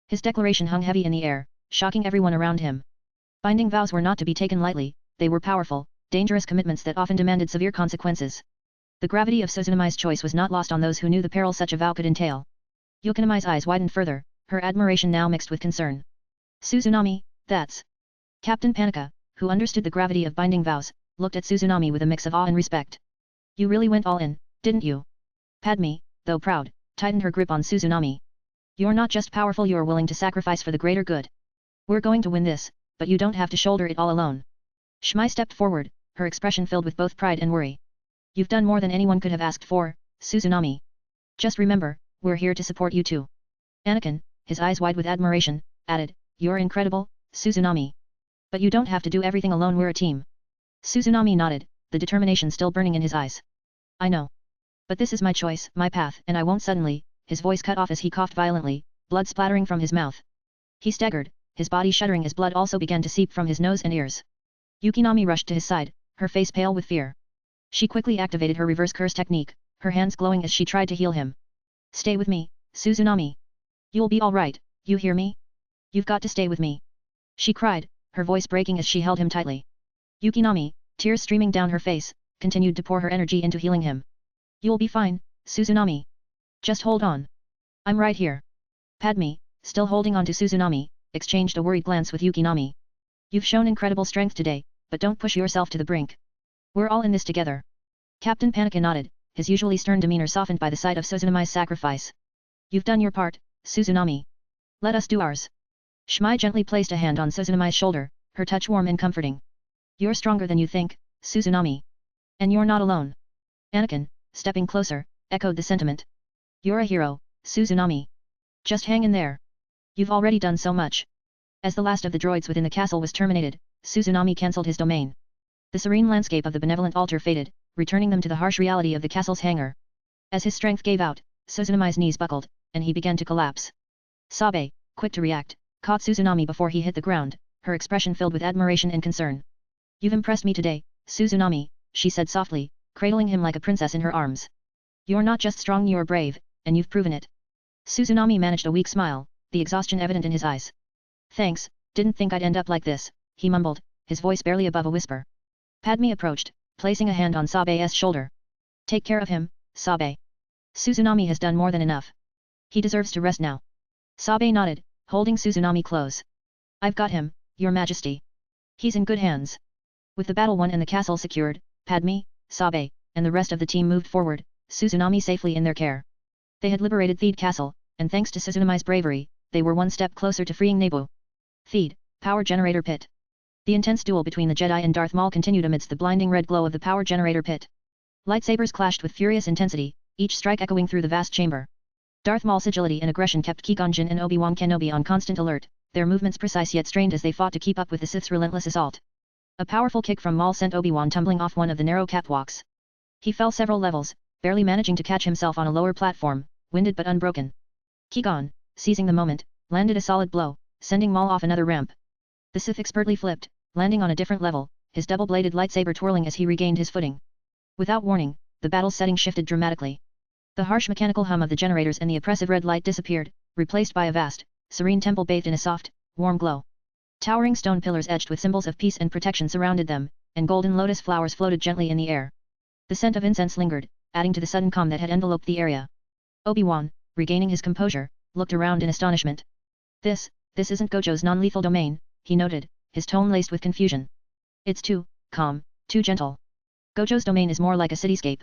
His declaration hung heavy in the air, shocking everyone around him. Binding vows were not to be taken lightly, they were powerful, dangerous commitments that often demanded severe consequences. The gravity of Suzunami's choice was not lost on those who knew the peril such a vow could entail. Yukinami's eyes widened further, her admiration now mixed with concern. Suzunami, that's... Captain Panika, who understood the gravity of binding vows, looked at Suzunami with a mix of awe and respect. You really went all in, didn't you? Padme, though proud, tightened her grip on Suzunami. You're not just powerful, you're willing to sacrifice for the greater good. We're going to win this, but you don't have to shoulder it all alone. Shmai stepped forward, her expression filled with both pride and worry. You've done more than anyone could have asked for, Suzunami. Just remember, we're here to support you too. Anakin, his eyes wide with admiration, added, You're incredible, Suzunami. But you don't have to do everything alone, we're a team. Suzunami nodded, the determination still burning in his eyes. I know. But this is my choice, my path, and I won't suddenly, his voice cut off as he coughed violently, blood splattering from his mouth. He staggered, his body shuddering as blood also began to seep from his nose and ears. Yukinami rushed to his side, her face pale with fear. She quickly activated her reverse curse technique, her hands glowing as she tried to heal him. Stay with me, Suzunami. You'll be all right, you hear me? You've got to stay with me. She cried, her voice breaking as she held him tightly. Yukinami, tears streaming down her face, continued to pour her energy into healing him. You'll be fine, Suzunami. Just hold on. I'm right here. Padme, still holding on to Suzunami, exchanged a worried glance with Yukinami. You've shown incredible strength today, but don't push yourself to the brink. We're all in this together. Captain Panika nodded, his usually stern demeanor softened by the sight of Suzunami's sacrifice. You've done your part, Suzunami. Let us do ours. Shmai gently placed a hand on Suzunami's shoulder, her touch warm and comforting. You're stronger than you think, Suzunami. And you're not alone. Anakin, stepping closer, echoed the sentiment. You're a hero, Suzunami. Just hang in there. You've already done so much. As the last of the droids within the castle was terminated, Suzunami cancelled his domain. The serene landscape of the benevolent altar faded, returning them to the harsh reality of the castle's hangar. As his strength gave out, Suzunami's knees buckled, and he began to collapse. Sabe, quick to react, caught Suzunami before he hit the ground, her expression filled with admiration and concern. You've impressed me today, Suzunami, she said softly, cradling him like a princess in her arms. You're not just strong, you're brave, and you've proven it. Suzunami managed a weak smile, the exhaustion evident in his eyes. Thanks, didn't think I'd end up like this, he mumbled, his voice barely above a whisper. Padme approached, placing a hand on Sabe's shoulder. Take care of him, Sabe. Suzunami has done more than enough. He deserves to rest now. Sabe nodded, holding Suzunami close. I've got him, Your Majesty. He's in good hands. With the battle won and the castle secured, Padme, Sabe, and the rest of the team moved forward, Suzunami safely in their care. They had liberated Theed Castle, and thanks to Suzunami's bravery, they were one step closer to freeing Naboo. Theed, Power Generator Pit. The intense duel between the Jedi and Darth Maul continued amidst the blinding red glow of the Power Generator Pit. Lightsabers clashed with furious intensity, each strike echoing through the vast chamber. Darth Maul's agility and aggression kept Qui-Gon Jinn and Obi-Wan Kenobi on constant alert, their movements precise yet strained as they fought to keep up with the Sith's relentless assault. A powerful kick from Maul sent Obi-Wan tumbling off one of the narrow catwalks. He fell several levels, barely managing to catch himself on a lower platform, winded but unbroken. Qui-Gon, seizing the moment, landed a solid blow, sending Maul off another ramp. The Sith expertly flipped, landing on a different level, his double-bladed lightsaber twirling as he regained his footing. Without warning, the battle setting shifted dramatically. The harsh mechanical hum of the generators and the oppressive red light disappeared, replaced by a vast, serene temple bathed in a soft, warm glow. Towering stone pillars etched with symbols of peace and protection surrounded them, and golden lotus flowers floated gently in the air. The scent of incense lingered, adding to the sudden calm that had enveloped the area. Obi-Wan, regaining his composure, looked around in astonishment. This isn't Gojo's non-lethal domain, he noted, his tone laced with confusion. It's too calm, too gentle. Gojo's domain is more like a cityscape.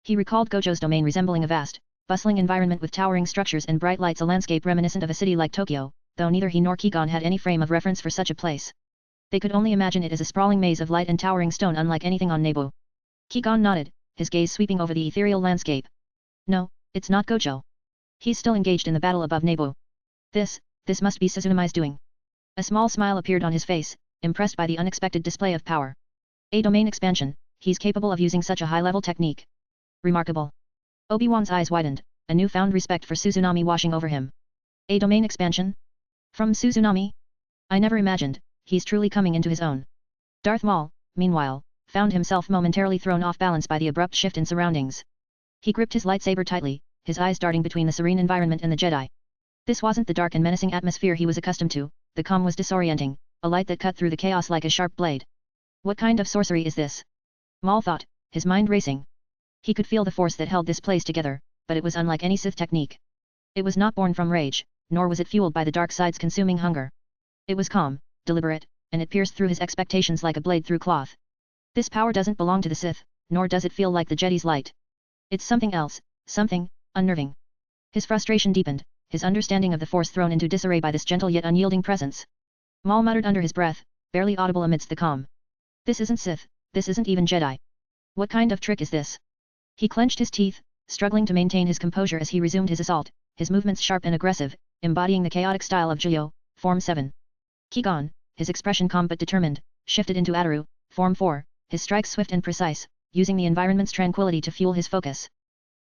He recalled Gojo's domain resembling a vast, bustling environment with towering structures and bright lights, a landscape reminiscent of a city like Tokyo, though neither he nor Qui-Gon had any frame of reference for such a place. They could only imagine it as a sprawling maze of light and towering stone unlike anything on Naboo. Qui-Gon nodded, his gaze sweeping over the ethereal landscape. No, it's not Gojo. He's still engaged in the battle above Naboo. This must be Suzunami's doing. A small smile appeared on his face, impressed by the unexpected display of power. A domain expansion, he's capable of using such a high-level technique. Remarkable. Obi-Wan's eyes widened, a newfound respect for Suzunami washing over him. A domain expansion? From Suzunami? I never imagined, he's truly coming into his own. Darth Maul, meanwhile, found himself momentarily thrown off balance by the abrupt shift in surroundings. He gripped his lightsaber tightly, his eyes darting between the serene environment and the Jedi. This wasn't the dark and menacing atmosphere he was accustomed to, the calm was disorienting, a light that cut through the chaos like a sharp blade. What kind of sorcery is this? Maul thought, his mind racing. He could feel the force that held this place together, but it was unlike any Sith technique. It was not born from rage, nor was it fueled by the dark side's consuming hunger. It was calm, deliberate, and it pierced through his expectations like a blade through cloth. This power doesn't belong to the Sith, nor does it feel like the Jedi's light. It's something else, something unnerving. His frustration deepened, his understanding of the Force thrown into disarray by this gentle yet unyielding presence. Maul muttered under his breath, barely audible amidst the calm. This isn't Sith, this isn't even Jedi. What kind of trick is this? He clenched his teeth, struggling to maintain his composure as he resumed his assault, his movements sharp and aggressive, embodying the chaotic style of Gojo, Form 7. Qui-Gon, his expression calm but determined, shifted into Ataru, Form 4, his strikes swift and precise, using the environment's tranquility to fuel his focus.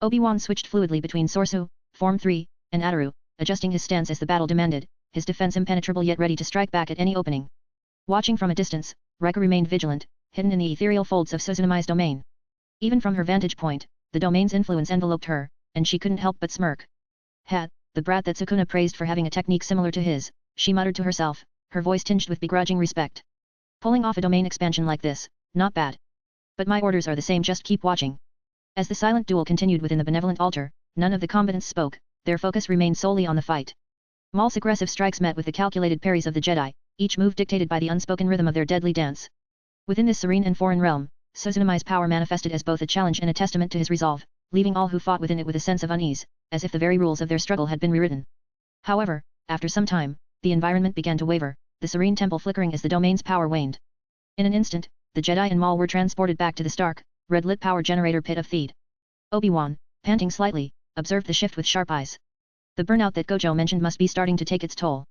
Obi-Wan switched fluidly between Sorsu, Form 3, and Ataru, adjusting his stance as the battle demanded, his defense impenetrable yet ready to strike back at any opening. Watching from a distance, Reka remained vigilant, hidden in the ethereal folds of Suzunomi's domain. Even from her vantage point, the domain's influence enveloped her, and she couldn't help but smirk. The brat that Sukuna praised for having a technique similar to his, she muttered to herself, her voice tinged with begrudging respect. Pulling off a domain expansion like this, not bad. But my orders are the same, just keep watching. As the silent duel continued within the benevolent altar, none of the combatants spoke, their focus remained solely on the fight. Maul's aggressive strikes met with the calculated parries of the Jedi, each move dictated by the unspoken rhythm of their deadly dance. Within this serene and foreign realm, Suzunomi's power manifested as both a challenge and a testament to his resolve, leaving all who fought within it with a sense of unease, as if the very rules of their struggle had been rewritten. However, after some time, the environment began to waver, the serene temple flickering as the domain's power waned. In an instant, the Jedi and Maul were transported back to the stark, red-lit power generator pit of Theed. Obi-Wan, panting slightly, observed the shift with sharp eyes. The burnout that Gojo mentioned must be starting to take its toll.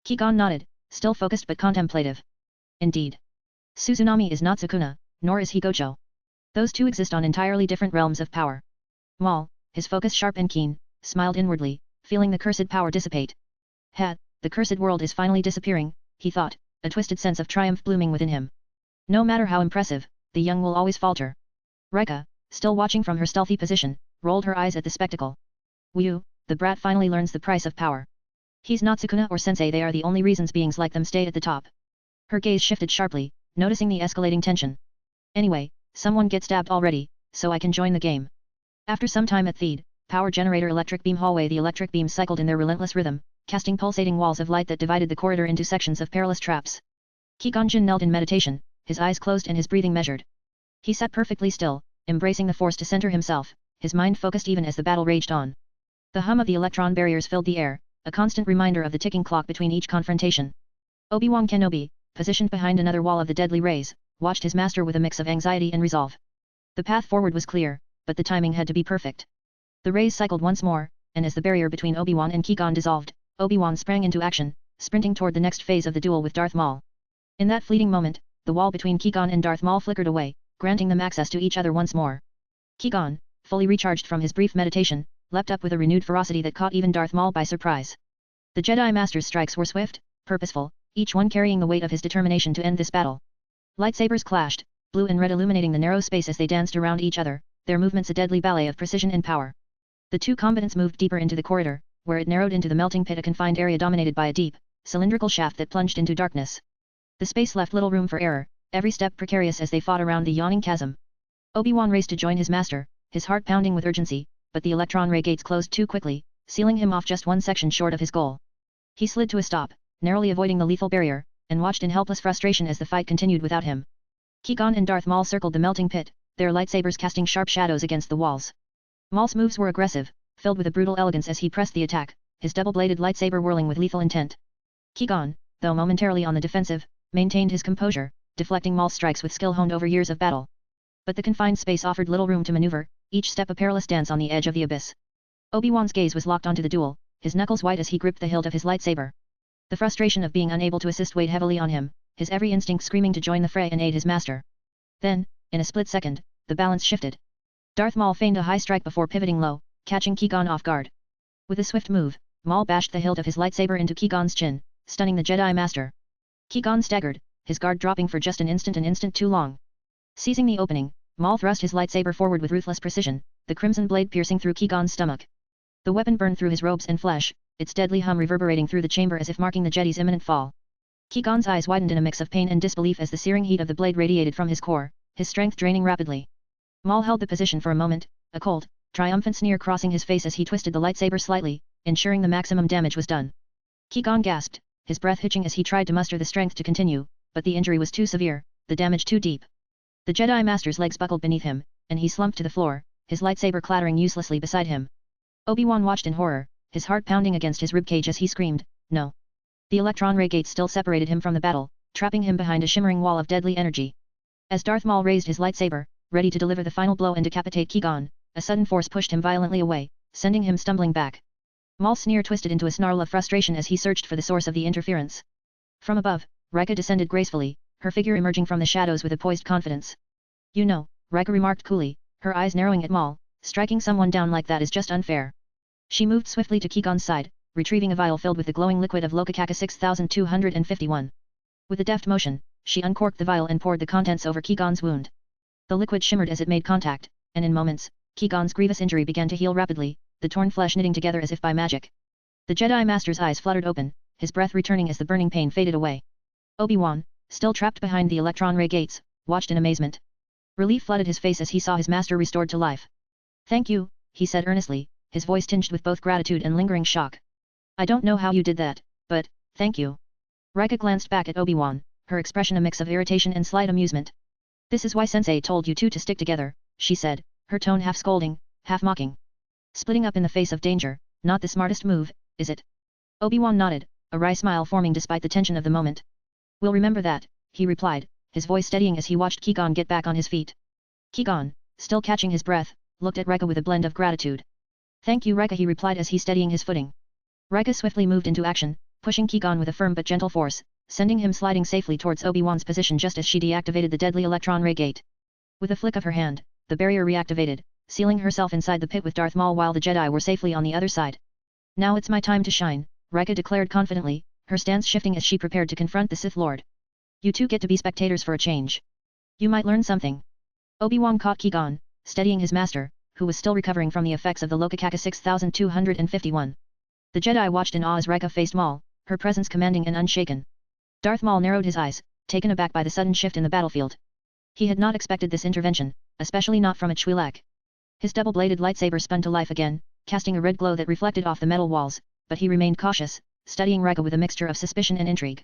Qui-Gon nodded, still focused but contemplative. Indeed. Suzunomi is not Sukuna, nor is he Gojo. Those two exist on entirely different realms of power. Maul, his focus sharp and keen, smiled inwardly, feeling the cursed power dissipate. The cursed world is finally disappearing, he thought, a twisted sense of triumph blooming within him. No matter how impressive, the young will always falter. Reka, still watching from her stealthy position, rolled her eyes at the spectacle. Wu, the brat finally learns the price of power. He's not Sukuna or Sensei, they are the only reasons beings like them stay at the top. Her gaze shifted sharply, noticing the escalating tension. Anyway, someone get stabbed already, so I can join the game. After some time at Theed, power generator electric beam hallway, the electric beams cycled in their relentless rhythm, casting pulsating walls of light that divided the corridor into sections of perilous traps. Qui-Gon Jinn knelt in meditation, his eyes closed and his breathing measured. He sat perfectly still, embracing the force to center himself, his mind focused even as the battle raged on. The hum of the electron barriers filled the air, a constant reminder of the ticking clock between each confrontation. Obi-Wan Kenobi, positioned behind another wall of the deadly rays, watched his master with a mix of anxiety and resolve. The path forward was clear, but the timing had to be perfect. The rays cycled once more, and as the barrier between Obi-Wan and Qui-Gon dissolved, Obi-Wan sprang into action, sprinting toward the next phase of the duel with Darth Maul. In that fleeting moment, the wall between Qui-Gon and Darth Maul flickered away, granting them access to each other once more. Qui-Gon, fully recharged from his brief meditation, leapt up with a renewed ferocity that caught even Darth Maul by surprise. The Jedi Master's strikes were swift, purposeful, each one carrying the weight of his determination to end this battle. Lightsabers clashed, blue and red illuminating the narrow space as they danced around each other, their movements a deadly ballet of precision and power. The two combatants moved deeper into the corridor, where it narrowed into the melting pit, a confined area dominated by a deep, cylindrical shaft that plunged into darkness. The space left little room for error, every step precarious as they fought around the yawning chasm. Obi-Wan raced to join his master, his heart pounding with urgency, but the electron ray gates closed too quickly, sealing him off just one section short of his goal. He slid to a stop, narrowly avoiding the lethal barrier, and watched in helpless frustration as the fight continued without him. Qui-Gon and Darth Maul circled the melting pit, their lightsabers casting sharp shadows against the walls. Maul's moves were aggressive, filled with a brutal elegance as he pressed the attack, his double-bladed lightsaber whirling with lethal intent. Qui-Gon, though momentarily on the defensive, maintained his composure, deflecting Maul's strikes with skill honed over years of battle. But the confined space offered little room to maneuver, each step a perilous dance on the edge of the abyss. Obi-Wan's gaze was locked onto the duel, his knuckles white as he gripped the hilt of his lightsaber. The frustration of being unable to assist weighed heavily on him, his every instinct screaming to join the fray and aid his master. Then, in a split second, the balance shifted. Darth Maul feigned a high strike before pivoting low, catching Qui-Gon off guard. With a swift move, Maul bashed the hilt of his lightsaber into Qui-Gon's chin, stunning the Jedi Master. Qui-Gon staggered, his guard dropping for just an instant too long. Seizing the opening, Maul thrust his lightsaber forward with ruthless precision, the crimson blade piercing through Qui-Gon's stomach. The weapon burned through his robes and flesh, its deadly hum reverberating through the chamber as if marking the Jedi's imminent fall. Qui-Gon's eyes widened in a mix of pain and disbelief as the searing heat of the blade radiated from his core, his strength draining rapidly. Maul held the position for a moment, a cold, triumphant sneer crossing his face as he twisted the lightsaber slightly, ensuring the maximum damage was done. Qui-Gon gasped, his breath hitching as he tried to muster the strength to continue, but the injury was too severe, the damage too deep. The Jedi Master's legs buckled beneath him, and he slumped to the floor, his lightsaber clattering uselessly beside him. Obi-Wan watched in horror, his heart pounding against his ribcage as he screamed, "No!" The electron ray gate still separated him from the battle, trapping him behind a shimmering wall of deadly energy. As Darth Maul raised his lightsaber, ready to deliver the final blow and decapitate Qui-Gon, a sudden force pushed him violently away, sending him stumbling back. Maul's sneer twisted into a snarl of frustration as he searched for the source of the interference. From above, Rika descended gracefully, her figure emerging from the shadows with a poised confidence. "You know," Rika remarked coolly, her eyes narrowing at Maul, "striking someone down like that is just unfair." She moved swiftly to Qui-Gon's side, retrieving a vial filled with the glowing liquid of Lucrehulk 6251. With a deft motion, she uncorked the vial and poured the contents over Qui-Gon's wound. The liquid shimmered as it made contact, and in moments, Qui-Gon's grievous injury began to heal rapidly, the torn flesh knitting together as if by magic. The Jedi Master's eyes fluttered open, his breath returning as the burning pain faded away. Obi-Wan, still trapped behind the electron ray gates, watched in amazement. Relief flooded his face as he saw his master restored to life. "Thank you," he said earnestly, his voice tinged with both gratitude and lingering shock. "I don't know how you did that, but, thank you." Rika glanced back at Obi-Wan, her expression a mix of irritation and slight amusement. "This is why Sensei told you two to stick together," she said, her tone half scolding, half mocking. "Splitting up in the face of danger, not the smartest move, is it?" Obi-Wan nodded, a wry smile forming despite the tension of the moment. "We'll remember that," he replied, his voice steadying as he watched Qui-Gon get back on his feet. Qui-Gon, still catching his breath, looked at Rika with a blend of gratitude. "Thank you Rika," he replied as he steadying his footing. Rika swiftly moved into action, pushing Qui-Gon with a firm but gentle force, sending him sliding safely towards Obi-Wan's position just as she deactivated the deadly electron ray gate. With a flick of her hand, the barrier reactivated, sealing herself inside the pit with Darth Maul while the Jedi were safely on the other side. "Now it's my time to shine," Rika declared confidently, her stance shifting as she prepared to confront the Sith Lord. "You two get to be spectators for a change. You might learn something." Obi-Wan caught Qui-Gon, steadying his master, who was still recovering from the effects of the Lucrehulk 6251. The Jedi watched in awe as Rika faced Maul, her presence commanding and unshaken. Darth Maul narrowed his eyes, taken aback by the sudden shift in the battlefield. He had not expected this intervention, especially not from a Twi'lek. His double-bladed lightsaber spun to life again, casting a red glow that reflected off the metal walls, but he remained cautious, studying Rika with a mixture of suspicion and intrigue.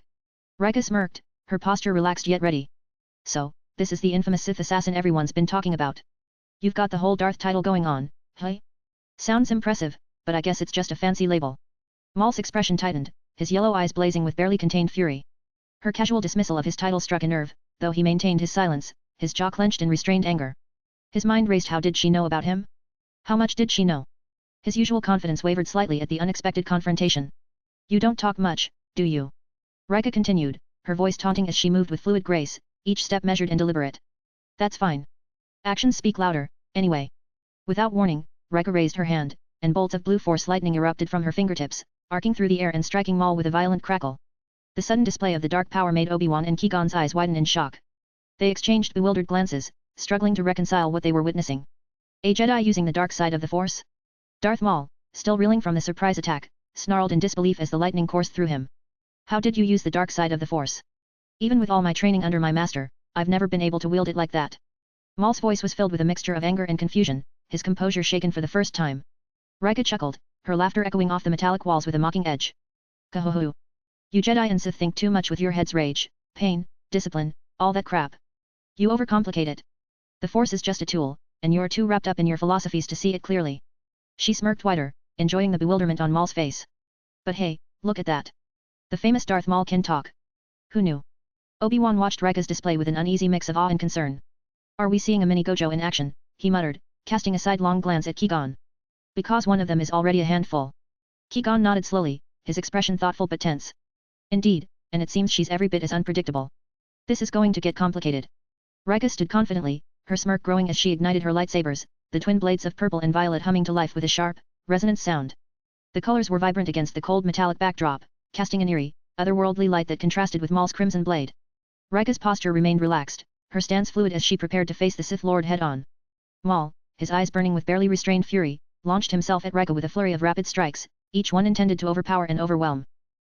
Rika smirked, her posture relaxed yet ready. "So, this is the infamous Sith assassin everyone's been talking about. You've got the whole Darth title going on, hey? Sounds impressive, but I guess it's just a fancy label." Maul's expression tightened, his yellow eyes blazing with barely contained fury. Her casual dismissal of his title struck a nerve, though he maintained his silence, his jaw clenched in restrained anger. His mind raced. How did she know about him? How much did she know? His usual confidence wavered slightly at the unexpected confrontation. "You don't talk much, do you?" Rika continued, her voice taunting as she moved with fluid grace, each step measured and deliberate. "That's fine. Actions speak louder, anyway." Without warning, Rika raised her hand, and bolts of blue force lightning erupted from her fingertips, arcing through the air and striking Maul with a violent crackle. The sudden display of the dark power made Obi-Wan and Qui-Gon's eyes widen in shock. They exchanged bewildered glances, struggling to reconcile what they were witnessing. A Jedi using the dark side of the Force? Darth Maul, still reeling from the surprise attack, snarled in disbelief as the lightning coursed through him. "How did you use the dark side of the Force? Even with all my training under my master, I've never been able to wield it like that." Maul's voice was filled with a mixture of anger and confusion, his composure shaken for the first time. Rika chuckled, her laughter echoing off the metallic walls with a mocking edge. "Kahoho! You Jedi and Sith think too much with your heads. Rage, pain, discipline, all that crap. You overcomplicate it. The Force is just a tool, and you're too wrapped up in your philosophies to see it clearly." She smirked wider, enjoying the bewilderment on Maul's face. "But hey, look at that. The famous Darth Maul can talk. Who knew?" Obi-Wan watched Rika's display with an uneasy mix of awe and concern. "Are we seeing a mini Gojo in action?" he muttered, casting a sidelong glance at Qui-Gon. "Because one of them is already a handful." Qui-Gon nodded slowly, his expression thoughtful but tense. "Indeed, and it seems she's every bit as unpredictable. This is going to get complicated." Rika stood confidently, her smirk growing as she ignited her lightsabers, the twin blades of purple and violet humming to life with a sharp, resonant sound. The colors were vibrant against the cold metallic backdrop, casting an eerie, otherworldly light that contrasted with Maul's crimson blade. Rika's posture remained relaxed, her stance fluid as she prepared to face the Sith Lord head-on. Maul, his eyes burning with barely restrained fury, launched himself at Rika with a flurry of rapid strikes, each one intended to overpower and overwhelm.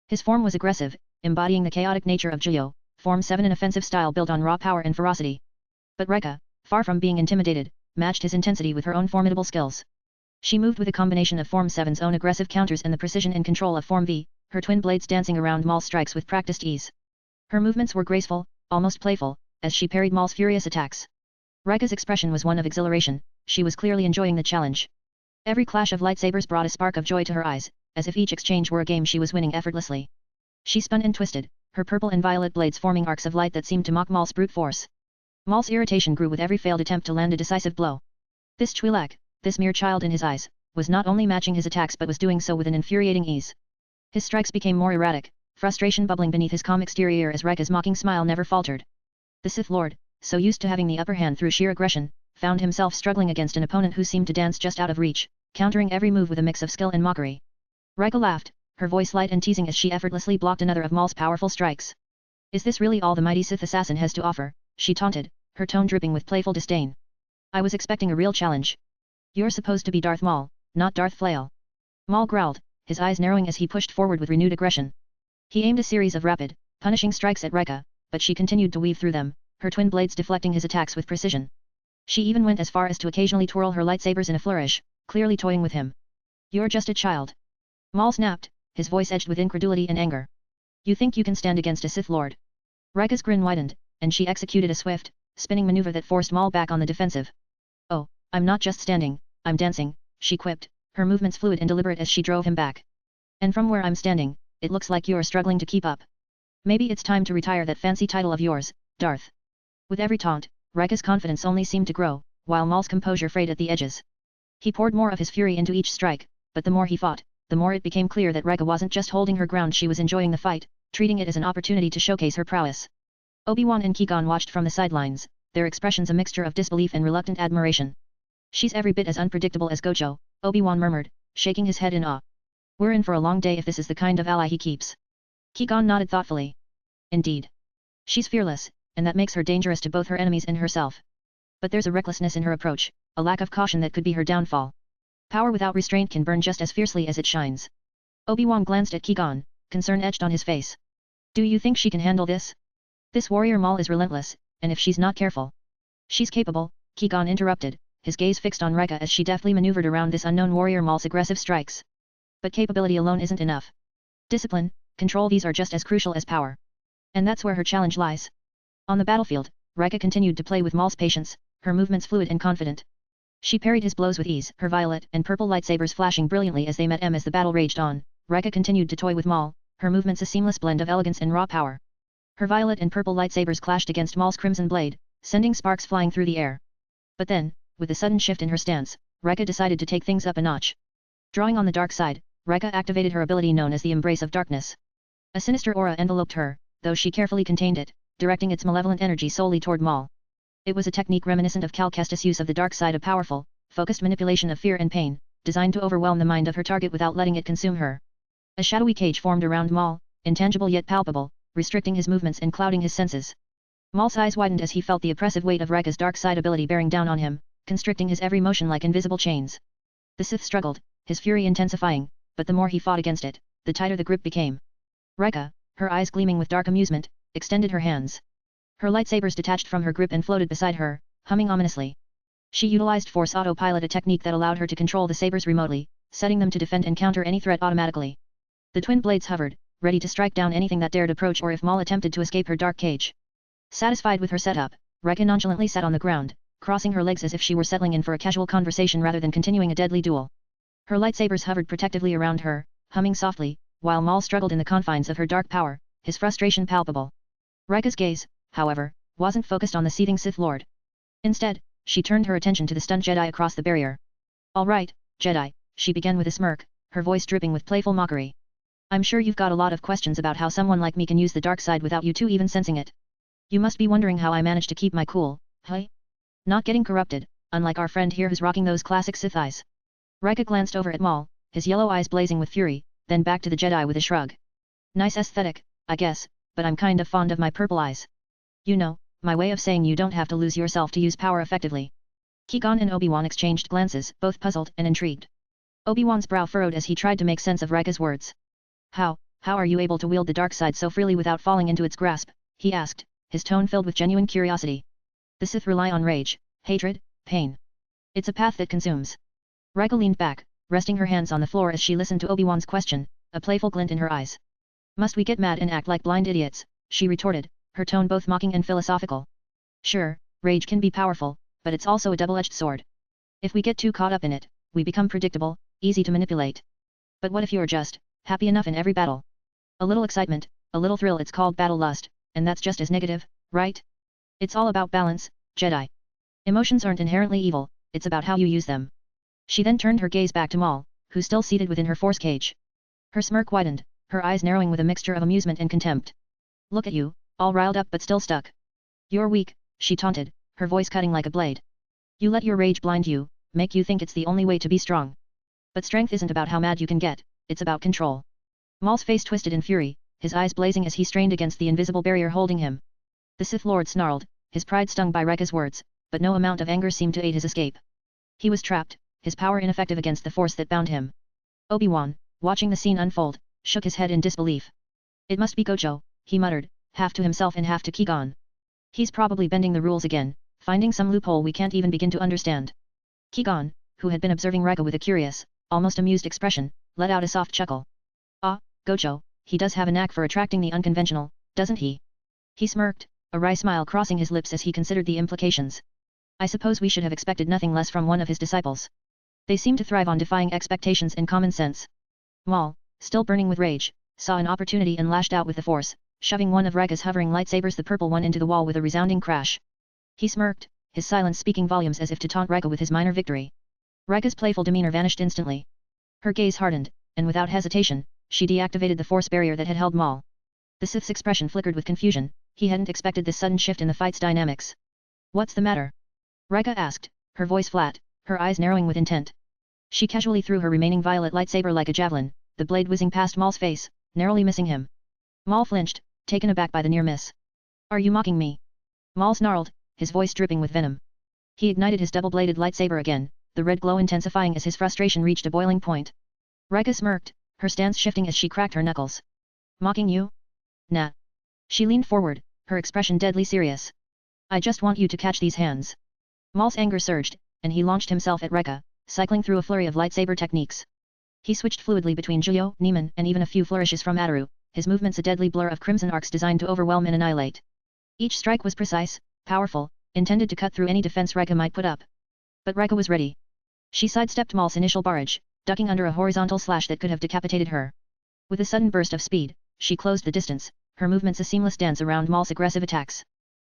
His form was aggressive, embodying the chaotic nature of Gojo, Form 7, an offensive style built on raw power and ferocity. But Rika, far from being intimidated, matched his intensity with her own formidable skills. She moved with a combination of Form 7's own aggressive counters and the precision and control of Form V, her twin blades dancing around Maul's strikes with practiced ease. Her movements were graceful, almost playful, as she parried Maul's furious attacks. Rika's expression was one of exhilaration, she was clearly enjoying the challenge. Every clash of lightsabers brought a spark of joy to her eyes, as if each exchange were a game she was winning effortlessly. She spun and twisted, her purple and violet blades forming arcs of light that seemed to mock Maul's brute force. Maul's irritation grew with every failed attempt to land a decisive blow. This Twi'lek, this mere child in his eyes, was not only matching his attacks but was doing so with an infuriating ease. His strikes became more erratic, frustration bubbling beneath his calm exterior as Rekka's mocking smile never faltered. The Sith Lord, so used to having the upper hand through sheer aggression, found himself struggling against an opponent who seemed to dance just out of reach, countering every move with a mix of skill and mockery. Rekka laughed, her voice light and teasing as she effortlessly blocked another of Maul's powerful strikes. Is this really all the mighty Sith assassin has to offer? She taunted, her tone dripping with playful disdain. I was expecting a real challenge. You're supposed to be Darth Maul, not Darth Flail. Maul growled, his eyes narrowing as he pushed forward with renewed aggression. He aimed a series of rapid, punishing strikes at Rekka, but she continued to weave through them, her twin blades deflecting his attacks with precision. She even went as far as to occasionally twirl her lightsabers in a flourish, clearly toying with him. You're just a child. Maul snapped, his voice edged with incredulity and anger. You think you can stand against a Sith Lord? Rekka's grin widened, and she executed a swift, spinning maneuver that forced Maul back on the defensive. Oh, I'm not just standing, I'm dancing, she quipped, her movements fluid and deliberate as she drove him back. And from where I'm standing, it looks like you're struggling to keep up. Maybe it's time to retire that fancy title of yours, Darth. With every taunt, Rekka's confidence only seemed to grow, while Maul's composure frayed at the edges. He poured more of his fury into each strike, but the more he fought, the more it became clear that Rekka wasn't just holding her ground, she was enjoying the fight, treating it as an opportunity to showcase her prowess. Obi-Wan and Qui-Gon watched from the sidelines, their expressions a mixture of disbelief and reluctant admiration. She's every bit as unpredictable as Gojo, Obi-Wan murmured, shaking his head in awe. We're in for a long day if this is the kind of ally he keeps. Qui-Gon nodded thoughtfully. Indeed. She's fearless, and that makes her dangerous to both her enemies and herself. But there's a recklessness in her approach, a lack of caution that could be her downfall. Power without restraint can burn just as fiercely as it shines. Obi-Wan glanced at Qui-Gon, concern etched on his face. Do you think she can handle this? This warrior Maul is relentless, and if she's not careful. She's capable, Qui-Gon interrupted, his gaze fixed on Rekka as she deftly maneuvered around this unknown warrior Maul's aggressive strikes. But capability alone isn't enough. Discipline, control, these are just as crucial as power. And that's where her challenge lies. On the battlefield, Rekka continued to play with Maul's patience, her movements fluid and confident. She parried his blows with ease, her violet and purple lightsabers flashing brilliantly as they met. As the battle raged on, Rekka continued to toy with Maul, her movements a seamless blend of elegance and raw power. Her violet and purple lightsabers clashed against Maul's crimson blade, sending sparks flying through the air. But then, with a sudden shift in her stance, Rekka decided to take things up a notch. Drawing on the dark side, Rekka activated her ability known as the Embrace of Darkness. A sinister aura enveloped her, though she carefully contained it, directing its malevolent energy solely toward Maul. It was a technique reminiscent of Cal Kestis' use of the dark side, a powerful, focused manipulation of fear and pain, designed to overwhelm the mind of her target without letting it consume her. A shadowy cage formed around Maul, intangible yet palpable, restricting his movements and clouding his senses. Maul's eyes widened as he felt the oppressive weight of Rekka's dark side ability bearing down on him, constricting his every motion like invisible chains. The Sith struggled, his fury intensifying, but the more he fought against it, the tighter the grip became. Rekka, her eyes gleaming with dark amusement, extended her hands. Her lightsabers detached from her grip and floated beside her, humming ominously. She utilized Force Autopilot, a technique that allowed her to control the sabers remotely, setting them to defend and counter any threat automatically. The twin blades hovered, ready to strike down anything that dared approach or if Maul attempted to escape her dark cage. Satisfied with her setup, Rekka nonchalantly sat on the ground, crossing her legs as if she were settling in for a casual conversation rather than continuing a deadly duel. Her lightsabers hovered protectively around her, humming softly, while Maul struggled in the confines of her dark power, his frustration palpable. Rekka's gaze, however, wasn't focused on the seething Sith Lord. Instead, she turned her attention to the stunned Jedi across the barrier. All right, Jedi, she began with a smirk, her voice dripping with playful mockery. I'm sure you've got a lot of questions about how someone like me can use the dark side without you two even sensing it. You must be wondering how I managed to keep my cool, huh? Not getting corrupted, unlike our friend here who's rocking those classic Sith eyes. Rekka glanced over at Maul, his yellow eyes blazing with fury, then back to the Jedi with a shrug. Nice aesthetic, I guess, but I'm kind of fond of my purple eyes. You know, my way of saying you don't have to lose yourself to use power effectively. Qui-Gon and Obi-Wan exchanged glances, both puzzled and intrigued. Obi-Wan's brow furrowed as he tried to make sense of Rekka's words. How are you able to wield the dark side so freely without falling into its grasp? He asked, his tone filled with genuine curiosity. The Sith rely on rage, hatred, pain. It's a path that consumes. Rekka leaned back, resting her hands on the floor as she listened to Obi-Wan's question, a playful glint in her eyes. Must we get mad and act like blind idiots? She retorted, her tone both mocking and philosophical. Sure, rage can be powerful, but it's also a double-edged sword. If we get too caught up in it, we become predictable, easy to manipulate. But what if you're just happy enough in every battle? A little excitement, a little thrill, it's called battle lust, and that's just as negative, right? It's all about balance, Jedi. Emotions aren't inherently evil, it's about how you use them. She then turned her gaze back to Maul, who still seated within her force cage. Her smirk widened, her eyes narrowing with a mixture of amusement and contempt. Look at you, all riled up but still stuck. You're weak, she taunted, her voice cutting like a blade. You let your rage blind you, make you think it's the only way to be strong. But strength isn't about how mad you can get, it's about control. Maul's face twisted in fury, his eyes blazing as he strained against the invisible barrier holding him. The Sith Lord snarled, his pride stung by Rekka's words, but no amount of anger seemed to aid his escape. He was trapped, his power ineffective against the force that bound him. Obi-Wan, watching the scene unfold, shook his head in disbelief. It must be Gojo, he muttered, half to himself and half to Qui-Gon. He's probably bending the rules again, finding some loophole we can't even begin to understand. Qui-Gon, who had been observing Rekka with a curious, almost amused expression, let out a soft chuckle. Ah, Gojo, he does have a knack for attracting the unconventional, doesn't he? He smirked, a wry smile crossing his lips as he considered the implications. I suppose we should have expected nothing less from one of his disciples. They seem to thrive on defying expectations and common sense. Maul, still burning with rage, saw an opportunity and lashed out with the force, shoving one of Rekka's hovering lightsabers, the purple one, into the wall with a resounding crash. He smirked, his silence speaking volumes as if to taunt Rekka with his minor victory. Rekka's playful demeanor vanished instantly. Her gaze hardened, and without hesitation, she deactivated the force barrier that had held Maul. The Sith's expression flickered with confusion, he hadn't expected this sudden shift in the fight's dynamics. What's the matter? Rekka asked, her voice flat, her eyes narrowing with intent. She casually threw her remaining violet lightsaber like a javelin, the blade whizzing past Maul's face, narrowly missing him. Maul flinched, taken aback by the near miss. Are you mocking me? Maul snarled, his voice dripping with venom. He ignited his double-bladed lightsaber again, the red glow intensifying as his frustration reached a boiling point. Rekka smirked, her stance shifting as she cracked her knuckles. Mocking you? Nah. She leaned forward, her expression deadly serious. I just want you to catch these hands. Maul's anger surged, and he launched himself at Rekka, cycling through a flurry of lightsaber techniques. He switched fluidly between Juyo, Neiman, and even a few flourishes from Ataru, his movements a deadly blur of crimson arcs designed to overwhelm and annihilate. Each strike was precise, powerful, intended to cut through any defense Rekka might put up. But Rekka was ready. She sidestepped Maul's initial barrage, ducking under a horizontal slash that could have decapitated her. With a sudden burst of speed, she closed the distance, her movements a seamless dance around Maul's aggressive attacks.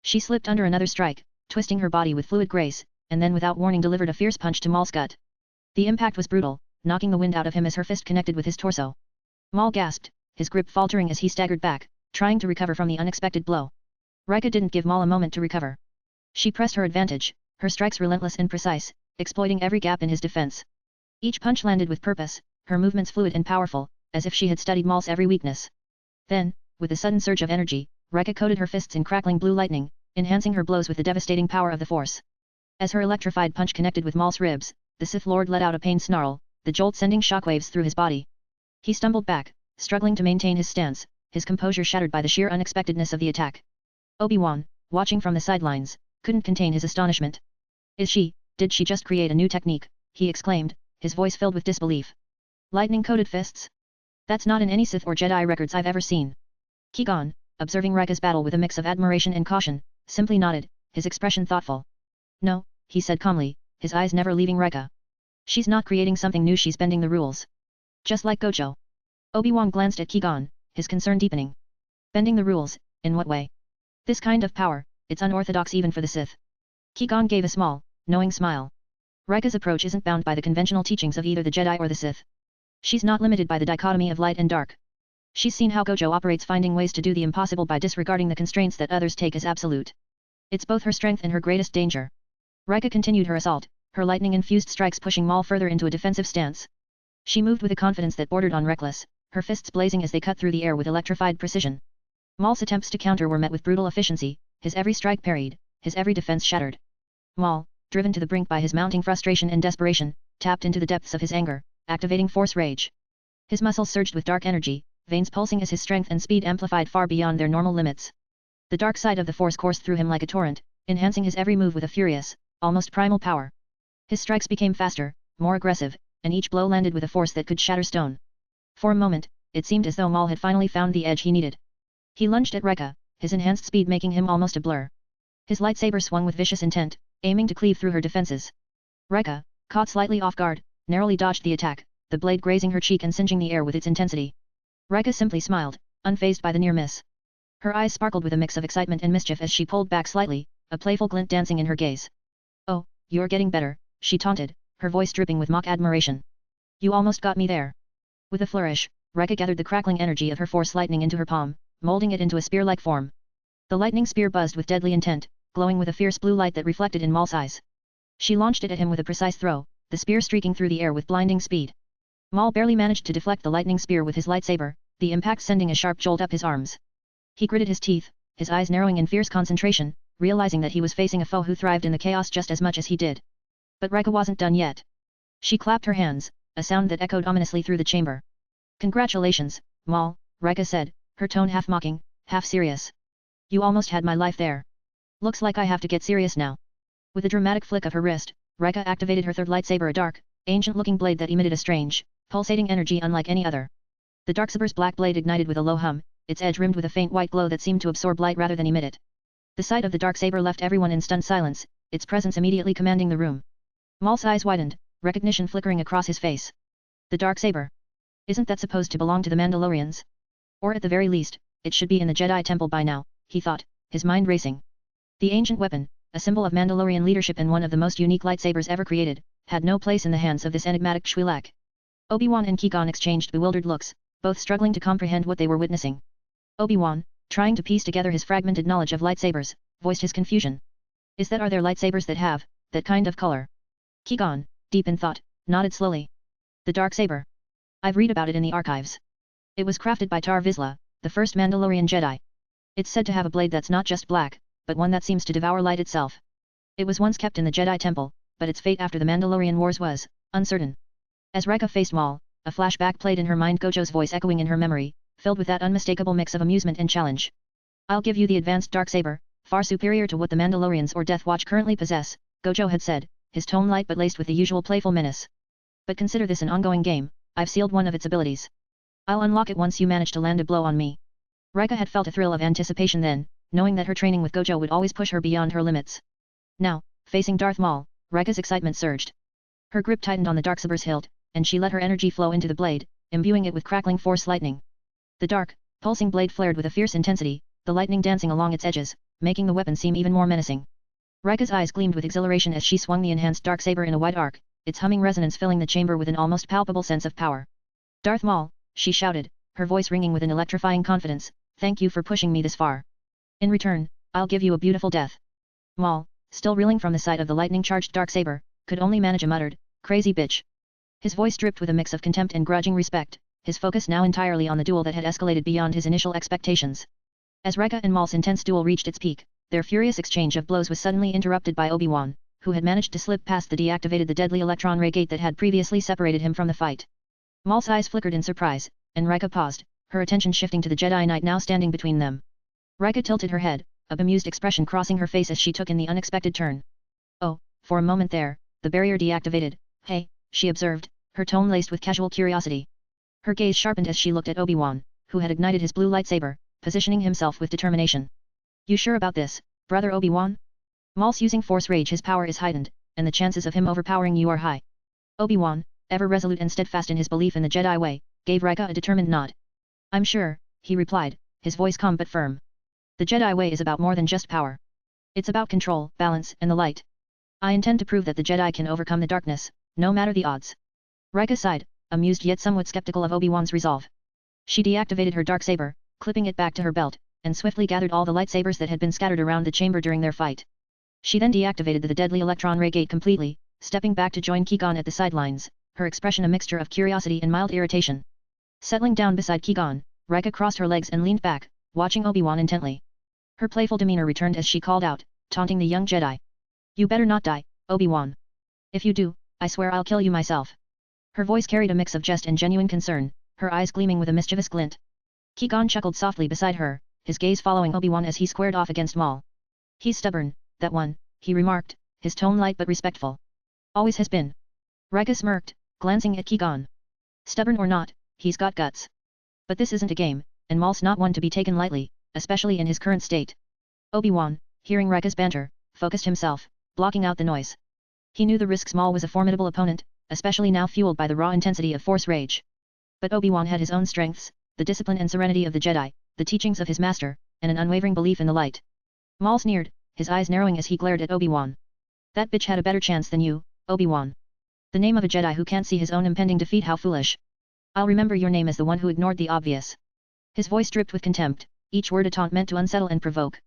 She slipped under another strike, twisting her body with fluid grace, and then without warning delivered a fierce punch to Maul's gut. The impact was brutal, knocking the wind out of him as her fist connected with his torso. Maul gasped, his grip faltering as he staggered back, trying to recover from the unexpected blow. Rekka didn't give Maul a moment to recover. She pressed her advantage, her strikes relentless and precise, exploiting every gap in his defense. Each punch landed with purpose, her movements fluid and powerful, as if she had studied Maul's every weakness. Then, with a sudden surge of energy, Rekka coated her fists in crackling blue lightning, enhancing her blows with the devastating power of the Force. As her electrified punch connected with Maul's ribs, the Sith Lord let out a pained snarl, the jolt sending shockwaves through his body. He stumbled back, struggling to maintain his stance, his composure shattered by the sheer unexpectedness of the attack. Obi-Wan, watching from the sidelines, couldn't contain his astonishment. Did she just create a new technique? He exclaimed, his voice filled with disbelief. Lightning-coated fists? That's not in any Sith or Jedi records I've ever seen. Qui-Gon, observing Rekka's battle with a mix of admiration and caution, simply nodded, his expression thoughtful. No, he said calmly, his eyes never leaving Rekka. She's not creating something new, she's bending the rules. Just like Gojo. Obi-Wan glanced at Qui-Gon, his concern deepening. Bending the rules, in what way? This kind of power, it's unorthodox even for the Sith. Qui-Gon gave a small, knowing smile. Rekka's approach isn't bound by the conventional teachings of either the Jedi or the Sith. She's not limited by the dichotomy of light and dark. She's seen how Gojo operates, finding ways to do the impossible by disregarding the constraints that others take as absolute. It's both her strength and her greatest danger. Rekka continued her assault, her lightning-infused strikes pushing Maul further into a defensive stance. She moved with a confidence that bordered on reckless, her fists blazing as they cut through the air with electrified precision. Maul's attempts to counter were met with brutal efficiency, his every strike parried, his every defense shattered. Maul, driven to the brink by his mounting frustration and desperation, tapped into the depths of his anger, activating Force Rage. His muscles surged with dark energy, veins pulsing as his strength and speed amplified far beyond their normal limits. The dark side of the Force coursed through him like a torrent, enhancing his every move with a furious, almost primal power. His strikes became faster, more aggressive, and each blow landed with a force that could shatter stone. For a moment, it seemed as though Maul had finally found the edge he needed. He lunged at Rekka, his enhanced speed making him almost a blur. His lightsaber swung with vicious intent, aiming to cleave through her defenses. Rekka, caught slightly off guard, narrowly dodged the attack, the blade grazing her cheek and singeing the air with its intensity. Rika simply smiled, unfazed by the near miss. Her eyes sparkled with a mix of excitement and mischief as she pulled back slightly, a playful glint dancing in her gaze. "Oh, you're getting better," she taunted, her voice dripping with mock admiration. "You almost got me there." With a flourish, Rika gathered the crackling energy of her force lightning into her palm, molding it into a spear-like form. The lightning spear buzzed with deadly intent, glowing with a fierce blue light that reflected in Maul's eyes. She launched it at him with a precise throw, the spear streaking through the air with blinding speed. Maul barely managed to deflect the lightning spear with his lightsaber, the impact sending a sharp jolt up his arms. He gritted his teeth, his eyes narrowing in fierce concentration, realizing that he was facing a foe who thrived in the chaos just as much as he did. But Rika wasn't done yet. She clapped her hands, a sound that echoed ominously through the chamber. "Congratulations, Maul," Rika said, her tone half mocking, half serious. "You almost had my life there. Looks like I have to get serious now." With a dramatic flick of her wrist, Rika activated her third lightsaber, a dark, ancient-looking blade that emitted a strange, pulsating energy unlike any other. The darksaber's black blade ignited with a low hum, its edge rimmed with a faint white glow that seemed to absorb light rather than emit it. The sight of the darksaber left everyone in stunned silence, its presence immediately commanding the room. Maul's eyes widened, recognition flickering across his face. The darksaber. Isn't that supposed to belong to the Mandalorians? Or at the very least, it should be in the Jedi Temple by now, he thought, his mind racing. The ancient weapon, a symbol of Mandalorian leadership and one of the most unique lightsabers ever created, had no place in the hands of this enigmatic Twi'lek. Obi-Wan and Qui-Gon exchanged bewildered looks, both struggling to comprehend what they were witnessing. Obi-Wan, trying to piece together his fragmented knowledge of lightsabers, voiced his confusion. Are there lightsabers that have that kind of color? Qui-Gon, deep in thought, nodded slowly. The darksaber. I've read about it in the archives. It was crafted by Tar Vizsla, the first Mandalorian Jedi. It's said to have a blade that's not just black, but one that seems to devour light itself. It was once kept in the Jedi Temple, but its fate after the Mandalorian Wars was uncertain. As Rika faced Maul, a flashback played in her mind, Gojo's voice echoing in her memory, filled with that unmistakable mix of amusement and challenge. "I'll give you the advanced darksaber, far superior to what the Mandalorians or Death Watch currently possess," Gojo had said, his tone light but laced with the usual playful menace. "But consider this an ongoing game, I've sealed one of its abilities. I'll unlock it once you manage to land a blow on me." Rika had felt a thrill of anticipation then, knowing that her training with Gojo would always push her beyond her limits. Now, facing Darth Maul, Rika's excitement surged. Her grip tightened on the darksaber's hilt, and she let her energy flow into the blade, imbuing it with crackling force lightning. The dark, pulsing blade flared with a fierce intensity, the lightning dancing along its edges, making the weapon seem even more menacing. Rika's eyes gleamed with exhilaration as she swung the enhanced darksaber in a wide arc, its humming resonance filling the chamber with an almost palpable sense of power. "Darth Maul," she shouted, her voice ringing with an electrifying confidence, "thank you for pushing me this far. In return, I'll give you a beautiful death." Maul, still reeling from the sight of the lightning-charged darksaber, could only manage a muttered, "Crazy bitch." His voice dripped with a mix of contempt and grudging respect, his focus now entirely on the duel that had escalated beyond his initial expectations. As Rika and Maul's intense duel reached its peak, their furious exchange of blows was suddenly interrupted by Obi-Wan, who had managed to slip past the deactivated electron ray gate that had previously separated him from the fight. Maul's eyes flickered in surprise, and Rika paused, her attention shifting to the Jedi Knight now standing between them. Rika tilted her head, a bemused expression crossing her face as she took in the unexpected turn. "Oh, for a moment there, the barrier deactivated, hey," she observed, her tone laced with casual curiosity. Her gaze sharpened as she looked at Obi-Wan, who had ignited his blue lightsaber, positioning himself with determination. "You sure about this, brother Obi-Wan? Maul's using force rage, his power is heightened, and the chances of him overpowering you are high." Obi-Wan, ever resolute and steadfast in his belief in the Jedi way, gave Rika a determined nod. "I'm sure," he replied, his voice calm but firm. "The Jedi way is about more than just power. It's about control, balance, and the light. I intend to prove that the Jedi can overcome the darkness, no matter the odds." Rika sighed, amused yet somewhat skeptical of Obi-Wan's resolve. She deactivated her darksaber, clipping it back to her belt, and swiftly gathered all the lightsabers that had been scattered around the chamber during their fight. She then deactivated the deadly electron ray gate completely, stepping back to join Qui-Gon at the sidelines, her expression a mixture of curiosity and mild irritation. Settling down beside Qui-Gon, Rika crossed her legs and leaned back, watching Obi-Wan intently. Her playful demeanor returned as she called out, taunting the young Jedi. "You better not die, Obi-Wan. If you do, I swear I'll kill you myself." Her voice carried a mix of jest and genuine concern, her eyes gleaming with a mischievous glint. Qui-Gon chuckled softly beside her, his gaze following Obi-Wan as he squared off against Maul. "He's stubborn, that one," he remarked, his tone light but respectful. "Always has been." Rika smirked, glancing at Qui-Gon. "Stubborn or not, he's got guts. But this isn't a game, and Maul's not one to be taken lightly, especially in his current state." Obi-Wan, hearing Rika's banter, focused himself, blocking out the noise. He knew the risks. Maul was a formidable opponent, especially now fueled by the raw intensity of Force rage. But Obi-Wan had his own strengths, the discipline and serenity of the Jedi, the teachings of his master, and an unwavering belief in the light. Maul sneered, his eyes narrowing as he glared at Obi-Wan. That bitch had a better chance than you, Obi-Wan. The name of a Jedi who can't see his own impending defeat, how foolish. I'll remember your name as the one who ignored the obvious. His voice dripped with contempt, each word a taunt meant to unsettle and provoke.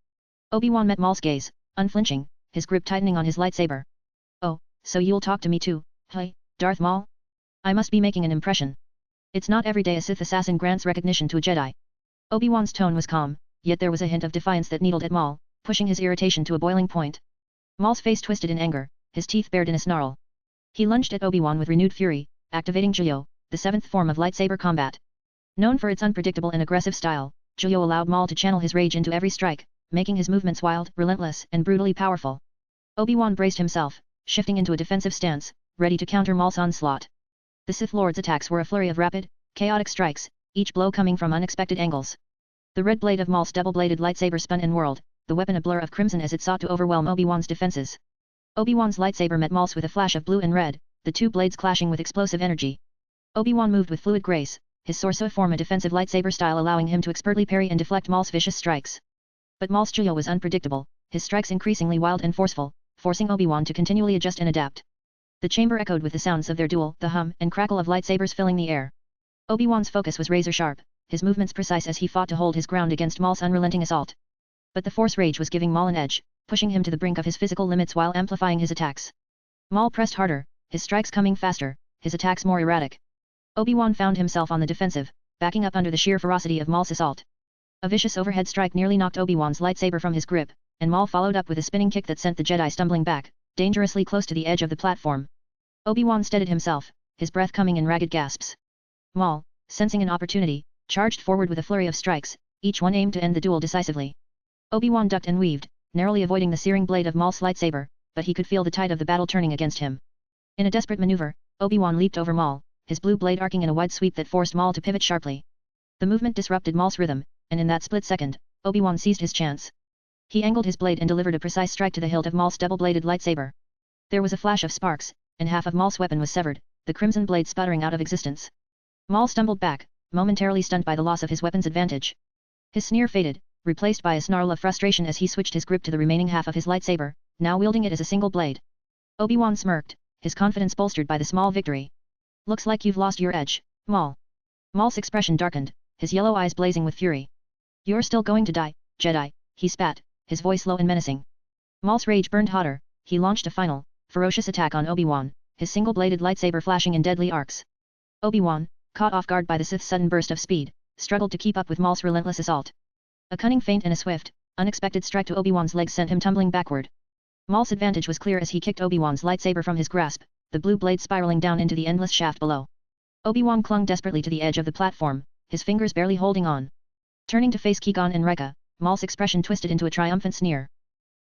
Obi-Wan met Maul's gaze, unflinching, his grip tightening on his lightsaber. Oh, so you'll talk to me too, hey, Darth Maul? I must be making an impression. It's not every day a Sith assassin grants recognition to a Jedi. Obi-Wan's tone was calm, yet there was a hint of defiance that needled at Maul, pushing his irritation to a boiling point. Maul's face twisted in anger, his teeth bared in a snarl. He lunged at Obi-Wan with renewed fury, activating Gojo, the seventh form of lightsaber combat. Known for its unpredictable and aggressive style, Gojo allowed Maul to channel his rage into every strike, making his movements wild, relentless, and brutally powerful. Obi-Wan braced himself, shifting into a defensive stance, ready to counter Maul's onslaught. The Sith Lord's attacks were a flurry of rapid, chaotic strikes, each blow coming from unexpected angles. The red blade of Maul's double-bladed lightsaber spun and whirled, the weapon a blur of crimson as it sought to overwhelm Obi-Wan's defenses. Obi-Wan's lightsaber met Maul's with a flash of blue and red, the two blades clashing with explosive energy. Obi-Wan moved with fluid grace, his sorcerer form a defensive lightsaber style allowing him to expertly parry and deflect Maul's vicious strikes. But Maul's Gojo was unpredictable, his strikes increasingly wild and forceful, forcing Obi-Wan to continually adjust and adapt. The chamber echoed with the sounds of their duel, the hum and crackle of lightsabers filling the air. Obi-Wan's focus was razor-sharp, his movements precise as he fought to hold his ground against Maul's unrelenting assault. But the Force rage was giving Maul an edge, pushing him to the brink of his physical limits while amplifying his attacks. Maul pressed harder, his strikes coming faster, his attacks more erratic. Obi-Wan found himself on the defensive, backing up under the sheer ferocity of Maul's assault. A vicious overhead strike nearly knocked Obi-Wan's lightsaber from his grip, and Maul followed up with a spinning kick that sent the Jedi stumbling back, dangerously close to the edge of the platform. Obi-Wan steadied himself, his breath coming in ragged gasps. Maul, sensing an opportunity, charged forward with a flurry of strikes, each one aimed to end the duel decisively. Obi-Wan ducked and weaved, narrowly avoiding the searing blade of Maul's lightsaber, but he could feel the tide of the battle turning against him. In a desperate maneuver, Obi-Wan leaped over Maul, his blue blade arcing in a wide sweep that forced Maul to pivot sharply. The movement disrupted Maul's rhythm, and in that split second, Obi-Wan seized his chance. He angled his blade and delivered a precise strike to the hilt of Maul's double-bladed lightsaber. There was a flash of sparks, and half of Maul's weapon was severed, the crimson blade sputtering out of existence. Maul stumbled back, momentarily stunned by the loss of his weapon's advantage. His sneer faded, replaced by a snarl of frustration as he switched his grip to the remaining half of his lightsaber, now wielding it as a single blade. Obi-Wan smirked, his confidence bolstered by the small victory. Looks like you've lost your edge, Maul. Maul's expression darkened, his yellow eyes blazing with fury. You're still going to die, Jedi, he spat, his voice low and menacing. Maul's rage burned hotter, he launched a final, ferocious attack on Obi-Wan, his single-bladed lightsaber flashing in deadly arcs. Obi-Wan, caught off guard by the Sith's sudden burst of speed, struggled to keep up with Maul's relentless assault. A cunning feint and a swift, unexpected strike to Obi-Wan's leg sent him tumbling backward. Maul's advantage was clear as he kicked Obi-Wan's lightsaber from his grasp, the blue blade spiraling down into the endless shaft below. Obi-Wan clung desperately to the edge of the platform, his fingers barely holding on. Turning to face Qui-Gon and Reka, Maul's expression twisted into a triumphant sneer.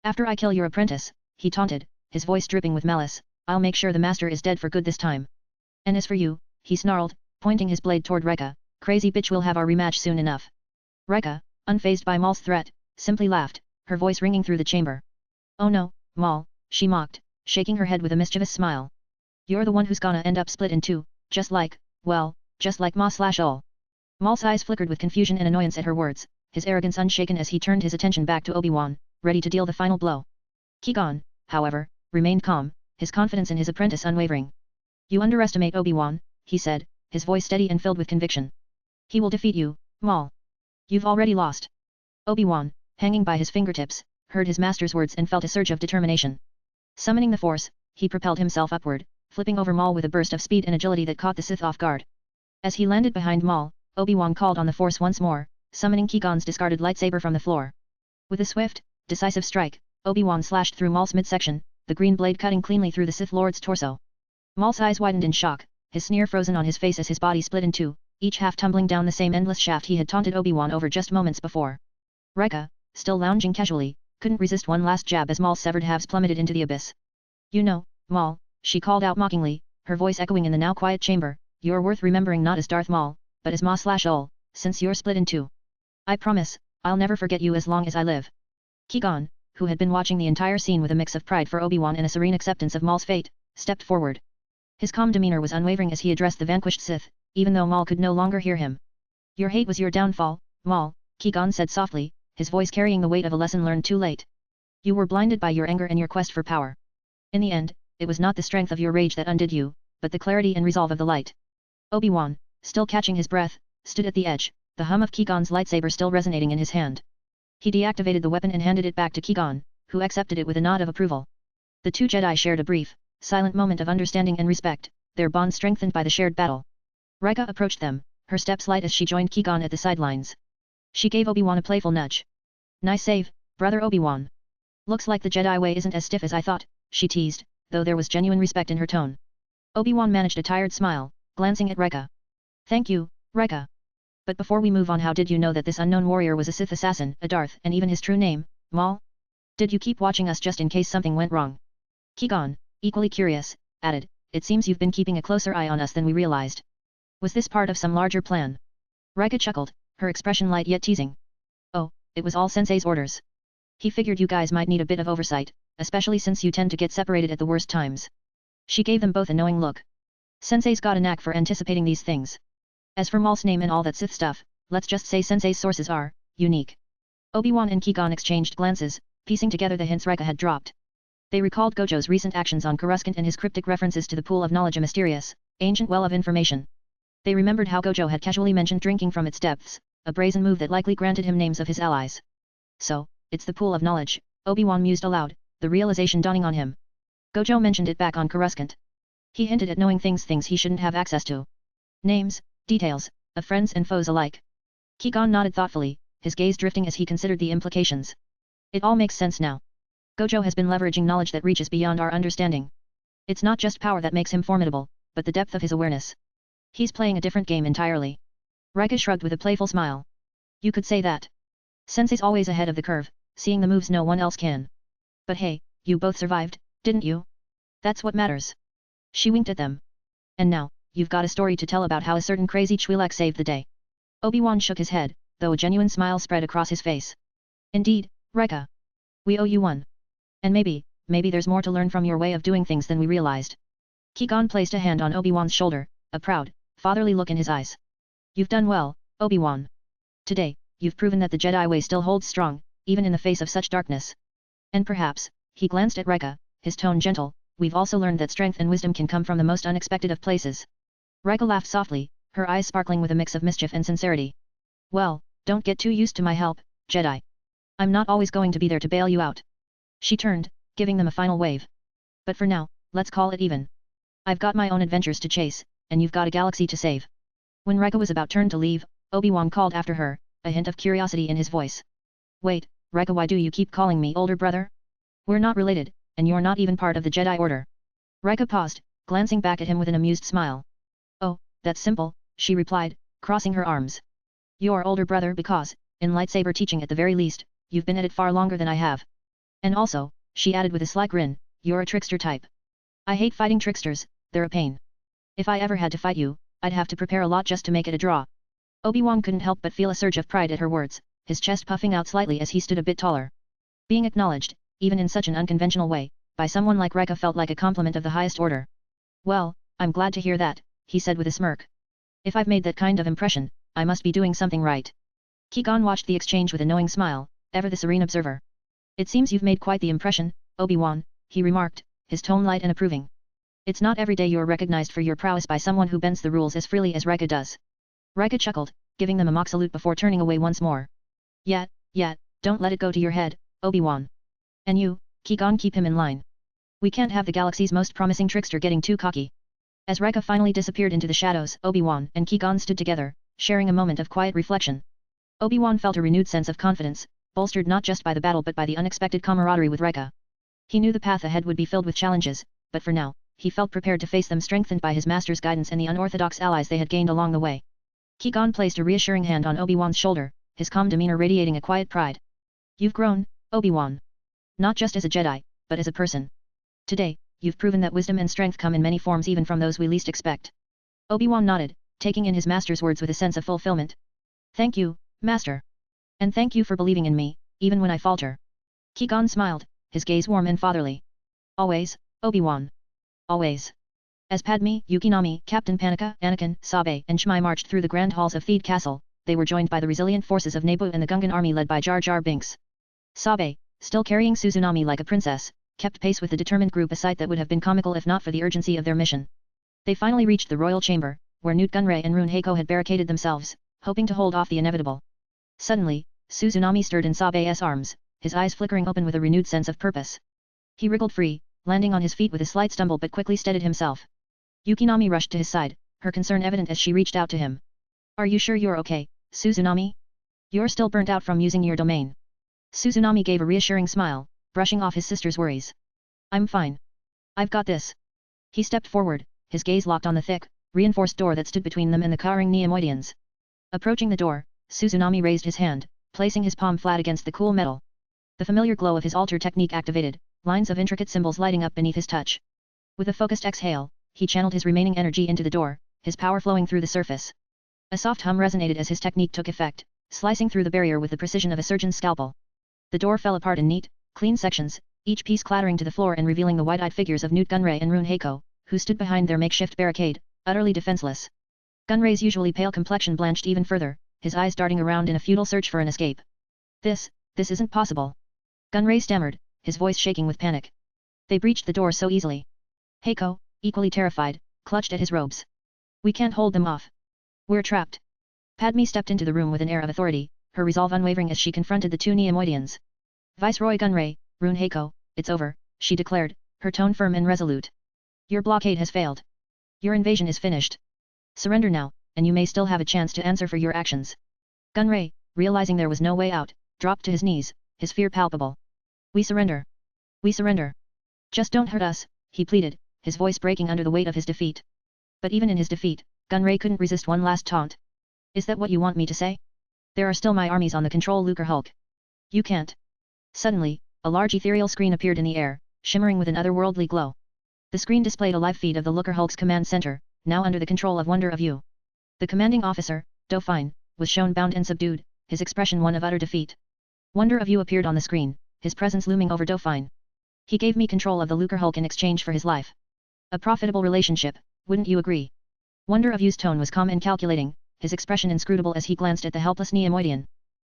After I kill your apprentice, he taunted, his voice dripping with malice, I'll make sure the master is dead for good this time. And as for you, he snarled, pointing his blade toward Reka, crazy bitch, we'll have our rematch soon enough. Reka, unfazed by Maul's threat, simply laughed, her voice ringing through the chamber. Oh no, Maul, she mocked, shaking her head with a mischievous smile. You're the one who's gonna end up split in two, just like Ma/Ol. Maul's eyes flickered with confusion and annoyance at her words, his arrogance unshaken as he turned his attention back to Obi-Wan, ready to deal the final blow. Qui-Gon, however, remained calm, his confidence in his apprentice unwavering. You underestimate Obi-Wan, he said, his voice steady and filled with conviction. He will defeat you, Maul. You've already lost. Obi-Wan, hanging by his fingertips, heard his master's words and felt a surge of determination. Summoning the Force, he propelled himself upward, flipping over Maul with a burst of speed and agility that caught the Sith off guard. As he landed behind Maul, Obi-Wan called on the Force once more, summoning Qui-Gon's discarded lightsaber from the floor. With a swift, decisive strike, Obi-Wan slashed through Maul's midsection, the green blade cutting cleanly through the Sith Lord's torso. Maul's eyes widened in shock, his sneer frozen on his face as his body split in two, each half tumbling down the same endless shaft he had taunted Obi-Wan over just moments before. Reka, still lounging casually, couldn't resist one last jab as Maul's severed halves plummeted into the abyss. You know, Maul, she called out mockingly, her voice echoing in the now quiet chamber, you're worth remembering not as Darth Maul, but as Ma/Ol, since you're split in two. I promise, I'll never forget you as long as I live. Qui-Gon, who had been watching the entire scene with a mix of pride for Obi-Wan and a serene acceptance of Maul's fate, stepped forward. His calm demeanor was unwavering as he addressed the vanquished Sith, even though Maul could no longer hear him. Your hate was your downfall, Maul, Qui-Gon said softly, his voice carrying the weight of a lesson learned too late. You were blinded by your anger and your quest for power. In the end, it was not the strength of your rage that undid you, but the clarity and resolve of the light. Obi-Wan, still catching his breath, stood at the edge, the hum of Qui-Gon's lightsaber still resonating in his hand. He deactivated the weapon and handed it back to Qui-Gon, who accepted it with a nod of approval. The two Jedi shared a brief, silent moment of understanding and respect, their bond strengthened by the shared battle. Rika approached them, her steps light as she joined Qui-Gon at the sidelines. She gave Obi-Wan a playful nudge. Nice save, brother Obi-Wan. Looks like the Jedi way isn't as stiff as I thought, she teased, though there was genuine respect in her tone. Obi-Wan managed a tired smile, glancing at Rika. Thank you, Rika. But before we move on, how did you know that this unknown warrior was a Sith assassin, a Darth, and even his true name, Maul? Did you keep watching us just in case something went wrong? Qui-Gon, equally curious, added, it seems you've been keeping a closer eye on us than we realized. Was this part of some larger plan? Rika chuckled, her expression light yet teasing. Oh, it was all Sensei's orders. He figured you guys might need a bit of oversight, especially since you tend to get separated at the worst times. She gave them both a knowing look. Sensei's got a knack for anticipating these things. As for Maul's name and all that Sith stuff, let's just say Sensei's sources are unique. Obi-Wan and Qui-Gon exchanged glances, piecing together the hints Rika had dropped. They recalled Gojo's recent actions on Coruscant and his cryptic references to the pool of knowledge, a mysterious, ancient well of information. They remembered how Gojo had casually mentioned drinking from its depths, a brazen move that likely granted him names of his allies. So, it's the pool of knowledge, Obi-Wan mused aloud, the realization dawning on him. Gojo mentioned it back on Coruscant. He hinted at knowing things he shouldn't have access to. Names, details, of friends and foes alike. Qui-Gon nodded thoughtfully, his gaze drifting as he considered the implications. It all makes sense now. Gojo has been leveraging knowledge that reaches beyond our understanding. It's not just power that makes him formidable, but the depth of his awareness. He's playing a different game entirely. Rika shrugged with a playful smile. You could say that. Sensei's always ahead of the curve, seeing the moves no one else can. But hey, you both survived, didn't you? That's what matters. She winked at them. And now, you've got a story to tell about how a certain crazy Twi'lek saved the day. Obi-Wan shook his head, though a genuine smile spread across his face. Indeed, Rika. We owe you one. And maybe there's more to learn from your way of doing things than we realized. Qui-Gon placed a hand on Obi-Wan's shoulder, a proud, fatherly look in his eyes. You've done well, Obi-Wan. Today, you've proven that the Jedi way still holds strong, even in the face of such darkness. And perhaps, he glanced at Rika, his tone gentle, we've also learned that strength and wisdom can come from the most unexpected of places. Rika laughed softly, her eyes sparkling with a mix of mischief and sincerity. Well, don't get too used to my help, Jedi. I'm not always going to be there to bail you out. She turned, giving them a final wave. But for now, let's call it even. I've got my own adventures to chase, and you've got a galaxy to save. When Rika was about to leave, Obi-Wan called after her, a hint of curiosity in his voice. Wait, Rika, why do you keep calling me older brother? We're not related, and you're not even part of the Jedi Order. Rika paused, glancing back at him with an amused smile. Oh, that's simple, she replied, crossing her arms. You're older brother because, in lightsaber teaching at the very least, you've been at it far longer than I have. And also, she added with a sly grin, you're a trickster type. I hate fighting tricksters, they're a pain. If I ever had to fight you, I'd have to prepare a lot just to make it a draw. Obi-Wan couldn't help but feel a surge of pride at her words, his chest puffing out slightly as he stood a bit taller. Being acknowledged, even in such an unconventional way, by someone like Rika felt like a compliment of the highest order. Well, I'm glad to hear that, he said with a smirk. If I've made that kind of impression, I must be doing something right. Qui-Gon watched the exchange with a knowing smile, ever the serene observer. It seems you've made quite the impression, Obi-Wan, he remarked, his tone light and approving. It's not every day you're recognized for your prowess by someone who bends the rules as freely as Rika does. Rika chuckled, giving them a mock salute before turning away once more. Yeah, don't let it go to your head, Obi-Wan. And you, Qui-Gon, keep him in line. We can't have the galaxy's most promising trickster getting too cocky. As Rika finally disappeared into the shadows, Obi-Wan and Qui-Gon stood together, sharing a moment of quiet reflection. Obi-Wan felt a renewed sense of confidence, bolstered not just by the battle but by the unexpected camaraderie with Rika. He knew the path ahead would be filled with challenges, but for now, he felt prepared to face them, strengthened by his master's guidance and the unorthodox allies they had gained along the way. Qui-Gon placed a reassuring hand on Obi-Wan's shoulder, his calm demeanor radiating a quiet pride. You've grown, Obi-Wan. Not just as a Jedi, but as a person. Today, you've proven that wisdom and strength come in many forms, even from those we least expect. Obi-Wan nodded, taking in his master's words with a sense of fulfillment. Thank you, Master. And thank you for believing in me, even when I falter. Qui-Gon smiled, his gaze warm and fatherly. Always, Obi-Wan. Always. As Padme, Yukinami, Captain Panika, Anakin, Sabe, and Shmai marched through the grand halls of Theed Castle, they were joined by the resilient forces of Naboo and the Gungan army led by Jar Jar Binks. Sabe, still carrying Suzunami like a princess, kept pace with the determined group, a sight that would have been comical if not for the urgency of their mission. They finally reached the royal chamber, where Nute Gunray and Rune Heiko had barricaded themselves, hoping to hold off the inevitable. Suddenly, Suzunami stirred in Sabe's arms, his eyes flickering open with a renewed sense of purpose. He wriggled free, landing on his feet with a slight stumble but quickly steadied himself. Yukinami rushed to his side, her concern evident as she reached out to him. Are you sure you're okay, Suzunami? You're still burnt out from using your domain. Suzunami gave a reassuring smile, brushing off his sister's worries. I'm fine. I've got this. He stepped forward, his gaze locked on the thick, reinforced door that stood between them and the cowering Neimoidians. Approaching the door, Suzunami raised his hand, placing his palm flat against the cool metal. The familiar glow of his altar technique activated, lines of intricate symbols lighting up beneath his touch. With a focused exhale, he channeled his remaining energy into the door, his power flowing through the surface. A soft hum resonated as his technique took effect, slicing through the barrier with the precision of a surgeon's scalpel. The door fell apart in neat, clean sections, each piece clattering to the floor and revealing the wide-eyed figures of Nute Gunray and Rune Heiko, who stood behind their makeshift barricade, utterly defenseless. Gunray's usually pale complexion blanched even further, his eyes darting around in a futile search for an escape. This isn't possible. Gunray stammered, his voice shaking with panic. They breached the door so easily. Heiko, equally terrified, clutched at his robes. We can't hold them off. We're trapped. Padme stepped into the room with an air of authority, her resolve unwavering as she confronted the two Neimoidians. Viceroy Gunray, Rune Heiko, it's over, she declared, her tone firm and resolute. Your blockade has failed. Your invasion is finished. Surrender now, and you may still have a chance to answer for your actions. Gunray, realizing there was no way out, dropped to his knees, his fear palpable. We surrender. We surrender. Just don't hurt us, he pleaded, his voice breaking under the weight of his defeat. But even in his defeat, Gunray couldn't resist one last taunt. Is that what you want me to say? There are still my armies on the control Lucrehulk. You can't. Suddenly, a large ethereal screen appeared in the air, shimmering with an otherworldly glow. The screen displayed a live feed of the Lucrehulk's command center, now under the control of Wonder of You. The commanding officer, Dauphin, was shown bound and subdued, his expression one of utter defeat. Wonder of You appeared on the screen, his presence looming over Dauphin. He gave me control of the Lucrehulk in exchange for his life. A profitable relationship, wouldn't you agree? Wonder of You's tone was calm and calculating, his expression inscrutable as he glanced at the helpless Neimoidian.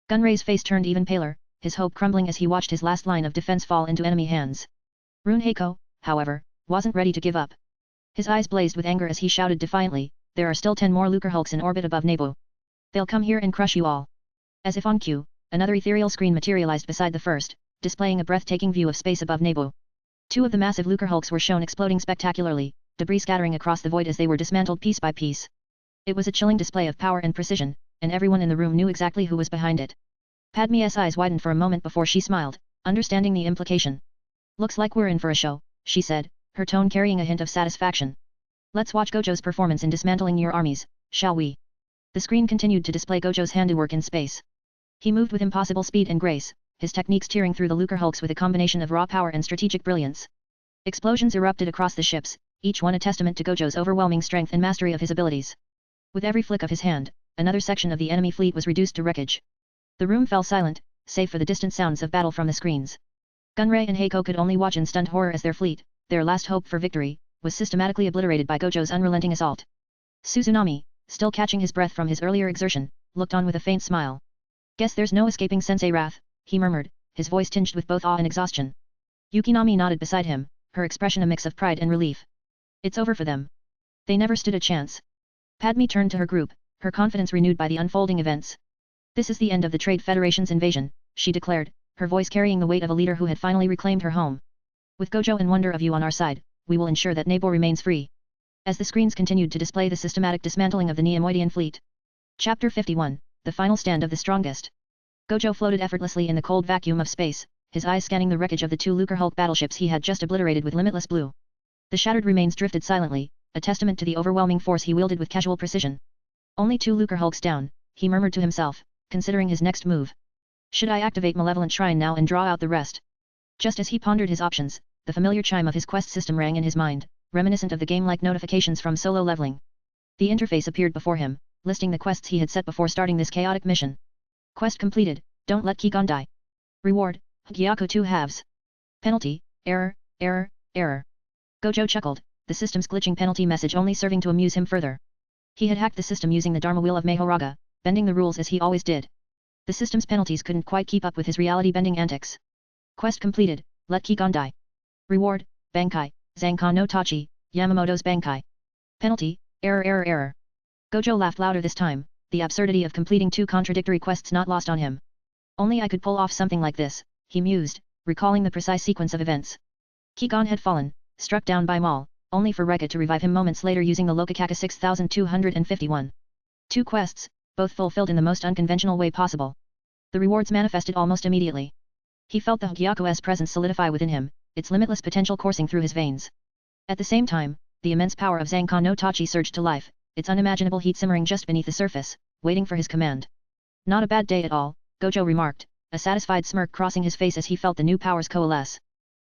Gunray's face turned even paler, his hope crumbling as he watched his last line of defense fall into enemy hands. Rune Heiko, however, wasn't ready to give up. His eyes blazed with anger as he shouted defiantly, there are still 10 more Lucrehulks in orbit above Naboo. They'll come here and crush you all. As if on cue, another ethereal screen materialized beside the first, displaying a breathtaking view of space above Naboo. 2 of the massive Lucrehulks were shown exploding spectacularly, debris scattering across the void as they were dismantled piece by piece. It was a chilling display of power and precision, and everyone in the room knew exactly who was behind it. Padme's eyes widened for a moment before she smiled, understanding the implication. Looks like we're in for a show, she said, her tone carrying a hint of satisfaction. Let's watch Gojo's performance in dismantling your armies, shall we? The screen continued to display Gojo's handiwork in space. He moved with impossible speed and grace, his techniques tearing through the Lucrehulks with a combination of raw power and strategic brilliance. Explosions erupted across the ships, each one a testament to Gojo's overwhelming strength and mastery of his abilities. With every flick of his hand, another section of the enemy fleet was reduced to wreckage. The room fell silent, save for the distant sounds of battle from the screens. Gunray and Heiko could only watch in stunned horror as their fleet, their last hope for victory, was systematically obliterated by Gojo's unrelenting assault. Suzunami, still catching his breath from his earlier exertion, looked on with a faint smile. Guess there's no escaping Sensei wrath, he murmured, his voice tinged with both awe and exhaustion. Yukinami nodded beside him, her expression a mix of pride and relief. It's over for them. They never stood a chance. Padme turned to her group, her confidence renewed by the unfolding events. This is the end of the Trade Federation's invasion, she declared, her voice carrying the weight of a leader who had finally reclaimed her home. With Gojo and Wonder of You on our side, we will ensure that Naboo remains free. As the screens continued to display the systematic dismantling of the Neimoidian fleet. Chapter 51, The Final Stand of the Strongest. Gojo floated effortlessly in the cold vacuum of space, his eyes scanning the wreckage of the 2 Lucrehulk battleships he had just obliterated with limitless blue. The shattered remains drifted silently, a testament to the overwhelming force he wielded with casual precision. Only 2 Lucrehulks down, he murmured to himself, considering his next move. Should I activate Malevolent Shrine now and draw out the rest? Just as he pondered his options, the familiar chime of his quest system rang in his mind, reminiscent of the game-like notifications from solo leveling. The interface appeared before him, listing the quests he had set before starting this chaotic mission. Quest completed, don't let Qui-Gon die. Reward, Gyaku 2 halves. Penalty, error, error, error. Gojo chuckled, the system's glitching penalty message only serving to amuse him further. He had hacked the system using the Dharma Wheel of Mahoraga, bending the rules as he always did. The system's penalties couldn't quite keep up with his reality-bending antics. Quest completed, let Qui-Gon die. Reward, Bankai, Zankan no Tachi, Yamamoto's Bankai. Penalty, error. Gojo laughed louder this time, the absurdity of completing two contradictory quests not lost on him. Only I could pull off something like this, he mused, recalling the precise sequence of events. Qui-Gon had fallen, struck down by Maul, only for Reka to revive him moments later using the Lokakaka 6251. Two quests, both fulfilled in the most unconventional way possible. The rewards manifested almost immediately. He felt the Hyaku's presence solidify within him, its limitless potential coursing through his veins. At the same time, the immense power of Zankan no Tachi surged to life, its unimaginable heat simmering just beneath the surface, waiting for his command. Not a bad day at all, Gojo remarked, a satisfied smirk crossing his face as he felt the new powers coalesce.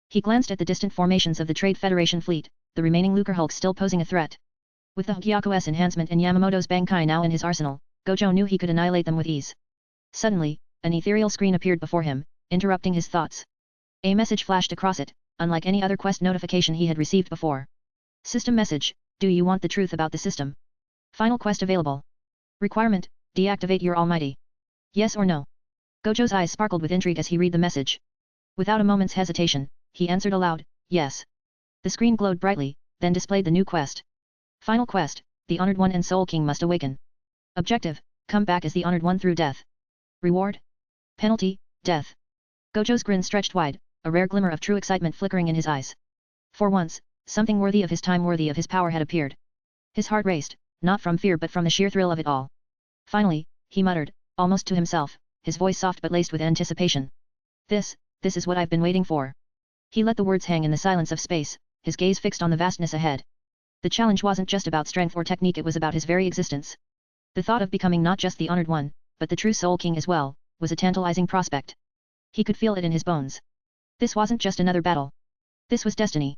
He glanced at the distant formations of the Trade Federation fleet, the remaining Lucrehulk still posing a threat. With the Hyaku's enhancement and Yamamoto's Bankai now in his arsenal, Gojo knew he could annihilate them with ease. Suddenly, an ethereal screen appeared before him, interrupting his thoughts. A message flashed across it, unlike any other quest notification he had received before. System message, do you want the truth about the system? Final quest available. Requirement, deactivate your almighty. Yes or no? Gojo's eyes sparkled with intrigue as he read the message. Without a moment's hesitation, he answered aloud, yes. The screen glowed brightly, then displayed the new quest. Final quest, the Honored One and Soul King must awaken. Objective, come back as the Honored One through death. Reward? Penalty, death. Gojo's grin stretched wide, a rare glimmer of true excitement flickering in his eyes. For once, something worthy of his time, worthy of his power had appeared. His heart raced, not from fear but from the sheer thrill of it all. Finally, he muttered, almost to himself, his voice soft but laced with anticipation. This is what I've been waiting for. He let the words hang in the silence of space, his gaze fixed on the vastness ahead. The challenge wasn't just about strength or technique, it was about his very existence. The thought of becoming not just the Honored One, but the true Soul King as well, was a tantalizing prospect. He could feel it in his bones. This wasn't just another battle. This was destiny.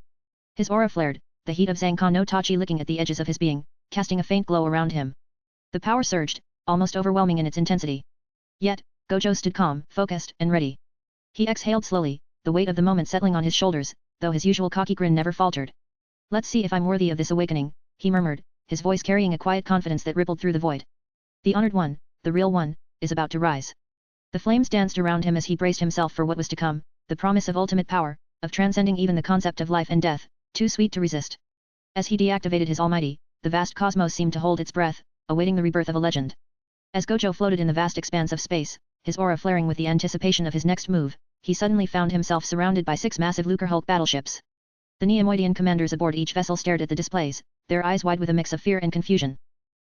His aura flared, the heat of Zankan no Tachi licking at the edges of his being, casting a faint glow around him. The power surged, almost overwhelming in its intensity. Yet, Gojo stood calm, focused, and ready. He exhaled slowly, the weight of the moment settling on his shoulders, though his usual cocky grin never faltered. Let's see if I'm worthy of this awakening, he murmured, his voice carrying a quiet confidence that rippled through the void. The Honored One, the real one, is about to rise. The flames danced around him as he braced himself for what was to come, the promise of ultimate power, of transcending even the concept of life and death, too sweet to resist. As he deactivated his almighty, the vast cosmos seemed to hold its breath, awaiting the rebirth of a legend. As Gojo floated in the vast expanse of space, his aura flaring with the anticipation of his next move, he suddenly found himself surrounded by 6 massive Lucrehulk battleships. The Neimoidian commanders aboard each vessel stared at the displays, their eyes wide with a mix of fear and confusion.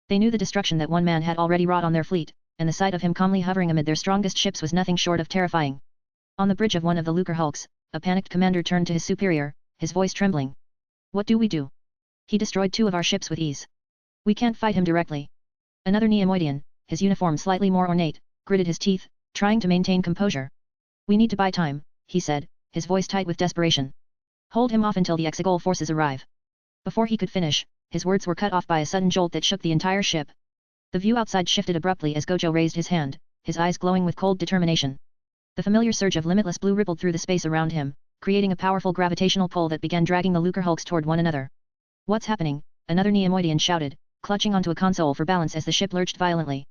They knew the destruction that one man had already wrought on their fleet, and the sight of him calmly hovering amid their strongest ships was nothing short of terrifying. On the bridge of one of the Lucrehulks, a panicked commander turned to his superior, his voice trembling. What do we do? He destroyed 2 of our ships with ease. We can't fight him directly. Another Neimoidian, his uniform slightly more ornate, gritted his teeth, trying to maintain composure. We need to buy time, he said, his voice tight with desperation. Hold him off until the Exegol forces arrive. Before he could finish, his words were cut off by a sudden jolt that shook the entire ship. The view outside shifted abruptly as Gojo raised his hand, his eyes glowing with cold determination. The familiar surge of limitless blue rippled through the space around him, creating a powerful gravitational pull that began dragging the Lucrehulks toward one another. What's happening? Another Neimoidian shouted, clutching onto a console for balance as the ship lurched violently.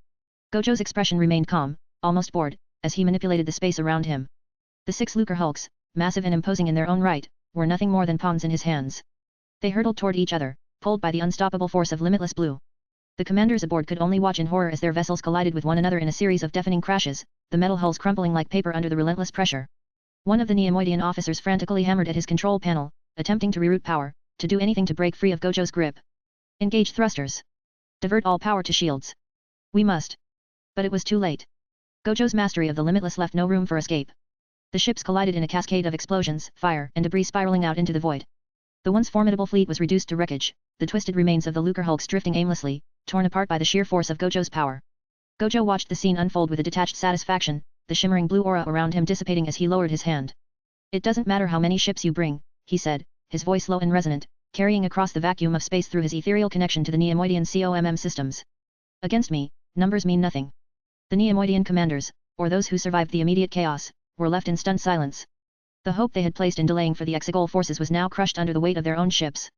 Gojo's expression remained calm, almost bored, as he manipulated the space around him. The 6 Lucrehulks, massive and imposing in their own right, were nothing more than pawns in his hands. They hurtled toward each other, pulled by the unstoppable force of limitless blue. The commanders aboard could only watch in horror as their vessels collided with one another in a series of deafening crashes, the metal hulls crumpling like paper under the relentless pressure. One of the Neimoidian officers frantically hammered at his control panel, attempting to reroute power, to do anything to break free of Gojo's grip. Engage thrusters. Divert all power to shields. We must. But it was too late. Gojo's mastery of the limitless left no room for escape. The ships collided in a cascade of explosions, fire, and debris spiraling out into the void. The once formidable fleet was reduced to wreckage, the twisted remains of the Lucrehulks drifting aimlessly, torn apart by the sheer force of Gojo's power. Gojo watched the scene unfold with a detached satisfaction, the shimmering blue aura around him dissipating as he lowered his hand. It doesn't matter how many ships you bring, he said, his voice low and resonant, carrying across the vacuum of space through his ethereal connection to the Neimoidian COMM systems. Against me, numbers mean nothing. The Neimoidian commanders, or those who survived the immediate chaos, were left in stunned silence. The hope they had placed in delaying for the Exegol forces was now crushed under the weight of their own ships.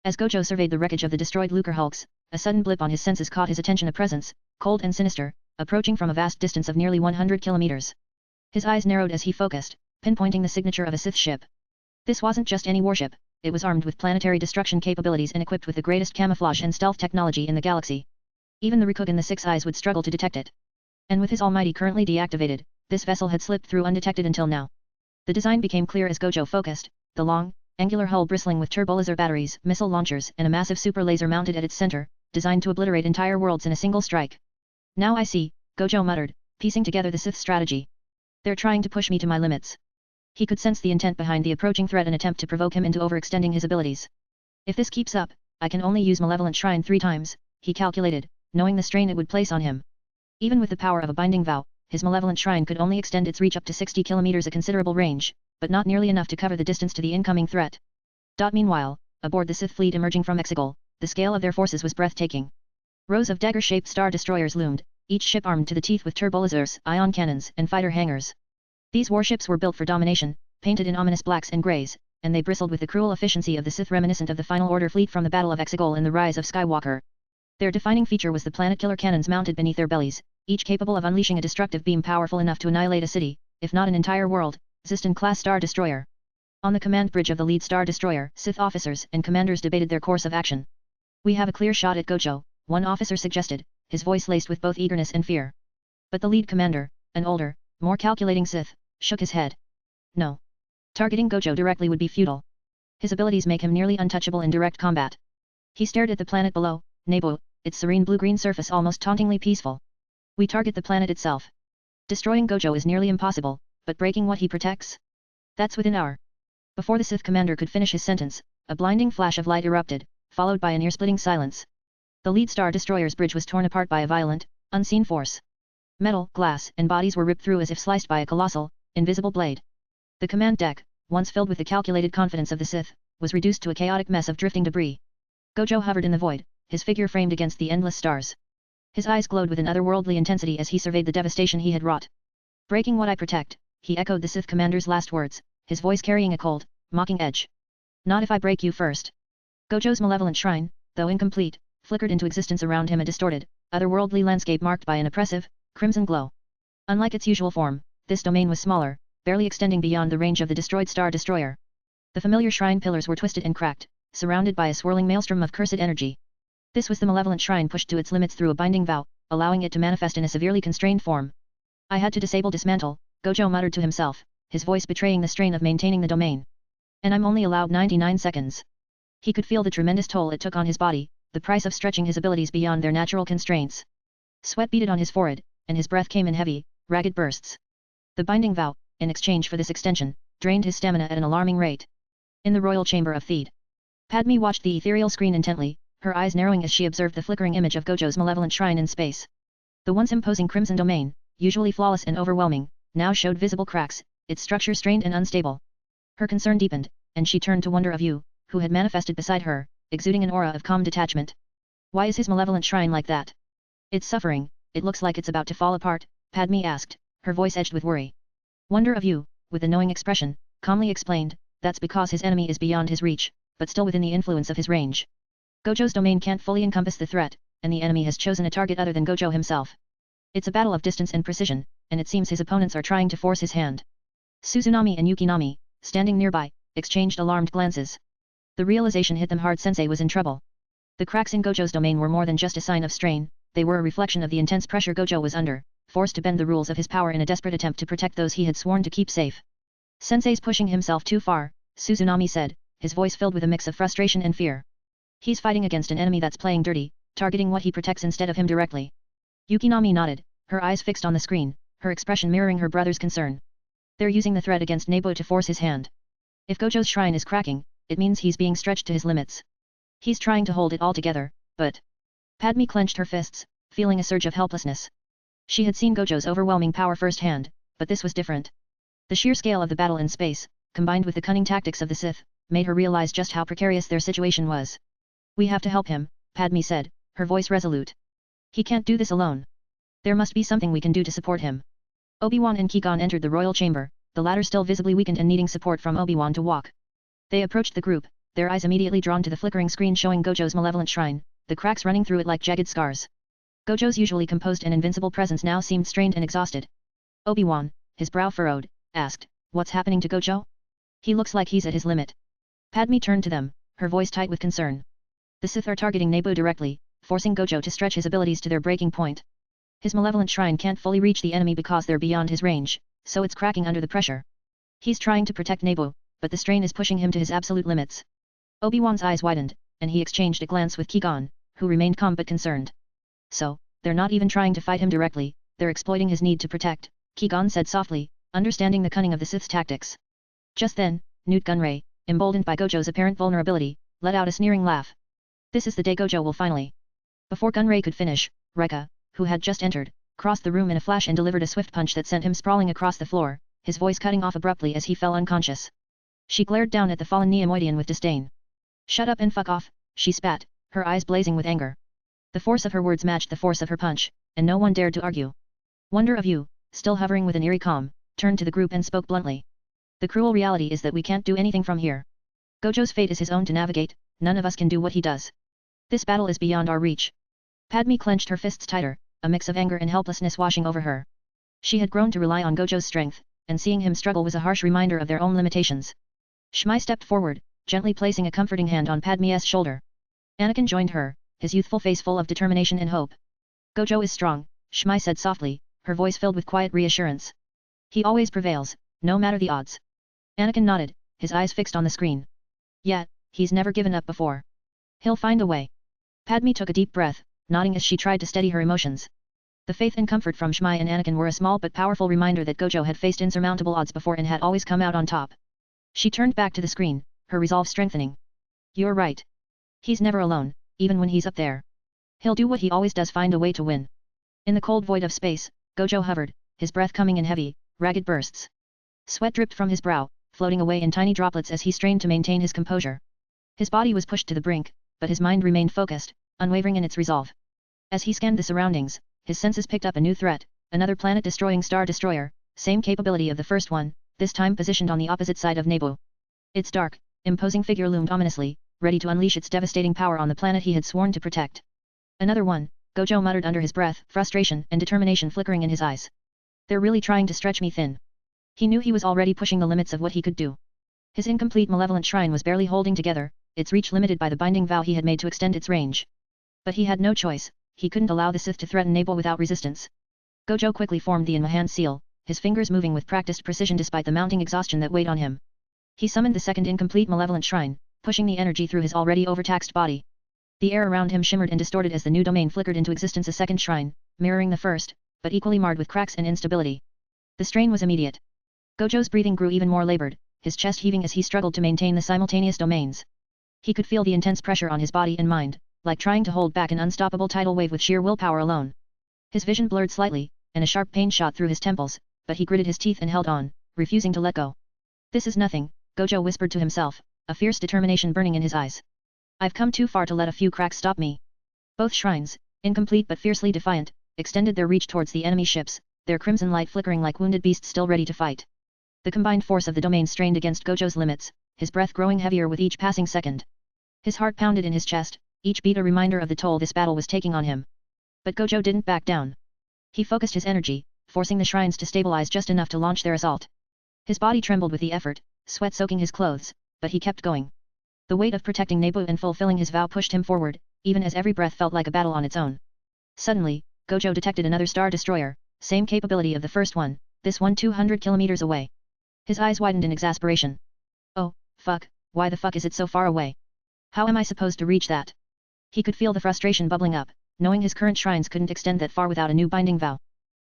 As Gojo surveyed the wreckage of the destroyed Lucrehulks, a sudden blip on his senses caught his attention, a presence, cold and sinister, approaching from a vast distance of nearly 100 kilometers. His eyes narrowed as he focused, pinpointing the signature of a Sith ship. This wasn't just any warship, it was armed with planetary destruction capabilities and equipped with the greatest camouflage and stealth technology in the galaxy. Even the Recog in the Six Eyes would struggle to detect it. And with his Almighty currently deactivated, this vessel had slipped through undetected until now. The design became clear as Gojo focused, the long, angular hull bristling with turbolaser batteries, missile launchers and a massive super laser mounted at its center, designed to obliterate entire worlds in a single strike. Now I see, Gojo muttered, piecing together the Sith strategy. They're trying to push me to my limits. He could sense the intent behind the approaching threat and attempt to provoke him into overextending his abilities. If this keeps up, I can only use Malevolent Shrine 3 times, he calculated, knowing the strain it would place on him. Even with the power of a binding vow, his Malevolent Shrine could only extend its reach up to 60 kilometers, a considerable range, but not nearly enough to cover the distance to the incoming threat. Meanwhile, aboard the Sith fleet emerging from Exegol, the scale of their forces was breathtaking. Rows of dagger-shaped star destroyers loomed, each ship armed to the teeth with turbolasers, ion cannons, and fighter hangars. These warships were built for domination, painted in ominous blacks and greys, and they bristled with the cruel efficiency of the Sith, reminiscent of the Final Order fleet from the Battle of Exegol and the Rise of Skywalker. Their defining feature was the planet-killer cannons mounted beneath their bellies, each capable of unleashing a destructive beam powerful enough to annihilate a city, if not an entire world. Ziston-class Star Destroyer. On the command bridge of the lead Star Destroyer, Sith officers and commanders debated their course of action. We have a clear shot at Gojo, one officer suggested, his voice laced with both eagerness and fear. But the lead commander, an older, more calculating Sith, shook his head. No. Targeting Gojo directly would be futile. His abilities make him nearly untouchable in direct combat. He stared at the planet below, Naboo, its serene blue-green surface almost tauntingly peaceful. We target the planet itself. Destroying Gojo is nearly impossible, but breaking what he protects? That's within our... Before the Sith commander could finish his sentence, a blinding flash of light erupted, followed by an ear-splitting silence. The lead Star Destroyer's bridge was torn apart by a violent, unseen force. Metal, glass, and bodies were ripped through as if sliced by a colossal, invisible blade. The command deck, once filled with the calculated confidence of the Sith, was reduced to a chaotic mess of drifting debris. Gojo hovered in the void, his figure framed against the endless stars. His eyes glowed with an otherworldly intensity as he surveyed the devastation he had wrought. Breaking what I protect, he echoed the Sith commander's last words, his voice carrying a cold, mocking edge. Not if I break you first. Gojo's malevolent shrine, though incomplete, flickered into existence around him, a distorted, otherworldly landscape marked by an oppressive, crimson glow. Unlike its usual form, this domain was smaller, barely extending beyond the range of the destroyed Star Destroyer. The familiar shrine pillars were twisted and cracked, surrounded by a swirling maelstrom of cursed energy. This was the malevolent shrine pushed to its limits through a binding vow, allowing it to manifest in a severely constrained form. I had to dismantle, Gojo muttered to himself, his voice betraying the strain of maintaining the domain. And I'm only allowed 99 seconds. He could feel the tremendous toll it took on his body, the price of stretching his abilities beyond their natural constraints. Sweat beaded on his forehead, and his breath came in heavy, ragged bursts. The binding vow, in exchange for this extension, drained his stamina at an alarming rate. In the royal chamber of Theed, Padme watched the ethereal screen intently, her eyes narrowing as she observed the flickering image of Gojo's malevolent shrine in space. The once imposing crimson domain, usually flawless and overwhelming, now showed visible cracks, its structure strained and unstable. Her concern deepened, and she turned to wonder of Yu, who had manifested beside her, exuding an aura of calm detachment. Why is his malevolent shrine like that? It's suffering, it looks like it's about to fall apart, Padme asked, her voice edged with worry. Wonder of Yu, with a knowing expression, calmly explained, that's because his enemy is beyond his reach, but still within the influence of his range. Gojo's domain can't fully encompass the threat, and the enemy has chosen a target other than Gojo himself. It's a battle of distance and precision, and it seems his opponents are trying to force his hand. Suzunami and Yukinami, standing nearby, exchanged alarmed glances. The realization hit them hard. Sensei was in trouble. The cracks in Gojo's domain were more than just a sign of strain, they were a reflection of the intense pressure Gojo was under, forced to bend the rules of his power in a desperate attempt to protect those he had sworn to keep safe. Sensei's pushing himself too far, Suzunami said, his voice filled with a mix of frustration and fear. He's fighting against an enemy that's playing dirty, targeting what he protects instead of him directly. Yukinami nodded, her eyes fixed on the screen, her expression mirroring her brother's concern. They're using the threat against Naboo to force his hand. If Gojo's shrine is cracking, it means he's being stretched to his limits. He's trying to hold it all together, but... Padme clenched her fists, feeling a surge of helplessness. She had seen Gojo's overwhelming power firsthand, but this was different. The sheer scale of the battle in space, combined with the cunning tactics of the Sith, made her realize just how precarious their situation was. We have to help him, Padme said, her voice resolute. He can't do this alone. There must be something we can do to support him. Obi-Wan and Qui-Gon entered the royal chamber, the latter still visibly weakened and needing support from Obi-Wan to walk. They approached the group, their eyes immediately drawn to the flickering screen showing Gojo's malevolent shrine, the cracks running through it like jagged scars. Gojo's usually composed and invincible presence now seemed strained and exhausted. Obi-Wan, his brow furrowed, asked, "What's happening to Gojo? He looks like he's at his limit." Padme turned to them, her voice tight with concern. "The Sith are targeting Naboo directly, forcing Gojo to stretch his abilities to their breaking point. His malevolent shrine can't fully reach the enemy because they're beyond his range, so it's cracking under the pressure. He's trying to protect Naboo, but the strain is pushing him to his absolute limits." Obi-Wan's eyes widened, and he exchanged a glance with Qui-Gon, who remained calm but concerned. "So, they're not even trying to fight him directly, they're exploiting his need to protect," Qui-Gon said softly, understanding the cunning of the Sith's tactics. Just then, Newt Gunray, emboldened by Gojo's apparent vulnerability, let out a sneering laugh. "This is the day Gojo will finally..." Before Gunray could finish, Reka, who had just entered, crossed the room in a flash and delivered a swift punch that sent him sprawling across the floor, his voice cutting off abruptly as he fell unconscious. She glared down at the fallen Neimoidian with disdain. "Shut up and fuck off," she spat, her eyes blazing with anger. The force of her words matched the force of her punch, and no one dared to argue. Wonder of you, still hovering with an eerie calm, turned to the group and spoke bluntly. "The cruel reality is that we can't do anything from here. Gojo's fate is his own to navigate, none of us can do what he does. This battle is beyond our reach." Padme clenched her fists tighter, a mix of anger and helplessness washing over her. She had grown to rely on Gojo's strength, and seeing him struggle was a harsh reminder of their own limitations. Shmai stepped forward, gently placing a comforting hand on Padme's shoulder. Anakin joined her, his youthful face full of determination and hope. "Gojo is strong," Shmai said softly, her voice filled with quiet reassurance. "He always prevails, no matter the odds." Anakin nodded, his eyes fixed on the screen. "Yet, he's never given up before. He'll find a way." Padme took a deep breath, nodding as she tried to steady her emotions. The faith and comfort from Shmai and Anakin were a small but powerful reminder that Gojo had faced insurmountable odds before and had always come out on top. She turned back to the screen, her resolve strengthening. "You're right. He's never alone, even when he's up there. He'll do what he always does, find a way to win." In the cold void of space, Gojo hovered, his breath coming in heavy, ragged bursts. Sweat dripped from his brow, floating away in tiny droplets as he strained to maintain his composure. His body was pushed to the brink, but his mind remained focused, unwavering in its resolve. As he scanned the surroundings, his senses picked up a new threat, another planet-destroying star destroyer, same capability of the first one, this time positioned on the opposite side of Naboo. Its dark, imposing figure loomed ominously, ready to unleash its devastating power on the planet he had sworn to protect. "Another one," Gojo muttered under his breath, frustration and determination flickering in his eyes. "They're really trying to stretch me thin." He knew he was already pushing the limits of what he could do. His incomplete malevolent shrine was barely holding together, its reach limited by the binding vow he had made to extend its range. But he had no choice, he couldn't allow the Sith to threaten Naboo without resistance. Gojo quickly formed the in-hand seal, his fingers moving with practiced precision despite the mounting exhaustion that weighed on him. He summoned the second incomplete malevolent shrine, pushing the energy through his already overtaxed body. The air around him shimmered and distorted as the new domain flickered into existence, a second shrine, mirroring the first, but equally marred with cracks and instability. The strain was immediate. Gojo's breathing grew even more labored, his chest heaving as he struggled to maintain the simultaneous domains. He could feel the intense pressure on his body and mind, like trying to hold back an unstoppable tidal wave with sheer willpower alone. His vision blurred slightly, and a sharp pain shot through his temples, but he gritted his teeth and held on, refusing to let go. "This is nothing," Gojo whispered to himself, a fierce determination burning in his eyes. "I've come too far to let a few cracks stop me." Both shrines, incomplete but fiercely defiant, extended their reach towards the enemy ships, their crimson light flickering like wounded beasts still ready to fight. The combined force of the domain strained against Gojo's limits, his breath growing heavier with each passing second. His heart pounded in his chest, each beat a reminder of the toll this battle was taking on him. But Gojo didn't back down. He focused his energy, forcing the shrines to stabilize just enough to launch their assault. His body trembled with the effort, sweat soaking his clothes, but he kept going. The weight of protecting Naboo and fulfilling his vow pushed him forward, even as every breath felt like a battle on its own. Suddenly, Gojo detected another star destroyer, same capability of the first one, this one 200 kilometers away. His eyes widened in exasperation. "Oh, fuck, why the fuck is it so far away? How am I supposed to reach that?" He could feel the frustration bubbling up, knowing his current shrines couldn't extend that far without a new binding vow.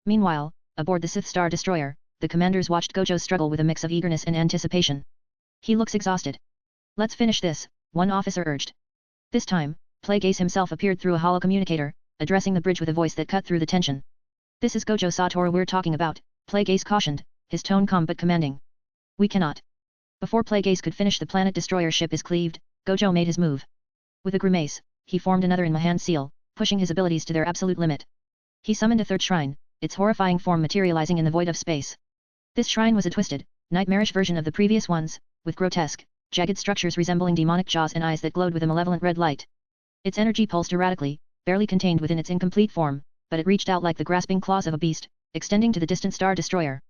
Meanwhile, aboard the Sith Star Destroyer, the commanders watched Gojo struggle with a mix of eagerness and anticipation. "He looks exhausted. Let's finish this," one officer urged. This time, Plague Ace himself appeared through a hollow communicator, addressing the bridge with a voice that cut through the tension. "This is Gojo Satoru we're talking about," Plague Ace cautioned, his tone calm but commanding. "We cannot." Before Plague Ace could finish, the planet destroyer ship is cleaved, Gojo made his move. With a grimace, he formed another in-hand seal, pushing his abilities to their absolute limit. He summoned a third shrine, its horrifying form materializing in the void of space. This shrine was a twisted, nightmarish version of the previous ones, with grotesque, jagged structures resembling demonic jaws and eyes that glowed with a malevolent red light. Its energy pulsed erratically, barely contained within its incomplete form, but it reached out like the grasping claws of a beast, extending to the distant Star Destroyer.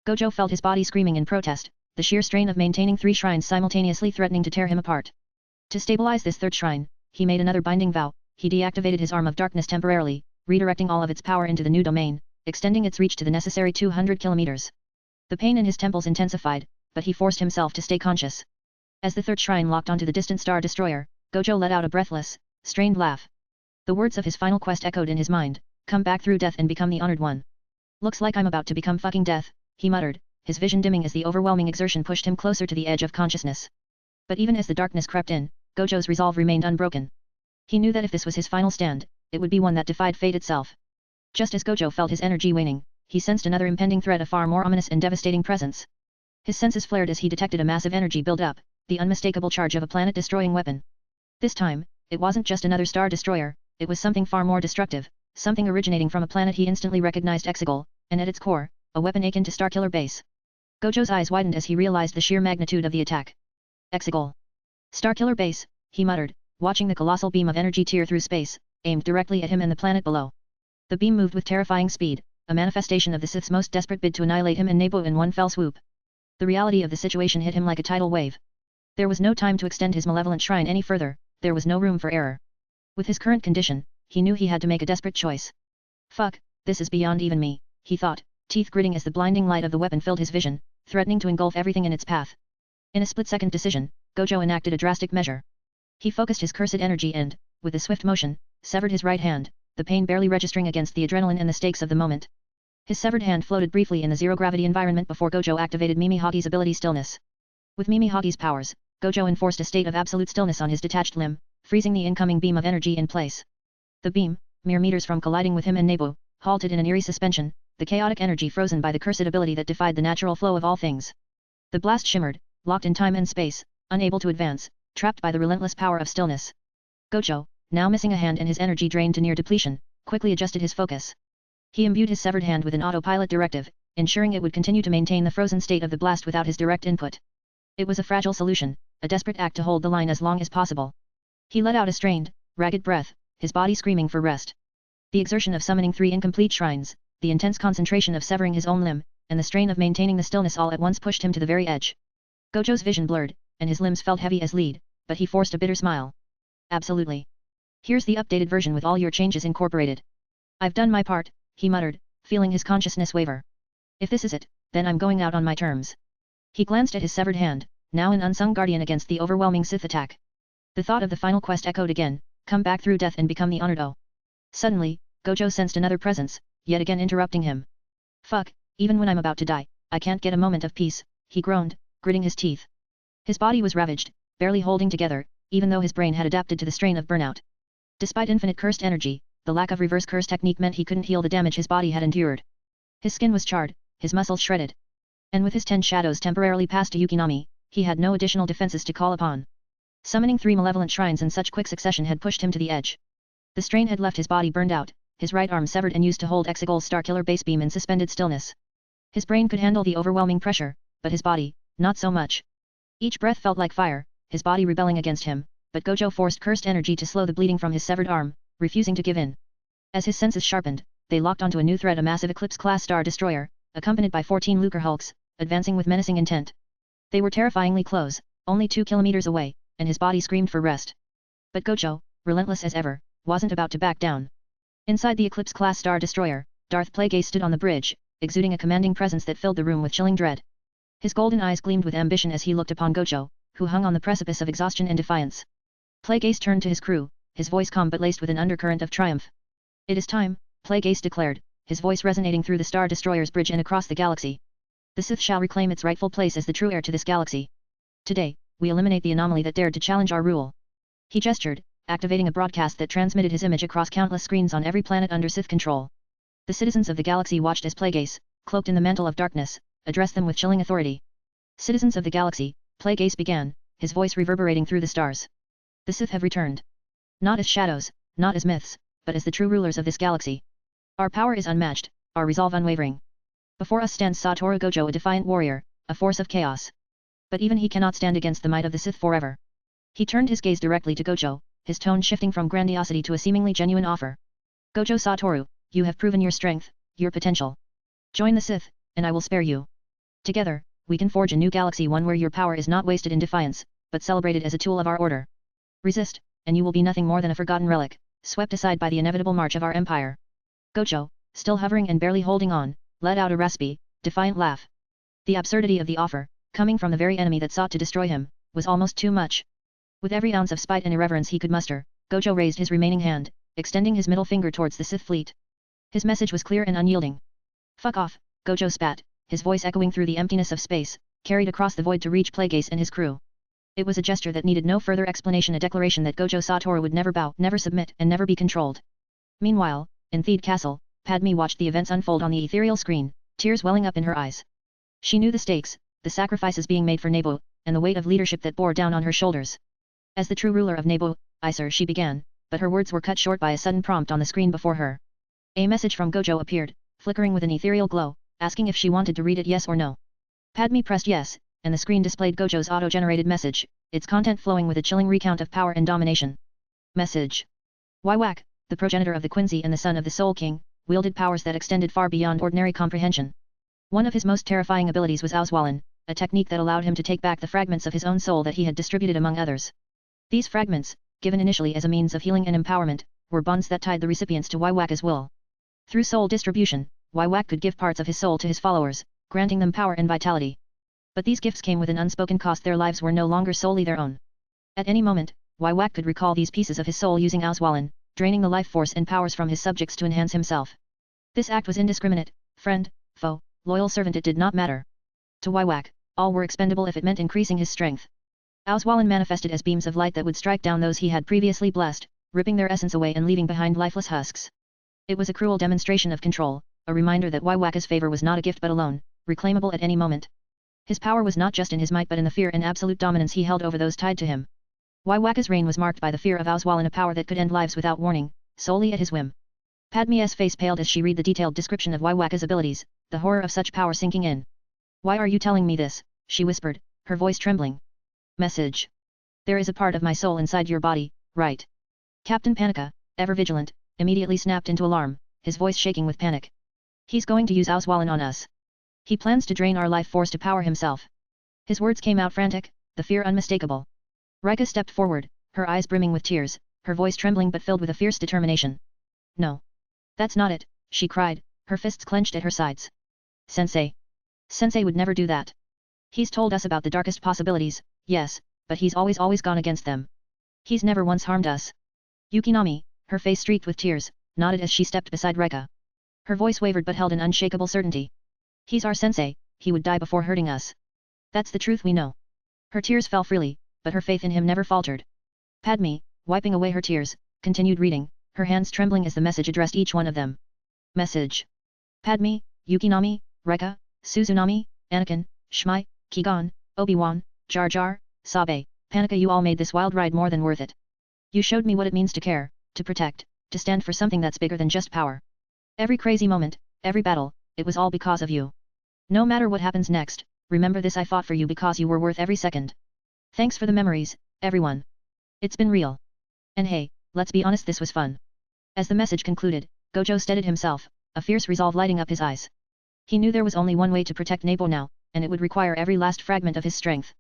Gojo felt his body screaming in protest, the sheer strain of maintaining 3 shrines simultaneously threatening to tear him apart. To stabilize this 3rd shrine, he made another binding vow. He deactivated his Arm of Darkness temporarily, redirecting all of its power into the new domain, extending its reach to the necessary 200 kilometers. The pain in his temples intensified, but he forced himself to stay conscious. As the 3rd shrine locked onto the distant Star Destroyer, Gojo let out a breathless, strained laugh. The words of his final quest echoed in his mind, "Come back through death and become the honored one." "Looks like I'm about to become fucking death," he muttered, his vision dimming as the overwhelming exertion pushed him closer to the edge of consciousness. But even as the darkness crept in, Gojo's resolve remained unbroken. He knew that if this was his final stand, it would be one that defied fate itself. Just as Gojo felt his energy waning, he sensed another impending threat, a far more ominous and devastating presence. His senses flared as he detected a massive energy build-up, the unmistakable charge of a planet-destroying weapon. This time, it wasn't just another Star Destroyer, it was something far more destructive, something originating from a planet he instantly recognized, Exegol, and at its core, a weapon akin to Starkiller Base. Gojo's eyes widened as he realized the sheer magnitude of the attack. Exegol. Starkiller Base, he muttered, watching the colossal beam of energy tear through space, aimed directly at him and the planet below. The beam moved with terrifying speed, a manifestation of the Sith's most desperate bid to annihilate him and Nebu in one fell swoop. The reality of the situation hit him like a tidal wave. There was no time to extend his malevolent shrine any further, there was no room for error. With his current condition, he knew he had to make a desperate choice. Fuck, this is beyond even me, he thought, teeth gritting as the blinding light of the weapon filled his vision, threatening to engulf everything in its path. In a split-second decision, Gojo enacted a drastic measure. He focused his cursed energy and, with a swift motion, severed his right hand, the pain barely registering against the adrenaline and the stakes of the moment. His severed hand floated briefly in the zero-gravity environment before Gojo activated Mimi Hagi's ability Stillness. With Mimi Hagi's powers, Gojo enforced a state of absolute stillness on his detached limb, freezing the incoming beam of energy in place. The beam, mere meters from colliding with him and Nebu, halted in an eerie suspension, the chaotic energy frozen by the cursed ability that defied the natural flow of all things. The blast shimmered, locked in time and space, unable to advance, trapped by the relentless power of stillness. Gojo, now missing a hand and his energy drained to near depletion, quickly adjusted his focus. He imbued his severed hand with an autopilot directive, ensuring it would continue to maintain the frozen state of the blast without his direct input. It was a fragile solution, a desperate act to hold the line as long as possible. He let out a strained, ragged breath, his body screaming for rest. The exertion of summoning 3 incomplete shrines, the intense concentration of severing his own limb, and the strain of maintaining the stillness all at once pushed him to the very edge. Gojo's vision blurred, and his limbs felt heavy as lead, but he forced a bitter smile. Absolutely. Here's the updated version with all your changes incorporated. I've done my part, he muttered, feeling his consciousness waver. If this is it, then I'm going out on my terms. He glanced at his severed hand, now an unsung guardian against the overwhelming Sith attack. The thought of the final quest echoed again, come back through death and become the honored O. Suddenly, Gojo sensed another presence, yet again interrupting him. Fuck, even when I'm about to die, I can't get a moment of peace, he groaned, gritting his teeth. His body was ravaged, barely holding together, even though his brain had adapted to the strain of burnout. Despite infinite cursed energy, the lack of reverse curse technique meant he couldn't heal the damage his body had endured. His skin was charred, his muscles shredded. And with his 10 shadows temporarily passed to Yukinami, he had no additional defenses to call upon. Summoning 3 malevolent shrines in such quick succession had pushed him to the edge. The strain had left his body burned out, his right arm severed and used to hold Exegol's Starkiller Base beam in suspended stillness. His brain could handle the overwhelming pressure, but his body, not so much. Each breath felt like fire, his body rebelling against him, but Gojo forced cursed energy to slow the bleeding from his severed arm, refusing to give in. As his senses sharpened, they locked onto a new threat, a massive Eclipse-class Star Destroyer, accompanied by 14 Lucrehulks, advancing with menacing intent. They were terrifyingly close, only 2 kilometers away, and his body screamed for rest. But Gojo, relentless as ever, wasn't about to back down. Inside the Eclipse-class Star Destroyer, Darth Plagueis stood on the bridge, exuding a commanding presence that filled the room with chilling dread. His golden eyes gleamed with ambition as he looked upon Gojo, who hung on the precipice of exhaustion and defiance. Plagueis turned to his crew, his voice calm but laced with an undercurrent of triumph. It is time, Plagueis declared, his voice resonating through the Star Destroyer's bridge and across the galaxy. The Sith shall reclaim its rightful place as the true heir to this galaxy. Today, we eliminate the anomaly that dared to challenge our rule. He gestured, activating a broadcast that transmitted his image across countless screens on every planet under Sith control. The citizens of the galaxy watched as Plagueis, cloaked in the mantle of darkness, addressed them with chilling authority. Citizens of the galaxy, Plagueis began, his voice reverberating through the stars. The Sith have returned. Not as shadows, not as myths, but as the true rulers of this galaxy. Our power is unmatched, our resolve unwavering. Before us stands Satoru Gojo, a defiant warrior, a force of chaos. But even he cannot stand against the might of the Sith forever. He turned his gaze directly to Gojo, his tone shifting from grandiosity to a seemingly genuine offer. Gojo Satoru, you have proven your strength, your potential. Join the Sith, and I will spare you. Together, we can forge a new galaxy, one where your power is not wasted in defiance, but celebrated as a tool of our order. Resist, and you will be nothing more than a forgotten relic, swept aside by the inevitable march of our empire. Gojo, still hovering and barely holding on, let out a raspy, defiant laugh. The absurdity of the offer, coming from the very enemy that sought to destroy him, was almost too much. With every ounce of spite and irreverence he could muster, Gojo raised his remaining hand, extending his middle finger towards the Sith fleet. His message was clear and unyielding. Fuck off, Gojo spat, his voice echoing through the emptiness of space, carried across the void to reach Plagueis and his crew. It was a gesture that needed no further explanation, a declaration that Gojo Satoru would never bow, never submit, and never be controlled. Meanwhile, in Theed Castle, Padme watched the events unfold on the ethereal screen, tears welling up in her eyes. She knew the stakes, the sacrifices being made for Naboo, and the weight of leadership that bore down on her shoulders. As the true ruler of Naboo, sir, she began, but her words were cut short by a sudden prompt on the screen before her. A message from Gojo appeared, flickering with an ethereal glow, asking if she wanted to read it, yes or no. Padme pressed yes, and the screen displayed Gojo's auto-generated message, its content flowing with a chilling recount of power and domination. Message. Wywak, the progenitor of the Quincy and the son of the Soul King, wielded powers that extended far beyond ordinary comprehension. One of his most terrifying abilities was Auswallen, a technique that allowed him to take back the fragments of his own soul that he had distributed among others. These fragments, given initially as a means of healing and empowerment, were bonds that tied the recipients to Wywak's will. Through soul distribution, Wywak could give parts of his soul to his followers, granting them power and vitality. But these gifts came with an unspoken cost. Their lives were no longer solely their own. At any moment, Wywak could recall these pieces of his soul using Auswallen, draining the life force and powers from his subjects to enhance himself. This act was indiscriminate, friend, foe, loyal servant, it did not matter. To Wywak, all were expendable if it meant increasing his strength. Auswallen manifested as beams of light that would strike down those he had previously blessed, ripping their essence away and leaving behind lifeless husks. It was a cruel demonstration of control, a reminder that Wywak's favor was not a gift but a loan, reclaimable at any moment. His power was not just in his might but in the fear and absolute dominance he held over those tied to him. Wywak's reign was marked by the fear of Auswallen, a power that could end lives without warning, solely at his whim. Padme's face paled as she read the detailed description of Wywak's abilities, the horror of such power sinking in. Why are you telling me this? She whispered, her voice trembling. Message. There is a part of my soul inside your body, right? Captain Panika, ever vigilant, immediately snapped into alarm, his voice shaking with panic. He's going to use Auswallen on us. He plans to drain our life force to power himself. His words came out frantic, the fear unmistakable. Rika stepped forward, her eyes brimming with tears, her voice trembling but filled with a fierce determination. No. That's not it, she cried, her fists clenched at her sides. Sensei. Sensei would never do that. He's told us about the darkest possibilities, yes, but he's always gone against them. He's never once harmed us. Yukinami, her face streaked with tears, nodded as she stepped beside Rika. Her voice wavered but held an unshakable certainty. He's our sensei, he would die before hurting us. That's the truth we know. Her tears fell freely, but her faith in him never faltered. Padme, wiping away her tears, continued reading, her hands trembling as the message addressed each one of them. Message. Padme, Yukinami, Rika, Suzunami, Anakin, Shmai, Qui-Gon, Obi-Wan, Jar Jar, Sabe, Panika, you all made this wild ride more than worth it. You showed me what it means to care, to protect, to stand for something that's bigger than just power. Every crazy moment, every battle, it was all because of you. No matter what happens next, remember this: I fought for you because you were worth every second. Thanks for the memories, everyone. It's been real. And hey, let's be honest, this was fun. As the message concluded, Gojo steadied himself, a fierce resolve lighting up his eyes. He knew there was only one way to protect Naboo now, and it would require every last fragment of his strength.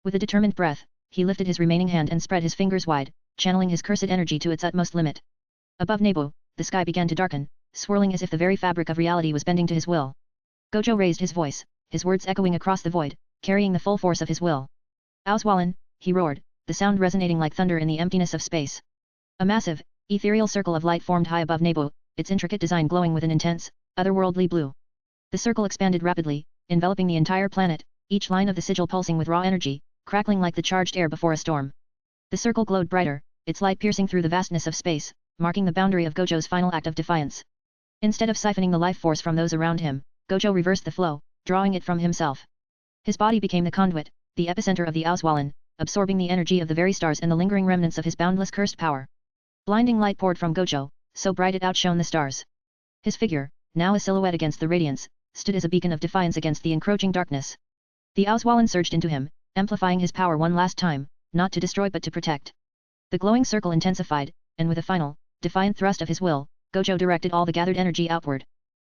With a determined breath, he lifted his remaining hand and spread his fingers wide, channeling his cursed energy to its utmost limit. Above Naboo, the sky began to darken, swirling as if the very fabric of reality was bending to his will. Gojo raised his voice, his words echoing across the void, carrying the full force of his will. Auswallen, he roared, the sound resonating like thunder in the emptiness of space. A massive, ethereal circle of light formed high above Naboo, its intricate design glowing with an intense, otherworldly blue. The circle expanded rapidly, enveloping the entire planet, each line of the sigil pulsing with raw energy, crackling like the charged air before a storm. The circle glowed brighter, its light piercing through the vastness of space, marking the boundary of Gojo's final act of defiance. Instead of siphoning the life force from those around him, Gojo reversed the flow, drawing it from himself. His body became the conduit, the epicenter of the Auswallen, absorbing the energy of the very stars and the lingering remnants of his boundless cursed power. Blinding light poured from Gojo, so bright it outshone the stars. His figure, now a silhouette against the radiance, stood as a beacon of defiance against the encroaching darkness. The Auswallen surged into him, amplifying his power one last time, not to destroy but to protect. The glowing circle intensified, and with a final, defiant thrust of his will, Gojo directed all the gathered energy outward.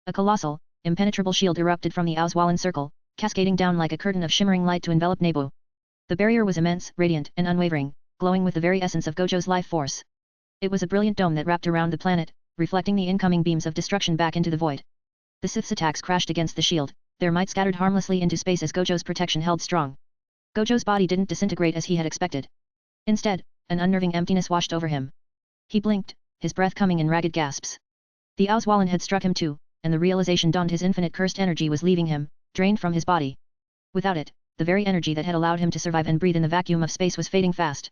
A colossal, impenetrable shield erupted from the Auswallen circle, cascading down like a curtain of shimmering light to envelop Nebu. The barrier was immense, radiant, and unwavering, glowing with the very essence of Gojo's life force. It was a brilliant dome that wrapped around the planet, reflecting the incoming beams of destruction back into the void. The Sith's attacks crashed against the shield, their might scattered harmlessly into space as Gojo's protection held strong. Gojo's body didn't disintegrate as he had expected. Instead, an unnerving emptiness washed over him. He blinked, his breath coming in ragged gasps. The Auswallen had struck him too, and the realization dawned his infinite cursed energy was leaving him, drained from his body. Without it, the very energy that had allowed him to survive and breathe in the vacuum of space was fading fast.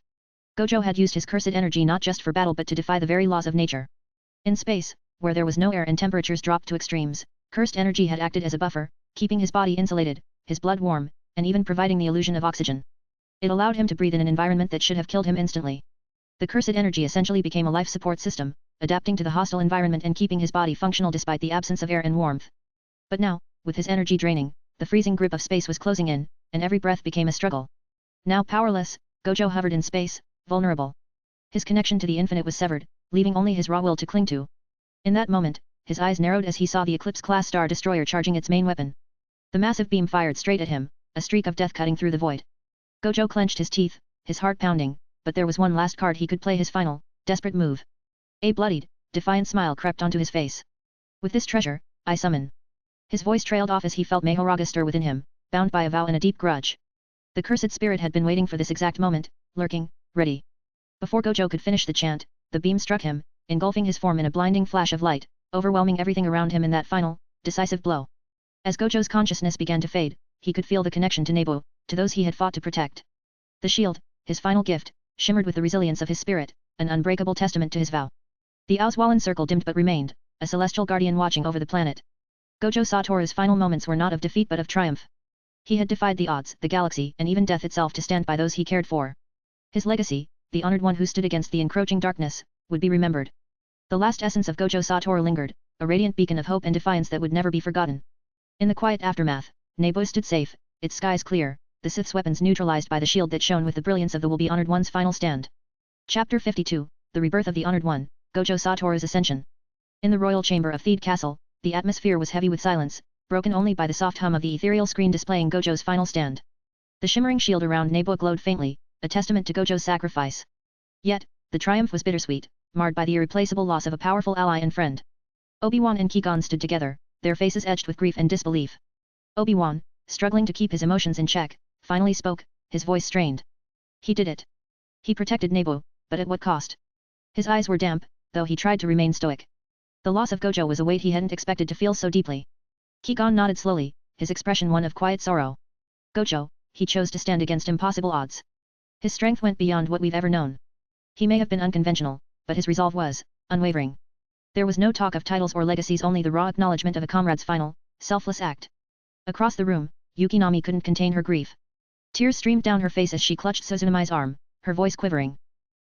Gojo had used his cursed energy not just for battle but to defy the very laws of nature. In space, where there was no air and temperatures dropped to extremes, cursed energy had acted as a buffer, keeping his body insulated, his blood warm, and even providing the illusion of oxygen. It allowed him to breathe in an environment that should have killed him instantly. The cursed energy essentially became a life support system, adapting to the hostile environment and keeping his body functional despite the absence of air and warmth. But now, with his energy draining, the freezing grip of space was closing in, and every breath became a struggle. Now powerless, Gojo hovered in space, vulnerable. His connection to the infinite was severed, leaving only his raw will to cling to. In that moment, his eyes narrowed as he saw the Eclipse-class Star Destroyer charging its main weapon. The massive beam fired straight at him, a streak of death cutting through the void. Gojo clenched his teeth, his heart pounding, but there was one last card he could play, his final, desperate move. A bloodied, defiant smile crept onto his face. With this treasure, I summon. His voice trailed off as he felt Mahoraga stir within him, bound by a vow and a deep grudge. The cursed spirit had been waiting for this exact moment, lurking, ready. Before Gojo could finish the chant, the beam struck him, engulfing his form in a blinding flash of light, overwhelming everything around him in that final, decisive blow. As Gojo's consciousness began to fade, he could feel the connection to Nebu, to those he had fought to protect. The shield, his final gift, shimmered with the resilience of his spirit, an unbreakable testament to his vow. The Auswallen circle dimmed but remained, a celestial guardian watching over the planet. Gojo Satoru's final moments were not of defeat but of triumph. He had defied the odds, the galaxy, and even death itself to stand by those he cared for. His legacy, the honored one who stood against the encroaching darkness, would be remembered. The last essence of Gojo Satoru lingered, a radiant beacon of hope and defiance that would never be forgotten. In the quiet aftermath, Nebu stood safe, its skies clear, the Sith's weapons neutralized by the shield that shone with the brilliance of the will-be honored one's final stand. Chapter 52, The Rebirth of the Honored One, Gojo Satoru's Ascension. In the royal chamber of Theed Castle, the atmosphere was heavy with silence, broken only by the soft hum of the ethereal screen displaying Gojo's final stand. The shimmering shield around Nebu glowed faintly, a testament to Gojo's sacrifice. Yet, the triumph was bittersweet, marred by the irreplaceable loss of a powerful ally and friend. Obi-Wan and Qui-Gon stood together, their faces edged with grief and disbelief. Obi-Wan, struggling to keep his emotions in check, finally spoke, his voice strained. He did it. He protected Nebu, but at what cost? His eyes were damp, though he tried to remain stoic. The loss of Gojo was a weight he hadn't expected to feel so deeply. Qui-Gon nodded slowly, his expression one of quiet sorrow. Gojo, he chose to stand against impossible odds. His strength went beyond what we've ever known. He may have been unconventional, but his resolve was unwavering. There was no talk of titles or legacies, only the raw acknowledgement of a comrade's final, selfless act. Across the room, Yukinami couldn't contain her grief. Tears streamed down her face as she clutched Suzunami's arm, her voice quivering.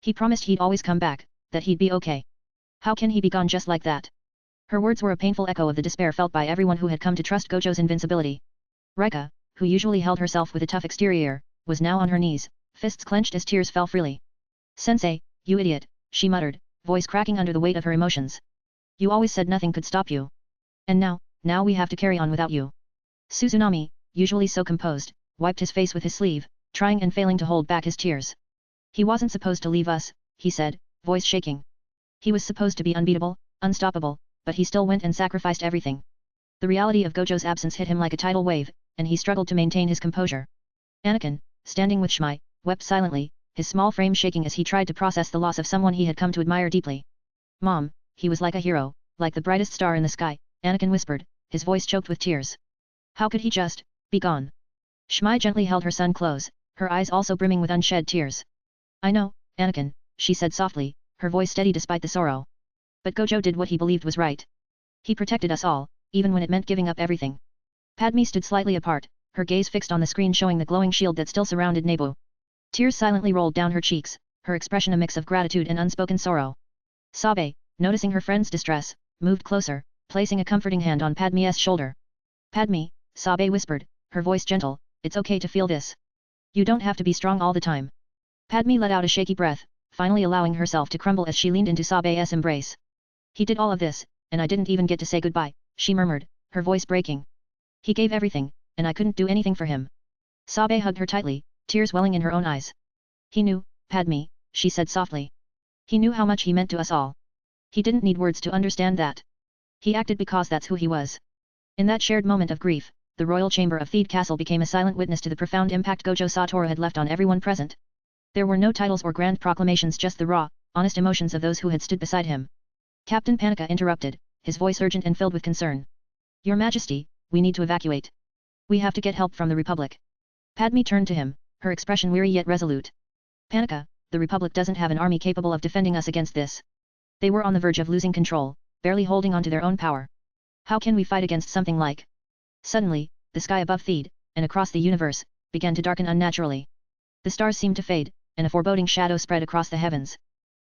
He promised he'd always come back, that he'd be okay. How can he be gone just like that? Her words were a painful echo of the despair felt by everyone who had come to trust Gojo's invincibility. Rika, who usually held herself with a tough exterior, was now on her knees, fists clenched as tears fell freely. Sensei, you idiot, she muttered, voice cracking under the weight of her emotions. You always said nothing could stop you. And now we have to carry on without you. Suzunami, usually so composed, wiped his face with his sleeve, trying and failing to hold back his tears. He wasn't supposed to leave us, he said, voice shaking. He was supposed to be unbeatable, unstoppable, but he still went and sacrificed everything. The reality of Gojo's absence hit him like a tidal wave, and he struggled to maintain his composure. Anakin, standing with Shmai, wept silently, his small frame shaking as he tried to process the loss of someone he had come to admire deeply. Mom, he was like a hero, like the brightest star in the sky, Anakin whispered, his voice choked with tears. How could he just be gone? Shmai gently held her son close, her eyes also brimming with unshed tears. I know, Anakin, she said softly, her voice steady despite the sorrow. But Gojo did what he believed was right. He protected us all, even when it meant giving up everything. Padme stood slightly apart, her gaze fixed on the screen showing the glowing shield that still surrounded Nebu. Tears silently rolled down her cheeks, her expression a mix of gratitude and unspoken sorrow. Sabe, noticing her friend's distress, moved closer, placing a comforting hand on Padme's shoulder. Padme, Sabe whispered, her voice gentle, it's okay to feel this. You don't have to be strong all the time. Padme let out a shaky breath, finally allowing herself to crumble as she leaned into Sabe's embrace. He did all of this, and I didn't even get to say goodbye, she murmured, her voice breaking. He gave everything, and I couldn't do anything for him. Sabe hugged her tightly, tears welling in her own eyes. He knew, Padme, she said softly. He knew how much he meant to us all. He didn't need words to understand that. He acted because that's who he was. In that shared moment of grief, the royal chamber of Theed Castle became a silent witness to the profound impact Gojo Satoru had left on everyone present. There were no titles or grand proclamations, just the raw, honest emotions of those who had stood beside him. Captain Panika interrupted, his voice urgent and filled with concern. Your Majesty, we need to evacuate. We have to get help from the Republic. Padme turned to him, her expression weary yet resolute. Panika, the Republic doesn't have an army capable of defending us against this. They were on the verge of losing control, barely holding on to their own power. How can we fight against something like... Suddenly, the sky above Theed, and across the universe, began to darken unnaturally. The stars seemed to fade, and a foreboding shadow spread across the heavens.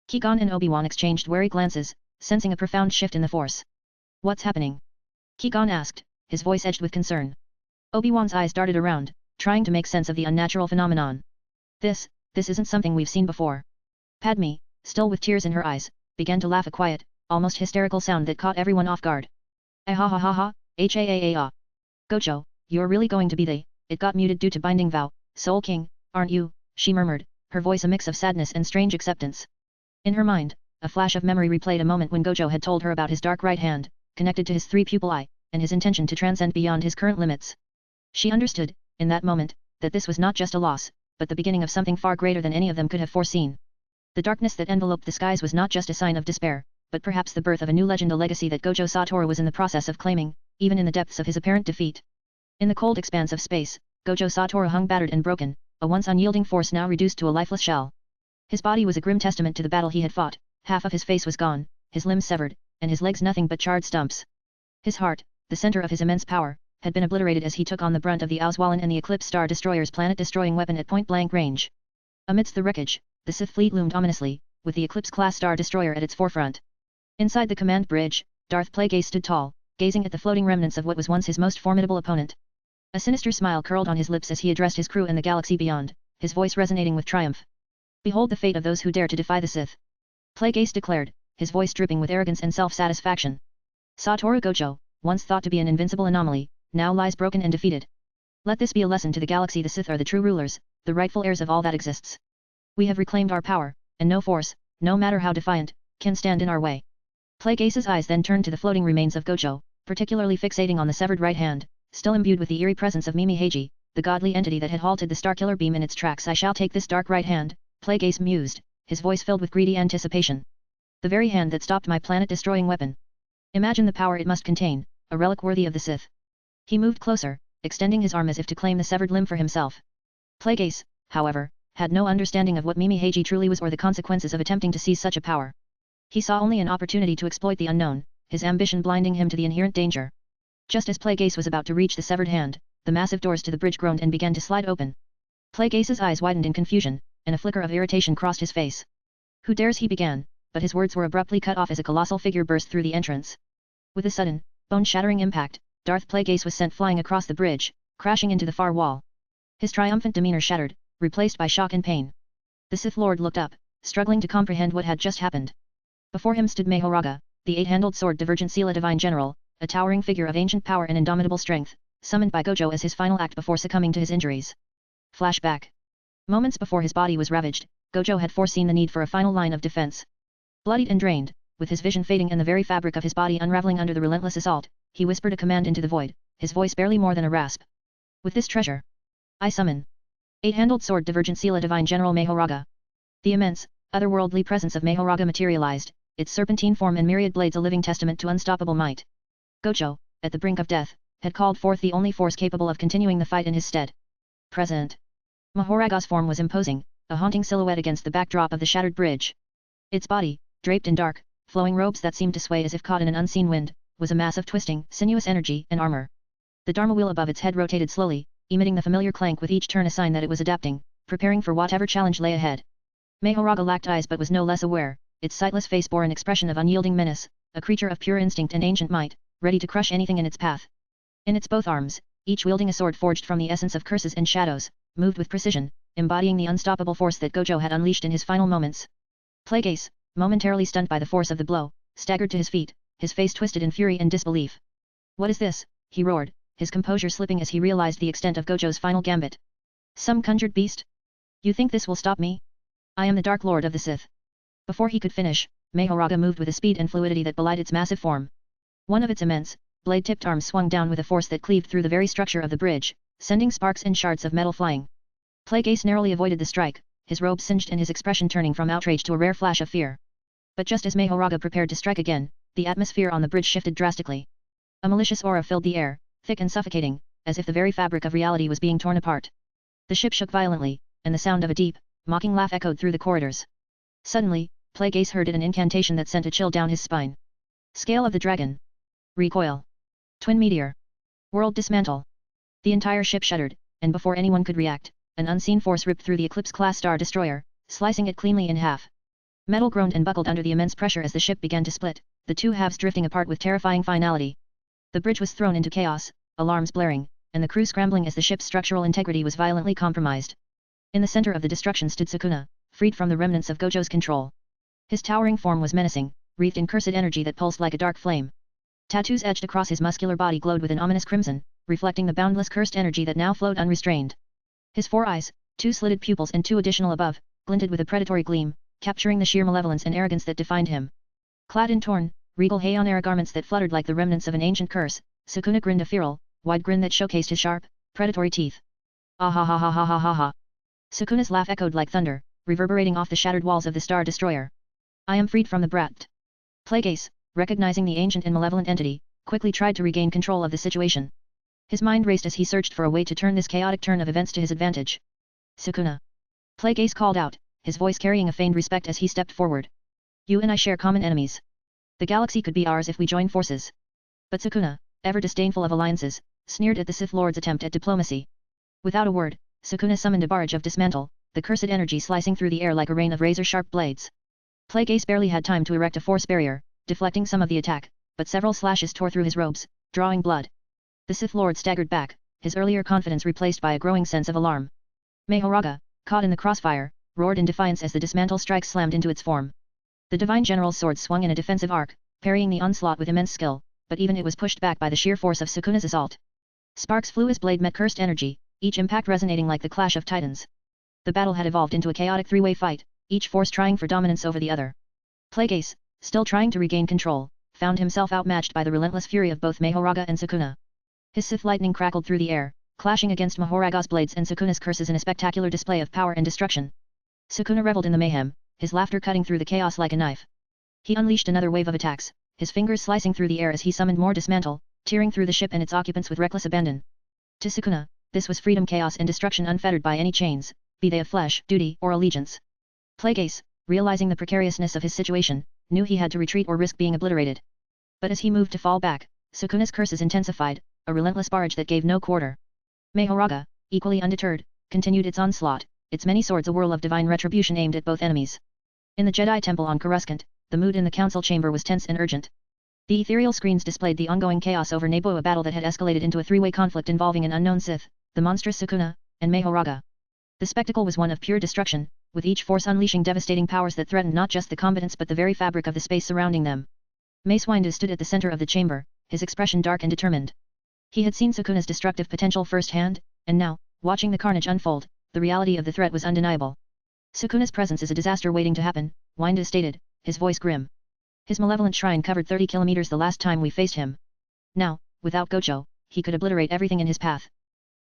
Qui-Gon and Obi-Wan exchanged wary glances, sensing a profound shift in the Force. What's happening? Qui-Gon asked, his voice edged with concern. Obi-Wan's eyes darted around, trying to make sense of the unnatural phenomenon. This isn't something we've seen before. Padme, still with tears in her eyes, began to laugh, a quiet, almost hysterical sound that caught everyone off guard. Ah ha ha ha ha, ha. Gojo, you're really going to be the... It got muted due to binding vow, Soul King, aren't you? She murmured, her voice a mix of sadness and strange acceptance. In her mind, a flash of memory replayed a moment when Gojo had told her about his dark right hand, connected to his three-pupil eye, and his intention to transcend beyond his current limits. She understood, in that moment, that this was not just a loss, but the beginning of something far greater than any of them could have foreseen. The darkness that enveloped the skies was not just a sign of despair, but perhaps the birth of a new legend, a legacy that Gojo Satoru was in the process of claiming, even in the depths of his apparent defeat. In the cold expanse of space, Gojo Satoru hung battered and broken, a once unyielding force now reduced to a lifeless shell. His body was a grim testament to the battle he had fought, half of his face was gone, his limbs severed, and his legs nothing but charred stumps. His heart, the center of his immense power, had been obliterated as he took on the brunt of the Oswalin and the Eclipse Star Destroyer's planet-destroying weapon at point-blank range. Amidst the wreckage, the Sith fleet loomed ominously, with the Eclipse-class Star Destroyer at its forefront. Inside the command bridge, Darth Plagueis stood tall, gazing at the floating remnants of what was once his most formidable opponent. A sinister smile curled on his lips as he addressed his crew and the galaxy beyond, his voice resonating with triumph. Behold the fate of those who dare to defy the Sith. Plagueis declared, his voice dripping with arrogance and self-satisfaction. Satoru Gojo, once thought to be an invincible anomaly, now lies broken and defeated. Let this be a lesson to the galaxy. The Sith are the true rulers, the rightful heirs of all that exists. We have reclaimed our power, and no force, no matter how defiant, can stand in our way. Plagueis's eyes then turned to the floating remains of Gojo, particularly fixating on the severed right hand, still imbued with the eerie presence of Mimi Heiji, the godly entity that had halted the Starkiller beam in its tracks. I shall take this dark right hand, Plagueis mused, his voice filled with greedy anticipation. The very hand that stopped my planet-destroying weapon. Imagine the power it must contain, a relic worthy of the Sith. He moved closer, extending his arm as if to claim the severed limb for himself. Plagueis, however, had no understanding of what Mimi Heiji truly was or the consequences of attempting to seize such a power. He saw only an opportunity to exploit the unknown, his ambition blinding him to the inherent danger. Just as Plagueis was about to reach the severed hand, the massive doors to the bridge groaned and began to slide open. Plagueis's eyes widened in confusion, and a flicker of irritation crossed his face. Who dares, he began, but his words were abruptly cut off as a colossal figure burst through the entrance. With a sudden, bone-shattering impact, Darth Plagueis was sent flying across the bridge, crashing into the far wall. His triumphant demeanor shattered, replaced by shock and pain. The Sith Lord looked up, struggling to comprehend what had just happened. Before him stood Mahoraga, the eight-handled sword Divergent Sela Divine General, a towering figure of ancient power and indomitable strength, summoned by Gojo as his final act before succumbing to his injuries. Flashback. Moments before his body was ravaged, Gojo had foreseen the need for a final line of defense. Bloodied and drained, with his vision fading and the very fabric of his body unraveling under the relentless assault, he whispered a command into the void, his voice barely more than a rasp. With this treasure, I summon. Eight-handled sword Divergent Sela Divine General Mahoraga. The immense, otherworldly presence of Mahoraga materialized, its serpentine form and myriad blades a living testament to unstoppable might. Gojo, at the brink of death, had called forth the only force capable of continuing the fight in his stead. Present. Mahoraga's form was imposing, a haunting silhouette against the backdrop of the shattered bridge. Its body, draped in dark, flowing robes that seemed to sway as if caught in an unseen wind, was a mass of twisting, sinuous energy and armor. The Dharma wheel above its head rotated slowly, emitting the familiar clank with each turn, a sign that it was adapting, preparing for whatever challenge lay ahead. Mahoraga lacked eyes but was no less aware, its sightless face bore an expression of unyielding menace, a creature of pure instinct and ancient might, ready to crush anything in its path. In its both arms, each wielding a sword forged from the essence of curses and shadows, moved with precision, embodying the unstoppable force that Gojo had unleashed in his final moments. Plague Ace, momentarily stunned by the force of the blow, staggered to his feet, his face twisted in fury and disbelief. "What is this?" he roared, his composure slipping as he realized the extent of Gojo's final gambit. "Some conjured beast? You think this will stop me? I am the Dark Lord of the Sith." Before he could finish, Mahoraga moved with a speed and fluidity that belied its massive form. One of its immense, blade-tipped arms swung down with a force that cleaved through the very structure of the bridge, sending sparks and shards of metal flying. Plague Ace narrowly avoided the strike, his robe singed and his expression turning from outrage to a rare flash of fear. But just as Mahoraga prepared to strike again, the atmosphere on the bridge shifted drastically. A malicious aura filled the air, thick and suffocating, as if the very fabric of reality was being torn apart. The ship shook violently, and the sound of a deep, mocking laugh echoed through the corridors. Suddenly, Plague Ace heard an incantation that sent a chill down his spine. Scale of the Dragon. Recoil. Twin Meteor. World Dismantle. The entire ship shuddered, and before anyone could react, an unseen force ripped through the Eclipse-class Star Destroyer, slicing it cleanly in half. Metal groaned and buckled under the immense pressure as the ship began to split, the two halves drifting apart with terrifying finality. The bridge was thrown into chaos, alarms blaring, and the crew scrambling as the ship's structural integrity was violently compromised. In the center of the destruction stood Sukuna, freed from the remnants of Gojo's control. His towering form was menacing, wreathed in cursed energy that pulsed like a dark flame. Tattoos etched across his muscular body glowed with an ominous crimson, reflecting the boundless cursed energy that now flowed unrestrained. His 4 eyes, 2 slitted pupils and 2 additional above, glinted with a predatory gleam, capturing the sheer malevolence and arrogance that defined him. Clad in torn, regal Heian-era garments that fluttered like the remnants of an ancient curse, Sukuna grinned a feral, wide grin that showcased his sharp, predatory teeth. Ah ha ha ha ha ha ha ha. Sukuna's laugh echoed like thunder, reverberating off the shattered walls of the Star Destroyer. "I am freed from the brat." Plague Ace, recognizing the ancient and malevolent entity, quickly tried to regain control of the situation. His mind raced as he searched for a way to turn this chaotic turn of events to his advantage. "Sukuna." Plague Ace called out, his voice carrying a feigned respect as he stepped forward. "You and I share common enemies. The galaxy could be ours if we join forces." But Sukuna, ever disdainful of alliances, sneered at the Sith Lord's attempt at diplomacy. Without a word, Sukuna summoned a barrage of dismantle, the cursed energy slicing through the air like a rain of razor-sharp blades. Plague Ace barely had time to erect a force barrier, deflecting some of the attack, but several slashes tore through his robes, drawing blood. The Sith Lord staggered back, his earlier confidence replaced by a growing sense of alarm. Mahoraga, caught in the crossfire, roared in defiance as the dismantle strike slammed into its form. The Divine General's sword swung in a defensive arc, parrying the onslaught with immense skill, but even it was pushed back by the sheer force of Sukuna's assault. Sparks flew as blade met cursed energy, each impact resonating like the clash of titans. The battle had evolved into a chaotic three-way fight, each force trying for dominance over the other. Plague Ace, still trying to regain control, found himself outmatched by the relentless fury of both Mahoraga and Sukuna. His Sith lightning crackled through the air, clashing against Mahoraga's blades and Sukuna's curses in a spectacular display of power and destruction. Sukuna reveled in the mayhem, his laughter cutting through the chaos like a knife. He unleashed another wave of attacks, his fingers slicing through the air as he summoned more dismantle, tearing through the ship and its occupants with reckless abandon. To Sukuna, this was freedom, chaos and destruction unfettered by any chains, be they of flesh, duty or allegiance. Plague Ace, realizing the precariousness of his situation, knew he had to retreat or risk being obliterated. But as he moved to fall back, Sukuna's curses intensified, a relentless barrage that gave no quarter. Mahoraga, equally undeterred, continued its onslaught, its many swords a whirl of divine retribution aimed at both enemies. In the Jedi Temple on Coruscant, the mood in the council chamber was tense and urgent. The ethereal screens displayed the ongoing chaos over Naboo, a battle that had escalated into a three-way conflict involving an unknown Sith, the monstrous Sukuna, and Mahoraga. The spectacle was one of pure destruction, with each force unleashing devastating powers that threatened not just the combatants but the very fabric of the space surrounding them. Mace Windu stood at the center of the chamber, his expression dark and determined. He had seen Sukuna's destructive potential firsthand, and now, watching the carnage unfold, the reality of the threat was undeniable. "Sukuna's presence is a disaster waiting to happen," Windu stated, his voice grim. "His malevolent shrine covered 30 kilometers the last time we faced him. Now, without Gojo, he could obliterate everything in his path."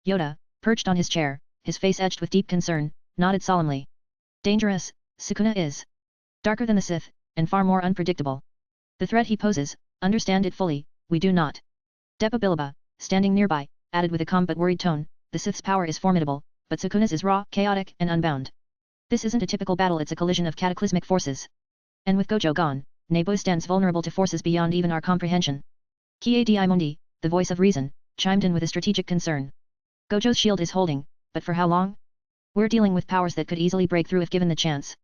Yoda, perched on his chair, his face etched with deep concern, nodded solemnly. "Dangerous, Sukuna is. Darker than the Sith, and far more unpredictable. The threat he poses, understand it fully, we do not." Depa Billaba, standing nearby, added with a calm but worried tone, "The Sith's power is formidable, but Sukuna's is raw, chaotic and unbound. This isn't a typical battle, it's a collision of cataclysmic forces. And with Gojo gone, Naboo stands vulnerable to forces beyond even our comprehension." Qui-Gon Mundi, the voice of reason, chimed in with a strategic concern. "Gojo's shield is holding, but for how long? We're dealing with powers that could easily break through if given the chance.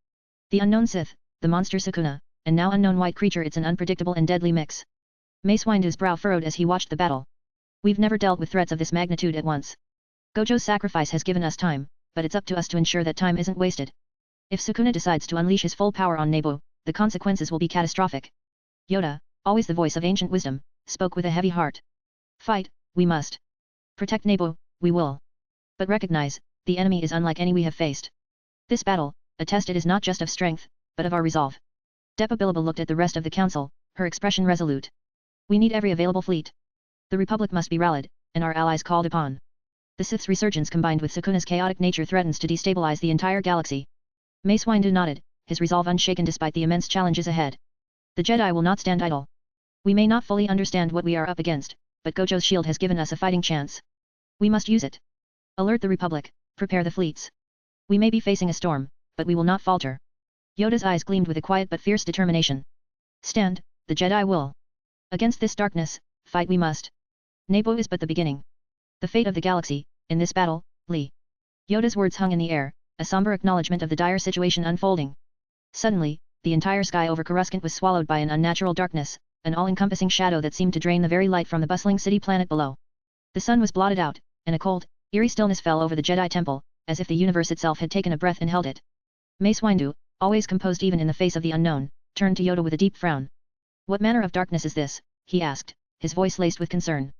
The unknown Sith, the monster Sukuna, and now unknown white creature, it's an unpredictable and deadly mix." Mace Windu's brow furrowed as he watched the battle. "We've never dealt with threats of this magnitude at once. Gojo's sacrifice has given us time, but it's up to us to ensure that time isn't wasted. If Sukuna decides to unleash his full power on Nebu, the consequences will be catastrophic. Yoda, always the voice of ancient wisdom, spoke with a heavy heart. Fight, we must. Protect Nebu, we will. But recognize, the enemy is unlike any we have faced. This battle, a test it is not just of strength, but of our resolve. Depa Billaba looked at the rest of the council, her expression resolute. We need every available fleet. The Republic must be rallied, and our allies called upon. The Sith's resurgence combined with Sukuna's chaotic nature threatens to destabilize the entire galaxy. Mace Windu nodded, his resolve unshaken despite the immense challenges ahead. The Jedi will not stand idle. We may not fully understand what we are up against, but Gojo's shield has given us a fighting chance. We must use it. Alert the Republic, prepare the fleets. We may be facing a storm, but we will not falter. Yoda's eyes gleamed with a quiet but fierce determination. Stand, the Jedi will. Against this darkness, fight we must. Nebu is but the beginning. The fate of the galaxy, in this battle, Li. Yoda's words hung in the air, a somber acknowledgement of the dire situation unfolding. Suddenly, the entire sky over Coruscant was swallowed by an unnatural darkness, an all-encompassing shadow that seemed to drain the very light from the bustling city planet below. The sun was blotted out, and a cold, eerie stillness fell over the Jedi Temple, as if the universe itself had taken a breath and held it. Mace Windu, always composed even in the face of the unknown, turned to Yoda with a deep frown. What manner of darkness is this? He asked, his voice laced with concern.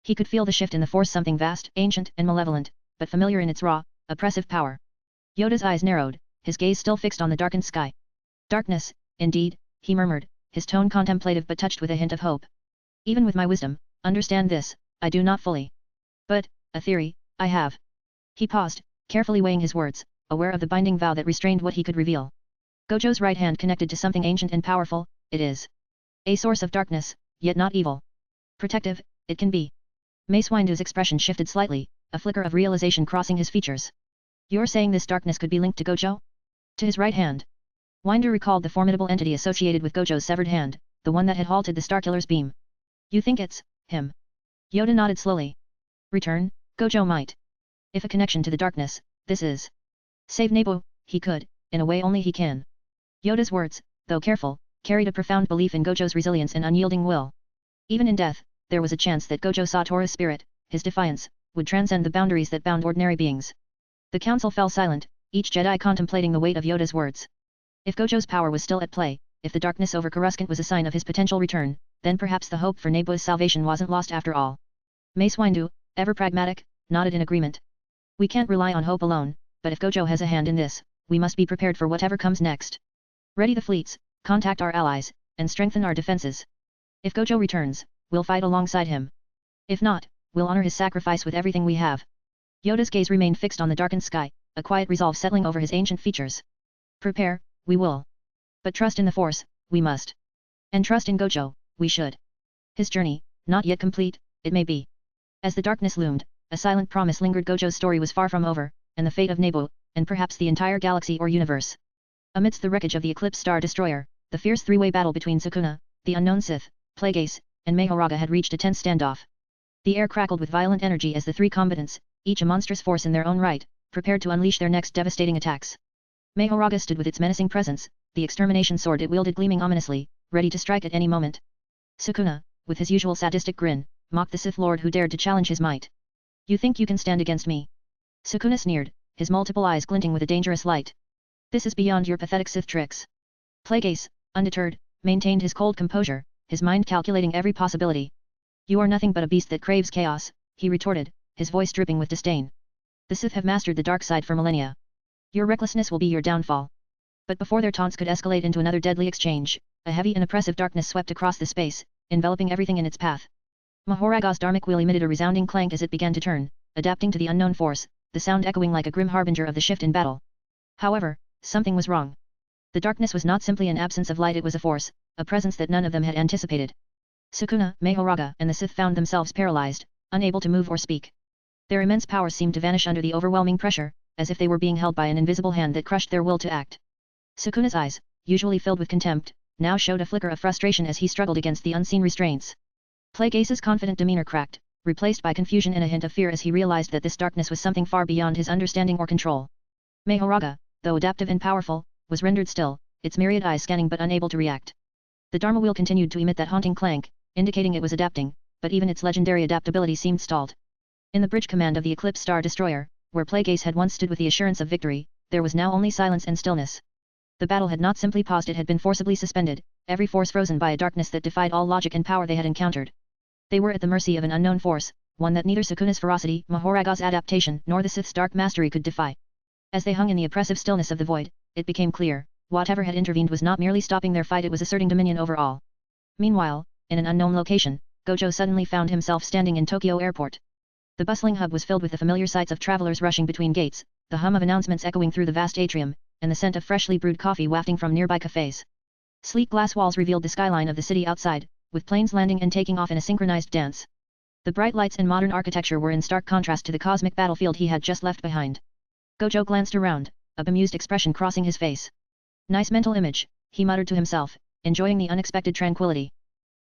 He could feel the shift in the Force, something vast, ancient, and malevolent, but familiar in its raw, oppressive power. Yoda's eyes narrowed, his gaze still fixed on the darkened sky. Darkness, indeed, he murmured, his tone contemplative but touched with a hint of hope. Even with my wisdom, understand this, I do not fully. But, a theory, I have. He paused, carefully weighing his words, aware of the binding vow that restrained what he could reveal. Gojo's right hand connected to something ancient and powerful, it is a source of darkness, yet not evil. Protective, it can be. Mace Windu's expression shifted slightly, a flicker of realization crossing his features. You're saying this darkness could be linked to Gojo? To his right hand. Windu recalled the formidable entity associated with Gojo's severed hand, the one that had halted the Starkiller's beam. You think it's him? Yoda nodded slowly. Return, Gojo might. If a connection to the darkness, this is. Save Nebu, he could, in a way only he can. Yoda's words, though careful, carried a profound belief in Gojo's resilience and unyielding will. Even in death, there was a chance that Gojo Satoru's spirit, his defiance, would transcend the boundaries that bound ordinary beings. The council fell silent, each Jedi contemplating the weight of Yoda's words. If Gojo's power was still at play, if the darkness over Coruscant was a sign of his potential return, then perhaps the hope for Nebu's salvation wasn't lost after all. Mace Windu, ever pragmatic, nodded in agreement. We can't rely on hope alone, but if Gojo has a hand in this, we must be prepared for whatever comes next. Ready the fleets, contact our allies, and strengthen our defenses. If Gojo returns, we'll fight alongside him. If not, we'll honor his sacrifice with everything we have. Yoda's gaze remained fixed on the darkened sky, a quiet resolve settling over his ancient features. Prepare, we will. But trust in the Force, we must. And trust in Gojo, we should. His journey, not yet complete, it may be. As the darkness loomed, a silent promise lingered. Gojo's story was far from over, and the fate of Nebu, and perhaps the entire galaxy or universe. Amidst the wreckage of the Eclipse Star Destroyer, the fierce three-way battle between Sukuna, the unknown Sith, Plagueis, and Mahoraga had reached a tense standoff. The air crackled with violent energy as the three combatants, each a monstrous force in their own right, prepared to unleash their next devastating attacks. Mahoraga stood with its menacing presence, the extermination sword it wielded gleaming ominously, ready to strike at any moment. Sukuna, with his usual sadistic grin, mocked the Sith Lord who dared to challenge his might. You think you can stand against me? Sukuna sneered, his multiple eyes glinting with a dangerous light. This is beyond your pathetic Sith tricks. Plagueis, undeterred, maintained his cold composure, his mind calculating every possibility. You are nothing but a beast that craves chaos, he retorted, his voice dripping with disdain. The Sith have mastered the dark side for millennia. Your recklessness will be your downfall. But before their taunts could escalate into another deadly exchange, a heavy and oppressive darkness swept across the space, enveloping everything in its path. Mahoraga's dharmic wheel emitted a resounding clank as it began to turn, adapting to the unknown force, the sound echoing like a grim harbinger of the shift in battle. However, something was wrong. The darkness was not simply an absence of light, it was a force, a presence that none of them had anticipated. Sukuna, Mahoraga, and the Sith found themselves paralyzed, unable to move or speak. Their immense powers seemed to vanish under the overwhelming pressure, as if they were being held by an invisible hand that crushed their will to act. Sukuna's eyes, usually filled with contempt, now showed a flicker of frustration as he struggled against the unseen restraints. Plagueis's confident demeanor cracked, replaced by confusion and a hint of fear as he realized that this darkness was something far beyond his understanding or control. Mahoraga, though adaptive and powerful, was rendered still, its myriad eyes scanning but unable to react. The Dharma wheel continued to emit that haunting clank, indicating it was adapting, but even its legendary adaptability seemed stalled. In the bridge command of the Eclipse Star Destroyer, where Plagueis had once stood with the assurance of victory, there was now only silence and stillness. The battle had not simply paused, it had been forcibly suspended, every force frozen by a darkness that defied all logic and power they had encountered. They were at the mercy of an unknown force, one that neither Sukuna's ferocity, Mahoraga's adaptation, nor the Sith's dark mastery could defy. As they hung in the oppressive stillness of the void, it became clear, whatever had intervened was not merely stopping their fight, it was asserting dominion over all. Meanwhile, in an unknown location, Gojo suddenly found himself standing in Tokyo Airport. The bustling hub was filled with the familiar sights of travelers rushing between gates, the hum of announcements echoing through the vast atrium, and the scent of freshly brewed coffee wafting from nearby cafes. Sleek glass walls revealed the skyline of the city outside, with planes landing and taking off in a synchronized dance. The bright lights and modern architecture were in stark contrast to the cosmic battlefield he had just left behind. Gojo glanced around, a bemused expression crossing his face. Nice mental image, he muttered to himself, enjoying the unexpected tranquility.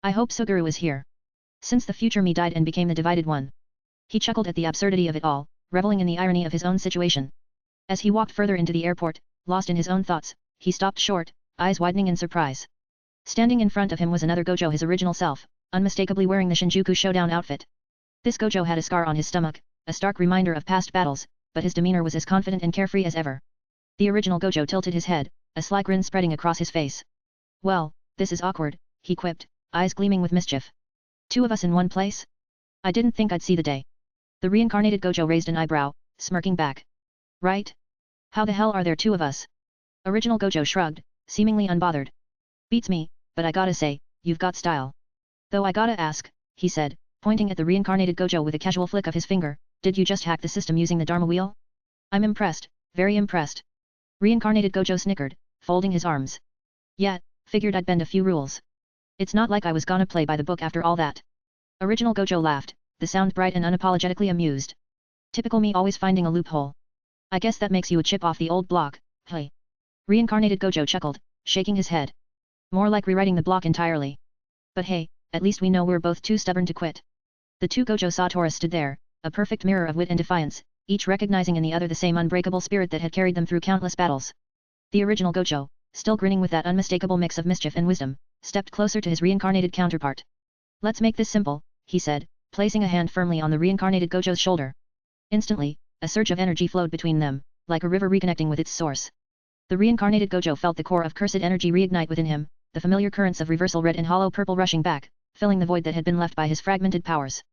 I hope Suguru is here. Since the future me died and became the divided one. He chuckled at the absurdity of it all, reveling in the irony of his own situation. As he walked further into the airport, lost in his own thoughts, he stopped short, eyes widening in surprise. Standing in front of him was another Gojo, his original self, unmistakably wearing the Shinjuku Showdown outfit. This Gojo had a scar on his stomach, a stark reminder of past battles, but his demeanor was as confident and carefree as ever. The original Gojo tilted his head, a sly grin spreading across his face. Well, this is awkward, he quipped, eyes gleaming with mischief. Two of us in one place? I didn't think I'd see the day. The reincarnated Gojo raised an eyebrow, smirking back. Right? How the hell are there two of us? Original Gojo shrugged, seemingly unbothered. Beats me, but I gotta say, you've got style. Though I gotta ask, he said, pointing at the reincarnated Gojo with a casual flick of his finger, did you just hack the system using the Dharma wheel? I'm impressed, very impressed. Reincarnated Gojo snickered, folding his arms. Yeah, figured I'd bend a few rules. It's not like I was gonna play by the book after all that. Original Gojo laughed, the sound bright and unapologetically amused. Typical me, always finding a loophole. I guess that makes you a chip off the old block, hey. Reincarnated Gojo chuckled, shaking his head. More like rewriting the block entirely. But hey, at least we know we're both too stubborn to quit. The two Gojo Satoru stood there, a perfect mirror of wit and defiance, each recognizing in the other the same unbreakable spirit that had carried them through countless battles. The original Gojo, still grinning with that unmistakable mix of mischief and wisdom, stepped closer to his reincarnated counterpart. Let's make this simple, he said, placing a hand firmly on the reincarnated Gojo's shoulder. Instantly, a surge of energy flowed between them, like a river reconnecting with its source. The reincarnated Gojo felt the core of cursed energy reignite within him, the familiar currents of reversal red and hollow purple rushing back, filling the void that had been left by his fragmented powers.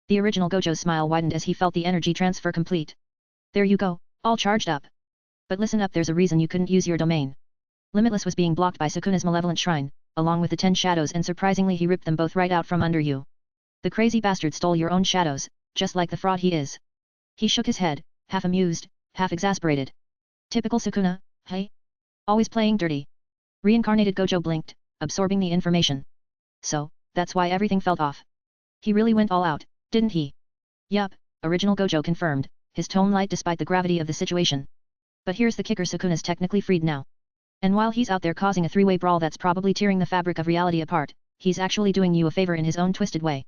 The original Gojo's smile widened as he felt the energy transfer complete. There you go, all charged up. But listen up, there's a reason you couldn't use your domain. Limitless was being blocked by Sukuna's malevolent shrine, along with the 10 shadows, and surprisingly he ripped them both right out from under you. The crazy bastard stole your own shadows, just like the fraud he is. He shook his head, half amused, half exasperated. Typical Sukuna, hey? Always playing dirty. Reincarnated Gojo blinked, absorbing the information. So, that's why everything felt off. He really went all out, didn't he? Yup, original Gojo confirmed, his tone light despite the gravity of the situation. But here's the kicker, Sukuna's technically freed now. And while he's out there causing a three-way brawl that's probably tearing the fabric of reality apart, he's actually doing you a favor in his own twisted way.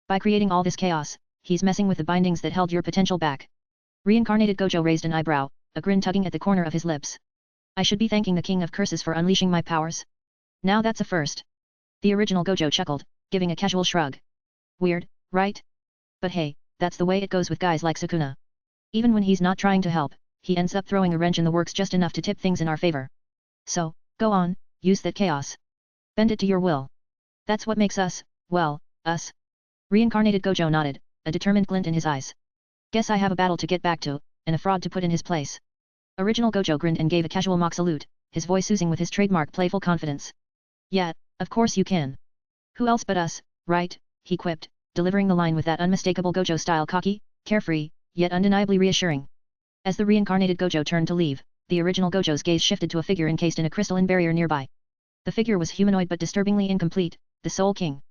By creating all this chaos, he's messing with the bindings that held your potential back. Reincarnated Gojo raised an eyebrow, a grin tugging at the corner of his lips. I should be thanking the King of Curses for unleashing my powers. Now that's a first. The original Gojo chuckled, giving a casual shrug. Weird, right? But hey, that's the way it goes with guys like Sukuna. Even when he's not trying to help, he ends up throwing a wrench in the works just enough to tip things in our favor. So, go on, use that chaos. Bend it to your will. That's what makes us, well, us. Reincarnated Gojo nodded, a determined glint in his eyes. Guess I have a battle to get back to, and a fraud to put in his place. Original Gojo grinned and gave a casual mock salute, his voice oozing with his trademark playful confidence. Yeah, of course you can. Who else but us, right? He quipped, delivering the line with that unmistakable Gojo-style cocky, carefree, yet undeniably reassuring. As the reincarnated Gojo turned to leave, the original Gojo's gaze shifted to a figure encased in a crystalline barrier nearby. The figure was humanoid but disturbingly incomplete, the Soul King.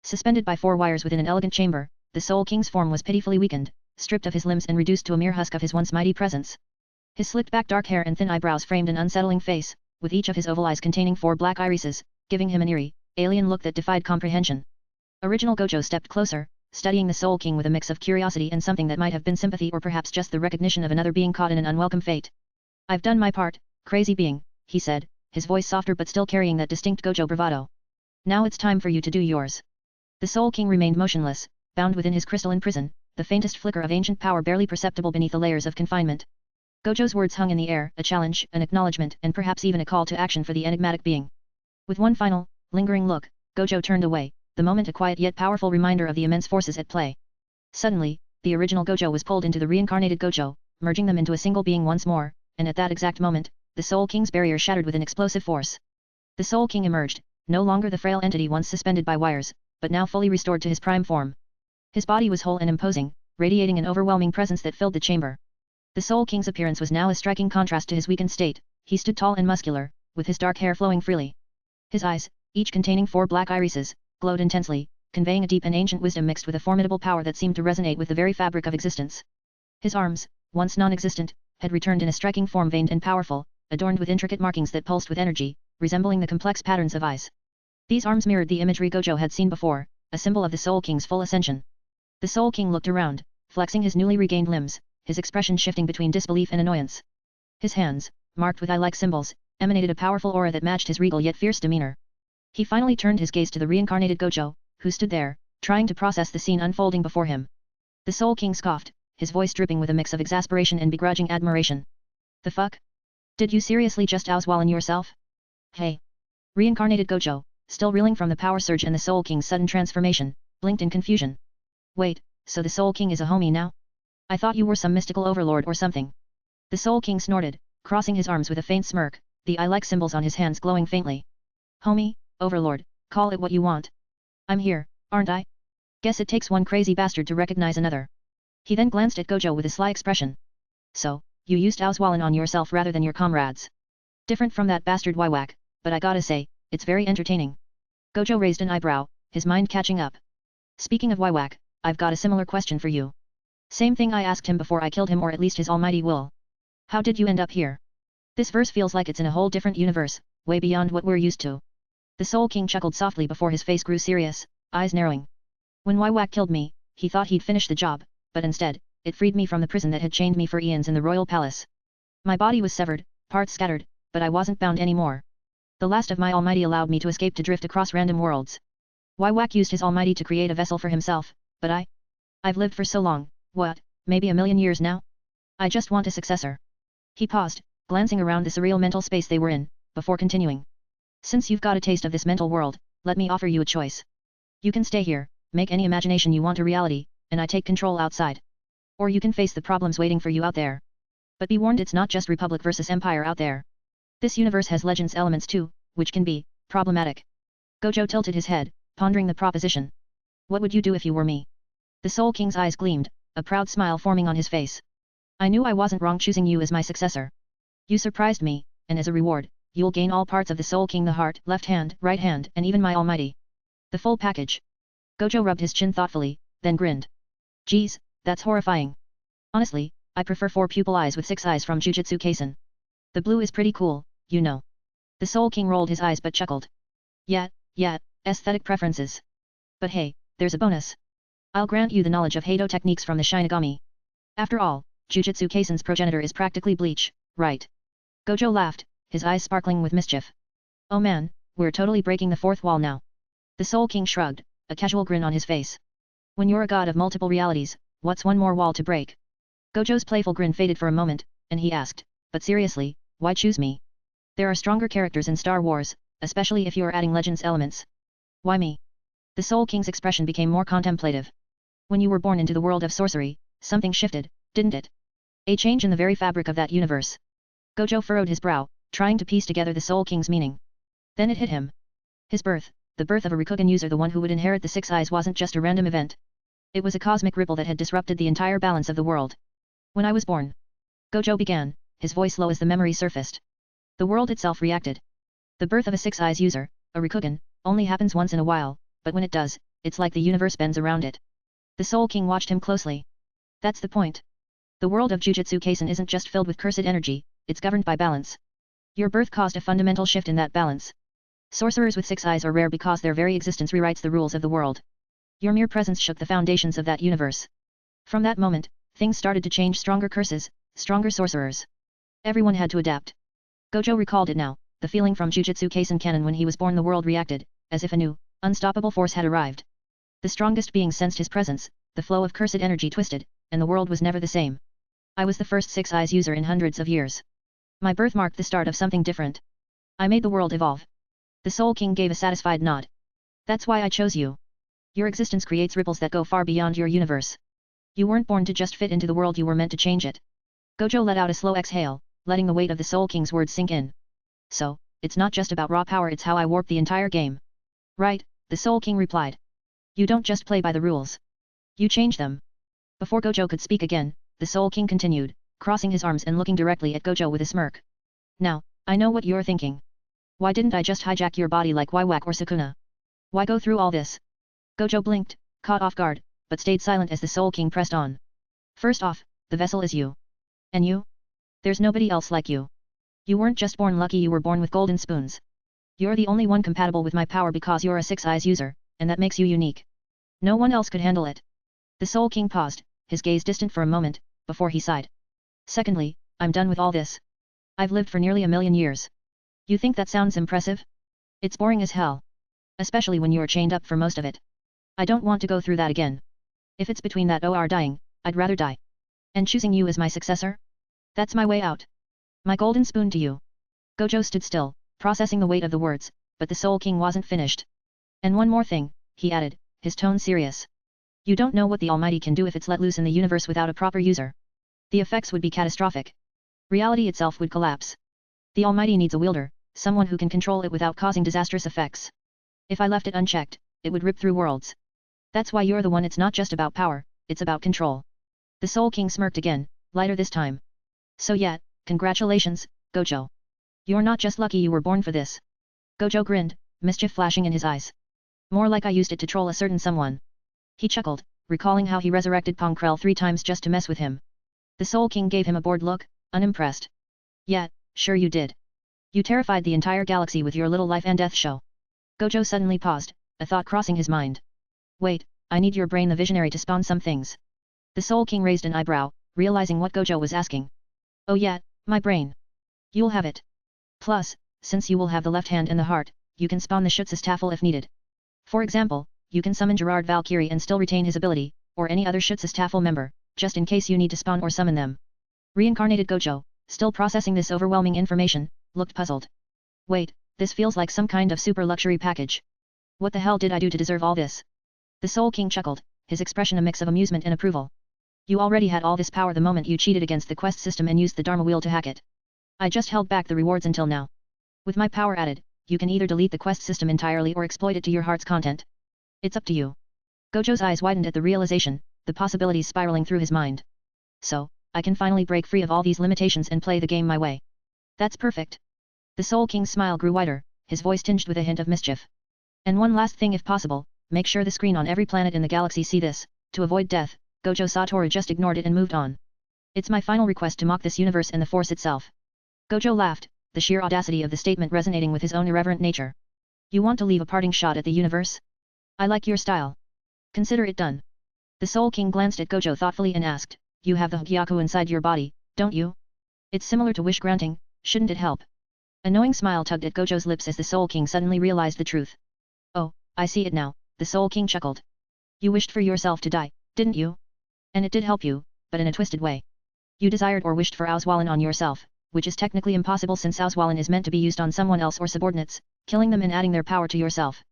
Suspended by 4 wires within an elegant chamber, the Soul King's form was pitifully weakened, stripped of his limbs and reduced to a mere husk of his once mighty presence. His slicked-back dark hair and thin eyebrows framed an unsettling face, with each of his oval eyes containing 4 black irises, giving him an eerie, alien look that defied comprehension. Original Gojo stepped closer, studying the Soul King with a mix of curiosity and something that might have been sympathy or perhaps just the recognition of another being caught in an unwelcome fate. I've done my part, crazy being, he said, his voice softer but still carrying that distinct Gojo bravado. Now it's time for you to do yours. The Soul King remained motionless, bound within his crystalline prison, the faintest flicker of ancient power barely perceptible beneath the layers of confinement. Gojo's words hung in the air, a challenge, an acknowledgement, and perhaps even a call to action for the enigmatic being. With one final, lingering look, Gojo turned away, the moment a quiet yet powerful reminder of the immense forces at play. Suddenly, the original Gojo was pulled into the reincarnated Gojo, merging them into a single being once more, and at that exact moment, the Soul King's barrier shattered with an explosive force. The Soul King emerged, no longer the frail entity once suspended by wires, but now fully restored to his prime form. His body was whole and imposing, radiating an overwhelming presence that filled the chamber. The Soul King's appearance was now a striking contrast to his weakened state. He stood tall and muscular, with his dark hair flowing freely. His eyes, each containing 4 black irises, glowed intensely, conveying a deep and ancient wisdom mixed with a formidable power that seemed to resonate with the very fabric of existence. His arms, once non-existent, had returned in a striking form, veined and powerful, adorned with intricate markings that pulsed with energy, resembling the complex patterns of eyes. These arms mirrored the imagery Gojo had seen before, a symbol of the Soul King's full ascension. The Soul King looked around, flexing his newly regained limbs, his expression shifting between disbelief and annoyance. His hands, marked with eye-like symbols, emanated a powerful aura that matched his regal yet fierce demeanor. He finally turned his gaze to the reincarnated Gojo, who stood there, trying to process the scene unfolding before him. The Soul King scoffed, his voice dripping with a mix of exasperation and begrudging admiration. "The fuck? Did you seriously just Oswalin yourself?" "Hey!" Reincarnated Gojo, still reeling from the power surge and the Soul King's sudden transformation, blinked in confusion. "Wait, so the Soul King is a homie now? I thought you were some mystical overlord or something." The Soul King snorted, crossing his arms with a faint smirk, the eye-like symbols on his hands glowing faintly. "Homie, overlord, call it what you want. I'm here, aren't I? Guess it takes one crazy bastard to recognize another." He then glanced at Gojo with a sly expression. "So, you used Oswalin on yourself rather than your comrades. Different from that bastard Wiwak, but I gotta say, it's very entertaining." Gojo raised an eyebrow, his mind catching up. "Speaking of Wiwak, I've got a similar question for you. Same thing I asked him before I killed him, or at least his almighty will. How did you end up here? This verse feels like it's in a whole different universe, way beyond what we're used to." The Soul King chuckled softly before his face grew serious, eyes narrowing. "When Wiwak killed me, he thought he'd finish the job, but instead, it freed me from the prison that had chained me for eons in the royal palace. My body was severed, parts scattered, but I wasn't bound anymore. The last of my almighty allowed me to escape to drift across random worlds. Wiwak used his almighty to create a vessel for himself, but I've lived for so long, what, maybe a million years now? I just want a successor." He paused, glancing around the surreal mental space they were in, before continuing. "Since you've got a taste of this mental world, let me offer you a choice. You can stay here, make any imagination you want a reality, and I take control outside. Or you can face the problems waiting for you out there. But be warned, it's not just Republic versus Empire out there. This universe has legends elements too, which can be problematic." Gojo tilted his head, pondering the proposition. "What would you do if you were me?" The Soul King's eyes gleamed, a proud smile forming on his face. "I knew I wasn't wrong choosing you as my successor. You surprised me, and as a reward, you'll gain all parts of the Soul King, the heart, left hand, right hand, and even my almighty. The full package." Gojo rubbed his chin thoughtfully, then grinned. "Geez, that's horrifying. Honestly, I prefer 4 pupil eyes with 6 eyes from Jujutsu Kaisen. The blue is pretty cool, you know." The Soul King rolled his eyes but chuckled. Yeah, aesthetic preferences. But hey, there's a bonus. I'll grant you the knowledge of Heido techniques from the Shinigami. After all, Jujutsu Kaisen's progenitor is practically Bleach, right?" Gojo laughed, his eyes sparkling with mischief. "Oh man, we're totally breaking the fourth wall now." The Soul King shrugged, a casual grin on his face. "When you're a god of multiple realities, what's one more wall to break?" Gojo's playful grin faded for a moment, and he asked, "But seriously, why choose me? There are stronger characters in Star Wars, especially if you are adding Legends elements. Why me?" The Soul King's expression became more contemplative. "When you were born into the world of sorcery, something shifted, didn't it? A change in the very fabric of that universe." Gojo furrowed his brow, trying to piece together the Soul King's meaning. Then it hit him. His birth, the birth of a Rikugan user, the one who would inherit the 6 eyes, wasn't just a random event. It was a cosmic ripple that had disrupted the entire balance of the world. "When I was born," Gojo began, his voice low as the memory surfaced. "The world itself reacted. The birth of a 6 eyes user, a Rikugan, only happens once in a while, but when it does, it's like the universe bends around it." The Soul King watched him closely. "That's the point. The world of Jujutsu Kaisen isn't just filled with cursed energy, it's governed by balance. Your birth caused a fundamental shift in that balance. Sorcerers with 6 eyes are rare because their very existence rewrites the rules of the world. Your mere presence shook the foundations of that universe. From that moment, things started to change. Stronger curses, stronger sorcerers. Everyone had to adapt." Gojo recalled it now, the feeling from Jujutsu Kaisen canon when he was born. The world reacted, as if a new, unstoppable force had arrived. The strongest being sensed his presence, the flow of cursed energy twisted, and the world was never the same. I was the first Six Eyes user in hundreds of years. My birth marked the start of something different. I made the world evolve. The Soul King gave a satisfied nod. That's why I chose you. Your existence creates ripples that go far beyond your universe. You weren't born to just fit into the world, you were meant to change it. Gojo let out a slow exhale, letting the weight of the Soul King's words sink in. So, it's not just about raw power, it's how I warped the entire game. Right, the Soul King replied. You don't just play by the rules. You change them. Before Gojo could speak again, the Soul King continued, crossing his arms and looking directly at Gojo with a smirk. Now, I know what you're thinking. Why didn't I just hijack your body like Wiwak or Sukuna? Why go through all this? Gojo blinked, caught off guard, but stayed silent as the Soul King pressed on. First off, the vessel is you. And you? There's nobody else like you. You weren't just born lucky, you were born with golden spoons. You're the only one compatible with my power because you're a Six Eyes user, and that makes you unique. No one else could handle it. The Soul King paused, his gaze distant for a moment, before he sighed. Secondly, I'm done with all this. I've lived for nearly 1,000,000 years. You think that sounds impressive? It's boring as hell. Especially when you're chained up for most of it. I don't want to go through that again. If it's between that or dying, I'd rather die. And choosing you as my successor? That's my way out. My golden spoon to you. Gojo stood still, processing the weight of the words, but the Soul King wasn't finished. And one more thing, he added, his tone serious. You don't know what the Almighty can do if it's let loose in the universe without a proper user. The effects would be catastrophic. Reality itself would collapse. The Almighty needs a wielder, someone who can control it without causing disastrous effects. If I left it unchecked, it would rip through worlds. That's why you're the one. It's not just about power, it's about control. The Soul King smirked again, lighter this time. So yeah, congratulations, Gojo. You're not just lucky you were born for this. Gojo grinned, mischief flashing in his eyes. More like I used it to troll a certain someone. He chuckled, recalling how he resurrected Ponkrell 3 times just to mess with him. The Soul King gave him a bored look, unimpressed. Yeah, sure you did. You terrified the entire galaxy with your little life and death show. Gojo suddenly paused, a thought crossing his mind. Wait, I need your brain, the visionary, to spawn some things. The Soul King raised an eyebrow, realizing what Gojo was asking. Oh yeah, my brain. You'll have it. Plus, since you will have the left hand and the heart, you can spawn the Schutzestaffel if needed. For example, you can summon Gerard Valkyrie and still retain his ability, or any other Schutzestaffel member, just in case you need to spawn or summon them. Reincarnated Gojo, still processing this overwhelming information, looked puzzled. Wait, this feels like some kind of super luxury package. What the hell did I do to deserve all this? The Soul King chuckled, his expression a mix of amusement and approval. You already had all this power the moment you cheated against the quest system and used the Dharma wheel to hack it. I just held back the rewards until now. With my power added, you can either delete the quest system entirely or exploit it to your heart's content. It's up to you. Gojo's eyes widened at the realization, the possibilities spiraling through his mind. So, I can finally break free of all these limitations and play the game my way. That's perfect. The Soul King's smile grew wider, his voice tinged with a hint of mischief. And one last thing, if possible, make sure the screen on every planet in the galaxy see this. To avoid death, Gojo Satoru just ignored it and moved on. It's my final request to mock this universe and the Force itself. Gojo laughed, the sheer audacity of the statement resonating with his own irreverent nature. You want to leave a parting shot at the universe? I like your style. Consider it done. The Soul King glanced at Gojo thoughtfully and asked, you have the Hugyaku inside your body, don't you? It's similar to wish granting, shouldn't it help? A knowing smile tugged at Gojo's lips as the Soul King suddenly realized the truth. Oh, I see it now, the Soul King chuckled. You wished for yourself to die, didn't you? And it did help you, but in a twisted way. You desired or wished for Auswallen on yourself, which is technically impossible since Auswallen is meant to be used on someone else or subordinates, killing them and adding their power to yourself.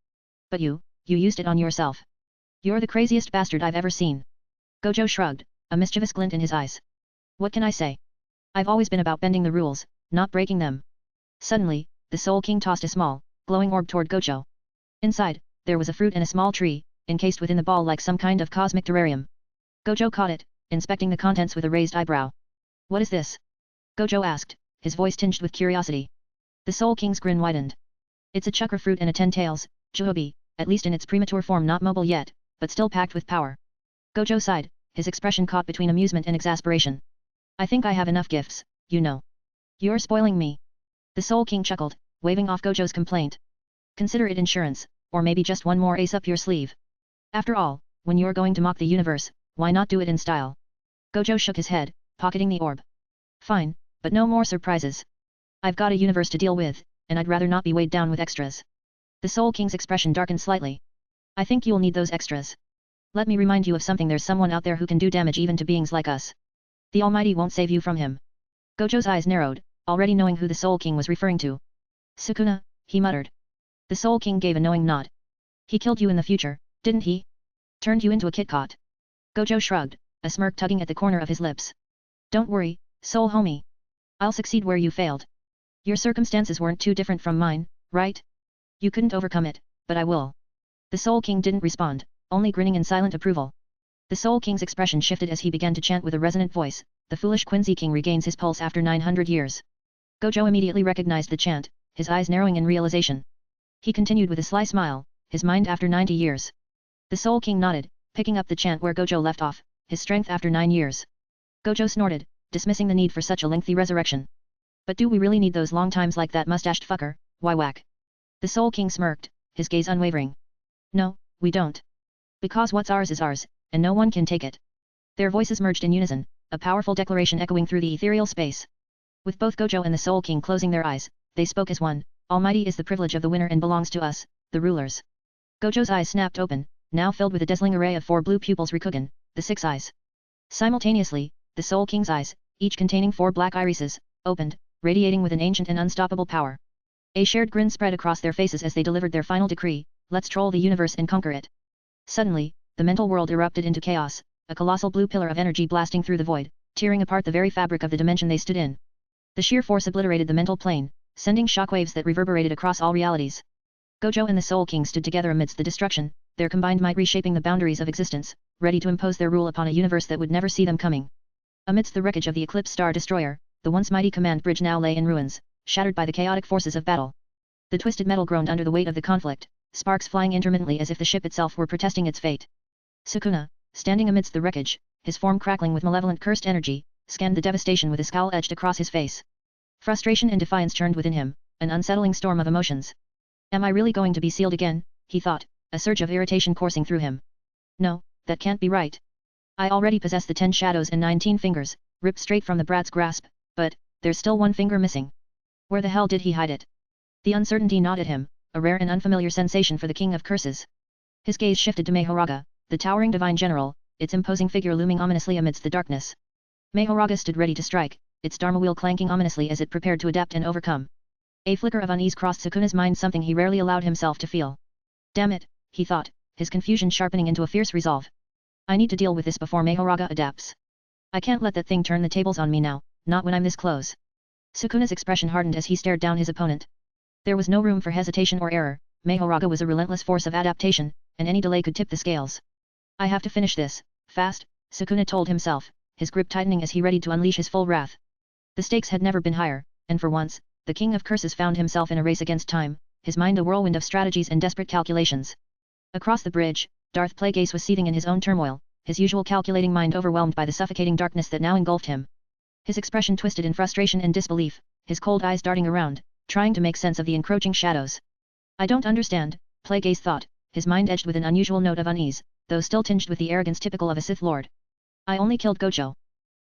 But you used it on yourself. You're the craziest bastard I've ever seen. Gojo shrugged, a mischievous glint in his eyes. What can I say? I've always been about bending the rules, not breaking them. Suddenly, the Soul King tossed a small, glowing orb toward Gojo. Inside, there was a fruit and a small tree, encased within the ball like some kind of cosmic terrarium. Gojo caught it, inspecting the contents with a raised eyebrow. What is this? Gojo asked, his voice tinged with curiosity. The Soul King's grin widened. It's a chakra fruit and a 10 tails, Johobi, at least in its premature form, not mobile yet, but still packed with power. Gojo sighed, his expression caught between amusement and exasperation. I think I have enough gifts, you know. You're spoiling me. The Soul King chuckled, waving off Gojo's complaint. Consider it insurance, or maybe just one more ace up your sleeve. After all, when you're going to mock the universe, why not do it in style? Gojo shook his head, pocketing the orb. Fine, but no more surprises. I've got a universe to deal with, and I'd rather not be weighed down with extras. The Soul King's expression darkened slightly. I think you'll need those extras. Let me remind you of something, there's someone out there who can do damage even to beings like us. The Almighty won't save you from him. Gojo's eyes narrowed, already knowing who the Soul King was referring to. Sukuna, he muttered. The Soul King gave a knowing nod. He killed you in the future, didn't he? Turned you into a Kit-Kat. Gojo shrugged, a smirk tugging at the corner of his lips. Don't worry, Soul Homie. I'll succeed where you failed. Your circumstances weren't too different from mine, right? You couldn't overcome it, but I will. The Soul King didn't respond, only grinning in silent approval. The Soul King's expression shifted as he began to chant with a resonant voice, the foolish Quincy King regains his pulse after 900 years. Gojo immediately recognized the chant, his eyes narrowing in realization. He continued with a sly smile, his mind after 90 years. The Soul King nodded, picking up the chant where Gojo left off, his strength after 9 years. Gojo snorted, dismissing the need for such a lengthy resurrection. But do we really need those long times like that mustached fucker, why whack? The Soul King smirked, his gaze unwavering. No, we don't. Because what's ours is ours, and no one can take it. Their voices merged in unison, a powerful declaration echoing through the ethereal space. With both Gojo and the Soul King closing their eyes, they spoke as one, Almighty is the privilege of the winner and belongs to us, the rulers. Gojo's eyes snapped open, now filled with a dazzling array of 4 blue pupils Rikugen, the 6 eyes. Simultaneously, the Soul King's eyes, each containing 4 black irises, opened, radiating with an ancient and unstoppable power. A shared grin spread across their faces as they delivered their final decree, let's troll the universe and conquer it. Suddenly, the mental world erupted into chaos, a colossal blue pillar of energy blasting through the void, tearing apart the very fabric of the dimension they stood in. The sheer force obliterated the mental plane, sending shockwaves that reverberated across all realities. Gojo and the Soul King stood together amidst the destruction, their combined might reshaping the boundaries of existence, ready to impose their rule upon a universe that would never see them coming. Amidst the wreckage of the Eclipse Star Destroyer, the once mighty command bridge now lay in ruins, shattered by the chaotic forces of battle. The twisted metal groaned under the weight of the conflict, sparks flying intermittently as if the ship itself were protesting its fate. Sukuna, standing amidst the wreckage, his form crackling with malevolent cursed energy, scanned the devastation with a scowl etched across his face. Frustration and defiance churned within him, an unsettling storm of emotions. Am I really going to be sealed again, he thought, a surge of irritation coursing through him. No, that can't be right. I already possess the 10 shadows and 19 fingers, ripped straight from the brat's grasp, but, there's still one finger missing. Where the hell did he hide it? The uncertainty gnawed at him, a rare and unfamiliar sensation for the King of Curses. His gaze shifted to Mahoraga, the towering divine general, its imposing figure looming ominously amidst the darkness. Mahoraga stood ready to strike, its dharma wheel clanking ominously as it prepared to adapt and overcome. A flicker of unease crossed Sukuna's mind, something he rarely allowed himself to feel. Damn it, he thought, his confusion sharpening into a fierce resolve. I need to deal with this before Mahoraga adapts. I can't let that thing turn the tables on me now, not when I'm this close. Sukuna's expression hardened as he stared down his opponent. There was no room for hesitation or error, Mahoraga was a relentless force of adaptation, and any delay could tip the scales. I have to finish this, fast, Sukuna told himself, his grip tightening as he readied to unleash his full wrath. The stakes had never been higher, and for once, the King of Curses found himself in a race against time, his mind a whirlwind of strategies and desperate calculations. Across the bridge, Darth Plagueis was seething in his own turmoil, his usual calculating mind overwhelmed by the suffocating darkness that now engulfed him. His expression twisted in frustration and disbelief, his cold eyes darting around, trying to make sense of the encroaching shadows. I don't understand, Plagueis thought, his mind edged with an unusual note of unease, though still tinged with the arrogance typical of a Sith Lord. I only killed Gojo.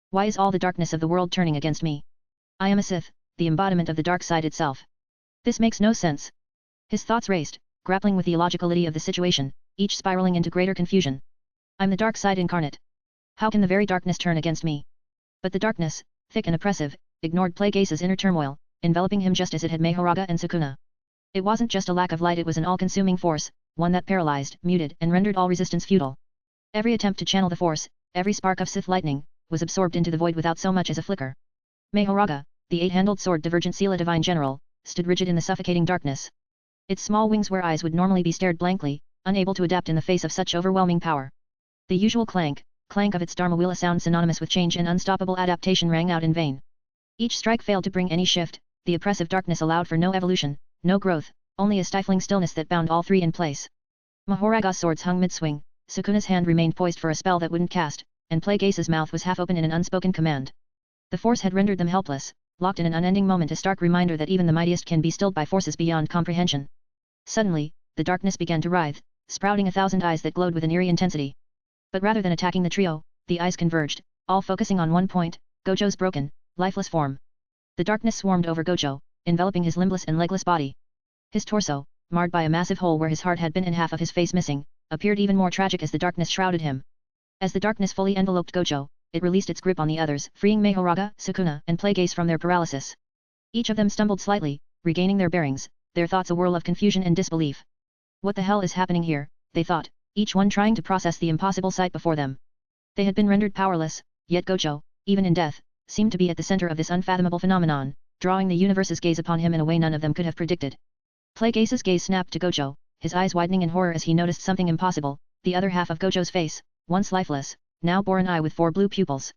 Why is all the darkness of the world turning against me? I am a Sith, the embodiment of the dark side itself. This makes no sense. His thoughts raced, grappling with the illogicality of the situation, each spiraling into greater confusion. I'm the dark side incarnate. How can the very darkness turn against me? But the darkness, thick and oppressive, ignored Plagueis' inner turmoil, enveloping him just as it had Mahoraga and Sukuna. It wasn't just a lack of light, it was an all-consuming force, one that paralyzed, muted, and rendered all resistance futile. Every attempt to channel the force, every spark of Sith lightning, was absorbed into the void without so much as a flicker. Mahoraga, the 8-handled sword divergent Sela divine general, stood rigid in the suffocating darkness. Its small wings where eyes would normally be stared blankly, unable to adapt in the face of such overwhelming power. The usual clank of its dharma wheel, a sound synonymous with change and unstoppable adaptation, rang out in vain. Each strike failed to bring any shift, the oppressive darkness allowed for no evolution, no growth, only a stifling stillness that bound all three in place. Mahoraga's swords hung mid-swing, Sukuna's hand remained poised for a spell that wouldn't cast, and Plagueis' mouth was half open in an unspoken command. The force had rendered them helpless, locked in an unending moment, a stark reminder that even the mightiest can be stilled by forces beyond comprehension. Suddenly, the darkness began to writhe, sprouting 1,000 eyes that glowed with an eerie intensity. But rather than attacking the trio, the eyes converged, all focusing on one point, Gojo's broken, lifeless form. The darkness swarmed over Gojo, enveloping his limbless and legless body. His torso, marred by a massive hole where his heart had been and half of his face missing, appeared even more tragic as the darkness shrouded him. As the darkness fully enveloped Gojo, it released its grip on the others, freeing Mahoraga, Sukuna, and Plague Ace from their paralysis. Each of them stumbled slightly, regaining their bearings, their thoughts a whirl of confusion and disbelief. What the hell is happening here, they thought, each one trying to process the impossible sight before them. They had been rendered powerless, yet Gojo, even in death, seemed to be at the center of this unfathomable phenomenon, drawing the universe's gaze upon him in a way none of them could have predicted. Plague Ace's gaze snapped to Gojo, his eyes widening in horror as he noticed something impossible. The other half of Gojo's face, once lifeless, now bore an eye with 4 blue pupils.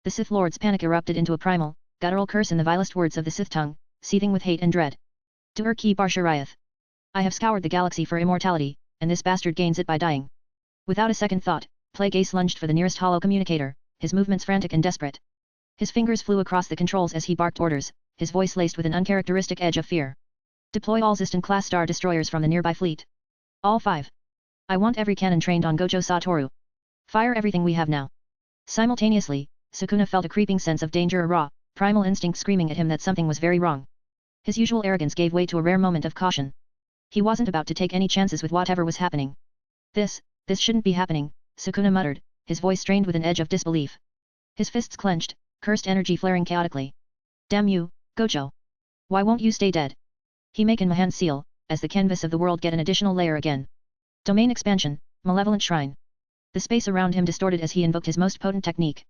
The Sith Lord's panic erupted into a primal, guttural curse in the vilest words of the Sith tongue, seething with hate and dread. To her Ki Bar Shariath. I have scoured the galaxy for immortality, and this bastard gains it by dying. Without a second thought, Plague Ace lunged for the nearest hollow communicator, his movements frantic and desperate. His fingers flew across the controls as he barked orders, his voice laced with an uncharacteristic edge of fear. Deploy all Ziston-class star destroyers from the nearby fleet. All 5. I want every cannon trained on Gojo Satoru. Fire everything we have now. Simultaneously, Sukuna felt a creeping sense of danger, a raw, primal instinct screaming at him that something was very wrong. His usual arrogance gave way to a rare moment of caution. He wasn't about to take any chances with whatever was happening. This shouldn't be happening, Sukuna muttered, his voice strained with an edge of disbelief. His fists clenched, cursed energy flaring chaotically. Damn you, Gojo. Why won't you stay dead? He make an Mahan seal, as the canvas of the world get an additional layer again. Domain expansion, malevolent shrine. The space around him distorted as he invoked his most potent technique.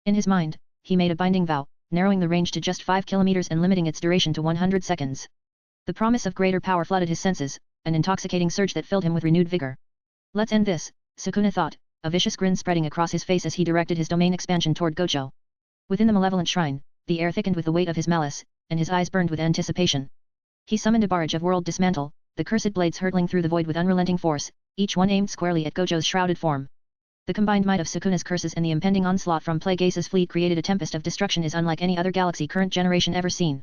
In his mind, he made a binding vow, narrowing the range to just 5 kilometers and limiting its duration to 100 seconds. The promise of greater power flooded his senses, an intoxicating surge that filled him with renewed vigor. Let's end this, Sukuna thought, a vicious grin spreading across his face as he directed his domain expansion toward Gojo. Within the malevolent shrine, the air thickened with the weight of his malice, and his eyes burned with anticipation. He summoned a barrage of world dismantle, the cursed blades hurtling through the void with unrelenting force, each one aimed squarely at Gojo's shrouded form. The combined might of Sukuna's curses and the impending onslaught from Plague Ace's fleet created a tempest of destruction as unlike any other galaxy current generation ever seen.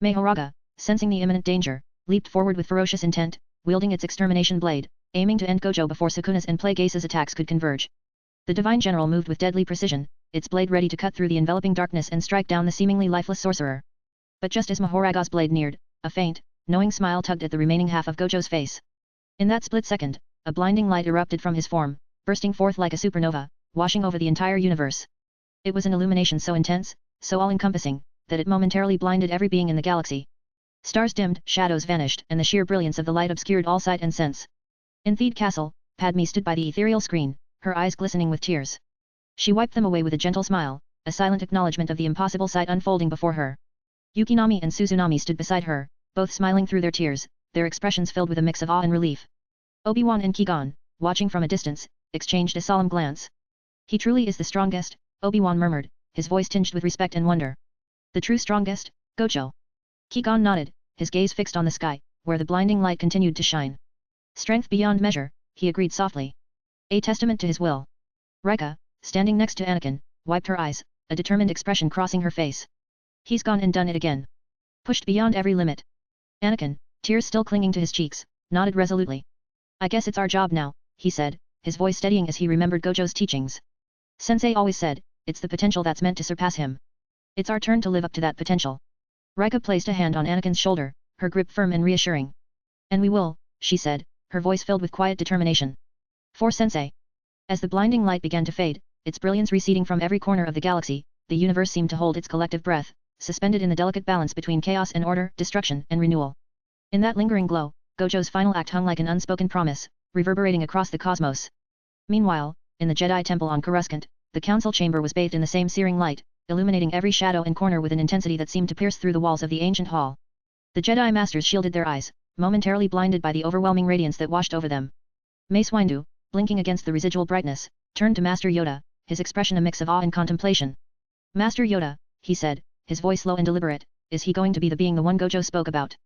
Mahoraga, sensing the imminent danger, leaped forward with ferocious intent, wielding its extermination blade, aiming to end Gojo before Sukuna's and Plague Ace's attacks could converge. The Divine General moved with deadly precision, its blade ready to cut through the enveloping darkness and strike down the seemingly lifeless sorcerer. But just as Mahoraga's blade neared, a faint, knowing smile tugged at the remaining half of Gojo's face. In that split second, a blinding light erupted from his form, bursting forth like a supernova, washing over the entire universe. It was an illumination so intense, so all-encompassing, that it momentarily blinded every being in the galaxy. Stars dimmed, shadows vanished, and the sheer brilliance of the light obscured all sight and sense. In Theed Castle, Padme stood by the ethereal screen, her eyes glistening with tears. She wiped them away with a gentle smile, a silent acknowledgement of the impossible sight unfolding before her. Yukinami and Suzunami stood beside her, both smiling through their tears, their expressions filled with a mix of awe and relief. Obi-Wan and Qui-Gon, watching from a distance, exchanged a solemn glance. He truly is the strongest, Obi-Wan murmured, his voice tinged with respect and wonder. The true strongest, Gojo. Qui-Gon nodded, his gaze fixed on the sky, where the blinding light continued to shine. Strength beyond measure, he agreed softly. A testament to his will. Rika, standing next to Anakin, wiped her eyes, a determined expression crossing her face. He's gone and done it again. Pushed beyond every limit. Anakin, tears still clinging to his cheeks, nodded resolutely. I guess it's our job now, he said, his voice steadying as he remembered Gojo's teachings. Sensei always said, it's the potential that's meant to surpass him. It's our turn to live up to that potential. Rika placed a hand on Anakin's shoulder, her grip firm and reassuring. And we will, she said, her voice filled with quiet determination. For Sensei. As the blinding light began to fade, its brilliance receding from every corner of the galaxy, the universe seemed to hold its collective breath, suspended in the delicate balance between chaos and order, destruction and renewal. In that lingering glow, Gojo's final act hung like an unspoken promise, reverberating across the cosmos. Meanwhile, in the Jedi Temple on Coruscant, the council chamber was bathed in the same searing light, illuminating every shadow and corner with an intensity that seemed to pierce through the walls of the ancient hall. The Jedi Masters shielded their eyes, momentarily blinded by the overwhelming radiance that washed over them. Mace Windu, blinking against the residual brightness, turned to Master Yoda, his expression a mix of awe and contemplation. Master Yoda, he said, his voice low and deliberate, is he going to be the being the one Gojo spoke about?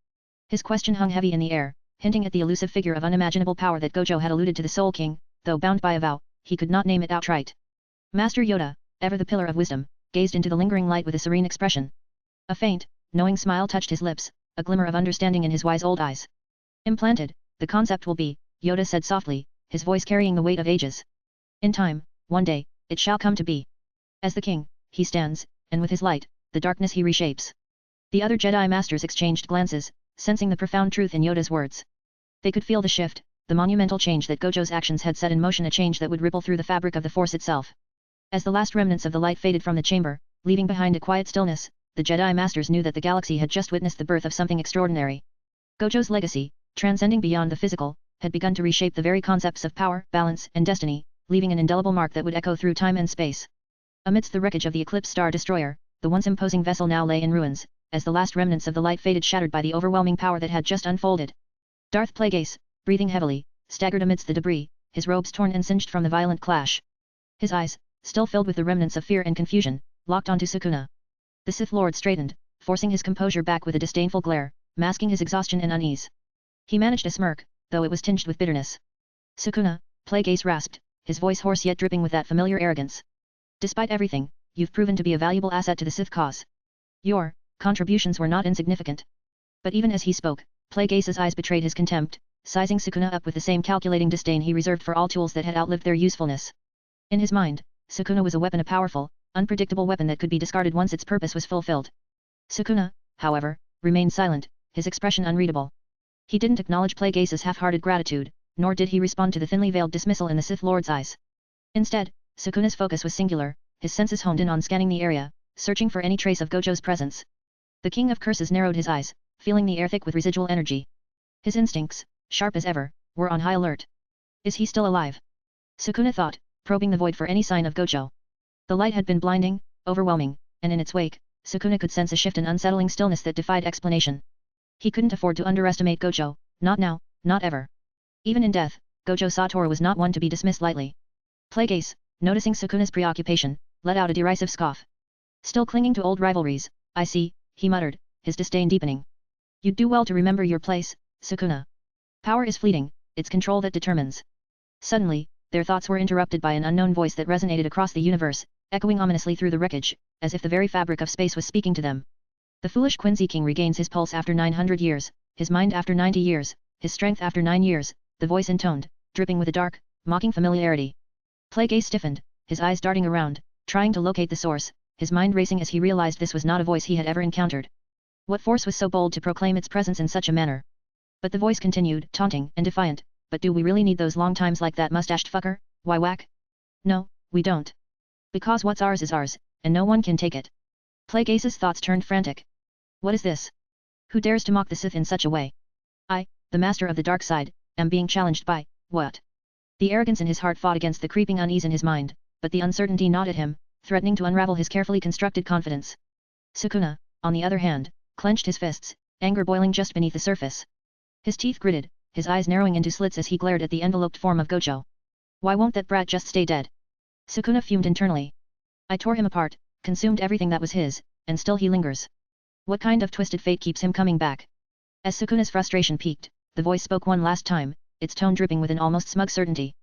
His question hung heavy in the air, hinting at the elusive figure of unimaginable power that Gojo had alluded to the Soul King, though bound by a vow, he could not name it outright. Master Yoda, ever the pillar of wisdom, gazed into the lingering light with a serene expression. A faint, knowing smile touched his lips, a glimmer of understanding in his wise old eyes. Implanted, the concept will be, Yoda said softly, his voice carrying the weight of ages. In time, one day, it shall come to be. As the king, he stands, and with his light, the darkness he reshapes. The other Jedi Masters exchanged glances, sensing the profound truth in Yoda's words. They could feel the shift, the monumental change that Gojo's actions had set in motion, a change that would ripple through the fabric of the Force itself. As the last remnants of the light faded from the chamber, leaving behind a quiet stillness, the Jedi Masters knew that the galaxy had just witnessed the birth of something extraordinary. Gojo's legacy, transcending beyond the physical, had begun to reshape the very concepts of power, balance, and destiny, leaving an indelible mark that would echo through time and space. Amidst the wreckage of the Eclipse Star Destroyer, the once imposing vessel now lay in ruins, as the last remnants of the light faded, shattered by the overwhelming power that had just unfolded. Darth Plagueis, breathing heavily, staggered amidst the debris, his robes torn and singed from the violent clash. His eyes, still filled with the remnants of fear and confusion, locked onto Sukuna. The Sith Lord straightened, forcing his composure back with a disdainful glare, masking his exhaustion and unease. He managed a smirk, though it was tinged with bitterness. Sukuna, Plagueis rasped, his voice hoarse yet dripping with that familiar arrogance. Despite everything, you've proven to be a valuable asset to the Sith cause. Your contributions were not insignificant. But even as he spoke, Plagueis' eyes betrayed his contempt, sizing Sukuna up with the same calculating disdain he reserved for all tools that had outlived their usefulness. In his mind, Sukuna was a weapon, a powerful, unpredictable weapon that could be discarded once its purpose was fulfilled. Sukuna, however, remained silent, his expression unreadable. He didn't acknowledge Plagueis' half-hearted gratitude, nor did he respond to the thinly veiled dismissal in the Sith Lord's eyes. Instead, Sukuna's focus was singular, his senses honed in on scanning the area, searching for any trace of Gojo's presence. The King of Curses narrowed his eyes, feeling the air thick with residual energy. His instincts, sharp as ever, were on high alert. Is he still alive? Sukuna thought, probing the void for any sign of Gojo. The light had been blinding, overwhelming, and in its wake, Sukuna could sense a shift in unsettling stillness that defied explanation. He couldn't afford to underestimate Gojo, not now, not ever. Even in death, Gojo Satoru was not one to be dismissed lightly. Plagueis, noticing Sukuna's preoccupation, let out a derisive scoff. Still clinging to old rivalries, I see, he muttered, his disdain deepening. You'd do well to remember your place, Sukuna. Power is fleeting, it's control that determines. Suddenly, their thoughts were interrupted by an unknown voice that resonated across the universe, echoing ominously through the wreckage, as if the very fabric of space was speaking to them. The foolish Quincy King regains his pulse after 900 years, his mind after 90 years, his strength after 9 years, the voice intoned, dripping with a dark, mocking familiarity. Plagueis stiffened, his eyes darting around, trying to locate the source, his mind racing as he realized this was not a voice he had ever encountered. What force was so bold to proclaim its presence in such a manner? But the voice continued, taunting and defiant, but do we really need those long times like that mustached fucker, why whack? No, we don't. Because what's ours is ours, and no one can take it. Plagueis' thoughts turned frantic. What is this? Who dares to mock the Sith in such a way? I, the master of the dark side, am being challenged by, what? The arrogance in his heart fought against the creeping unease in his mind, but the uncertainty gnawed at him, threatening to unravel his carefully constructed confidence. Sukuna, on the other hand, clenched his fists, anger boiling just beneath the surface. His teeth gritted, his eyes narrowing into slits as he glared at the enveloped form of Gojo. Why won't that brat just stay dead? Sukuna fumed internally. I tore him apart, consumed everything that was his, and still he lingers. What kind of twisted fate keeps him coming back? As Sukuna's frustration peaked, the voice spoke one last time, its tone dripping with an almost smug certainty.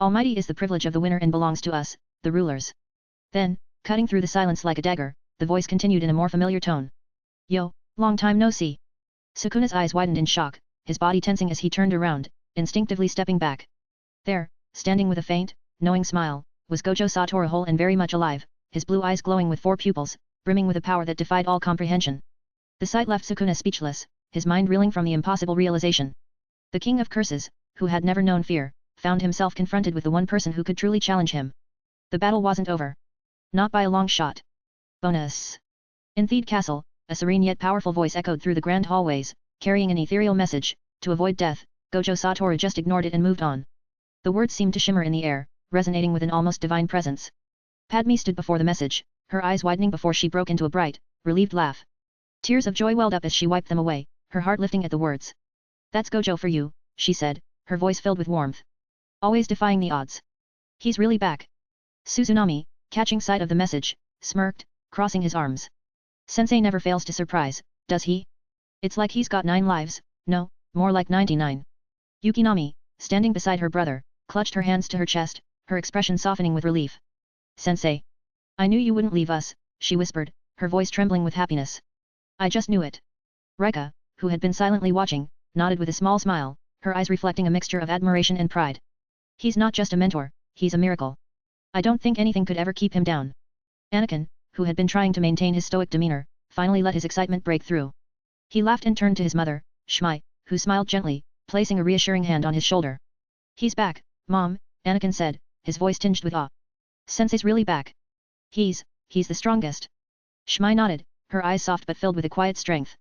Almighty is the privilege of the winner and belongs to us, the rulers. Then, cutting through the silence like a dagger, the voice continued in a more familiar tone. Yo, long time no see. Sukuna's eyes widened in shock, his body tensing as he turned around, instinctively stepping back. There, standing with a faint, knowing smile, was Gojo Satoru whole and very much alive, his blue eyes glowing with 4 pupils, brimming with a power that defied all comprehension. The sight left Sukuna speechless, his mind reeling from the impossible realization. The King of Curses, who had never known fear, found himself confronted with the one person who could truly challenge him. The battle wasn't over. Not by a long shot. Bonus. In Theed Castle, a serene yet powerful voice echoed through the grand hallways, carrying an ethereal message. To avoid death, Gojo Satoru just ignored it and moved on. The words seemed to shimmer in the air, resonating with an almost divine presence. Padme stood before the message, her eyes widening before she broke into a bright, relieved laugh. Tears of joy welled up as she wiped them away, her heart lifting at the words. That's Gojo for you, she said, her voice filled with warmth. Always defying the odds. He's really back. Suzunami, catching sight of the message, smirked, crossing his arms. Sensei never fails to surprise, does he? It's like he's got 9 lives, no, more like 99. Yukinami, standing beside her brother, clutched her hands to her chest, her expression softening with relief. Sensei. I knew you wouldn't leave us, she whispered, her voice trembling with happiness. I just knew it. Rika, who had been silently watching, nodded with a small smile, her eyes reflecting a mixture of admiration and pride. He's not just a mentor, he's a miracle. I don't think anything could ever keep him down. Anakin, who had been trying to maintain his stoic demeanor, finally let his excitement break through. He laughed and turned to his mother, Shmai, who smiled gently, placing a reassuring hand on his shoulder. He's back, Mom, Anakin said, his voice tinged with awe. Sensei's really back. He's the strongest. Shmai nodded, her eyes soft but filled with a quiet strength.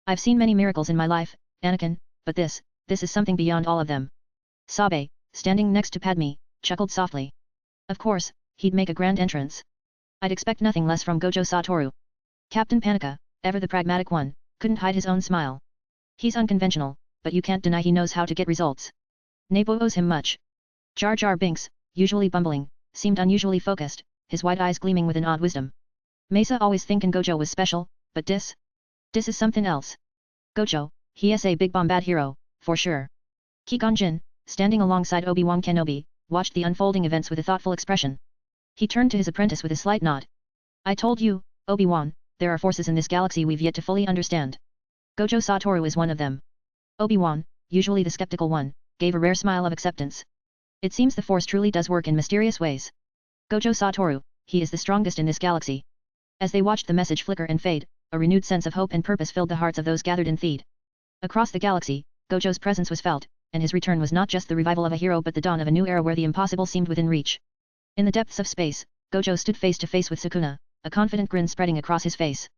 I've seen many miracles in my life, Anakin, but this is something beyond all of them. Sabe, standing next to Padme, chuckled softly. Of course, he'd make a grand entrance. I'd expect nothing less from Gojo Satoru. Captain Panika, ever the pragmatic one, couldn't hide his own smile. He's unconventional, but you can't deny he knows how to get results. Nebo owes him much. Jar Jar Binks, usually bumbling, seemed unusually focused, his wide eyes gleaming with an odd wisdom. Mesa always thinkin' Gojo was special, but this is something else. Gojo, he's a big bombad hero, for sure. Qui-Gon Jinn, standing alongside Obi-Wan Kenobi, watched the unfolding events with a thoughtful expression. He turned to his apprentice with a slight nod. I told you, Obi-Wan, there are forces in this galaxy we've yet to fully understand. Gojo Satoru is one of them. Obi-Wan, usually the skeptical one, gave a rare smile of acceptance. It seems the Force truly does work in mysterious ways. Gojo Satoru, he is the strongest in this galaxy. As they watched the message flicker and fade, a renewed sense of hope and purpose filled the hearts of those gathered in Theed. Across the galaxy, Gojo's presence was felt, and his return was not just the revival of a hero but the dawn of a new era where the impossible seemed within reach. In the depths of space, Gojo stood face to face with Sukuna, a confident grin spreading across his face.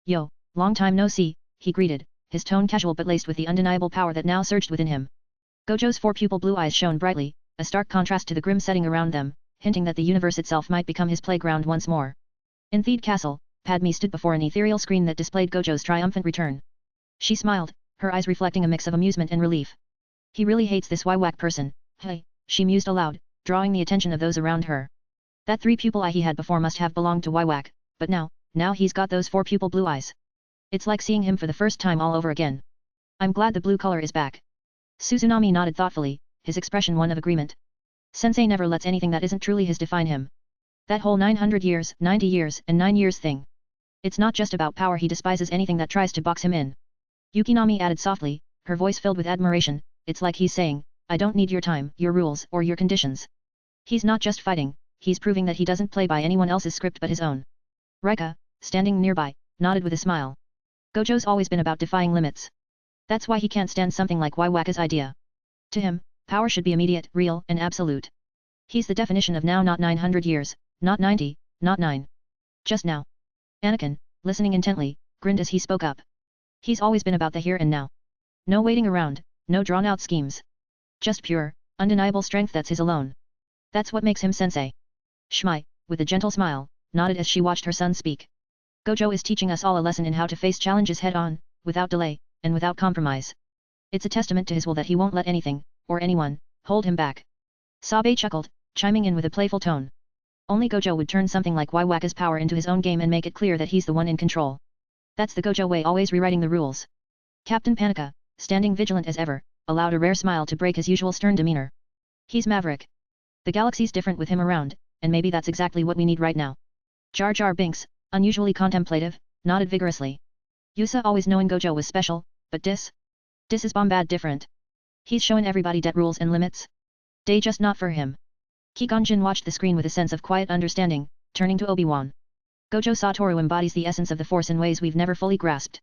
Yo, long time no see, he greeted, his tone casual but laced with the undeniable power that now surged within him. Gojo's four-pupil blue eyes shone brightly, a stark contrast to the grim setting around them, hinting that the universe itself might become his playground once more. In Theed Castle, Padme stood before an ethereal screen that displayed Gojo's triumphant return. She smiled, her eyes reflecting a mix of amusement and relief. He really hates this whack person, hey, she mused aloud, drawing the attention of those around her. That three-pupil eye he had before must have belonged to whack, but now he's got those four-pupil blue eyes. It's like seeing him for the first time all over again. I'm glad the blue color is back. Suzunami nodded thoughtfully, his expression one of agreement. Sensei never lets anything that isn't truly his define him. That whole 900 years, 90 years, and 9 years thing. It's not just about power, he despises anything that tries to box him in. Yukinami added softly, her voice filled with admiration, it's like he's saying, I don't need your time, your rules, or your conditions. He's not just fighting, he's proving that he doesn't play by anyone else's script but his own. Rika, standing nearby, nodded with a smile. Gojo's always been about defying limits. That's why he can't stand something like Waiwaka's idea. To him, power should be immediate, real, and absolute. He's the definition of now, not 900 years, not 90, not 9. Just now. Anakin, listening intently, grinned as he spoke up. He's always been about the here and now. No waiting around, no drawn-out schemes. Just pure, undeniable strength that's his alone. That's what makes him sensei. Shmai, with a gentle smile, nodded as she watched her son speak. Gojo is teaching us all a lesson in how to face challenges head-on, without delay, and without compromise. It's a testament to his will that he won't let anything, or anyone, hold him back. Sabe chuckled, chiming in with a playful tone. Only Gojo would turn something like Waiwaka's power into his own game and make it clear that he's the one in control. That's the Gojo way, always rewriting the rules. Captain Panika, standing vigilant as ever, allowed a rare smile to break his usual stern demeanor. He's Maverick. The galaxy's different with him around, and maybe that's exactly what we need right now. Jar Jar Binks, unusually contemplative, nodded vigorously. Yusa always knowing Gojo was special, but this is bombad different. He's showing everybody debt rules and limits. They just not for him. Qui-Gon Jinn watched the screen with a sense of quiet understanding, turning to Obi-Wan. Gojo Satoru embodies the essence of the Force in ways we've never fully grasped.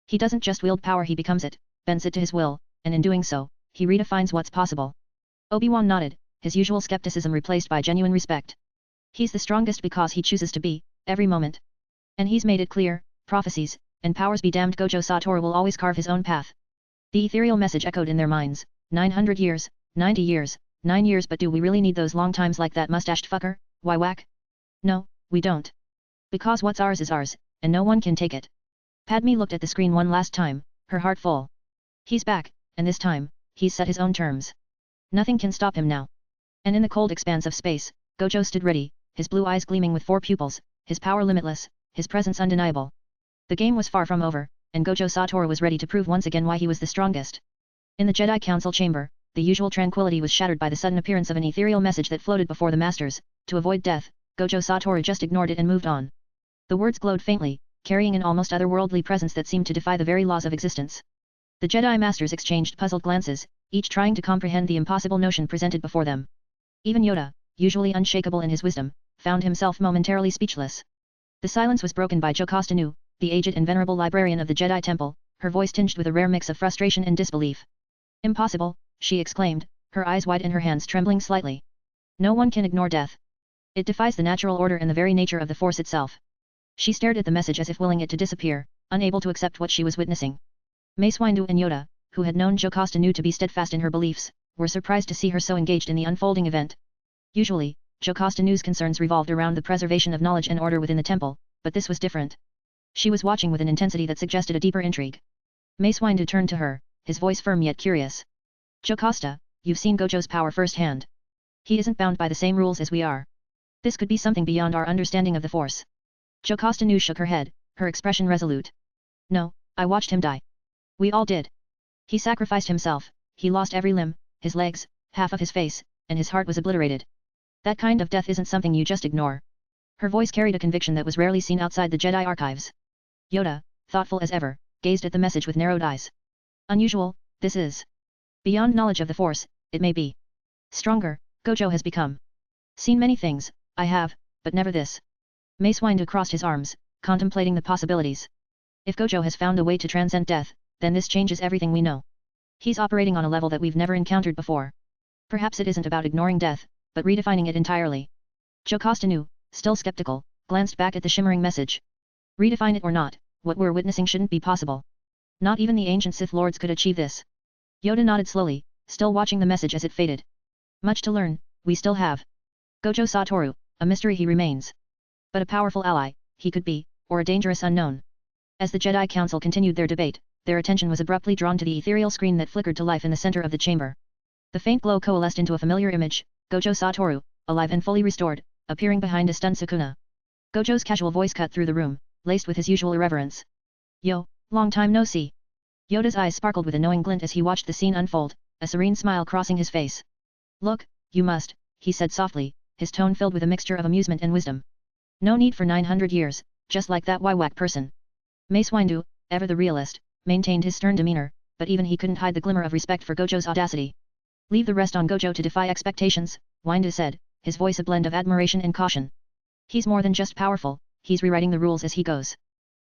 He doesn't just wield power, he becomes it, bends it to his will, and in doing so, he redefines what's possible. Obi-Wan nodded, his usual skepticism replaced by genuine respect. He's the strongest because he chooses to be, every moment. And he's made it clear, prophecies, and powers be damned, Gojo Satoru will always carve his own path. The ethereal message echoed in their minds, 900 years, 90 years, 9 years, but do we really need those long times like that mustached fucker, Waiwak? No, we don't. Because what's ours is ours, and no one can take it. Padme looked at the screen one last time, her heart full. He's back, and this time, he's set his own terms. Nothing can stop him now. And in the cold expanse of space, Gojo stood ready, his blue eyes gleaming with four pupils, his power limitless, his presence undeniable. The game was far from over, and Gojo Satoru was ready to prove once again why he was the strongest. In the Jedi Council chamber, the usual tranquility was shattered by the sudden appearance of an ethereal message that floated before the masters. To avoid death, Gojo Satoru just ignored it and moved on. The words glowed faintly, carrying an almost otherworldly presence that seemed to defy the very laws of existence. The Jedi Masters exchanged puzzled glances, each trying to comprehend the impossible notion presented before them. Even Yoda, usually unshakable in his wisdom, found himself momentarily speechless. The silence was broken by Jocasta Nu, the aged and venerable librarian of the Jedi Temple, her voice tinged with a rare mix of frustration and disbelief. Impossible, she exclaimed, her eyes wide and her hands trembling slightly. No one can ignore death. It defies the natural order and the very nature of the Force itself. She stared at the message as if willing it to disappear, unable to accept what she was witnessing. Mace Windu and Yoda, who had known Jocasta Nu to be steadfast in her beliefs, were surprised to see her so engaged in the unfolding event. Usually, Jocasta Nu's concerns revolved around the preservation of knowledge and order within the temple, but this was different. She was watching with an intensity that suggested a deeper intrigue. Mace Windu turned to her, his voice firm yet curious. Jocasta, you've seen Gojo's power firsthand. He isn't bound by the same rules as we are. This could be something beyond our understanding of the Force. Jocasta Nu shook her head, her expression resolute. No, I watched him die. We all did. He sacrificed himself, he lost every limb, his legs, half of his face, and his heart was obliterated. That kind of death isn't something you just ignore. Her voice carried a conviction that was rarely seen outside the Jedi archives. Yoda, thoughtful as ever, gazed at the message with narrowed eyes. Unusual, this is. Beyond knowledge of the Force, it may be. Stronger, Gojo has become. Seen many things, I have, but never this. Mace Windu crossed his arms, contemplating the possibilities. If Gojo has found a way to transcend death, then this changes everything we know. He's operating on a level that we've never encountered before. Perhaps it isn't about ignoring death, but redefining it entirely. Jocasta Nu, still skeptical, glanced back at the shimmering message. Redefine it or not, what we're witnessing shouldn't be possible. Not even the ancient Sith Lords could achieve this. Yoda nodded slowly, still watching the message as it faded. Much to learn, we still have. Gojo Satoru, a mystery he remains. But a powerful ally, he could be, or a dangerous unknown. As the Jedi Council continued their debate, their attention was abruptly drawn to the ethereal screen that flickered to life in the center of the chamber. The faint glow coalesced into a familiar image, Gojo Satoru, alive and fully restored, appearing behind a stunned Sukuna. Gojo's casual voice cut through the room, laced with his usual irreverence. Yo, long time no see. Yoda's eyes sparkled with a knowing glint as he watched the scene unfold, a serene smile crossing his face. Look, you must, he said softly, his tone filled with a mixture of amusement and wisdom. No need for 900 years, just like that whack person. Mace Windu, ever the realist, maintained his stern demeanor, but even he couldn't hide the glimmer of respect for Gojo's audacity. Leave the rest on Gojo to defy expectations, Windu said, his voice a blend of admiration and caution. He's more than just powerful, he's rewriting the rules as he goes.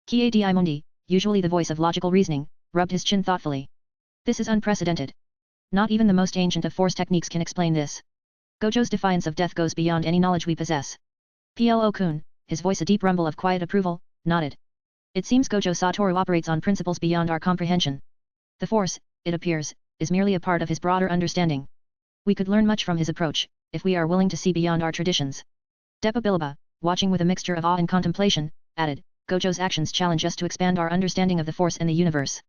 Qui-Gon Mundi, usually the voice of logical reasoning, rubbed his chin thoughtfully. This is unprecedented. Not even the most ancient of Force techniques can explain this. Gojo's defiance of death goes beyond any knowledge we possess. Plo-kun, his voice a deep rumble of quiet approval, nodded. It seems Gojo Satoru operates on principles beyond our comprehension. The Force, it appears, is merely a part of his broader understanding. We could learn much from his approach, if we are willing to see beyond our traditions. Depa Bilaba, watching with a mixture of awe and contemplation, added, Gojo's actions challenge us to expand our understanding of the Force and the universe.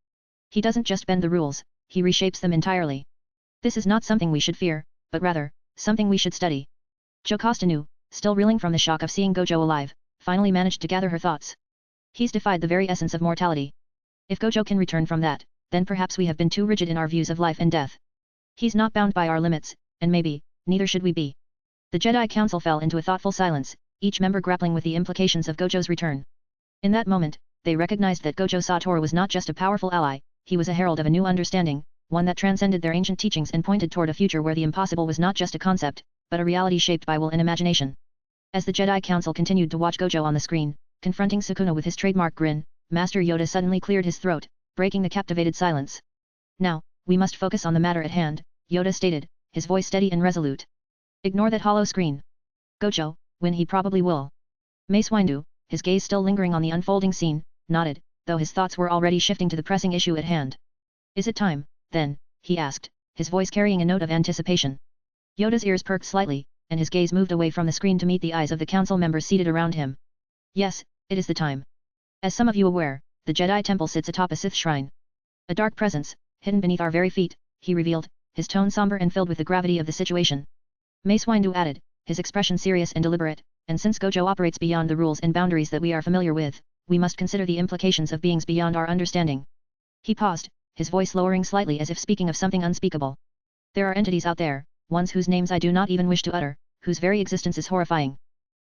He doesn't just bend the rules, he reshapes them entirely. This is not something we should fear, but rather, something we should study. Jocasta Nu, still reeling from the shock of seeing Gojo alive, finally managed to gather her thoughts. He's defied the very essence of mortality. If Gojo can return from that, then perhaps we have been too rigid in our views of life and death. He's not bound by our limits, and maybe, neither should we be. The Jedi Council fell into a thoughtful silence, each member grappling with the implications of Gojo's return. In that moment, they recognized that Gojo Satoru was not just a powerful ally, he was a herald of a new understanding, one that transcended their ancient teachings and pointed toward a future where the impossible was not just a concept, but a reality shaped by will and imagination. As the Jedi Council continued to watch Gojo on the screen, confronting Sukuna with his trademark grin, Master Yoda suddenly cleared his throat, breaking the captivated silence. Now, we must focus on the matter at hand, Yoda stated, his voice steady and resolute. Ignore that hollow screen. Gojo, when he probably will. Mace Windu, his gaze still lingering on the unfolding scene, nodded, though his thoughts were already shifting to the pressing issue at hand. Is it time, then, he asked, his voice carrying a note of anticipation. Yoda's ears perked slightly, and his gaze moved away from the screen to meet the eyes of the council members seated around him. Yes, it is the time. As some of you aware, the Jedi Temple sits atop a Sith shrine. A dark presence, hidden beneath our very feet, he revealed, his tone somber and filled with the gravity of the situation. Mace Windu added, his expression serious and deliberate, and since Gojo operates beyond the rules and boundaries that we are familiar with, we must consider the implications of beings beyond our understanding. He paused, his voice lowering slightly as if speaking of something unspeakable. There are entities out there, ones whose names I do not even wish to utter, whose very existence is horrifying.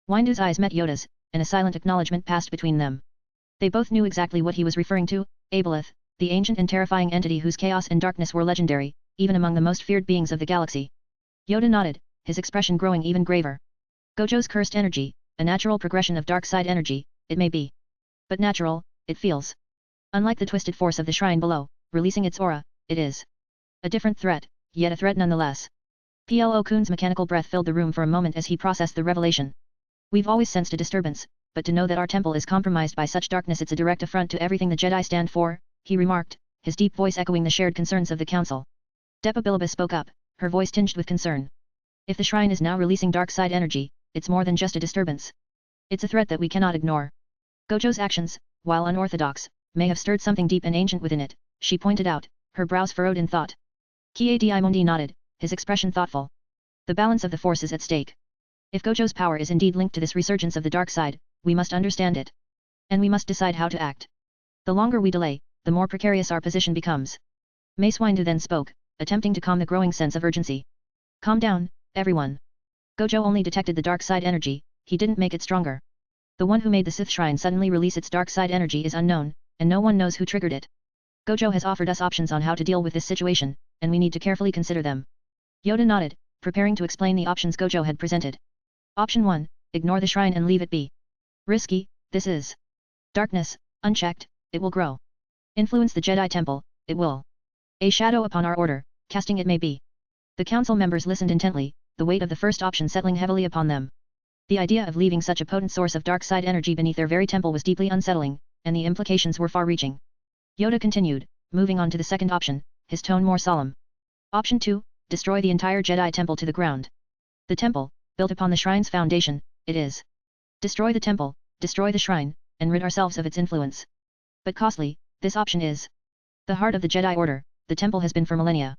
Windu's eyes met Yoda's, and a silent acknowledgement passed between them. They both knew exactly what he was referring to, Aboleth, the ancient and terrifying entity whose chaos and darkness were legendary, even among the most feared beings of the galaxy. Yoda nodded, his expression growing even graver. Gojo's cursed energy, a natural progression of dark side energy, it may be. But natural, it feels. Unlike the twisted force of the shrine below, releasing its aura, it is a different threat, yet a threat nonetheless. Plo-kun's mechanical breath filled the room for a moment as he processed the revelation. We've always sensed a disturbance, but to know that our temple is compromised by such darkness, it's a direct affront to everything the Jedi stand for, he remarked, his deep voice echoing the shared concerns of the council. Depa Bilaba spoke up, her voice tinged with concern. If the shrine is now releasing dark side energy, it's more than just a disturbance. It's a threat that we cannot ignore. Gojo's actions, while unorthodox, may have stirred something deep and ancient within it, she pointed out, her brows furrowed in thought. Qui-Gon nodded, his expression thoughtful. The balance of the force is at stake. If Gojo's power is indeed linked to this resurgence of the dark side, we must understand it. And we must decide how to act. The longer we delay, the more precarious our position becomes. Mace Windu then spoke, attempting to calm the growing sense of urgency. Calm down, everyone. Gojo only detected the dark side energy, he didn't make it stronger. The one who made the Sith Shrine suddenly release its dark side energy is unknown, and no one knows who triggered it. Gojo has offered us options on how to deal with this situation, and we need to carefully consider them. Yoda nodded, preparing to explain the options Gojo had presented. Option 1, ignore the shrine and leave it be. Risky, this is. Darkness, unchecked, it will grow. Influence the Jedi Temple, it will. A shadow upon our order, casting it may be. The council members listened intently, the weight of the first option settling heavily upon them. The idea of leaving such a potent source of dark side energy beneath their very temple was deeply unsettling, and the implications were far-reaching. Yoda continued, moving on to the second option, his tone more solemn. Option 2, destroy the entire Jedi Temple to the ground. The temple, built upon the shrine's foundation, it is. Destroy the temple, destroy the shrine, and rid ourselves of its influence. But costly, this option is. The heart of the Jedi Order, the temple has been for millennia.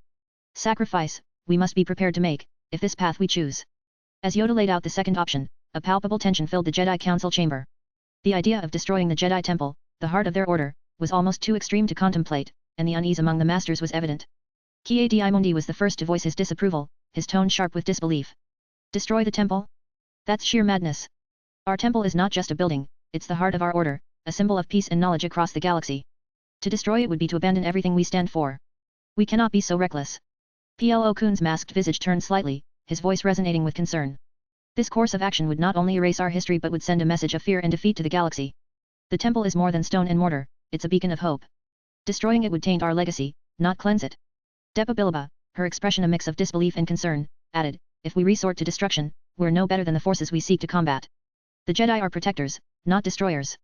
Sacrifice, we must be prepared to make, if this path we choose. As Yoda laid out the second option, a palpable tension filled the Jedi Council chamber. The idea of destroying the Jedi Temple, the heart of their order, was almost too extreme to contemplate, and the unease among the masters was evident. Qui-Gon was the first to voice his disapproval, his tone sharp with disbelief. Destroy the temple? That's sheer madness. Our temple is not just a building, it's the heart of our order, a symbol of peace and knowledge across the galaxy. To destroy it would be to abandon everything we stand for. We cannot be so reckless. Plo-kun's masked visage turned slightly, his voice resonating with concern. This course of action would not only erase our history but would send a message of fear and defeat to the galaxy. The temple is more than stone and mortar, it's a beacon of hope. Destroying it would taint our legacy, not cleanse it. Depa Bilaba, her expression a mix of disbelief and concern, added, if we resort to destruction, we're no better than the forces we seek to combat. The Jedi are protectors, not destroyers.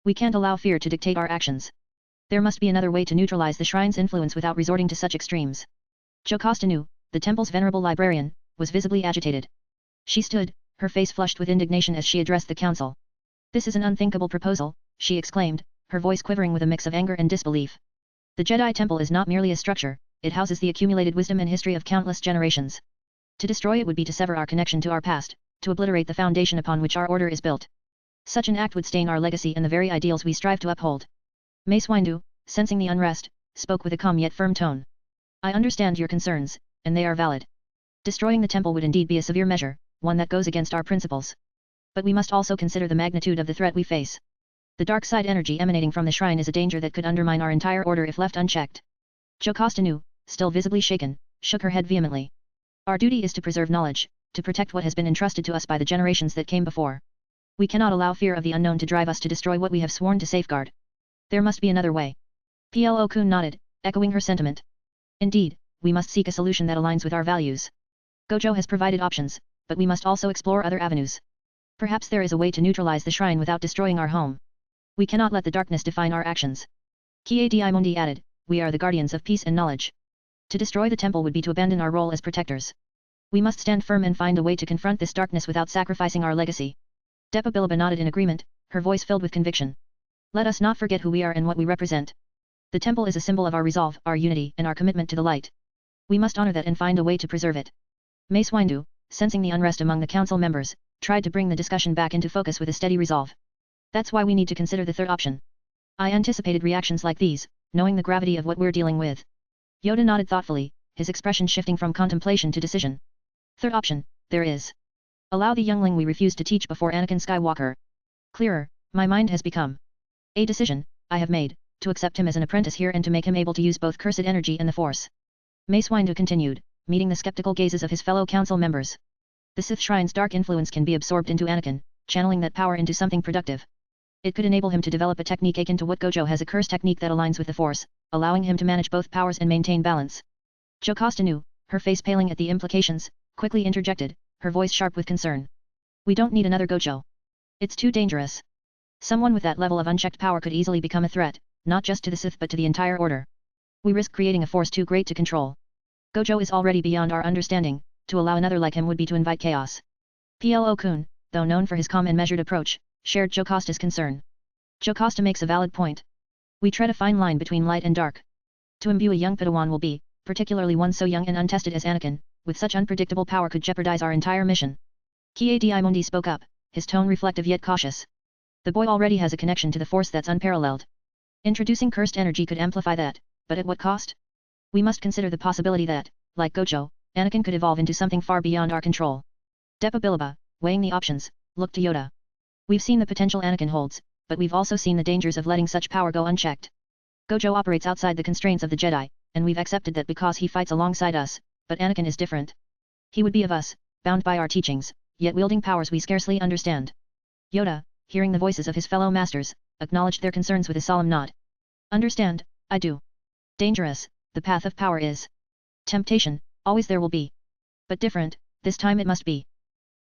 We can't allow fear to dictate our actions. There must be another way to neutralize the shrine's influence without resorting to such extremes. Jocasta, the temple's venerable librarian, was visibly agitated. She stood, her face flushed with indignation as she addressed the council. This is an unthinkable proposal, she exclaimed, her voice quivering with a mix of anger and disbelief. The Jedi Temple is not merely a structure, it houses the accumulated wisdom and history of countless generations. To destroy it would be to sever our connection to our past, to obliterate the foundation upon which our order is built. Such an act would stain our legacy and the very ideals we strive to uphold. Mace Windu, sensing the unrest, spoke with a calm yet firm tone. I understand your concerns, and they are valid. Destroying the temple would indeed be a severe measure, one that goes against our principles. But we must also consider the magnitude of the threat we face. The dark side energy emanating from the shrine is a danger that could undermine our entire order if left unchecked. Jocasta, still visibly shaken, shook her head vehemently. Our duty is to preserve knowledge, to protect what has been entrusted to us by the generations that came before. We cannot allow fear of the unknown to drive us to destroy what we have sworn to safeguard. There must be another way. Plo-kun nodded, echoing her sentiment. Indeed, we must seek a solution that aligns with our values. Gojo has provided options, but we must also explore other avenues. Perhaps there is a way to neutralize the shrine without destroying our home. We cannot let the darkness define our actions. Qui-Gon added, we are the guardians of peace and knowledge. To destroy the temple would be to abandon our role as protectors. We must stand firm and find a way to confront this darkness without sacrificing our legacy. Depa Bilaba nodded in agreement, her voice filled with conviction. Let us not forget who we are and what we represent. The temple is a symbol of our resolve, our unity, and our commitment to the light. We must honor that and find a way to preserve it. Mace Windu, sensing the unrest among the council members, tried to bring the discussion back into focus with a steady resolve. That's why we need to consider the third option. I anticipated reactions like these, knowing the gravity of what we're dealing with. Yoda nodded thoughtfully, his expression shifting from contemplation to decision. Third option, there is. Allow the youngling we refused to teach before Anakin Skywalker. Clearer, my mind has become. A decision, I have made, to accept him as an apprentice here and to make him able to use both cursed energy and the Force. Mace Windu continued, meeting the skeptical gazes of his fellow council members. The Sith Shrine's dark influence can be absorbed into Anakin, channeling that power into something productive. It could enable him to develop a technique akin to what Gojo has, a curse technique that aligns with the Force, allowing him to manage both powers and maintain balance. Jocasta, her face paling at the implications, quickly interjected, her voice sharp with concern. We don't need another Gojo. It's too dangerous. Someone with that level of unchecked power could easily become a threat, not just to the Sith but to the entire order. We risk creating a force too great to control. Gojo is already beyond our understanding, to allow another like him would be to invite chaos. PLO-kun, though known for his calm and measured approach, shared Jocasta's concern. Jocasta makes a valid point. We tread a fine line between light and dark. To imbue a young Padawan will be, particularly one so young and untested as Anakin, with such unpredictable power could jeopardize our entire mission. Kiadi Mundi spoke up, his tone reflective yet cautious. The boy already has a connection to the Force that's unparalleled. Introducing cursed energy could amplify that, but at what cost? We must consider the possibility that, like Gojo, Anakin could evolve into something far beyond our control. Depa Bilaba, weighing the options, looked to Yoda. We've seen the potential Anakin holds, but we've also seen the dangers of letting such power go unchecked. Gojo operates outside the constraints of the Jedi, and we've accepted that because he fights alongside us, but Anakin is different. He would be of us, bound by our teachings, yet wielding powers we scarcely understand. Yoda, hearing the voices of his fellow masters, acknowledged their concerns with a solemn nod. Understand, I do. Dangerous, the path of power is. Temptation, always there will be. But different, this time it must be.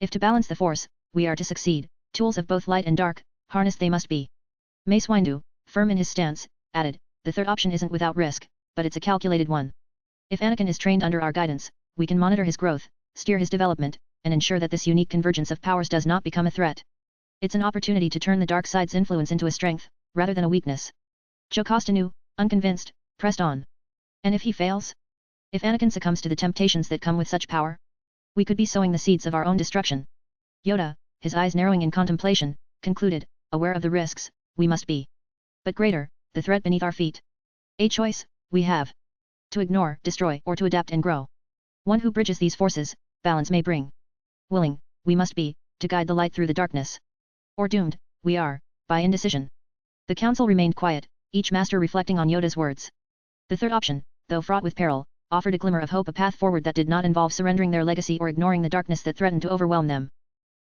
If to balance the Force, we are to succeed, tools of both light and dark, harnessed they must be. Mace Windu, firm in his stance, added, the third option isn't without risk, but it's a calculated one. If Anakin is trained under our guidance, we can monitor his growth, steer his development, and ensure that this unique convergence of powers does not become a threat. It's an opportunity to turn the dark side's influence into a strength, rather than a weakness. Jocasta knew, unconvinced, pressed on. And if he fails? If Anakin succumbs to the temptations that come with such power? We could be sowing the seeds of our own destruction. Yoda, his eyes narrowing in contemplation, concluded, aware of the risks, we must be. But greater, the threat beneath our feet. A choice, we have. To ignore, destroy, or to adapt and grow. One who bridges these forces, balance may bring. Willing, we must be, to guide the light through the darkness. Or doomed, we are, by indecision. The council remained quiet, each master reflecting on Yoda's words. The third option, though fraught with peril, offered a glimmer of hope, a path forward that did not involve surrendering their legacy or ignoring the darkness that threatened to overwhelm them.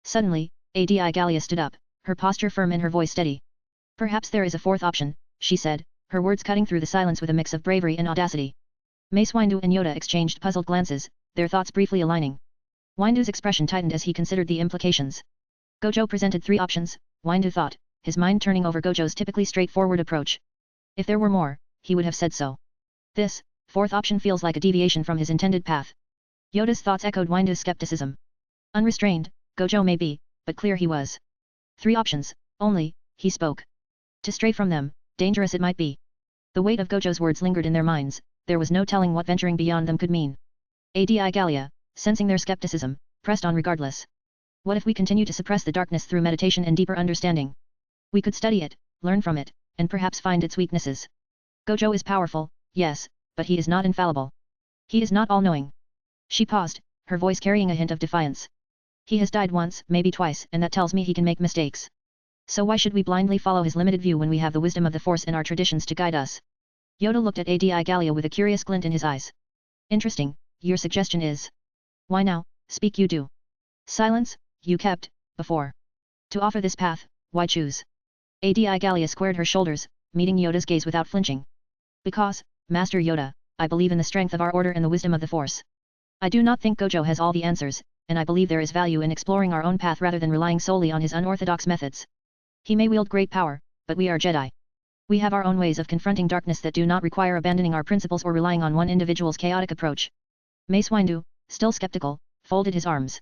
Suddenly, Adi Gallia stood up, her posture firm and her voice steady. Perhaps there is a fourth option, she said, her words cutting through the silence with a mix of bravery and audacity. Mace Windu and Yoda exchanged puzzled glances, their thoughts briefly aligning. Windu's expression tightened as he considered the implications. Gojo presented three options, Windu thought, his mind turning over Gojo's typically straightforward approach. If there were more, he would have said so. This, fourth option feels like a deviation from his intended path. Yoda's thoughts echoed Windu's skepticism. Unrestrained, Gojo may be, but clear he was. Three options, only, he spoke. To stray from them, dangerous it might be. The weight of Gojo's words lingered in their minds, there was no telling what venturing beyond them could mean. Adi Gallia, sensing their skepticism, pressed on regardless. What if we continue to suppress the darkness through meditation and deeper understanding? We could study it, learn from it, and perhaps find its weaknesses. Gojo is powerful, yes, but he is not infallible. He is not all-knowing. She paused, her voice carrying a hint of defiance. He has died once, maybe twice, and that tells me he can make mistakes. So why should we blindly follow his limited view when we have the wisdom of the Force and our traditions to guide us? Yoda looked at Adi Gallia with a curious glint in his eyes. Interesting, your suggestion is. Why now, speak you do. Silence, you kept, before. To offer this path, why choose? Adi Gallia squared her shoulders, meeting Yoda's gaze without flinching. Because, Master Yoda, I believe in the strength of our order and the wisdom of the Force. I do not think Gojo has all the answers, and I believe there is value in exploring our own path rather than relying solely on his unorthodox methods. He may wield great power, but we are Jedi. We have our own ways of confronting darkness that do not require abandoning our principles or relying on one individual's chaotic approach. Mace Windu, still skeptical, folded his arms.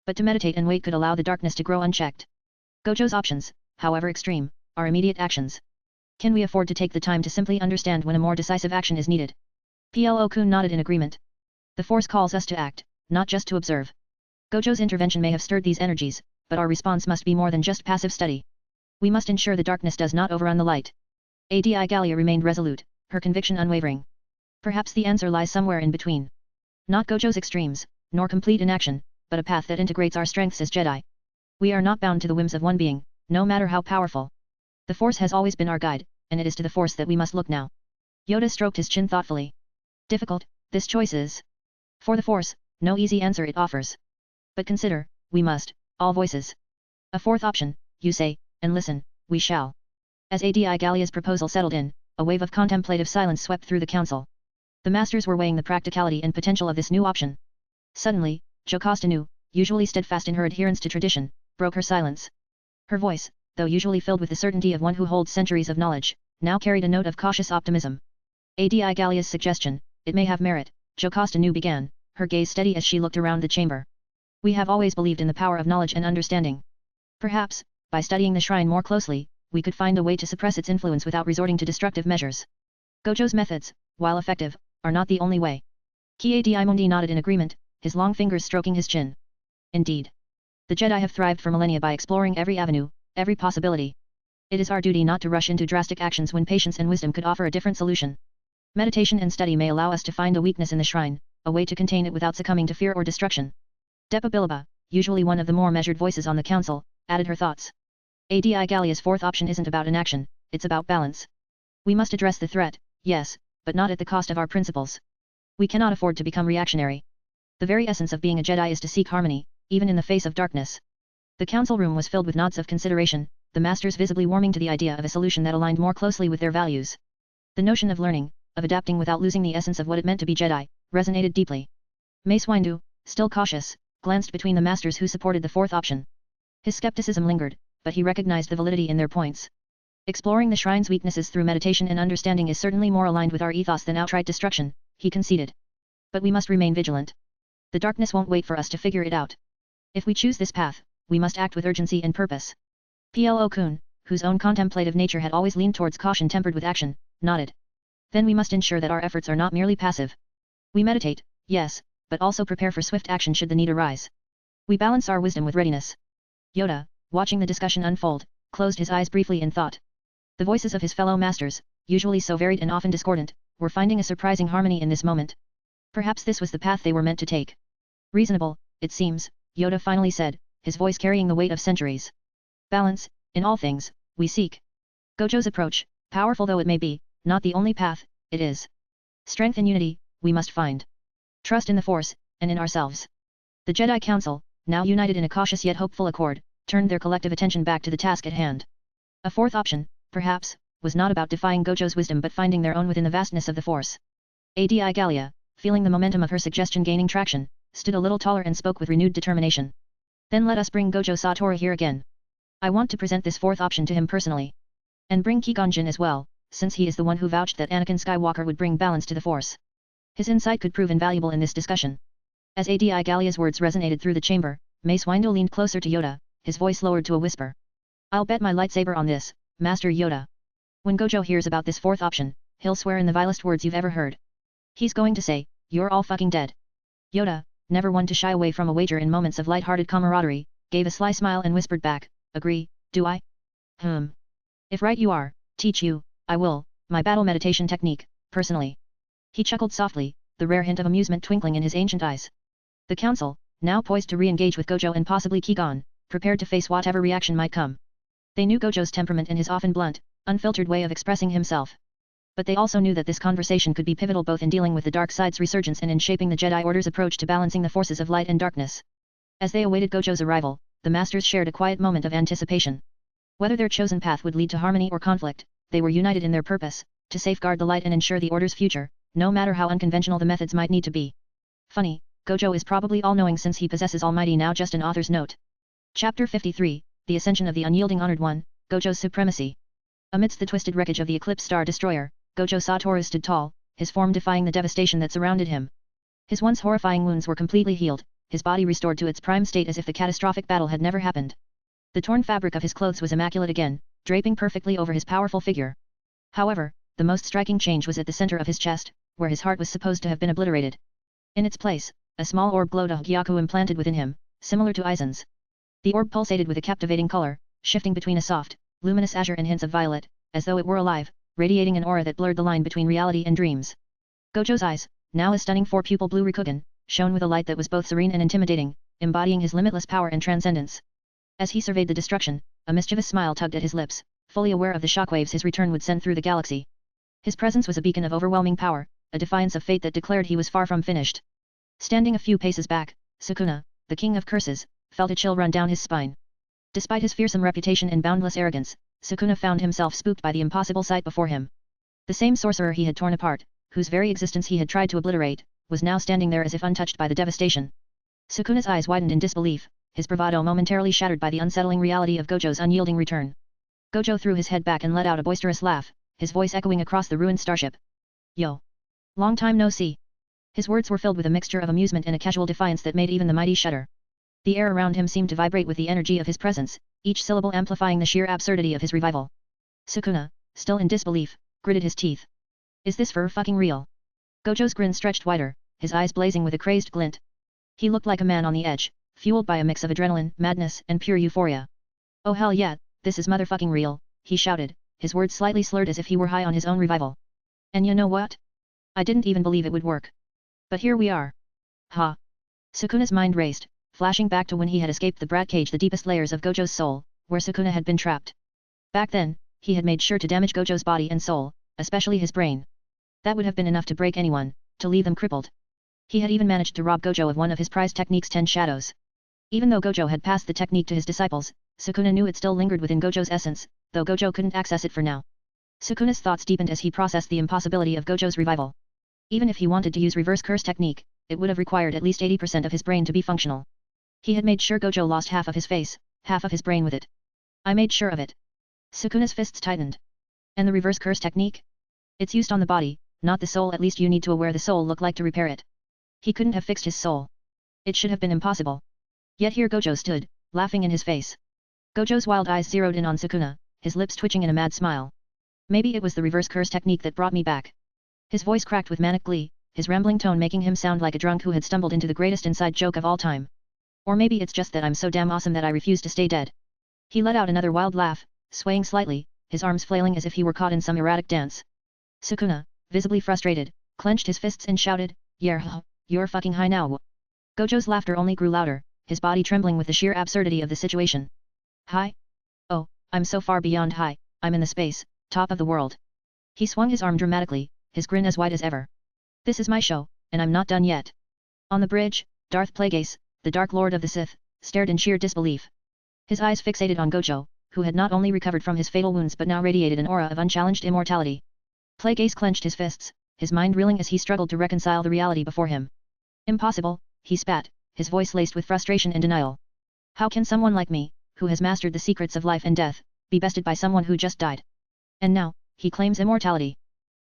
But to meditate and wait could allow the darkness to grow unchecked. Gojo's options, however extreme, are immediate actions. Can we afford to take the time to simply understand when a more decisive action is needed? PLO-kun nodded in agreement. The Force calls us to act, not just to observe. Gojo's intervention may have stirred these energies, but our response must be more than just passive study. We must ensure the darkness does not overrun the light. Adi Gallia remained resolute, her conviction unwavering. Perhaps the answer lies somewhere in between. Not Gojo's extremes, nor complete inaction, but a path that integrates our strengths as Jedi. We are not bound to the whims of one being, no matter how powerful. The Force has always been our guide, and it is to the Force that we must look now. Yoda stroked his chin thoughtfully. Difficult, this choice is. For the Force, no easy answer it offers. But consider, we must, all voices. A fourth option, you say, and listen, we shall. As Adi Gallia's proposal settled in, a wave of contemplative silence swept through the council. The masters were weighing the practicality and potential of this new option. Suddenly, Jocasta, usually steadfast in her adherence to tradition, broke her silence. Her voice, though usually filled with the certainty of one who holds centuries of knowledge, now carried a note of cautious optimism. Adi Gallia's suggestion, it may have merit, Jocasta began, her gaze steady as she looked around the chamber. We have always believed in the power of knowledge and understanding. Perhaps, by studying the shrine more closely, we could find a way to suppress its influence without resorting to destructive measures. Gojo's methods, while effective, are not the only way. Qui-Gon nodded in agreement, his long fingers stroking his chin. Indeed. The Jedi have thrived for millennia by exploring every avenue, every possibility. It is our duty not to rush into drastic actions when patience and wisdom could offer a different solution. Meditation and study may allow us to find a weakness in the shrine, a way to contain it without succumbing to fear or destruction. Depa Bilaba, usually one of the more measured voices on the council, added her thoughts. Adi Gallia's fourth option isn't about inaction, it's about balance. We must address the threat, yes, but not at the cost of our principles. We cannot afford to become reactionary. The very essence of being a Jedi is to seek harmony, even in the face of darkness. The council room was filled with nods of consideration, the masters visibly warming to the idea of a solution that aligned more closely with their values. The notion of learning, of adapting without losing the essence of what it meant to be Jedi, resonated deeply. Mace Windu, still cautious, glanced between the masters who supported the fourth option. His skepticism lingered, but he recognized the validity in their points. Exploring the shrine's weaknesses through meditation and understanding is certainly more aligned with our ethos than outright destruction, he conceded. But we must remain vigilant. The darkness won't wait for us to figure it out. If we choose this path, we must act with urgency and purpose. Plo-kun, whose own contemplative nature had always leaned towards caution tempered with action, nodded. Then we must ensure that our efforts are not merely passive. We meditate, yes, but also prepare for swift action should the need arise. We balance our wisdom with readiness. Yoda, watching the discussion unfold, closed his eyes briefly in thought. The voices of his fellow masters, usually so varied and often discordant, were finding a surprising harmony in this moment. Perhaps this was the path they were meant to take. Reasonable, it seems, Yoda finally said, his voice carrying the weight of centuries. Balance, in all things, we seek. Gojo's approach, powerful though it may be, not the only path, it is. Strength and unity, we must find. Trust in the Force, and in ourselves. The Jedi Council, now united in a cautious yet hopeful accord, turned their collective attention back to the task at hand. A fourth option, perhaps, was not about defying Gojo's wisdom but finding their own within the vastness of the Force. Adi Gallia, feeling the momentum of her suggestion gaining traction, stood a little taller and spoke with renewed determination. Then let us bring Gojo Satoru here again. I want to present this fourth option to him personally. And bring Qui-Gon Jinn as well, since he is the one who vouched that Anakin Skywalker would bring balance to the Force. His insight could prove invaluable in this discussion. As Adi Gallia's words resonated through the chamber, Mace Windu leaned closer to Yoda, his voice lowered to a whisper. I'll bet my lightsaber on this, Master Yoda. When Gojo hears about this fourth option, he'll swear in the vilest words you've ever heard. He's going to say, you're all fucking dead. Yoda, never one to shy away from a wager in moments of light-hearted camaraderie, gave a sly smile and whispered back, agree, do I? If right you are, teach you, I will, my battle meditation technique, personally. He chuckled softly, the rare hint of amusement twinkling in his ancient eyes. The council, now poised to re-engage with Gojo and possibly Qui-Gon, prepared to face whatever reaction might come. They knew Gojo's temperament and his often blunt, unfiltered way of expressing himself. But they also knew that this conversation could be pivotal both in dealing with the dark side's resurgence and in shaping the Jedi Order's approach to balancing the forces of light and darkness. As they awaited Gojo's arrival, the masters shared a quiet moment of anticipation. Whether their chosen path would lead to harmony or conflict, they were united in their purpose, to safeguard the light and ensure the Order's future, no matter how unconventional the methods might need to be. Funny, Gojo is probably all-knowing since he possesses Almighty now just an author's note. Chapter 53, The Ascension of the Unyielding Honored One, Gojo's Supremacy. Amidst the twisted wreckage of the Eclipse Star Destroyer, Gojo Satoru stood tall, his form defying the devastation that surrounded him. His once horrifying wounds were completely healed, his body restored to its prime state as if the catastrophic battle had never happened. The torn fabric of his clothes was immaculate again, draping perfectly over his powerful figure. However, the most striking change was at the center of his chest, where his heart was supposed to have been obliterated. In its place, a small orb glowed, a Gyaku implanted within him, similar to Aizen's. The orb pulsated with a captivating color, shifting between a soft, luminous azure and hints of violet, as though it were alive, radiating an aura that blurred the line between reality and dreams. Gojo's eyes, now a stunning four-pupil blue Rikugan, shone with a light that was both serene and intimidating, embodying his limitless power and transcendence. As he surveyed the destruction, a mischievous smile tugged at his lips, fully aware of the shockwaves his return would send through the galaxy. His presence was a beacon of overwhelming power, a defiance of fate that declared he was far from finished. Standing a few paces back, Sukuna, the king of curses, felt a chill run down his spine. Despite his fearsome reputation and boundless arrogance, Sukuna found himself spooked by the impossible sight before him. The same sorcerer he had torn apart, whose very existence he had tried to obliterate, was now standing there as if untouched by the devastation. Sukuna's eyes widened in disbelief, his bravado momentarily shattered by the unsettling reality of Gojo's unyielding return. Gojo threw his head back and let out a boisterous laugh, his voice echoing across the ruined starship. Yo! Long time no see. His words were filled with a mixture of amusement and a casual defiance that made even the mighty shudder. The air around him seemed to vibrate with the energy of his presence, each syllable amplifying the sheer absurdity of his revival. Sukuna, still in disbelief, gritted his teeth. Is this for fucking real? Gojo's grin stretched wider, his eyes blazing with a crazed glint. He looked like a man on the edge, fueled by a mix of adrenaline, madness, and pure euphoria. Oh hell yeah, this is motherfucking real, he shouted, his words slightly slurred as if he were high on his own revival. And you know what? I didn't even believe it would work. But here we are. Ha! Sukuna's mind raced, flashing back to when he had escaped the brat cage, the deepest layers of Gojo's soul, where Sukuna had been trapped. Back then, he had made sure to damage Gojo's body and soul, especially his brain. That would have been enough to break anyone, to leave them crippled. He had even managed to rob Gojo of one of his prized techniques, 10 Shadows. Even though Gojo had passed the technique to his disciples, Sukuna knew it still lingered within Gojo's essence, though Gojo couldn't access it for now. Sukuna's thoughts deepened as he processed the impossibility of Gojo's revival. Even if he wanted to use reverse curse technique, it would have required at least 80% of his brain to be functional. He had made sure Gojo lost half of his face, half of his brain with it. I made sure of it. Sukuna's fists tightened. And the reverse curse technique? It's used on the body, not the soul. At least you need to aware the soul look like to repair it. He couldn't have fixed his soul. It should have been impossible. Yet here Gojo stood, laughing in his face. Gojo's wild eyes zeroed in on Sukuna, his lips twitching in a mad smile. Maybe it was the reverse curse technique that brought me back. His voice cracked with manic glee, his rambling tone making him sound like a drunk who had stumbled into the greatest inside joke of all time. Or maybe it's just that I'm so damn awesome that I refuse to stay dead. He let out another wild laugh, swaying slightly, his arms flailing as if he were caught in some erratic dance. Sukuna, visibly frustrated, clenched his fists and shouted, "Yeah, you're fucking high now." Gojo's laughter only grew louder, his body trembling with the sheer absurdity of the situation. High? Oh, I'm so far beyond high, I'm in the space, top of the world. He swung his arm dramatically, his grin as wide as ever. This is my show, and I'm not done yet. On the bridge, Darth Plagueis, the Dark Lord of the Sith, stared in sheer disbelief. His eyes fixated on Gojo, who had not only recovered from his fatal wounds but now radiated an aura of unchallenged immortality. Plagueis clenched his fists, his mind reeling as he struggled to reconcile the reality before him. Impossible, he spat, his voice laced with frustration and denial. How can someone like me, who has mastered the secrets of life and death, be bested by someone who just died? And now, he claims immortality.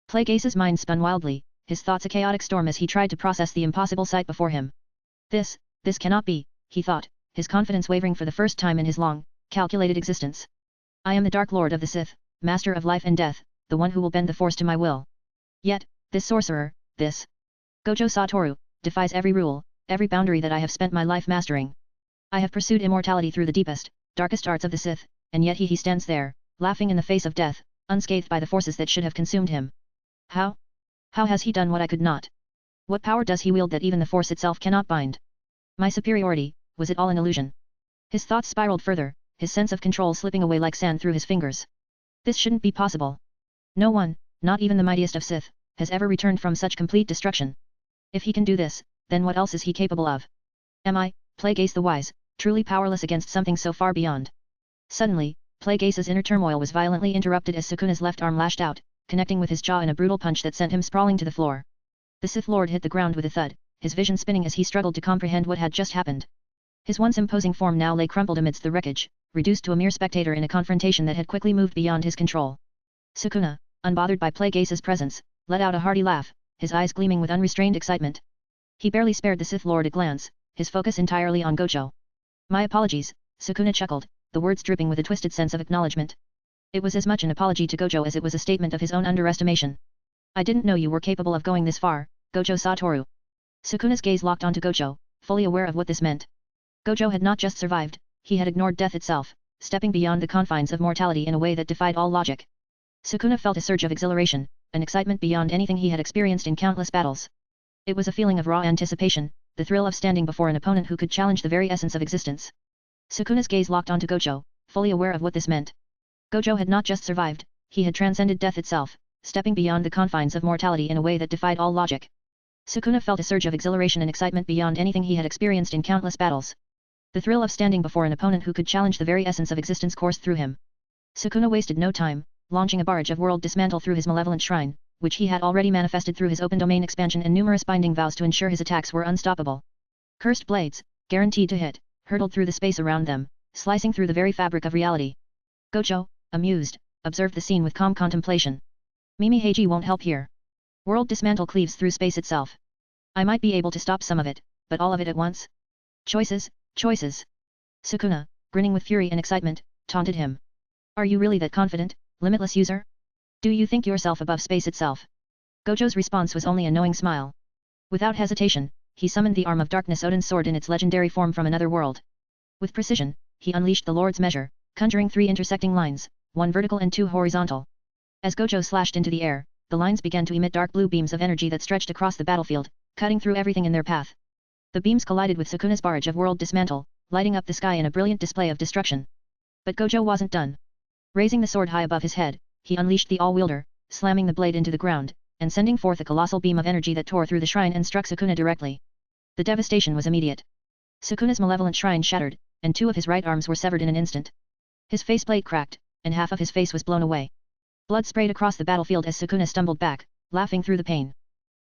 Plagueis's mind spun wildly, his thoughts a chaotic storm as he tried to process the impossible sight before him. This cannot be, he thought, his confidence wavering for the first time in his long, calculated existence. I am the Dark Lord of the Sith, master of life and death, the one who will bend the Force to my will. Yet, this sorcerer, this Gojo Satoru, defies every rule, every boundary that I have spent my life mastering. I have pursued immortality through the deepest, darkest arts of the Sith, and yet he stands there, laughing in the face of death, unscathed by the forces that should have consumed him. How? How has he done what I could not? What power does he wield that even the Force itself cannot bind? My superiority, was it all an illusion? His thoughts spiraled further, his sense of control slipping away like sand through his fingers. This shouldn't be possible. No one, not even the mightiest of Sith, has ever returned from such complete destruction. If he can do this, then what else is he capable of? Am I, Plagueis the Wise, truly powerless against something so far beyond? Suddenly, Plagueis's inner turmoil was violently interrupted as Sukuna's left arm lashed out, connecting with his jaw in a brutal punch that sent him sprawling to the floor. The Sith Lord hit the ground with a thud, his vision spinning as he struggled to comprehend what had just happened. His once imposing form now lay crumpled amidst the wreckage, reduced to a mere spectator in a confrontation that had quickly moved beyond his control. Sukuna, unbothered by Plagueis's presence, let out a hearty laugh, his eyes gleaming with unrestrained excitement. He barely spared the Sith Lord a glance, his focus entirely on Gojo. My apologies, Sukuna chuckled, the words dripping with a twisted sense of acknowledgement. It was as much an apology to Gojo as it was a statement of his own underestimation. I didn't know you were capable of going this far, Gojo Satoru. Sukuna's gaze locked onto Gojo, fully aware of what this meant. Gojo had not just survived, he had ignored death itself, stepping beyond the confines of mortality in a way that defied all logic. Sukuna felt a surge of exhilaration, an excitement beyond anything he had experienced in countless battles. It was a feeling of raw anticipation, the thrill of standing before an opponent who could challenge the very essence of existence. Sukuna's gaze locked onto Gojo, fully aware of what this meant. Gojo had not just survived, he had transcended death itself, stepping beyond the confines of mortality in a way that defied all logic. Sukuna felt a surge of exhilaration and excitement beyond anything he had experienced in countless battles. The thrill of standing before an opponent who could challenge the very essence of existence coursed through him. Sukuna wasted no time, launching a barrage of world dismantle through his malevolent shrine, which he had already manifested through his open domain expansion and numerous binding vows to ensure his attacks were unstoppable. Cursed blades, guaranteed to hit, hurtled through the space around them, slicing through the very fabric of reality. Gojo, amused, observed the scene with calm contemplation. Mimi Heiji won't help here. World dismantle cleaves through space itself. I might be able to stop some of it, but all of it at once? Choices, choices. Sukuna, grinning with fury and excitement, taunted him. Are you really that confident, limitless user? Do you think yourself above space itself? Gojo's response was only a knowing smile. Without hesitation, he summoned the arm of darkness Odin's sword in its legendary form from another world. With precision, he unleashed the Lord's measure, conjuring 3 intersecting lines, 1 vertical and 2 horizontal. As Gojo slashed into the air, the lines began to emit dark blue beams of energy that stretched across the battlefield, cutting through everything in their path. The beams collided with Sukuna's barrage of world dismantle, lighting up the sky in a brilliant display of destruction. But Gojo wasn't done. Raising the sword high above his head, he unleashed the All-Wielder, slamming the blade into the ground, and sending forth a colossal beam of energy that tore through the shrine and struck Sukuna directly. The devastation was immediate. Sukuna's malevolent shrine shattered, and 2 of his right arms were severed in an instant. His faceplate cracked, and half of his face was blown away. Blood sprayed across the battlefield as Sukuna stumbled back, laughing through the pain.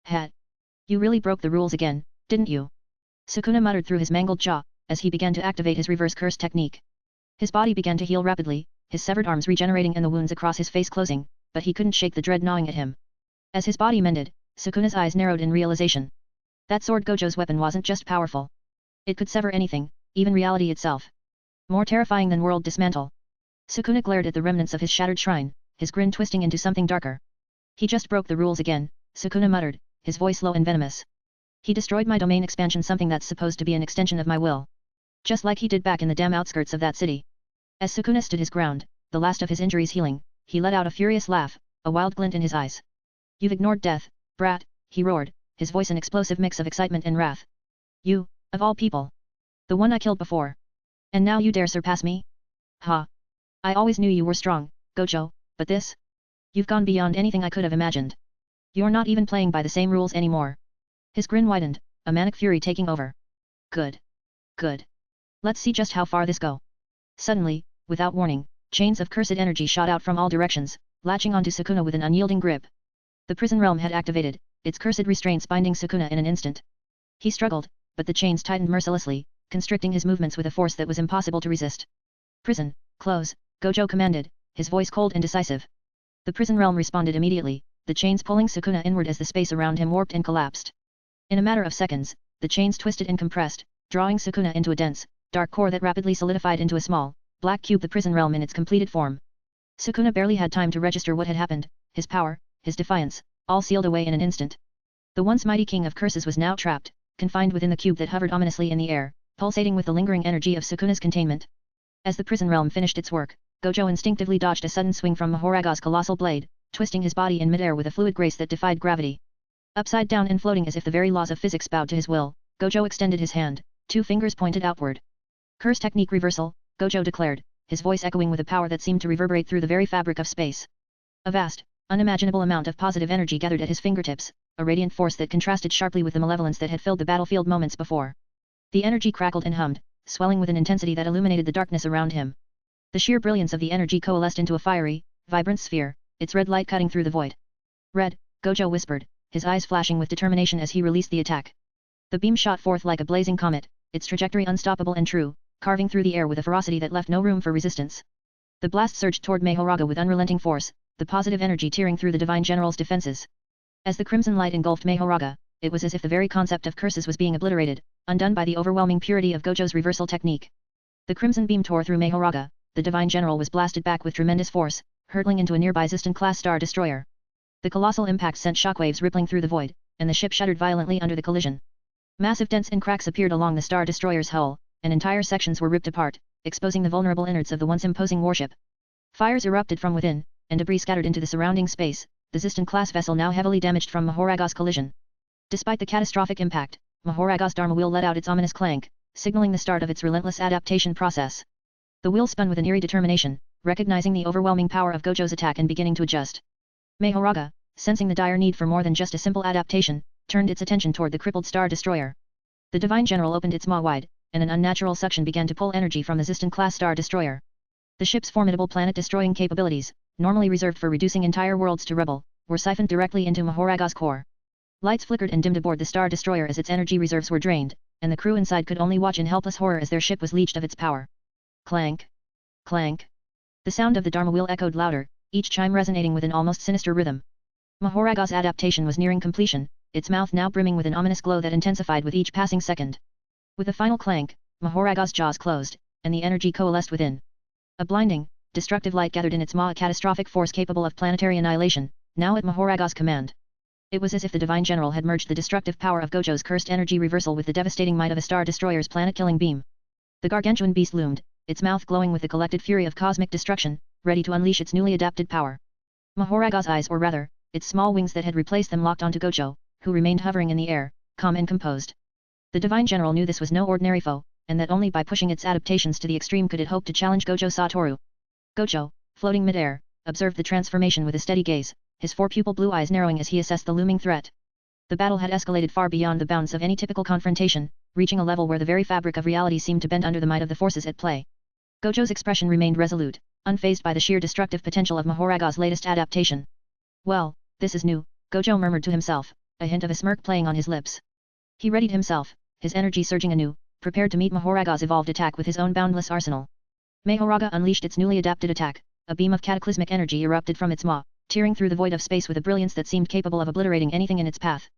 "Hat! You really broke the rules again, didn't you?" Sukuna muttered through his mangled jaw, as he began to activate his reverse curse technique. His body began to heal rapidly, his severed arms regenerating and the wounds across his face closing, but he couldn't shake the dread gnawing at him. As his body mended, Sukuna's eyes narrowed in realization. That sword Gojo's weapon wasn't just powerful. It could sever anything, even reality itself. More terrifying than world dismantle. Sukuna glared at the remnants of his shattered shrine, his grin twisting into something darker. He just broke the rules again, Sukuna muttered, his voice low and venomous. He destroyed my domain expansion, something that's supposed to be an extension of my will. Just like he did back in the damn outskirts of that city. As Sukuna stood his ground, the last of his injuries healing, he let out a furious laugh, a wild glint in his eyes. You've ignored death, brat, he roared, his voice an explosive mix of excitement and wrath. You, of all people. The one I killed before. And now you dare surpass me? Ha! I always knew you were strong, Gojo, but this? You've gone beyond anything I could have imagined. You're not even playing by the same rules anymore. His grin widened, a manic fury taking over. Good. Good. Let's see just how far this go. Suddenly, without warning, chains of cursed energy shot out from all directions, latching onto Sukuna with an unyielding grip. The prison realm had activated, its cursed restraints binding Sukuna in an instant. He struggled, but the chains tightened mercilessly, constricting his movements with a force that was impossible to resist. Prison, close, Gojo commanded, his voice cold and decisive. The prison realm responded immediately, the chains pulling Sukuna inward as the space around him warped and collapsed. In a matter of seconds, the chains twisted and compressed, drawing Sukuna into a dense, dark core that rapidly solidified into a small, black cube, the prison realm in its completed form. Sukuna barely had time to register what had happened, his power, his defiance, all sealed away in an instant. The once mighty king of curses was now trapped, confined within the cube that hovered ominously in the air, pulsating with the lingering energy of Sukuna's containment. As the prison realm finished its work, Gojo instinctively dodged a sudden swing from Mahoraga's colossal blade, twisting his body in midair with a fluid grace that defied gravity. Upside down and floating as if the very laws of physics bowed to his will, Gojo extended his hand, 2 fingers pointed outward. Curse technique reversal, Gojo declared, his voice echoing with a power that seemed to reverberate through the very fabric of space. A vast, unimaginable amount of positive energy gathered at his fingertips, a radiant force that contrasted sharply with the malevolence that had filled the battlefield moments before. The energy crackled and hummed, swelling with an intensity that illuminated the darkness around him. The sheer brilliance of the energy coalesced into a fiery, vibrant sphere, its red light cutting through the void. Red, Gojo whispered, his eyes flashing with determination as he released the attack. The beam shot forth like a blazing comet, its trajectory unstoppable and true, carving through the air with a ferocity that left no room for resistance. The blast surged toward Mahoraga with unrelenting force, the positive energy tearing through the Divine General's defenses. As the crimson light engulfed Mahoraga, it was as if the very concept of curses was being obliterated, undone by the overwhelming purity of Gojo's reversal technique. The crimson beam tore through Mahoraga, the Divine General was blasted back with tremendous force, hurtling into a nearby Ziston-class star destroyer. The colossal impact sent shockwaves rippling through the void, and the ship shuddered violently under the collision. Massive dents and cracks appeared along the star destroyer's hull, and entire sections were ripped apart, exposing the vulnerable innards of the once imposing warship. Fires erupted from within, and debris scattered into the surrounding space, the Ziston-class vessel now heavily damaged from Mahoraga's collision. Despite the catastrophic impact, Mahoraga's Dharma wheel let out its ominous clank, signaling the start of its relentless adaptation process. The wheel spun with an eerie determination, recognizing the overwhelming power of Gojo's attack and beginning to adjust. Mahoraga, sensing the dire need for more than just a simple adaptation, turned its attention toward the crippled star destroyer. The Divine General opened its maw wide, and an unnatural suction began to pull energy from the Ziston-class star destroyer. The ship's formidable planet-destroying capabilities, normally reserved for reducing entire worlds to rubble, were siphoned directly into Mahoraga's core. Lights flickered and dimmed aboard the star destroyer as its energy reserves were drained, and the crew inside could only watch in helpless horror as their ship was leached of its power. Clank! Clank! The sound of the Dharma wheel echoed louder, each chime resonating with an almost sinister rhythm. Mahoraga's adaptation was nearing completion, its mouth now brimming with an ominous glow that intensified with each passing second. With a final clank, Mahoraga's jaws closed, and the energy coalesced within. A blinding, destructive light gathered in its maw, a catastrophic force capable of planetary annihilation, now at Mahoraga's command. It was as if the Divine General had merged the destructive power of Gojo's cursed energy reversal with the devastating might of a star destroyer's planet-killing beam. The gargantuan beast loomed, its mouth glowing with the collected fury of cosmic destruction, ready to unleash its newly adapted power. Mahoraga's eyes, or rather, its small wings that had replaced them, locked onto Gojo, who remained hovering in the air, calm and composed. The Divine General knew this was no ordinary foe, and that only by pushing its adaptations to the extreme could it hope to challenge Gojo Satoru. Gojo, floating mid-air, observed the transformation with a steady gaze, his four-pupil blue eyes narrowing as he assessed the looming threat. The battle had escalated far beyond the bounds of any typical confrontation, reaching a level where the very fabric of reality seemed to bend under the might of the forces at play. Gojo's expression remained resolute, unfazed by the sheer destructive potential of Mahoraga's latest adaptation. Well, this is new, Gojo murmured to himself, a hint of a smirk playing on his lips. He readied himself, his energy surging anew, prepared to meet Mahoraga's evolved attack with his own boundless arsenal. Mahoraga unleashed its newly adapted attack, a beam of cataclysmic energy erupted from its maw, tearing through the void of space with a brilliance that seemed capable of obliterating anything in its path.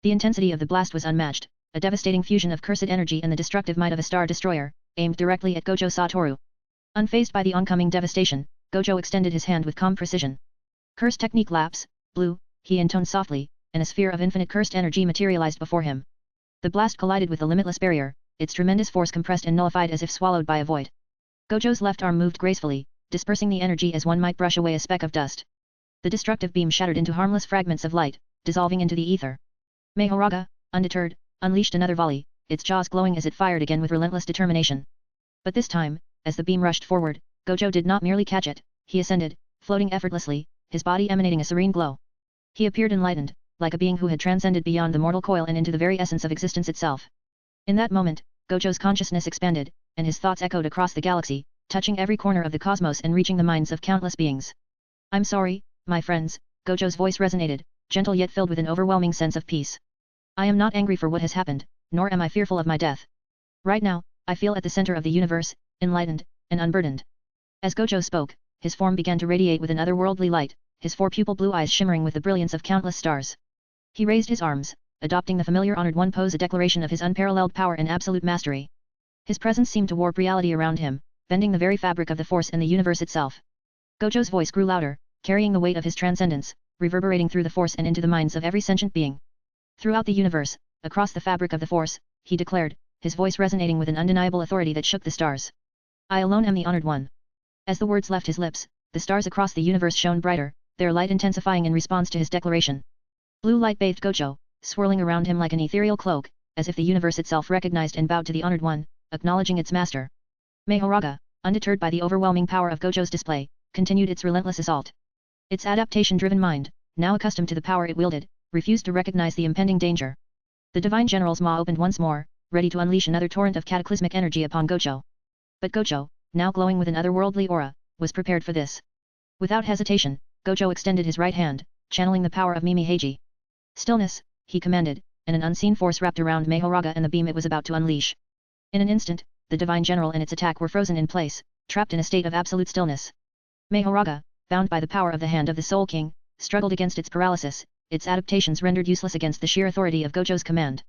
The intensity of the blast was unmatched, a devastating fusion of cursed energy and the destructive might of a star destroyer, aimed directly at Gojo Satoru. Unfazed by the oncoming devastation, Gojo extended his hand with calm precision. Curse technique lapse, blue, he intoned softly, and a sphere of infinite cursed energy materialized before him. The blast collided with the limitless barrier, its tremendous force compressed and nullified as if swallowed by a void. Gojo's left arm moved gracefully, dispersing the energy as one might brush away a speck of dust. The destructive beam shattered into harmless fragments of light, dissolving into the ether. Mahoraga, undeterred, unleashed another volley, its jaws glowing as it fired again with relentless determination. But this time, as the beam rushed forward, Gojo did not merely catch it, he ascended, floating effortlessly, his body emanating a serene glow. He appeared enlightened, like a being who had transcended beyond the mortal coil and into the very essence of existence itself. In that moment, Gojo's consciousness expanded, and his thoughts echoed across the galaxy, touching every corner of the cosmos and reaching the minds of countless beings. I'm sorry, my friends, Gojo's voice resonated, gentle yet filled with an overwhelming sense of peace. I am not angry for what has happened, nor am I fearful of my death. Right now, I feel at the center of the universe, enlightened, and unburdened. As Gojo spoke, his form began to radiate with an otherworldly light, his four-pupil blue eyes shimmering with the brilliance of countless stars. He raised his arms, adopting the familiar Honored One pose, a declaration of his unparalleled power and absolute mastery. His presence seemed to warp reality around him, bending the very fabric of the Force and the universe itself. Gojo's voice grew louder, carrying the weight of his transcendence, reverberating through the Force and into the minds of every sentient being. Throughout the universe, across the fabric of the Force, he declared, his voice resonating with an undeniable authority that shook the stars. I alone am the Honored One. As the words left his lips, the stars across the universe shone brighter, their light intensifying in response to his declaration. Blue light bathed Gojo, swirling around him like an ethereal cloak, as if the universe itself recognized and bowed to the Honored One, acknowledging its master. Mahoraga, undeterred by the overwhelming power of Gojo's display, continued its relentless assault. Its adaptation-driven mind, now accustomed to the power it wielded, refused to recognize the impending danger. The Divine General's maw opened once more, ready to unleash another torrent of cataclysmic energy upon Gojo. But Gojo, now glowing with an otherworldly aura, was prepared for this. Without hesitation, Gojo extended his right hand, channeling the power of Mimi Heiji. Stillness, he commanded, and an unseen force wrapped around Mahoraga and the beam it was about to unleash. In an instant, the Divine General and its attack were frozen in place, trapped in a state of absolute stillness. Mahoraga, bound by the power of the hand of the Soul King, struggled against its paralysis, its adaptations rendered useless against the sheer authority of Gojo's command.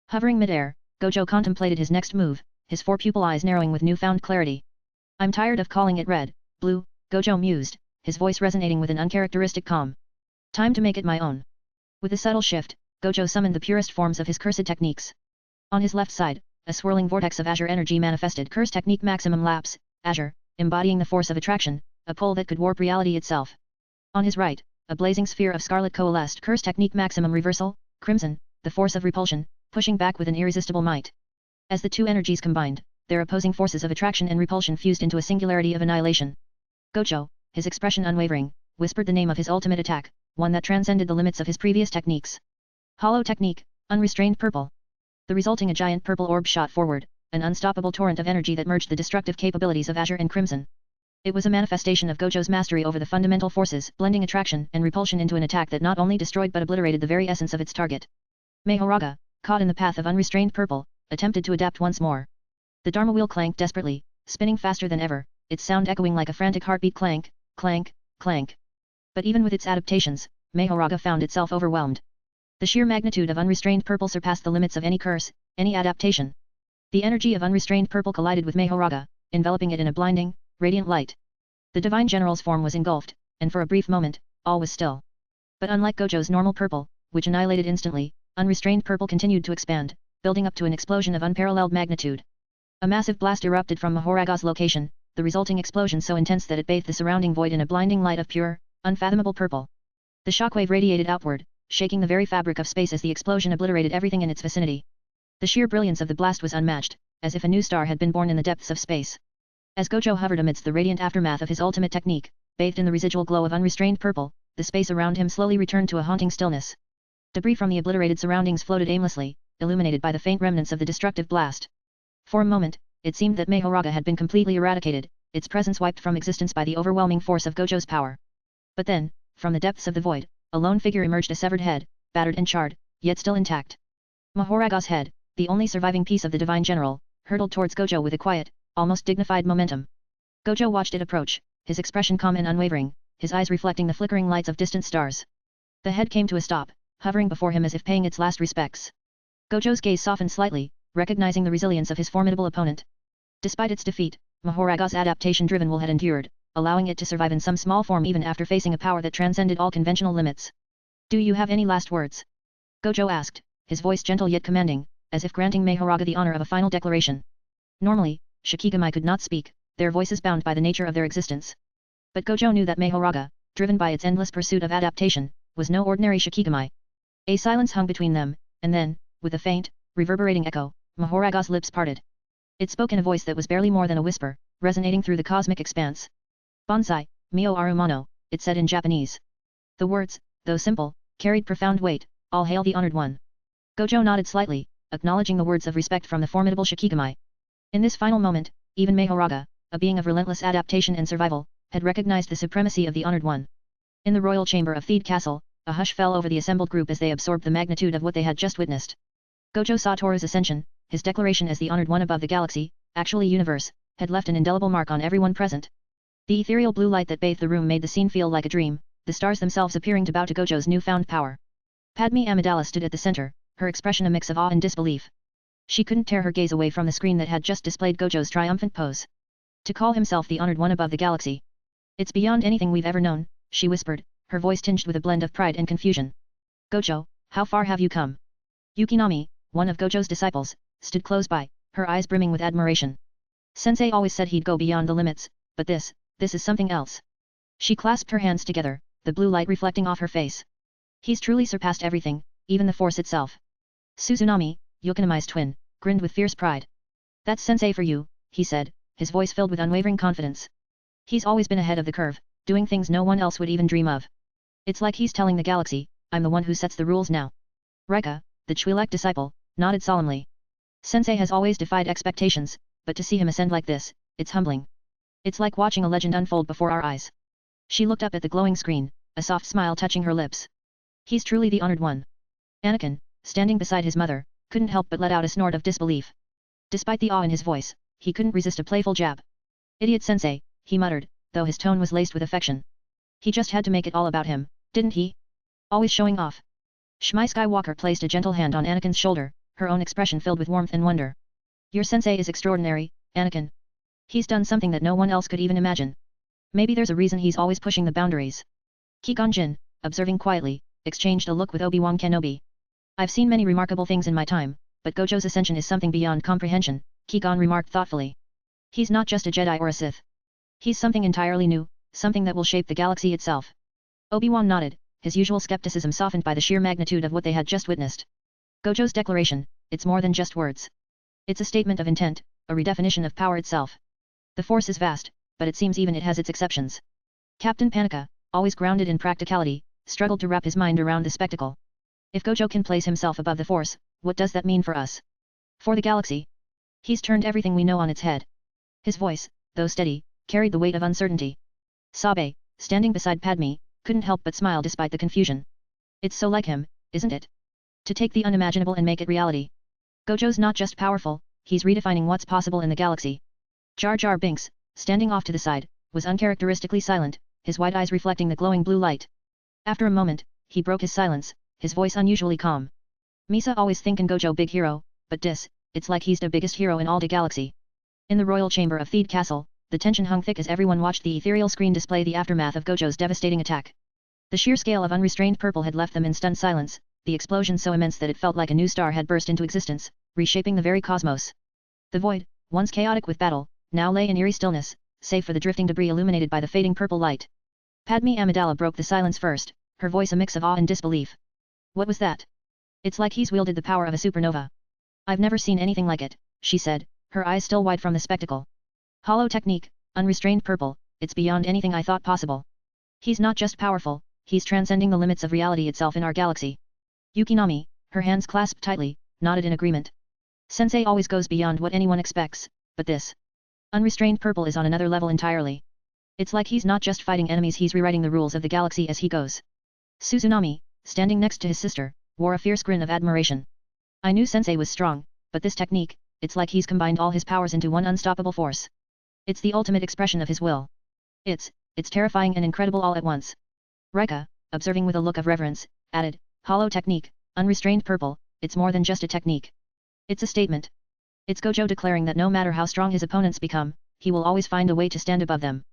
Hovering mid-air, Gojo contemplated his next move, his four-pupil eyes narrowing with newfound clarity. I'm tired of calling it red, blue, Gojo mused, his voice resonating with an uncharacteristic calm. Time to make it my own. With a subtle shift, Gojo summoned the purest forms of his cursed techniques. On his left side, a swirling vortex of azure energy manifested curse technique maximum lapse, azure, embodying the force of attraction, a pull that could warp reality itself. On his right, a blazing sphere of scarlet coalesced curse technique maximum reversal, crimson, the force of repulsion, pushing back with an irresistible might. As the two energies combined, their opposing forces of attraction and repulsion fused into a singularity of annihilation. Gojo, his expression unwavering, whispered the name of his ultimate attack, one that transcended the limits of his previous techniques. Hollow technique, unrestrained purple. The resulting a giant purple orb shot forward, an unstoppable torrent of energy that merged the destructive capabilities of azure and crimson. It was a manifestation of Gojo's mastery over the fundamental forces, blending attraction and repulsion into an attack that not only destroyed but obliterated the very essence of its target. Mahoraga, caught in the path of unrestrained purple, attempted to adapt once more. The Dharma wheel clanked desperately, spinning faster than ever, its sound echoing like a frantic heartbeat clank, clank, clank. But even with its adaptations, Mahoraga found itself overwhelmed. The sheer magnitude of unrestrained purple surpassed the limits of any curse, any adaptation. The energy of unrestrained purple collided with Mahoraga, enveloping it in a blinding, radiant light. The divine general's form was engulfed, and for a brief moment, all was still. But unlike Gojo's normal purple, which annihilated instantly, unrestrained purple continued to expand, building up to an explosion of unparalleled magnitude. A massive blast erupted from Mahoraga's location, the resulting explosion so intense that it bathed the surrounding void in a blinding light of pure, unfathomable purple. The shockwave radiated outward, shaking the very fabric of space as the explosion obliterated everything in its vicinity. The sheer brilliance of the blast was unmatched, as if a new star had been born in the depths of space. As Gojo hovered amidst the radiant aftermath of his ultimate technique, bathed in the residual glow of unrestrained purple, the space around him slowly returned to a haunting stillness. Debris from the obliterated surroundings floated aimlessly, illuminated by the faint remnants of the destructive blast. For a moment, it seemed that Mahoraga had been completely eradicated, its presence wiped from existence by the overwhelming force of Gojo's power. But then, from the depths of the void, a lone figure emerged, a severed head, battered and charred, yet still intact. Mahoraga's head, the only surviving piece of the divine general, hurtled towards Gojo with a quiet, almost dignified momentum. Gojo watched it approach, his expression calm and unwavering, his eyes reflecting the flickering lights of distant stars. The head came to a stop, hovering before him as if paying its last respects. Gojo's gaze softened slightly, recognizing the resilience of his formidable opponent. Despite its defeat, Mahoraga's adaptation-driven will had endured, allowing it to survive in some small form even after facing a power that transcended all conventional limits. "Do you have any last words?" Gojo asked, his voice gentle yet commanding, as if granting Mahoraga the honor of a final declaration. Normally, Shikigami could not speak, their voices bound by the nature of their existence. But Gojo knew that Mahoraga, driven by its endless pursuit of adaptation, was no ordinary Shikigami. A silence hung between them, and then, with a faint, reverberating echo, Mahoraga's lips parted. It spoke in a voice that was barely more than a whisper, resonating through the cosmic expanse. "Bonsai, mio arumano," it said in Japanese. The words, though simple, carried profound weight. "All hail the honored one." Gojo nodded slightly, acknowledging the words of respect from the formidable Shikigami. In this final moment, even Mahoraga, a being of relentless adaptation and survival, had recognized the supremacy of the honored one. In the royal chamber of Theed Castle, a hush fell over the assembled group as they absorbed the magnitude of what they had just witnessed. Gojo Satoru's ascension, his declaration as the honored one above the galaxy, actually universe, had left an indelible mark on everyone present. The ethereal blue light that bathed the room made the scene feel like a dream, the stars themselves appearing to bow to Gojo's newfound power. Padme Amidala stood at the center, her expression a mix of awe and disbelief. She couldn't tear her gaze away from the screen that had just displayed Gojo's triumphant pose. To call himself the honored one above the galaxy. "It's beyond anything we've ever known," she whispered, her voice tinged with a blend of pride and confusion. "Gojo, how far have you come?" Yukinami, one of Gojo's disciples, stood close by, her eyes brimming with admiration. "Sensei always said he'd go beyond the limits, but this is something else." She clasped her hands together, the blue light reflecting off her face. "He's truly surpassed everything, even the Force itself." Suzunami, Yukinami's twin, grinned with fierce pride. "That's Sensei for you," he said, his voice filled with unwavering confidence. "He's always been ahead of the curve, doing things no one else would even dream of. It's like he's telling the galaxy, I'm the one who sets the rules now." Rika, the Twi'lek disciple, nodded solemnly. "Sensei has always defied expectations, but to see him ascend like this, it's humbling. It's like watching a legend unfold before our eyes." She looked up at the glowing screen, a soft smile touching her lips. "He's truly the honored one." Anakin, standing beside his mother, couldn't help but let out a snort of disbelief. Despite the awe in his voice, he couldn't resist a playful jab. "Idiot Sensei," he muttered, though his tone was laced with affection. "He just had to make it all about him, didn't he? Always showing off." Shmi Skywalker placed a gentle hand on Anakin's shoulder, her own expression filled with warmth and wonder. "Your sensei is extraordinary, Anakin. He's done something that no one else could even imagine. Maybe there's a reason he's always pushing the boundaries." Qui-Gon Jinn, observing quietly, exchanged a look with Obi-Wan Kenobi. "I've seen many remarkable things in my time, but Gojo's ascension is something beyond comprehension," Qui-Gon remarked thoughtfully. "He's not just a Jedi or a Sith. He's something entirely new, something that will shape the galaxy itself." Obi-Wan nodded, his usual skepticism softened by the sheer magnitude of what they had just witnessed. "Gojo's declaration, it's more than just words. It's a statement of intent, a redefinition of power itself. The Force is vast, but it seems even it has its exceptions." Captain Panika, always grounded in practicality, struggled to wrap his mind around the spectacle. If Gojo can place himself above the Force, what does that mean for us? For the galaxy? He's turned everything we know on its head. His voice, though steady, carried the weight of uncertainty. Sabe, standing beside Padme, couldn't help but smile despite the confusion. "It's so like him, isn't it? To take the unimaginable and make it reality." Gojo's not just powerful, he's redefining what's possible in the galaxy. Jar Jar Binks, standing off to the side, was uncharacteristically silent, his wide eyes reflecting the glowing blue light. After a moment, he broke his silence, his voice unusually calm. Misa always thinkin' Gojo big hero, but it's like he's the biggest hero in all the galaxy. In the royal chamber of Theed Castle, the tension hung thick as everyone watched the ethereal screen display the aftermath of Gojo's devastating attack. The sheer scale of unrestrained purple had left them in stunned silence, the explosion so immense that it felt like a new star had burst into existence, reshaping the very cosmos. The void, once chaotic with battle, now lay in eerie stillness, save for the drifting debris illuminated by the fading purple light. Padme Amidala broke the silence first, her voice a mix of awe and disbelief. What was that? It's like he's wielded the power of a supernova. I've never seen anything like it, she said, her eyes still wide from the spectacle. Hollow technique, unrestrained purple, it's beyond anything I thought possible. He's not just powerful, he's transcending the limits of reality itself in our galaxy. Yukinami, her hands clasped tightly, nodded in agreement. Sensei always goes beyond what anyone expects, but this unrestrained purple is on another level entirely. It's like he's not just fighting enemies, he's rewriting the rules of the galaxy as he goes. Suzunami, standing next to his sister, wore a fierce grin of admiration. I knew Sensei was strong, but this technique, it's like he's combined all his powers into one unstoppable force. It's the ultimate expression of his will. It's terrifying and incredible all at once. Rika, observing with a look of reverence, added, hollow technique, unrestrained purple, it's more than just a technique. It's a statement. It's Gojo declaring that no matter how strong his opponents become, he will always find a way to stand above them.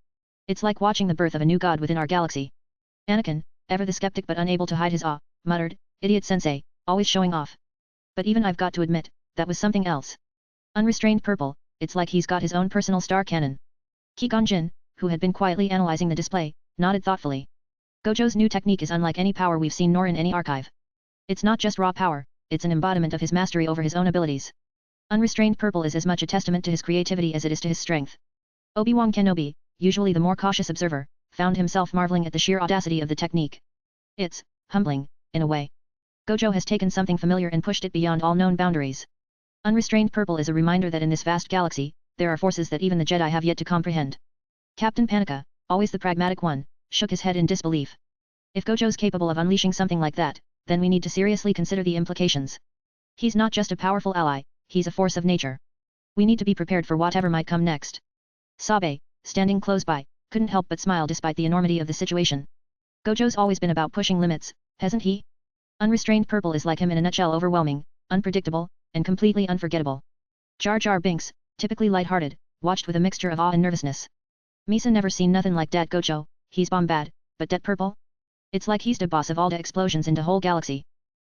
It's like watching the birth of a new god within our galaxy. Anakin, ever the skeptic but unable to hide his awe, muttered, idiot Sensei, always showing off. But even I've got to admit, that was something else. Unrestrained purple, it's like he's got his own personal star cannon. Qui-Gon Jinn, who had been quietly analyzing the display, nodded thoughtfully. Gojo's new technique is unlike any power we've seen nor in any archive. It's not just raw power, it's an embodiment of his mastery over his own abilities. Unrestrained purple is as much a testament to his creativity as it is to his strength. Obi-Wan Kenobi, usually the more cautious observer, found himself marveling at the sheer audacity of the technique. It's humbling, in a way. Gojo has taken something familiar and pushed it beyond all known boundaries. Unrestrained purple is a reminder that in this vast galaxy, there are forces that even the Jedi have yet to comprehend. Captain Panika, always the pragmatic one, shook his head in disbelief. If Gojo's capable of unleashing something like that, then we need to seriously consider the implications. He's not just a powerful ally, he's a force of nature. We need to be prepared for whatever might come next. Sabe, standing close by, couldn't help but smile despite the enormity of the situation. Gojo's always been about pushing limits, hasn't he? Unrestrained purple is like him in a nutshell, overwhelming, unpredictable, and completely unforgettable. Jar Jar Binks, typically light-hearted, watched with a mixture of awe and nervousness. Misa never seen nothing like dat Gojo, he's bomb bad, but dat purple? It's like he's the boss of all the explosions in the whole galaxy.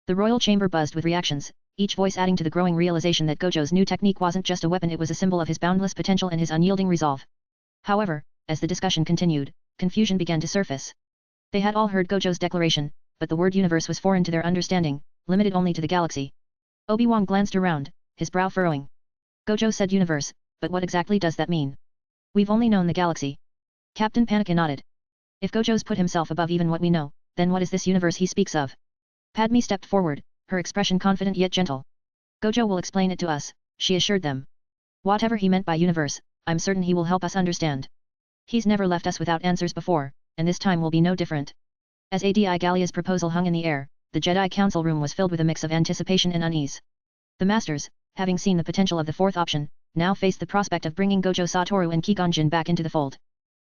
The royal chamber buzzed with reactions, each voice adding to the growing realization that Gojo's new technique wasn't just a weapon, it was a symbol of his boundless potential and his unyielding resolve. However, as the discussion continued, confusion began to surface. They had all heard Gojo's declaration, but the word universe was foreign to their understanding, limited only to the galaxy. Obi-Wan glanced around, his brow furrowing. Gojo said universe, but what exactly does that mean? We've only known the galaxy. Captain Panika nodded. If Gojo's put himself above even what we know, then what is this universe he speaks of? Padme stepped forward, her expression confident yet gentle. Gojo will explain it to us, she assured them. Whatever he meant by universe, I'm certain he will help us understand. He's never left us without answers before, and this time will be no different. As Adi Gallia's proposal hung in the air, the Jedi Council room was filled with a mix of anticipation and unease. The Masters, having seen the potential of the fourth option, now faced the prospect of bringing Gojo Satoru and Qui-Gon Jinn back into the fold.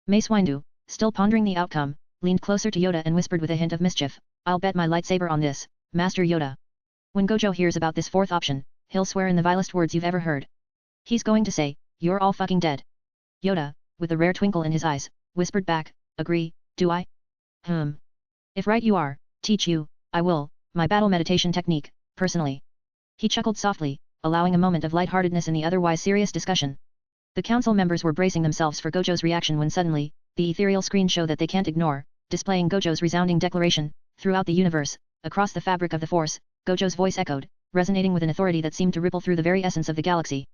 Mace Windu, still pondering the outcome, leaned closer to Yoda and whispered with a hint of mischief, I'll bet my lightsaber on this, Master Yoda. When Gojo hears about this fourth option, he'll swear in the vilest words you've ever heard. He's going to say, you're all fucking dead. Yoda, with a rare twinkle in his eyes, whispered back, agree, do I? If right you are, teach you, I will, my battle meditation technique, personally. He chuckled softly, allowing a moment of lightheartedness in the otherwise serious discussion. The council members were bracing themselves for Gojo's reaction when suddenly, the ethereal screen show that they can't ignore, displaying Gojo's resounding declaration, throughout the universe, across the fabric of the Force, Gojo's voice echoed, resonating with an authority that seemed to ripple through the very essence of the galaxy.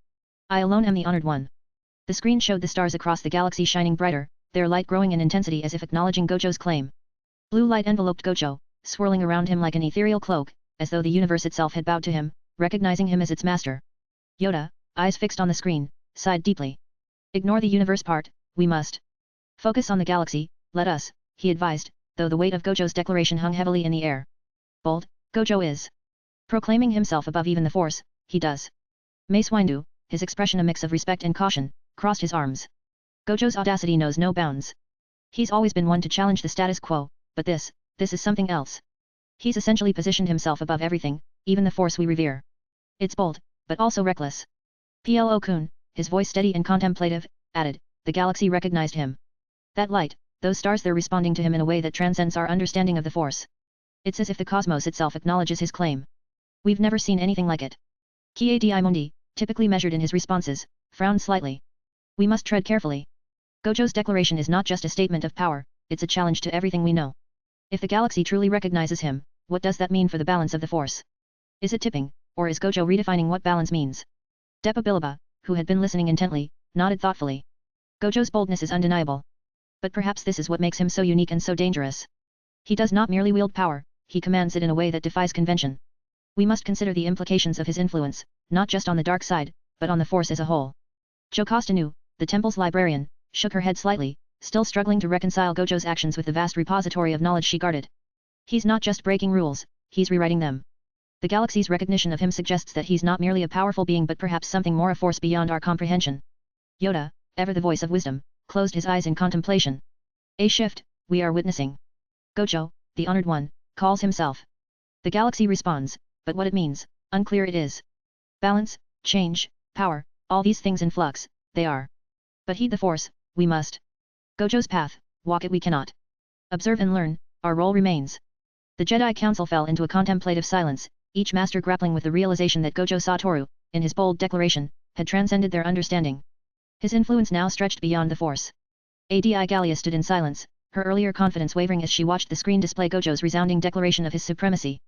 I alone am the honored one. The screen showed the stars across the galaxy shining brighter, their light growing in intensity as if acknowledging Gojo's claim. Blue light enveloped Gojo, swirling around him like an ethereal cloak, as though the universe itself had bowed to him, recognizing him as its master. Yoda, eyes fixed on the screen, sighed deeply. Ignore the universe part, we must focus on the galaxy, let us, he advised, though the weight of Gojo's declaration hung heavily in the air. Bold, Gojo is. Proclaiming himself above even the Force, he does. Mace Windu, his expression a mix of respect and caution, crossed his arms. Gojo's audacity knows no bounds. He's always been one to challenge the status quo, but this is something else. He's essentially positioned himself above everything, even the force we revere. It's bold, but also reckless. Plo-kun, his voice steady and contemplative, added, the galaxy recognized him. That light, those stars, they're responding to him in a way that transcends our understanding of the force. It's as if the cosmos itself acknowledges his claim. We've never seen anything like it. Ki-Adi Mundi, typically measured in his responses, frowned slightly. We must tread carefully. Gojo's declaration is not just a statement of power, it's a challenge to everything we know. If the galaxy truly recognizes him, what does that mean for the balance of the force? Is it tipping, or is Gojo redefining what balance means? Depa Billaba, who had been listening intently, nodded thoughtfully. Gojo's boldness is undeniable. But perhaps this is what makes him so unique and so dangerous. He does not merely wield power, he commands it in a way that defies convention. We must consider the implications of his influence, not just on the dark side, but on the force as a whole. Jocasta, the temple's librarian, shook her head slightly, still struggling to reconcile Gojo's actions with the vast repository of knowledge she guarded. He's not just breaking rules, he's rewriting them. The galaxy's recognition of him suggests that he's not merely a powerful being but perhaps something more, a force beyond our comprehension. Yoda, ever the voice of wisdom, closed his eyes in contemplation. A shift, we are witnessing. Gojo, the honored one, calls himself. The galaxy responds, but what it means, unclear it is. Balance, change, power, all these things in flux, they are. But heed the force, we must. Gojo's path, walk it we cannot. Observe and learn, our role remains. The Jedi Council fell into a contemplative silence, each master grappling with the realization that Gojo Satoru, in his bold declaration, had transcended their understanding. His influence now stretched beyond the force. Adi Gallia stood in silence, her earlier confidence wavering as she watched the screen display Gojo's resounding declaration of his supremacy.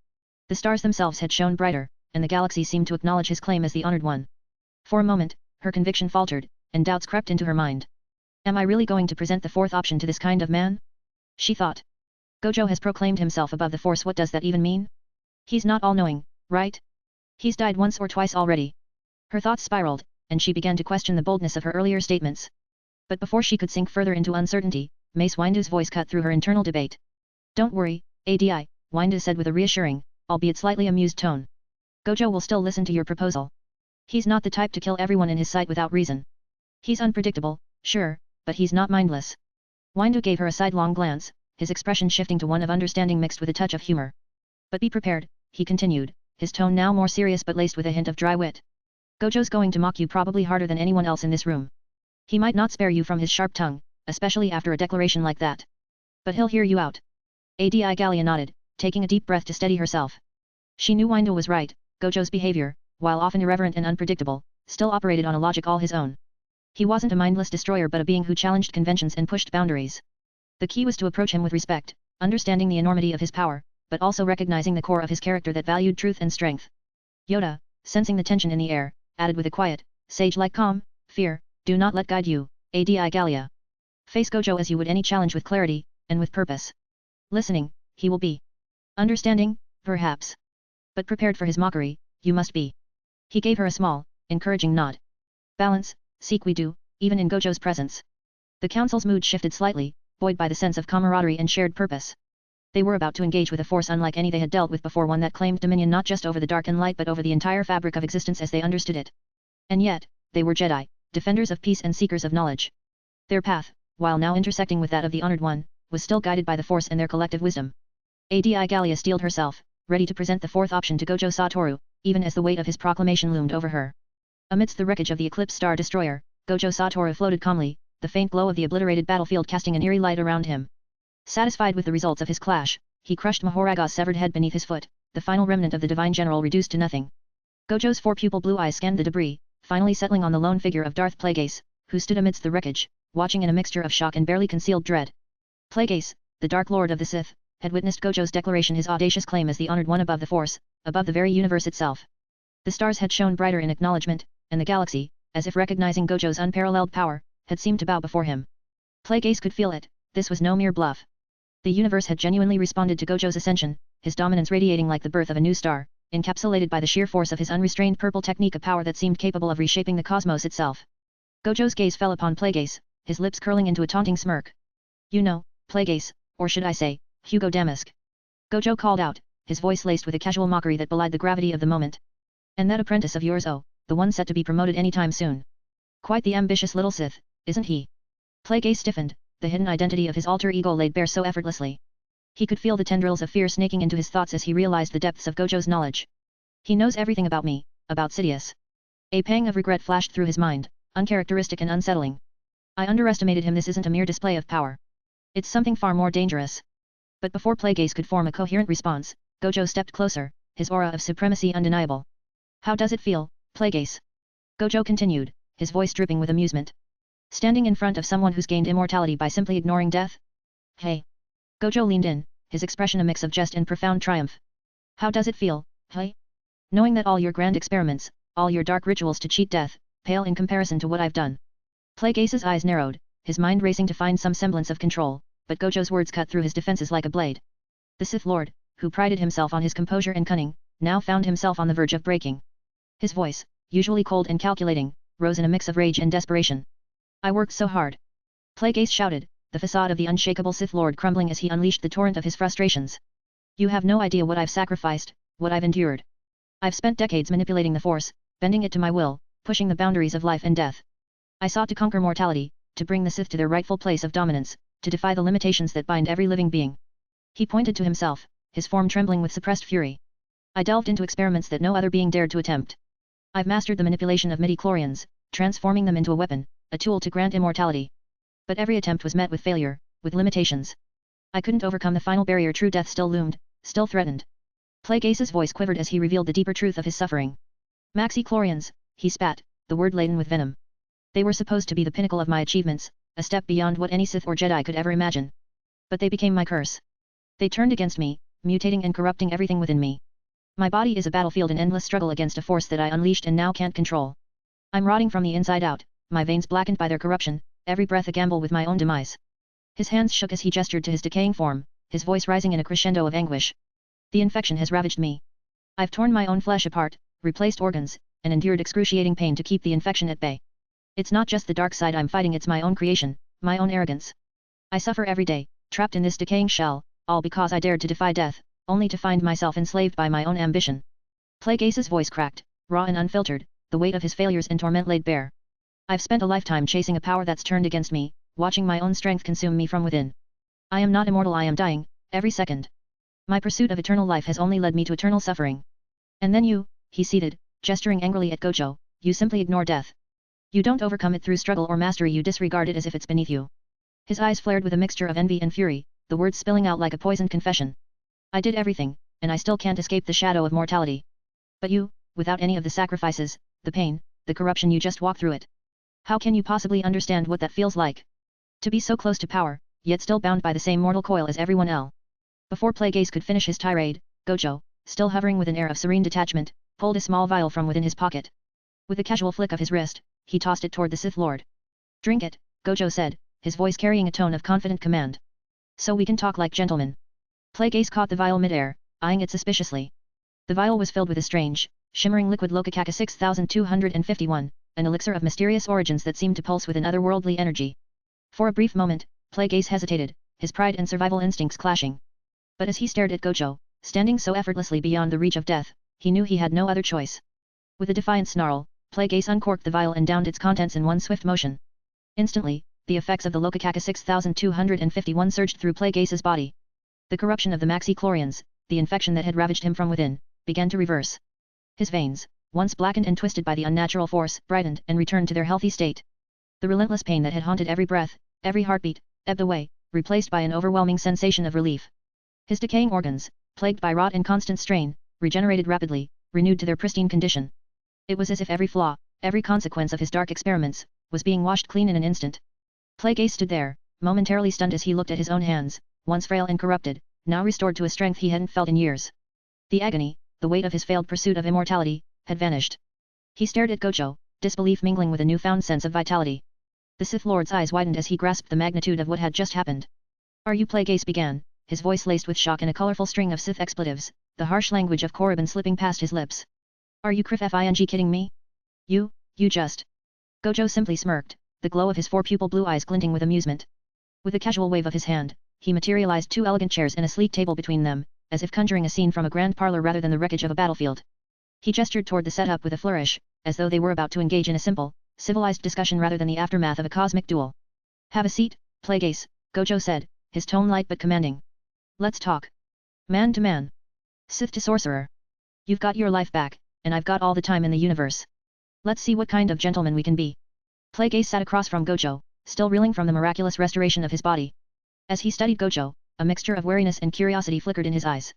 The stars themselves had shone brighter, and the galaxy seemed to acknowledge his claim as the honored one. For a moment, her conviction faltered, and doubts crept into her mind. Am I really going to present the fourth option to this kind of man? She thought. Gojo has proclaimed himself above the force. What does that even mean? He's not all-knowing, right? He's died once or twice already. Her thoughts spiraled, and she began to question the boldness of her earlier statements. But before she could sink further into uncertainty, Mace Windu's voice cut through her internal debate. Don't worry, Adi, Windu said with a reassuring, albeit slightly amused tone. Gojo will still listen to your proposal. He's not the type to kill everyone in his sight without reason. He's unpredictable, sure, but he's not mindless. Windu gave her a sidelong glance, his expression shifting to one of understanding mixed with a touch of humor. But be prepared, he continued, his tone now more serious but laced with a hint of dry wit. Gojo's going to mock you probably harder than anyone else in this room. He might not spare you from his sharp tongue, especially after a declaration like that. But he'll hear you out. Adi Gallia nodded, taking a deep breath to steady herself. She knew Windu was right, Gojo's behavior, while often irreverent and unpredictable, still operated on a logic all his own. He wasn't a mindless destroyer but a being who challenged conventions and pushed boundaries. The key was to approach him with respect, understanding the enormity of his power, but also recognizing the core of his character that valued truth and strength. Yoda, sensing the tension in the air, added with a quiet, sage-like calm, fear, do not let guide you, Adi Gallia. Face Gojo as you would any challenge with clarity, and with purpose. Listening, he will be. Understanding, perhaps. But prepared for his mockery, you must be. He gave her a small, encouraging nod. Balance, seek we do, even in Gojo's presence. The council's mood shifted slightly, buoyed by the sense of camaraderie and shared purpose. They were about to engage with a force unlike any they had dealt with before, one that claimed dominion not just over the dark and light but over the entire fabric of existence as they understood it. And yet, they were Jedi, defenders of peace and seekers of knowledge. Their path, while now intersecting with that of the honored one, was still guided by the force and their collective wisdom. Adi Gallia steeled herself, ready to present the fourth option to Gojo Satoru, even as the weight of his proclamation loomed over her. Amidst the wreckage of the Eclipse Star Destroyer, Gojo Satoru floated calmly, the faint glow of the obliterated battlefield casting an eerie light around him. Satisfied with the results of his clash, he crushed Mahoraga's severed head beneath his foot, the final remnant of the divine general reduced to nothing. Gojo's four-pupil blue eyes scanned the debris, finally settling on the lone figure of Darth Plagueis, who stood amidst the wreckage, watching in a mixture of shock and barely concealed dread. Plagueis, the Dark Lord of the Sith, had witnessed Gojo's declaration, his audacious claim as the honored one above the Force, above the very universe itself. The stars had shone brighter in acknowledgement, and the galaxy, as if recognizing Gojo's unparalleled power, had seemed to bow before him. Plagueis could feel it, this was no mere bluff. The universe had genuinely responded to Gojo's ascension, his dominance radiating like the birth of a new star, encapsulated by the sheer force of his unrestrained purple technique, a power that seemed capable of reshaping the cosmos itself. Gojo's gaze fell upon Plagueis, his lips curling into a taunting smirk. You know, Plagueis, or should I say, Hugo Damask. Gojo called out, his voice laced with a casual mockery that belied the gravity of the moment. And that apprentice of yours, oh, the one set to be promoted anytime soon. Quite the ambitious little Sith, isn't he? Plague Ace stiffened, the hidden identity of his alter ego laid bare so effortlessly. He could feel the tendrils of fear snaking into his thoughts as he realized the depths of Gojo's knowledge. He knows everything about me, about Sidious. A pang of regret flashed through his mind, uncharacteristic and unsettling. I underestimated him. This isn't a mere display of power. It's something far more dangerous. But before Plague Ace could form a coherent response, Gojo stepped closer, his aura of supremacy undeniable. How does it feel, Plague Ace? Gojo continued, his voice dripping with amusement. Standing in front of someone who's gained immortality by simply ignoring death? Hey. Gojo leaned in, his expression a mix of jest and profound triumph. How does it feel, hey? Knowing that all your grand experiments, all your dark rituals to cheat death, pale in comparison to what I've done. Plague Ace's eyes narrowed, his mind racing to find some semblance of control, but Gojo's words cut through his defenses like a blade. The Sith Lord, who prided himself on his composure and cunning, now found himself on the verge of breaking. His voice, usually cold and calculating, rose in a mix of rage and desperation. I worked so hard. Plague Ace shouted, the facade of the unshakable Sith Lord crumbling as he unleashed the torrent of his frustrations. You have no idea what I've sacrificed, what I've endured. I've spent decades manipulating the Force, bending it to my will, pushing the boundaries of life and death. I sought to conquer mortality, to bring the Sith to their rightful place of dominance, to defy the limitations that bind every living being. He pointed to himself, his form trembling with suppressed fury. I delved into experiments that no other being dared to attempt. I've mastered the manipulation of midi-chlorians, transforming them into a weapon, a tool to grant immortality. But every attempt was met with failure, with limitations. I couldn't overcome the final barrier. True death still loomed, still threatened. Plague Ace's voice quivered as he revealed the deeper truth of his suffering. Maxi-chlorians, he spat, the word laden with venom. They were supposed to be the pinnacle of my achievements, a step beyond what any Sith or Jedi could ever imagine. But they became my curse. They turned against me, mutating and corrupting everything within me. My body is a battlefield, an endless struggle against a force that I unleashed and now can't control. I'm rotting from the inside out, my veins blackened by their corruption, every breath a gamble with my own demise. His hands shook as he gestured to his decaying form, his voice rising in a crescendo of anguish. The infection has ravaged me. I've torn my own flesh apart, replaced organs, and endured excruciating pain to keep the infection at bay. It's not just the dark side I'm fighting, it's my own creation, my own arrogance. I suffer every day, trapped in this decaying shell, all because I dared to defy death, only to find myself enslaved by my own ambition. Plague Ace's voice cracked, raw and unfiltered, the weight of his failures and torment laid bare. I've spent a lifetime chasing a power that's turned against me, watching my own strength consume me from within. I am not immortal, I am dying, every second. My pursuit of eternal life has only led me to eternal suffering. And then you, he ceded, gesturing angrily at Gojo, you simply ignore death. You don't overcome it through struggle or mastery, you disregard it as if it's beneath you. His eyes flared with a mixture of envy and fury, the words spilling out like a poisoned confession. I did everything, and I still can't escape the shadow of mortality. But you, without any of the sacrifices, the pain, the corruption, you just walk through it. How can you possibly understand what that feels like? To be so close to power, yet still bound by the same mortal coil as everyone else. Before Plague Ace could finish his tirade, Gojo, still hovering with an air of serene detachment, pulled a small vial from within his pocket. With a casual flick of his wrist, he tossed it toward the Sith Lord. Drink it, Gojo said, his voice carrying a tone of confident command. So we can talk like gentlemen. Plague Ace caught the vial midair, eyeing it suspiciously. The vial was filled with a strange, shimmering liquid Lucrehulk 6251, an elixir of mysterious origins that seemed to pulse with an otherworldly energy. For a brief moment, Plague Ace hesitated, his pride and survival instincts clashing. But as he stared at Gojo, standing so effortlessly beyond the reach of death, he knew he had no other choice. With a defiant snarl, Plague Ace uncorked the vial and downed its contents in one swift motion. Instantly, the effects of the Lucrehulk 6251 surged through Plague Ace's body. The corruption of the Maxi-chlorians, the infection that had ravaged him from within, began to reverse. His veins, once blackened and twisted by the unnatural force, brightened and returned to their healthy state. The relentless pain that had haunted every breath, every heartbeat, ebbed away, replaced by an overwhelming sensation of relief. His decaying organs, plagued by rot and constant strain, regenerated rapidly, renewed to their pristine condition. It was as if every flaw, every consequence of his dark experiments, was being washed clean in an instant. Plague Ace stood there, momentarily stunned as he looked at his own hands, once frail and corrupted, now restored to a strength he hadn't felt in years. The agony, the weight of his failed pursuit of immortality, had vanished. He stared at Gojo, disbelief mingling with a newfound sense of vitality. The Sith Lord's eyes widened as he grasped the magnitude of what had just happened. Are you? Plague Ace began, his voice laced with shock and a colorful string of Sith expletives, the harsh language of Korriban slipping past his lips. Are you Krif kidding me? You just... Gojo simply smirked, the glow of his four-pupil blue eyes glinting with amusement. With a casual wave of his hand, he materialized two elegant chairs and a sleek table between them, as if conjuring a scene from a grand parlor rather than the wreckage of a battlefield. He gestured toward the setup with a flourish, as though they were about to engage in a simple, civilized discussion rather than the aftermath of a cosmic duel. Have a seat, Plague Ace, Gojo said, his tone light but commanding. Let's talk. Man to man. Sith to sorcerer. You've got your life back, and I've got all the time in the universe. Let's see what kind of gentleman we can be. Plague Ace sat across from Gojo, still reeling from the miraculous restoration of his body. As he studied Gojo, a mixture of wariness and curiosity flickered in his eyes.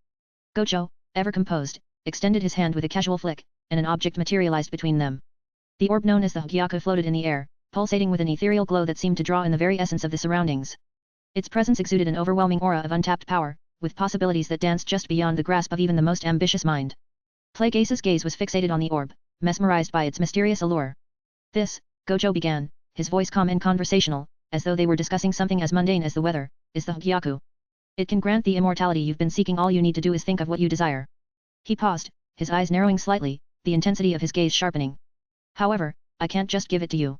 Gojo, ever composed, extended his hand with a casual flick, and an object materialized between them. The orb known as the Hugyaku floated in the air, pulsating with an ethereal glow that seemed to draw in the very essence of the surroundings. Its presence exuded an overwhelming aura of untapped power, with possibilities that danced just beyond the grasp of even the most ambitious mind. Plague Ace's gaze was fixated on the orb, mesmerized by its mysterious allure. This, Gojo began, his voice calm and conversational, as though they were discussing something as mundane as the weather, is the Hugyaku. It can grant the immortality you've been seeking. All you need to do is think of what you desire. He paused, his eyes narrowing slightly, the intensity of his gaze sharpening. However, I can't just give it to you.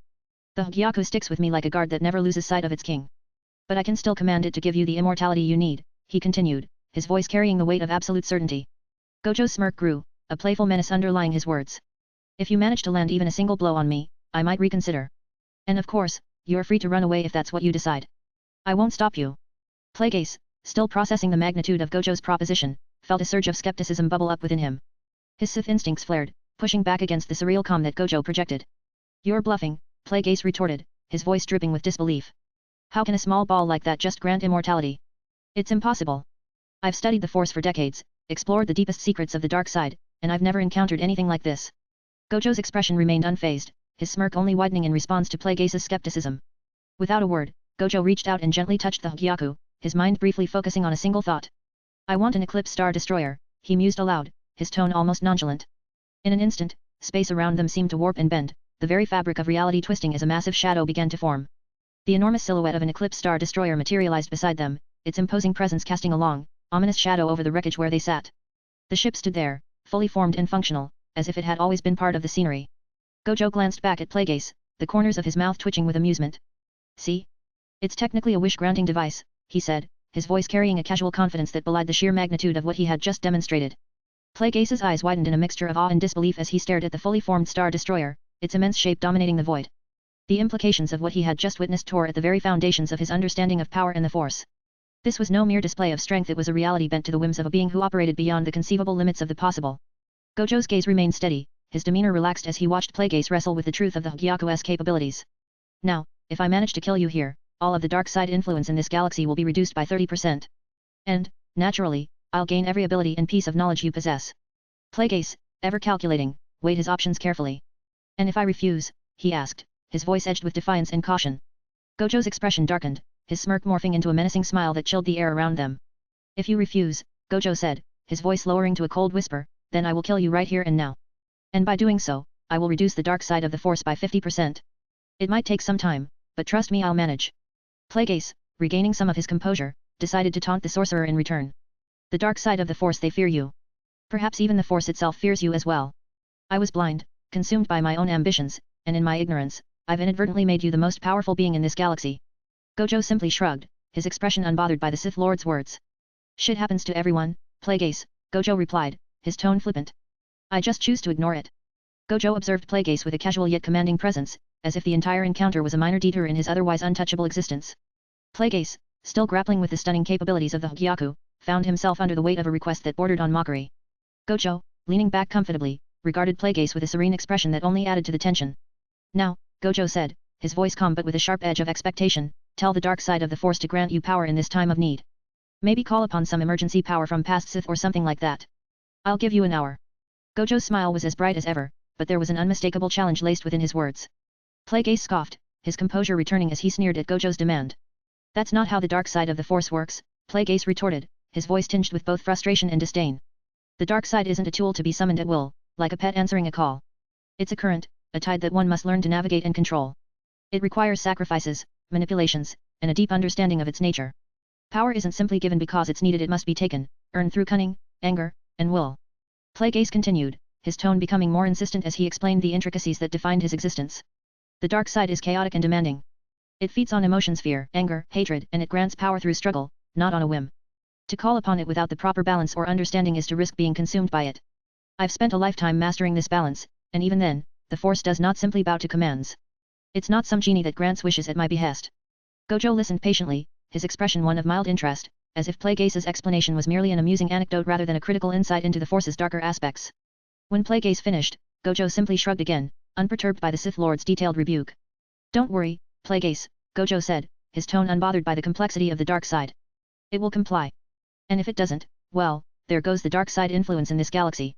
The Hugyaku sticks with me like a guard that never loses sight of its king. But I can still command it to give you the immortality you need, he continued, his voice carrying the weight of absolute certainty. Gojo's smirk grew, a playful menace underlying his words. If you manage to land even a single blow on me, I might reconsider. And of course, you're free to run away if that's what you decide. I won't stop you. Plague Ace, still processing the magnitude of Gojo's proposition, felt a surge of skepticism bubble up within him. His Sith instincts flared, pushing back against the surreal calm that Gojo projected. You're bluffing, Plague Ace retorted, his voice dripping with disbelief. How can a small ball like that just grant immortality? It's impossible. I've studied the Force for decades, explored the deepest secrets of the dark side, and I've never encountered anything like this. Gojo's expression remained unfazed, his smirk only widening in response to Plague Ace's skepticism. Without a word, Gojo reached out and gently touched the Hugyaku, his mind briefly focusing on a single thought. I want an Eclipse Star Destroyer, he mused aloud, his tone almost nonchalant. In an instant, space around them seemed to warp and bend, the very fabric of reality twisting as a massive shadow began to form. The enormous silhouette of an Eclipse Star Destroyer materialized beside them, its imposing presence casting a long, ominous shadow over the wreckage where they sat. The ship stood there, fully formed and functional, as if it had always been part of the scenery. Gojo glanced back at Plague Ace, the corners of his mouth twitching with amusement. See? It's technically a wish-granting device, he said, his voice carrying a casual confidence that belied the sheer magnitude of what he had just demonstrated. Plague Ace's eyes widened in a mixture of awe and disbelief as he stared at the fully formed Star Destroyer, its immense shape dominating the void. The implications of what he had just witnessed tore at the very foundations of his understanding of power and the Force. This was no mere display of strength, it was a reality bent to the whims of a being who operated beyond the conceivable limits of the possible. Gojo's gaze remained steady, his demeanor relaxed as he watched Plague Ace wrestle with the truth of the Hugyaku's capabilities. Now, if I manage to kill you here, all of the dark side influence in this galaxy will be reduced by 30%. And, naturally, I'll gain every ability and piece of knowledge you possess. Plague Ace, ever calculating, weighed his options carefully. And if I refuse? He asked, his voice edged with defiance and caution. Gojo's expression darkened, his smirk morphing into a menacing smile that chilled the air around them. If you refuse, Gojo said, his voice lowering to a cold whisper, then I will kill you right here and now. And by doing so, I will reduce the dark side of the Force by 50%. It might take some time, but trust me, I'll manage. Plague Ace, regaining some of his composure, decided to taunt the sorcerer in return. The dark side of the Force, they fear you. Perhaps even the Force itself fears you as well. I was blind, consumed by my own ambitions, and in my ignorance, I've inadvertently made you the most powerful being in this galaxy. Gojo simply shrugged, his expression unbothered by the Sith Lord's words. Shit happens to everyone, Plague Ace, Gojo replied, his tone flippant. I just choose to ignore it. Gojo observed Plague Ace with a casual yet commanding presence, as if the entire encounter was a minor detour in his otherwise untouchable existence. Plague Ace, still grappling with the stunning capabilities of the Hugyaku, found himself under the weight of a request that bordered on mockery. Gojo, leaning back comfortably, regarded Plague Ace with a serene expression that only added to the tension. Now, Gojo said, his voice calm but with a sharp edge of expectation, tell the dark side of the Force to grant you power in this time of need. Maybe call upon some emergency power from past Sith or something like that. I'll give you an hour. Gojo's smile was as bright as ever, but there was an unmistakable challenge laced within his words. Plague Ace scoffed, his composure returning as he sneered at Gojo's demand. That's not how the dark side of the Force works, Plague Ace retorted, his voice tinged with both frustration and disdain. The dark side isn't a tool to be summoned at will, like a pet answering a call. It's a current, a tide that one must learn to navigate and control. It requires sacrifices, manipulations, and a deep understanding of its nature. Power isn't simply given because it's needed, it must be taken, earned through cunning, anger, and will. Plague Ace continued, his tone becoming more insistent as he explained the intricacies that defined his existence. The dark side is chaotic and demanding. It feeds on emotions, fear, anger, hatred, and it grants power through struggle, not on a whim. To call upon it without the proper balance or understanding is to risk being consumed by it. I've spent a lifetime mastering this balance, and even then, the Force does not simply bow to commands. It's not some genie that grants wishes at my behest. Gojo listened patiently, his expression one of mild interest, as if Plagueis' explanation was merely an amusing anecdote rather than a critical insight into the Force's darker aspects. When Plagueis finished, Gojo simply shrugged again, unperturbed by the Sith Lord's detailed rebuke. Don't worry, Plagueis, Gojo said, his tone unbothered by the complexity of the dark side. It will comply. And if it doesn't, well, there goes the dark side influence in this galaxy.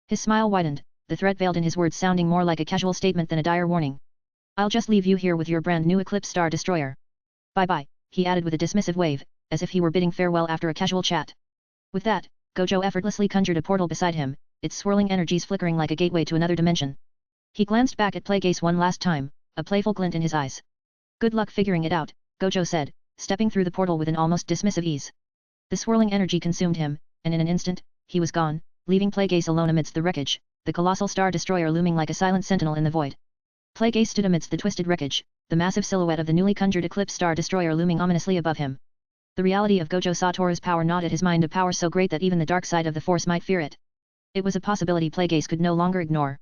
His smile widened, the threat veiled in his words sounding more like a casual statement than a dire warning. I'll just leave you here with your brand new Eclipse Star Destroyer. Bye-bye, he added with a dismissive wave, as if he were bidding farewell after a casual chat. With that, Gojo effortlessly conjured a portal beside him, its swirling energies flickering like a gateway to another dimension. He glanced back at Plagueis one last time, a playful glint in his eyes. Good luck figuring it out, Gojo said, stepping through the portal with an almost dismissive ease. The swirling energy consumed him, and in an instant, he was gone, leaving Plagueis alone amidst the wreckage, the colossal Star Destroyer looming like a silent sentinel in the void. Plagueis stood amidst the twisted wreckage, the massive silhouette of the newly conjured Eclipse Star Destroyer looming ominously above him. The reality of Gojo Satoru's power gnawed at his mind, a power so great that even the dark side of the Force might fear it. It was a possibility Plagueis could no longer ignore.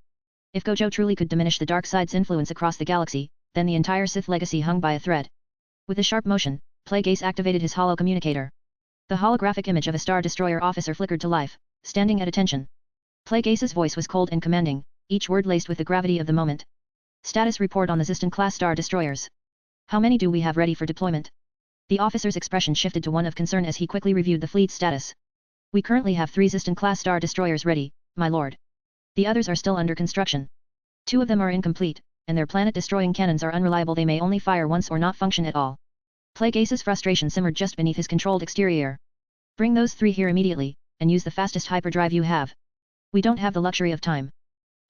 If Gojo truly could diminish the dark side's influence across the galaxy, then the entire Sith legacy hung by a thread. With a sharp motion, Plagueis activated his holo communicator. The holographic image of a Star Destroyer officer flickered to life, standing at attention. Plagueis' voice was cold and commanding, each word laced with the gravity of the moment. Status report on the Ziston-class Star Destroyers. How many do we have ready for deployment? The officer's expression shifted to one of concern as he quickly reviewed the fleet's status. We currently have 3 Ziston-class Star Destroyers ready, my lord. The others are still under construction. 2 of them are incomplete, and their planet-destroying cannons are unreliable. They may only fire once or not function at all. Plagueis' frustration simmered just beneath his controlled exterior. Bring those 3 here immediately, and use the fastest hyperdrive you have. We don't have the luxury of time.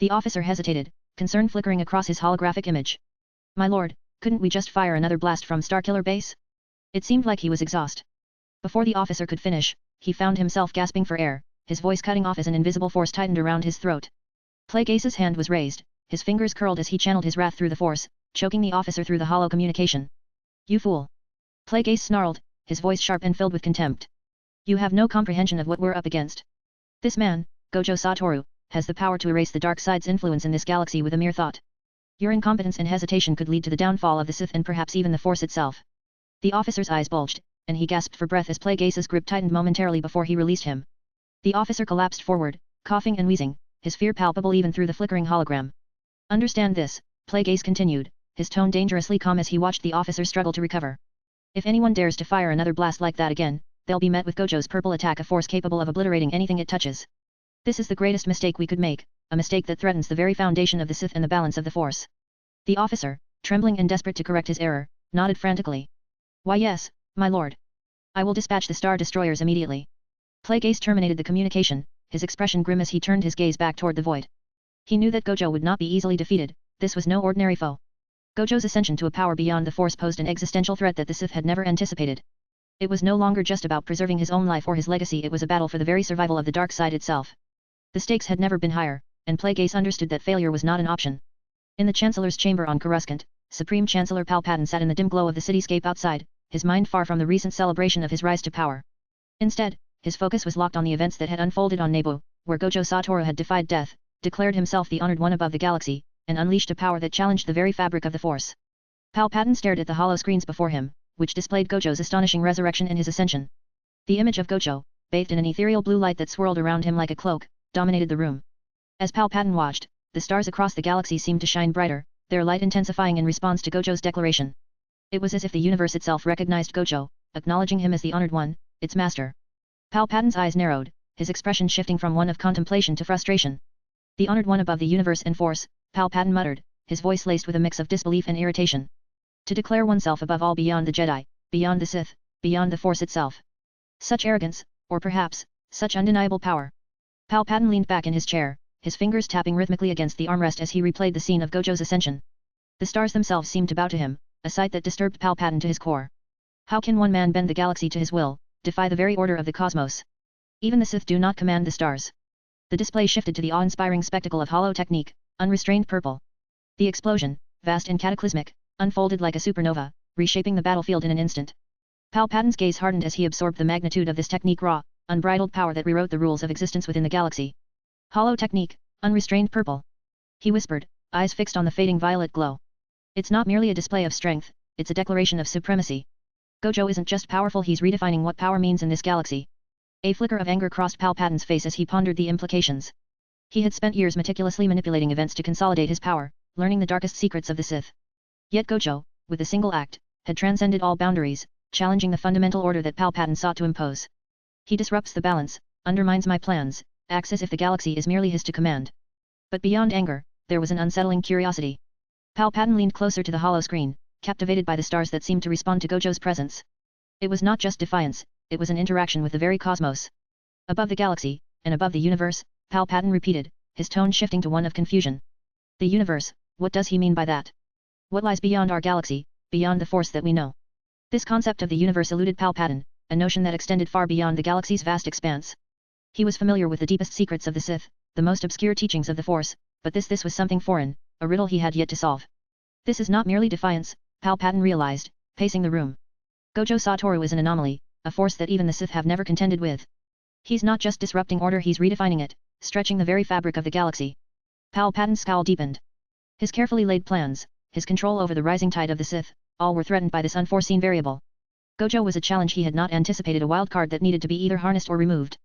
The officer hesitated, concern flickering across his holographic image. My lord, couldn't we just fire another blast from Starkiller Base? It seemed like he was exhausted. Before the officer could finish, he found himself gasping for air, his voice cutting off as an invisible force tightened around his throat. Plagueis' hand was raised, his fingers curled as he channeled his wrath through the force, choking the officer through the holo communication. You fool! Plagueis snarled, his voice sharp and filled with contempt. You have no comprehension of what we're up against. This man, Gojo Satoru, has the power to erase the dark side's influence in this galaxy with a mere thought. Your incompetence and hesitation could lead to the downfall of the Sith and perhaps even the Force itself. The officer's eyes bulged, and he gasped for breath as Plagueis' grip tightened momentarily before he released him. The officer collapsed forward, coughing and wheezing, his fear palpable even through the flickering hologram. Understand this, Plagueis continued, his tone dangerously calm as he watched the officer struggle to recover. If anyone dares to fire another blast like that again, they'll be met with Gojo's purple attack, a force capable of obliterating anything it touches. This is the greatest mistake we could make, a mistake that threatens the very foundation of the Sith and the balance of the Force. The officer, trembling and desperate to correct his error, nodded frantically. Why yes, my lord. I will dispatch the Star Destroyers immediately. Plagueis terminated the communication, his expression grim as he turned his gaze back toward the void. He knew that Gojo would not be easily defeated, this was no ordinary foe. Gojo's ascension to a power beyond the Force posed an existential threat that the Sith had never anticipated. It was no longer just about preserving his own life or his legacy, it was a battle for the very survival of the dark side itself. The stakes had never been higher, and Plagueis understood that failure was not an option. In the Chancellor's chamber on Coruscant, Supreme Chancellor Palpatine sat in the dim glow of the cityscape outside, his mind far from the recent celebration of his rise to power. Instead, his focus was locked on the events that had unfolded on Naboo, where Gojo Satoru had defied death, declared himself the honored one above the galaxy, and unleashed a power that challenged the very fabric of the Force. Palpatine stared at the hollow screens before him, which displayed Gojo's astonishing resurrection and his ascension. The image of Gojo, bathed in an ethereal blue light that swirled around him like a cloak, dominated the room. As Palpatine watched, the stars across the galaxy seemed to shine brighter, their light intensifying in response to Gojo's declaration. It was as if the universe itself recognized Gojo, acknowledging him as the honored one, its master. Palpatine's eyes narrowed, his expression shifting from one of contemplation to frustration. The honored one above the universe and Force, Palpatine muttered, his voice laced with a mix of disbelief and irritation. To declare oneself above all, beyond the Jedi, beyond the Sith, beyond the Force itself. Such arrogance, or perhaps, such undeniable power. Palpatine leaned back in his chair, his fingers tapping rhythmically against the armrest as he replayed the scene of Gojo's ascension. The stars themselves seemed to bow to him, a sight that disturbed Palpatine to his core. How can one man bend the galaxy to his will, defy the very order of the cosmos? Even the Sith do not command the stars. The display shifted to the awe-inspiring spectacle of holo technique, unrestrained purple. The explosion, vast and cataclysmic, unfolded like a supernova, reshaping the battlefield in an instant. Palpatine's gaze hardened as he absorbed the magnitude of this technique, raw, unbridled power that rewrote the rules of existence within the galaxy. Hollow technique, unrestrained purple. He whispered, eyes fixed on the fading violet glow. It's not merely a display of strength, it's a declaration of supremacy. Gojo isn't just powerful, he's redefining what power means in this galaxy. A flicker of anger crossed Palpatine's face as he pondered the implications. He had spent years meticulously manipulating events to consolidate his power, learning the darkest secrets of the Sith. Yet Gojo, with a single act, had transcended all boundaries, challenging the fundamental order that Palpatine sought to impose. He disrupts the balance, undermines my plans, acts as if the galaxy is merely his to command. But beyond anger, there was an unsettling curiosity. Palpatine leaned closer to the hollow screen, captivated by the stars that seemed to respond to Gojo's presence. It was not just defiance, it was an interaction with the very cosmos. Above the galaxy, and above the universe, Palpatine repeated, his tone shifting to one of confusion. The universe, what does he mean by that? What lies beyond our galaxy, beyond the force that we know? This concept of the universe eluded Palpatine, a notion that extended far beyond the galaxy's vast expanse. He was familiar with the deepest secrets of the Sith, the most obscure teachings of the Force, but this was something foreign, a riddle he had yet to solve. This is not merely defiance, Palpatine realized, pacing the room. Gojo Satoru is an anomaly, a force that even the Sith have never contended with. He's not just disrupting order, he's redefining it, stretching the very fabric of the galaxy. Palpatine's scowl deepened. His carefully laid plans, his control over the rising tide of the Sith, all were threatened by this unforeseen variable. Gojo was a challenge he had not anticipated, a wild card that needed to be either harnessed or removed.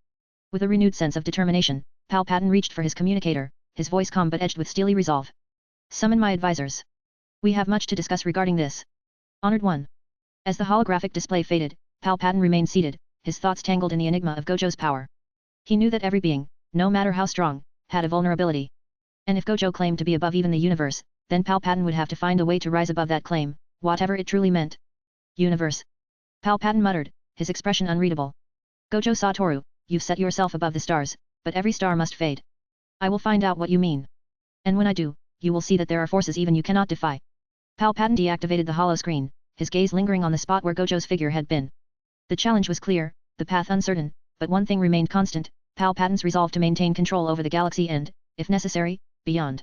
With a renewed sense of determination, Palpatine reached for his communicator, his voice calm but edged with steely resolve. Summon my advisors. We have much to discuss regarding this. Honored One. As the holographic display faded, Palpatine remained seated, his thoughts tangled in the enigma of Gojo's power. He knew that every being, no matter how strong, had a vulnerability. And if Gojo claimed to be above even the universe, then Palpatine would have to find a way to rise above that claim, whatever it truly meant. Universe. Palpatine muttered, his expression unreadable. Gojo Satoru, you've set yourself above the stars, but every star must fade. I will find out what you mean. And when I do, you will see that there are forces even you cannot defy. Palpatine deactivated the hollow screen, his gaze lingering on the spot where Gojo's figure had been. The challenge was clear, the path uncertain, but one thing remained constant, Palpatine's resolve to maintain control over the galaxy and, if necessary, beyond.